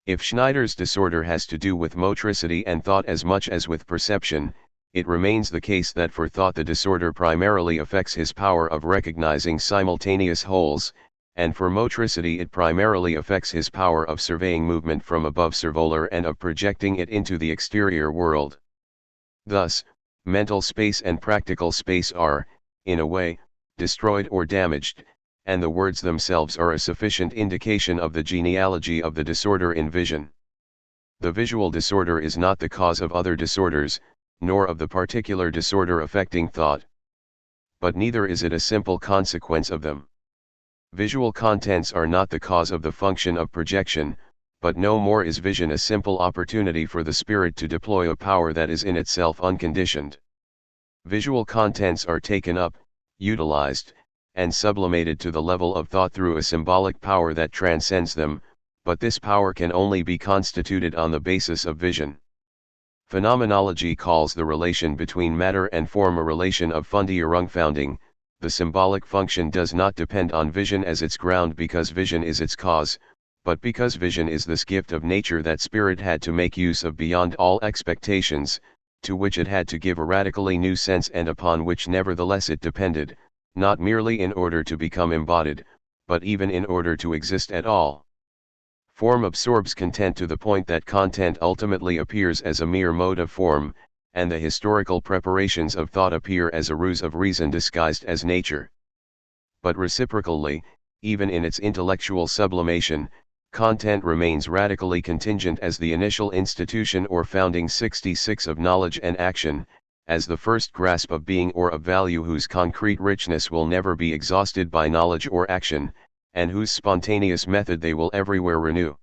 If Schneider's disorder has to do with motricity and thought as much as with perception, it remains the case that for thought the disorder primarily affects his power of recognizing simultaneous wholes, and for motricity it primarily affects his power of surveying movement from above servolar and of projecting it into the exterior world. Thus, mental space and practical space are, in a way, destroyed or damaged, and the words themselves are a sufficient indication of the genealogy of the disorder in vision. The visual disorder is not the cause of other disorders, nor of the particular disorder affecting thought. But neither is it a simple consequence of them. Visual contents are not the cause of the function of projection, but no more is vision a simple opportunity for the spirit to deploy a power that is in itself unconditioned. Visual contents are taken up, utilized, and sublimated to the level of thought through a symbolic power that transcends them, but this power can only be constituted on the basis of vision. Phenomenology calls the relation between matter and form a relation of Fundierungfounding. The symbolic function does not depend on vision as its ground because vision is its cause, but because vision is this gift of nature that spirit had to make use of beyond all expectations, to which it had to give a radically new sense and upon which nevertheless it depended, not merely in order to become embodied, but even in order to exist at all. Form absorbs content to the point that content ultimately appears as a mere mode of form, and the historical preparations of thought appear as a ruse of reason disguised as nature. But reciprocally, even in its intellectual sublimation, content remains radically contingent as the initial institution or founding 66 of knowledge and action, as the first grasp of being or of value whose concrete richness will never be exhausted by knowledge or action, and whose spontaneous method they will everywhere renew.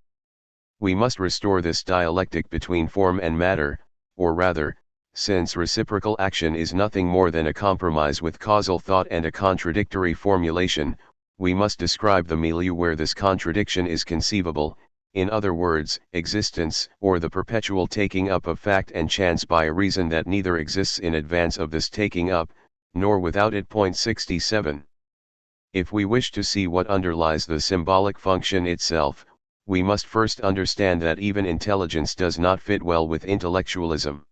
We must restore this dialectic between form and matter, or rather, since reciprocal action is nothing more than a compromise with causal thought and a contradictory formulation, we must describe the milieu where this contradiction is conceivable, in other words, existence, or the perpetual taking up of fact and chance by a reason that neither exists in advance of this taking up, nor without it. 67. If we wish to see what underlies the symbolic function itself, we must first understand that even intelligence does not fit well with intellectualism.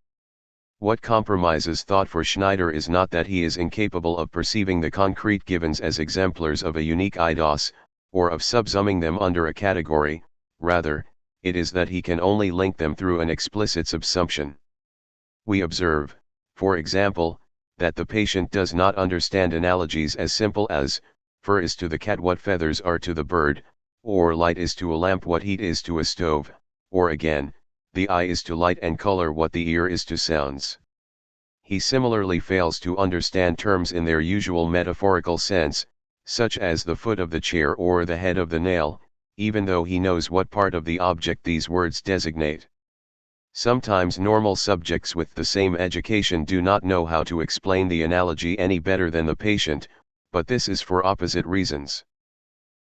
What compromises thought for Schneider is not that he is incapable of perceiving the concrete givens as exemplars of a unique eidos, or of subsuming them under a category, rather, it is that he can only link them through an explicit subsumption. We observe, for example, that the patient does not understand analogies as simple as, fur is to the cat what feathers are to the bird, or light is to a lamp what heat is to a stove, or again, the eye is to light and color what the ear is to sounds. He similarly fails to understand terms in their usual metaphorical sense, such as the foot of the chair or the head of the nail, even though he knows what part of the object these words designate. Sometimes normal subjects with the same education do not know how to explain the analogy any better than the patient, but this is for opposite reasons.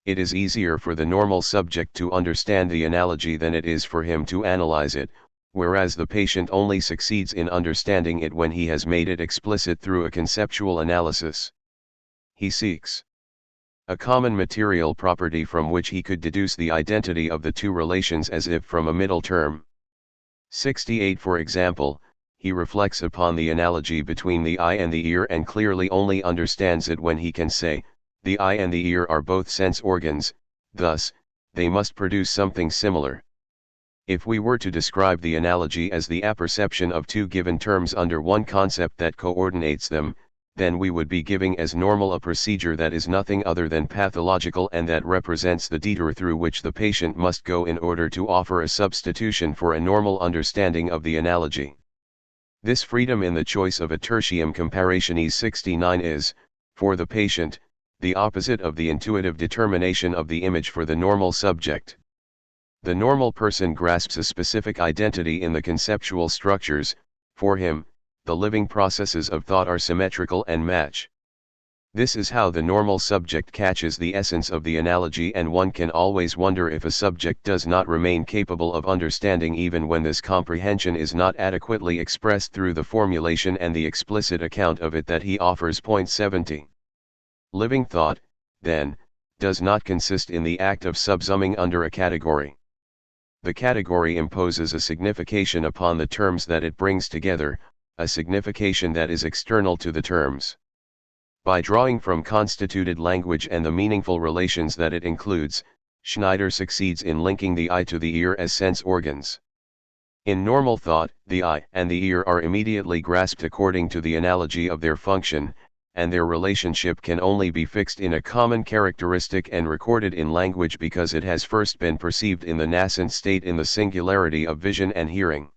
It is easier for the normal subject to understand the analogy than it is for him to analyze it, whereas the patient only succeeds in understanding it when he has made it explicit through a conceptual analysis. He seeks a common material property from which he could deduce the identity of the two relations as if from a middle term. 68. For example, he reflects upon the analogy between the eye and the ear and clearly only understands it when he can say, the eye and the ear are both sense organs, thus, they must produce something similar. If we were to describe the analogy as the apperception of two given terms under one concept that coordinates them, then we would be giving as normal a procedure that is nothing other than pathological and that represents the detour through which the patient must go in order to offer a substitution for a normal understanding of the analogy. This freedom in the choice of a tertium comparationis 69 is, for the patient, the opposite of the intuitive determination of the image for the normal subject. The normal person grasps a specific identity in the conceptual structures. For him, the living processes of thought are symmetrical and match. This is how the normal subject catches the essence of the analogy, and one can always wonder if a subject does not remain capable of understanding even when this comprehension is not adequately expressed through the formulation and the explicit account of it that he offers. 70. Living thought, then, does not consist in the act of subsuming under a category. The category imposes a signification upon the terms that it brings together, a signification that is external to the terms. By drawing from constituted language and the meaningful relations that it includes, Schneider succeeds in linking the eye to the ear as sense organs. In normal thought, the eye and the ear are immediately grasped according to the analogy of their function, and their relationship can only be fixed in a common characteristic and recorded in language because it has first been perceived in the nascent state in the singularity of vision and hearing.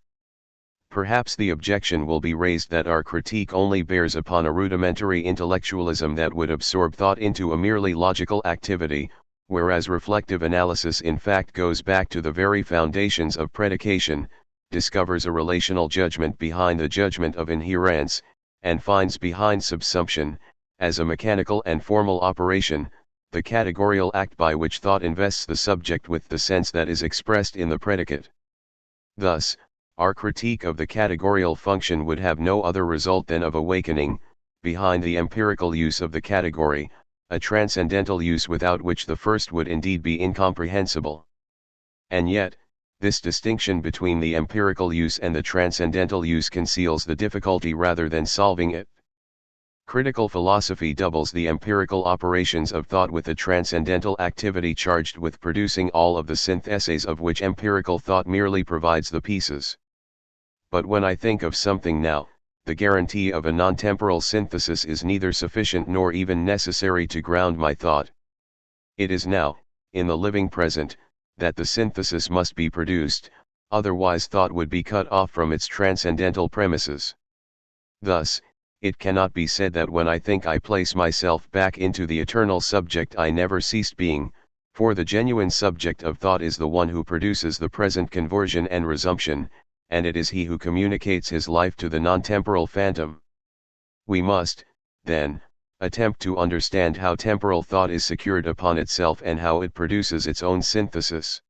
Perhaps the objection will be raised that our critique only bears upon a rudimentary intellectualism that would absorb thought into a merely logical activity, whereas reflective analysis in fact goes back to the very foundations of predication, discovers a relational judgment behind the judgment of inherence, and finds behind subsumption, as a mechanical and formal operation, the categorial act by which thought invests the subject with the sense that is expressed in the predicate. Thus, our critique of the categorial function would have no other result than of awakening, behind the empirical use of the category, a transcendental use without which the first would indeed be incomprehensible. And yet, This distinction between the empirical use and the transcendental use conceals the difficulty rather than solving it. Critical philosophy doubles the empirical operations of thought with a transcendental activity charged with producing all of the syntheses of which empirical thought merely provides the pieces. But when I think of something now, the guarantee of a non-temporal synthesis is neither sufficient nor even necessary to ground my thought. It is now, in the living present, that the synthesis must be produced, otherwise thought would be cut off from its transcendental premises. Thus, it cannot be said that when I think I place myself back into the eternal subject I never ceased being, for the genuine subject of thought is the one who produces the present conversion and resumption, and it is he who communicates his life to the non-temporal phantom. We must, then, attempt to understand how temporal thought is secured upon itself and how it produces its own synthesis.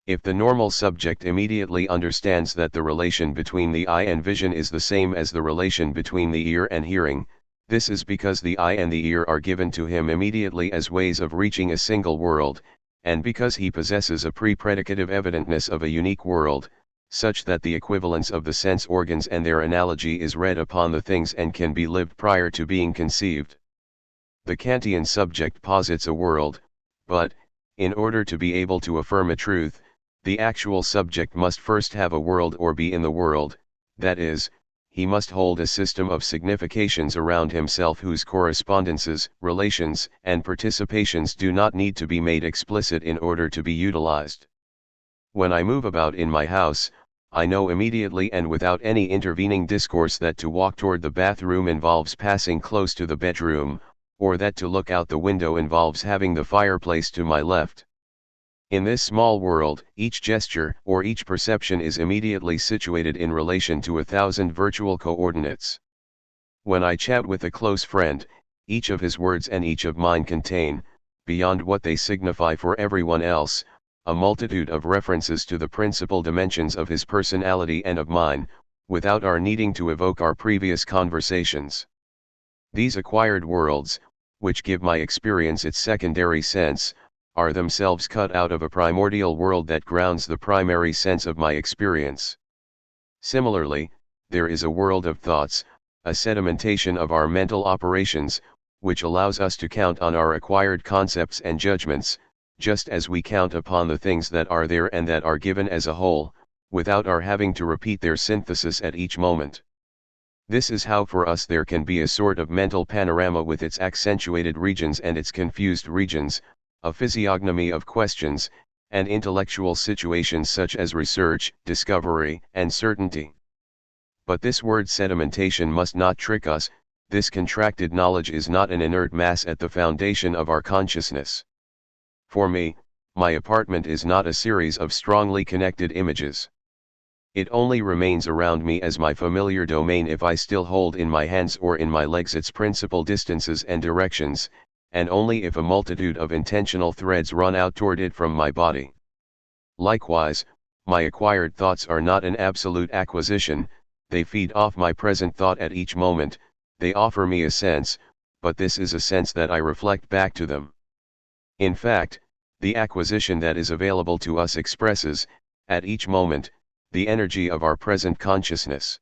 If the normal subject immediately understands that the relation between the eye and vision is the same as the relation between the ear and hearing, this is because the eye and the ear are given to him immediately as ways of reaching a single world, and because he possesses a pre-predicative evidentness of a unique world, such that the equivalence of the sense organs and their analogy is read upon the things and can be lived prior to being conceived. The Kantian subject posits a world, but, in order to be able to affirm a truth, the actual subject must first have a world or be in the world, that is, he must hold a system of significations around himself whose correspondences, relations, and participations do not need to be made explicit in order to be utilized. When I move about in my house, I know immediately and without any intervening discourse that to walk toward the bathroom involves passing close to the bedroom, or that to look out the window involves having the fireplace to my left. In this small world, each gesture or each perception is immediately situated in relation to 1,000 virtual coordinates. When I chat with a close friend, each of his words and each of mine contain, beyond what they signify for everyone else, a multitude of references to the principal dimensions of his personality and of mine, without our needing to evoke our previous conversations. These acquired worlds, which give my experience its secondary sense, are themselves cut out of a primordial world that grounds the primary sense of my experience. Similarly, there is a world of thoughts, a sedimentation of our mental operations, which allows us to count on our acquired concepts and judgments, just as we count upon the things that are there and that are given as a whole, without our having to repeat their synthesis at each moment. This is how for us there can be a sort of mental panorama with its accentuated regions and its confused regions, a physiognomy of questions, and intellectual situations such as research, discovery, and certainty. But this word sedimentation must not trick us. This contracted knowledge is not an inert mass at the foundation of our consciousness. For me, my apartment is not a series of strongly connected images. It only remains around me as my familiar domain if I still hold in my hands or in my legs its principal distances and directions, and only if a multitude of intentional threads run out toward it from my body. Likewise, my acquired thoughts are not an absolute acquisition, they feed off my present thought at each moment, they offer me a sense, but this is a sense that I reflect back to them. In fact, the acquisition that is available to us expresses, at each moment, the energy of our present consciousness.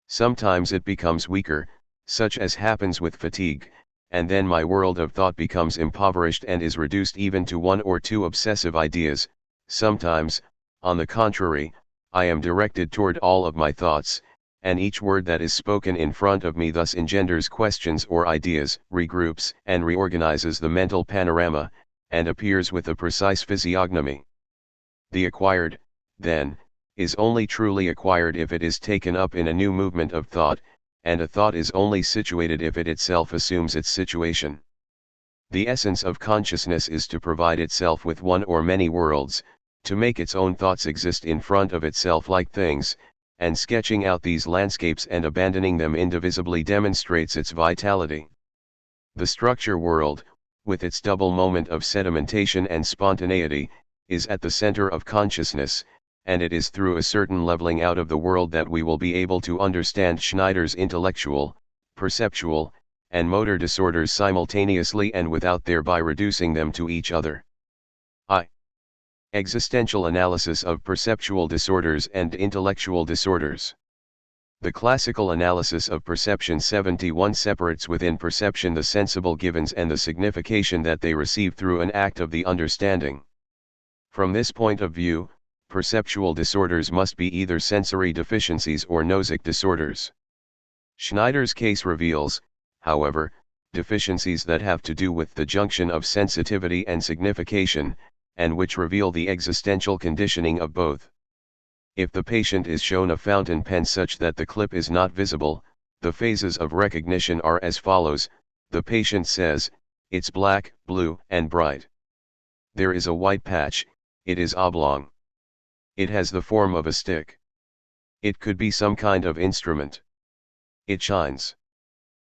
Sometimes it becomes weaker, such as happens with fatigue, and then my world of thought becomes impoverished and is reduced even to one or two obsessive ideas. Sometimes, on the contrary, I am directed toward all of my thoughts, and each word that is spoken in front of me thus engenders questions or ideas, regroups and reorganizes the mental panorama, and appears with a precise physiognomy. The acquired, then, is only truly acquired if it is taken up in a new movement of thought, and a thought is only situated if it itself assumes its situation. The essence of consciousness is to provide itself with one or many worlds, to make its own thoughts exist in front of itself like things, and sketching out these landscapes and abandoning them indivisibly demonstrates its vitality. The structure world, with its double moment of sedimentation and spontaneity, is at the center of consciousness, and it is through a certain leveling out of the world that we will be able to understand Schneider's intellectual, perceptual, and motor disorders simultaneously and without thereby reducing them to each other. Existential analysis of perceptual disorders and intellectual disorders. The classical analysis of perception 71 separates within perception the sensible givens and the signification that they receive through an act of the understanding. From this point of view, perceptual disorders must be either sensory deficiencies or gnosic disorders. Schneider's case reveals, however, deficiencies that have to do with the junction of sensitivity and signification, and which reveal the existential conditioning of both. If the patient is shown a fountain pen such that the clip is not visible, the phases of recognition are as follows: the patient says, "It's black, blue, and bright." There is a white patch, it is oblong. It has the form of a stick. It could be some kind of instrument. It shines.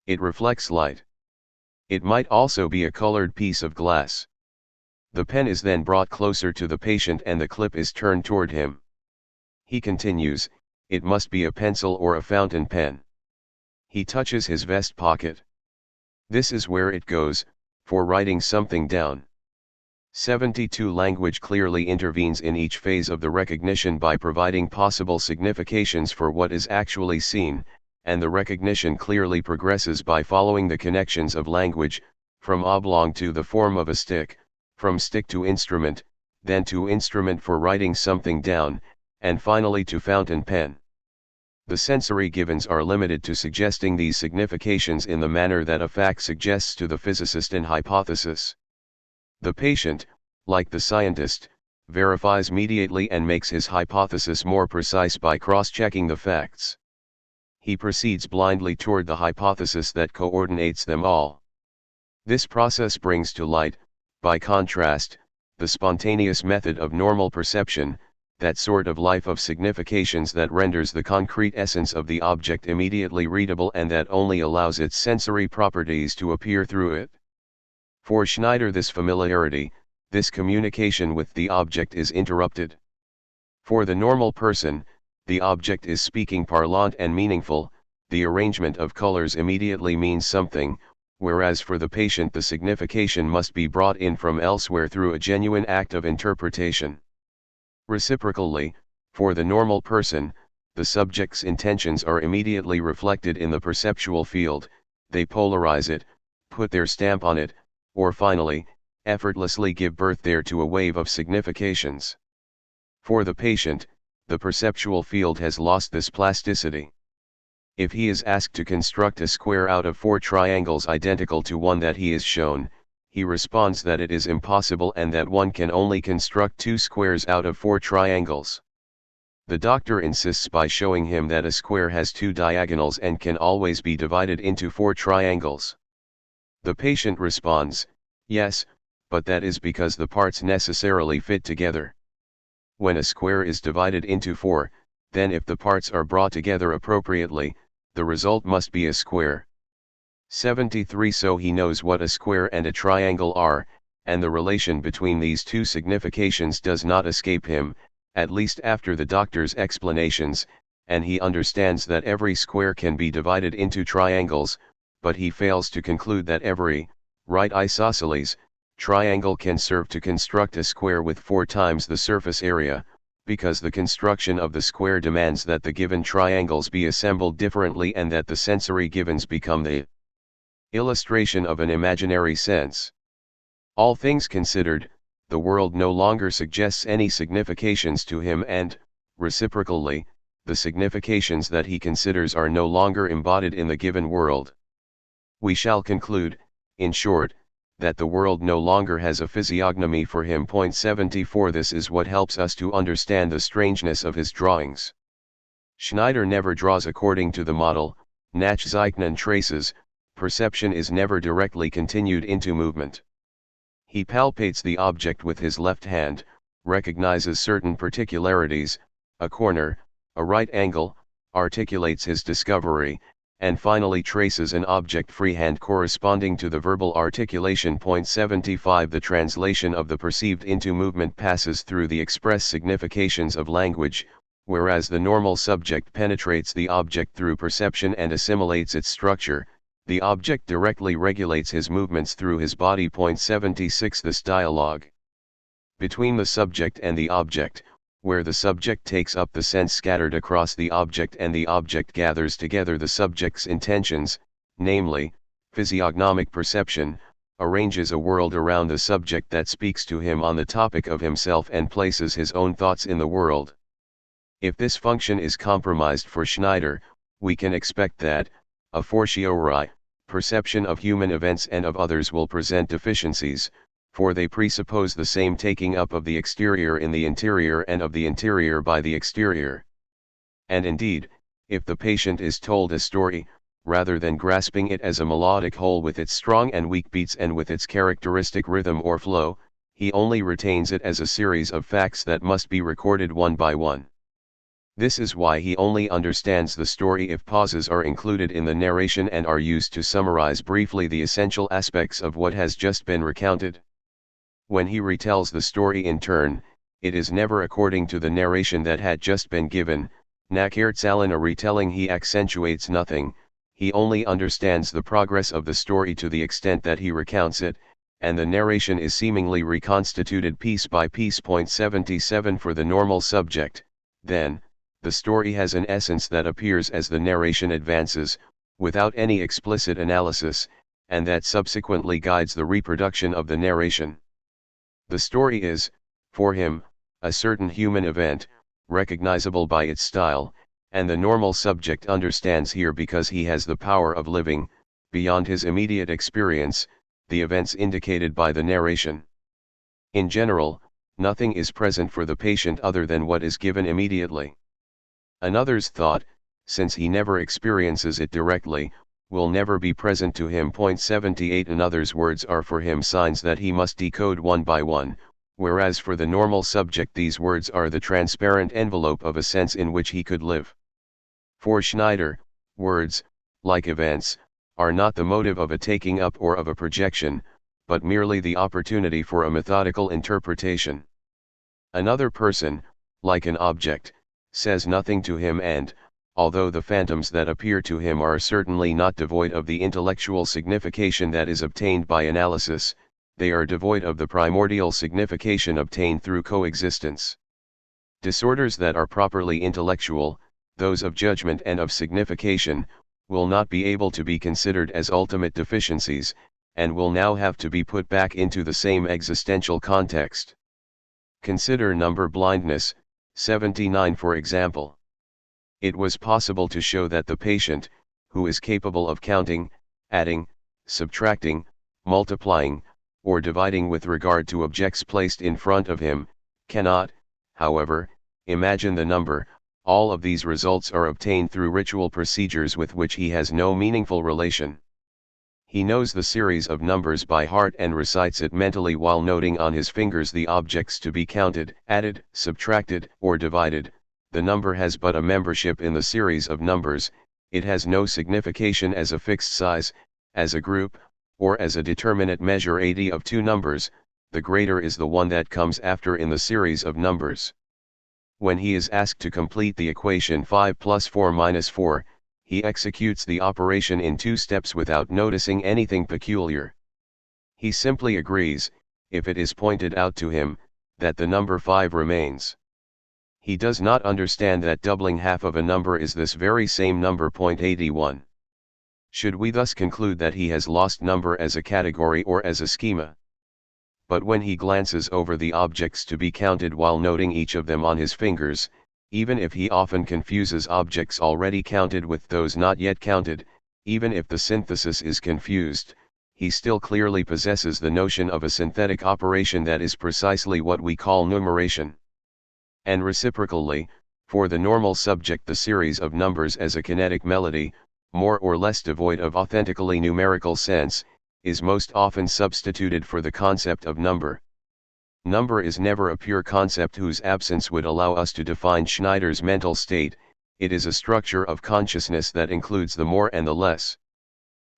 It reflects light. It might also be a colored piece of glass. The pen is then brought closer to the patient and the clip is turned toward him. He continues, "It must be a pencil or a fountain pen." He touches his vest pocket. This is where it goes, for writing something down. 72 Language clearly intervenes in each phase of the recognition by providing possible significations for what is actually seen, and the recognition clearly progresses by following the connections of language, from oblong to the form of a stick, from stick to instrument, then to instrument for writing something down, and finally to fountain pen. The sensory givens are limited to suggesting these significations in the manner that a fact suggests to the physicist an hypothesis. The patient, like the scientist, verifies immediately and makes his hypothesis more precise by cross-checking the facts. He proceeds blindly toward the hypothesis that coordinates them all. This process brings to light, by contrast, the spontaneous method of normal perception, that sort of life of significations that renders the concrete essence of the object immediately readable and that only allows its sensory properties to appear through it. For Schneider, this familiarity, this communication with the object is interrupted. For the normal person, the object is speaking parlant and meaningful, the arrangement of colors immediately means something, whereas for the patient the signification must be brought in from elsewhere through a genuine act of interpretation. Reciprocally, for the normal person, the subject's intentions are immediately reflected in the perceptual field, they polarize it, put their stamp on it, or finally, effortlessly give birth there to a wave of significations. For the patient, the perceptual field has lost this plasticity. If he is asked to construct a square out of 4 triangles identical to one that he is shown, he responds that it is impossible and that one can only construct 2 squares out of 4 triangles. The doctor insists by showing him that a square has 2 diagonals and can always be divided into 4 triangles. The patient responds, "Yes, but that is because the parts necessarily fit together. When a square is divided into 4, then if the parts are brought together appropriately, the result must be a square." 73 So he knows what a square and a triangle are, and the relation between these two significations does not escape him, at least after the doctor's explanations, and he understands that every square can be divided into triangles, but he fails to conclude that every, right isosceles, triangle can serve to construct a square with 4 times the surface area, because the construction of the square demands that the given triangles be assembled differently and that the sensory givens become the illustration of an imaginary sense. All things considered, the world no longer suggests any significations to him and, reciprocally, the significations that he considers are no longer embodied in the given world. We shall conclude, in short, that the world no longer has a physiognomy for him. 74 This is what helps us to understand the strangeness of his drawings. Schneider never draws according to the model, Nachzeichnen traces, perception is never directly continued into movement. He palpates the object with his left hand, recognizes certain particularities, a corner, a right angle, articulates his discovery, and finally traces an object freehand corresponding to the verbal articulation. 75 The translation of the perceived into movement passes through the express significations of language, whereas the normal subject penetrates the object through perception and assimilates its structure. The object directly regulates his movements through his body. 76 This dialogue between the subject and the object, where the subject takes up the sense scattered across the object and the object gathers together the subject's intentions, namely, physiognomic perception, arranges a world around the subject that speaks to him on the topic of himself and places his own thoughts in the world. If this function is compromised for Schneider, we can expect that, a fortiori, perception of human events and of others will present deficiencies, for they presuppose the same taking up of the exterior in the interior and of the interior by the exterior. And indeed, if the patient is told a story, rather than grasping it as a melodic whole with its strong and weak beats and with its characteristic rhythm or flow, he only retains it as a series of facts that must be recorded one by one. This is why he only understands the story if pauses are included in the narration and are used to summarize briefly the essential aspects of what has just been recounted. When he retells the story in turn, it is never according to the narration that had just been given. Nacherzählen in a retelling he accentuates nothing, he only understands the progress of the story to the extent that he recounts it, and the narration is seemingly reconstituted piece by piece. 77 For the normal subject, then, the story has an essence that appears as the narration advances, without any explicit analysis, and that subsequently guides the reproduction of the narration. The story is, for him, a certain human event, recognizable by its style, and the normal subject understands here because he has the power of living, beyond his immediate experience, the events indicated by the narration. In general, nothing is present for the patient other than what is given immediately. Another's thought, since he never experiences it directly, will never be present to him. 78 Another's words are for him signs that he must decode one by one, whereas for the normal subject these words are the transparent envelope of a sense in which he could live. For Schneider, words, like events, are not the motive of a taking up or of a projection, but merely the opportunity for a methodical interpretation. Another person, like an object, says nothing to him and, although the phantoms that appear to him are certainly not devoid of the intellectual signification that is obtained by analysis, they are devoid of the primordial signification obtained through coexistence. Disorders that are properly intellectual, those of judgment and of signification, will not be able to be considered as ultimate deficiencies, and will now have to be put back into the same existential context. Consider number blindness, 79 for example. It was possible to show that the patient, who is capable of counting, adding, subtracting, multiplying, or dividing with regard to objects placed in front of him, cannot, however, imagine the number. All of these results are obtained through ritual procedures with which he has no meaningful relation. He knows the series of numbers by heart and recites it mentally while noting on his fingers the objects to be counted, added, subtracted, or divided. The number has but a membership in the series of numbers, it has no signification as a fixed size, as a group, or as a determinate measure. 80 of two numbers, the greater is the one that comes after in the series of numbers. When he is asked to complete the equation 5 plus 4 minus 4, he executes the operation in 2 steps without noticing anything peculiar. He simply agrees, if it is pointed out to him, that the number 5 remains. He does not understand that doubling half of a number is this very same number. 81. Should we thus conclude that he has lost number as a category or as a schema? But when he glances over the objects to be counted while noting each of them on his fingers, even if he often confuses objects already counted with those not yet counted, even if the synthesis is confused, he still clearly possesses the notion of a synthetic operation that is precisely what we call numeration. And reciprocally, for the normal subject the series of numbers as a kinetic melody, more or less devoid of authentically numerical sense, is most often substituted for the concept of number. Number is never a pure concept whose absence would allow us to define Schneider's mental state, it is a structure of consciousness that includes the more and the less.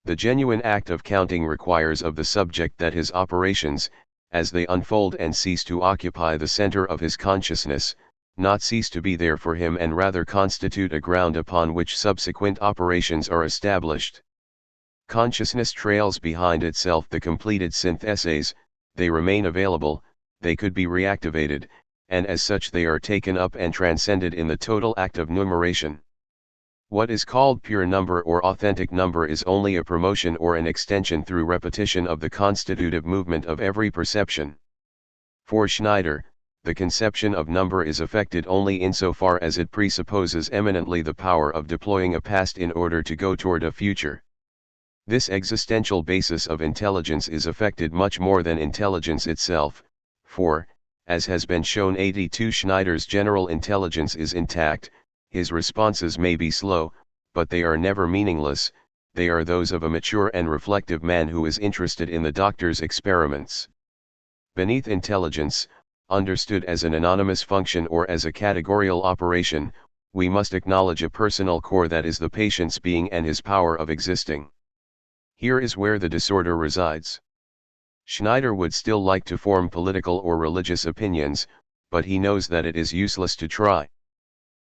The genuine act of counting requires of the subject that his operations, as they unfold and cease to occupy the center of his consciousness, not cease to be there for him and rather constitute a ground upon which subsequent operations are established. Consciousness trails behind itself the completed syntheses, they remain available, they could be reactivated, and as such they are taken up and transcended in the total act of numeration. What is called pure number or authentic number is only a promotion or an extension through repetition of the constitutive movement of every perception. For Schneider, the conception of number is affected only insofar as it presupposes eminently the power of deploying a past in order to go toward a future. This existential basis of intelligence is affected much more than intelligence itself, for, as has been shown 82, Schneider's general intelligence is intact. His responses may be slow, but they are never meaningless. They are those of a mature and reflective man who is interested in the doctor's experiments. Beneath intelligence, understood as an anonymous function or as a categorical operation, we must acknowledge a personal core that is the patient's being and his power of existing. Here is where the disorder resides. Schneider would still like to form political or religious opinions, but he knows that it is useless to try.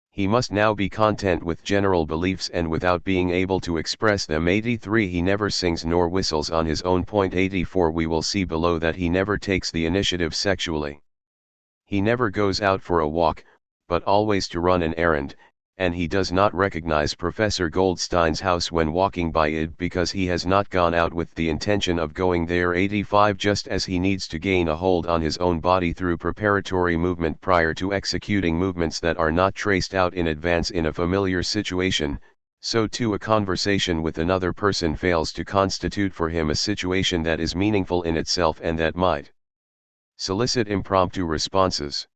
He must now be content with general beliefs and without being able to express them. 83 He never sings nor whistles on his own. 84 We will see below that he never takes the initiative sexually. He never goes out for a walk, but always to run an errand, and he does not recognize Professor Goldstein's house when walking by it because he has not gone out with the intention of going there. 85 Just as he needs to gain a hold on his own body through preparatory movement prior to executing movements that are not traced out in advance in a familiar situation, so too a conversation with another person fails to constitute for him a situation that is meaningful in itself and that might solicit impromptu responses.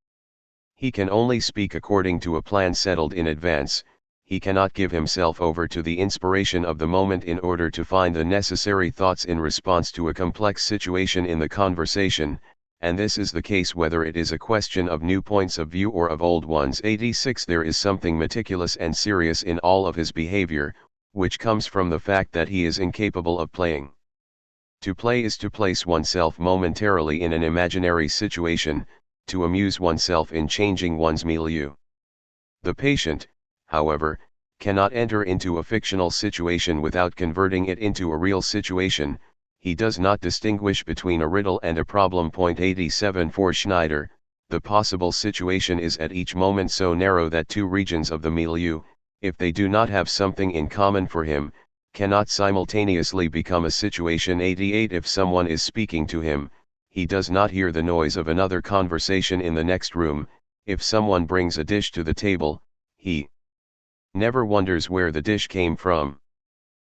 He can only speak according to a plan settled in advance. He cannot give himself over to the inspiration of the moment in order to find the necessary thoughts in response to a complex situation in the conversation, and this is the case whether it is a question of new points of view or of old ones. 86 There is something meticulous and serious in all of his behavior, which comes from the fact that he is incapable of playing. To play is to place oneself momentarily in an imaginary situation, to amuse oneself in changing one's milieu. The patient, however, cannot enter into a fictional situation without converting it into a real situation. He does not distinguish between a riddle and a problem. 87 For Schneider, the possible situation is at each moment so narrow that two regions of the milieu, if they do not have something in common for him, cannot simultaneously become a situation. 88 If someone is speaking to him, he does not hear the noise of another conversation in the next room. If someone brings a dish to the table, he never wonders where the dish came from.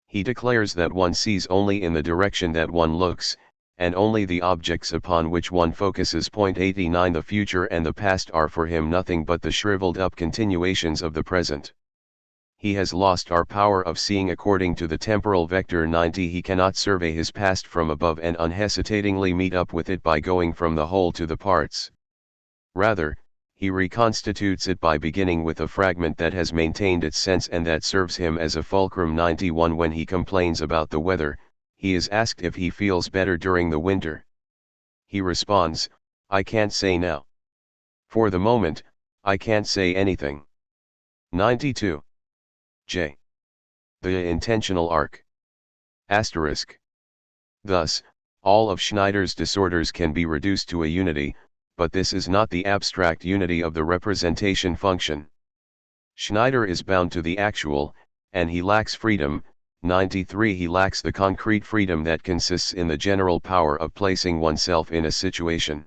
He declares that one sees only in the direction that one looks, and only the objects upon which one focuses. 89 The future and the past are for him nothing but the shriveled up continuations of the present. He has lost our power of seeing according to the temporal vector. 90 He cannot survey his past from above and unhesitatingly meet up with it by going from the whole to the parts. Rather, he reconstitutes it by beginning with a fragment that has maintained its sense and that serves him as a fulcrum. 91 When he complains about the weather, he is asked if he feels better during the winter. He responds, "I can't say now. For the moment, I can't say anything." 92. J. The intentional arc. Asterisk. Thus, all of Schneider's disorders can be reduced to a unity, but this is not the abstract unity of the representation function. Schneider is bound to the actual, and he lacks freedom. 93 He lacks the concrete freedom that consists in the general power of placing oneself in a situation.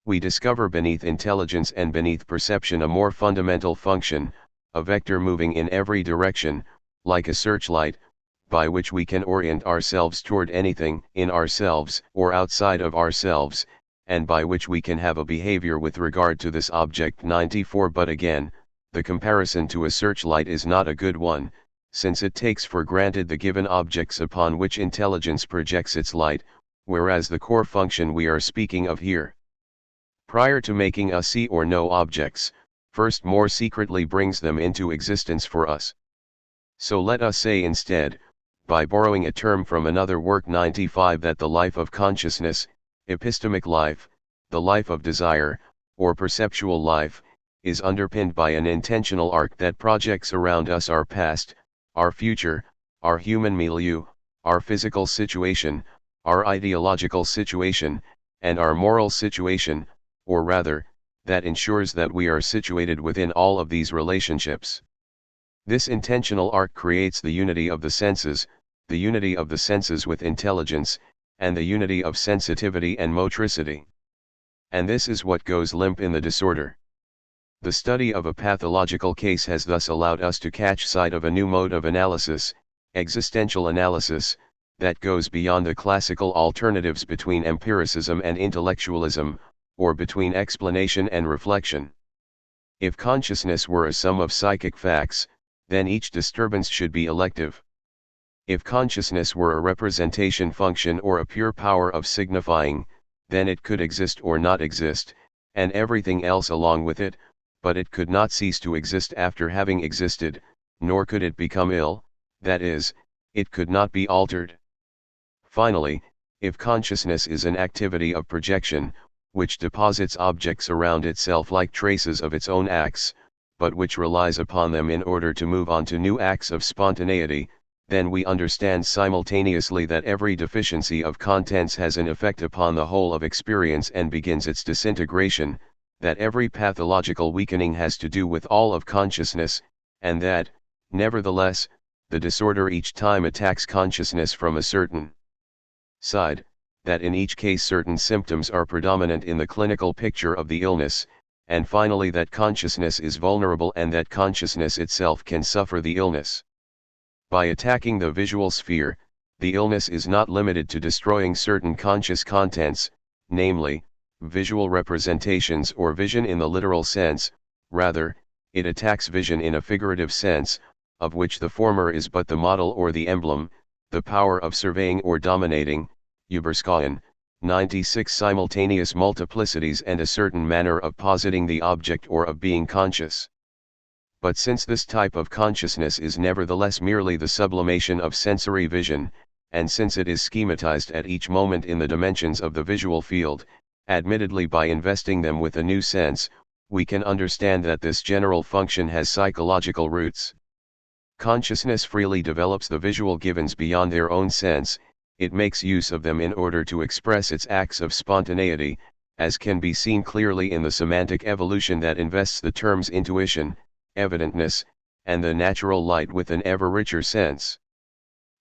We discover beneath intelligence and beneath perception a more fundamental function, a vector moving in every direction, like a searchlight, by which we can orient ourselves toward anything in ourselves or outside of ourselves, and by which we can have a behavior with regard to this object. 94 But again, the comparison to a searchlight is not a good one, since it takes for granted the given objects upon which intelligence projects its light, whereas the core function we are speaking of here, prior to making us see or know objects, first more secretly brings them into existence for us. So let us say instead, by borrowing a term from another work 95, that the life of consciousness, epistemic life, the life of desire, or perceptual life, is underpinned by an intentional arc that projects around us our past, our future, our human milieu, our physical situation, our ideological situation, and our moral situation, or rather, that ensures that we are situated within all of these relationships. This intentional arc creates the unity of the senses with intelligence, and the unity of sensitivity and motricity. And this is what goes limp in the disorder. The study of a pathological case has thus allowed us to catch sight of a new mode of analysis, existential analysis, that goes beyond the classical alternatives between empiricism and intellectualism, or between explanation and reflection. If consciousness were a sum of psychic facts, then each disturbance should be elective. If consciousness were a representation function or a pure power of signifying, then it could exist or not exist, and everything else along with it, but it could not cease to exist after having existed, nor could it become ill, that is, it could not be altered. Finally, if consciousness is an activity of projection, which deposits objects around itself like traces of its own acts, but which relies upon them in order to move on to new acts of spontaneity, then we understand simultaneously that every deficiency of contents has an effect upon the whole of experience and begins its disintegration, that every pathological weakening has to do with all of consciousness, and that, nevertheless, the disorder each time attacks consciousness from a certain side, that in each case certain symptoms are predominant in the clinical picture of the illness, and finally that consciousness is vulnerable and that consciousness itself can suffer the illness. By attacking the visual sphere, the illness is not limited to destroying certain conscious contents, namely, visual representations or vision in the literal sense, rather, it attacks vision in a figurative sense, of which the former is but the model or the emblem, the power of surveying or dominating, Uberskauen, 96 simultaneous multiplicities and a certain manner of positing the object or of being conscious. But since this type of consciousness is nevertheless merely the sublimation of sensory vision, and since it is schematized at each moment in the dimensions of the visual field, admittedly by investing them with a new sense, we can understand that this general function has psychological roots. Consciousness freely develops the visual givens beyond their own sense, it makes use of them in order to express its acts of spontaneity, as can be seen clearly in the semantic evolution that invests the terms intuition, evidentness, and the natural light with an ever richer sense.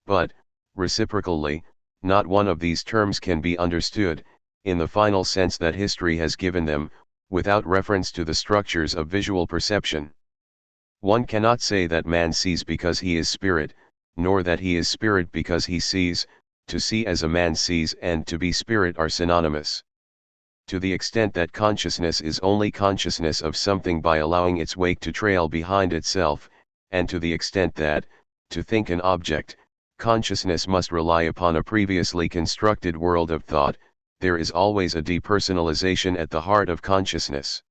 But, reciprocally, not one of these terms can be understood, in the final sense that history has given them, without reference to the structures of visual perception. One cannot say that man sees because he is spirit, nor that he is spirit because he sees. To see as a man sees and to be spirit are synonymous. To the extent that consciousness is only consciousness of something by allowing its wake to trail behind itself, and to the extent that, to think an object, consciousness must rely upon a previously constructed world of thought, there is always a depersonalization at the heart of consciousness.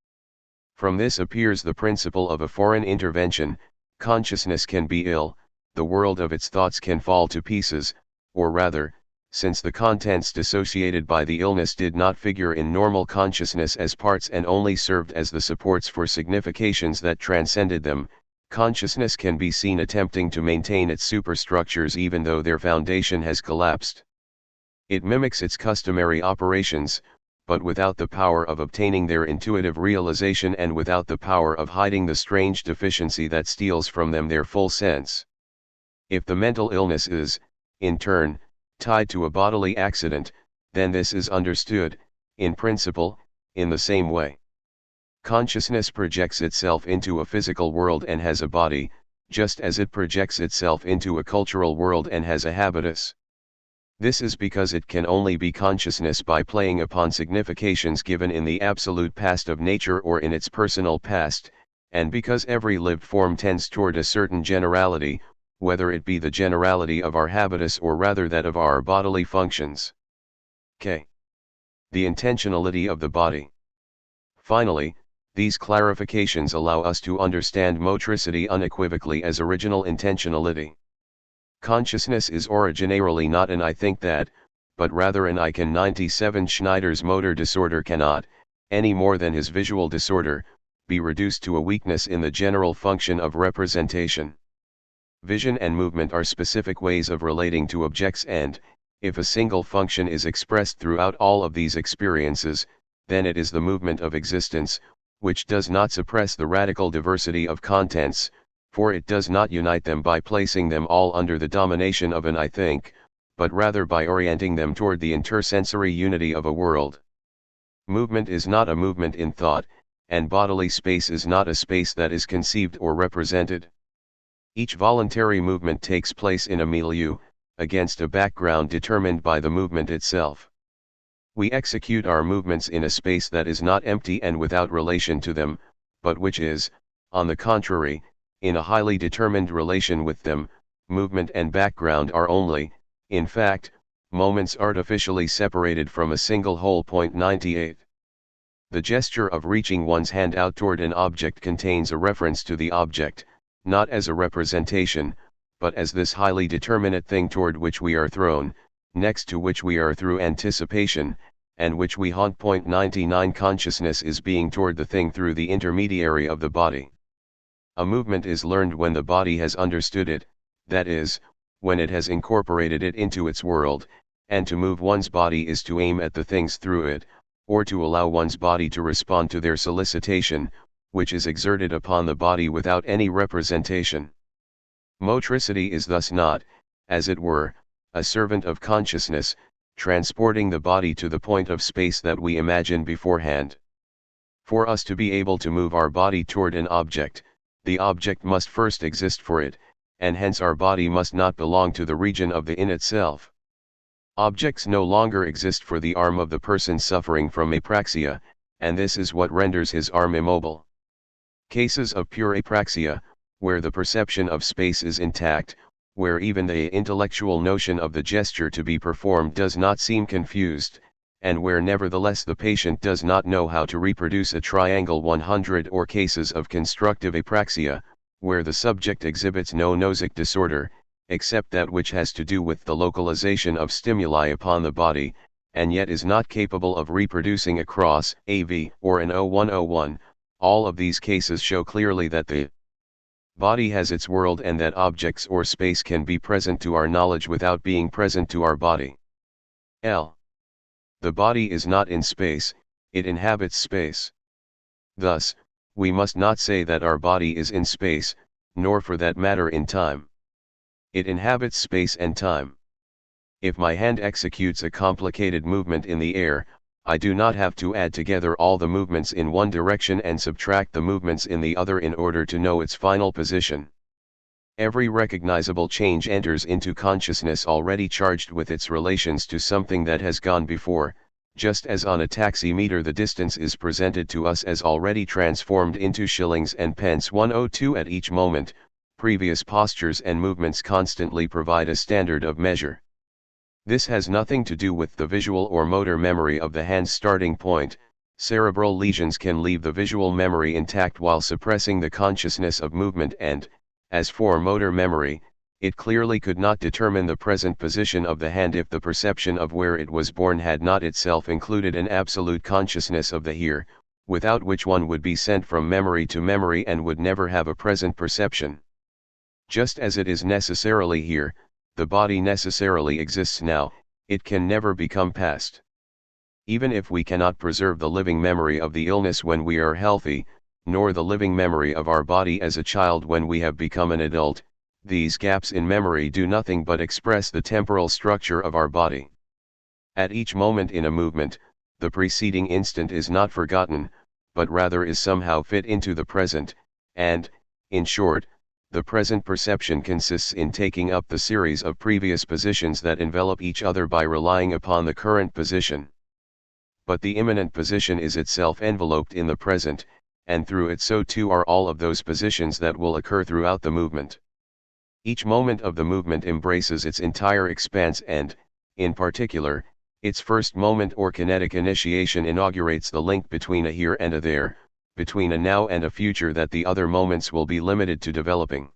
From this appears the principle of a foreign intervention. Consciousness can be ill, the world of its thoughts can fall to pieces, or rather, since the contents dissociated by the illness did not figure in normal consciousness as parts and only served as the supports for significations that transcended them, consciousness can be seen attempting to maintain its superstructures even though their foundation has collapsed. It mimics its customary operations, but without the power of obtaining their intuitive realization and without the power of hiding the strange deficiency that steals from them their full sense. If the mental illness is, in turn, tied to a bodily accident, then this is understood, in principle, in the same way. Consciousness projects itself into a physical world and has a body, just as it projects itself into a cultural world and has a habitus. This is because it can only be consciousness by playing upon significations given in the absolute past of nature or in its personal past, and because every lived form tends toward a certain generality, whether it be the generality of our habitus or rather that of our bodily functions. K. The intentionality of the body. Finally, these clarifications allow us to understand motricity unequivocally as original intentionality. Consciousness is originarily not an I think that, but rather an I can. 97 Schneider's motor disorder cannot, any more than his visual disorder, be reduced to a weakness in the general function of representation. Vision and movement are specific ways of relating to objects and, If a single function is expressed throughout all of these experiences, then it is the movement of existence, which does not suppress the radical diversity of contents, for it does not unite them by placing them all under the domination of an I think, but rather by orienting them toward the intersensory unity of a world. Movement is not a movement in thought, and bodily space is not a space that is conceived or represented. Each voluntary movement takes place in a milieu, against a background determined by the movement itself. We execute our movements in a space that is not empty and without relation to them, but which is, on the contrary, in a highly determined relation with them. Movement and background are only, in fact, moments artificially separated from a single whole. 98. The gesture of reaching one's hand out toward an object contains a reference to the object, not as a representation, but as this highly determinate thing toward which we are thrown, next to which we are through anticipation, and which we haunt. 99 Consciousness is being toward the thing through the intermediary of the body. A movement is learned when the body has understood it, that is, when it has incorporated it into its world, and to move one's body is to aim at the things through it, or to allow one's body to respond to their solicitation, which is exerted upon the body without any representation. Motricity is thus not, as it were, a servant of consciousness, transporting the body to the point of space that we imagine beforehand. For us to be able to move our body toward an object, the object must first exist for it, and hence our body must not belong to the region of the in itself. Objects no longer exist for the arm of the person suffering from apraxia, and this is what renders his arm immobile. Cases of pure apraxia, where the perception of space is intact, where even the intellectual notion of the gesture to be performed does not seem confused, and where nevertheless the patient does not know how to reproduce a triangle 100, or cases of constructive apraxia, where the subject exhibits no nosic disorder, except that which has to do with the localization of stimuli upon the body, and yet is not capable of reproducing a cross, AV, or an O101, all of these cases show clearly that the body has its world and that objects or space can be present to our knowledge without being present to our body. L. The body is not in space, it inhabits space. Thus, we must not say that our body is in space, nor for that matter in time. It inhabits space and time. If my hand executes a complicated movement in the air, I do not have to add together all the movements in one direction and subtract the movements in the other in order to know its final position. Every recognizable change enters into consciousness already charged with its relations to something that has gone before, just as on a taximeter the distance is presented to us as already transformed into shillings and pence 102 at each moment. Previous postures and movements constantly provide a standard of measure. This has nothing to do with the visual or motor memory of the hand's starting point. Cerebral lesions can leave the visual memory intact while suppressing the consciousness of movement, and, as for motor memory, it clearly could not determine the present position of the hand if the perception of where it was born had not itself included an absolute consciousness of the here, without which one would be sent from memory to memory and would never have a present perception. Just as it is necessarily here, the body necessarily exists now, it can never become past. Even if we cannot preserve the living memory of the illness when we are healthy, nor the living memory of our body as a child when we have become an adult, these gaps in memory do nothing but express the temporal structure of our body. At each moment in a movement, the preceding instant is not forgotten, but rather is somehow fit into the present, and, in short, the present perception consists in taking up the series of previous positions that envelop each other by relying upon the current position. But the imminent position is itself enveloped in the present, and through it so too are all of those positions that will occur throughout the movement. Each moment of the movement embraces its entire expanse and, in particular, its first moment or kinetic initiation inaugurates the link between a here and a there, between a now and a future that the other moments will be limited to developing.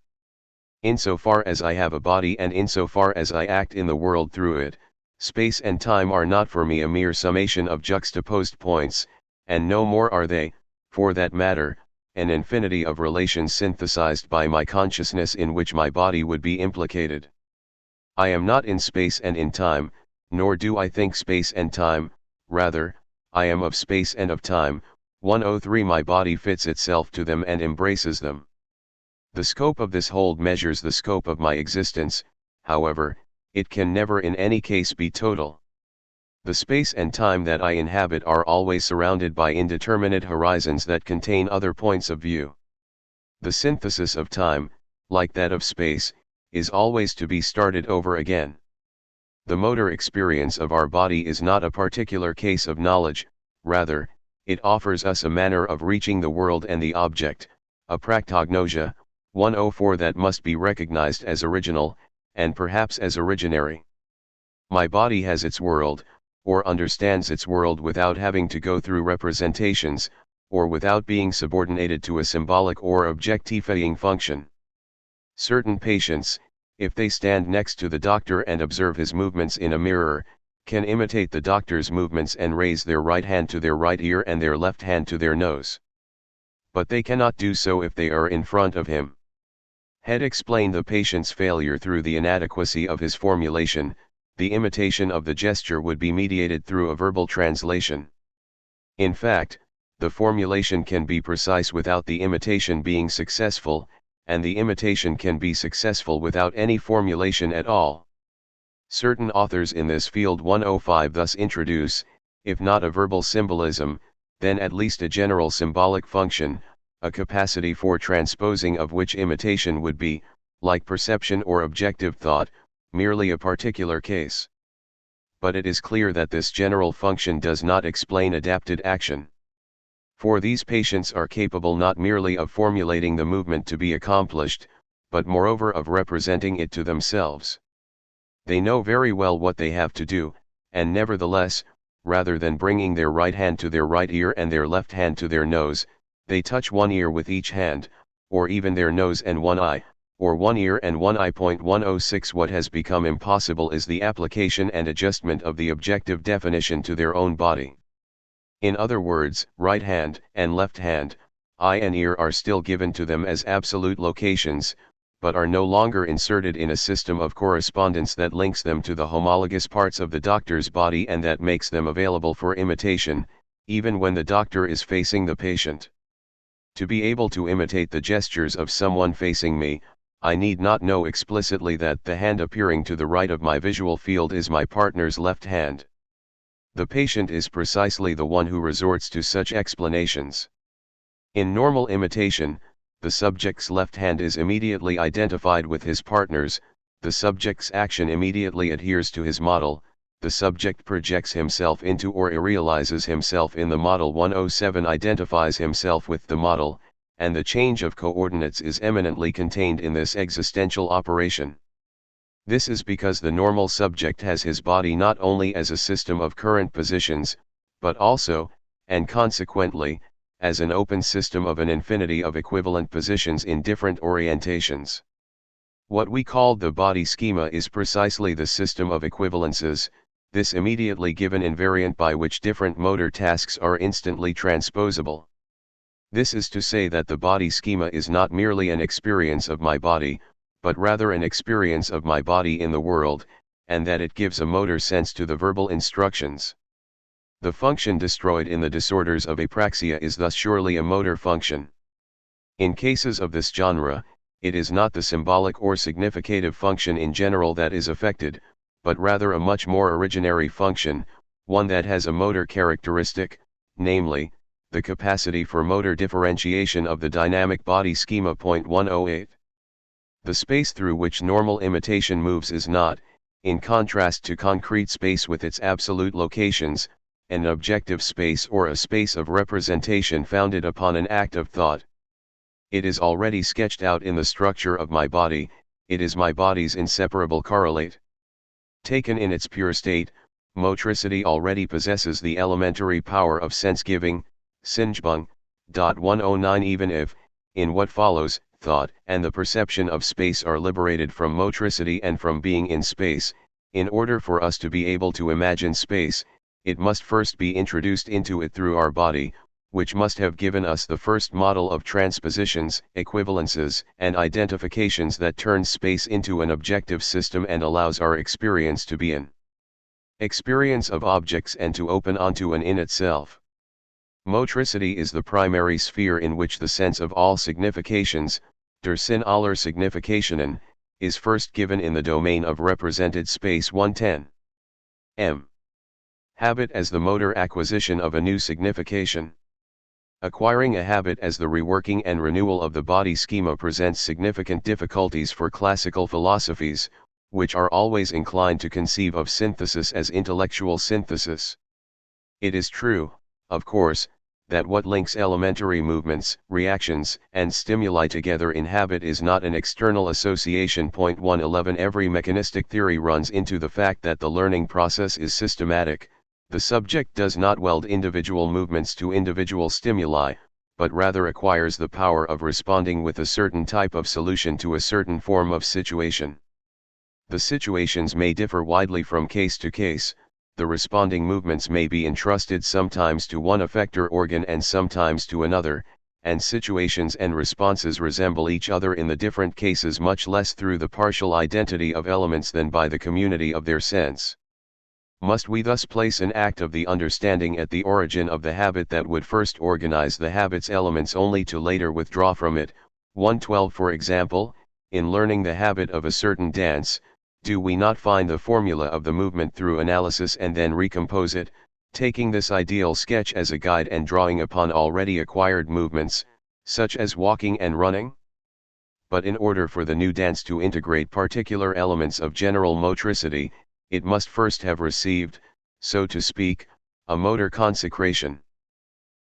Insofar as I have a body and insofar as I act in the world through it, space and time are not for me a mere summation of juxtaposed points, and no more are they, for that matter, an infinity of relations synthesized by my consciousness in which my body would be implicated. I am not in space and in time, Nor do I think space and time, rather, I am of space and of time. 103 My body fits itself to them and embraces them. The scope of this hold measures the scope of my existence, however, it can never in any case be total. The space and time that I inhabit are always surrounded by indeterminate horizons that contain other points of view. The synthesis of time, like that of space, is always to be started over again. The motor experience of our body is not a particular case of knowledge, rather, it offers us a manner of reaching the world and the object, a praktognosia, 104 that must be recognized as original, and perhaps as originary. My body has its world, or understands its world without having to go through representations, or without being subordinated to a symbolic or objectifying function. Certain patients, if they stand next to the doctor and observe his movements in a mirror, can imitate the doctor's movements and raise their right hand to their right ear and their left hand to their nose. But they cannot do so if they are in front of him. Head explained the patient's failure through the inadequacy of his formulation. The imitation of the gesture would be mediated through a verbal translation. In fact, the formulation can be precise without the imitation being successful, and the imitation can be successful without any formulation at all. Certain authors in this field 105 thus introduce, if not a verbal symbolism, then at least a general symbolic function, a capacity for transposing of which imitation would be, like perception or objective thought, merely a particular case. But it is clear that this general function does not explain adapted action. For these patients are capable not merely of formulating the movement to be accomplished, but moreover of representing it to themselves. They know very well what they have to do, and nevertheless, rather than bringing their right hand to their right ear and their left hand to their nose, they touch one ear with each hand, or even their nose and one eye, or one ear and one eye. 106 What has become impossible is the application and adjustment of the objective definition to their own body. In other words, right hand and left hand, eye and ear are still given to them as absolute locations, but are no longer inserted in a system of correspondence that links them to the homologous parts of the doctor's body and that makes them available for imitation, even when the doctor is facing the patient. To be able to imitate the gestures of someone facing me, I need not know explicitly that the hand appearing to the right of my visual field is my partner's left hand. The patient is precisely the one who resorts to such explanations. In normal imitation, the subject's left hand is immediately identified with his partner's, the subject's action immediately adheres to his model, the subject projects himself into or realizes himself in the model. 107 identifies himself with the model, and the change of coordinates is eminently contained in this existential operation. This is because the normal subject has his body not only as a system of current positions, but also, and consequently, as an open system of an infinity of equivalent positions in different orientations. What we call the body schema is precisely the system of equivalences, this immediately given invariant by which different motor tasks are instantly transposable. This is to say that the body schema is not merely an experience of my body, but rather an experience of my body in the world, and that it gives a motor sense to the verbal instructions. The function destroyed in the disorders of apraxia is thus surely a motor function. In cases of this genre, it is not the symbolic or significative function in general that is affected, but rather a much more originary function, one that has a motor characteristic, namely, the capacity for motor differentiation of the dynamic body schema. 108. The space through which normal imitation moves is not, in contrast to concrete space with its absolute locations, an objective space or a space of representation founded upon an act of thought. It is already sketched out in the structure of my body, it is my body's inseparable correlate. Taken in its pure state, motricity already possesses the elementary power of sense-giving, Sinjbung. 109 Even if, in what follows, thought and the perception of space are liberated from motricity and from being in space, in order for us to be able to imagine space, it must first be introduced into it through our body, which must have given us the first model of transpositions, equivalences, and identifications that turns space into an objective system and allows our experience to be an experience of objects and to open onto an in itself. Motricity is the primary sphere in which the sense of all significations, der Sinn aller Significationen, is first given in the domain of represented space 110. M. Habit as the motor acquisition of a new signification. Acquiring a habit as the reworking and renewal of the body schema presents significant difficulties for classical philosophies, which are always inclined to conceive of synthesis as intellectual synthesis. It is true, of course, that what links elementary movements, reactions, and stimuli together in habit is not an external association. 111 Every mechanistic theory runs into the fact that the learning process is systematic. The subject does not weld individual movements to individual stimuli, but rather acquires the power of responding with a certain type of solution to a certain form of situation. The situations may differ widely from case to case. The responding movements may be entrusted sometimes to one effector organ and sometimes to another, and situations and responses resemble each other in the different cases much less through the partial identity of elements than by the community of their sense. Must we thus place an act of the understanding at the origin of the habit that would first organize the habit's elements only to later withdraw from it? 112 For example, in learning the habit of a certain dance, do we not find the formula of the movement through analysis and then recompose it, taking this ideal sketch as a guide and drawing upon already acquired movements, such as walking and running? But in order for the new dance to integrate particular elements of general motricity, it must first have received, so to speak, a motor consecration.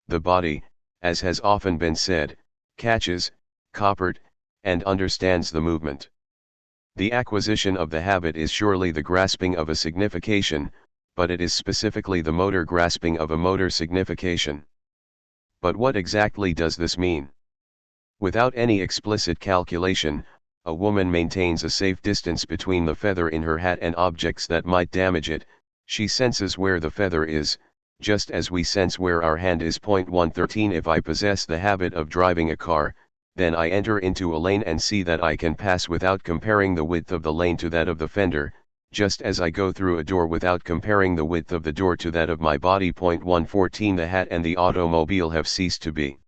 The body, as has often been said, catches, coppert, and understands the movement. The acquisition of the habit is surely the grasping of a signification, but it is specifically the motor grasping of a motor signification. But what exactly does this mean? Without any explicit calculation, a woman maintains a safe distance between the feather in her hat and objects that might damage it. She senses where the feather is, just as we sense where our hand is. 113 If I possess the habit of driving a car, then I enter into a lane and see that I can pass without comparing the width of the lane to that of the fender, just as I go through a door without comparing the width of the door to that of my body. 114 The hat and the automobile have ceased to be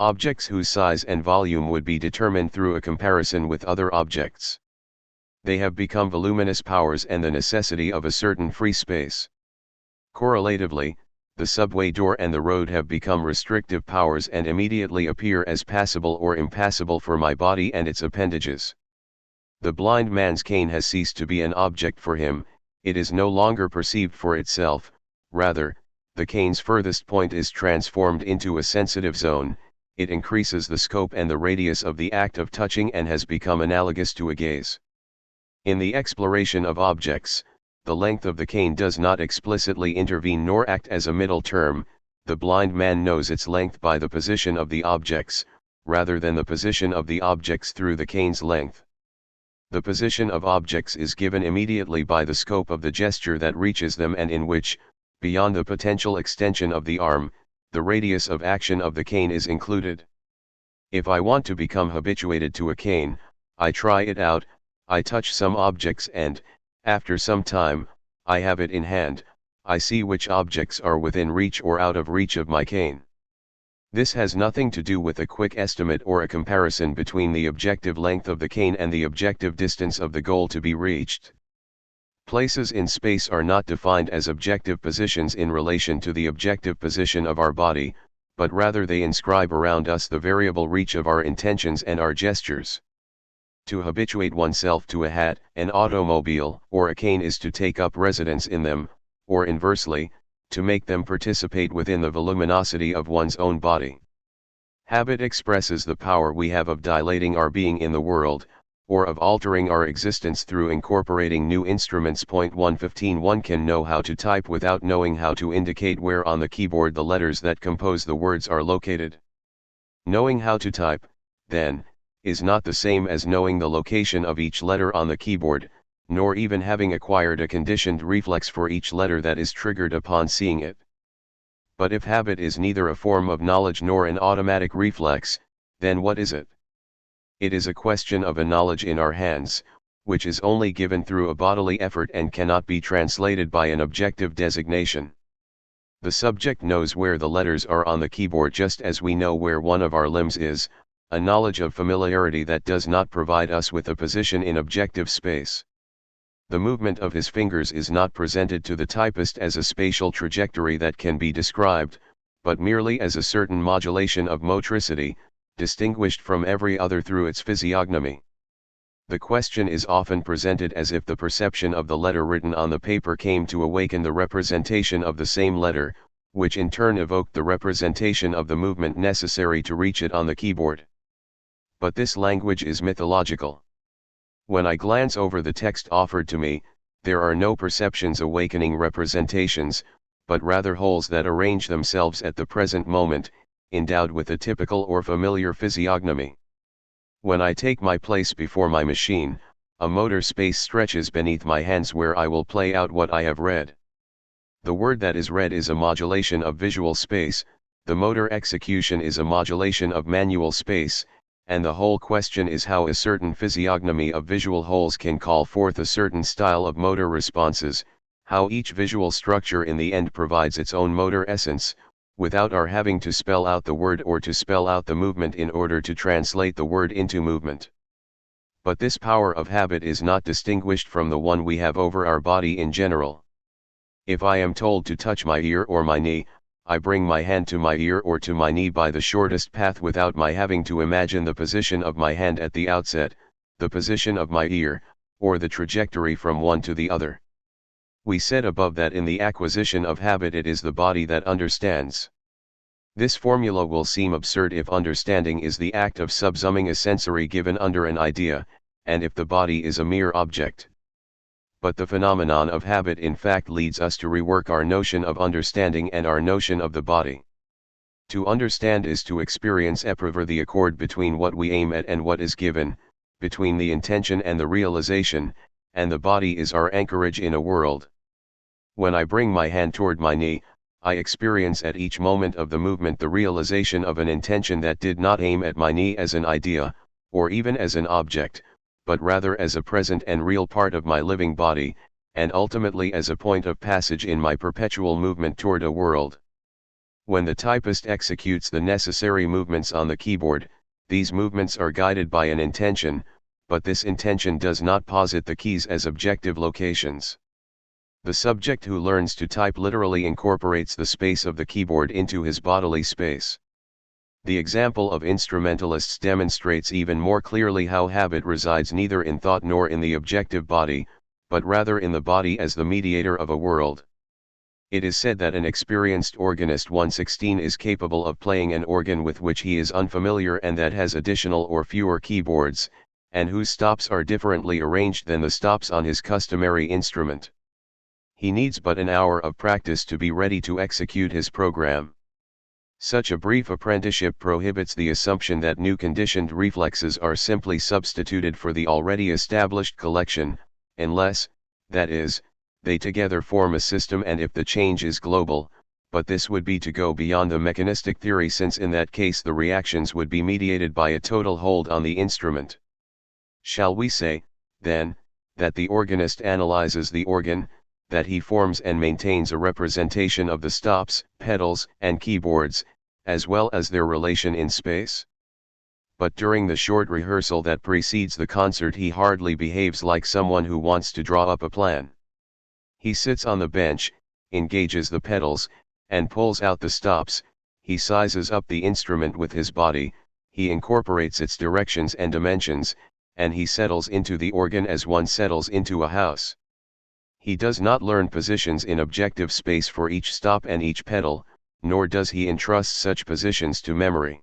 objects whose size and volume would be determined through a comparison with other objects. They have become voluminous powers and the necessity of a certain free space. Correlatively, the subway door and the road have become restrictive powers and immediately appear as passable or impassable for my body and its appendages. The blind man's cane has ceased to be an object for him, it is no longer perceived for itself, rather, the cane's furthest point is transformed into a sensitive zone, it increases the scope and the radius of the act of touching and has become analogous to a gaze. In the exploration of objects, the length of the cane does not explicitly intervene nor act as a middle term. The blind man knows its length by the position of the objects, rather than the position of the objects through the cane's length. The position of objects is given immediately by the scope of the gesture that reaches them and in which, beyond the potential extension of the arm, the radius of action of the cane is included. If I want to become habituated to a cane, I try it out, I touch some objects and, after some time, I have it in hand, I see which objects are within reach or out of reach of my cane. This has nothing to do with a quick estimate or a comparison between the objective length of the cane and the objective distance of the goal to be reached. Places in space are not defined as objective positions in relation to the objective position of our body, but rather they inscribe around us the variable reach of our intentions and our gestures. To habituate oneself to a hat, an automobile, or a cane is to take up residence in them, or inversely, to make them participate within the voluminosity of one's own body. Habit expresses the power we have of dilating our being in the world, or of altering our existence through incorporating new instruments. 115 One can know how to type without knowing how to indicate where on the keyboard the letters that compose the words are located. Knowing how to type, then, is not the same as knowing the location of each letter on the keyboard, nor even having acquired a conditioned reflex for each letter that is triggered upon seeing it. But if habit is neither a form of knowledge nor an automatic reflex, then what is it? It is a question of a knowledge in our hands, which is only given through a bodily effort and cannot be translated by an objective designation. The subject knows where the letters are on the keyboard just as we know where one of our limbs is, a knowledge of familiarity that does not provide us with a position in objective space. The movement of his fingers is not presented to the typist as a spatial trajectory that can be described, but merely as a certain modulation of motricity, distinguished from every other through its physiognomy. The question is often presented as if the perception of the letter written on the paper came to awaken the representation of the same letter, which in turn evoked the representation of the movement necessary to reach it on the keyboard. But this language is mythological. When I glance over the text offered to me, there are no perceptions awakening representations, but rather wholes that arrange themselves at the present moment, endowed with a typical or familiar physiognomy. When I take my place before my machine, a motor space stretches beneath my hands where I will play out what I have read. The word that is read is a modulation of visual space, the motor execution is a modulation of manual space, and the whole question is how a certain physiognomy of visual wholes can call forth a certain style of motor responses, how each visual structure in the end provides its own motor essence, without our having to spell out the word or to spell out the movement in order to translate the word into movement. But this power of habit is not distinguished from the one we have over our body in general. If I am told to touch my ear or my knee, I bring my hand to my ear or to my knee by the shortest path without my having to imagine the position of my hand at the outset, the position of my ear, or the trajectory from one to the other. We said above that in the acquisition of habit it is the body that understands. This formula will seem absurd if understanding is the act of subsuming a sensory given under an idea, and if the body is a mere object. But the phenomenon of habit in fact leads us to rework our notion of understanding and our notion of the body. To understand is to experience épreuver the accord between what we aim at and what is given, between the intention and the realization, and the body is our anchorage in a world. When I bring my hand toward my knee, I experience at each moment of the movement the realization of an intention that did not aim at my knee as an idea, or even as an object, but rather as a present and real part of my living body, and ultimately as a point of passage in my perpetual movement toward a world. When the typist executes the necessary movements on the keyboard, these movements are guided by an intention, but this intention does not posit the keys as objective locations. The subject who learns to type literally incorporates the space of the keyboard into his bodily space. The example of instrumentalists demonstrates even more clearly how habit resides neither in thought nor in the objective body, but rather in the body as the mediator of a world. It is said that an experienced organist 116 is capable of playing an organ with which he is unfamiliar and that has additional or fewer keyboards, and whose stops are differently arranged than the stops on his customary instrument. He needs but an hour of practice to be ready to execute his program. Such a brief apprenticeship prohibits the assumption that new conditioned reflexes are simply substituted for the already established collection, unless, that is, they together form a system and if the change is global, but this would be to go beyond the mechanistic theory since in that case the reactions would be mediated by a total hold on the instrument. Shall we say, then, that the organist analyzes the organ, that he forms and maintains a representation of the stops, pedals, and keyboards, as well as their relation in space? But during the short rehearsal that precedes the concert he hardly behaves like someone who wants to draw up a plan. He sits on the bench, engages the pedals, and pulls out the stops, he sizes up the instrument with his body, he incorporates its directions and dimensions, and he settles into the organ as one settles into a house. He does not learn positions in objective space for each stop and each pedal, nor does he entrust such positions to memory.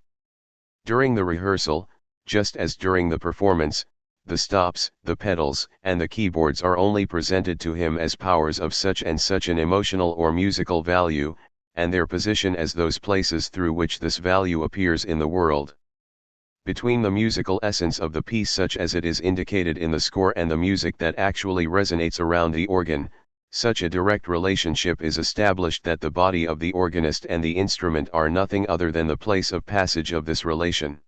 During the rehearsal, just as during the performance, the stops, the pedals, and the keyboards are only presented to him as powers of such and such an emotional or musical value, and their position as those places through which this value appears in the world. Between the musical essence of the piece such as it is indicated in the score and the music that actually resonates around the organ, such a direct relationship is established that the body of the organist and the instrument are nothing other than the place of passage of this relation.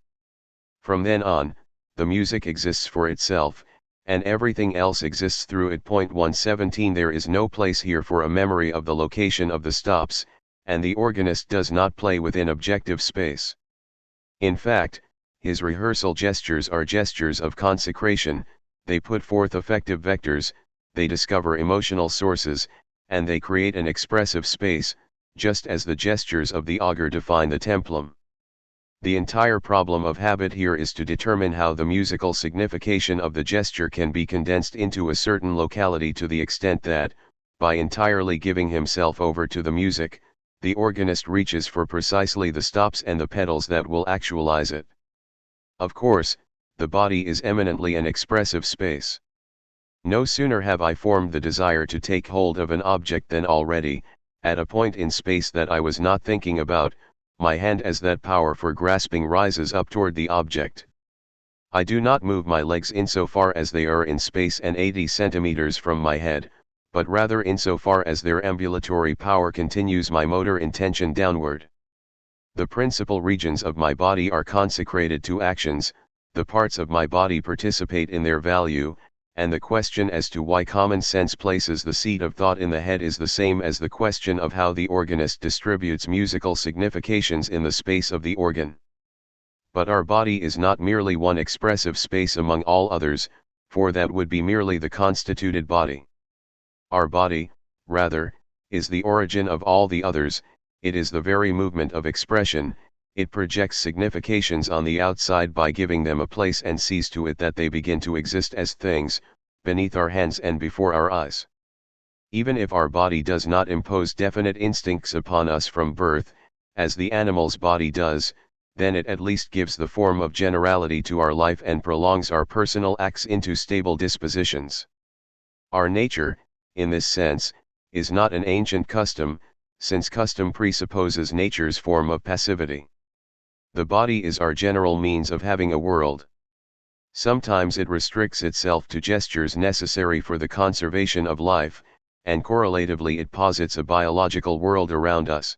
From then on, the music exists for itself, and everything else exists through it. 117 There is no place here for a memory of the location of the stops, and the organist does not play within objective space. In fact, his rehearsal gestures are gestures of consecration, they put forth affective vectors, they discover emotional sources, and they create an expressive space, just as the gestures of the augur define the templum. The entire problem of habit here is to determine how the musical signification of the gesture can be condensed into a certain locality to the extent that, by entirely giving himself over to the music, the organist reaches for precisely the stops and the pedals that will actualize it. Of course, the body is eminently an expressive space. No sooner have I formed the desire to take hold of an object than already, at a point in space that I was not thinking about, my hand as that power for grasping rises up toward the object. I do not move my legs insofar as they are in space and 80 centimeters from my head, but rather insofar as their ambulatory power continues my motor intention downward. The principal regions of my body are consecrated to actions, the parts of my body participate in their value, and the question as to why common sense places the seat of thought in the head is the same as the question of how the organist distributes musical significations in the space of the organ. But our body is not merely one expressive space among all others, for that would be merely the constituted body. Our body, rather, is the origin of all the others, it is the very movement of expression, it projects significations on the outside by giving them a place and sees to it that they begin to exist as things, beneath our hands and before our eyes. Even if our body does not impose definite instincts upon us from birth, as the animal's body does, then it at least gives the form of generality to our life and prolongs our personal acts into stable dispositions. Our nature, in this sense, is not an ancient custom, since custom presupposes nature's form of passivity. The body is our general means of having a world. Sometimes it restricts itself to gestures necessary for the conservation of life, and correlatively it posits a biological world around us.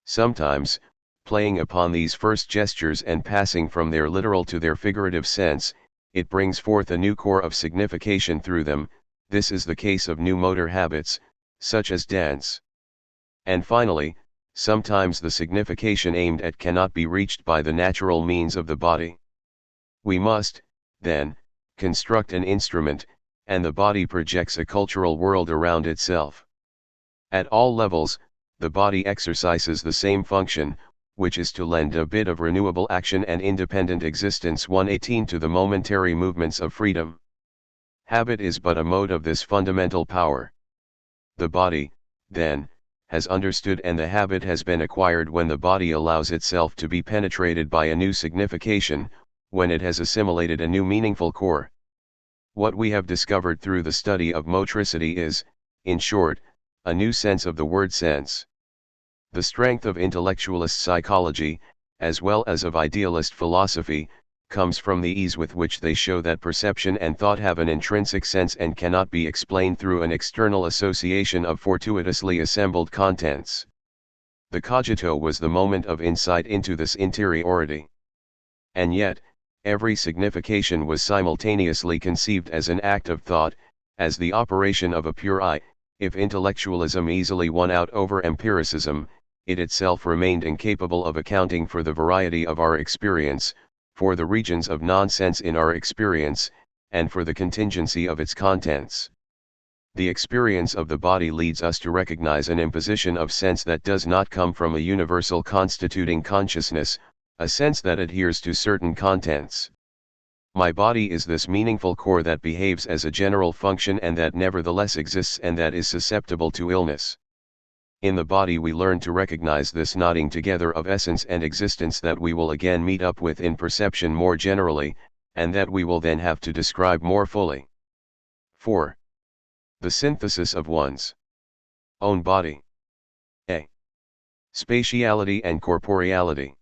Sometimes, playing upon these first gestures and passing from their literal to their figurative sense, it brings forth a new core of signification through them. This is the case of new motor habits, such as dance. And finally, sometimes the signification aimed at cannot be reached by the natural means of the body. We must, then, construct an instrument, and the body projects a cultural world around itself. At all levels, the body exercises the same function, which is to lend a bit of renewable action and independent existence 118 to the momentary movements of freedom. Habit is but a mode of this fundamental power. The body, then, has understood and the habit has been acquired when the body allows itself to be penetrated by a new signification, when it has assimilated a new meaningful core. What we have discovered through the study of motricity is, in short, a new sense of the word sense. The strength of intellectualist psychology, as well as of idealist philosophy, comes from the ease with which they show that perception and thought have an intrinsic sense and cannot be explained through an external association of fortuitously assembled contents. The cogito was the moment of insight into this interiority. And yet, every signification was simultaneously conceived as an act of thought, as the operation of a pure eye. If intellectualism easily won out over empiricism, it itself remained incapable of accounting for the variety of our experience, for the regions of nonsense in our experience, and for the contingency of its contents. The experience of the body leads us to recognize an imposition of sense that does not come from a universal constituting consciousness, a sense that adheres to certain contents. My body is this meaningful core that behaves as a general function and that nevertheless exists and that is susceptible to illness. In the body we learn to recognize this knotting together of essence and existence that we will again meet up with in perception more generally, and that we will then have to describe more fully. 4. The synthesis of one's own body. A. Spatiality and corporeality.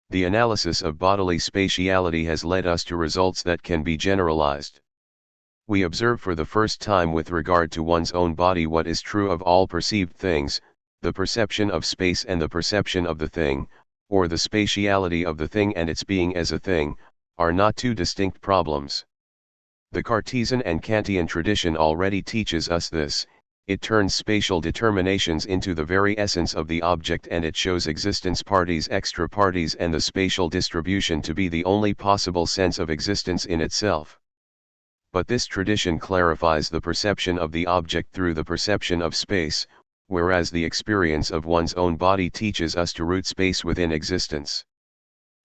The analysis of bodily spatiality has led us to results that can be generalized. We observe for the first time with regard to one's own body what is true of all perceived things, the perception of space and the perception of the thing, or the spatiality of the thing and its being as a thing, are not two distinct problems. The Cartesian and Kantian tradition already teaches us this. It turns spatial determinations into the very essence of the object, and it shows existence parties, extra parties, and the spatial distribution to be the only possible sense of existence in itself. But this tradition clarifies the perception of the object through the perception of space, whereas the experience of one's own body teaches us to root space within existence.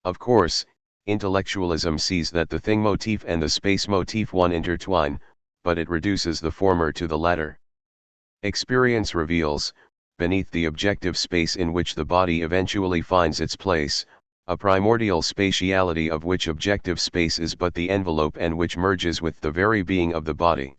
Of course, intellectualism sees that the thing motif and the space motif one intertwine, but it reduces the former to the latter. Experience reveals, beneath the objective space in which the body eventually finds its place, a primordial spatiality of which objective space is but the envelope and which merges with the very being of the body.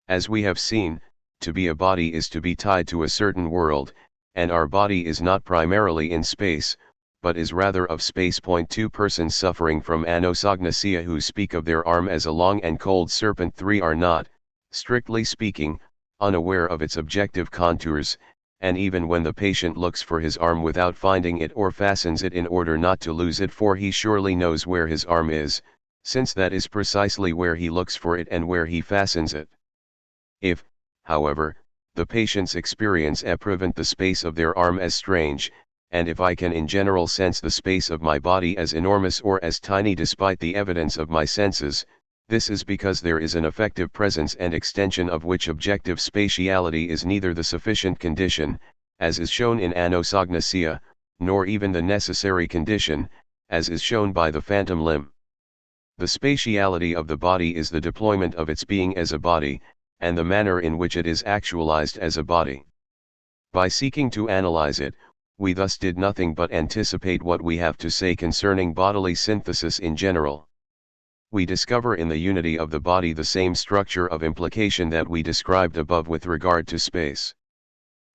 As we have seen, to be a body is to be tied to a certain world, and our body is not primarily in space, but is rather of space. Two persons suffering from anosognosia who speak of their arm as a long and cold serpent 3 are not, strictly speaking, unaware of its objective contours, and even when the patient looks for his arm without finding it or fastens it in order not to lose it, for he surely knows where his arm is, since that is precisely where he looks for it and where he fastens it. If, however, the patients experience prevent the space of their arm as strange, and if I can in general sense the space of my body as enormous or as tiny despite the evidence of my senses, this is because there is an effective presence and extension of which objective spatiality is neither the sufficient condition, as is shown in anosognosia, nor even the necessary condition, as is shown by the phantom limb. The spatiality of the body is the deployment of its being as a body, and the manner in which it is actualized as a body. By seeking to analyze it, we thus did nothing but anticipate what we have to say concerning bodily synthesis in general. We discover in the unity of the body the same structure of implication that we described above with regard to space.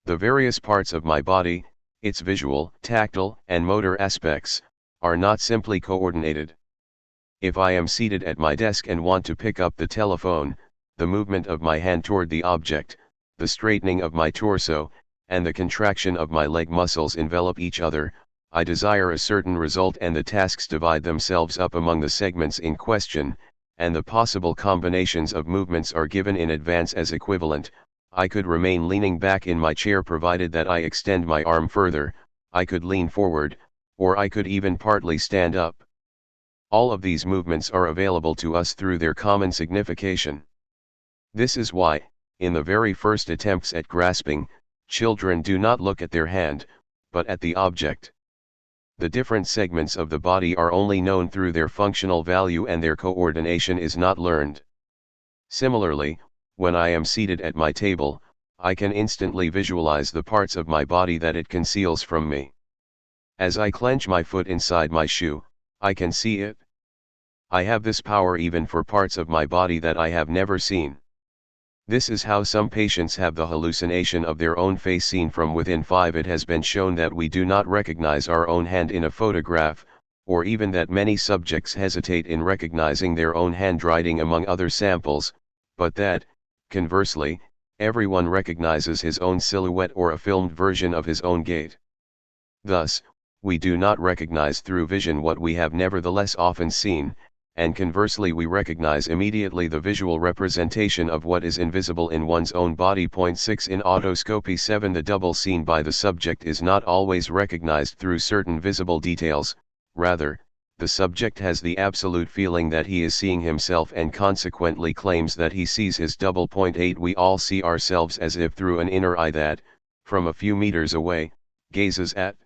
The various parts of my body, its visual, tactile, and motor aspects, are not simply coordinated. If I am seated at my desk and want to pick up the telephone, the movement of my hand toward the object, the straightening of my torso, and the contraction of my leg muscles envelop each other. I desire a certain result, and the tasks divide themselves up among the segments in question, and the possible combinations of movements are given in advance as equivalent. I could remain leaning back in my chair provided that I extend my arm further, I could lean forward, or I could even partly stand up. All of these movements are available to us through their common signification. This is why, in the very first attempts at grasping, children do not look at their hand, but at the object. The different segments of the body are only known through their functional value, and their coordination is not learned. Similarly, when I am seated at my table, I can instantly visualize the parts of my body that it conceals from me. As I clench my foot inside my shoe, I can see it. I have this power even for parts of my body that I have never seen. This is how some patients have the hallucination of their own face seen from within. 5. It has been shown that we do not recognize our own hand in a photograph, or even that many subjects hesitate in recognizing their own handwriting among other samples, but that, conversely, everyone recognizes his own silhouette or a filmed version of his own gait. Thus, we do not recognize through vision what we have nevertheless often seen, and conversely we recognize immediately the visual representation of what is invisible in one's own body. 6. In autoscopy 7, the double seen by the subject is not always recognized through certain visible details, rather, the subject has the absolute feeling that he is seeing himself and consequently claims that he sees his double. 8. We all see ourselves as if through an inner eye that, from a few meters away, gazes at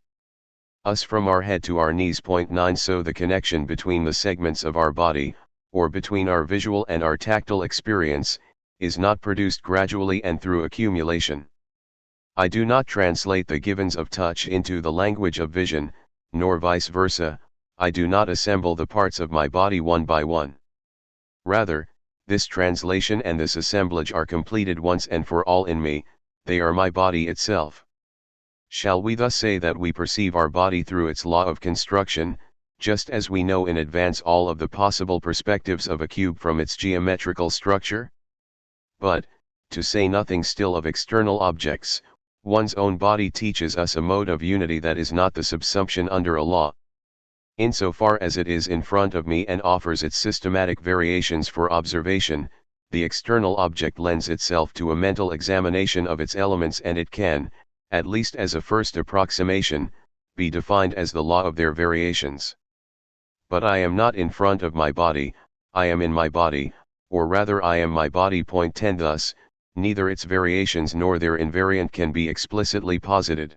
us from our head to our knees. 9. So the connection between the segments of our body, or between our visual and our tactile experience, is not produced gradually and through accumulation. I do not translate the givens of touch into the language of vision, nor vice versa. I do not assemble the parts of my body one by one. Rather, this translation and this assemblage are completed once and for all in me, they are my body itself. Shall we thus say that we perceive our body through its law of construction, just as we know in advance all of the possible perspectives of a cube from its geometrical structure? But, to say nothing still of external objects, one's own body teaches us a mode of unity that is not the subsumption under a law. Insofar as it is in front of me and offers its systematic variations for observation, the external object lends itself to a mental examination of its elements, and it can, at least as a first approximation, be defined as the law of their variations. But I am not in front of my body, I am in my body, or rather I am my body. Point 10. Thus, neither its variations nor their invariant can be explicitly posited.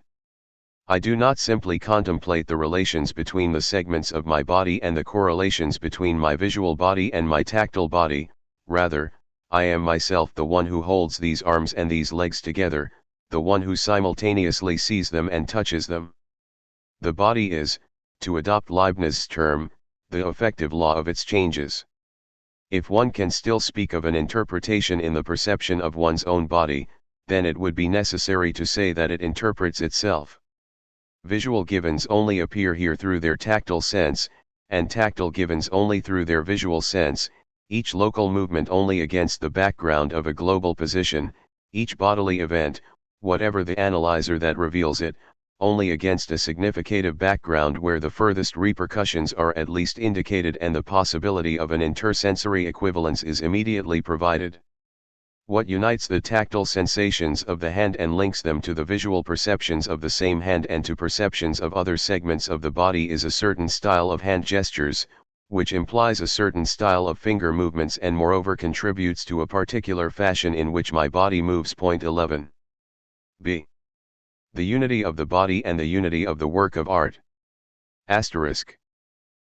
I do not simply contemplate the relations between the segments of my body and the correlations between my visual body and my tactile body, rather, I am myself the one who holds these arms and these legs together, the one who simultaneously sees them and touches them. The body is, to adopt Leibniz's term, the effective law of its changes. If one can still speak of an interpretation in the perception of one's own body, then it would be necessary to say that it interprets itself. Visual givens only appear here through their tactile sense, and tactile givens only through their visual sense, each local movement only against the background of a global position, each bodily event, whatever the analyzer that reveals it, only against a significative background where the furthest repercussions are at least indicated and the possibility of an intersensory equivalence is immediately provided. What unites the tactile sensations of the hand and links them to the visual perceptions of the same hand and to perceptions of other segments of the body is a certain style of hand gestures, which implies a certain style of finger movements and moreover contributes to a particular fashion in which my body moves. Point 11. b. The unity of the body and the unity of the work of art. Asterisk.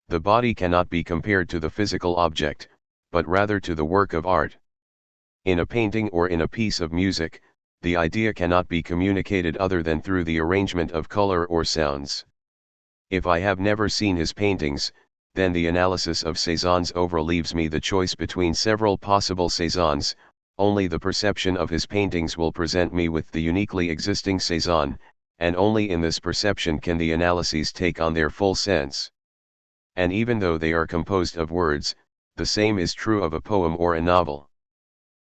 The body cannot be compared to the physical object, but rather to the work of art. In a painting or in a piece of music, the idea cannot be communicated other than through the arrangement of color or sounds. If I have never seen his paintings, then the analysis of Cézanne's oeuvre leaves me the choice between several possible Cézannes. Only the perception of his paintings will present me with the uniquely existing Cézanne, and only in this perception can the analyses take on their full sense. And even though they are composed of words, the same is true of a poem or a novel.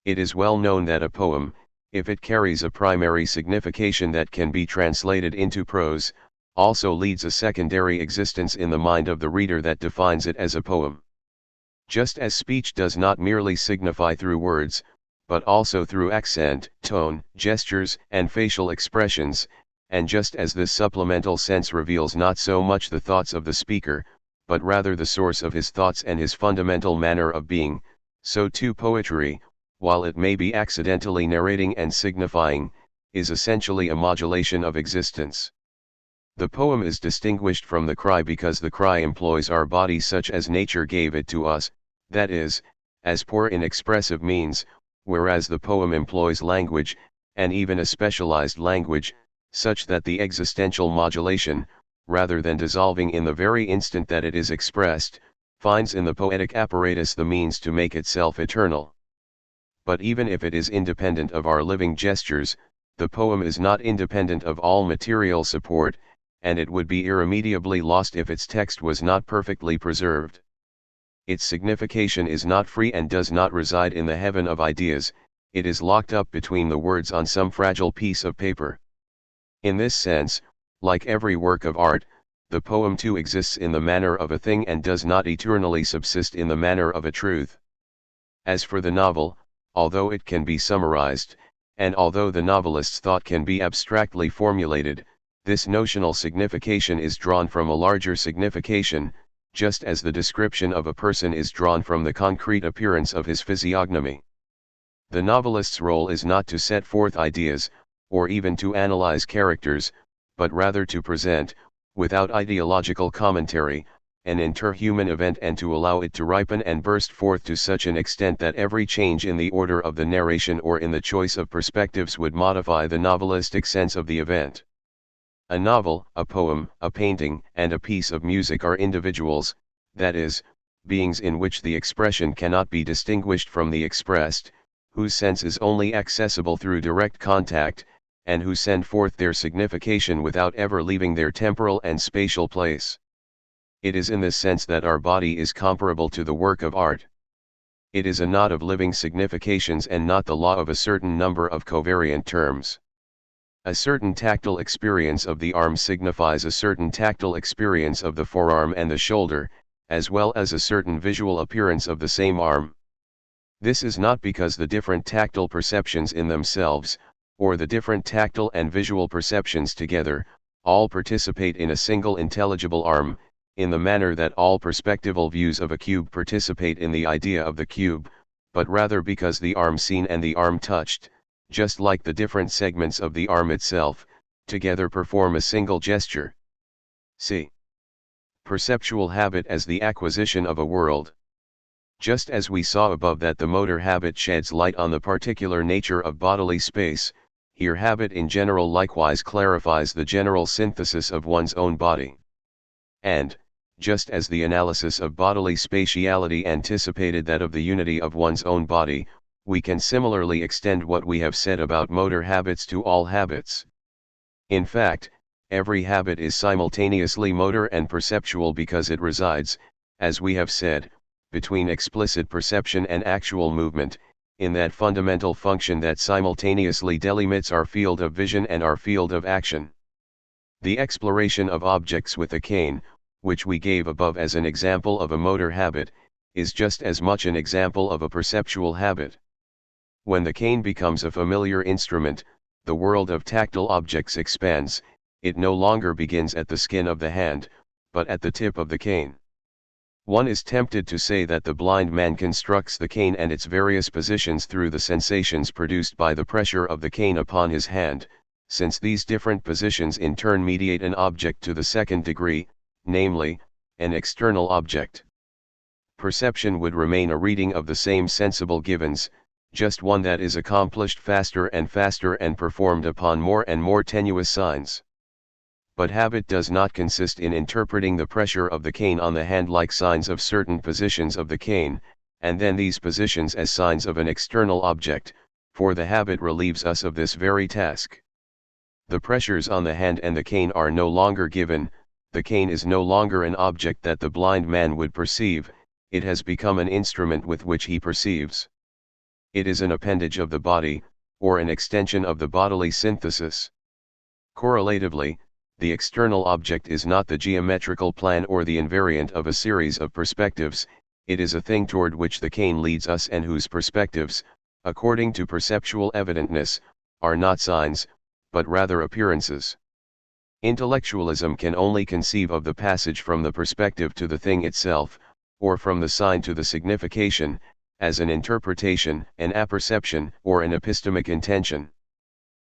It is well known that a poem, if it carries a primary signification that can be translated into prose, also leads a secondary existence in the mind of the reader that defines it as a poem. Just as speech does not merely signify through words, but also through accent, tone, gestures, and facial expressions, and just as this supplemental sense reveals not so much the thoughts of the speaker, but rather the source of his thoughts and his fundamental manner of being, so too poetry, while it may be accidentally narrating and signifying, is essentially a modulation of existence. The poem is distinguished from the cry because the cry employs our body such as nature gave it to us, that is, as poor in expressive means, whereas the poem employs language, and even a specialized language, such that the existential modulation, rather than dissolving in the very instant that it is expressed, finds in the poetic apparatus the means to make itself eternal. But even if it is independent of our living gestures, the poem is not independent of all material support, and it would be irremediably lost if its text was not perfectly preserved. Its signification is not free and does not reside in the heaven of ideas, it is locked up between the words on some fragile piece of paper. In this sense, like every work of art, the poem too exists in the manner of a thing and does not eternally subsist in the manner of a truth. As for the novel, although it can be summarized, and although the novelist's thought can be abstractly formulated, this notional signification is drawn from a larger signification, just as the description of a person is drawn from the concrete appearance of his physiognomy. The novelist's role is not to set forth ideas, or even to analyze characters, but rather to present, without ideological commentary, an interhuman event and to allow it to ripen and burst forth to such an extent that every change in the order of the narration or in the choice of perspectives would modify the novelistic sense of the event. A novel, a poem, a painting, and a piece of music are individuals, that is, beings in which the expression cannot be distinguished from the expressed, whose sense is only accessible through direct contact, and who send forth their signification without ever leaving their temporal and spatial place. It is in this sense that our body is comparable to the work of art. It is a knot of living significations and not the law of a certain number of covariant terms. A certain tactile experience of the arm signifies a certain tactile experience of the forearm and the shoulder, as well as a certain visual appearance of the same arm. This is not because the different tactile perceptions in themselves, or the different tactile and visual perceptions together, all participate in a single intelligible arm, in the manner that all perspectival views of a cube participate in the idea of the cube, but rather because the arm seen and the arm touched, just like the different segments of the arm itself, together perform a single gesture. C. Perceptual habit as the acquisition of a world. Just as we saw above that the motor habit sheds light on the particular nature of bodily space, here habit in general likewise clarifies the general synthesis of one's own body. And, just as the analysis of bodily spatiality anticipated that of the unity of one's own body, we can similarly extend what we have said about motor habits to all habits. In fact, every habit is simultaneously motor and perceptual because it resides, as we have said, between explicit perception and actual movement, in that fundamental function that simultaneously delimits our field of vision and our field of action. The exploration of objects with a cane, which we gave above as an example of a motor habit, is just as much an example of a perceptual habit. When the cane becomes a familiar instrument, the world of tactile objects expands. It no longer begins at the skin of the hand, but at the tip of the cane. One is tempted to say that the blind man constructs the cane and its various positions through the sensations produced by the pressure of the cane upon his hand, since these different positions in turn mediate an object to the second degree, namely, an external object. Perception would remain a reading of the same sensible givens, just one that is accomplished faster and performed upon more and more tenuous signs. But habit does not consist in interpreting the pressure of the cane on the hand like signs of certain positions of the cane, and then these positions as signs of an external object, for the habit relieves us of this very task. The pressures on the hand and the cane are no longer given, the cane is no longer an object that the blind man would perceive, it has become an instrument with which he perceives. It is an appendage of the body, or an extension of the bodily synthesis. Correlatively, the external object is not the geometrical plan or the invariant of a series of perspectives, it is a thing toward which the cane leads us and whose perspectives, according to perceptual evidentness, are not signs, but rather appearances. Intellectualism can only conceive of the passage from the perspective to the thing itself, or from the sign to the signification, as an interpretation, an apperception, or an epistemic intention.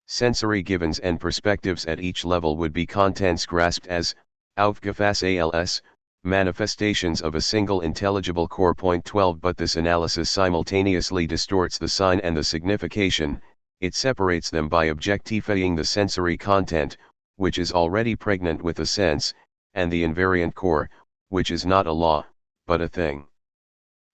Sensory givens and perspectives at each level would be contents grasped as, Aufgefassals, manifestations of a single intelligible core. 12 But this analysis simultaneously distorts the sign and the signification, it separates them by objectifying the sensory content, which is already pregnant with a sense, and the invariant core, which is not a law, but a thing.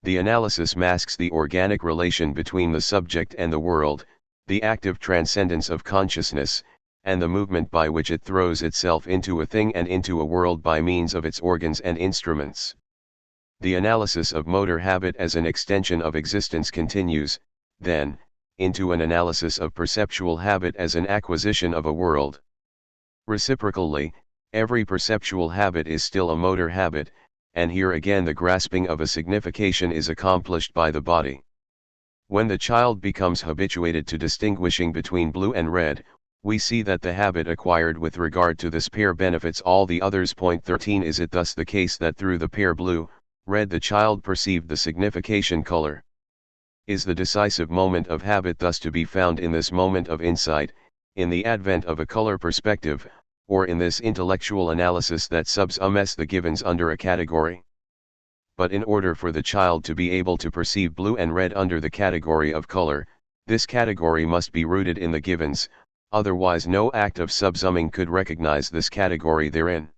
The analysis masks the organic relation between the subject and the world, the active transcendence of consciousness, and the movement by which it throws itself into a thing and into a world by means of its organs and instruments. The analysis of motor habit as an extension of existence continues, then, into an analysis of perceptual habit as an acquisition of a world. Reciprocally, every perceptual habit is still a motor habit, and here again the grasping of a signification is accomplished by the body. When the child becomes habituated to distinguishing between blue and red, we see that the habit acquired with regard to this pair benefits all the others. 13 Is it thus the case that through the pair blue, red the child perceived the signification color? Is the decisive moment of habit thus to be found in this moment of insight, in the advent of a color perspective, or in this intellectual analysis that subsumes the givens under a category? But in order for the child to be able to perceive blue and red under the category of color, this category must be rooted in the givens, otherwise no act of subsuming could recognize this category therein.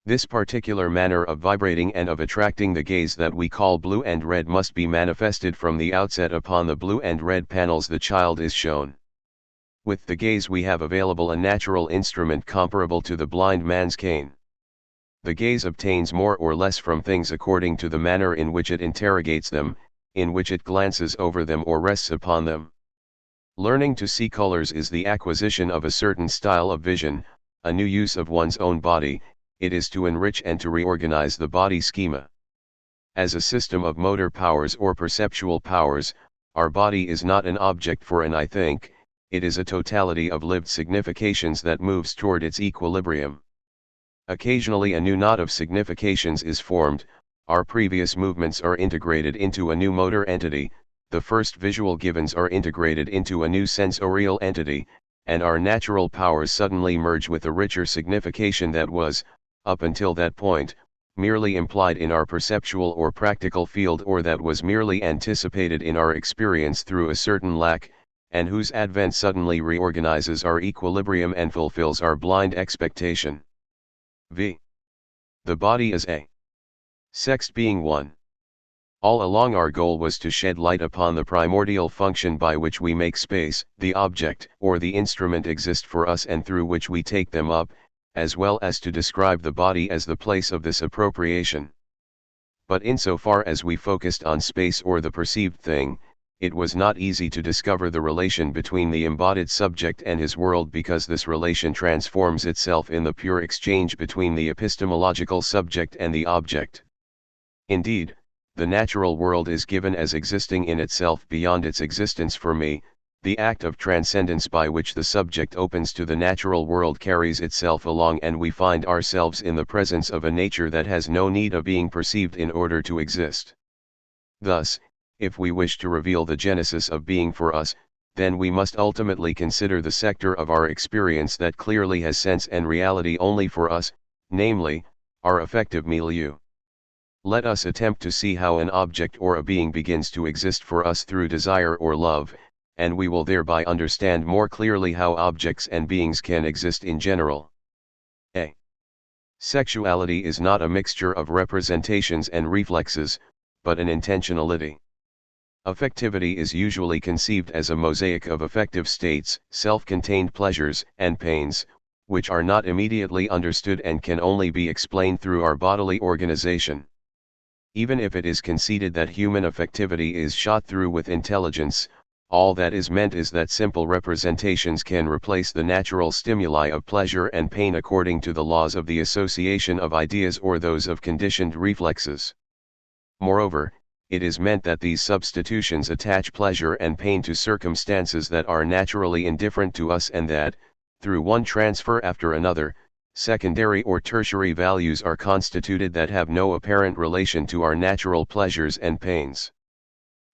This particular manner of vibrating and of attracting the gaze that we call blue and red must be manifested from the outset upon the blue and red panels the child is shown. With the gaze we have available a natural instrument comparable to the blind man's cane. The gaze obtains more or less from things according to the manner in which it interrogates them, in which it glances over them or rests upon them. Learning to see colors is the acquisition of a certain style of vision, a new use of one's own body. It is to enrich and to reorganize the body schema. As a system of motor powers or perceptual powers, our body is not an object for an I think, it is a totality of lived significations that moves toward its equilibrium. Occasionally a new knot of significations is formed, our previous movements are integrated into a new motor entity, the first visual givens are integrated into a new sensorial entity, and our natural powers suddenly merge with a richer signification that was, up until that point, merely implied in our perceptual or practical field, or that was merely anticipated in our experience through a certain lack, and whose advent suddenly reorganizes our equilibrium and fulfills our blind expectation. V. The body is a sext being one. All along our goal was to shed light upon the primordial function by which we make space, the object or the instrument exist for us and through which we take them up, as well as to describe the body as the place of this appropriation. But insofar as we focused on space or the perceived thing, it was not easy to discover the relation between the embodied subject and his world, because this relation transforms itself in the pure exchange between the epistemological subject and the object. Indeed, the natural world is given as existing in itself beyond its existence for me. The act of transcendence by which the subject opens to the natural world carries itself along, and we find ourselves in the presence of a nature that has no need of being perceived in order to exist. Thus, if we wish to reveal the genesis of being for us, then we must ultimately consider the sector of our experience that clearly has sense and reality only for us, namely, our affective milieu. Let us attempt to see how an object or a being begins to exist for us through desire or love, and we will thereby understand more clearly how objects and beings can exist in general. A. Sexuality is not a mixture of representations and reflexes, but an intentionality. Affectivity is usually conceived as a mosaic of affective states, self-contained pleasures and pains, which are not immediately understood and can only be explained through our bodily organization. Even if it is conceded that human affectivity is shot through with intelligence, all that is meant is that simple representations can replace the natural stimuli of pleasure and pain according to the laws of the association of ideas or those of conditioned reflexes. Moreover, it is meant that these substitutions attach pleasure and pain to circumstances that are naturally indifferent to us, and that, through one transfer after another, secondary or tertiary values are constituted that have no apparent relation to our natural pleasures and pains.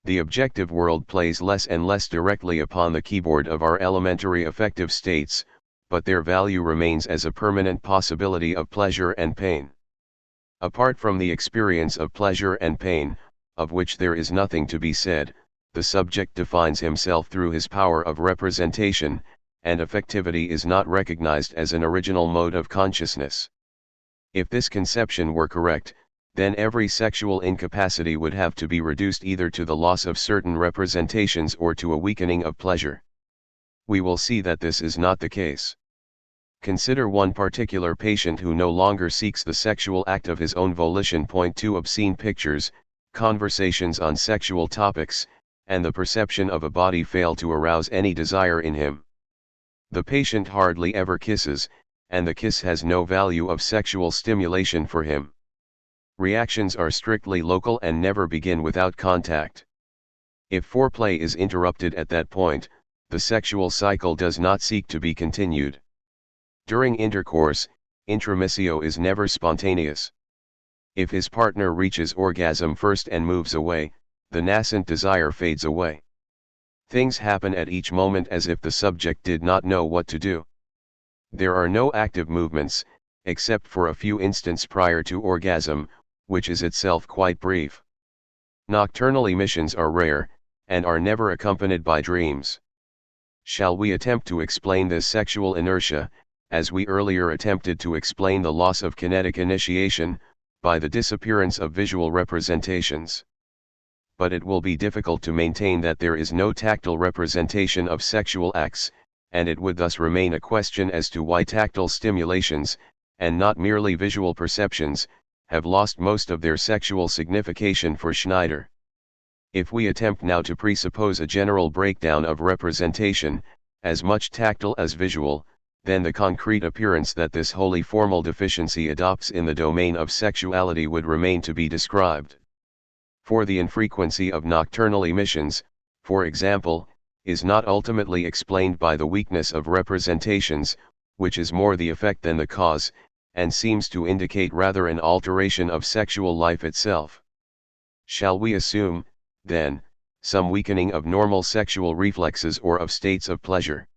The objective world plays less and less directly upon the keyboard of our elementary affective states, but their value remains as a permanent possibility of pleasure and pain. Apart from the experience of pleasure and pain, of which there is nothing to be said, the subject defines himself through his power of representation, and affectivity is not recognized as an original mode of consciousness. If this conception were correct, then every sexual incapacity would have to be reduced either to the loss of certain representations or to a weakening of pleasure. We will see that this is not the case. Consider one particular patient who no longer seeks the sexual act of his own volition. Point to obscene pictures, conversations on sexual topics, and the perception of a body fail to arouse any desire in him. The patient hardly ever kisses, and the kiss has no value of sexual stimulation for him. Reactions are strictly local and never begin without contact. If foreplay is interrupted at that point, the sexual cycle does not seek to be continued. During intercourse, intromissio is never spontaneous. If his partner reaches orgasm first and moves away, the nascent desire fades away. Things happen at each moment as if the subject did not know what to do. There are no active movements, except for a few instants prior to orgasm, which is itself quite brief. Nocturnal emissions are rare, and are never accompanied by dreams. Shall we attempt to explain this sexual inertia, as we earlier attempted to explain the loss of kinetic initiation, by the disappearance of visual representations? But it will be difficult to maintain that there is no tactile representation of sexual acts, and it would thus remain a question as to why tactile stimulations, and not merely visual perceptions, have lost most of their sexual signification for Schneider. If we attempt now to presuppose a general breakdown of representation, as much tactile as visual, then the concrete appearance that this wholly formal deficiency adopts in the domain of sexuality would remain to be described. For the infrequency of nocturnal emissions, for example, is not ultimately explained by the weakness of representations, which is more the effect than the cause, and seems to indicate rather an alteration of sexual life itself. Shall we assume, then, some weakening of normal sexual reflexes or of states of pleasure?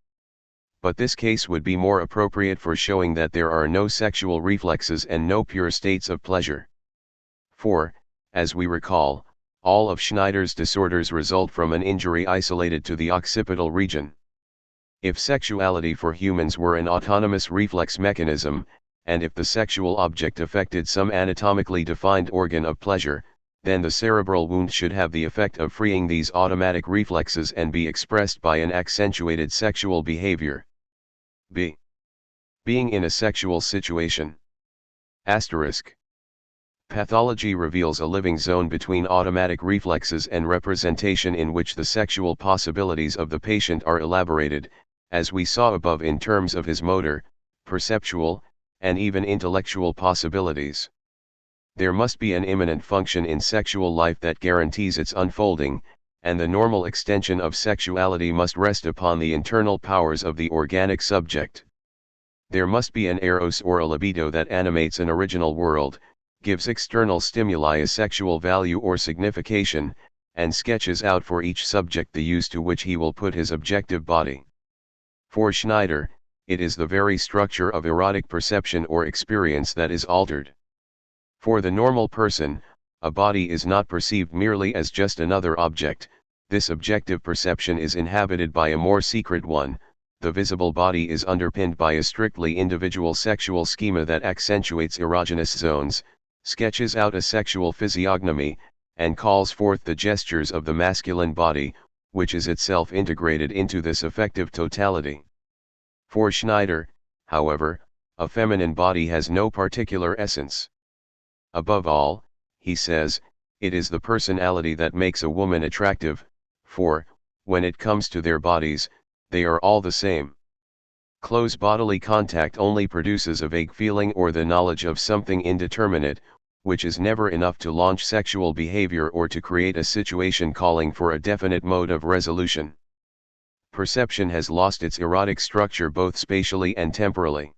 But this case would be more appropriate for showing that there are no sexual reflexes and no pure states of pleasure. For, as we recall, all of Schneider's disorders result from an injury isolated to the occipital region. If sexuality for humans were an autonomous reflex mechanism, and if the sexual object affected some anatomically defined organ of pleasure, then the cerebral wound should have the effect of freeing these automatic reflexes and be expressed by an accentuated sexual behavior. B. Being in a sexual situation. Asterisk. Pathology reveals a living zone between automatic reflexes and representation in which the sexual possibilities of the patient are elaborated, as we saw above in terms of his motor, perceptual, and even intellectual possibilities. There must be an immanent function in sexual life that guarantees its unfolding, and the normal extension of sexuality must rest upon the internal powers of the organic subject. There must be an eros or a libido that animates an original world, gives external stimuli a sexual value or signification, and sketches out for each subject the use to which he will put his objective body. For Schneider, it is the very structure of erotic perception or experience that is altered. For the normal person, a body is not perceived merely as just another object. This objective perception is inhabited by a more secret one. The visible body is underpinned by a strictly individual sexual schema that accentuates erogenous zones, sketches out a sexual physiognomy, and calls forth the gestures of the masculine body, which is itself integrated into this affective totality. For Schneider, however, a feminine body has no particular essence. Above all, he says, it is the personality that makes a woman attractive, for, when it comes to their bodies, they are all the same. Close bodily contact only produces a vague feeling or the knowledge of something indeterminate, which is never enough to launch sexual behavior or to create a situation calling for a definite mode of resolution. Perception has lost its erotic structure both spatially and temporally.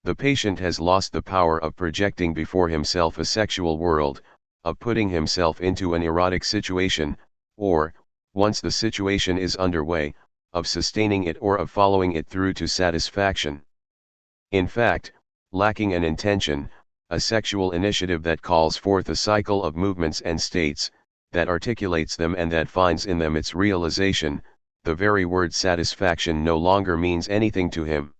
The patient has lost the power of projecting before himself a sexual world, of putting himself into an erotic situation, or, once the situation is underway, of sustaining it or of following it through to satisfaction. In fact, lacking an intention, a sexual initiative that calls forth a cycle of movements and states, that articulates them and that finds in them its realization, the very word satisfaction no longer means anything to him.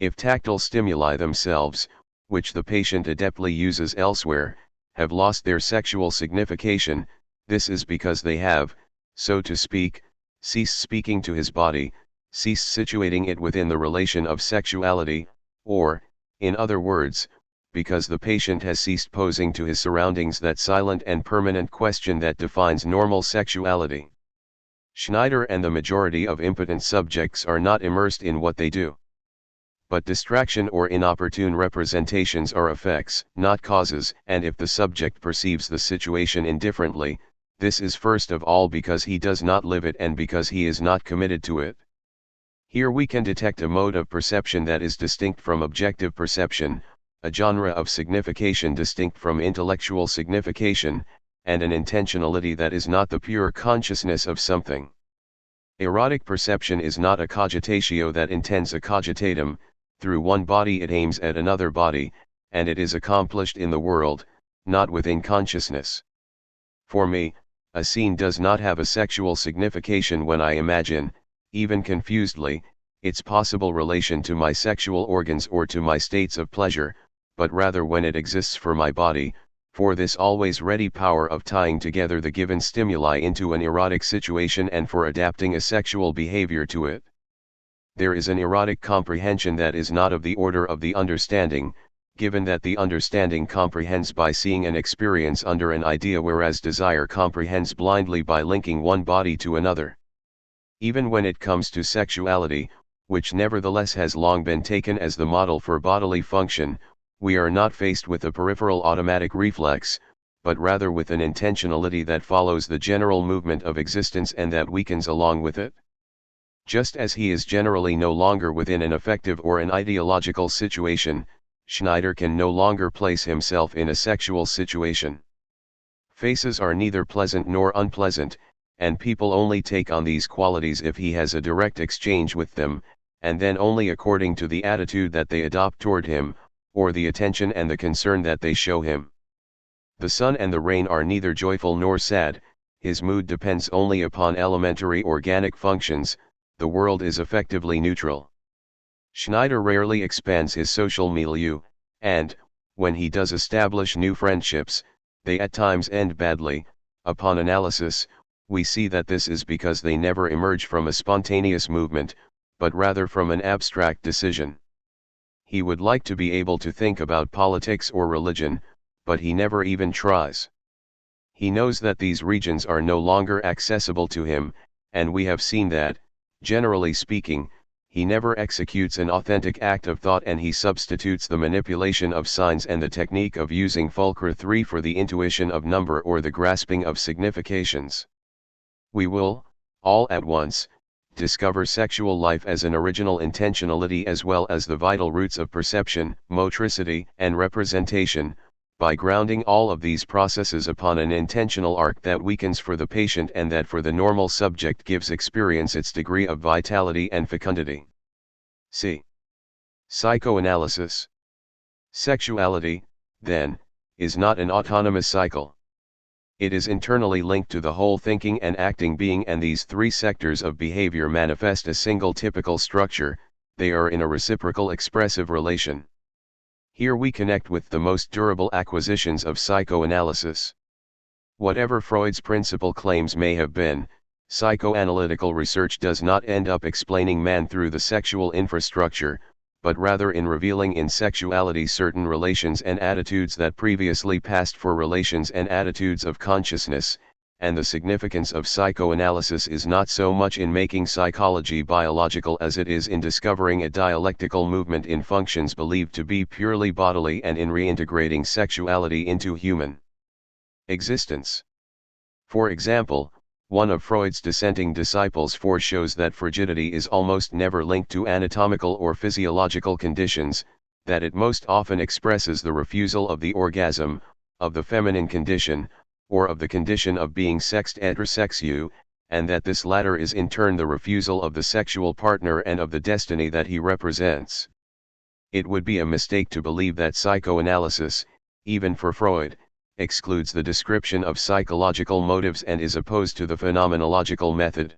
If tactile stimuli themselves, which the patient adeptly uses elsewhere, have lost their sexual signification, this is because they have, so to speak, ceased speaking to his body, ceased situating it within the relation of sexuality, or, in other words, because the patient has ceased posing to his surroundings that silent and permanent question that defines normal sexuality. Schneider and the majority of impotent subjects are not immersed in what they do. But distraction or inopportune representations are effects, not causes, and if the subject perceives the situation indifferently, this is first of all because he does not live it and because he is not committed to it. Here we can detect a mode of perception that is distinct from objective perception, a genre of signification distinct from intellectual signification, and an intentionality that is not the pure consciousness of something. Erotic perception is not a cogitatio that intends a cogitatum. Through one body it aims at another body, and it is accomplished in the world, not within consciousness. For me, a scene does not have a sexual signification when I imagine, even confusedly, its possible relation to my sexual organs or to my states of pleasure, but rather when it exists for my body, for this always ready power of tying together the given stimuli into an erotic situation and for adapting a sexual behavior to it. There is an erotic comprehension that is not of the order of the understanding, given that the understanding comprehends by seeing an experience under an idea, whereas desire comprehends blindly by linking one body to another. Even when it comes to sexuality, which nevertheless has long been taken as the model for bodily function, we are not faced with a peripheral automatic reflex, but rather with an intentionality that follows the general movement of existence and that weakens along with it. Just as he is generally no longer within an affective or an ideological situation, Schneider can no longer place himself in a sexual situation. Faces are neither pleasant nor unpleasant, and people only take on these qualities if he has a direct exchange with them, and then only according to the attitude that they adopt toward him, or the attention and the concern that they show him. The sun and the rain are neither joyful nor sad, his mood depends only upon elementary organic functions, the world is effectively neutral. Schneider rarely expands his social milieu, and, when he does establish new friendships, they at times end badly. Upon analysis, we see that this is because they never emerge from a spontaneous movement, but rather from an abstract decision. He would like to be able to think about politics or religion, but he never even tries. He knows that these regions are no longer accessible to him, and we have seen that, generally speaking, he never executes an authentic act of thought, and he substitutes the manipulation of signs and the technique of using fulcra 3 for the intuition of number or the grasping of significations. We will, all at once, discover sexual life as an original intentionality as well as the vital roots of perception, motricity, and representation, by grounding all of these processes upon an intentional arc that weakens for the patient and that for the normal subject gives experience its degree of vitality and fecundity. C. Psychoanalysis. Sexuality, then, is not an autonomous cycle. It is internally linked to the whole thinking and acting being, and these three sectors of behavior manifest a single typical structure, they are in a reciprocal expressive relation. Here we connect with the most durable acquisitions of psychoanalysis. Whatever Freud's principal claims may have been, psychoanalytical research does not end up explaining man through the sexual infrastructure, but rather in revealing in sexuality certain relations and attitudes that previously passed for relations and attitudes of consciousness, and the significance of psychoanalysis is not so much in making psychology biological as it is in discovering a dialectical movement in functions believed to be purely bodily and in reintegrating sexuality into human existence. For example, one of Freud's dissenting disciples foreshows that frigidity is almost never linked to anatomical or physiological conditions, that it most often expresses the refusal of the orgasm, of the feminine condition, or of the condition of being sexed etre sexu, and that this latter is in turn the refusal of the sexual partner and of the destiny that he represents. It would be a mistake to believe that psychoanalysis, even for Freud, excludes the description of psychological motives and is opposed to the phenomenological method.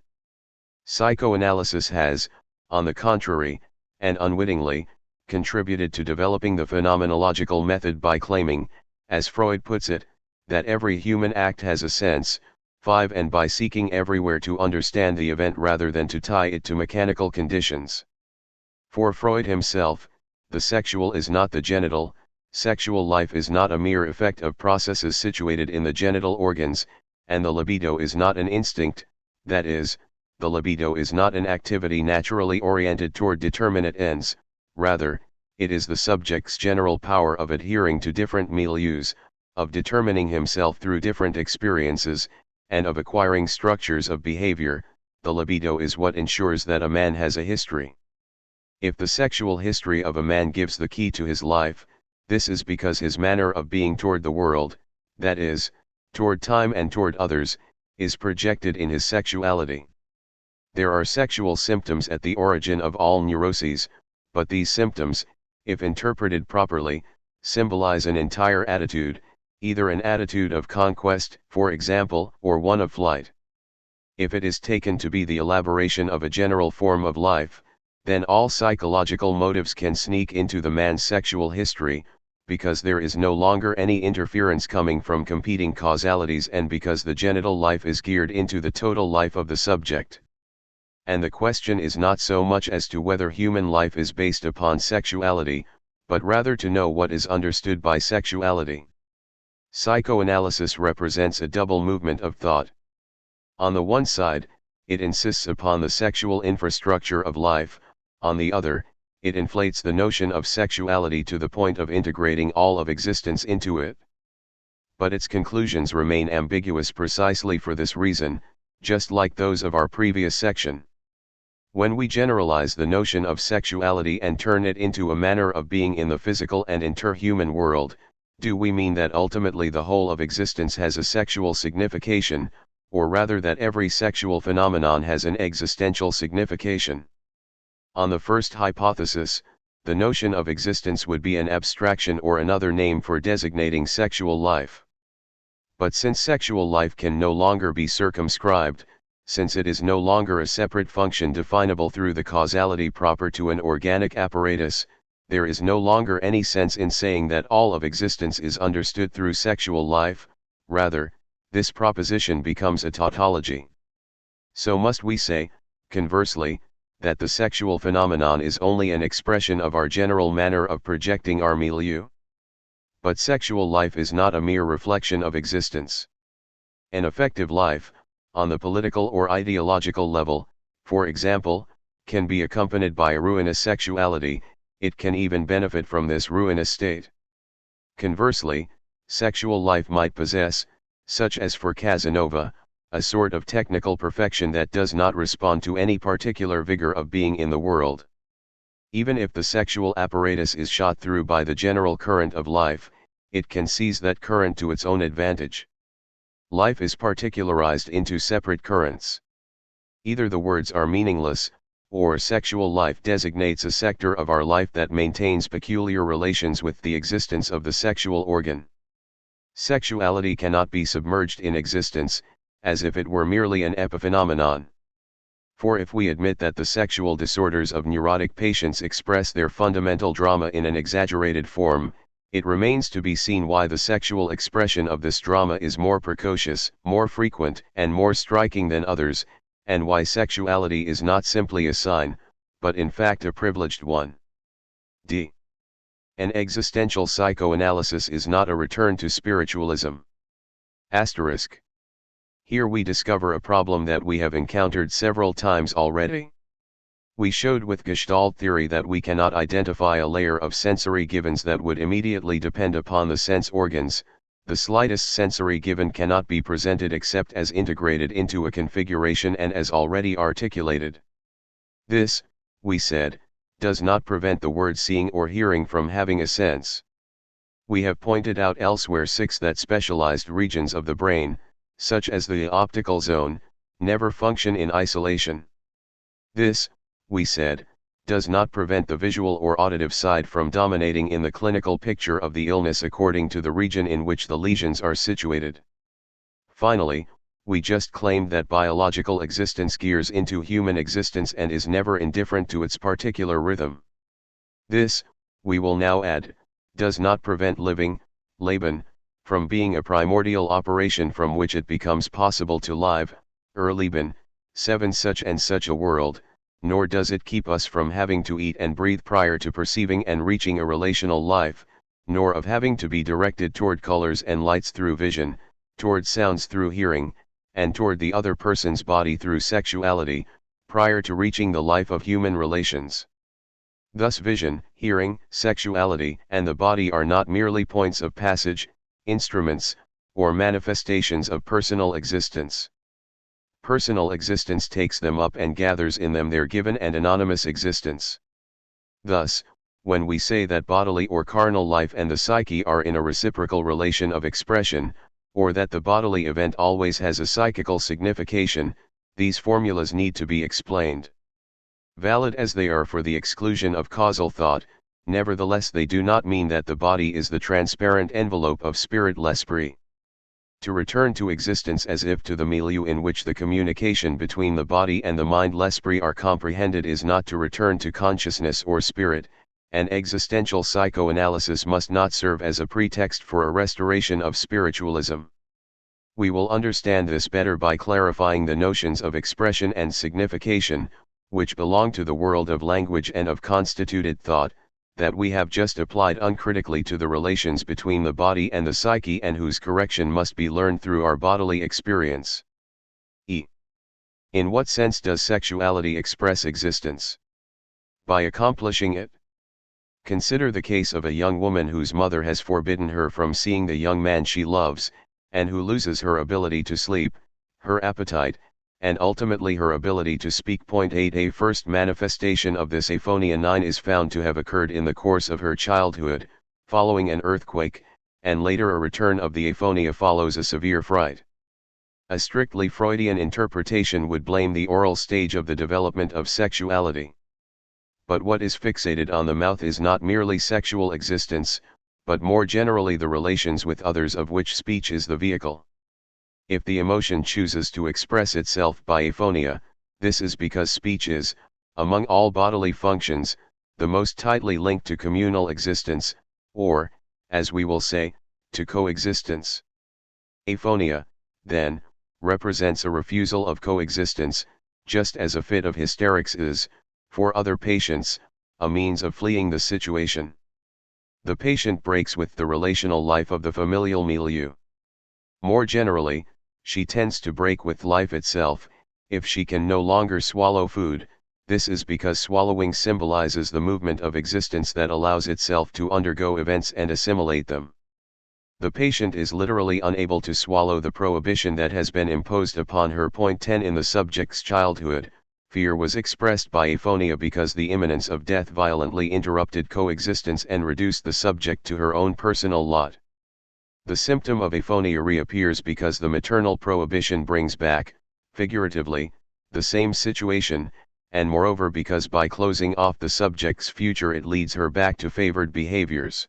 Psychoanalysis has, on the contrary, and unwittingly, contributed to developing the phenomenological method by claiming, as Freud puts it, that every human act has a sense, 5, and by seeking everywhere to understand the event rather than to tie it to mechanical conditions. For Freud himself, the sexual is not the genital, sexual life is not a mere effect of processes situated in the genital organs, and the libido is not an instinct, that is, the libido is not an activity naturally oriented toward determinate ends, rather, it is the subject's general power of adhering to different milieus, of determining himself through different experiences, and of acquiring structures of behavior. The libido is what ensures that a man has a history. If the sexual history of a man gives the key to his life, this is because his manner of being toward the world, that is, toward time and toward others, is projected in his sexuality. There are sexual symptoms at the origin of all neuroses, but these symptoms, if interpreted properly, symbolize an entire attitude, either an attitude of conquest, for example, or one of flight. If it is taken to be the elaboration of a general form of life, then all psychological motives can sneak into the man's sexual history, because there is no longer any interference coming from competing causalities and because the genital life is geared into the total life of the subject. And the question is not so much as to whether human life is based upon sexuality, but rather to know what is understood by sexuality. Psychoanalysis represents a double movement of thought. On the one side, it insists upon the sexual infrastructure of life, on the other, it inflates the notion of sexuality to the point of integrating all of existence into it. But its conclusions remain ambiguous precisely for this reason, just like those of our previous section. When we generalize the notion of sexuality and turn it into a manner of being in the physical and interhuman world, do we mean that ultimately the whole of existence has a sexual signification, or rather that every sexual phenomenon has an existential signification? On the first hypothesis, the notion of existence would be an abstraction or another name for designating sexual life. But since sexual life can no longer be circumscribed, since it is no longer a separate function definable through the causality proper to an organic apparatus, there is no longer any sense in saying that all of existence is understood through sexual life. Rather, this proposition becomes a tautology. So must we say, conversely, that the sexual phenomenon is only an expression of our general manner of projecting our milieu? But sexual life is not a mere reflection of existence. An effective life, on the political or ideological level, for example, can be accompanied by a ruinous sexuality. It can even benefit from this ruinous state. Conversely, sexual life might possess, such as for Casanova, a sort of technical perfection that does not respond to any particular vigor of being in the world. Even if the sexual apparatus is shot through by the general current of life, it can seize that current to its own advantage. Life is particularized into separate currents. Either the words are meaningless, or sexual life designates a sector of our life that maintains peculiar relations with the existence of the sexual organ. Sexuality cannot be submerged in existence, as if it were merely an epiphenomenon. For if we admit that the sexual disorders of neurotic patients express their fundamental drama in an exaggerated form, it remains to be seen why the sexual expression of this drama is more precocious, more frequent, and more striking than others, and why sexuality is not simply a sign, but in fact a privileged one. D. An existential psychoanalysis is not a return to spiritualism. Asterisk. Here we discover a problem that we have encountered several times already. We showed with Gestalt theory that we cannot identify a layer of sensory givens that would immediately depend upon the sense organs. The slightest sensory given cannot be presented except as integrated into a configuration and as already articulated. This, we said, does not prevent the word seeing or hearing from having a sense. We have pointed out elsewhere that specialized regions of the brain, such as the optical zone, never function in isolation. This, we said, does not prevent the visual or auditive side from dominating in the clinical picture of the illness according to the region in which the lesions are situated. Finally, we just claimed that biological existence gears into human existence and is never indifferent to its particular rhythm. This, we will now add, does not prevent living, Leben, from being a primordial operation from which it becomes possible to live, Erleben, 7 such and such a world, nor does it keep us from having to eat and breathe prior to perceiving and reaching a relational life, nor of having to be directed toward colors and lights through vision, toward sounds through hearing, and toward the other person's body through sexuality, prior to reaching the life of human relations. Thus vision, hearing, sexuality, and the body are not merely points of passage, instruments, or manifestations of personal existence. Personal existence takes them up and gathers in them their given and anonymous existence. Thus, when we say that bodily or carnal life and the psyche are in a reciprocal relation of expression, or that the bodily event always has a psychical signification, these formulas need to be explained. Valid as they are for the exclusion of causal thought, nevertheless they do not mean that the body is the transparent envelope of spirit l'esprit. To return to existence as if to the milieu in which the communication between the body and the mind l'esprit are comprehended is not to return to consciousness or spirit, and existential psychoanalysis must not serve as a pretext for a restoration of spiritualism. We will understand this better by clarifying the notions of expression and signification, which belong to the world of language and of constituted thought, that we have just applied uncritically to the relations between the body and the psyche and whose correction must be learned through our bodily experience. E. In what sense does sexuality express existence? By accomplishing it. Consider the case of a young woman whose mother has forbidden her from seeing the young man she loves, and who loses her ability to sleep, her appetite, and ultimately her ability to speak. 8. A first manifestation of this aphonia 9 is found to have occurred in the course of her childhood, following an earthquake, and later a return of the aphonia follows a severe fright. A strictly Freudian interpretation would blame the oral stage of the development of sexuality. But what is fixated on the mouth is not merely sexual existence, but more generally the relations with others of which speech is the vehicle. If the emotion chooses to express itself by aphonia, this is because speech is, among all bodily functions, the most tightly linked to communal existence, or, as we will say, to coexistence. Aphonia, then, represents a refusal of coexistence, just as a fit of hysterics is, for other patients, a means of fleeing the situation. The patient breaks with the relational life of the familial milieu. More generally, she tends to break with life itself. If she can no longer swallow food, this is because swallowing symbolizes the movement of existence that allows itself to undergo events and assimilate them. The patient is literally unable to swallow the prohibition that has been imposed upon her. 10. In the subject's childhood, fear was expressed by aphonia because the imminence of death violently interrupted coexistence and reduced the subject to her own personal lot. The symptom of aphonia reappears because the maternal prohibition brings back, figuratively, the same situation, and moreover because by closing off the subject's future it leads her back to favored behaviors.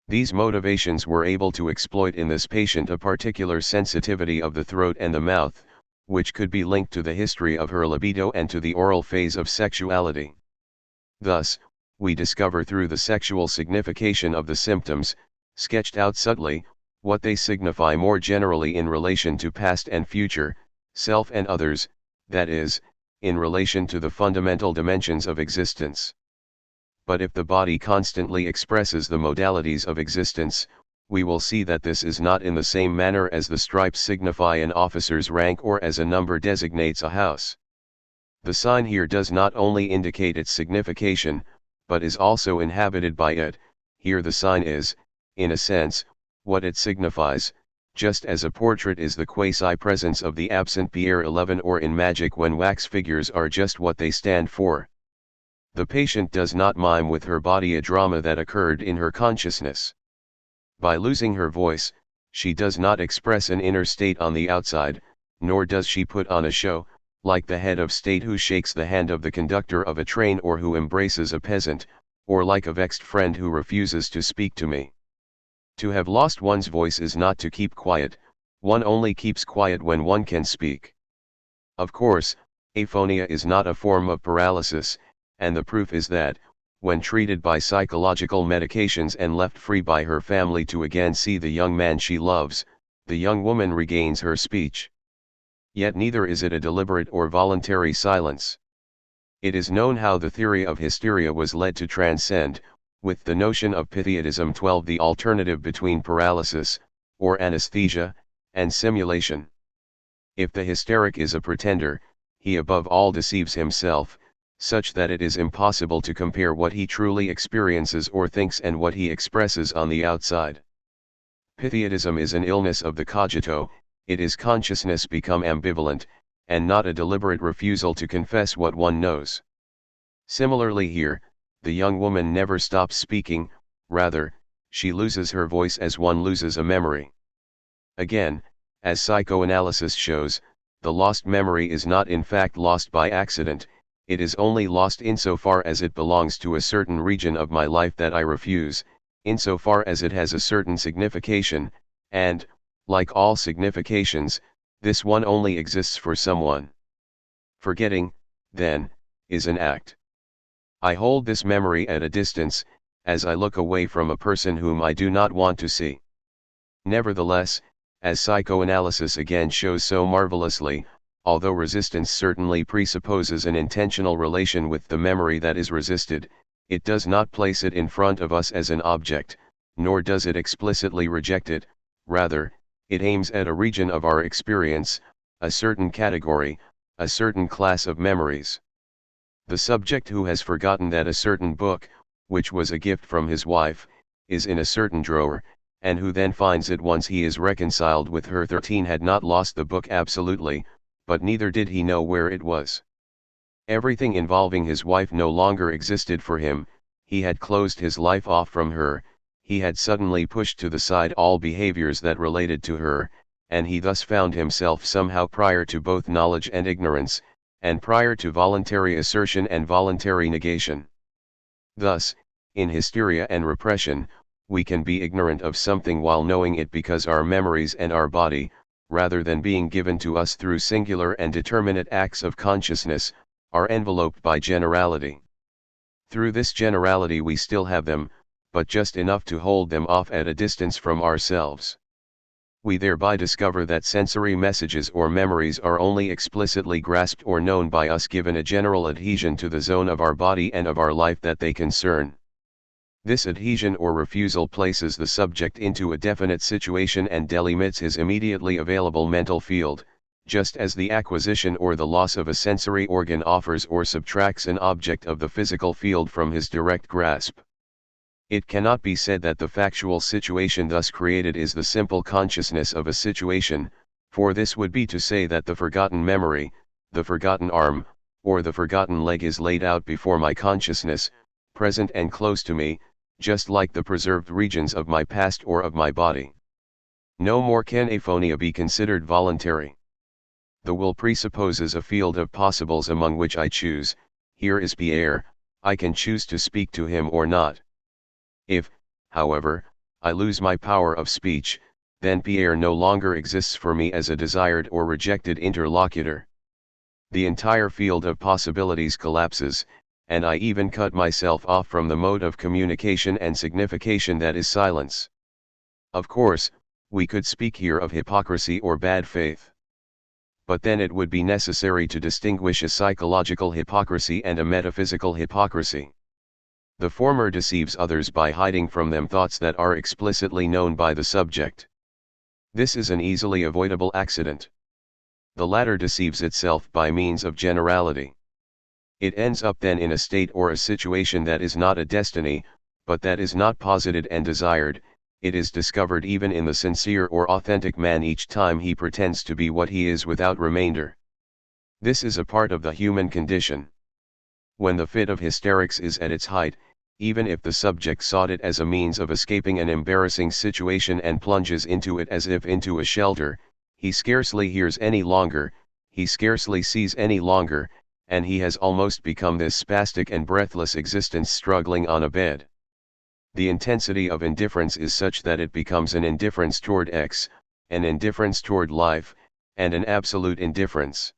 These motivations were able to exploit in this patient a particular sensitivity of the throat and the mouth, which could be linked to the history of her libido and to the oral phase of sexuality. Thus, we discover through the sexual signification of the symptoms, sketched out subtly, what they signify more generally in relation to past and future, self and others, that is, in relation to the fundamental dimensions of existence. But if the body constantly expresses the modalities of existence, we will see that this is not in the same manner as the stripes signify an officer's rank or as a number designates a house. The sign here does not only indicate its signification, but is also inhabited by it. Here the sign is, in a sense, what it signifies, just as a portrait is the quasi-presence of the absent Pierre 11 or in magic when wax figures are just what they stand for. The patient does not mime with her body a drama that occurred in her consciousness. By losing her voice, she does not express an inner state on the outside, nor does she put on a show, like the head of state who shakes the hand of the conductor of a train or who embraces a peasant, or like a vexed friend who refuses to speak to me. To have lost one's voice is not to keep quiet, one only keeps quiet when one can speak. Of course, aphonia is not a form of paralysis, and the proof is that, when treated by psychological medications and left free by her family to again see the young man she loves, the young woman regains her speech. Yet neither is it a deliberate or voluntary silence. It is known how the theory of hysteria was led to transcend, with the notion of Pythiatism 12, the alternative between paralysis, or anesthesia, and simulation. If the hysteric is a pretender, he above all deceives himself, such that it is impossible to compare what he truly experiences or thinks and what he expresses on the outside. Pythiatism is an illness of the cogito, it is consciousness become ambivalent, and not a deliberate refusal to confess what one knows. Similarly here, the young woman never stops speaking, rather, she loses her voice as one loses a memory. Again, as psychoanalysis shows, the lost memory is not in fact lost by accident, it is only lost insofar as it belongs to a certain region of my life that I refuse, insofar as it has a certain signification, and, like all significations, this one only exists for someone. Forgetting, then, is an act. I hold this memory at a distance, as I look away from a person whom I do not want to see. Nevertheless, as psychoanalysis again shows so marvelously, although resistance certainly presupposes an intentional relation with the memory that is resisted, It does not place it in front of us as an object, nor does it explicitly reject it, rather, it aims at a region of our experience, a certain category, a certain class of memories. The subject who has forgotten that a certain book, which was a gift from his wife, is in a certain drawer, and who then finds it once he is reconciled with her 13 had not lost the book absolutely, but neither did he know where it was. Everything involving his wife no longer existed for him, he had closed his life off from her, he had suddenly pushed to the side all behaviors that related to her, and he thus found himself somehow prior to both knowledge and ignorance, and prior to voluntary assertion and voluntary negation. Thus, in hysteria and repression, we can be ignorant of something while knowing it because our memories and our body, rather than being given to us through singular and determinate acts of consciousness, are enveloped by generality. Through this generality we still have them, but just enough to hold them off at a distance from ourselves. We thereby discover that sensory messages or memories are only explicitly grasped or known by us given a general adhesion to the zone of our body and of our life that they concern. This adhesion or refusal places the subject into a definite situation and delimits his immediately available mental field, just as the acquisition or the loss of a sensory organ offers or subtracts an object of the physical field from his direct grasp. It cannot be said that the factual situation thus created is the simple consciousness of a situation, for this would be to say that the forgotten memory, the forgotten arm, or the forgotten leg is laid out before my consciousness, present and close to me, just like the preserved regions of my past or of my body. No more can aphonia be considered voluntary. The will presupposes a field of possibles among which I choose. Here is Pierre, I can choose to speak to him or not. If, however, I lose my power of speech, then Pierre no longer exists for me as a desired or rejected interlocutor. The entire field of possibilities collapses, and I even cut myself off from the mode of communication and signification that is silence. Of course, we could speak here of hypocrisy or bad faith. But then it would be necessary to distinguish a psychological hypocrisy and a metaphysical hypocrisy. The former deceives others by hiding from them thoughts that are explicitly known by the subject. This is an easily avoidable accident. The latter deceives itself by means of generality. It ends up then in a state or a situation that is not a destiny, but that is not posited and desired. It is discovered even in the sincere or authentic man each time he pretends to be what he is without remainder. This is a part of the human condition. When the fit of hysterics is at its height, even if the subject sought it as a means of escaping an embarrassing situation and plunges into it as if into a shelter, he scarcely hears any longer, he scarcely sees any longer, and he has almost become this spastic and breathless existence struggling on a bed. The intensity of indifference is such that it becomes an indifference toward X, an indifference toward life, and an absolute indifference.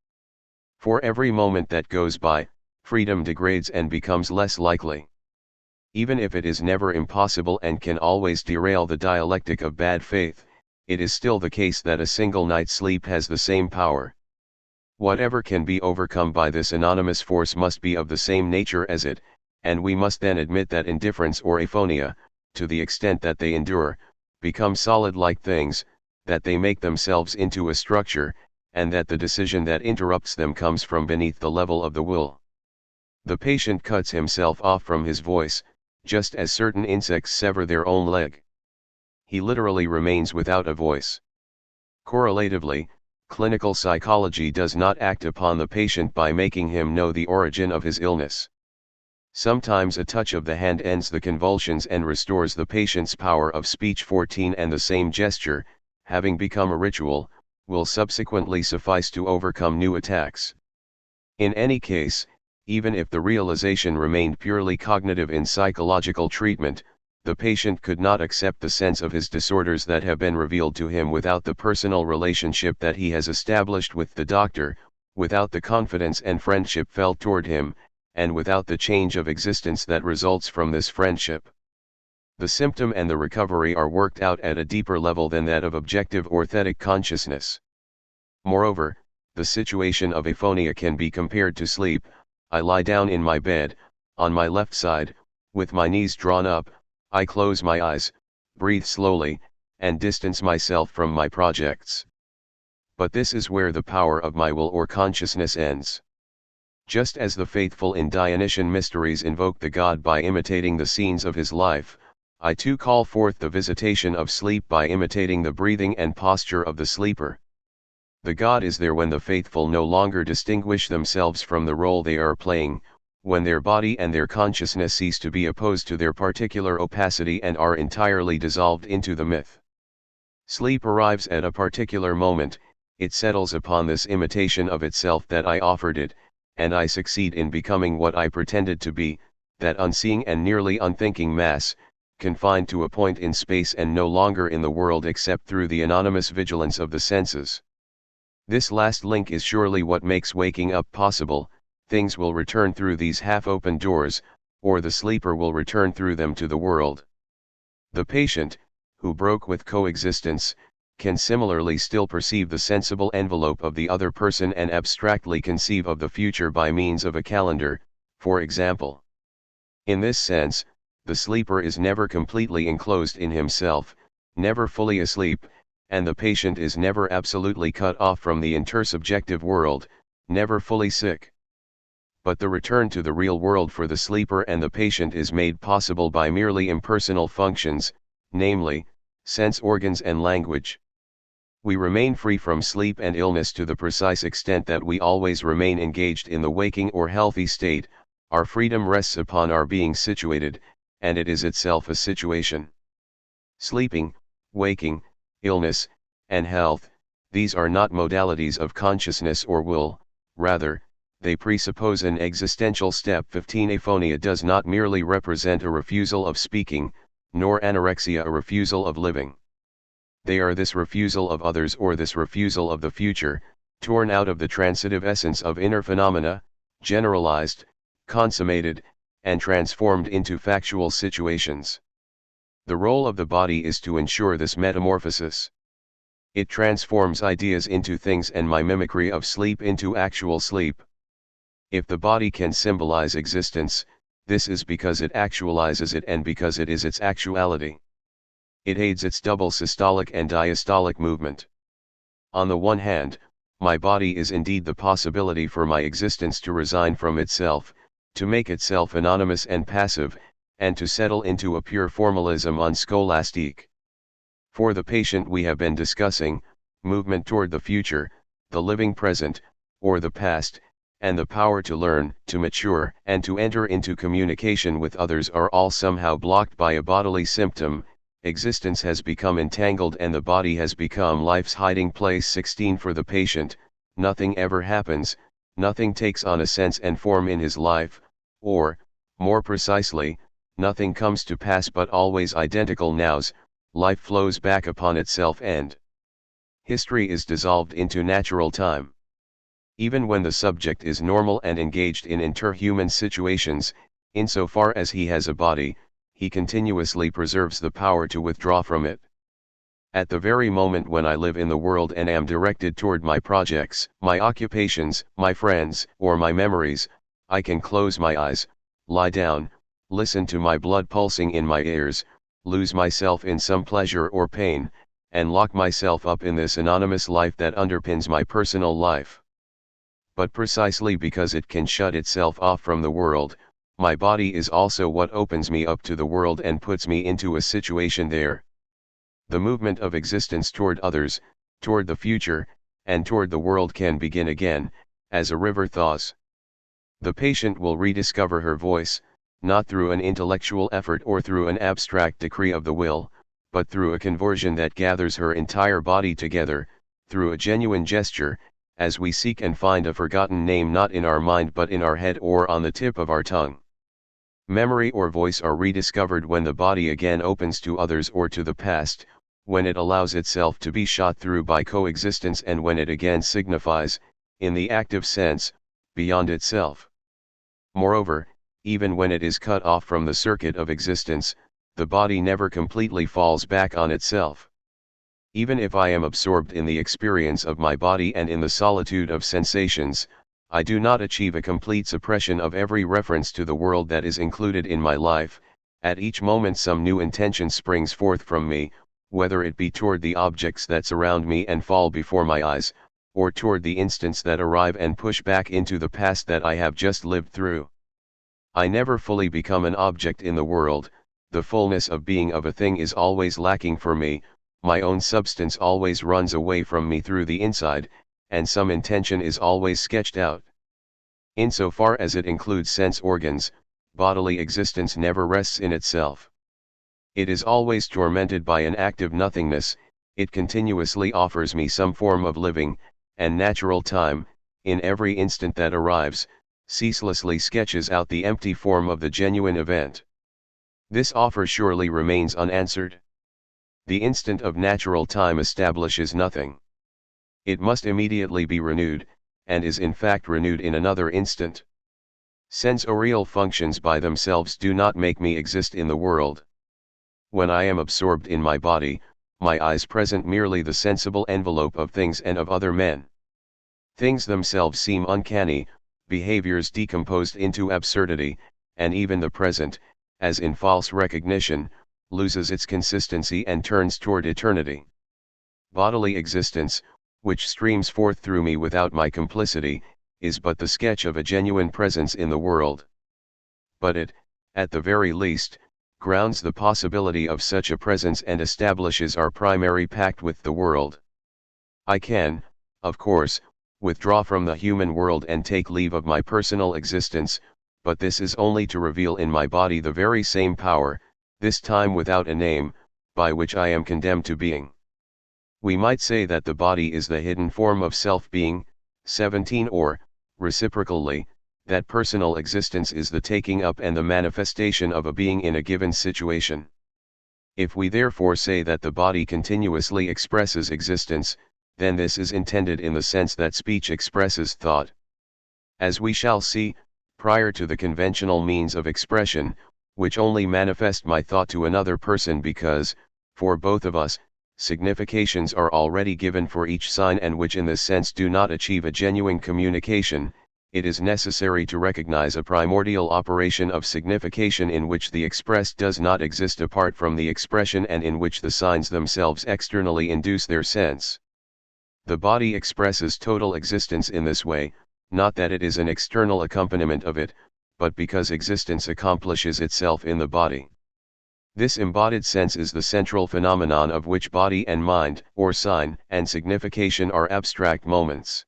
For every moment that goes by, freedom degrades and becomes less likely. Even if it is never impossible and can always derail the dialectic of bad faith, it is still the case that a single night's sleep has the same power. Whatever can be overcome by this anonymous force must be of the same nature as it, and we must then admit that indifference or aphonia, to the extent that they endure, become solid like things, that they make themselves into a structure, and that the decision that interrupts them comes from beneath the level of the will. The patient cuts himself off from his voice, just as certain insects sever their own leg. He literally remains without a voice. Correlatively, clinical psychology does not act upon the patient by making him know the origin of his illness. Sometimes a touch of the hand ends the convulsions and restores the patient's power of speech. 14 And the same gesture, having become a ritual, will subsequently suffice to overcome new attacks. In any case, even if the realization remained purely cognitive in psychological treatment, the patient could not accept the sense of his disorders that have been revealed to him without the personal relationship that he has established with the doctor, without the confidence and friendship felt toward him, and without the change of existence that results from this friendship. The symptom and the recovery are worked out at a deeper level than that of objective orthetic consciousness. Moreover, the situation of aphonia can be compared to sleep. I lie down in my bed, on my left side, With my knees drawn up, I close my eyes, breathe slowly, and distance myself from my projects. But this is where the power of my will or consciousness ends. Just as the faithful in Dionysian mysteries invoke the god by imitating the scenes of his life, I too call forth the visitation of sleep by imitating the breathing and posture of the sleeper. The god is there when the faithful no longer distinguish themselves from the role they are playing, when their body and their consciousness cease to be opposed to their particular opacity and are entirely dissolved into the myth. Sleep arrives at a particular moment, it settles upon this imitation of itself that I offered it, and I succeed in becoming what I pretended to be, that unseeing and nearly unthinking mass, confined to a point in space and no longer in the world except through the anonymous vigilance of the senses. This last link is surely what makes waking up possible. Things will return through these half-open doors, or the sleeper will return through them to the world. The patient, who broke with coexistence, can similarly still perceive the sensible envelope of the other person and abstractly conceive of the future by means of a calendar, for example. In this sense, the sleeper is never completely enclosed in himself, never fully asleep, and the patient is never absolutely cut off from the intersubjective world, never fully sick. But the return to the real world for the sleeper and the patient is made possible by merely impersonal functions, namely, sense organs and language. We remain free from sleep and illness to the precise extent that we always remain engaged in the waking or healthy state. Our freedom rests upon our being situated, and it is itself a situation. Sleeping, waking, illness, and health, these are not modalities of consciousness or will, rather, they presuppose an existential step. 15 Aphonia does not merely represent a refusal of speaking, nor anorexia a refusal of living. They are this refusal of others or this refusal of the future, torn out of the transitive essence of inner phenomena, generalized, consummated, and transformed into factual situations. The role of the body is to ensure this metamorphosis. It transforms ideas into things and my mimicry of sleep into actual sleep. If the body can symbolize existence, this is because it actualizes it and because it is its actuality. It aids its double systolic and diastolic movement. On the one hand, my body is indeed the possibility for my existence to resign from itself, to make itself anonymous and passive, and to settle into a pure formalism unscholastique. For the patient we have been discussing, movement toward the future, the living present, or the past, and the power to learn, to mature, and to enter into communication with others are all somehow blocked by a bodily symptom. Existence has become entangled and the body has become life's hiding place. 16 For the patient, nothing ever happens, nothing takes on a sense and form in his life, or, more precisely, nothing comes to pass but always identical nows. Life flows back upon itself and history is dissolved into natural time. Even when the subject is normal and engaged in interhuman situations, insofar as he has a body, he continuously preserves the power to withdraw from it. At the very moment when I live in the world and am directed toward my projects, my occupations, my friends, or my memories, I can close my eyes, lie down, listen to my blood pulsing in my ears, lose myself in some pleasure or pain, and lock myself up in this anonymous life that underpins my personal life. But precisely because it can shut itself off from the world, my body is also what opens me up to the world and puts me into a situation there. The movement of existence toward others, toward the future, and toward the world can begin again, as a river thaws. The patient will rediscover her voice, not through an intellectual effort or through an abstract decree of the will, but through a conversion that gathers her entire body together, through a genuine gesture, as we seek and find a forgotten name not in our mind but in our head or on the tip of our tongue. Memory or voice are rediscovered when the body again opens to others or to the past, when it allows itself to be shot through by coexistence and when it again signifies, in the active sense, beyond itself. Moreover, even when it is cut off from the circuit of existence, the body never completely falls back on itself. Even if I am absorbed in the experience of my body and in the solitude of sensations, I do not achieve a complete suppression of every reference to the world that is included in my life. At each moment some new intention springs forth from me, whether it be toward the objects that surround me and fall before my eyes, or toward the instants that arrive and push back into the past that I have just lived through. I never fully become an object in the world. The fullness of being of a thing is always lacking for me, my own substance always runs away from me through the inside, and some intention is always sketched out. Insofar as it includes sense organs, bodily existence never rests in itself. It is always tormented by an active nothingness. It continuously offers me some form of living, and natural time, in every instant that arrives, ceaselessly sketches out the empty form of the genuine event. This offer surely remains unanswered. The instant of natural time establishes nothing. It must immediately be renewed, and is in fact renewed in another instant. Sensorial functions by themselves do not make me exist in the world. When I am absorbed in my body, my eyes present merely the sensible envelope of things and of other men. Things themselves seem uncanny, behaviors decomposed into absurdity, and even the present, as in false recognition, loses its consistency and turns toward eternity. Bodily existence, which streams forth through me without my complicity, is but the sketch of a genuine presence in the world. But it, at the very least, grounds the possibility of such a presence and establishes our primary pact with the world. I can, of course, withdraw from the human world and take leave of my personal existence, but this is only to reveal in my body the very same power, this time without a name, by which I am condemned to being. We might say that the body is the hidden form of self-being. 17 or, reciprocally, that personal existence is the taking up and the manifestation of a being in a given situation. If we therefore say that the body continuously expresses existence, then this is intended in the sense that speech expresses thought. As we shall see, prior to the conventional means of expression, which only manifest my thought to another person because, for both of us, significations are already given for each sign and which in this sense do not achieve a genuine communication, it is necessary to recognize a primordial operation of signification in which the expressed does not exist apart from the expression and in which the signs themselves externally induce their sense. The body expresses total existence in this way, not that it is an external accompaniment of it, but because existence accomplishes itself in the body. This embodied sense is the central phenomenon of which body and mind, or sign, and signification are abstract moments.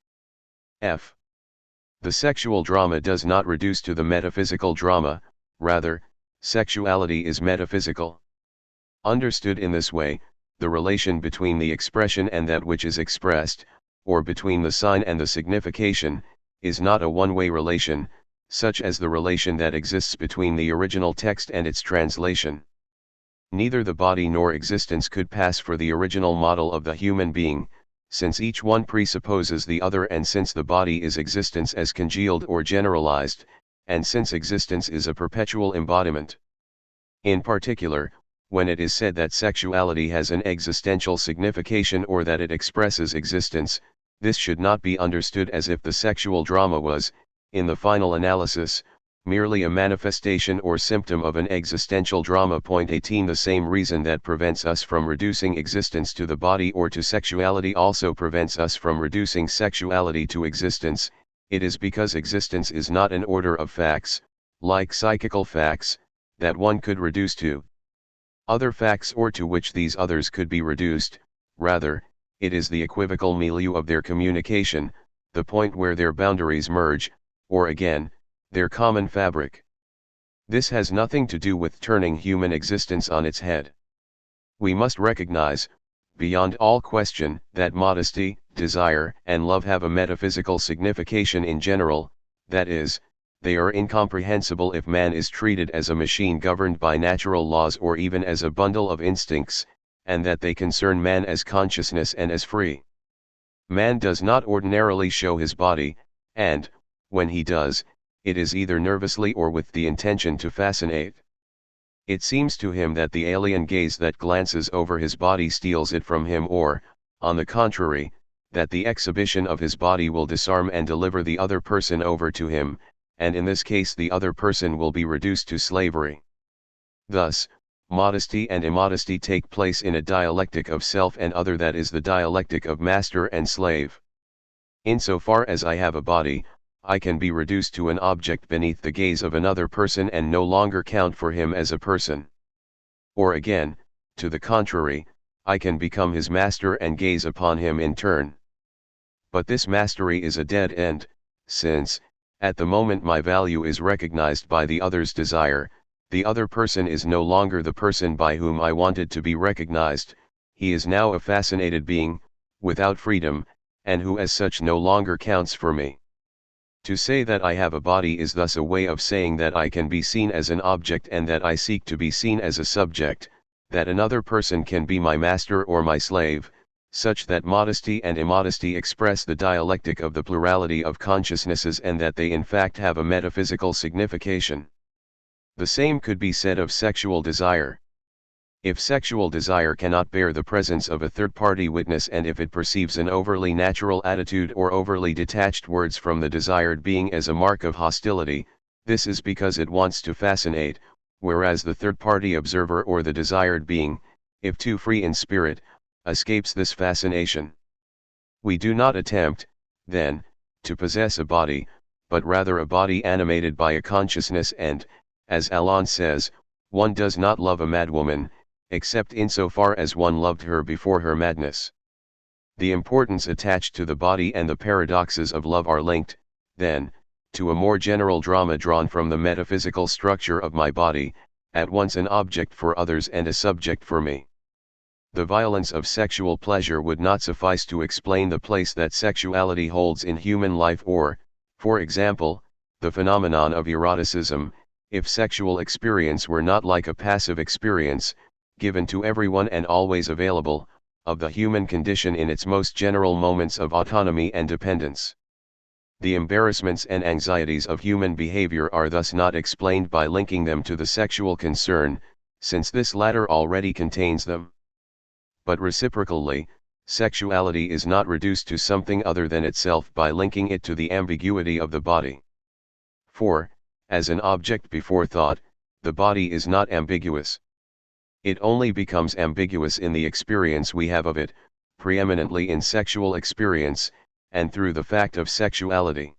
F. The sexual drama does not reduce to the metaphysical drama, rather, sexuality is metaphysical. Understood in this way, the relation between the expression and that which is expressed, or between the sign and the signification, is not a one-way relation, such as the relation that exists between the original text and its translation. Neither the body nor existence could pass for the original model of the human being, since each one presupposes the other and since the body is existence as congealed or generalized, and since existence is a perpetual embodiment. In particular, when it is said that sexuality has an existential signification or that it expresses existence, this should not be understood as if the sexual drama was, in the final analysis, merely a manifestation or symptom of an existential drama. 18 The same reason that prevents us from reducing existence to the body or to sexuality also prevents us from reducing sexuality to existence. It is because existence is not an order of facts, like psychical facts, that one could reduce to other facts or to which these others could be reduced. Rather, it is the equivocal milieu of their communication, the point where their boundaries merge, or again, their common fabric. This has nothing to do with turning human existence on its head. We must recognize, beyond all question, that modesty, desire, and love have a metaphysical signification in general, that is, they are incomprehensible if man is treated as a machine governed by natural laws or even as a bundle of instincts, and that they concern man as consciousness and as free. Man does not ordinarily show his body, and, when he does, it is either nervously or with the intention to fascinate. It seems to him that the alien gaze that glances over his body steals it from him or, on the contrary, that the exhibition of his body will disarm and deliver the other person over to him, and in this case the other person will be reduced to slavery. Thus, modesty and immodesty take place in a dialectic of self and other, that is the dialectic of master and slave. Insofar as I have a body, I can be reduced to an object beneath the gaze of another person and no longer count for him as a person. Or again, to the contrary, I can become his master and gaze upon him in turn. But this mastery is a dead end, since, at the moment my value is recognized by the other's desire, the other person is no longer the person by whom I wanted to be recognized, he is now a fascinated being, without freedom, and who as such no longer counts for me. To say that I have a body is thus a way of saying that I can be seen as an object and that I seek to be seen as a subject, that another person can be my master or my slave, such that modesty and immodesty express the dialectic of the plurality of consciousnesses and that they in fact have a metaphysical signification. The same could be said of sexual desire. If sexual desire cannot bear the presence of a third-party witness, and if it perceives an overly natural attitude or overly detached words from the desired being as a mark of hostility, this is because it wants to fascinate, whereas the third-party observer or the desired being, if too free in spirit, escapes this fascination. We do not attempt, then, to possess a body, but rather a body animated by a consciousness, and, as Alon says, one does not love a madwoman, except insofar as one loved her before her madness. The importance attached to the body and the paradoxes of love are linked, then, to a more general drama drawn from the metaphysical structure of my body, at once an object for others and a subject for me. The violence of sexual pleasure would not suffice to explain the place that sexuality holds in human life, or, for example, the phenomenon of eroticism, if sexual experience were not like a passive experience, given to everyone and always available, of the human condition in its most general moments of autonomy and dependence. The embarrassments and anxieties of human behavior are thus not explained by linking them to the sexual concern, since this latter already contains them. But reciprocally, sexuality is not reduced to something other than itself by linking it to the ambiguity of the body. For, as an object before thought, the body is not ambiguous. It only becomes ambiguous in the experience we have of it, preeminently in sexual experience, and through the fact of sexuality.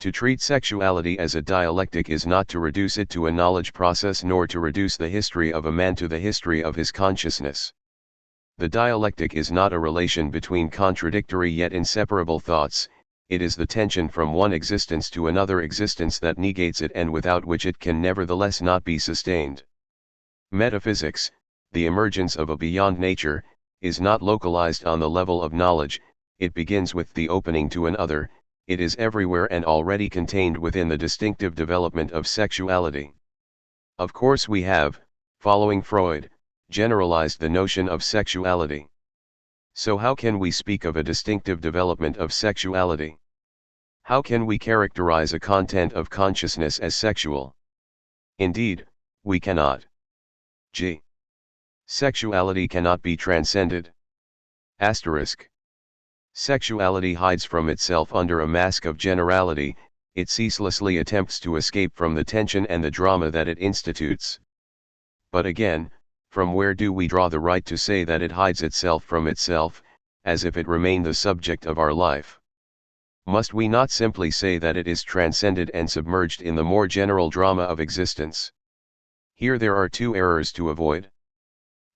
To treat sexuality as a dialectic is not to reduce it to a knowledge process, nor to reduce the history of a man to the history of his consciousness. The dialectic is not a relation between contradictory yet inseparable thoughts, it is the tension from one existence to another existence that negates it and without which it can nevertheless not be sustained. Metaphysics, the emergence of a beyond nature, is not localized on the level of knowledge, it begins with the opening to an other, it is everywhere and already contained within the distinctive development of sexuality. Of course we have, following Freud, generalized the notion of sexuality. So how can we speak of a distinctive development of sexuality? How can we characterize a content of consciousness as sexual? Indeed, we cannot. G. Sexuality cannot be transcended. Asterisk. Sexuality hides from itself under a mask of generality, it ceaselessly attempts to escape from the tension and the drama that it institutes. But again, from where do we draw the right to say that it hides itself from itself, as if it remained the subject of our life? Must we not simply say that it is transcended and submerged in the more general drama of existence? Here there are two errors to avoid.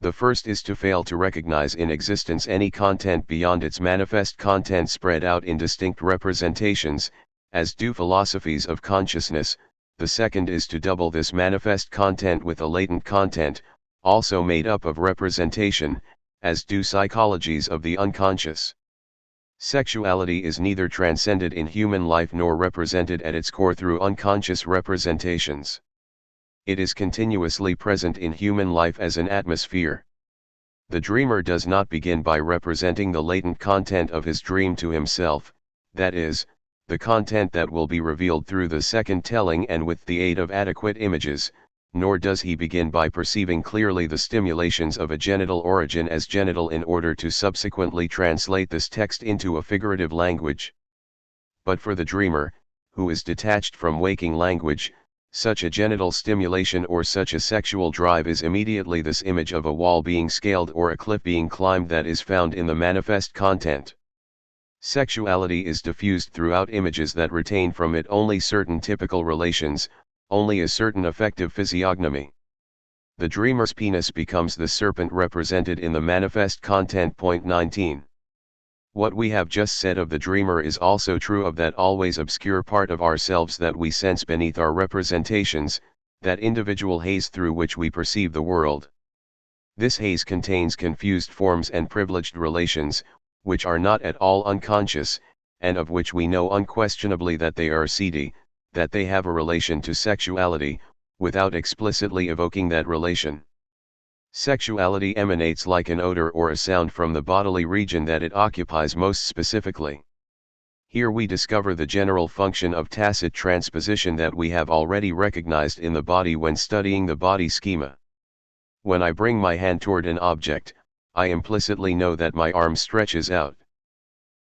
The first is to fail to recognize in existence any content beyond its manifest content spread out in distinct representations, as do philosophies of consciousness. The second is to double this manifest content with a latent content, also made up of representation, as do psychologies of the unconscious. Sexuality is neither transcended in human life nor represented at its core through unconscious representations. It is continuously present in human life as an atmosphere. The dreamer does not begin by representing the latent content of his dream to himself, that is, the content that will be revealed through the second telling and with the aid of adequate images, nor does he begin by perceiving clearly the stimulations of a genital origin as genital in order to subsequently translate this text into a figurative language. But for the dreamer, who is detached from waking language, such a genital stimulation or such a sexual drive is immediately this image of a wall being scaled or a cliff being climbed that is found in the manifest content. Sexuality is diffused throughout images that retain from it only certain typical relations, only a certain affective physiognomy. The dreamer's penis becomes the serpent represented in the manifest content. Point 19. What we have just said of the dreamer is also true of that always obscure part of ourselves that we sense beneath our representations, that individual haze through which we perceive the world. This haze contains confused forms and privileged relations, which are not at all unconscious, and of which we know unquestionably that they are seedy, that they have a relation to sexuality, without explicitly evoking that relation. Sexuality emanates like an odor or a sound from the bodily region that it occupies most specifically. Here we discover the general function of tacit transposition that we have already recognized in the body when studying the body schema. When I bring my hand toward an object, I implicitly know that my arm stretches out.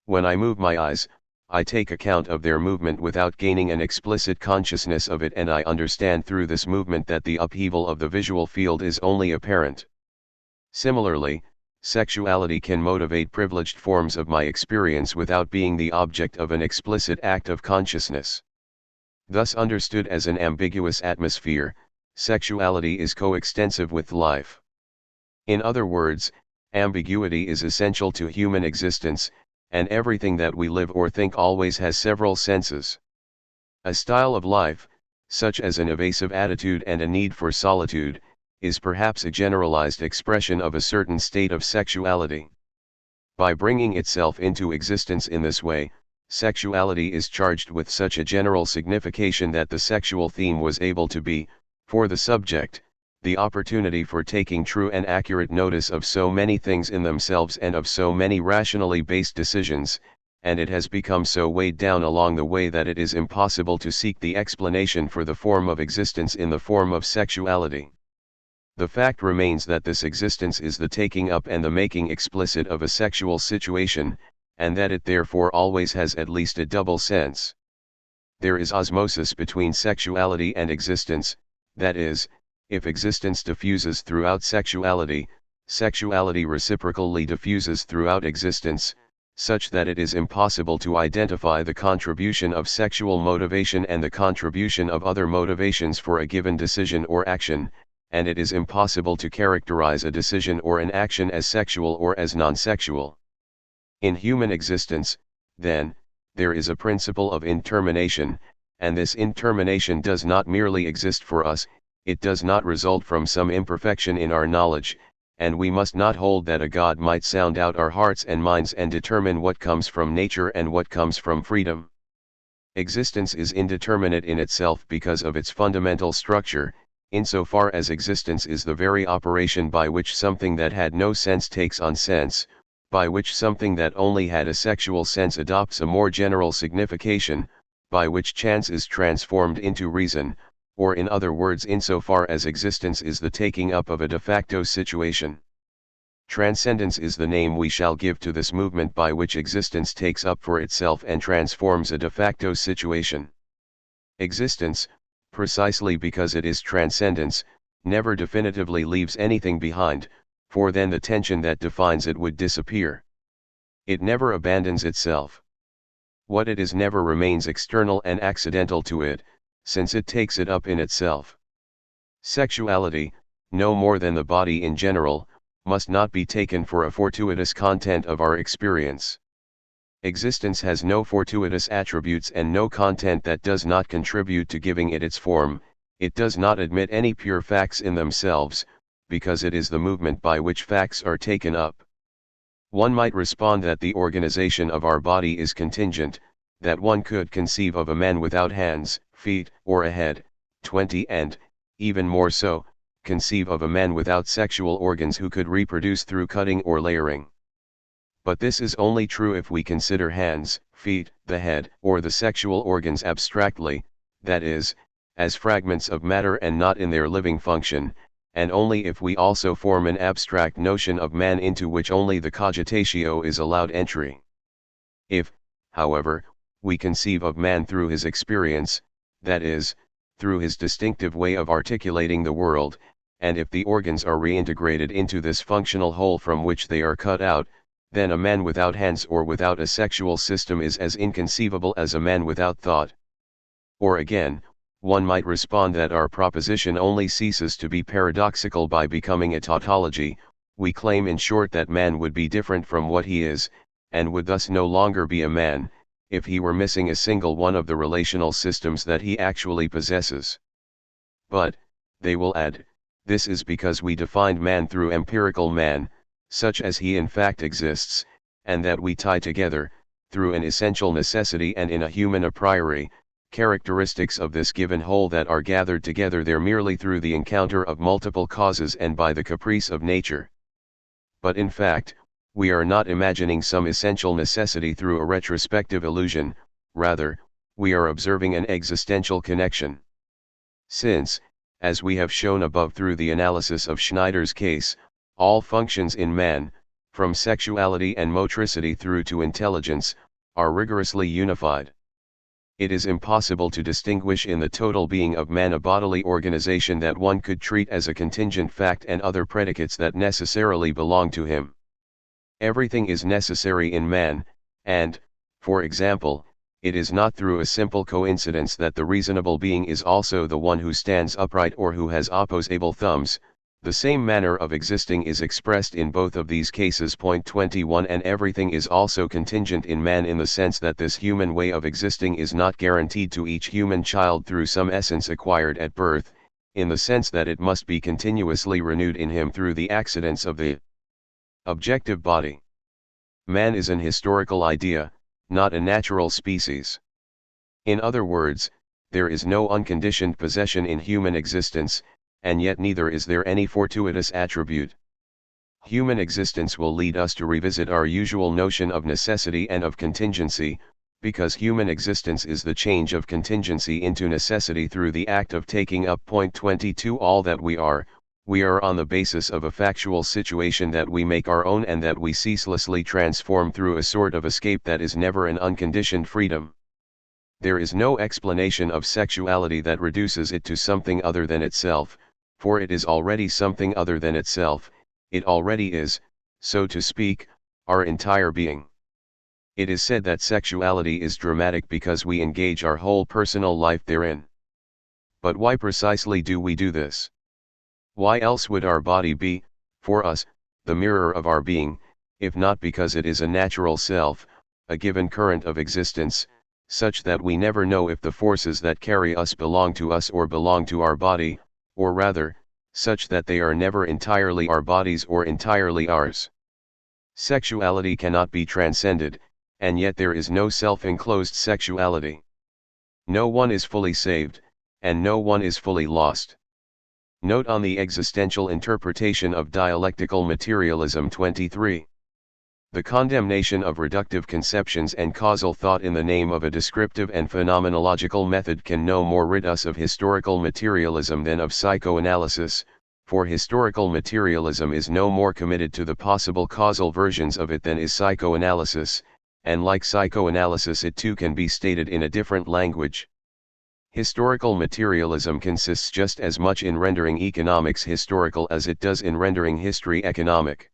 When I move my eyes, I take account of their movement without gaining an explicit consciousness of it, and I understand through this movement that the upheaval of the visual field is only apparent. Similarly, sexuality can motivate privileged forms of my experience without being the object of an explicit act of consciousness. Thus understood as an ambiguous atmosphere, sexuality is coextensive with life. In other words, ambiguity is essential to human existence, and everything that we live or think always has several senses. A style of life, such as an evasive attitude and a need for solitude, is perhaps a generalized expression of a certain state of sexuality. By bringing itself into existence in this way, sexuality is charged with such a general signification that the sexual theme was able to be, for the subject, the opportunity for taking true and accurate notice of so many things in themselves and of so many rationally based decisions, and it has become so weighed down along the way that it is impossible to seek the explanation for the form of existence in the form of sexuality. The fact remains that this existence is the taking up and the making explicit of a sexual situation, and that it therefore always has at least a double sense. There is osmosis between sexuality and existence, that is, if existence diffuses throughout sexuality, sexuality reciprocally diffuses throughout existence, such that it is impossible to identify the contribution of sexual motivation and the contribution of other motivations for a given decision or action, and it is impossible to characterize a decision or an action as sexual or as non-sexual. In human existence, then, there is a principle of intermination, and this intermination does not merely exist for us, it does not result from some imperfection in our knowledge, and we must not hold that a God might sound out our hearts and minds and determine what comes from nature and what comes from freedom. Existence is indeterminate in itself because of its fundamental structure, insofar as existence is the very operation by which something that had no sense takes on sense, by which something that only had a sexual sense adopts a more general signification, by which chance is transformed into reason, or in other words insofar as existence is the taking up of a de facto situation. Transcendence is the name we shall give to this movement by which existence takes up for itself and transforms a de facto situation. Existence, precisely because it is transcendence, never definitively leaves anything behind, for then the tension that defines it would disappear. It never abandons itself. What it is never remains external and accidental to it, since it takes it up in itself. Sexuality, no more than the body in general, must not be taken for a fortuitous content of our experience. Existence has no fortuitous attributes and no content that does not contribute to giving it its form, it does not admit any pure facts in themselves, because it is the movement by which facts are taken up. One might respond that the organization of our body is contingent, that one could conceive of a man without hands, feet, or a head, 20 and, even more so, conceive of a man without sexual organs who could reproduce through cutting or layering. But this is only true if we consider hands, feet, the head, or the sexual organs abstractly, that is, as fragments of matter and not in their living function, and only if we also form an abstract notion of man into which only the cogitatio is allowed entry. If, however, we conceive of man through his experience, that is, through his distinctive way of articulating the world, and if the organs are reintegrated into this functional whole from which they are cut out, then a man without hands or without a sexual system is as inconceivable as a man without thought. Or again, one might respond that our proposition only ceases to be paradoxical by becoming a tautology. We claim in short that man would be different from what he is, and would thus no longer be a man, if he were missing a single one of the relational systems that he actually possesses. But, they will add, this is because we defined man through empirical man, such as he in fact exists, and that we tie together, through an essential necessity and in a human a priori, characteristics of this given whole that are gathered together there merely through the encounter of multiple causes and by the caprice of nature. But in fact, we are not imagining some essential necessity through a retrospective illusion, rather, we are observing an existential connection. Since, as we have shown above through the analysis of Schneider's case, all functions in man, from sexuality and motricity through to intelligence, are rigorously unified. It is impossible to distinguish in the total being of man a bodily organization that one could treat as a contingent fact and other predicates that necessarily belong to him. Everything is necessary in man, and, for example, it is not through a simple coincidence that the reasonable being is also the one who stands upright or who has opposable thumbs. The same manner of existing is expressed in both of these cases. Point 21. And everything is also contingent in man in the sense that this human way of existing is not guaranteed to each human child through some essence acquired at birth, in the sense that it must be continuously renewed in him through the accidents of the objective body. Man is an historical idea, not a natural species. In other words, there is no unconditioned possession in human existence, and yet neither is there any fortuitous attribute. Human existence will lead us to revisit our usual notion of necessity and of contingency, because human existence is the change of contingency into necessity through the act of taking up. Point 22. All that we are on the basis of a factual situation that we make our own and that we ceaselessly transform through a sort of escape that is never an unconditioned freedom. There is no explanation of sexuality that reduces it to something other than itself, for it is already something other than itself. It already is, so to speak, our entire being. It is said that sexuality is dramatic because we engage our whole personal life therein. But why precisely do we do this? Why else would our body be, for us, the mirror of our being, if not because it is a natural self, a given current of existence, such that we never know if the forces that carry us belong to us or belong to our body, or rather, such that they are never entirely our bodies or entirely ours. Sexuality cannot be transcended, and yet there is no self-enclosed sexuality. No one is fully saved, and no one is fully lost. Note on the existential interpretation of dialectical materialism 23. The condemnation of reductive conceptions and causal thought in the name of a descriptive and phenomenological method can no more rid us of historical materialism than of psychoanalysis, for historical materialism is no more committed to the possible causal versions of it than is psychoanalysis, and like psychoanalysis it too can be stated in a different language. Historical materialism consists just as much in rendering economics historical as it does in rendering history economic.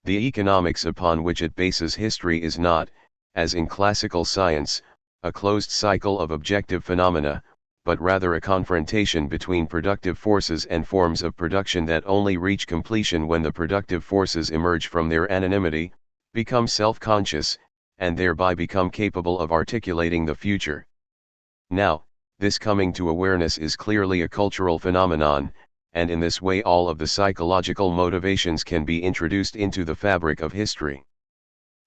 The economics upon which it bases history is not, as in classical science, a closed cycle of objective phenomena, but rather a confrontation between productive forces and forms of production that only reach completion when the productive forces emerge from their anonymity, become self-conscious, and thereby become capable of articulating the future. Now, this coming to awareness is clearly a cultural phenomenon, and in this way all of the psychological motivations can be introduced into the fabric of history.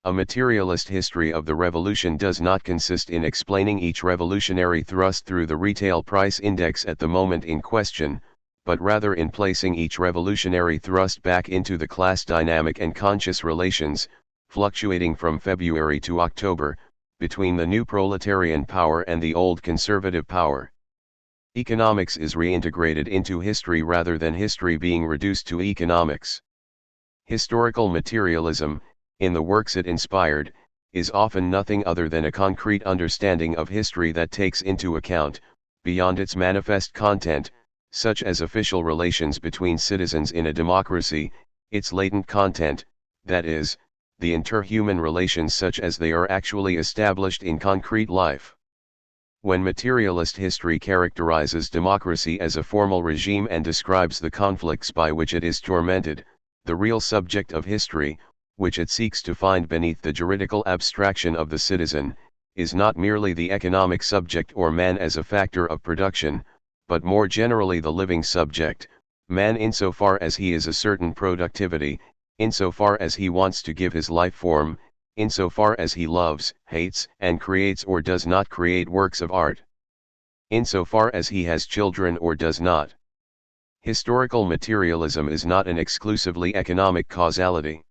A materialist history of the revolution does not consist in explaining each revolutionary thrust through the retail price index at the moment in question, but rather in placing each revolutionary thrust back into the class dynamic and conscious relations, fluctuating from February to October, between the new proletarian power and the old conservative power. Economics is reintegrated into history rather than history being reduced to economics. Historical materialism, in the works it inspired, is often nothing other than a concrete understanding of history that takes into account, beyond its manifest content, such as official relations between citizens in a democracy, its latent content, that is, the interhuman relations such as they are actually established in concrete life. When materialist history characterizes democracy as a formal regime and describes the conflicts by which it is tormented, the real subject of history, which it seeks to find beneath the juridical abstraction of the citizen, is not merely the economic subject or man as a factor of production, but more generally the living subject, man insofar as he is a certain productivity, insofar as he wants to give his life form, insofar as he loves, hates, and creates or does not create works of art, insofar as he has children or does not. Historical materialism is not an exclusively economic causality.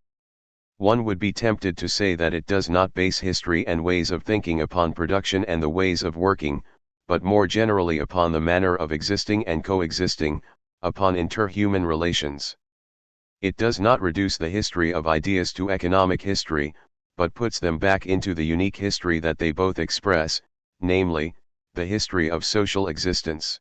One would be tempted to say that it does not base history and ways of thinking upon production and the ways of working, but more generally upon the manner of existing and coexisting, upon interhuman relations. It does not reduce the history of ideas to economic history, but puts them back into the unique history that they both express, namely, the history of social existence.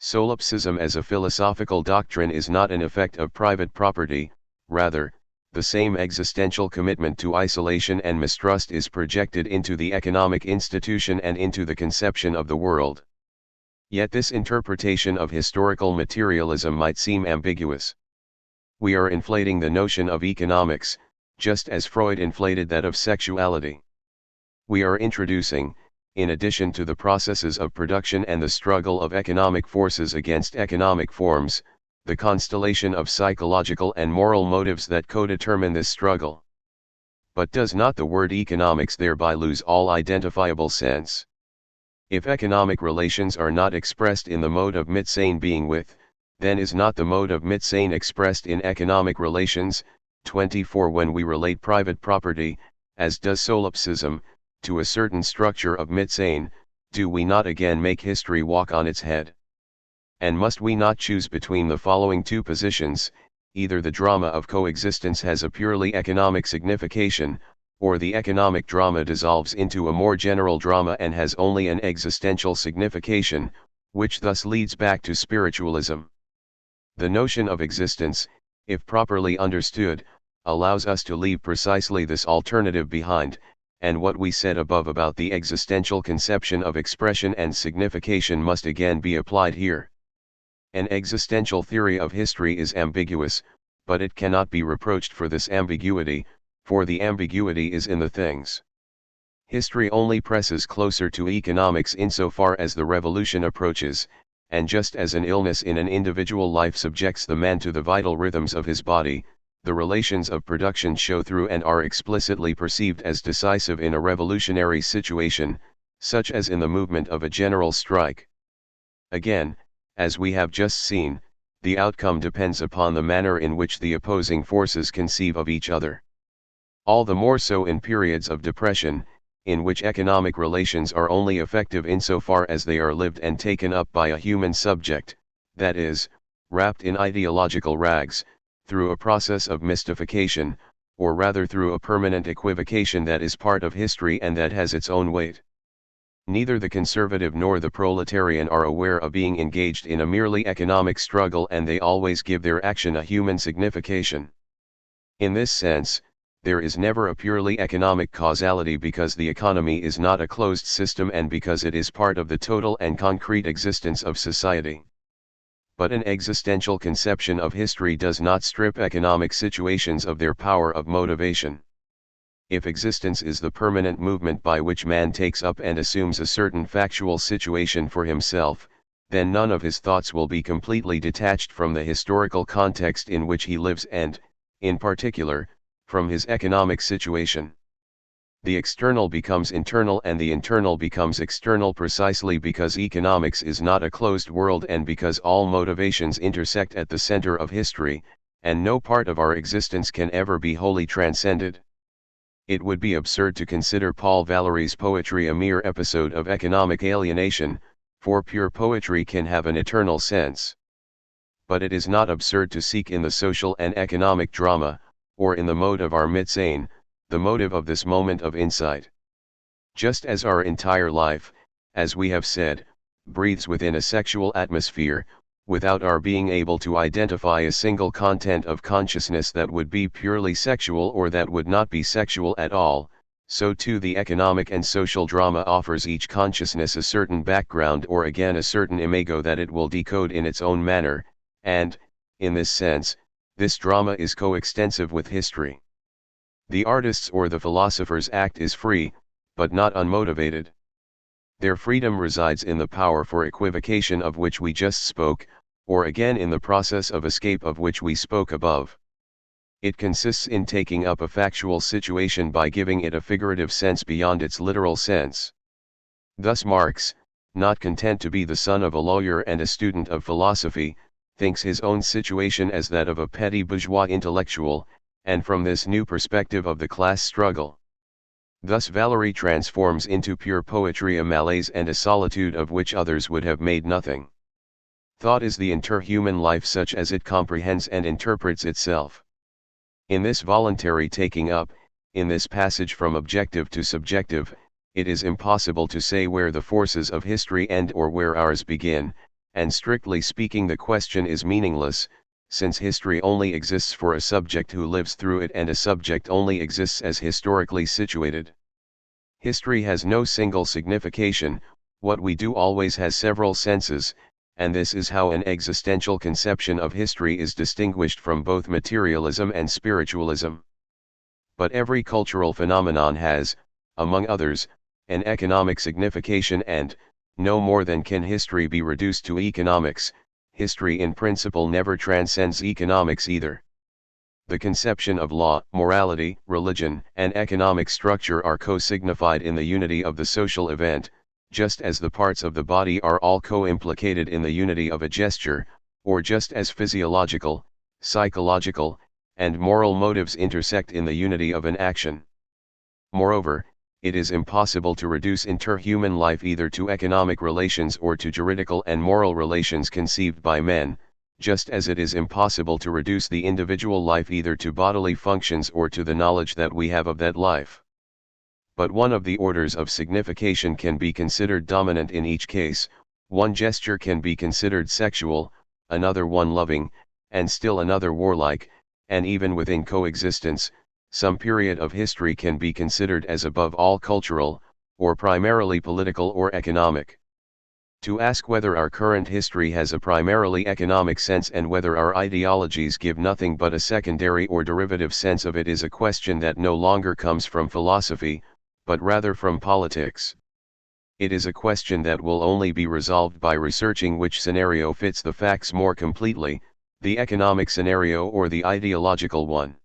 Solipsism as a philosophical doctrine is not an effect of private property, rather, the same existential commitment to isolation and mistrust is projected into the economic institution and into the conception of the world. Yet this interpretation of historical materialism might seem ambiguous. We are inflating the notion of economics, just as Freud inflated that of sexuality. We are introducing, in addition to the processes of production and the struggle of economic forces against economic forms, the constellation of psychological and moral motives that co-determine this struggle. But does not the word economics thereby lose all identifiable sense? If economic relations are not expressed in the mode of mitsane being with, then is not the mode of mitsane expressed in economic relations, 24 when we relate private property, as does solipsism, to a certain structure of mitsane, do we not again make history walk on its head? And must we not choose between the following two positions, either the drama of coexistence has a purely economic signification, or the economic drama dissolves into a more general drama and has only an existential signification, which thus leads back to spiritualism. The notion of existence, if properly understood, allows us to leave precisely this alternative behind, and what we said above about the existential conception of expression and signification must again be applied here. An existential theory of history is ambiguous, but it cannot be reproached for this ambiguity, for the ambiguity is in the things. History only presses closer to economics insofar as the revolution approaches, and just as an illness in an individual life subjects the man to the vital rhythms of his body, the relations of production show through and are explicitly perceived as decisive in a revolutionary situation, such as in the movement of a general strike. Again, as we have just seen, the outcome depends upon the manner in which the opposing forces conceive of each other. All the more so in periods of depression, in which economic relations are only effective insofar as they are lived and taken up by a human subject, that is, wrapped in ideological rags, through a process of mystification, or rather through a permanent equivocation that is part of history and that has its own weight. Neither the conservative nor the proletarian are aware of being engaged in a merely economic struggle, and they always give their action a human signification. In this sense, there is never a purely economic causality because the economy is not a closed system and because it is part of the total and concrete existence of society. But an existential conception of history does not strip economic situations of their power of motivation. If existence is the permanent movement by which man takes up and assumes a certain factual situation for himself, then none of his thoughts will be completely detached from the historical context in which he lives and, in particular, from his economic situation. The external becomes internal and the internal becomes external precisely because economics is not a closed world and because all motivations intersect at the center of history, and no part of our existence can ever be wholly transcended. It would be absurd to consider Paul Valéry's poetry a mere episode of economic alienation, for pure poetry can have an eternal sense. But it is not absurd to seek in the social and economic drama, or in the mode of our Mitsein, the motive of this moment of insight. Just as our entire life, as we have said, breathes within a sexual atmosphere, without our being able to identify a single content of consciousness that would be purely sexual or that would not be sexual at all, so too the economic and social drama offers each consciousness a certain background or again a certain imago that it will decode in its own manner, and, in this sense, this drama is coextensive with history. The artist's or the philosopher's act is free, but not unmotivated. Their freedom resides in the power for equivocation of which we just spoke, or again in the process of escape of which we spoke above. It consists in taking up a factual situation by giving it a figurative sense beyond its literal sense. Thus Marx, not content to be the son of a lawyer and a student of philosophy, thinks his own situation as that of a petty bourgeois intellectual, and from this new perspective of the class struggle. Thus Valery transforms into pure poetry a malaise and a solitude of which others would have made nothing. Thought is the interhuman life such as it comprehends and interprets itself. In this voluntary taking up, in this passage from objective to subjective, it is impossible to say where the forces of history end or where ours begin, and strictly speaking the question is meaningless, since history only exists for a subject who lives through it and a subject only exists as historically situated. History has no single signification, what we do always has several senses, and this is how an existential conception of history is distinguished from both materialism and spiritualism. But every cultural phenomenon has, among others, an economic signification and, no more than can history be reduced to economics, history in principle never transcends economics either. The conception of law, morality, religion, and economic structure are co-signified in the unity of the social event, just as the parts of the body are all co-implicated in the unity of a gesture, or just as physiological, psychological, and moral motives intersect in the unity of an action. Moreover, it is impossible to reduce interhuman life either to economic relations or to juridical and moral relations conceived by men, just as it is impossible to reduce the individual life either to bodily functions or to the knowledge that we have of that life. But one of the orders of signification can be considered dominant in each case, one gesture can be considered sexual, another one loving, and still another warlike, and even within coexistence, some period of history can be considered as above all cultural, or primarily political or economic. To ask whether our current history has a primarily economic sense and whether our ideologies give nothing but a secondary or derivative sense of it is a question that no longer comes from philosophy, but rather from politics. It is a question that will only be resolved by researching which scenario fits the facts more completely, the economic scenario or the ideological one.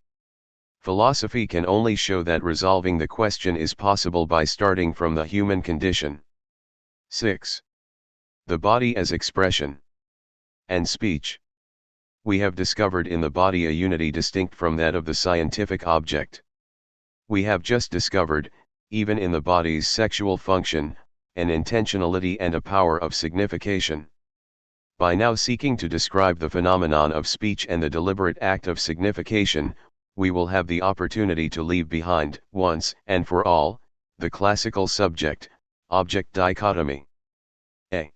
Philosophy can only show that resolving the question is possible by starting from the human condition. 6. The body as expression and speech. We have discovered in the body a unity distinct from that of the scientific object. We have just discovered, even in the body's sexual function, an intentionality and a power of signification. By now seeking to describe the phenomenon of speech and the deliberate act of signification, we will have the opportunity to leave behind, once and for all, the classical subject-object dichotomy. A.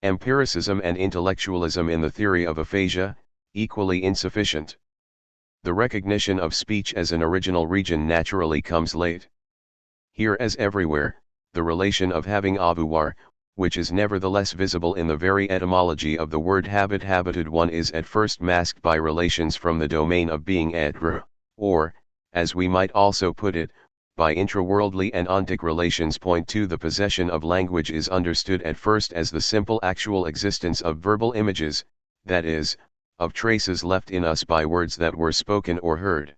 Empiricism and intellectualism in the theory of aphasia, equally insufficient. The recognition of speech as an original region naturally comes late. Here as everywhere, the relation of having avoir, which is nevertheless visible in the very etymology of the word habited one is at first masked by relations from the domain of being être, or, as we might also put it, by intraworldly and ontic relations. Point 2. The possession of language is understood at first as the simple actual existence of verbal images, that is, of traces left in us by words that were spoken or heard.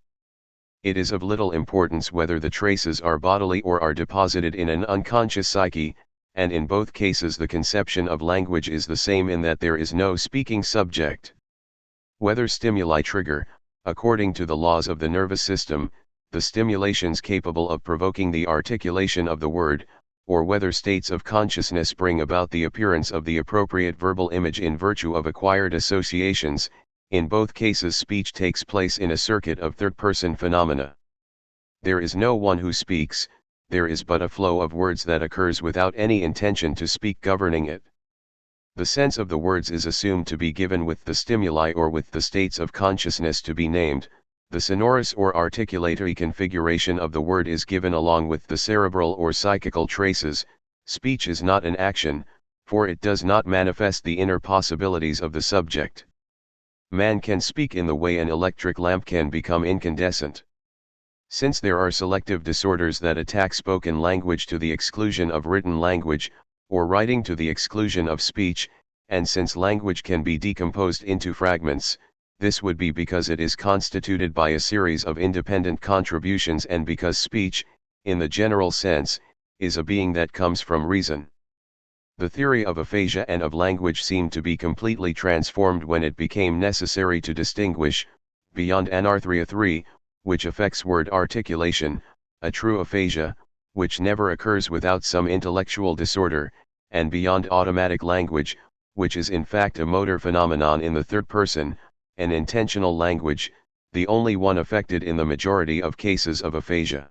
It is of little importance whether the traces are bodily or are deposited in an unconscious psyche, and in both cases the conception of language is the same in that there is no speaking subject. Whether stimuli trigger, according to the laws of the nervous system, the stimulations capable of provoking the articulation of the word, or whether states of consciousness bring about the appearance of the appropriate verbal image in virtue of acquired associations. In both cases speech takes place in a circuit of third-person phenomena. There is no one who speaks, there is but a flow of words that occurs without any intention to speak governing it. The sense of the words is assumed to be given with the stimuli or with the states of consciousness to be named. The sonorous or articulatory configuration of the word is given along with the cerebral or psychical traces. Speech is not an action, for it does not manifest the inner possibilities of the subject. Man can speak in the way an electric lamp can become incandescent. Since there are selective disorders that attack spoken language to the exclusion of written language, or writing to the exclusion of speech, and since language can be decomposed into fragments, this would be because it is constituted by a series of independent contributions and because speech, in the general sense, is a being that comes from reason. The theory of aphasia and of language seemed to be completely transformed when it became necessary to distinguish, beyond anarthria 3, which affects word articulation, a true aphasia, which never occurs without some intellectual disorder, and beyond automatic language, which is in fact a motor phenomenon in the third person, an intentional language, the only one affected in the majority of cases of aphasia.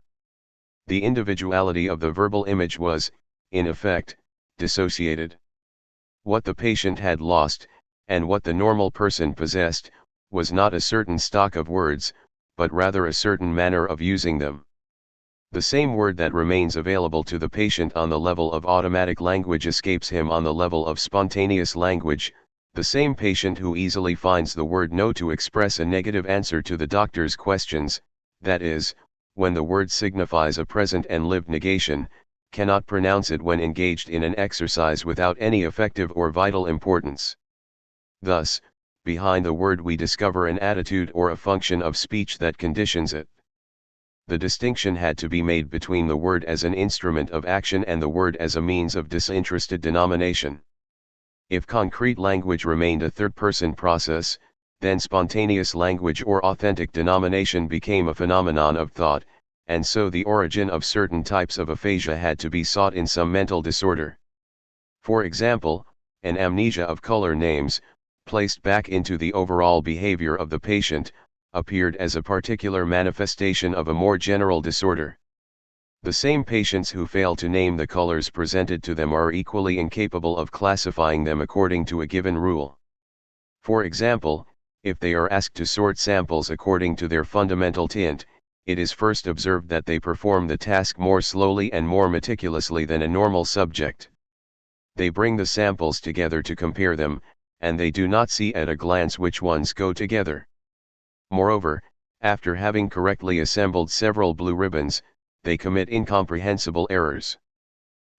The individuality of the verbal image was, in effect, dissociated. What the patient had lost, and what the normal person possessed, was not a certain stock of words, but rather a certain manner of using them. The same word that remains available to the patient on the level of automatic language escapes him on the level of spontaneous language. The same patient who easily finds the word no to express a negative answer to the doctor's questions, that is, when the word signifies a present and lived negation, cannot pronounce it when engaged in an exercise without any effective or vital importance. Thus, behind the word we discover an attitude or a function of speech that conditions it. The distinction had to be made between the word as an instrument of action and the word as a means of disinterested denomination. If concrete language remained a third-person process, then spontaneous language or authentic denomination became a phenomenon of thought, and so the origin of certain types of aphasia had to be sought in some mental disorder. For example, an amnesia of color names, placed back into the overall behavior of the patient, appeared as a particular manifestation of a more general disorder. The same patients who fail to name the colors presented to them are equally incapable of classifying them according to a given rule. For example, if they are asked to sort samples according to their fundamental tint, it is first observed that they perform the task more slowly and more meticulously than a normal subject. They bring the samples together to compare them, and they do not see at a glance which ones go together. Moreover, after having correctly assembled several blue ribbons, they commit incomprehensible errors.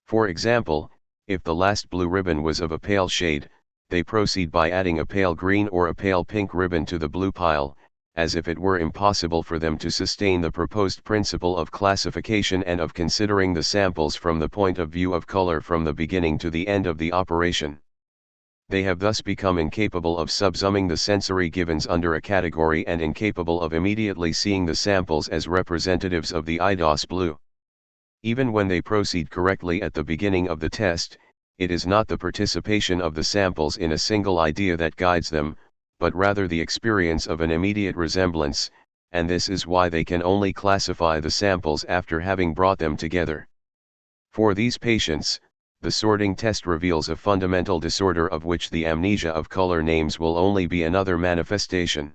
For example, if the last blue ribbon was of a pale shade, they proceed by adding a pale green or a pale pink ribbon to the blue pile, as if it were impossible for them to sustain the proposed principle of classification and of considering the samples from the point of view of color from the beginning to the end of the operation. They have thus become incapable of subsuming the sensory givens under a category and incapable of immediately seeing the samples as representatives of the IDOS blue. Even when they proceed correctly at the beginning of the test, it is not the participation of the samples in a single idea that guides them, but rather the experience of an immediate resemblance, and this is why they can only classify the samples after having brought them together. For these patients, the sorting test reveals a fundamental disorder of which the amnesia of color names will only be another manifestation.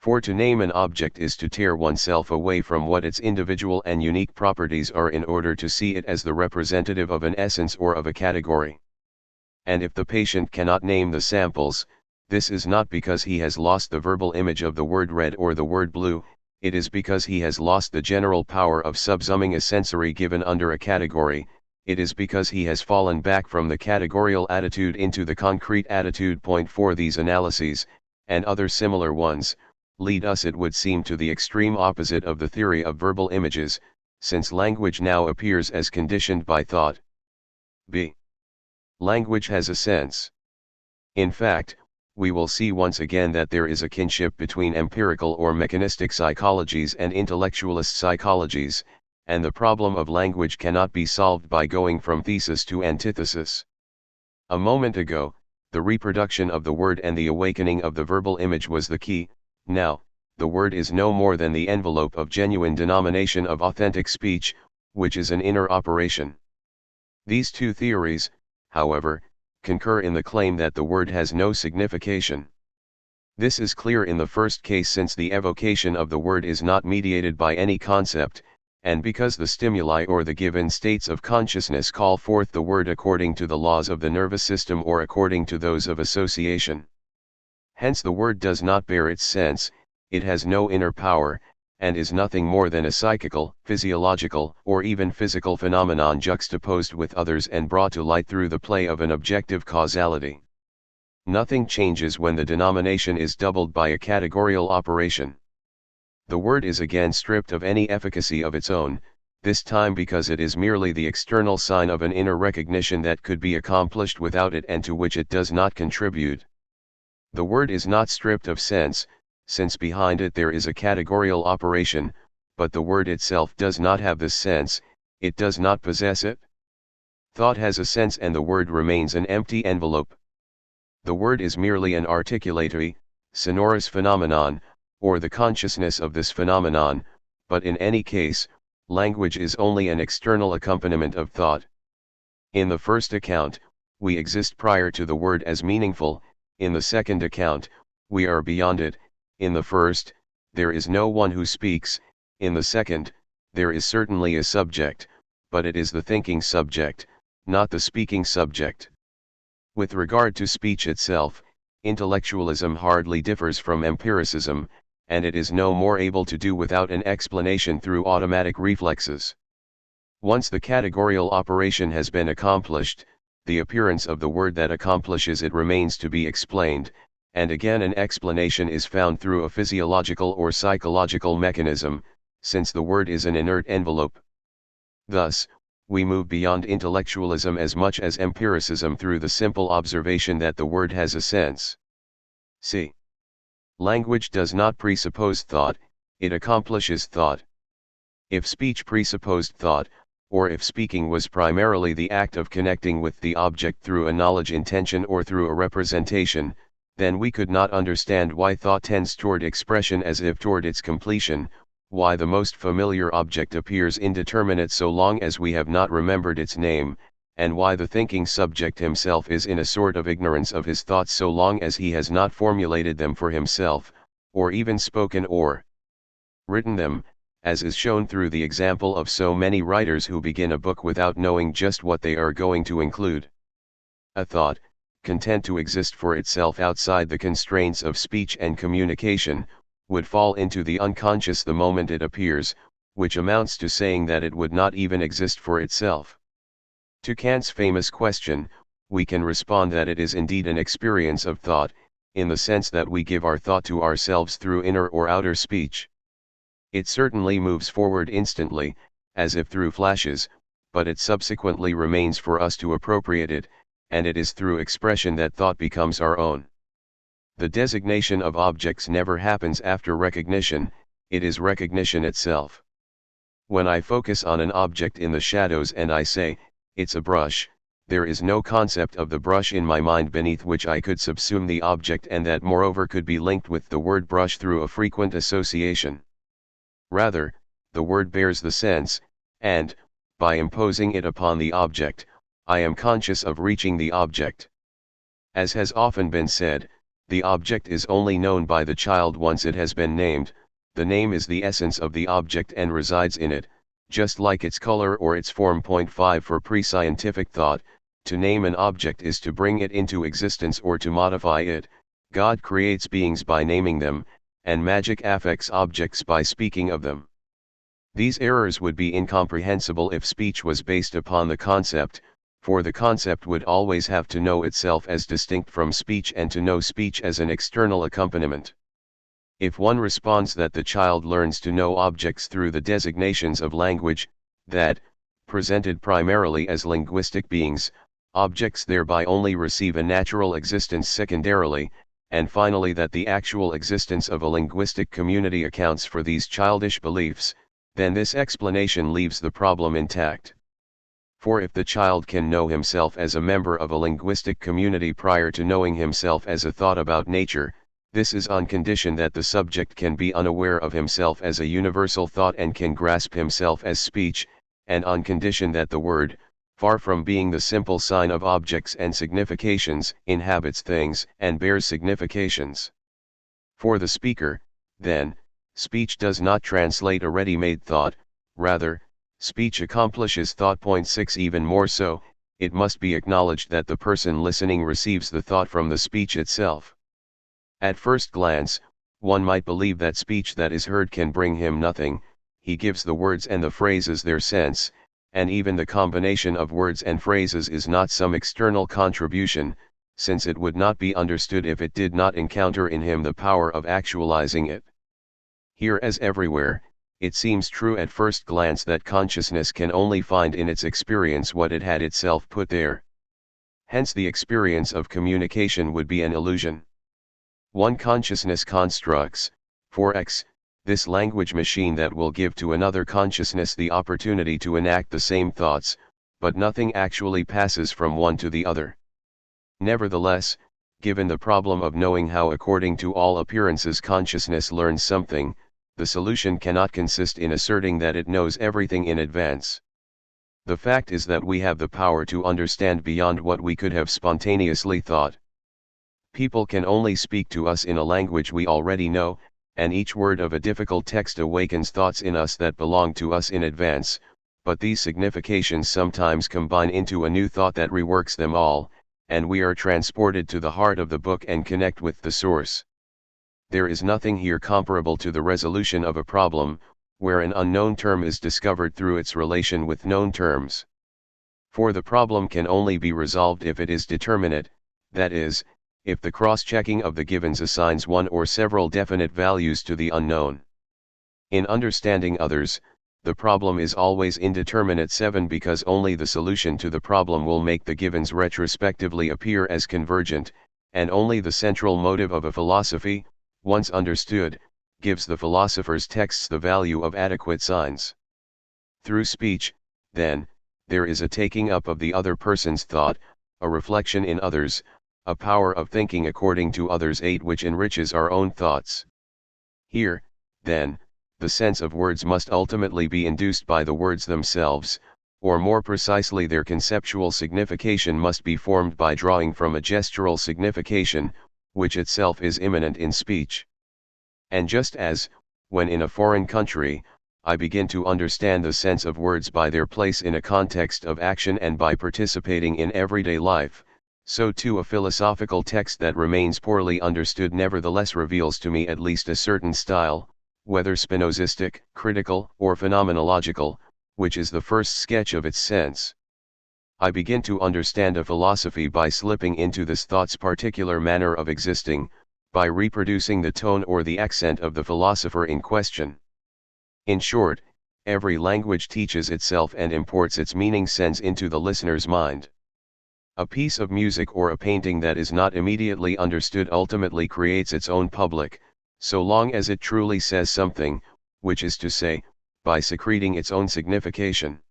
For to name an object is to tear oneself away from what its individual and unique properties are in order to see it as the representative of an essence or of a category. And if the patient cannot name the samples, this is not because he has lost the verbal image of the word red or the word blue, it is because he has lost the general power of subsuming a sensory given under a category. It is because he has fallen back from the categorial attitude into the concrete attitude. For these analyses, and other similar ones, lead us it would seem to the extreme opposite of the theory of verbal images, since language now appears as conditioned by thought. b. Language has a sense. In fact, we will see once again that there is a kinship between empirical or mechanistic psychologies and intellectualist psychologies, and the problem of language cannot be solved by going from thesis to antithesis. A moment ago, the reproduction of the word and the awakening of the verbal image was the key. Now, the word is no more than the envelope of genuine denomination of authentic speech, which is an inner operation. These two theories, however, concur in the claim that the word has no signification. This is clear in the first case, since the evocation of the word is not mediated by any concept, and because the stimuli or the given states of consciousness call forth the word according to the laws of the nervous system or according to those of association. Hence the word does not bear its sense, it has no inner power, and is nothing more than a psychical, physiological, or even physical phenomenon juxtaposed with others and brought to light through the play of an objective causality. Nothing changes when the denomination is doubled by a categorial operation. The word is again stripped of any efficacy of its own, this time because it is merely the external sign of an inner recognition that could be accomplished without it and to which it does not contribute. The word is not stripped of sense, since behind it there is a categorial operation, but the word itself does not have this sense, it does not possess it. Thought has a sense and the word remains an empty envelope. The word is merely an articulatory, sonorous phenomenon, or the consciousness of this phenomenon, but in any case, language is only an external accompaniment of thought. In the first account, we exist prior to the word as meaningful, in the second account, we are beyond it. In the first, there is no one who speaks, in the second, there is certainly a subject, but it is the thinking subject, not the speaking subject. With regard to speech itself, intellectualism hardly differs from empiricism, and it is no more able to do without an explanation through automatic reflexes. Once the categorial operation has been accomplished, the appearance of the word that accomplishes it remains to be explained, and again an explanation is found through a physiological or psychological mechanism, since the word is an inert envelope. Thus, we move beyond intellectualism as much as empiricism through the simple observation that the word has a sense. C. Language does not presuppose thought, it accomplishes thought. If speech presupposed thought, or if speaking was primarily the act of connecting with the object through a knowledge intention or through a representation, then we could not understand why thought tends toward expression as if toward its completion, why the most familiar object appears indeterminate so long as we have not remembered its name, and why the thinking subject himself is in a sort of ignorance of his thoughts so long as he has not formulated them for himself, or even spoken or written them, as is shown through the example of so many writers who begin a book without knowing just what they are going to include. A thought, content to exist for itself outside the constraints of speech and communication, would fall into the unconscious the moment it appears, which amounts to saying that it would not even exist for itself. To Kant's famous question, we can respond that it is indeed an experience of thought, in the sense that we give our thought to ourselves through inner or outer speech. It certainly moves forward instantly, as if through flashes, but it subsequently remains for us to appropriate it, and it is through expression that thought becomes our own. The designation of objects never happens after recognition, it is recognition itself. When I focus on an object in the shadows and I say, "It's a brush," there is no concept of the brush in my mind beneath which I could subsume the object and that moreover could be linked with the word brush through a frequent association. Rather, the word bears the sense, and, by imposing it upon the object, I am conscious of reaching the object. As has often been said, the object is only known by the child once it has been named. The name is the essence of the object and resides in it, just like its color or its form. 5 For pre-scientific thought, to name an object is to bring it into existence or to modify it. God creates beings by naming them, and magic affects objects by speaking of them. These errors would be incomprehensible if speech was based upon the concept, for the concept would always have to know itself as distinct from speech and to know speech as an external accompaniment. If one responds that the child learns to know objects through the designations of language, that, presented primarily as linguistic beings, objects thereby only receive a natural existence secondarily, and finally that the actual existence of a linguistic community accounts for these childish beliefs, then this explanation leaves the problem intact. For if the child can know himself as a member of a linguistic community prior to knowing himself as a thought about nature, this is on condition that the subject can be unaware of himself as a universal thought and can grasp himself as speech, and on condition that the word, far from being the simple sign of objects and significations, inhabits things and bears significations. For the speaker, then, speech does not translate a ready-made thought, rather, speech accomplishes thought. 6 Even more so, it must be acknowledged that the person listening receives the thought from the speech itself. At first glance, one might believe that speech that is heard can bring him nothing. He gives the words and the phrases their sense, and even the combination of words and phrases is not some external contribution, since it would not be understood if it did not encounter in him the power of actualizing it. Here as everywhere, it seems true at first glance that consciousness can only find in its experience what it had itself put there. Hence the experience of communication would be an illusion. One consciousness constructs, for X, this language machine that will give to another consciousness the opportunity to enact the same thoughts, but nothing actually passes from one to the other. Nevertheless, given the problem of knowing how according to all appearances consciousness learns something, the solution cannot consist in asserting that it knows everything in advance. The fact is that we have the power to understand beyond what we could have spontaneously thought. People can only speak to us in a language we already know, and each word of a difficult text awakens thoughts in us that belong to us in advance, but these significations sometimes combine into a new thought that reworks them all, and we are transported to the heart of the book and connect with the source. There is nothing here comparable to the resolution of a problem, where an unknown term is discovered through its relation with known terms. For the problem can only be resolved if it is determinate, that is, if the cross-checking of the givens assigns one or several definite values to the unknown. In understanding others, the problem is always indeterminate 7 because only the solution to the problem will make the givens retrospectively appear as convergent, and only the central motive of a philosophy, once understood, gives the philosopher's texts the value of adequate signs. Through speech, then, there is a taking up of the other person's thought, a reflection in others, a power of thinking according to others' aid which enriches our own thoughts. Here, then, the sense of words must ultimately be induced by the words themselves, or more precisely their conceptual signification must be formed by drawing from a gestural signification, which itself is immanent in speech. And just as, when in a foreign country, I begin to understand the sense of words by their place in a context of action and by participating in everyday life, so too a philosophical text that remains poorly understood nevertheless reveals to me at least a certain style, whether Spinozistic, critical, or phenomenological, which is the first sketch of its sense. I begin to understand a philosophy by slipping into this thought's particular manner of existing, by reproducing the tone or the accent of the philosopher in question. In short, every language teaches itself and imports its meaning sense into the listener's mind. A piece of music or a painting that is not immediately understood ultimately creates its own public, so long as it truly says something, which is to say, by secreting its own signification.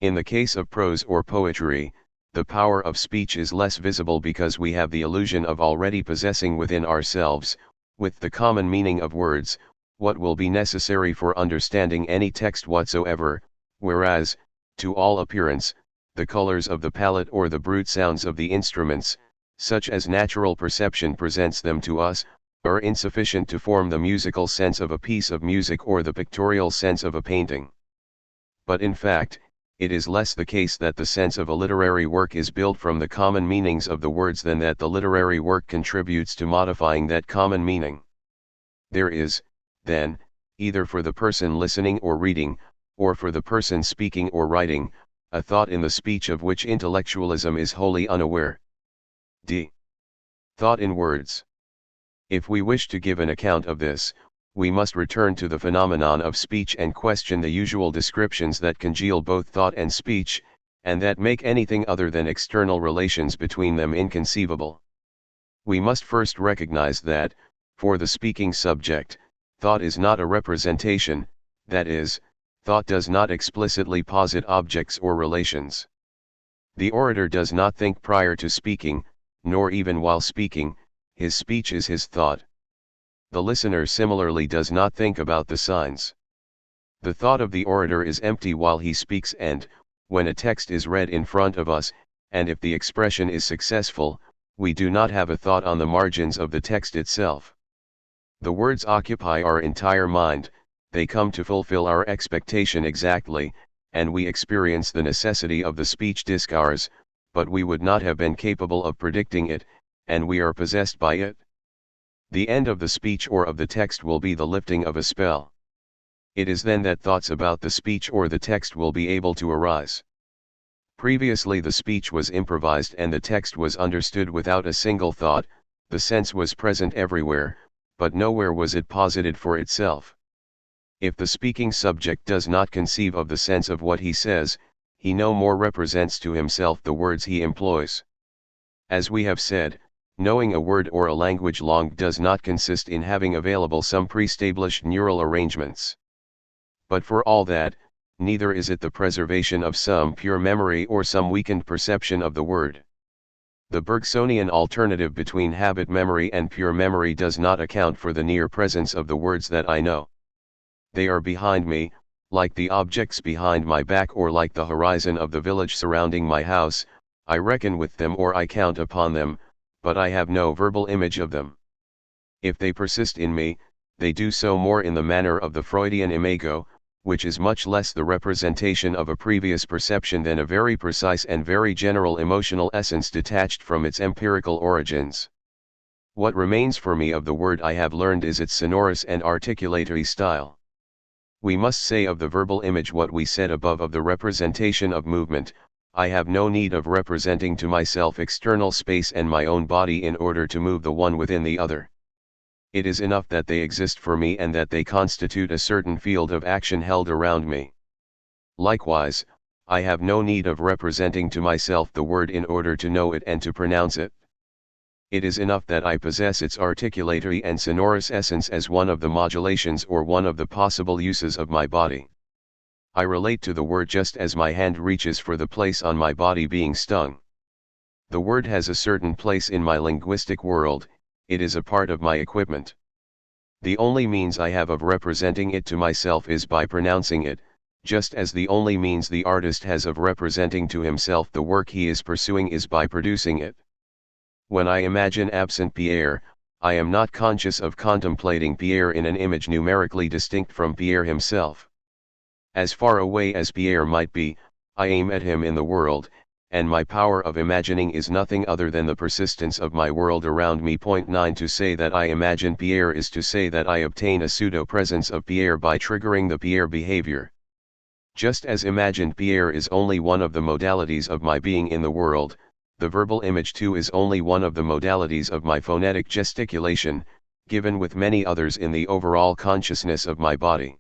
In the case of prose or poetry, the power of speech is less visible because we have the illusion of already possessing within ourselves, with the common meaning of words, what will be necessary for understanding any text whatsoever, whereas, to all appearance, the colors of the palette or the brute sounds of the instruments, such as natural perception presents them to us, are insufficient to form the musical sense of a piece of music or the pictorial sense of a painting. But in fact, it is less the case that the sense of a literary work is built from the common meanings of the words than that the literary work contributes to modifying that common meaning. There is, then, either for the person listening or reading, or for the person speaking or writing, a thought in the speech of which intellectualism is wholly unaware. D. Thought in words. If we wish to give an account of this, we must return to the phenomenon of speech and question the usual descriptions that congeal both thought and speech, and that make anything other than external relations between them inconceivable. We must first recognize that, for the speaking subject, thought is not a representation, that is, Thought does not explicitly posit objects or relations. The orator does not think prior to speaking, nor even while speaking. His speech is his thought. The listener similarly does not think about the signs. The thought of the orator is empty while he speaks, and, when a text is read in front of us, and if the expression is successful, we do not have a thought on the margins of the text itself. The words occupy our entire mind, they come to fulfill our expectation exactly, and we experience the necessity of the speech discourse, but we would not have been capable of predicting it, and we are possessed by it. The end of the speech or of the text will be the lifting of a spell. It is then that thoughts about the speech or the text will be able to arise. Previously the speech was improvised and the text was understood without a single thought. The sense was present everywhere, but nowhere was it posited for itself. If the speaking subject does not conceive of the sense of what he says, he no more represents to himself the words he employs. As we have said, knowing a word or a language long does not consist in having available some pre-established neural arrangements. But for all that, neither is it the preservation of some pure memory or some weakened perception of the word. The Bergsonian alternative between habit memory and pure memory does not account for the near presence of the words that I know. They are behind me, like the objects behind my back or like the horizon of the village surrounding my house. I reckon with them or I count upon them, but I have no verbal image of them. If they persist in me, they do so more in the manner of the Freudian imago, which is much less the representation of a previous perception than a very precise and very general emotional essence detached from its empirical origins. What remains for me of the word I have learned is its sonorous and articulatory style. We must say of the verbal image what we said above of the representation of movement. I have no need of representing to myself external space and my own body in order to move the one within the other. It is enough that they exist for me and that they constitute a certain field of action held around me. Likewise, I have no need of representing to myself the word in order to know it and to pronounce it. It is enough that I possess its articulatory and sonorous essence as one of the modulations or one of the possible uses of my body. I relate to the word just as my hand reaches for the place on my body being stung. The word has a certain place in my linguistic world. It is a part of my equipment. The only means I have of representing it to myself is by pronouncing it, just as the only means the artist has of representing to himself the work he is pursuing is by producing it. When I imagine absent Pierre, I am not conscious of contemplating Pierre in an image numerically distinct from Pierre himself. As far away as Pierre might be, I aim at him in the world, and my power of imagining is nothing other than the persistence of my world around me. 9 To say that I imagine Pierre is to say that I obtain a pseudo-presence of Pierre by triggering the Pierre behavior. Just as imagined Pierre is only one of the modalities of my being in the world, the verbal image too is only one of the modalities of my phonetic gesticulation, given with many others in the overall consciousness of my body.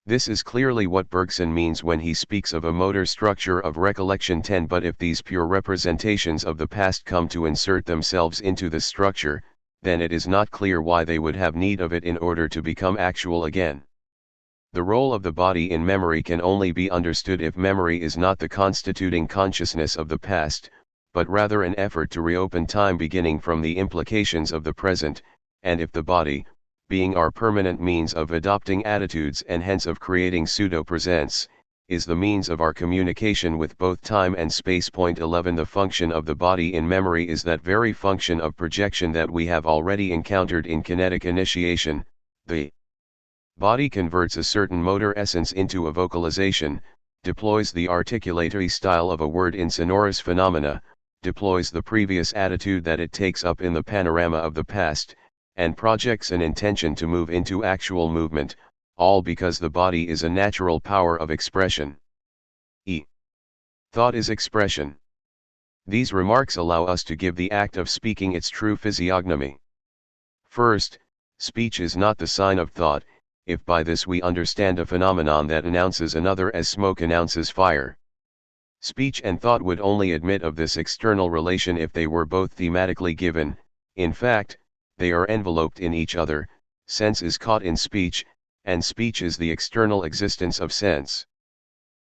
This is clearly what Bergson means when he speaks of a motor structure of recollection 10. But if these pure representations of the past come to insert themselves into the structure, then it is not clear why they would have need of it in order to become actual again. The role of the body in memory can only be understood if memory is not the constituting consciousness of the past, but rather an effort to reopen time beginning from the implications of the present, and if the body, being our permanent means of adopting attitudes and hence of creating pseudo-presence, is the means of our communication with both time and space. 11 The function of the body in memory is that very function of projection that we have already encountered in kinetic initiation. The body converts a certain motor essence into a vocalization, deploys the articulatory style of a word in sonorous phenomena, deploys the previous attitude that it takes up in the panorama of the past, and projects an intention to move into actual movement, all because the body is a natural power of expression. Thought is expression. These remarks allow us to give the act of speaking its true physiognomy. First, speech is not the sign of thought, if by this we understand a phenomenon that announces another as smoke announces fire. Speech and thought would only admit of this external relation if they were both thematically given. In fact, they are enveloped in each other. Sense is caught in speech, and speech is the external existence of sense.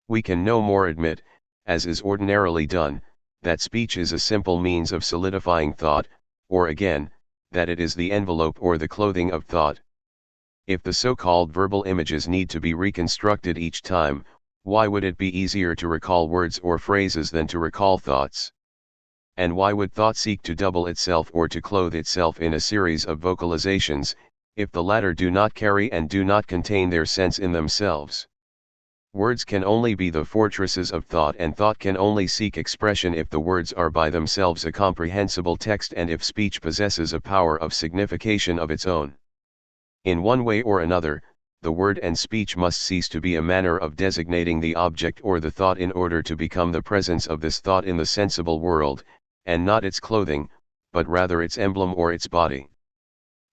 We can no more admit, as is ordinarily done, that speech is a simple means of solidifying thought, or again, that it is the envelope or the clothing of thought. If the so-called verbal images need to be reconstructed each time, why would it be easier to recall words or phrases than to recall thoughts? And why would thought seek to double itself or to clothe itself in a series of vocalizations, if the latter do not carry and do not contain their sense in themselves? Words can only be the fortresses of thought, and thought can only seek expression if the words are by themselves a comprehensible text and if speech possesses a power of signification of its own. In one way or another, the word and speech must cease to be a manner of designating the object or the thought in order to become the presence of this thought in the sensible world, and not its clothing, but rather its emblem or its body.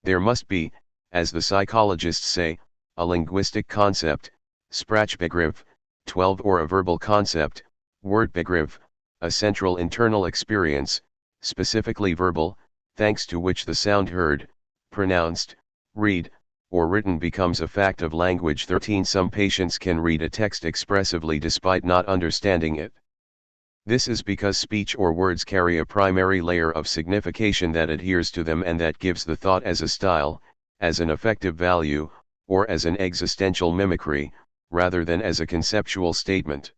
There must be, as the psychologists say, a linguistic concept, Sprachbegriff, 12, or a verbal concept, Wortbegriff, a central internal experience, specifically verbal, thanks to which the sound heard, pronounced, read, or written becomes a fact of language. 13. Some patients can read a text expressively despite not understanding it. This is because speech or words carry a primary layer of signification that adheres to them and that gives the thought as a style, as an affective value, or as an existential mimicry, rather than as a conceptual statement.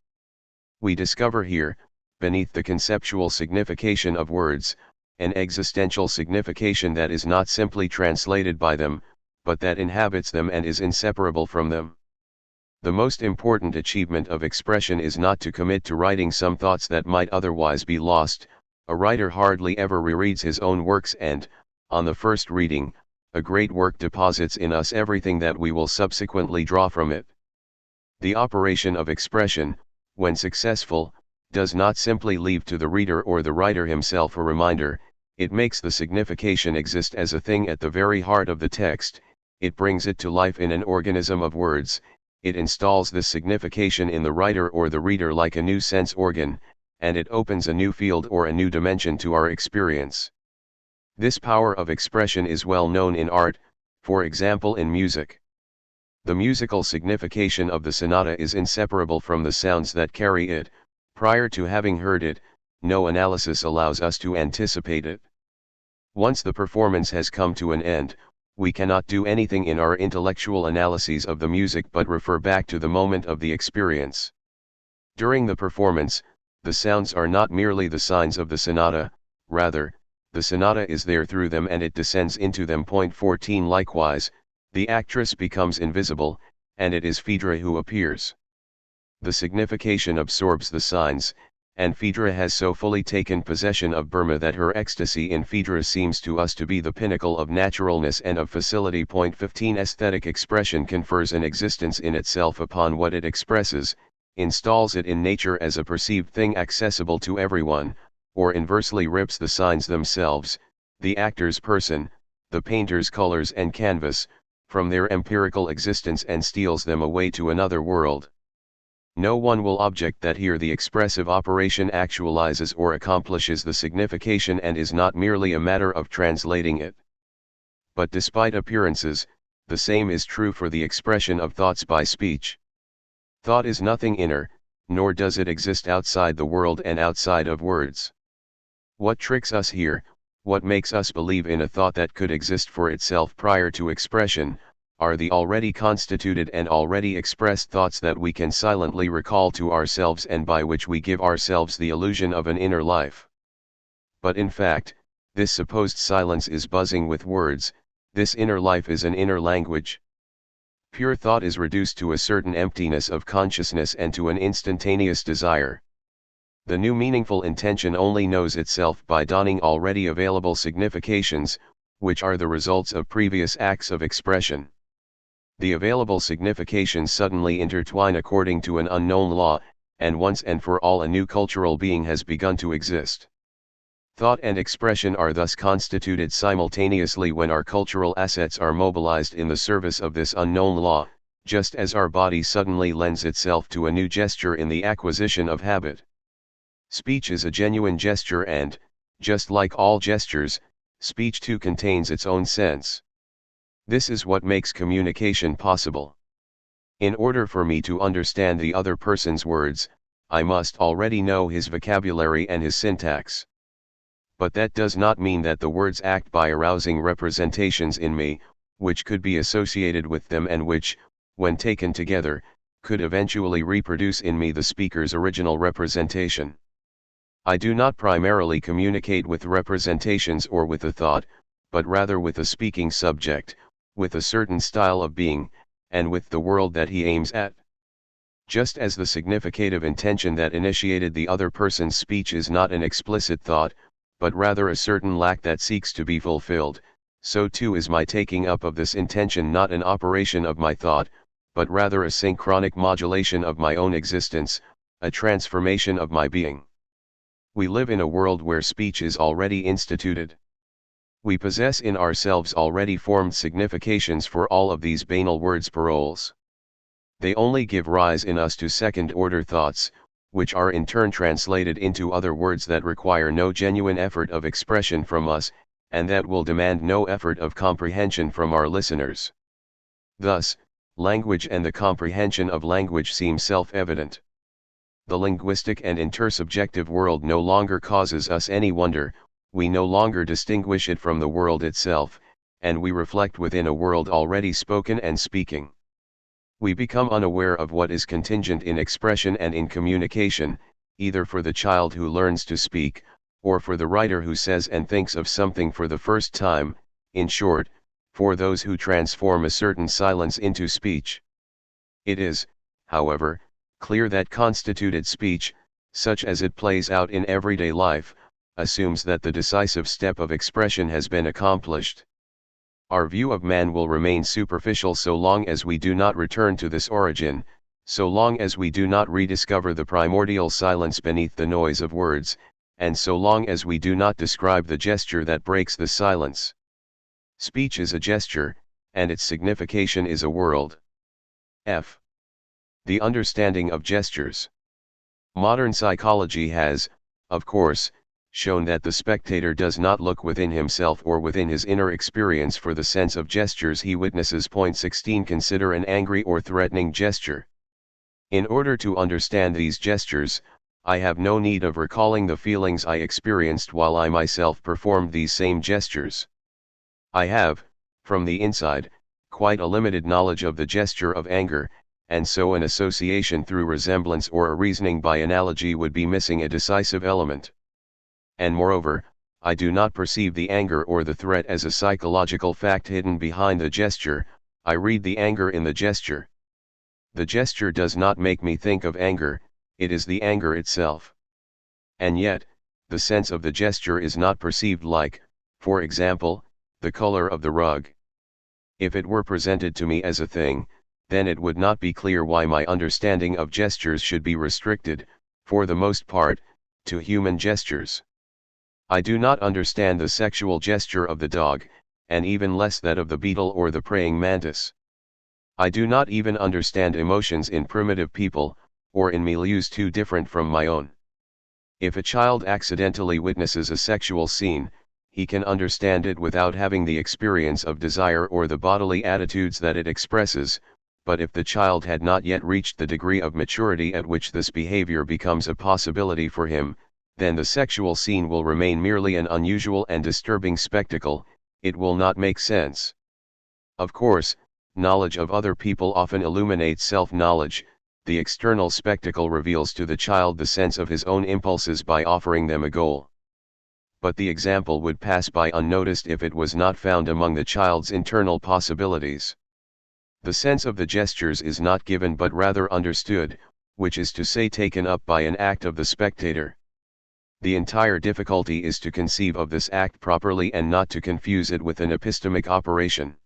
We discover here, beneath the conceptual signification of words, an existential signification that is not simply translated by them, but that inhabits them and is inseparable from them. The most important achievement of expression is not to commit to writing some thoughts that might otherwise be lost. A writer hardly ever rereads his own works, and, on the first reading, a great work deposits in us everything that we will subsequently draw from it. The operation of expression, when successful, does not simply leave to the reader or the writer himself a reminder, it makes the signification exist as a thing at the very heart of the text, it brings it to life in an organism of words, it installs this signification in the writer or the reader like a new sense organ, and it opens a new field or a new dimension to our experience. This power of expression is well known in art, for example in music. The musical signification of the sonata is inseparable from the sounds that carry it. Prior to having heard it, no analysis allows us to anticipate it. Once the performance has come to an end, we cannot do anything in our intellectual analyses of the music but refer back to the moment of the experience. During the performance, the sounds are not merely the signs of the sonata, rather, the sonata is there through them and it descends into them. 14. Likewise, the actress becomes invisible, and it is Phaedra who appears. The signification absorbs the signs, and Phaedra has so fully taken possession of Burma that her ecstasy in Phaedra seems to us to be the pinnacle of naturalness and of facility. 15. Aesthetic expression confers an existence in itself upon what it expresses, installs it in nature as a perceived thing accessible to everyone, or inversely rips the signs themselves, the actor's person, the painter's colors and canvas, from their empirical existence and steals them away to another world. No one will object that here the expressive operation actualizes or accomplishes the signification and is not merely a matter of translating it. But despite appearances, the same is true for the expression of thoughts by speech. Thought is nothing inner, nor does it exist outside the world and outside of words. What tricks us here, what makes us believe in a thought that could exist for itself prior to expression, are the already constituted and already expressed thoughts that we can silently recall to ourselves and by which we give ourselves the illusion of an inner life. But in fact, this supposed silence is buzzing with words, this inner life is an inner language. Pure thought is reduced to a certain emptiness of consciousness and to an instantaneous desire. The new meaningful intention only knows itself by donning already available significations, which are the results of previous acts of expression. The available significations suddenly intertwine according to an unknown law, and once and for all a new cultural being has begun to exist. Thought and expression are thus constituted simultaneously when our cultural assets are mobilized in the service of this unknown law, just as our body suddenly lends itself to a new gesture in the acquisition of habit. Speech is a genuine gesture and, just like all gestures, speech too contains its own sense. This is what makes communication possible. In order for me to understand the other person's words, I must already know his vocabulary and his syntax. But that does not mean that the words act by arousing representations in me, which could be associated with them and which, when taken together, could eventually reproduce in me the speaker's original representation. I do not primarily communicate with representations or with a thought, but rather with a speaking subject, with a certain style of being, and with the world that he aims at. Just as the significative intention that initiated the other person's speech is not an explicit thought, but rather a certain lack that seeks to be fulfilled, so too is my taking up of this intention not an operation of my thought, but rather a synchronic modulation of my own existence, a transformation of my being. We live in a world where speech is already instituted. We possess in ourselves already formed significations for all of these banal words paroles. They only give rise in us to second-order thoughts, which are in turn translated into other words that require no genuine effort of expression from us, and that will demand no effort of comprehension from our listeners. Thus, language and the comprehension of language seem self-evident. The linguistic and intersubjective world no longer causes us any wonder, we no longer distinguish it from the world itself, and we reflect within a world already spoken and speaking. We become unaware of what is contingent in expression and in communication, either for the child who learns to speak, or for the writer who says and thinks of something for the first time, in short, for those who transform a certain silence into speech. It is, however, clear that constituted speech, such as it plays out in everyday life, assumes that the decisive step of expression has been accomplished. Our view of man will remain superficial so long as we do not return to this origin, so long as we do not rediscover the primordial silence beneath the noise of words, and so long as we do not describe the gesture that breaks the silence. Speech is a gesture, and its signification is a world. F. The understanding of gestures. Modern psychology has, of course, shown that the spectator does not look within himself or within his inner experience for the sense of gestures he witnesses. 16 Consider an angry or threatening gesture. In order to understand these gestures, I have no need of recalling the feelings I experienced while I myself performed these same gestures. I have, from the inside, quite a limited knowledge of the gesture of anger, and so an association through resemblance or a reasoning by analogy would be missing a decisive element. And moreover, I do not perceive the anger or the threat as a psychological fact hidden behind the gesture, I read the anger in the gesture. The gesture does not make me think of anger, it is the anger itself. And yet, the sense of the gesture is not perceived like, for example, the color of the rug. If it were presented to me as a thing, then it would not be clear why my understanding of gestures should be restricted, for the most part, to human gestures. I do not understand the sexual gesture of the dog, and even less that of the beetle or the praying mantis. I do not even understand emotions in primitive people, or in milieus too different from my own. If a child accidentally witnesses a sexual scene, he can understand it without having the experience of desire or the bodily attitudes that it expresses, but if the child had not yet reached the degree of maturity at which this behavior becomes a possibility for him, then the sexual scene will remain merely an unusual and disturbing spectacle, it will not make sense. Of course, knowledge of other people often illuminates self-knowledge, the external spectacle reveals to the child the sense of his own impulses by offering them a goal. But the example would pass by unnoticed if it was not found among the child's internal possibilities. The sense of the gestures is not given but rather understood, which is to say taken up by an act of the spectator. The entire difficulty is to conceive of this act properly and not to confuse it with an epistemic operation.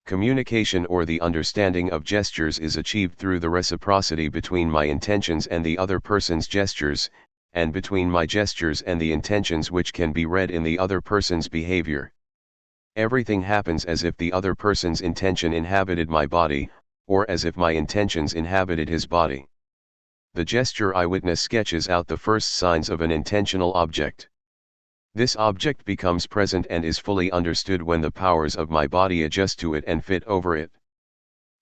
Communication or the understanding of gestures is achieved through the reciprocity between my intentions and the other person's gestures, and between my gestures and the intentions which can be read in the other person's behavior. Everything happens as if the other person's intention inhabited my body, or as if my intentions inhabited his body. The gesture eyewitness sketches out the first signs of an intentional object. This object becomes present and is fully understood when the powers of my body adjust to it and fit over it.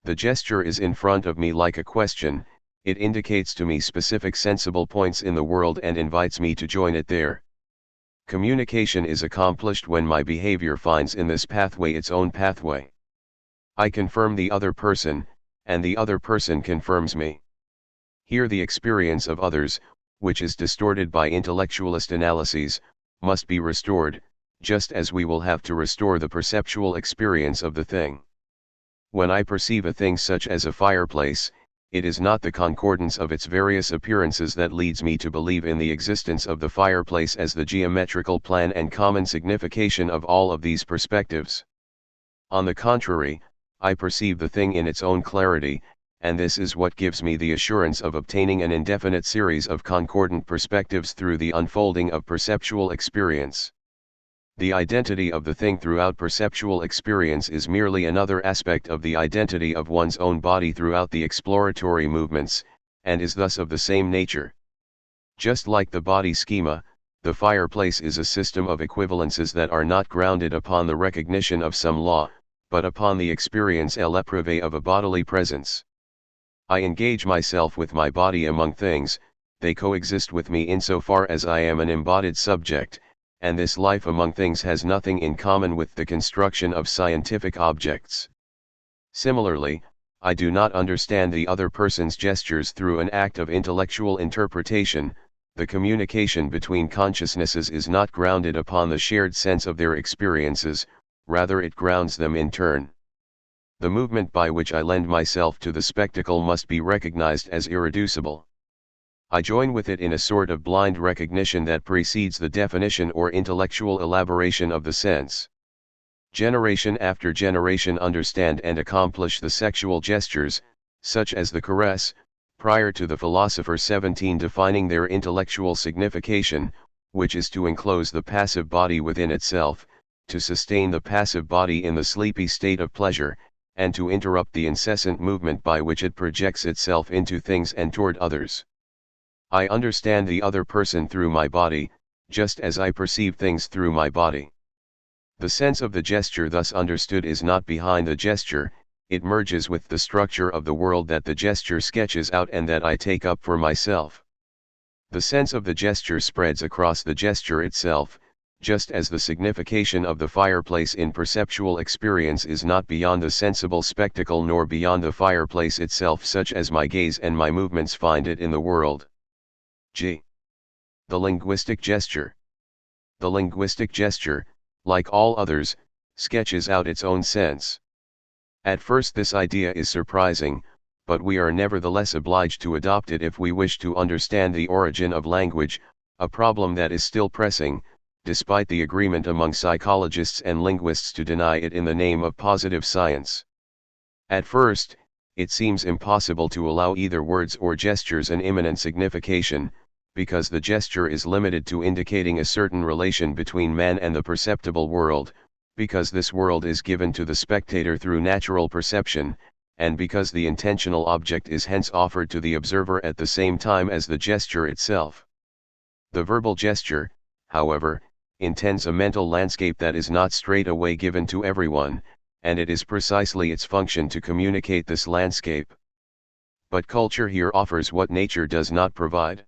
The gesture is in front of me like a question, it indicates to me specific sensible points in the world and invites me to join it there. Communication is accomplished when my behavior finds in this pathway its own pathway. I confirm the other person, and the other person confirms me. Here the experience of others, which is distorted by intellectualist analyses, must be restored, just as we will have to restore the perceptual experience of the thing. When I perceive a thing such as a fireplace, it is not the concordance of its various appearances that leads me to believe in the existence of the fireplace as the geometrical plan and common signification of all of these perspectives. On the contrary, I perceive the thing in its own clarity, and this is what gives me the assurance of obtaining an indefinite series of concordant perspectives through the unfolding of perceptual experience. The identity of the thing throughout perceptual experience is merely another aspect of the identity of one's own body throughout the exploratory movements, and is thus of the same nature. Just like the body schema, the fireplace is a system of equivalences that are not grounded upon the recognition of some law, but upon the experience à l'épreuve of a bodily presence. I engage myself with my body among things, they coexist with me insofar as I am an embodied subject, and this life among things has nothing in common with the construction of scientific objects. Similarly, I do not understand the other person's gestures through an act of intellectual interpretation. The communication between consciousnesses is not grounded upon the shared sense of their experiences, rather it grounds them in turn. The movement by which I lend myself to the spectacle must be recognized as irreducible. I join with it in a sort of blind recognition that precedes the definition or intellectual elaboration of the sense. Generation after generation understand and accomplish the sexual gestures, such as the caress, prior to the philosopher 17 defining their intellectual signification, which is to enclose the passive body within itself, to sustain the passive body in the sleepy state of pleasure, and to interrupt the incessant movement by which it projects itself into things and toward others. I understand the other person through my body, just as I perceive things through my body. The sense of the gesture thus understood is not behind the gesture, it merges with the structure of the world that the gesture sketches out and that I take up for myself. The sense of the gesture spreads across the gesture itself, just as the signification of the fireplace in perceptual experience is not beyond the sensible spectacle nor beyond the fireplace itself such as my gaze and my movements find it in the world. G. The linguistic gesture. The linguistic gesture, like all others, sketches out its own sense. At first this idea is surprising, but we are nevertheless obliged to adopt it if we wish to understand the origin of language, a problem that is still pressing, despite the agreement among psychologists and linguists to deny it in the name of positive science. At first, it seems impossible to allow either words or gestures an immanent signification, because the gesture is limited to indicating a certain relation between man and the perceptible world, because this world is given to the spectator through natural perception, and because the intentional object is hence offered to the observer at the same time as the gesture itself. The verbal gesture, however, intends a mental landscape that is not straightaway given to everyone, and it is precisely its function to communicate this landscape. But culture here offers what nature does not provide.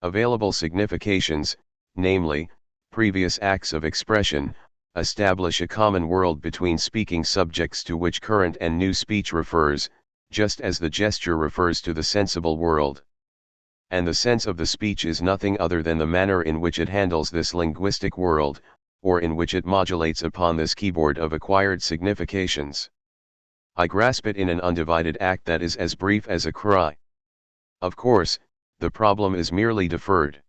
Available significations, namely, previous acts of expression, establish a common world between speaking subjects to which current and new speech refers, just as the gesture refers to the sensible world. And the sense of the speech is nothing other than the manner in which it handles this linguistic world, or in which it modulates upon this keyboard of acquired significations. I grasp it in an undivided act that is as brief as a cry. Of course, the problem is merely deferred.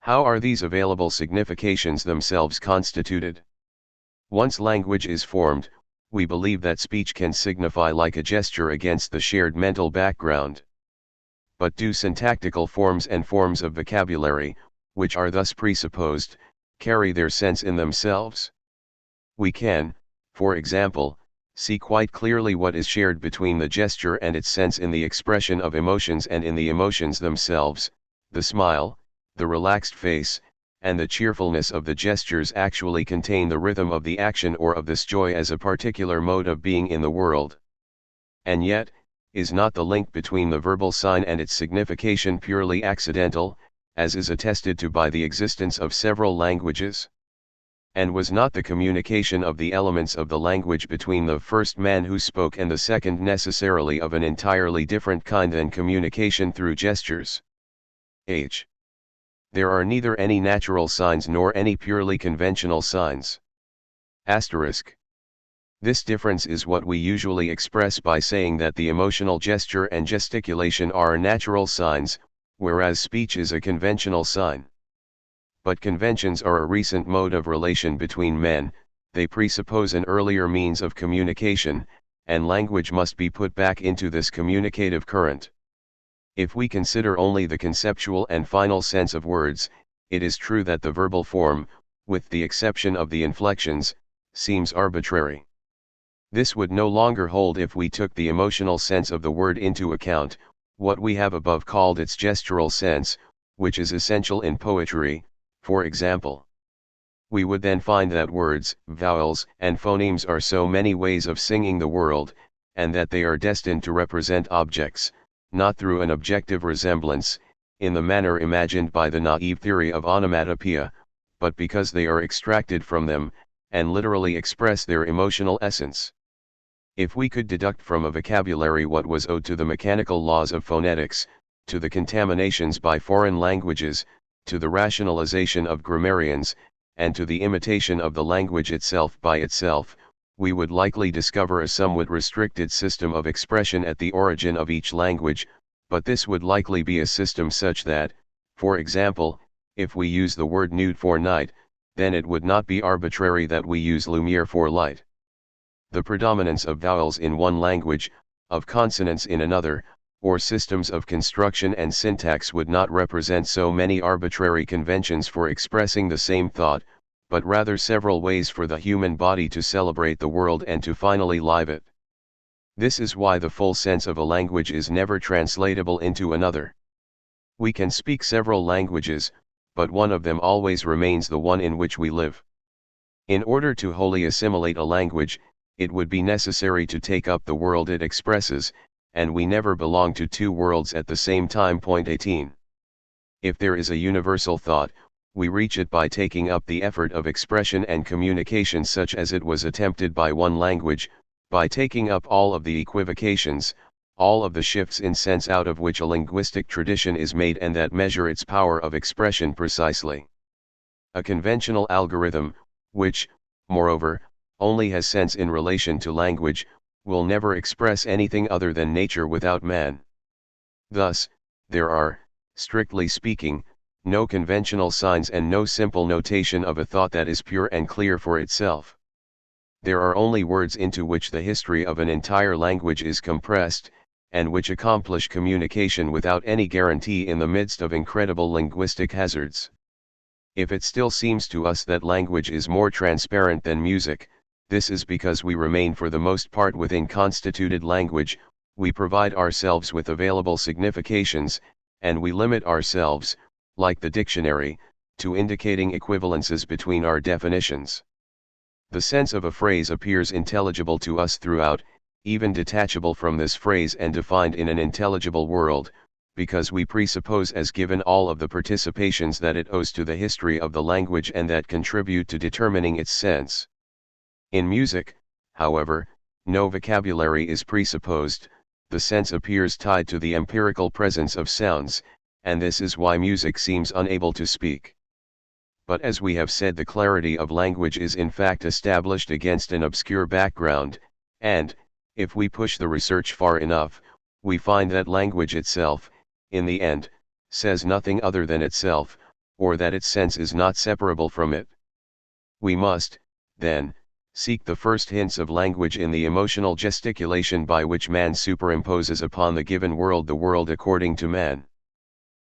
How are these available significations themselves constituted? Once language is formed, we believe that speech can signify like a gesture against the shared mental background. But do syntactical forms and forms of vocabulary, which are thus presupposed, carry their sense in themselves? We can, for example, see quite clearly what is shared between the gesture and its sense in the expression of emotions and in the emotions themselves. The smile, the relaxed face, and the cheerfulness of the gestures actually contain the rhythm of the action or of this joy as a particular mode of being in the world. And yet, is not the link between the verbal sign and its signification purely accidental, as is attested to by the existence of several languages? And was not the communication of the elements of the language between the first man who spoke and the second necessarily of an entirely different kind than communication through gestures? H. There are neither any natural signs nor any purely conventional signs. Asterisk. This difference is what we usually express by saying that the emotional gesture and gesticulation are natural signs, whereas speech is a conventional sign. But conventions are a recent mode of relation between men, they presuppose an earlier means of communication, and language must be put back into this communicative current. If we consider only the conceptual and final sense of words, it is true that the verbal form, with the exception of the inflections, seems arbitrary. This would no longer hold if we took the emotional sense of the word into account, what we have above called its gestural sense, which is essential in poetry, for example. We would then find that words, vowels, and phonemes are so many ways of singing the world, and that they are destined to represent objects, not through an objective resemblance, in the manner imagined by the naive theory of onomatopoeia, but because they are extracted from them, and literally express their emotional essence. If we could deduct from a vocabulary what was owed to the mechanical laws of phonetics, to the contaminations by foreign languages, to the rationalization of grammarians, and to the imitation of the language itself by itself, we would likely discover a somewhat restricted system of expression at the origin of each language, but this would likely be a system such that, for example, if we use the word nude for night, then it would not be arbitrary that we use lumiere for light. The predominance of vowels in one language, of consonants in another, or systems of construction and syntax would not represent so many arbitrary conventions for expressing the same thought, but rather several ways for the human body to celebrate the world and to finally live it. This is why the full sense of a language is never translatable into another. We can speak several languages, but one of them always remains the one in which we live. In order to wholly assimilate a language, it would be necessary to take up the world it expresses, and we never belong to two worlds at the same time. 18. If there is a universal thought, we reach it by taking up the effort of expression and communication such as it was attempted by one language, by taking up all of the equivocations, all of the shifts in sense out of which a linguistic tradition is made and that measure its power of expression precisely. A conventional algorithm, which, moreover, only has sense in relation to language, will never express anything other than nature without man. Thus, there are, strictly speaking, no conventional signs and no simple notation of a thought that is pure and clear for itself. There are only words into which the history of an entire language is compressed, and which accomplish communication without any guarantee in the midst of incredible linguistic hazards. If it still seems to us that language is more transparent than music, this is because we remain for the most part within constituted language, we provide ourselves with available significations, and we limit ourselves, like the dictionary, to indicating equivalences between our definitions. The sense of a phrase appears intelligible to us throughout, even detachable from this phrase and defined in an intelligible world, because we presuppose as given all of the participations that it owes to the history of the language and that contribute to determining its sense. In music, however, no vocabulary is presupposed, the sense appears tied to the empirical presence of sounds, and this is why music seems unable to speak. But as we have said, the clarity of language is in fact established against an obscure background, and, if we push the research far enough, we find that language itself, in the end, says nothing other than itself, or that its sense is not separable from it. We must, then, seek the first hints of language in the emotional gesticulation by which man superimposes upon the given world the world according to man.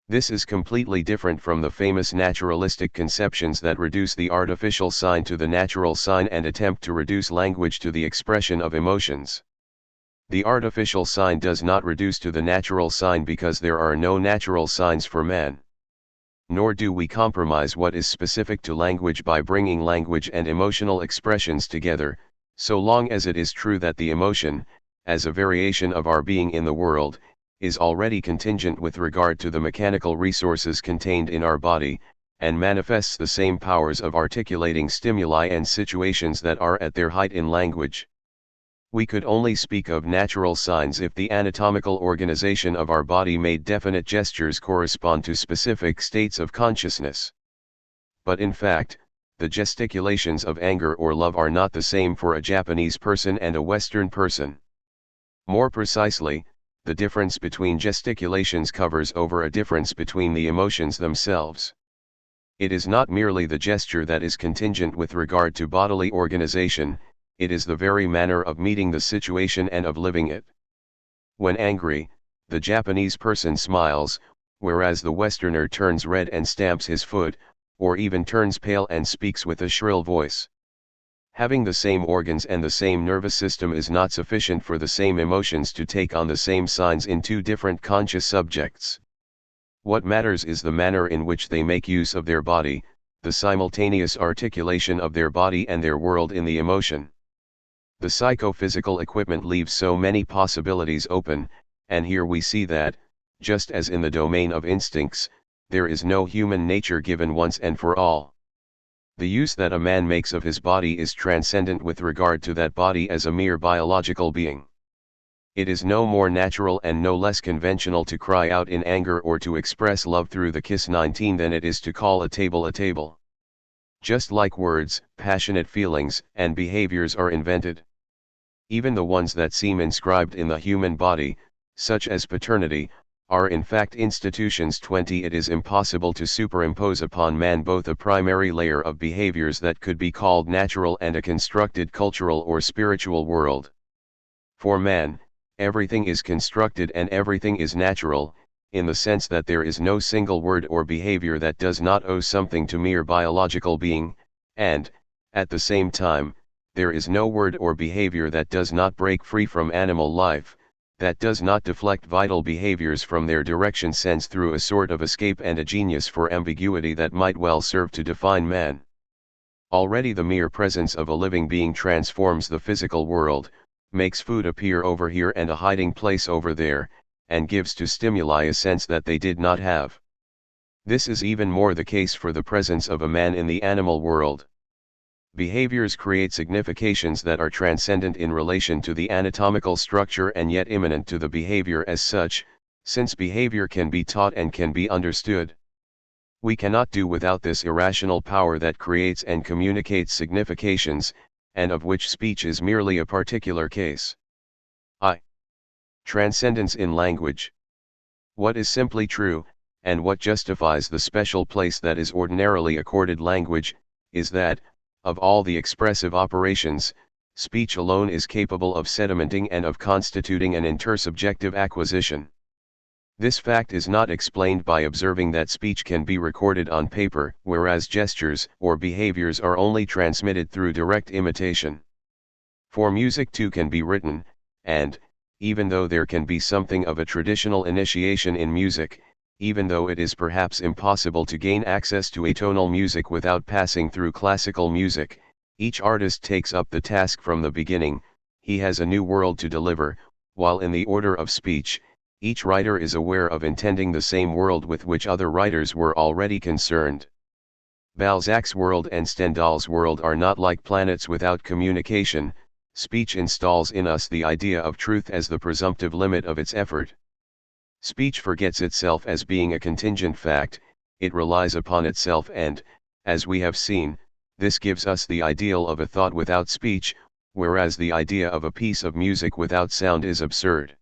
This is completely different from the famous naturalistic conceptions that reduce the artificial sign to the natural sign and attempt to reduce language to the expression of emotions. The artificial sign does not reduce to the natural sign because there are no natural signs for man. Nor do we compromise what is specific to language by bringing language and emotional expressions together, so long as it is true that the emotion, as a variation of our being in the world, is already contingent with regard to the mechanical resources contained in our body, and manifests the same powers of articulating stimuli and situations that are at their height in language. We could only speak of natural signs if the anatomical organization of our body made definite gestures correspond to specific states of consciousness. But in fact, the gesticulations of anger or love are not the same for a Japanese person and a Western person. More precisely, the difference between gesticulations covers over a difference between the emotions themselves. It is not merely the gesture that is contingent with regard to bodily organization, it is the very manner of meeting the situation and of living it. When angry, the Japanese person smiles, whereas the Westerner turns red and stamps his foot, or even turns pale and speaks with a shrill voice. Having the same organs and the same nervous system is not sufficient for the same emotions to take on the same signs in two different conscious subjects. What matters is the manner in which they make use of their body, the simultaneous articulation of their body and their world in the emotion. The psychophysical equipment leaves so many possibilities open, and here we see that, just as in the domain of instincts, there is no human nature given once and for all. The use that a man makes of his body is transcendent with regard to that body as a mere biological being. It is no more natural and no less conventional to cry out in anger or to express love through the kiss 19 than it is to call a table a table. Just like words, passionate feelings and behaviors are invented. Even the ones that seem inscribed in the human body, such as paternity, are in fact institutions. 20 It is impossible to superimpose upon man both a primary layer of behaviors that could be called natural and a constructed cultural or spiritual world. For man, everything is constructed and everything is natural, in the sense that there is no single word or behavior that does not owe something to mere biological being, and, at the same time, there is no word or behavior that does not break free from animal life, that does not deflect vital behaviors from their direction sense through a sort of escape and a genius for ambiguity that might well serve to define man. Already the mere presence of a living being transforms the physical world, makes food appear over here and a hiding place over there, and gives to stimuli a sense that they did not have. This is even more the case for the presence of a man in the animal world. Behaviors create significations that are transcendent in relation to the anatomical structure and yet immanent to the behavior as such, since behavior can be taught and can be understood. We cannot do without this irrational power that creates and communicates significations, and of which speech is merely a particular case. Transcendence in language. What is simply true, and what justifies the special place that is ordinarily accorded language, is that, of all the expressive operations, speech alone is capable of sedimenting and of constituting an intersubjective acquisition. This fact is not explained by observing that speech can be recorded on paper, whereas gestures or behaviors are only transmitted through direct imitation. For music too can be written, and, even though there can be something of a traditional initiation in music, even though it is perhaps impossible to gain access to atonal music without passing through classical music, each artist takes up the task from the beginning. He has a new world to deliver, while in the order of speech, each writer is aware of intending the same world with which other writers were already concerned. Balzac's world and Stendhal's world are not like planets without communication. Speech installs in us the idea of truth as the presumptive limit of its effort. Speech forgets itself as being a contingent fact, it relies upon itself and, as we have seen, this gives us the ideal of a thought without speech, whereas the idea of a piece of music without sound is absurd.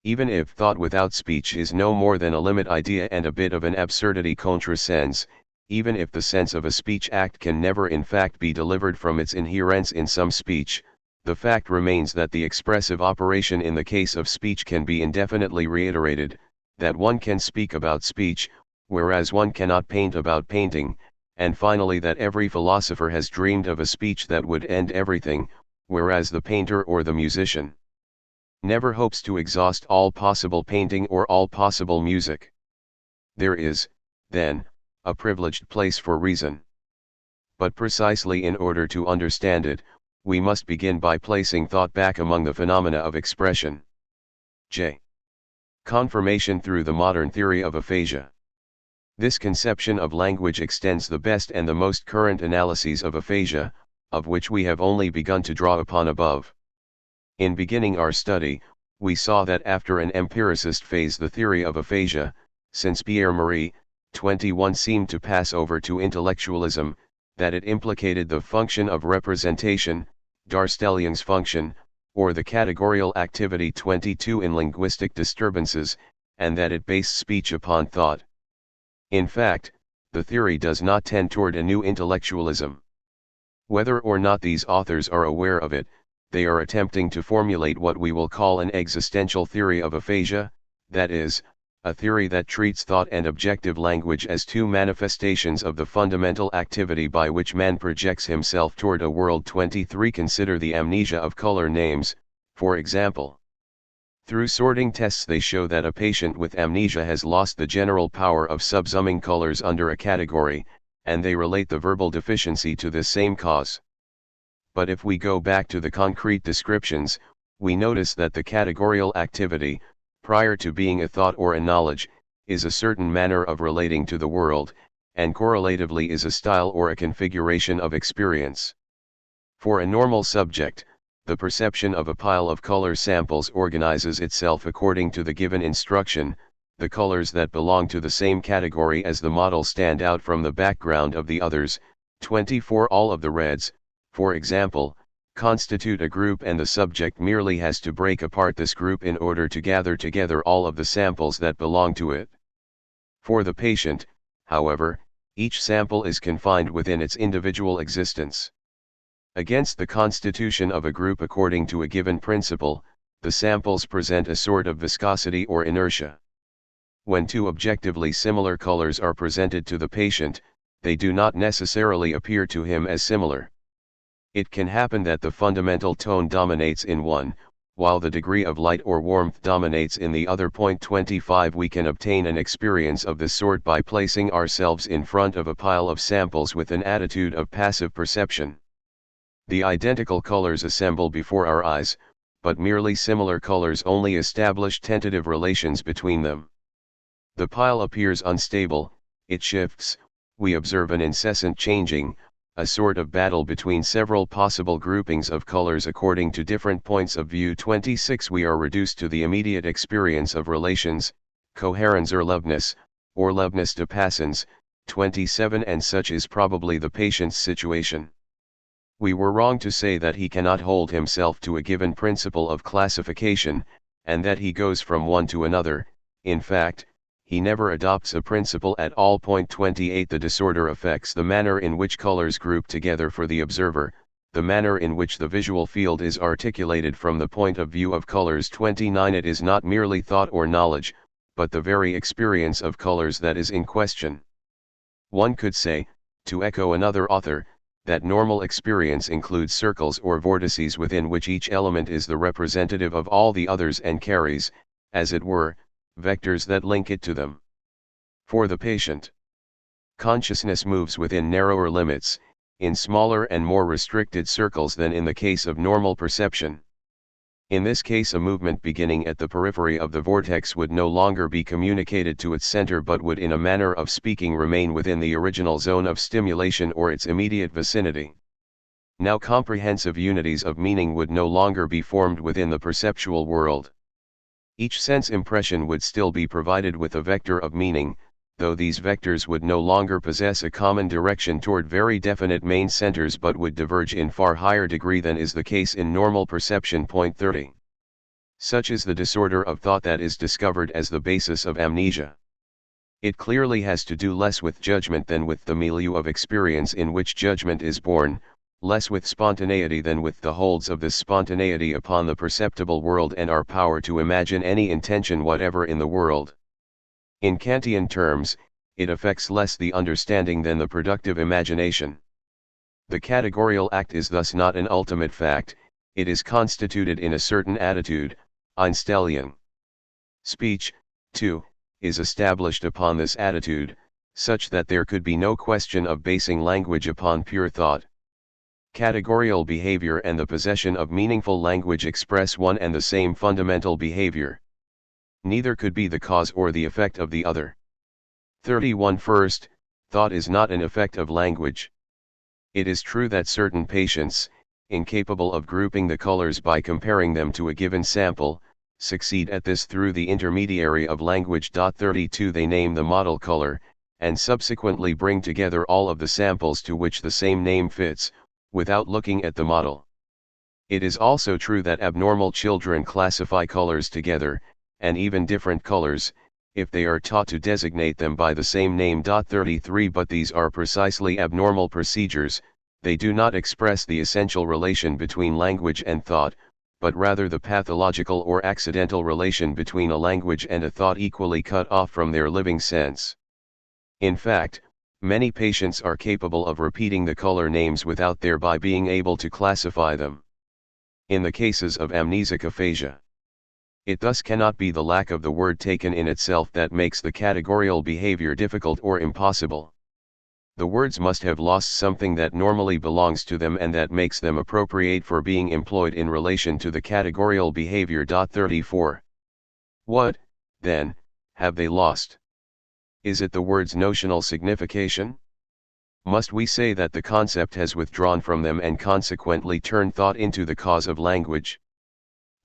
Even if thought without speech is no more than a limit idea and a bit of an absurdity contre sens, even if the sense of a speech act can never in fact be delivered from its inherence in some speech, the fact remains that the expressive operation in the case of speech can be indefinitely reiterated, that one can speak about speech, whereas one cannot paint about painting, and finally that every philosopher has dreamed of a speech that would end everything, whereas the painter or the musician never hopes to exhaust all possible painting or all possible music. There is, then, a privileged place for reason. But precisely in order to understand it, we must begin by placing thought back among the phenomena of expression. J. Confirmation through the modern theory of aphasia. This conception of language extends the best and the most current analyses of aphasia, of which we have only begun to draw upon above. In beginning our study, we saw that after an empiricist phase the theory of aphasia, since Pierre-Marie, 21 seemed to pass over to intellectualism, that it implicated the function of representation, Darstelling's function, or the categorial activity 22 in linguistic disturbances, and that it based speech upon thought. In fact, the theory does not tend toward a new intellectualism. Whether or not these authors are aware of it, they are attempting to formulate what we will call an existential theory of aphasia, that is, a theory that treats thought and objective language as two manifestations of the fundamental activity by which man projects himself toward a world. 23 Consider the amnesia of color names, for example. Through sorting tests they show that a patient with amnesia has lost the general power of subsuming colors under a category, and they relate the verbal deficiency to this same cause. But if we go back to the concrete descriptions, we notice that the categorial activity, prior to being a thought or a knowledge, is a certain manner of relating to the world, and correlatively is a style or a configuration of experience. For a normal subject, the perception of a pile of color samples organizes itself according to the given instruction. The colors that belong to the same category as the model stand out from the background of the others. 24 All of the reds, for example, constitute a group, and the subject merely has to break apart this group in order to gather together all of the samples that belong to it. For the patient, however, each sample is confined within its individual existence. Against the constitution of a group according to a given principle, the samples present a sort of viscosity or inertia. When two objectively similar colors are presented to the patient, they do not necessarily appear to him as similar. It can happen that the fundamental tone dominates in one, while the degree of light or warmth dominates in the other. 25 We can obtain an experience of this sort by placing ourselves in front of a pile of samples with an attitude of passive perception. The identical colors assemble before our eyes, but merely similar colors only establish tentative relations between them. The pile appears unstable, it shifts, we observe an incessant changing, a sort of battle between several possible groupings of colors according to different points of view. 26 We are reduced to the immediate experience of relations, coherens or leveness de passans. 27 And such is probably the patient's situation. We were wrong to say that he cannot hold himself to a given principle of classification, and that he goes from one to another. In fact, he never adopts a principle at all. 28 The disorder affects the manner in which colors group together for the observer, the manner in which the visual field is articulated from the point of view of colors. 29 It is not merely thought or knowledge, but the very experience of colors that is in question. One could say, to echo another author, that normal experience includes circles or vortices within which each element is the representative of all the others and carries, as it were, vectors that link it to them. For the patient, consciousness moves within narrower limits, in smaller and more restricted circles than in the case of normal perception. In this case, a movement beginning at the periphery of the vortex would no longer be communicated to its center, but would, in a manner of speaking, remain within the original zone of stimulation or its immediate vicinity. Now comprehensive unities of meaning would no longer be formed within the perceptual world. Each sense impression would still be provided with a vector of meaning, though these vectors would no longer possess a common direction toward very definite main centers, but would diverge in far higher degree than is the case in normal perception. 30. Such is the disorder of thought that is discovered as the basis of amnesia. It clearly has to do less with judgment than with the milieu of experience in which judgment is born, less with spontaneity than with the holds of this spontaneity upon the perceptible world and our power to imagine any intention whatever in the world. In Kantian terms, it affects less the understanding than the productive imagination. The categorial act is thus not an ultimate fact, it is constituted in a certain attitude, Einstellung. Speech, too, is established upon this attitude, such that there could be no question of basing language upon pure thought. Categorical behavior and the possession of meaningful language express one and the same fundamental behavior. Neither could be the cause or the effect of the other. 31. First, thought is not an effect of language. It is true that certain patients, incapable of grouping the colors by comparing them to a given sample, succeed at this through the intermediary of language. 32. They name the model color, and subsequently bring together all of the samples to which the same name fits, without looking at the model. It is also true that abnormal children classify colors together, and even different colors, if they are taught to designate them by the same name. 33. But these are precisely abnormal procedures, they do not express the essential relation between language and thought, but rather the pathological or accidental relation between a language and a thought equally cut off from their living sense. In fact, many patients are capable of repeating the color names without thereby being able to classify them. In the cases of amnesic aphasia, it thus cannot be the lack of the word taken in itself that makes the categorical behavior difficult or impossible. The words must have lost something that normally belongs to them and that makes them appropriate for being employed in relation to the categorical behavior. 34. What, then, have they lost? Is it the word's notional signification? Must we say that the concept has withdrawn from them and consequently turned thought into the cause of language?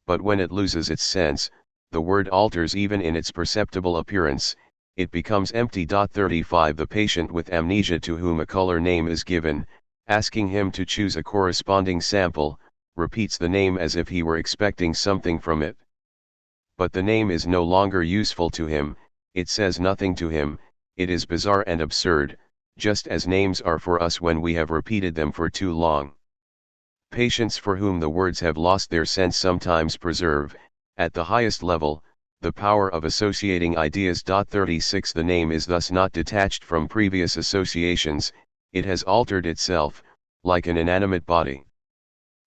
But when it loses its sense, the word alters even in its perceptible appearance, it becomes empty. 35. The patient with amnesia to whom a color name is given, asking him to choose a corresponding sample, repeats the name as if he were expecting something from it. But the name is no longer useful to him, it says nothing to him, it is bizarre and absurd, just as names are for us when we have repeated them for too long. Patients for whom the words have lost their sense sometimes preserve, at the highest level, the power of associating ideas. 36. The name is thus not detached from previous associations, it has altered itself, like an inanimate body.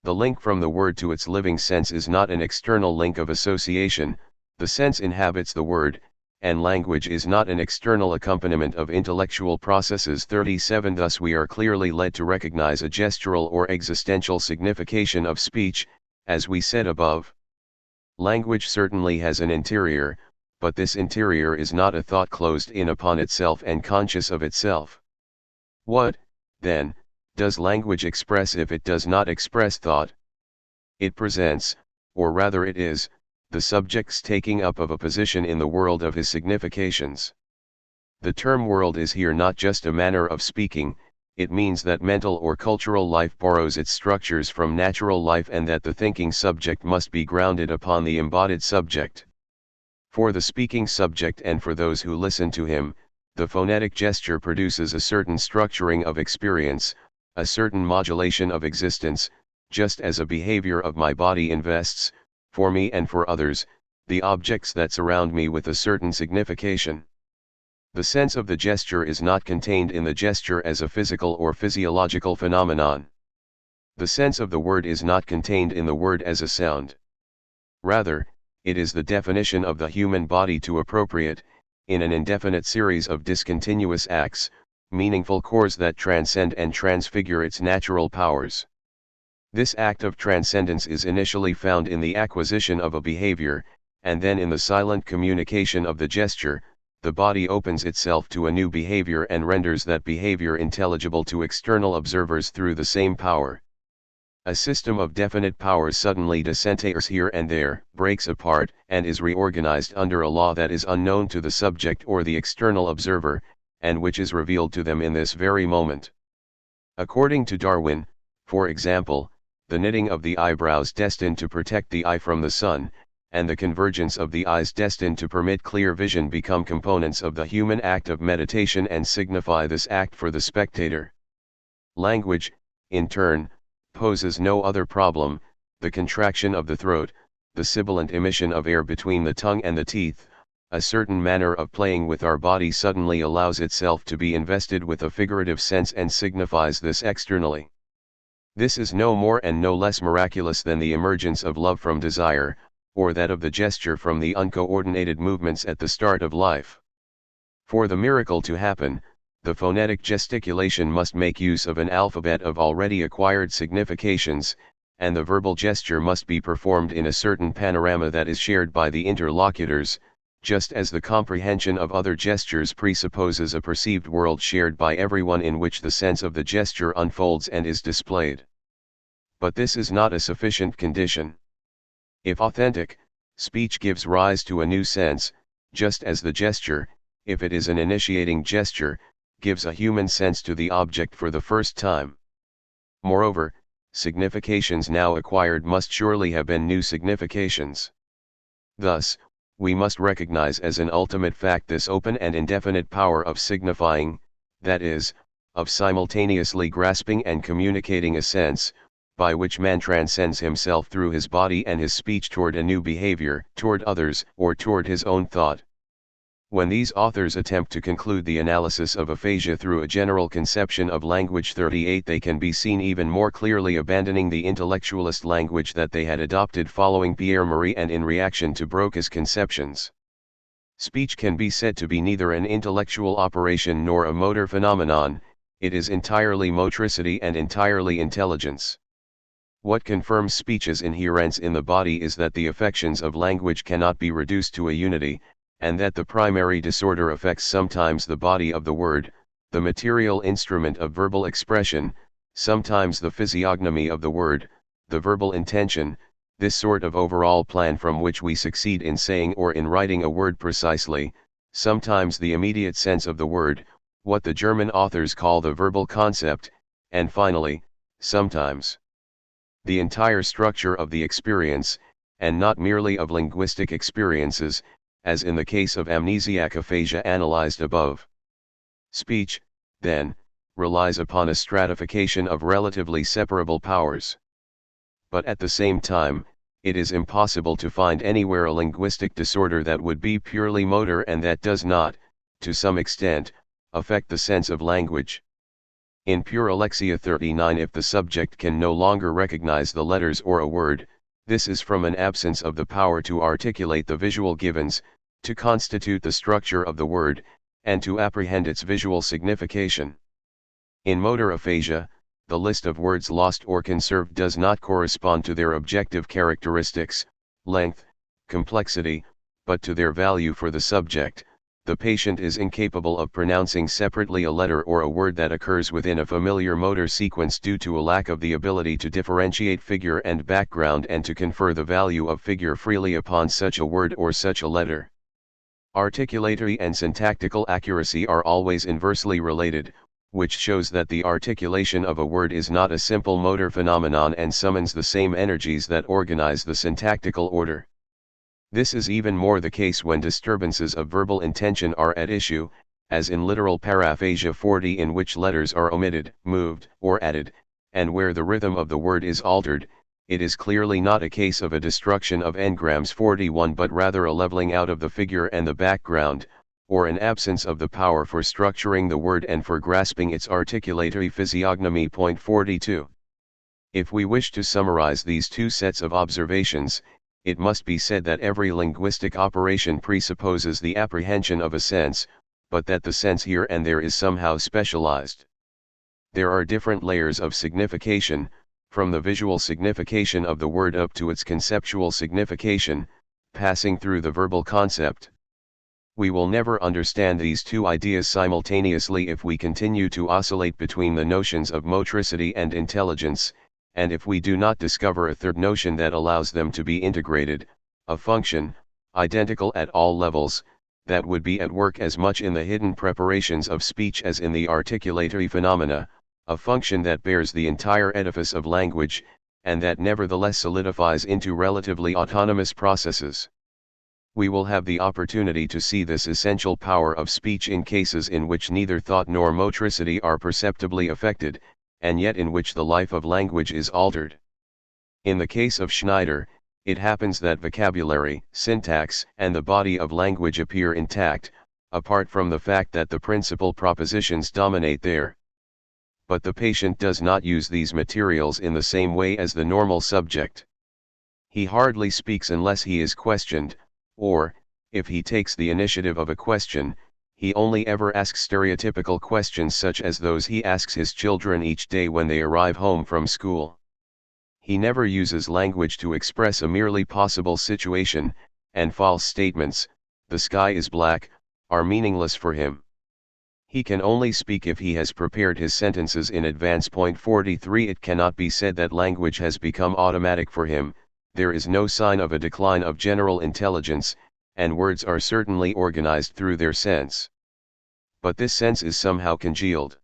The link from the word to its living sense is not an external link of association, the sense inhabits the word, and language is not an external accompaniment of intellectual processes. 37. Thus we are clearly led to recognize a gestural or existential signification of speech, as we said above. Language certainly has an interior, but this interior is not a thought closed in upon itself and conscious of itself. What, then, does language express if it does not express thought? It presents, or rather it is, the subject's taking up of a position in the world of his significations. The term world is here not just a manner of speaking, it means that mental or cultural life borrows its structures from natural life and that the thinking subject must be grounded upon the embodied subject. For the speaking subject and for those who listen to him, the phonetic gesture produces a certain structuring of experience, a certain modulation of existence, just as a behavior of my body invests, for me and for others, the objects that surround me with a certain signification. The sense of the gesture is not contained in the gesture as a physical or physiological phenomenon. The sense of the word is not contained in the word as a sound. Rather, it is the definition of the human body to appropriate, in an indefinite series of discontinuous acts, meaningful cores that transcend and transfigure its natural powers. This act of transcendence is initially found in the acquisition of a behavior, and then in the silent communication of the gesture, the body opens itself to a new behavior and renders that behavior intelligible to external observers through the same power. A system of definite powers suddenly disintegrates here and there, breaks apart, and is reorganized under a law that is unknown to the subject or the external observer, and which is revealed to them in this very moment. According to Darwin, for example, the knitting of the eyebrows destined to protect the eye from the sun, and the convergence of the eyes destined to permit clear vision become components of the human act of meditation and signify this act for the spectator. Language, in turn, poses no other problem, the contraction of the throat, the sibilant emission of air between the tongue and the teeth, a certain manner of playing with our body suddenly allows itself to be invested with a figurative sense and signifies this externally. This is no more and no less miraculous than the emergence of love from desire, or that of the gesture from the uncoordinated movements at the start of life. For the miracle to happen, the phonetic gesticulation must make use of an alphabet of already acquired significations, and the verbal gesture must be performed in a certain panorama that is shared by the interlocutors, just as the comprehension of other gestures presupposes a perceived world shared by everyone in which the sense of the gesture unfolds and is displayed. But this is not a sufficient condition. If authentic, speech gives rise to a new sense, just as the gesture, if it is an initiating gesture, gives a human sense to the object for the first time. Moreover, significations now acquired must surely have been new significations. Thus, we must recognize as an ultimate fact this open and indefinite power of signifying, that is, of simultaneously grasping and communicating a sense, by which man transcends himself through his body and his speech toward a new behavior, toward others, or toward his own thought. When these authors attempt to conclude the analysis of aphasia through a general conception of language 38, they can be seen even more clearly abandoning the intellectualist language that they had adopted following Pierre Marie and in reaction to Broca's conceptions. Speech can be said to be neither an intellectual operation nor a motor phenomenon, it is entirely motricity and entirely intelligence. What confirms speech's inherence in the body is that the affections of language cannot be reduced to a unity, and that the primary disorder affects sometimes the body of the word, the material instrument of verbal expression, sometimes the physiognomy of the word, the verbal intention, this sort of overall plan from which we succeed in saying or in writing a word precisely, sometimes the immediate sense of the word, what the German authors call the verbal concept, and finally, sometimes the entire structure of the experience, and not merely of linguistic experiences, as in the case of amnesiac aphasia analyzed above. Speech, then, relies upon a stratification of relatively separable powers. But at the same time, it is impossible to find anywhere a linguistic disorder that would be purely motor and that does not, to some extent, affect the sense of language. In pure alexia 39, if the subject can no longer recognize the letters or a word, this is from an absence of the power to articulate the visual givens, to constitute the structure of the word, and to apprehend its visual signification. In motor aphasia, the list of words lost or conserved does not correspond to their objective characteristics, length, complexity, but to their value for the subject. The patient is incapable of pronouncing separately a letter or a word that occurs within a familiar motor sequence due to a lack of the ability to differentiate figure and background and to confer the value of figure freely upon such a word or such a letter. Articulatory and syntactical accuracy are always inversely related, which shows that the articulation of a word is not a simple motor phenomenon and summons the same energies that organize the syntactical order. This is even more the case when disturbances of verbal intention are at issue, as in literal paraphasia 40, in which letters are omitted, moved, or added, and where the rhythm of the word is altered. It is clearly not a case of a destruction of engrams 41 but rather a leveling out of the figure and the background, or an absence of the power for structuring the word and for grasping its articulatory physiognomy. Point 42. If we wish to summarize these two sets of observations, it must be said that every linguistic operation presupposes the apprehension of a sense, but that the sense here and there is somehow specialized. There are different layers of signification, from the visual signification of the word up to its conceptual signification, passing through the verbal concept. We will never understand these two ideas simultaneously if we continue to oscillate between the notions of motricity and intelligence, and if we do not discover a third notion that allows them to be integrated, a function, identical at all levels, that would be at work as much in the hidden preparations of speech as in the articulatory phenomena, a function that bears the entire edifice of language, and that nevertheless solidifies into relatively autonomous processes. We will have the opportunity to see this essential power of speech in cases in which neither thought nor motricity are perceptibly affected, and yet in which the life of language is altered. In the case of Schneider, it happens that vocabulary, syntax, and the body of language appear intact, apart from the fact that the principal propositions dominate there. But the patient does not use these materials in the same way as the normal subject. He hardly speaks unless he is questioned, or, if he takes the initiative of a question, He only ever asks stereotypical questions such as those he asks his children each day when they arrive home from school. He never uses language to express a merely possible situation, and false statements, "the sky is black," are meaningless for him. He can only speak if he has prepared his sentences in advance. 43 It cannot be said that language has become automatic for him. There is no sign of a decline of general intelligence, and words are certainly organized through their sense. But this sense is somehow congealed.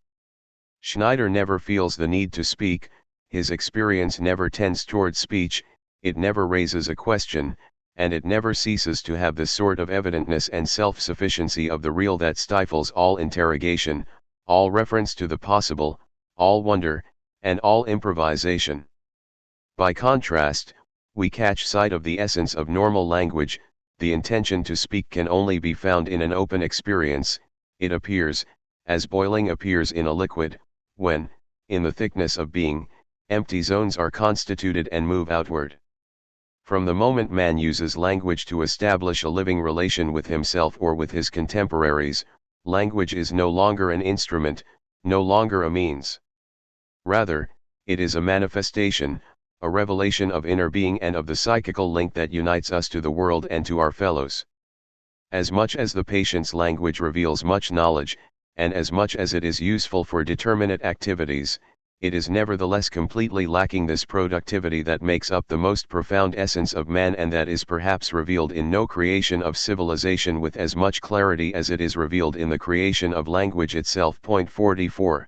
Schneider never feels the need to speak, his experience never tends toward speech, it never raises a question, and it never ceases to have the sort of evidentness and self-sufficiency of the real that stifles all interrogation, all reference to the possible, all wonder, and all improvisation. By contrast, we catch sight of the essence of normal language. The intention to speak can only be found in an open experience. It appears, as boiling appears in a liquid, when, in the thickness of being, empty zones are constituted and move outward. From the moment man uses language to establish a living relation with himself or with his contemporaries, language is no longer an instrument, no longer a means. Rather, it is a manifestation, a revelation of inner being and of the psychical link that unites us to the world and to our fellows. As much as the patient's language reveals much knowledge, and as much as it is useful for determinate activities, it is nevertheless completely lacking this productivity that makes up the most profound essence of man and that is perhaps revealed in no creation of civilization with as much clarity as it is revealed in the creation of language itself. 44.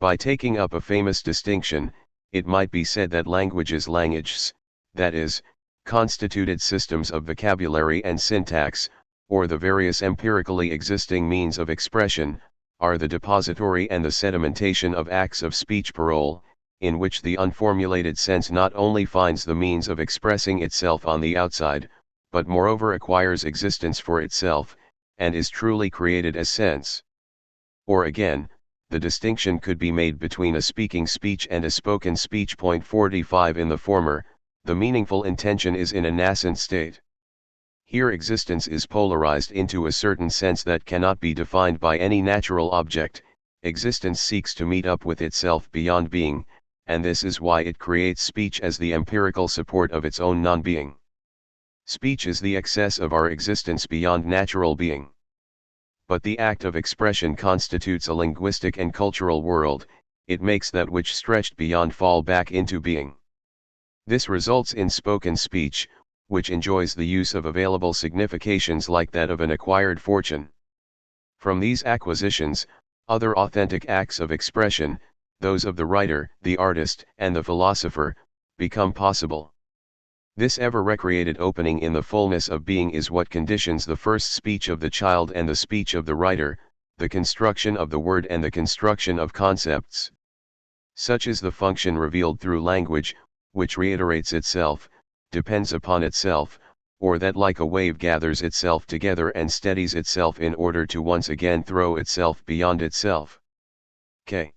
By taking up a famous distinction, it might be said that languages, languages, that is, constituted systems of vocabulary and syntax, or the various empirically existing means of expression, are the depository and the sedimentation of acts of speech parole, in which the unformulated sense not only finds the means of expressing itself on the outside, but moreover acquires existence for itself, and is truly created as sense. Or again, the distinction could be made between a speaking speech and a spoken speech. 45 In the former, the meaningful intention is in a nascent state. Here existence is polarized into a certain sense that cannot be defined by any natural object. Existence seeks to meet up with itself beyond being, and this is why it creates speech as the empirical support of its own non-being. Speech is the excess of our existence beyond natural being. But the act of expression constitutes a linguistic and cultural world, it makes that which stretched beyond fall back into being. This results in spoken speech, which enjoys the use of available significations like that of an acquired fortune. From these acquisitions, other authentic acts of expression, those of the writer, the artist, and the philosopher, become possible. This ever-recreated opening in the fullness of being is what conditions the first speech of the child and the speech of the writer, the construction of the word and the construction of concepts. Such is the function revealed through language, which reiterates itself, depends upon itself, or that like a wave gathers itself together and steadies itself in order to once again throw itself beyond itself. K.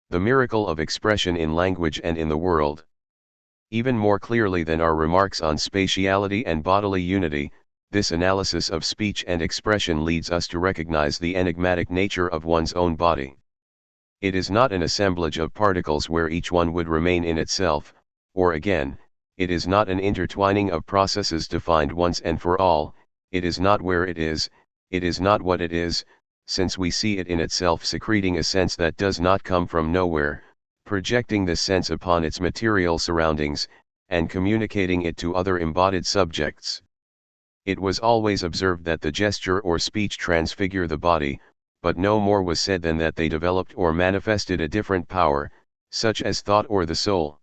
The miracle of expression in language and in the world. Even more clearly than our remarks on spatiality and bodily unity, this analysis of speech and expression leads us to recognize the enigmatic nature of one's own body. It is not an assemblage of particles where each one would remain in itself, or again, it is not an intertwining of processes defined once and for all, it is not where it is not what it is, since we see it in itself secreting a sense that does not come from nowhere, projecting this sense upon its material surroundings, and communicating it to other embodied subjects. It was always observed that the gesture or speech transfigure the body, but no more was said than that they developed or manifested a different power, such as thought or the soul.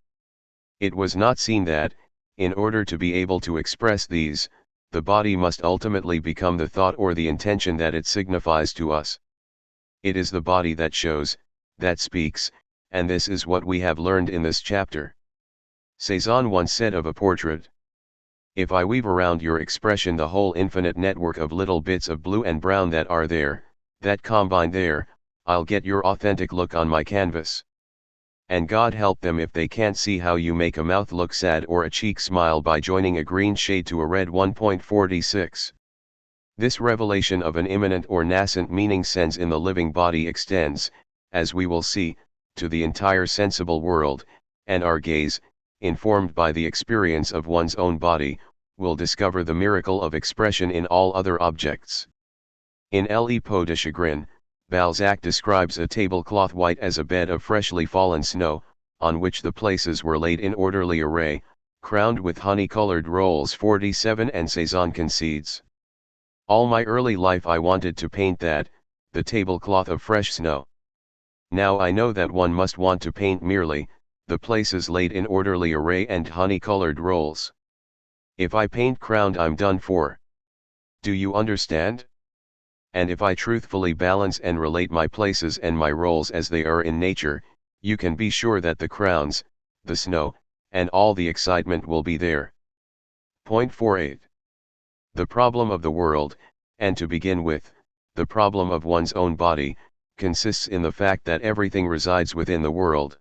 It was not seen that, in order to be able to express these, the body must ultimately become the thought or the intention that it signifies to us. It is the body that shows, that speaks, and this is what we have learned in this chapter. Cézanne once said of a portrait, "If I weave around your expression the whole infinite network of little bits of blue and brown that are there, that combine there, I'll get your authentic look on my canvas. And God help them if they can't see how you make a mouth look sad or a cheek smile by joining a green shade to a red one." 46. This revelation of an immanent or nascent meaning sense in the living body extends, as we will see, to the entire sensible world, and our gaze, informed by the experience of one's own body, will discover the miracle of expression in all other objects. In Le Pot de Chagrin, Balzac describes a tablecloth white as a bed of freshly fallen snow, on which the places were laid in orderly array, crowned with honey-colored rolls 47, and Cézanne concedes. All my early life I wanted to paint that, the tablecloth of fresh snow. Now I know that one must want to paint merely, the places laid in orderly array and honey-colored rolls. If I paint crowned I'm done for. Do you understand? And if I truthfully balance and relate my places and my rolls as they are in nature, you can be sure that the crowns, the snow, and all the excitement will be there. Point 48. The problem of the world, and to begin with, the problem of one's own body, consists in the fact that everything resides within the world.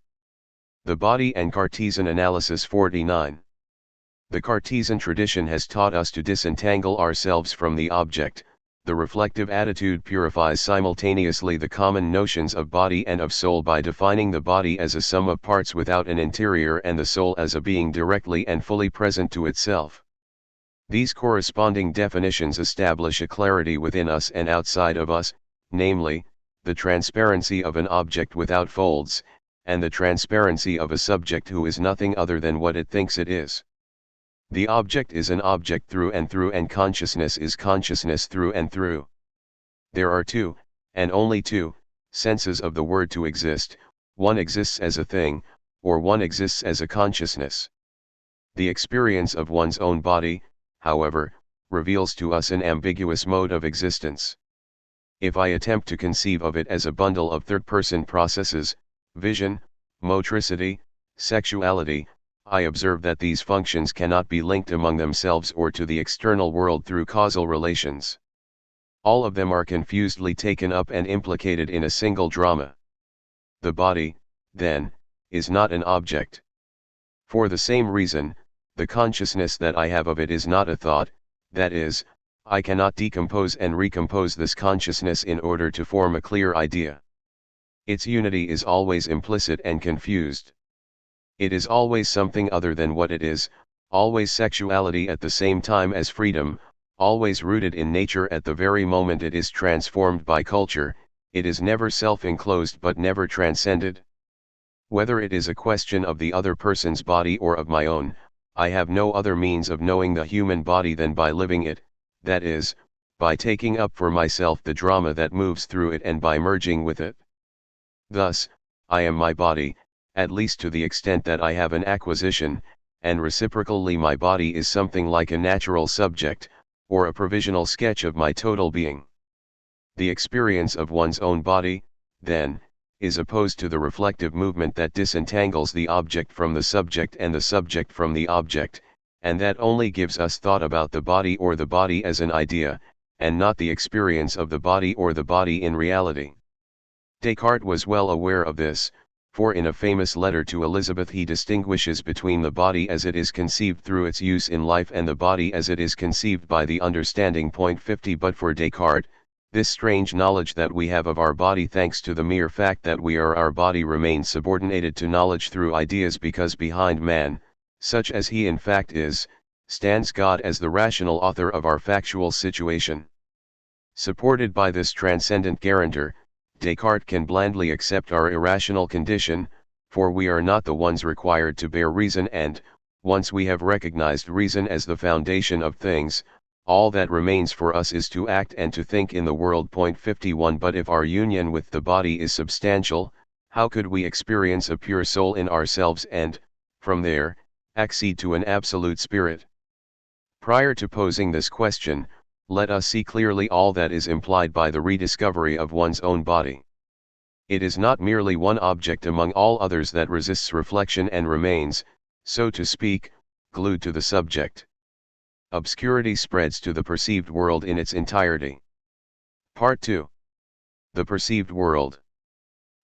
The body and Cartesian analysis 49. The Cartesian tradition has taught us to disentangle ourselves from the object. The reflective attitude purifies simultaneously the common notions of body and of soul by defining the body as a sum of parts without an interior and the soul as a being directly and fully present to itself. These corresponding definitions establish a clarity within us and outside of us, namely, the transparency of an object without folds, and the transparency of a subject who is nothing other than what it thinks it is. The object is an object through, and consciousness is consciousness through and through. There are two, and only two, senses of the word to exist: one exists as a thing, or one exists as a consciousness. The experience of one's own body, however, reveals to us an ambiguous mode of existence. If I attempt to conceive of it as a bundle of third-person processes, vision, motricity, sexuality, I observe that these functions cannot be linked among themselves or to the external world through causal relations. All of them are confusedly taken up and implicated in a single drama. The body, then, is not an object. For the same reason, the consciousness that I have of it is not a thought, that is, I cannot decompose and recompose this consciousness in order to form a clear idea. Its unity is always implicit and confused. It is always something other than what it is, always sexuality at the same time as freedom, always rooted in nature at the very moment it is transformed by culture. It is never self-enclosed but never transcended. Whether it is a question of the other person's body or of my own, I have no other means of knowing the human body than by living it, that is, by taking up for myself the drama that moves through it and by merging with it. Thus, I am my body, at least to the extent that I have an acquisition, and reciprocally my body is something like a natural subject, or a provisional sketch of my total being. The experience of one's own body, then, is opposed to the reflective movement that disentangles the object from the subject and the subject from the object, and that only gives us thought about the body or the body as an idea, and not the experience of the body or the body in reality. Descartes was well aware of this, for in a famous letter to Elizabeth he distinguishes between the body as it is conceived through its use in life and the body as it is conceived by the understanding. Point 50. But for Descartes, this strange knowledge that we have of our body thanks to the mere fact that we are our body remains subordinated to knowledge through ideas, because behind man, such as he in fact is, stands God as the rational author of our factual situation. Supported by this transcendent guarantor, Descartes can blandly accept our irrational condition, for we are not the ones required to bear reason, and, once we have recognized reason as the foundation of things, all that remains for us is to act and to think in the world. Point 51. But if our union with the body is substantial, how could we experience a pure soul in ourselves and, from there, accede to an absolute spirit? Prior to posing this question, let us see clearly all that is implied by the rediscovery of one's own body. It is not merely one object among all others that resists reflection and remains, so to speak, glued to the subject. Obscurity spreads to the perceived world in its entirety. Part 2. The perceived world.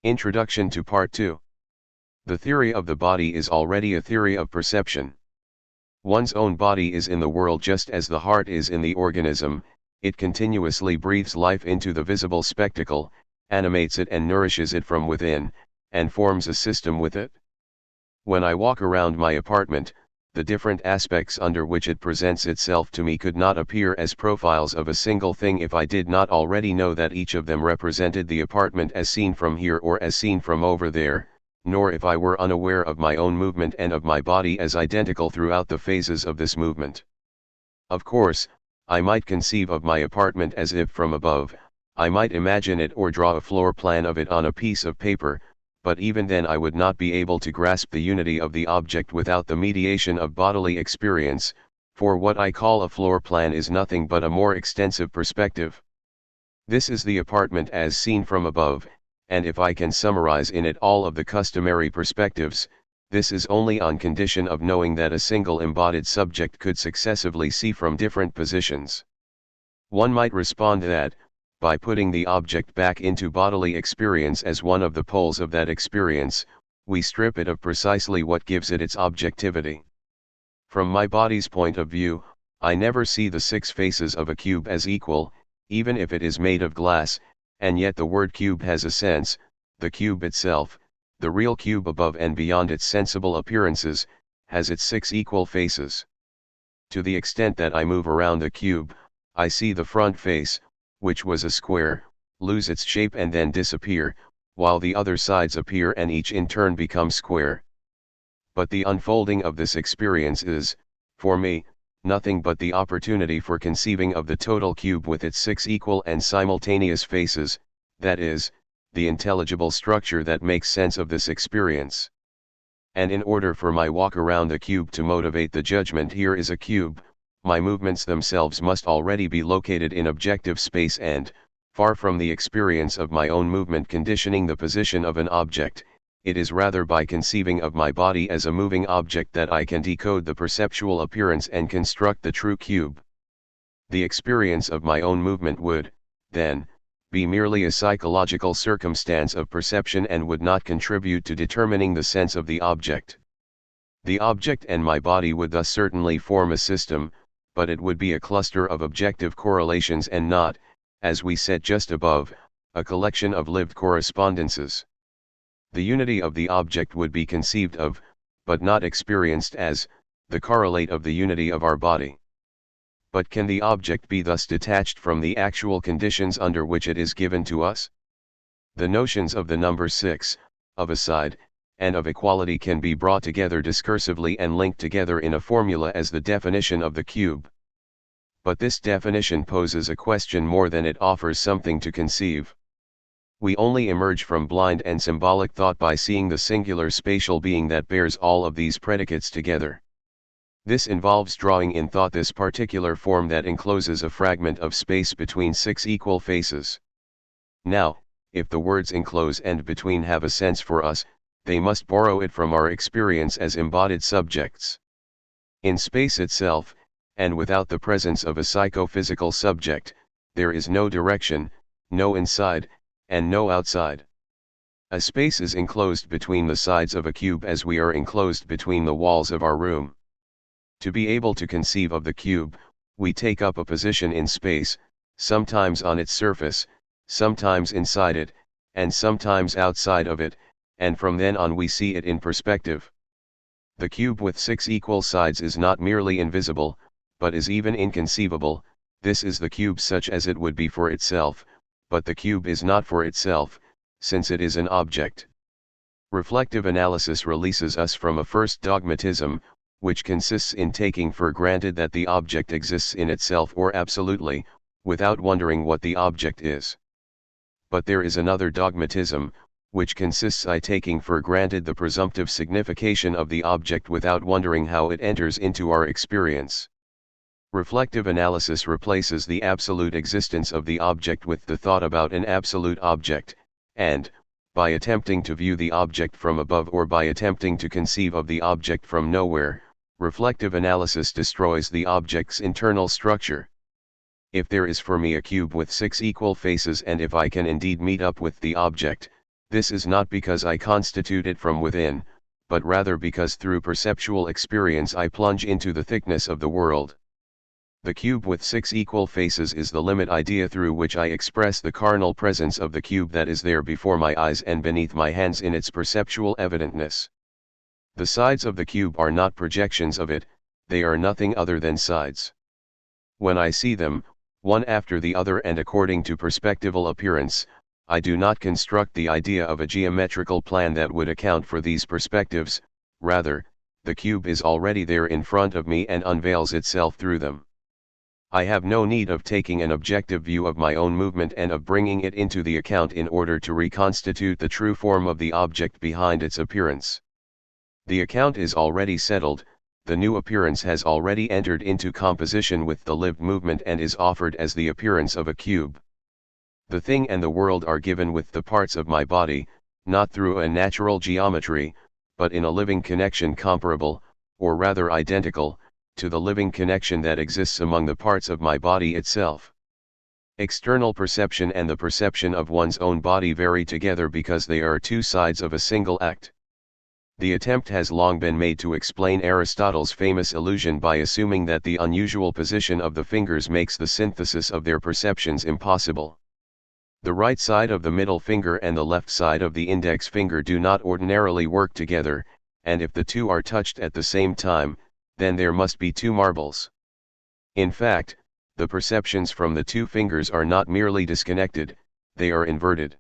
Introduction to Part 2. The theory of the body is already a theory of perception. One's own body is in the world just as the heart is in the organism, it continuously breathes life into the visible spectacle, animates it and nourishes it from within, and forms a system with it. When I walk around my apartment, the different aspects under which it presents itself to me could not appear as profiles of a single thing if I did not already know that each of them represented the apartment as seen from here or as seen from over there, nor if I were unaware of my own movement and of my body as identical throughout the phases of this movement. Of course, I might conceive of my apartment as if from above, I might imagine it or draw a floor plan of it on a piece of paper, but even then I would not be able to grasp the unity of the object without the mediation of bodily experience, for what I call a floor plan is nothing but a more extensive perspective. This is the apartment as seen from above, and if I can summarize in it all of the customary perspectives, this is only on condition of knowing that a single embodied subject could successively see from different positions. One might respond that, by putting the object back into bodily experience as one of the poles of that experience, we strip it of precisely what gives it its objectivity. From my body's point of view, I never see the 6 faces of a cube as equal, even if it is made of glass, and yet the word cube has a sense. The cube itself, the real cube above and beyond its sensible appearances, has its 6 equal faces. To the extent that I move around the cube, I see the front face, which was a square, lose its shape and then disappear, while the other sides appear and each in turn become square. But the unfolding of this experience is, for me, nothing but the opportunity for conceiving of the total cube with its 6 equal and simultaneous faces, that is, the intelligible structure that makes sense of this experience. And in order for my walk around the cube to motivate the judgment here is a cube, my movements themselves must already be located in objective space and, far from the experience of my own movement conditioning the position of an object, it is rather by conceiving of my body as a moving object that I can decode the perceptual appearance and construct the true cube. The experience of my own movement would, then, be merely a psychological circumstance of perception and would not contribute to determining the sense of the object. The object and my body would thus certainly form a system, but it would be a cluster of objective correlations and not, as we said just above, a collection of lived correspondences. The unity of the object would be conceived of, but not experienced as, the correlate of the unity of our body. But can the object be thus detached from the actual conditions under which it is given to us? The notions of the number 6, of a side, and of equality can be brought together discursively and linked together in a formula as the definition of the cube. But this definition poses a question more than it offers something to conceive. We only emerge from blind and symbolic thought by seeing the singular spatial being that bears all of these predicates together. This involves drawing in thought this particular form that encloses a fragment of space between 6 equal faces. Now, if the words enclose and between have a sense for us, they must borrow it from our experience as embodied subjects. In space itself, and without the presence of a psychophysical subject, there is no direction, no inside, and no outside. A space is enclosed between the sides of a cube as we are enclosed between the walls of our room. To be able to conceive of the cube, we take up a position in space, sometimes on its surface, sometimes inside it, and sometimes outside of it, and from then on we see it in perspective. The cube with 6 equal sides is not merely invisible, but is even inconceivable. This is the cube such as it would be for itself, but the cube is not for itself, since it is an object. Reflective analysis releases us from a first dogmatism, which consists in taking for granted that the object exists in itself or absolutely, without wondering what the object is. But there is another dogmatism, which consists in taking for granted the presumptive signification of the object without wondering how it enters into our experience. Reflective analysis replaces the absolute existence of the object with the thought about an absolute object, and, by attempting to view the object from above or by attempting to conceive of the object from nowhere, reflective analysis destroys the object's internal structure. If there is for me a cube with 6 equal faces and if I can indeed meet up with the object, this is not because I constitute it from within, but rather because through perceptual experience I plunge into the thickness of the world. The cube with 6 equal faces is the limit idea through which I express the carnal presence of the cube that is there before my eyes and beneath my hands in its perceptual evidentness. The sides of the cube are not projections of it, they are nothing other than sides. When I see them, one after the other and according to perspectival appearance, I do not construct the idea of a geometrical plan that would account for these perspectives, rather, the cube is already there in front of me and unveils itself through them. I have no need of taking an objective view of my own movement and of bringing it into the account in order to reconstitute the true form of the object behind its appearance. The account is already settled, the new appearance has already entered into composition with the lived movement and is offered as the appearance of a cube. The thing and the world are given with the parts of my body, not through a natural geometry, but in a living connection comparable, or rather identical, to the living connection that exists among the parts of my body itself. External perception and the perception of one's own body vary together because they are two sides of a single act. The attempt has long been made to explain Aristotle's famous illusion by assuming that the unusual position of the fingers makes the synthesis of their perceptions impossible. The right side of the middle finger and the left side of the index finger do not ordinarily work together, and if the two are touched at the same time, then there must be two marbles. In fact, the perceptions from the two fingers are not merely disconnected, they are inverted.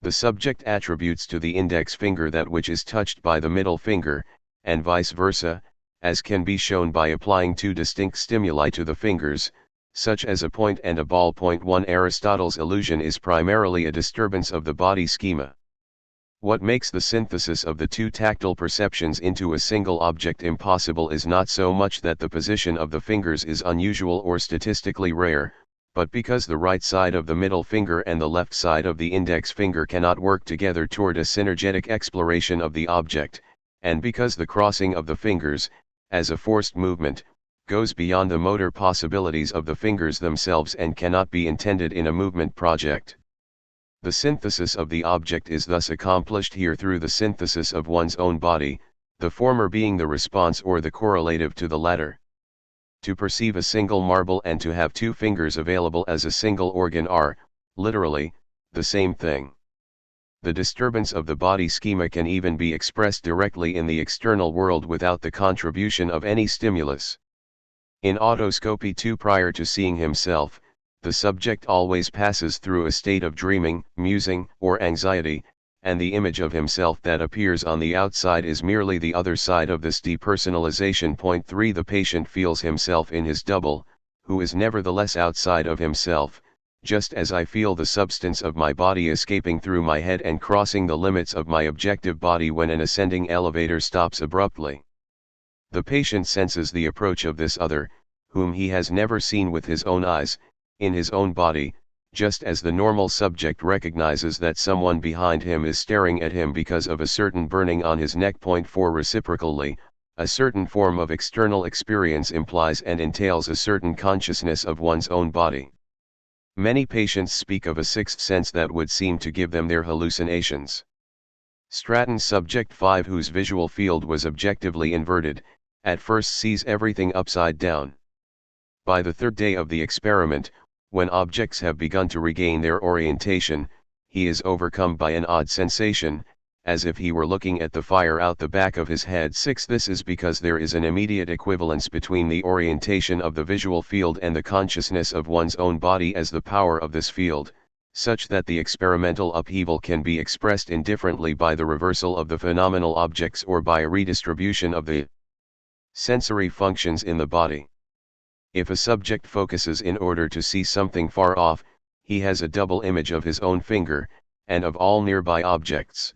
The subject attributes to the index finger that which is touched by the middle finger, and vice versa, as can be shown by applying two distinct stimuli to the fingers, such as a point and a ball. 1 Aristotle's illusion is primarily a disturbance of the body schema. What makes the synthesis of the two tactile perceptions into a single object impossible is not so much that the position of the fingers is unusual or statistically rare, but because the right side of the middle finger and the left side of the index finger cannot work together toward a synergetic exploration of the object, and because the crossing of the fingers, as a forced movement, goes beyond the motor possibilities of the fingers themselves and cannot be intended in a movement project. The synthesis of the object is thus accomplished here through the synthesis of one's own body, the former being the response or the correlative to the latter. To perceive a single marble and to have two fingers available as a single organ are, literally, the same thing. The disturbance of the body schema can even be expressed directly in the external world without the contribution of any stimulus. In autoscopy 2, prior to seeing himself, the subject always passes through a state of dreaming, musing, or anxiety, and the image of himself that appears on the outside is merely the other side of this depersonalization. 3 The patient feels himself in his double, who is nevertheless outside of himself, just as I feel the substance of my body escaping through my head and crossing the limits of my objective body when an ascending elevator stops abruptly. The patient senses the approach of this other, whom he has never seen with his own eyes, in his own body, just as the normal subject recognizes that someone behind him is staring at him because of a certain burning on his neck. 4 Reciprocally, a certain form of external experience implies and entails a certain consciousness of one's own body. Many patients speak of a sixth sense that would seem to give them their hallucinations. Stratton's subject 5, whose visual field was objectively inverted, at first sees everything upside down. By the third day of the experiment, when objects have begun to regain their orientation, he is overcome by an odd sensation, as if he were looking at the fire out the back of his head. 6 This is because there is an immediate equivalence between the orientation of the visual field and the consciousness of one's own body as the power of this field, such that the experimental upheaval can be expressed indifferently by the reversal of the phenomenal objects or by a redistribution of the sensory functions in the body. If a subject focuses in order to see something far off, he has a double image of his own finger, and of all nearby objects.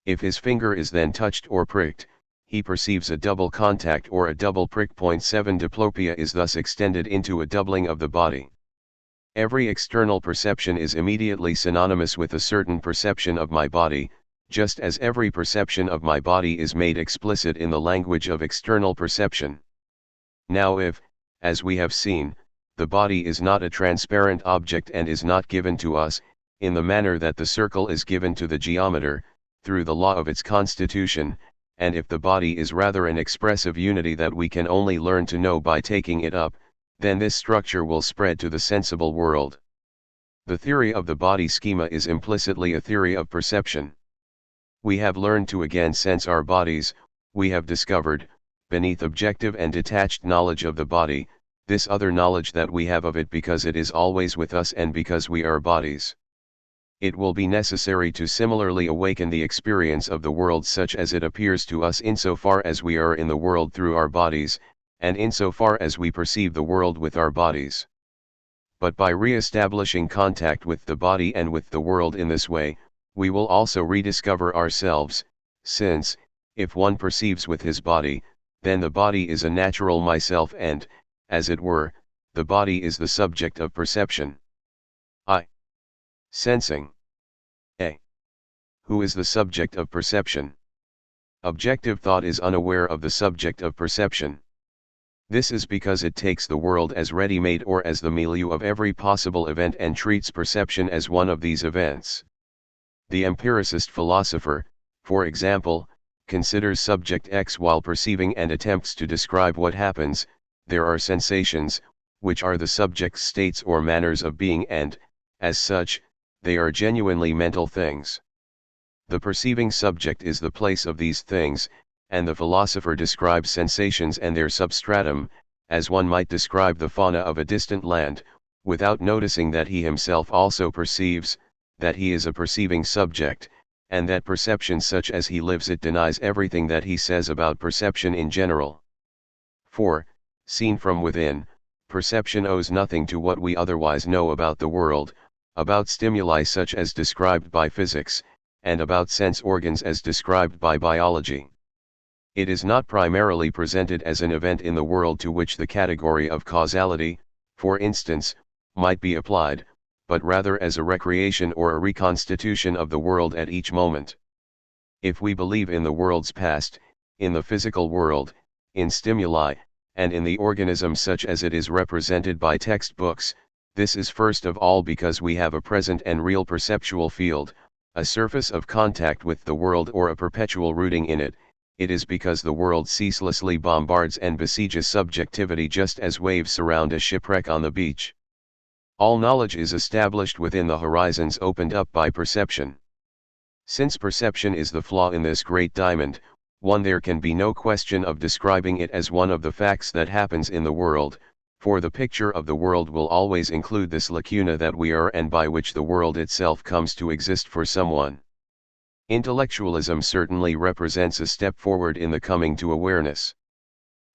If his finger is then touched or pricked, he perceives a double contact or a double prick. 7 Diplopia is thus extended into a doubling of the body. Every external perception is immediately synonymous with a certain perception of my body, just as every perception of my body is made explicit in the language of external perception. Now if, as we have seen, the body is not a transparent object and is not given to us, in the manner that the circle is given to the geometer, through the law of its constitution, and if the body is rather an expressive unity that we can only learn to know by taking it up, then this structure will spread to the sensible world. The theory of the body schema is implicitly a theory of perception. We have learned to again sense our bodies, we have discovered, beneath objective and detached knowledge of the body, this other knowledge that we have of it because it is always with us and because we are bodies. It will be necessary to similarly awaken the experience of the world such as it appears to us insofar as we are in the world through our bodies, and insofar as we perceive the world with our bodies. But by re-establishing contact with the body and with the world in this way, we will also rediscover ourselves, since, if one perceives with his body, then the body is a natural myself and, as it were, the body is the subject of perception. I. Sensing. A. Who is the subject of perception? Objective thought is unaware of the subject of perception. This is because it takes the world as ready-made or as the milieu of every possible event and treats perception as one of these events. The empiricist philosopher, for example, considers subject X while perceiving and attempts to describe what happens. There are sensations, which are the subject's states or manners of being and, as such, they are genuinely mental things. The perceiving subject is the place of these things, and the philosopher describes sensations and their substratum, as one might describe the fauna of a distant land, without noticing that he himself also perceives, that he is a perceiving subject, and that perception such as he lives it denies everything that he says about perception in general. For, seen from within, perception owes nothing to what we otherwise know about the world, about stimuli such as described by physics, and about sense organs as described by biology. It is not primarily presented as an event in the world to which the category of causality, for instance, might be applied, but rather as a recreation or a reconstitution of the world at each moment. If we believe in the world's past, in the physical world, in stimuli, and in the organism such as it is represented by textbooks, this is first of all because we have a present and real perceptual field, a surface of contact with the world or a perpetual rooting in it. It is because the world ceaselessly bombards and besieges subjectivity just as waves surround a shipwreck on the beach. All knowledge is established within the horizons opened up by perception. Since perception is the flaw in this great diamond, there can be no question of describing it as one of the facts that happens in the world, for the picture of the world will always include this lacuna that we are and by which the world itself comes to exist for someone. Intellectualism certainly represents a step forward in the coming to awareness.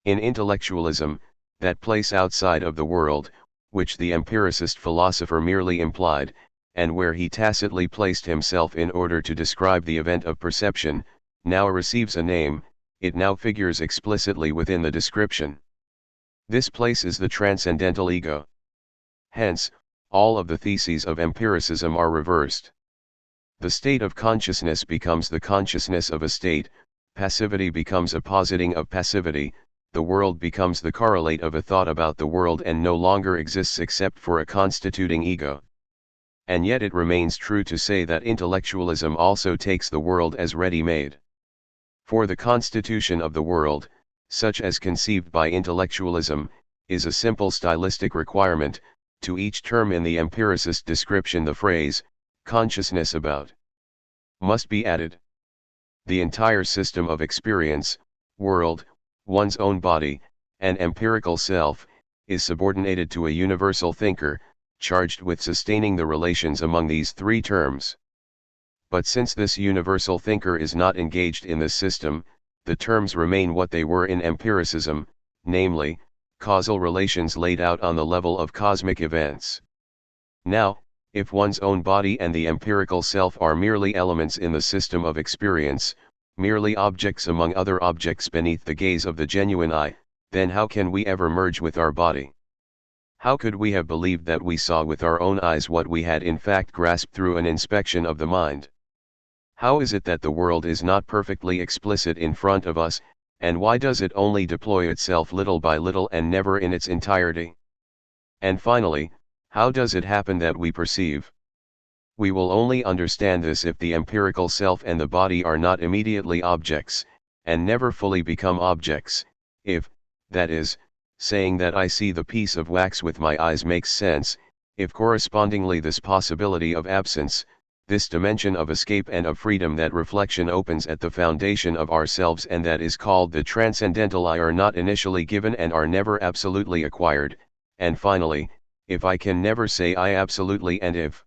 In intellectualism, that place outside of the world, which the empiricist philosopher merely implied, and where he tacitly placed himself in order to describe the event of perception, now receives a name, it now figures explicitly within the description. This place is the transcendental ego. Hence, all of the theses of empiricism are reversed. The state of consciousness becomes the consciousness of a state, passivity becomes a positing of passivity, the world becomes the correlate of a thought about the world and no longer exists except for a constituting ego. And yet it remains true to say that intellectualism also takes the world as ready-made. For the constitution of the world, such as conceived by intellectualism, is a simple stylistic requirement. To each term in the empiricist description the phrase, consciousness about, must be added. The entire system of experience, world, one's own body, and empirical self, is subordinated to a universal thinker, charged with sustaining the relations among these three terms. But since this universal thinker is not engaged in this system, the terms remain what they were in empiricism, namely, causal relations laid out on the level of cosmic events. Now, if one's own body and the empirical self are merely elements in the system of experience, merely objects among other objects beneath the gaze of the genuine eye, then how can we ever merge with our body? How could we have believed that we saw with our own eyes what we had in fact grasped through an inspection of the mind? How is it that the world is not perfectly explicit in front of us, and why does it only deploy itself little by little and never in its entirety? And finally, how does it happen that we perceive? We will only understand this if the empirical self and the body are not immediately objects, and never fully become objects, if, that is, saying that I see the piece of wax with my eyes makes sense, if correspondingly this possibility of absence, this dimension of escape and of freedom that reflection opens at the foundation of ourselves and that is called the transcendental I are not initially given and are never absolutely acquired, and finally, if I can never say I absolutely and if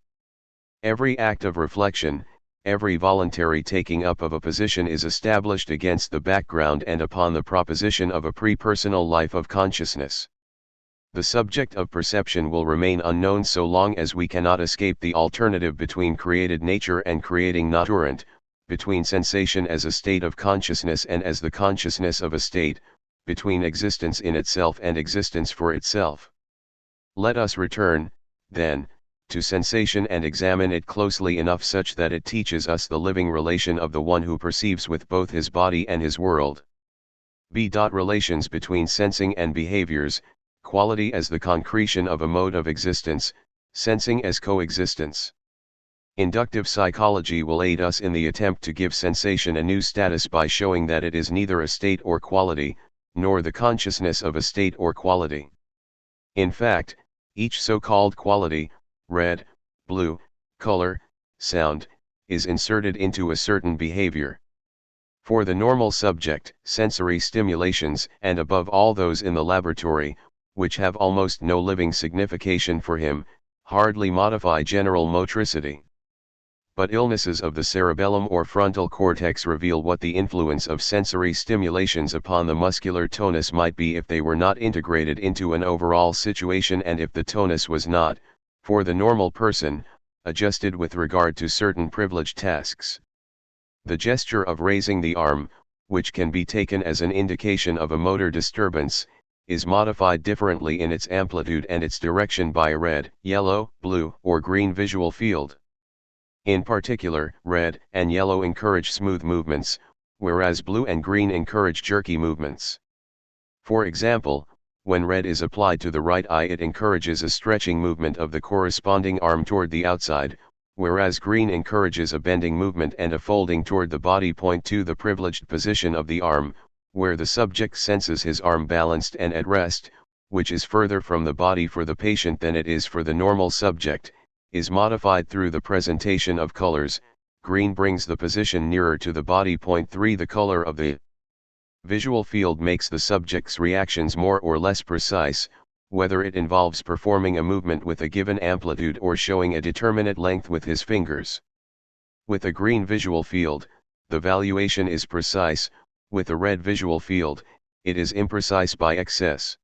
every act of reflection, every voluntary taking up of a position is established against the background and upon the proposition of a pre-personal life of consciousness. The subject of perception will remain unknown so long as we cannot escape the alternative between created nature and creating naturant, between sensation as a state of consciousness and as the consciousness of a state, between existence in itself and existence for itself. Let us return, then, to sensation and examine it closely enough such that it teaches us the living relation of the one who perceives with both his body and his world. Relations between sensing and behaviors, quality as the concretion of a mode of existence, sensing as coexistence. Inductive psychology will aid us in the attempt to give sensation a new status by showing that it is neither a state or quality, nor the consciousness of a state or quality. In fact, each so-called quality, red, blue, color, sound, is inserted into a certain behavior. For the normal subject, sensory stimulations, and above all those in the laboratory, which have almost no living signification for him, hardly modify general motricity. But illnesses of the cerebellum or frontal cortex reveal what the influence of sensory stimulations upon the muscular tonus might be if they were not integrated into an overall situation and if the tonus was not, for the normal person, adjusted with regard to certain privileged tasks. The gesture of raising the arm, which can be taken as an indication of a motor disturbance, is modified differently in its amplitude and its direction by a red, yellow, blue, or green visual field. In particular, red and yellow encourage smooth movements, whereas blue and green encourage jerky movements. For example, when red is applied to the right eye, it encourages a stretching movement of the corresponding arm toward the outside, whereas green encourages a bending movement and a folding toward the body point to the privileged position of the arm, where the subject senses his arm balanced and at rest, which is further from the body for the patient than it is for the normal subject, is modified through the presentation of colors. Green brings the position nearer to the body point. 3. The color of the visual field makes the subject's reactions more or less precise, whether it involves performing a movement with a given amplitude or showing a determinate length with his fingers. With a green visual field, the valuation is precise. With a red visual field, it is imprecise by excess.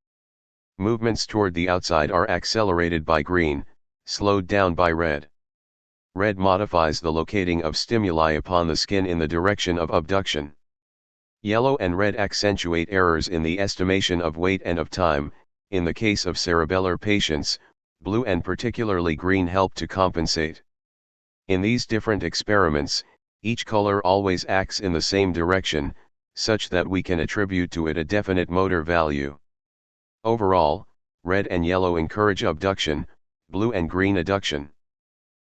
Movements toward the outside are accelerated by green, slowed down by red. Red modifies the locating of stimuli upon the skin in the direction of abduction. Yellow and red accentuate errors in the estimation of weight and of time. In the case of cerebellar patients, blue and particularly green help to compensate. In these different experiments, each color always acts in the same direction, such that we can attribute to it a definite motor value. Overall, red and yellow encourage abduction, blue and green adduction.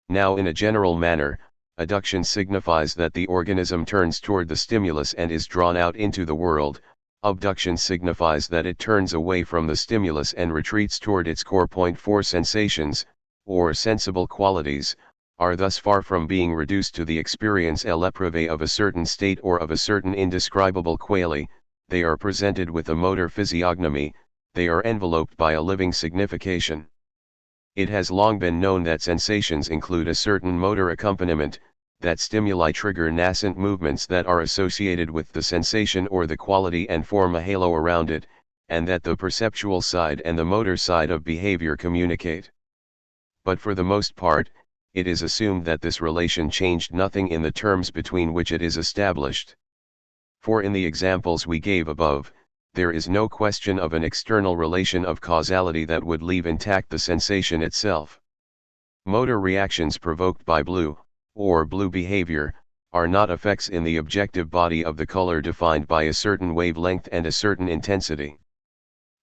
Now, in a general manner, adduction signifies that the organism turns toward the stimulus and is drawn out into the world. Abduction signifies that it turns away from the stimulus and retreats toward its core point. 4. Sensations, or sensible qualities, are thus far from being reduced to the experience éprouvée of a certain state or of a certain indescribable quality. They are presented with a motor physiognomy, they are enveloped by a living signification. It has long been known that sensations include a certain motor accompaniment, that stimuli trigger nascent movements that are associated with the sensation or the quality and form a halo around it, and that the perceptual side and the motor side of behavior communicate. But for the most part, it is assumed that this relation changed nothing in the terms between which it is established. For in the examples we gave above, there is no question of an external relation of causality that would leave intact the sensation itself. Motor reactions provoked by blue, or blue behavior, are not effects in the objective body of the color defined by a certain wavelength and a certain intensity.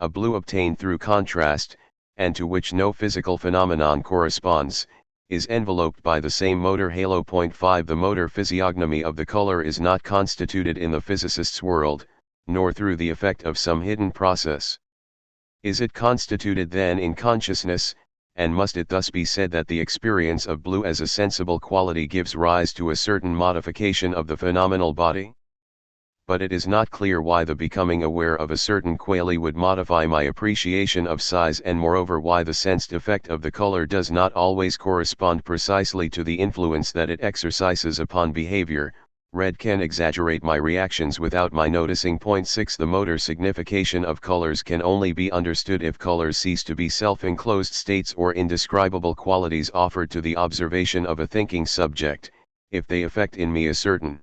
A blue obtained through contrast, and to which no physical phenomenon corresponds, is enveloped by the same motor halo. 5. The motor physiognomy of the color is not constituted in the physicist's world, nor through the effect of some hidden process. Is it constituted then in consciousness, and must it thus be said that the experience of blue as a sensible quality gives rise to a certain modification of the phenomenal body? But it is not clear why the becoming aware of a certain quality would modify my appreciation of size, and moreover why the sensed effect of the color does not always correspond precisely to the influence that it exercises upon behavior. Red can exaggerate my reactions without my noticing. Point 6. The motor signification of colors can only be understood if colors cease to be self-enclosed states or indescribable qualities offered to the observation of a thinking subject, if they effect in me a certain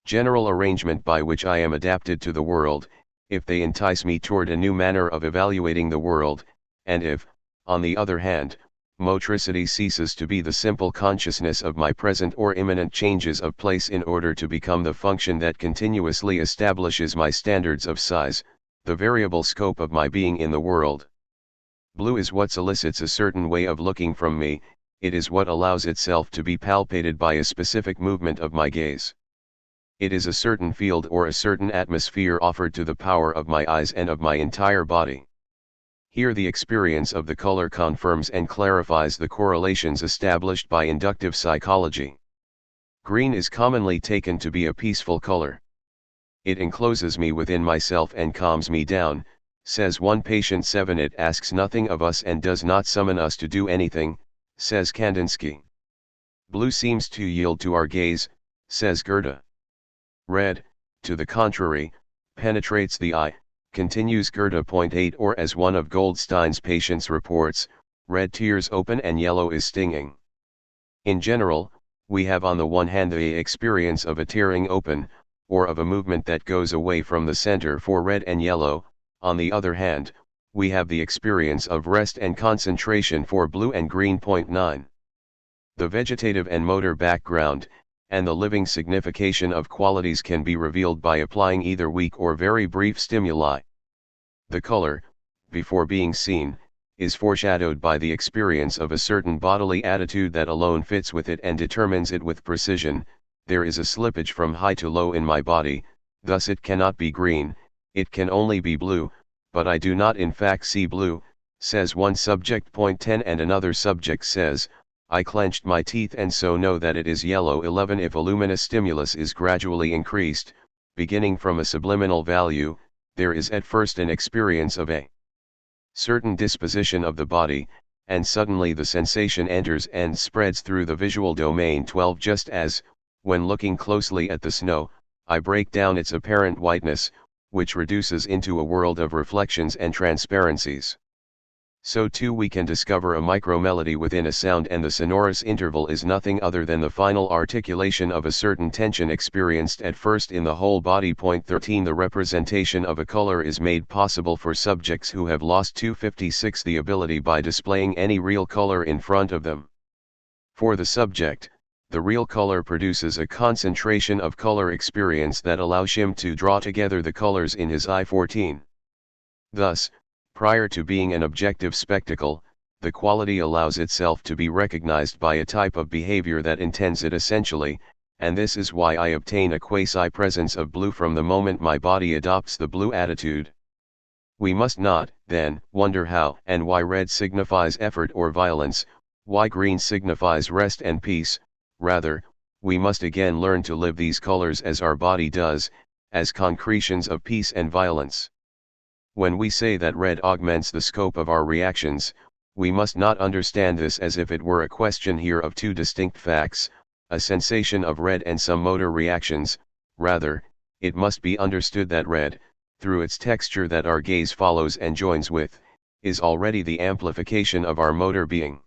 general arrangement by which I am adapted to the world, if they entice me toward a new manner of evaluating the world, and if, on the other hand, motricity ceases to be the simple consciousness of my present or imminent changes of place in order to become the function that continuously establishes my standards of size, the variable scope of my being in the world. Blue is what solicits a certain way of looking from me, it is what allows itself to be palpated by a specific movement of my gaze. It is a certain field or a certain atmosphere offered to the power of my eyes and of my entire body. Here the experience of the color confirms and clarifies the correlations established by inductive psychology. Green is commonly taken to be a peaceful color. It encloses me within myself and calms me down, says one patient. 7. It asks nothing of us and does not summon us to do anything, says Kandinsky. Blue seems to yield to our gaze, says Goethe. Red, to the contrary, penetrates the eye, continues Goethe. Point 8. Or as one of Goldstein's patients reports, red tears open and yellow is stinging. In general, we have on the one hand the experience of a tearing open, or of a movement that goes away from the center for red and yellow. On the other hand, we have the experience of rest and concentration for blue and green. Point 9. The vegetative and motor background, and the living signification of qualities can be revealed by applying either weak or very brief stimuli. The color, before being seen, is foreshadowed by the experience of a certain bodily attitude that alone fits with it and determines it with precision. There is a slippage from high to low in my body, thus it cannot be green, it can only be blue, but I do not in fact see blue, says one subject. Point 10. And another subject says, I clenched my teeth and so know that it is yellow. 11. If a luminous stimulus is gradually increased, beginning from a subliminal value, there is at first an experience of a certain disposition of the body, and suddenly the sensation enters and spreads through the visual domain. 12. Just as, when looking closely at the snow, I break down its apparent whiteness, which reduces into a world of reflections and transparencies, so too we can discover a micromelody within a sound, and the sonorous interval is nothing other than the final articulation of a certain tension experienced at first in the whole body. Point 13. The representation of a color is made possible for subjects who have lost 256 the ability by displaying any real color in front of them. For the subject, the real color produces a concentration of color experience that allows him to draw together the colors in his eye. 14. Thus, prior to being an objective spectacle, the quality allows itself to be recognized by a type of behavior that intends it essentially, and this is why I obtain a quasi-presence of blue from the moment my body adopts the blue attitude. We must not, then, wonder how and why red signifies effort or violence, why green signifies rest and peace. Rather, we must again learn to live these colors as our body does, as concretions of peace and violence. When we say that red augments the scope of our reactions, we must not understand this as if it were a question here of two distinct facts, a sensation of red and some motor reactions. Rather, it must be understood that red, through its texture that our gaze follows and joins with, is already the amplification of our motor being.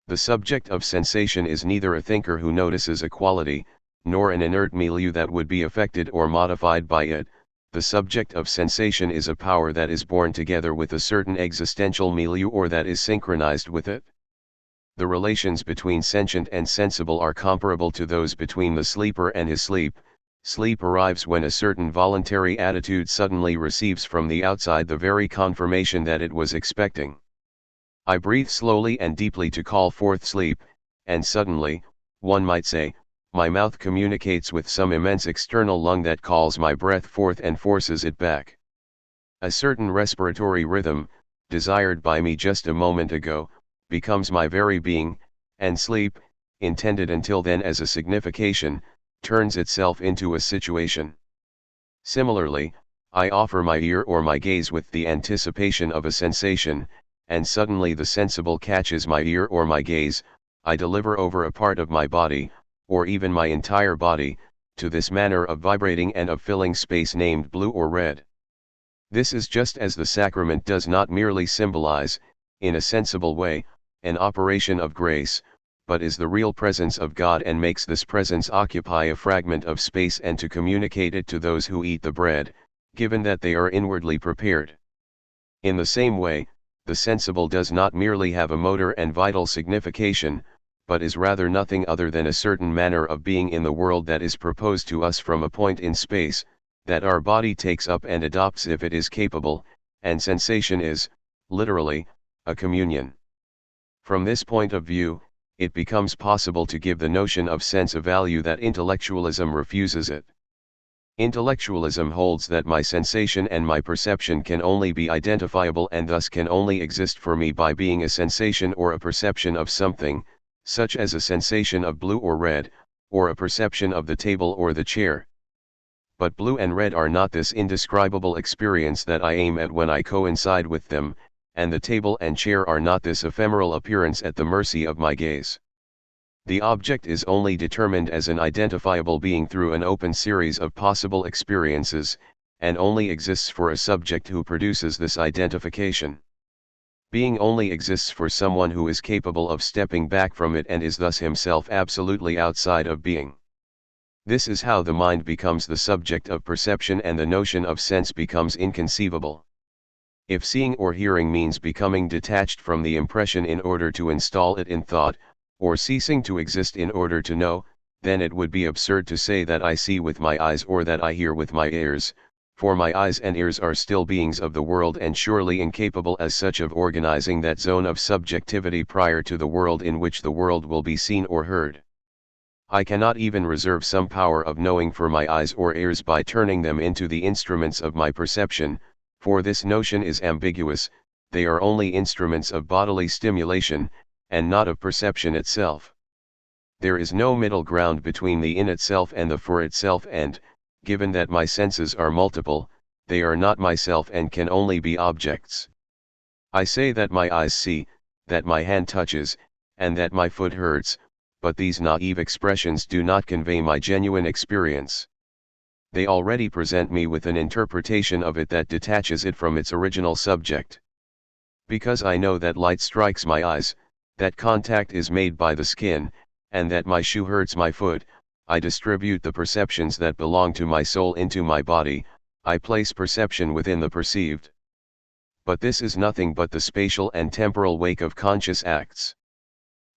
The subject of sensation is neither a thinker who notices a quality, nor an inert milieu that would be affected or modified by it. The subject of sensation is a power that is born together with a certain existential milieu or that is synchronized with it. The relations between sentient and sensible are comparable to those between the sleeper and his sleep. Sleep arrives when a certain voluntary attitude suddenly receives from the outside the very confirmation that it was expecting. I breathe slowly and deeply to call forth sleep, and suddenly, one might say, my mouth communicates with some immense external lung that calls my breath forth and forces it back. A certain respiratory rhythm, desired by me just a moment ago, becomes my very being, and sleep, intended until then as a signification, turns itself into a situation. Similarly, I offer my ear or my gaze with the anticipation of a sensation, and suddenly the sensible catches my ear or my gaze. I deliver over a part of my body, or even my entire body, to this manner of vibrating and of filling space named blue or red. This is just as the sacrament does not merely symbolize, in a sensible way, an operation of grace, but is the real presence of God and makes this presence occupy a fragment of space and to communicate it to those who eat the bread, given that they are inwardly prepared. In the same way, the sensible does not merely have a motor and vital signification, but is rather nothing other than a certain manner of being in the world that is proposed to us from a point in space, that our body takes up and adopts if it is capable, and sensation is, literally, a communion. From this point of view, it becomes possible to give the notion of sense a value that intellectualism refuses it. Intellectualism holds that my sensation and my perception can only be identifiable and thus can only exist for me by being a sensation or a perception of something, such as a sensation of blue or red, or a perception of the table or the chair. But blue and red are not this indescribable experience that I aim at when I coincide with them, and the table and chair are not this ephemeral appearance at the mercy of my gaze. The object is only determined as an identifiable being through an open series of possible experiences, and only exists for a subject who produces this identification. Being only exists for someone who is capable of stepping back from it and is thus himself absolutely outside of being. This is how the mind becomes the subject of perception and the notion of sense becomes inconceivable. If seeing or hearing means becoming detached from the impression in order to install it in thought, or ceasing to exist in order to know, then it would be absurd to say that I see with my eyes or that I hear with my ears, for my eyes and ears are still beings of the world and surely incapable as such of organizing that zone of subjectivity prior to the world in which the world will be seen or heard. I cannot even reserve some power of knowing for my eyes or ears by turning them into the instruments of my perception, for this notion is ambiguous. They are only instruments of bodily stimulation, and not of perception itself. There is no middle ground between the in itself and the for itself, and, given that my senses are multiple, they are not myself and can only be objects. I say that my eyes see, that my hand touches, and that my foot hurts, but these naive expressions do not convey my genuine experience. They already present me with an interpretation of it that detaches it from its original subject. Because I know that light strikes my eyes, that contact is made by the skin, and that my shoe hurts my foot, I distribute the perceptions that belong to my soul into my body, I place perception within the perceived. But this is nothing but the spatial and temporal wake of conscious acts.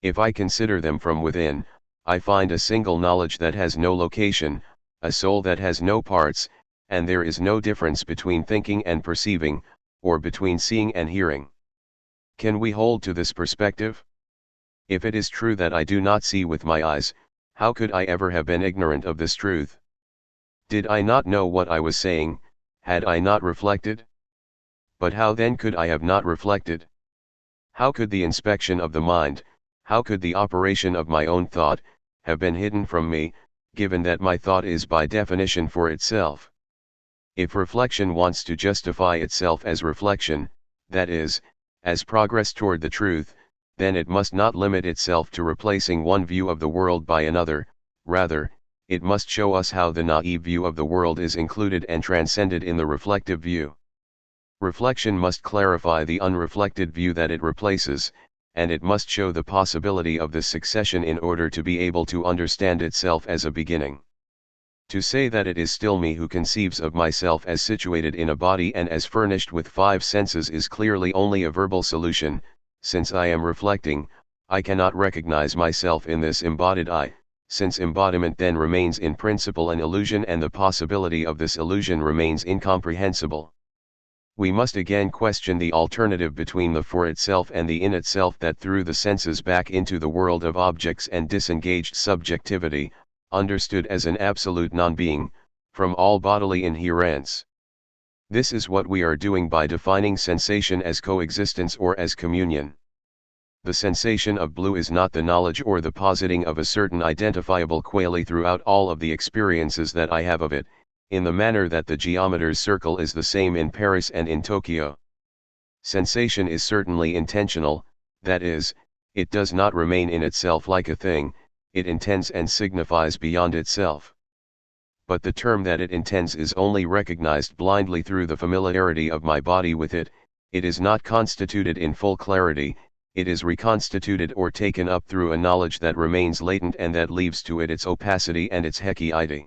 If I consider them from within, I find a single knowledge that has no location, a soul that has no parts, and there is no difference between thinking and perceiving, or between seeing and hearing. Can we hold to this perspective? If it is true that I do not see with my eyes, how could I ever have been ignorant of this truth? Did I not know what I was saying, had I not reflected? But how then could I have not reflected? How could the inspection of the mind, how could the operation of my own thought, have been hidden from me, given that my thought is by definition for itself? If reflection wants to justify itself as reflection, that is, as progress toward the truth, then it must not limit itself to replacing one view of the world by another, rather, it must show us how the naive view of the world is included and transcended in the reflective view. Reflection must clarify the unreflected view that it replaces, and it must show the possibility of this succession in order to be able to understand itself as a beginning. To say that it is still me who conceives of myself as situated in a body and as furnished with five senses is clearly only a verbal solution. Since I am reflecting, I cannot recognize myself in this embodied I, since embodiment then remains in principle an illusion and the possibility of this illusion remains incomprehensible. We must again question the alternative between the for itself and the in itself that threw the senses back into the world of objects and disengaged subjectivity, understood as an absolute non-being, from all bodily inherence. This is what we are doing by defining sensation as coexistence or as communion. The sensation of blue is not the knowledge or the positing of a certain identifiable quality throughout all of the experiences that I have of it, in the manner that the geometer's circle is the same in Paris and in Tokyo. Sensation is certainly intentional, that is, it does not remain in itself like a thing, it intends and signifies beyond itself. But the term that it intends is only recognized blindly through the familiarity of my body with it, it is not constituted in full clarity, it is reconstituted or taken up through a knowledge that remains latent and that leaves to it its opacity and its hekiity.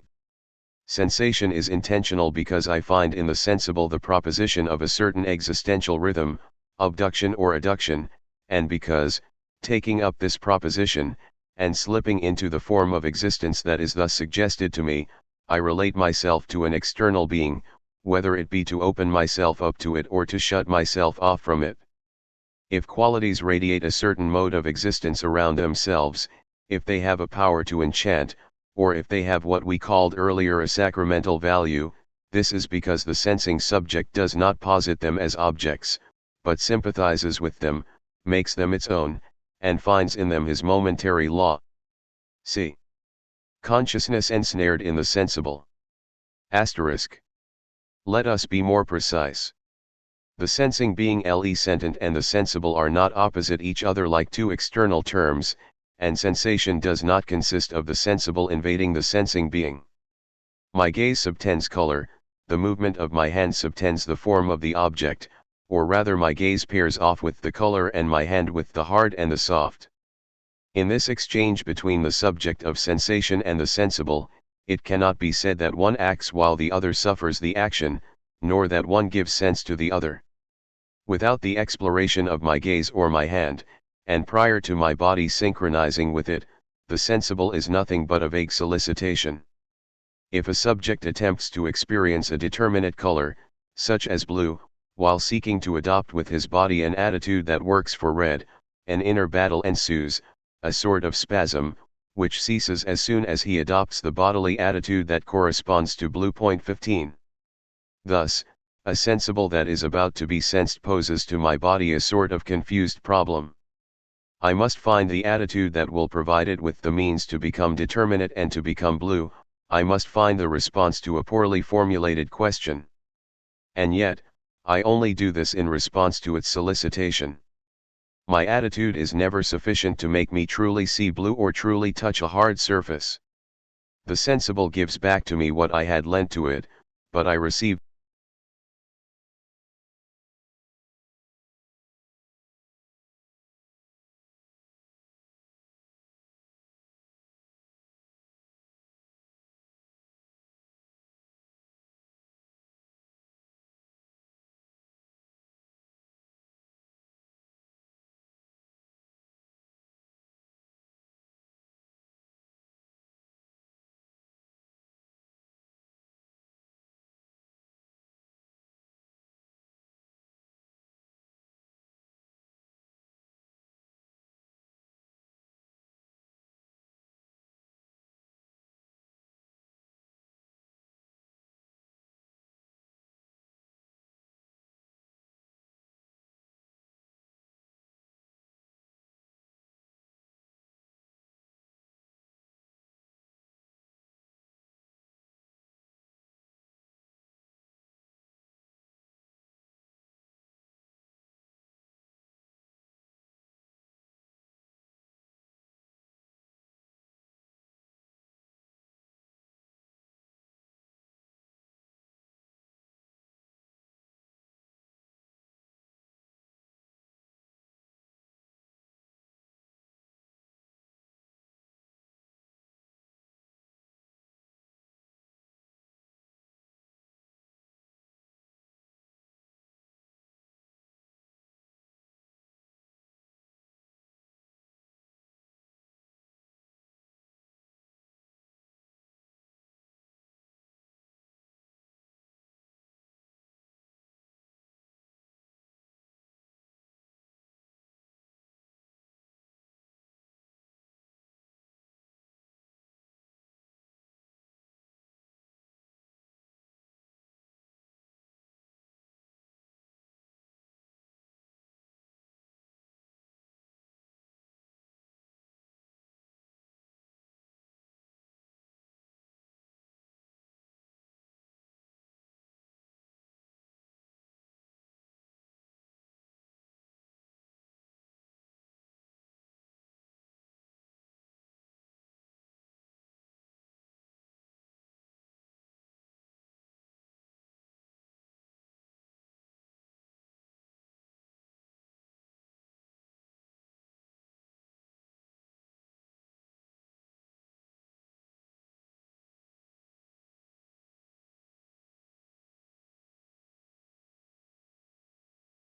Sensation is intentional because I find in the sensible the proposition of a certain existential rhythm, abduction or adduction, and because, taking up this proposition, and slipping into the form of existence that is thus suggested to me, I relate myself to an external being, whether it be to open myself up to it or to shut myself off from it. If qualities radiate a certain mode of existence around themselves, if they have a power to enchant, or if they have what we called earlier a sacramental value, this is because the sensing subject does not posit them as objects, but sympathizes with them, makes them its own, and finds in them his momentary law. See. Consciousness ensnared in the sensible. Asterisk. Let us be more precise. The sensing being le-sentent and the sensible are not opposite each other like two external terms, and sensation does not consist of the sensible invading the sensing being. My gaze subtends color, the movement of my hand subtends the form of the object, or rather my gaze pairs off with the color and my hand with the hard and the soft. In this exchange between the subject of sensation and the sensible, it cannot be said that one acts while the other suffers the action, nor that one gives sense to the other. Without the exploration of my gaze or my hand, and prior to my body synchronizing with it, the sensible is nothing but a vague solicitation. If a subject attempts to experience a determinate color, such as blue, while seeking to adopt with his body an attitude that works for red, an inner battle ensues, a sort of spasm, which ceases as soon as he adopts the bodily attitude that corresponds to blue. 15. Thus, a sensible that is about to be sensed poses to my body a sort of confused problem. I must find the attitude that will provide it with the means to become determinate and to become blue, I must find the response to a poorly formulated question. And yet, I only do this in response to its solicitation. My attitude is never sufficient to make me truly see blue or truly touch a hard surface. The sensible gives back to me what I had lent to it, but I receive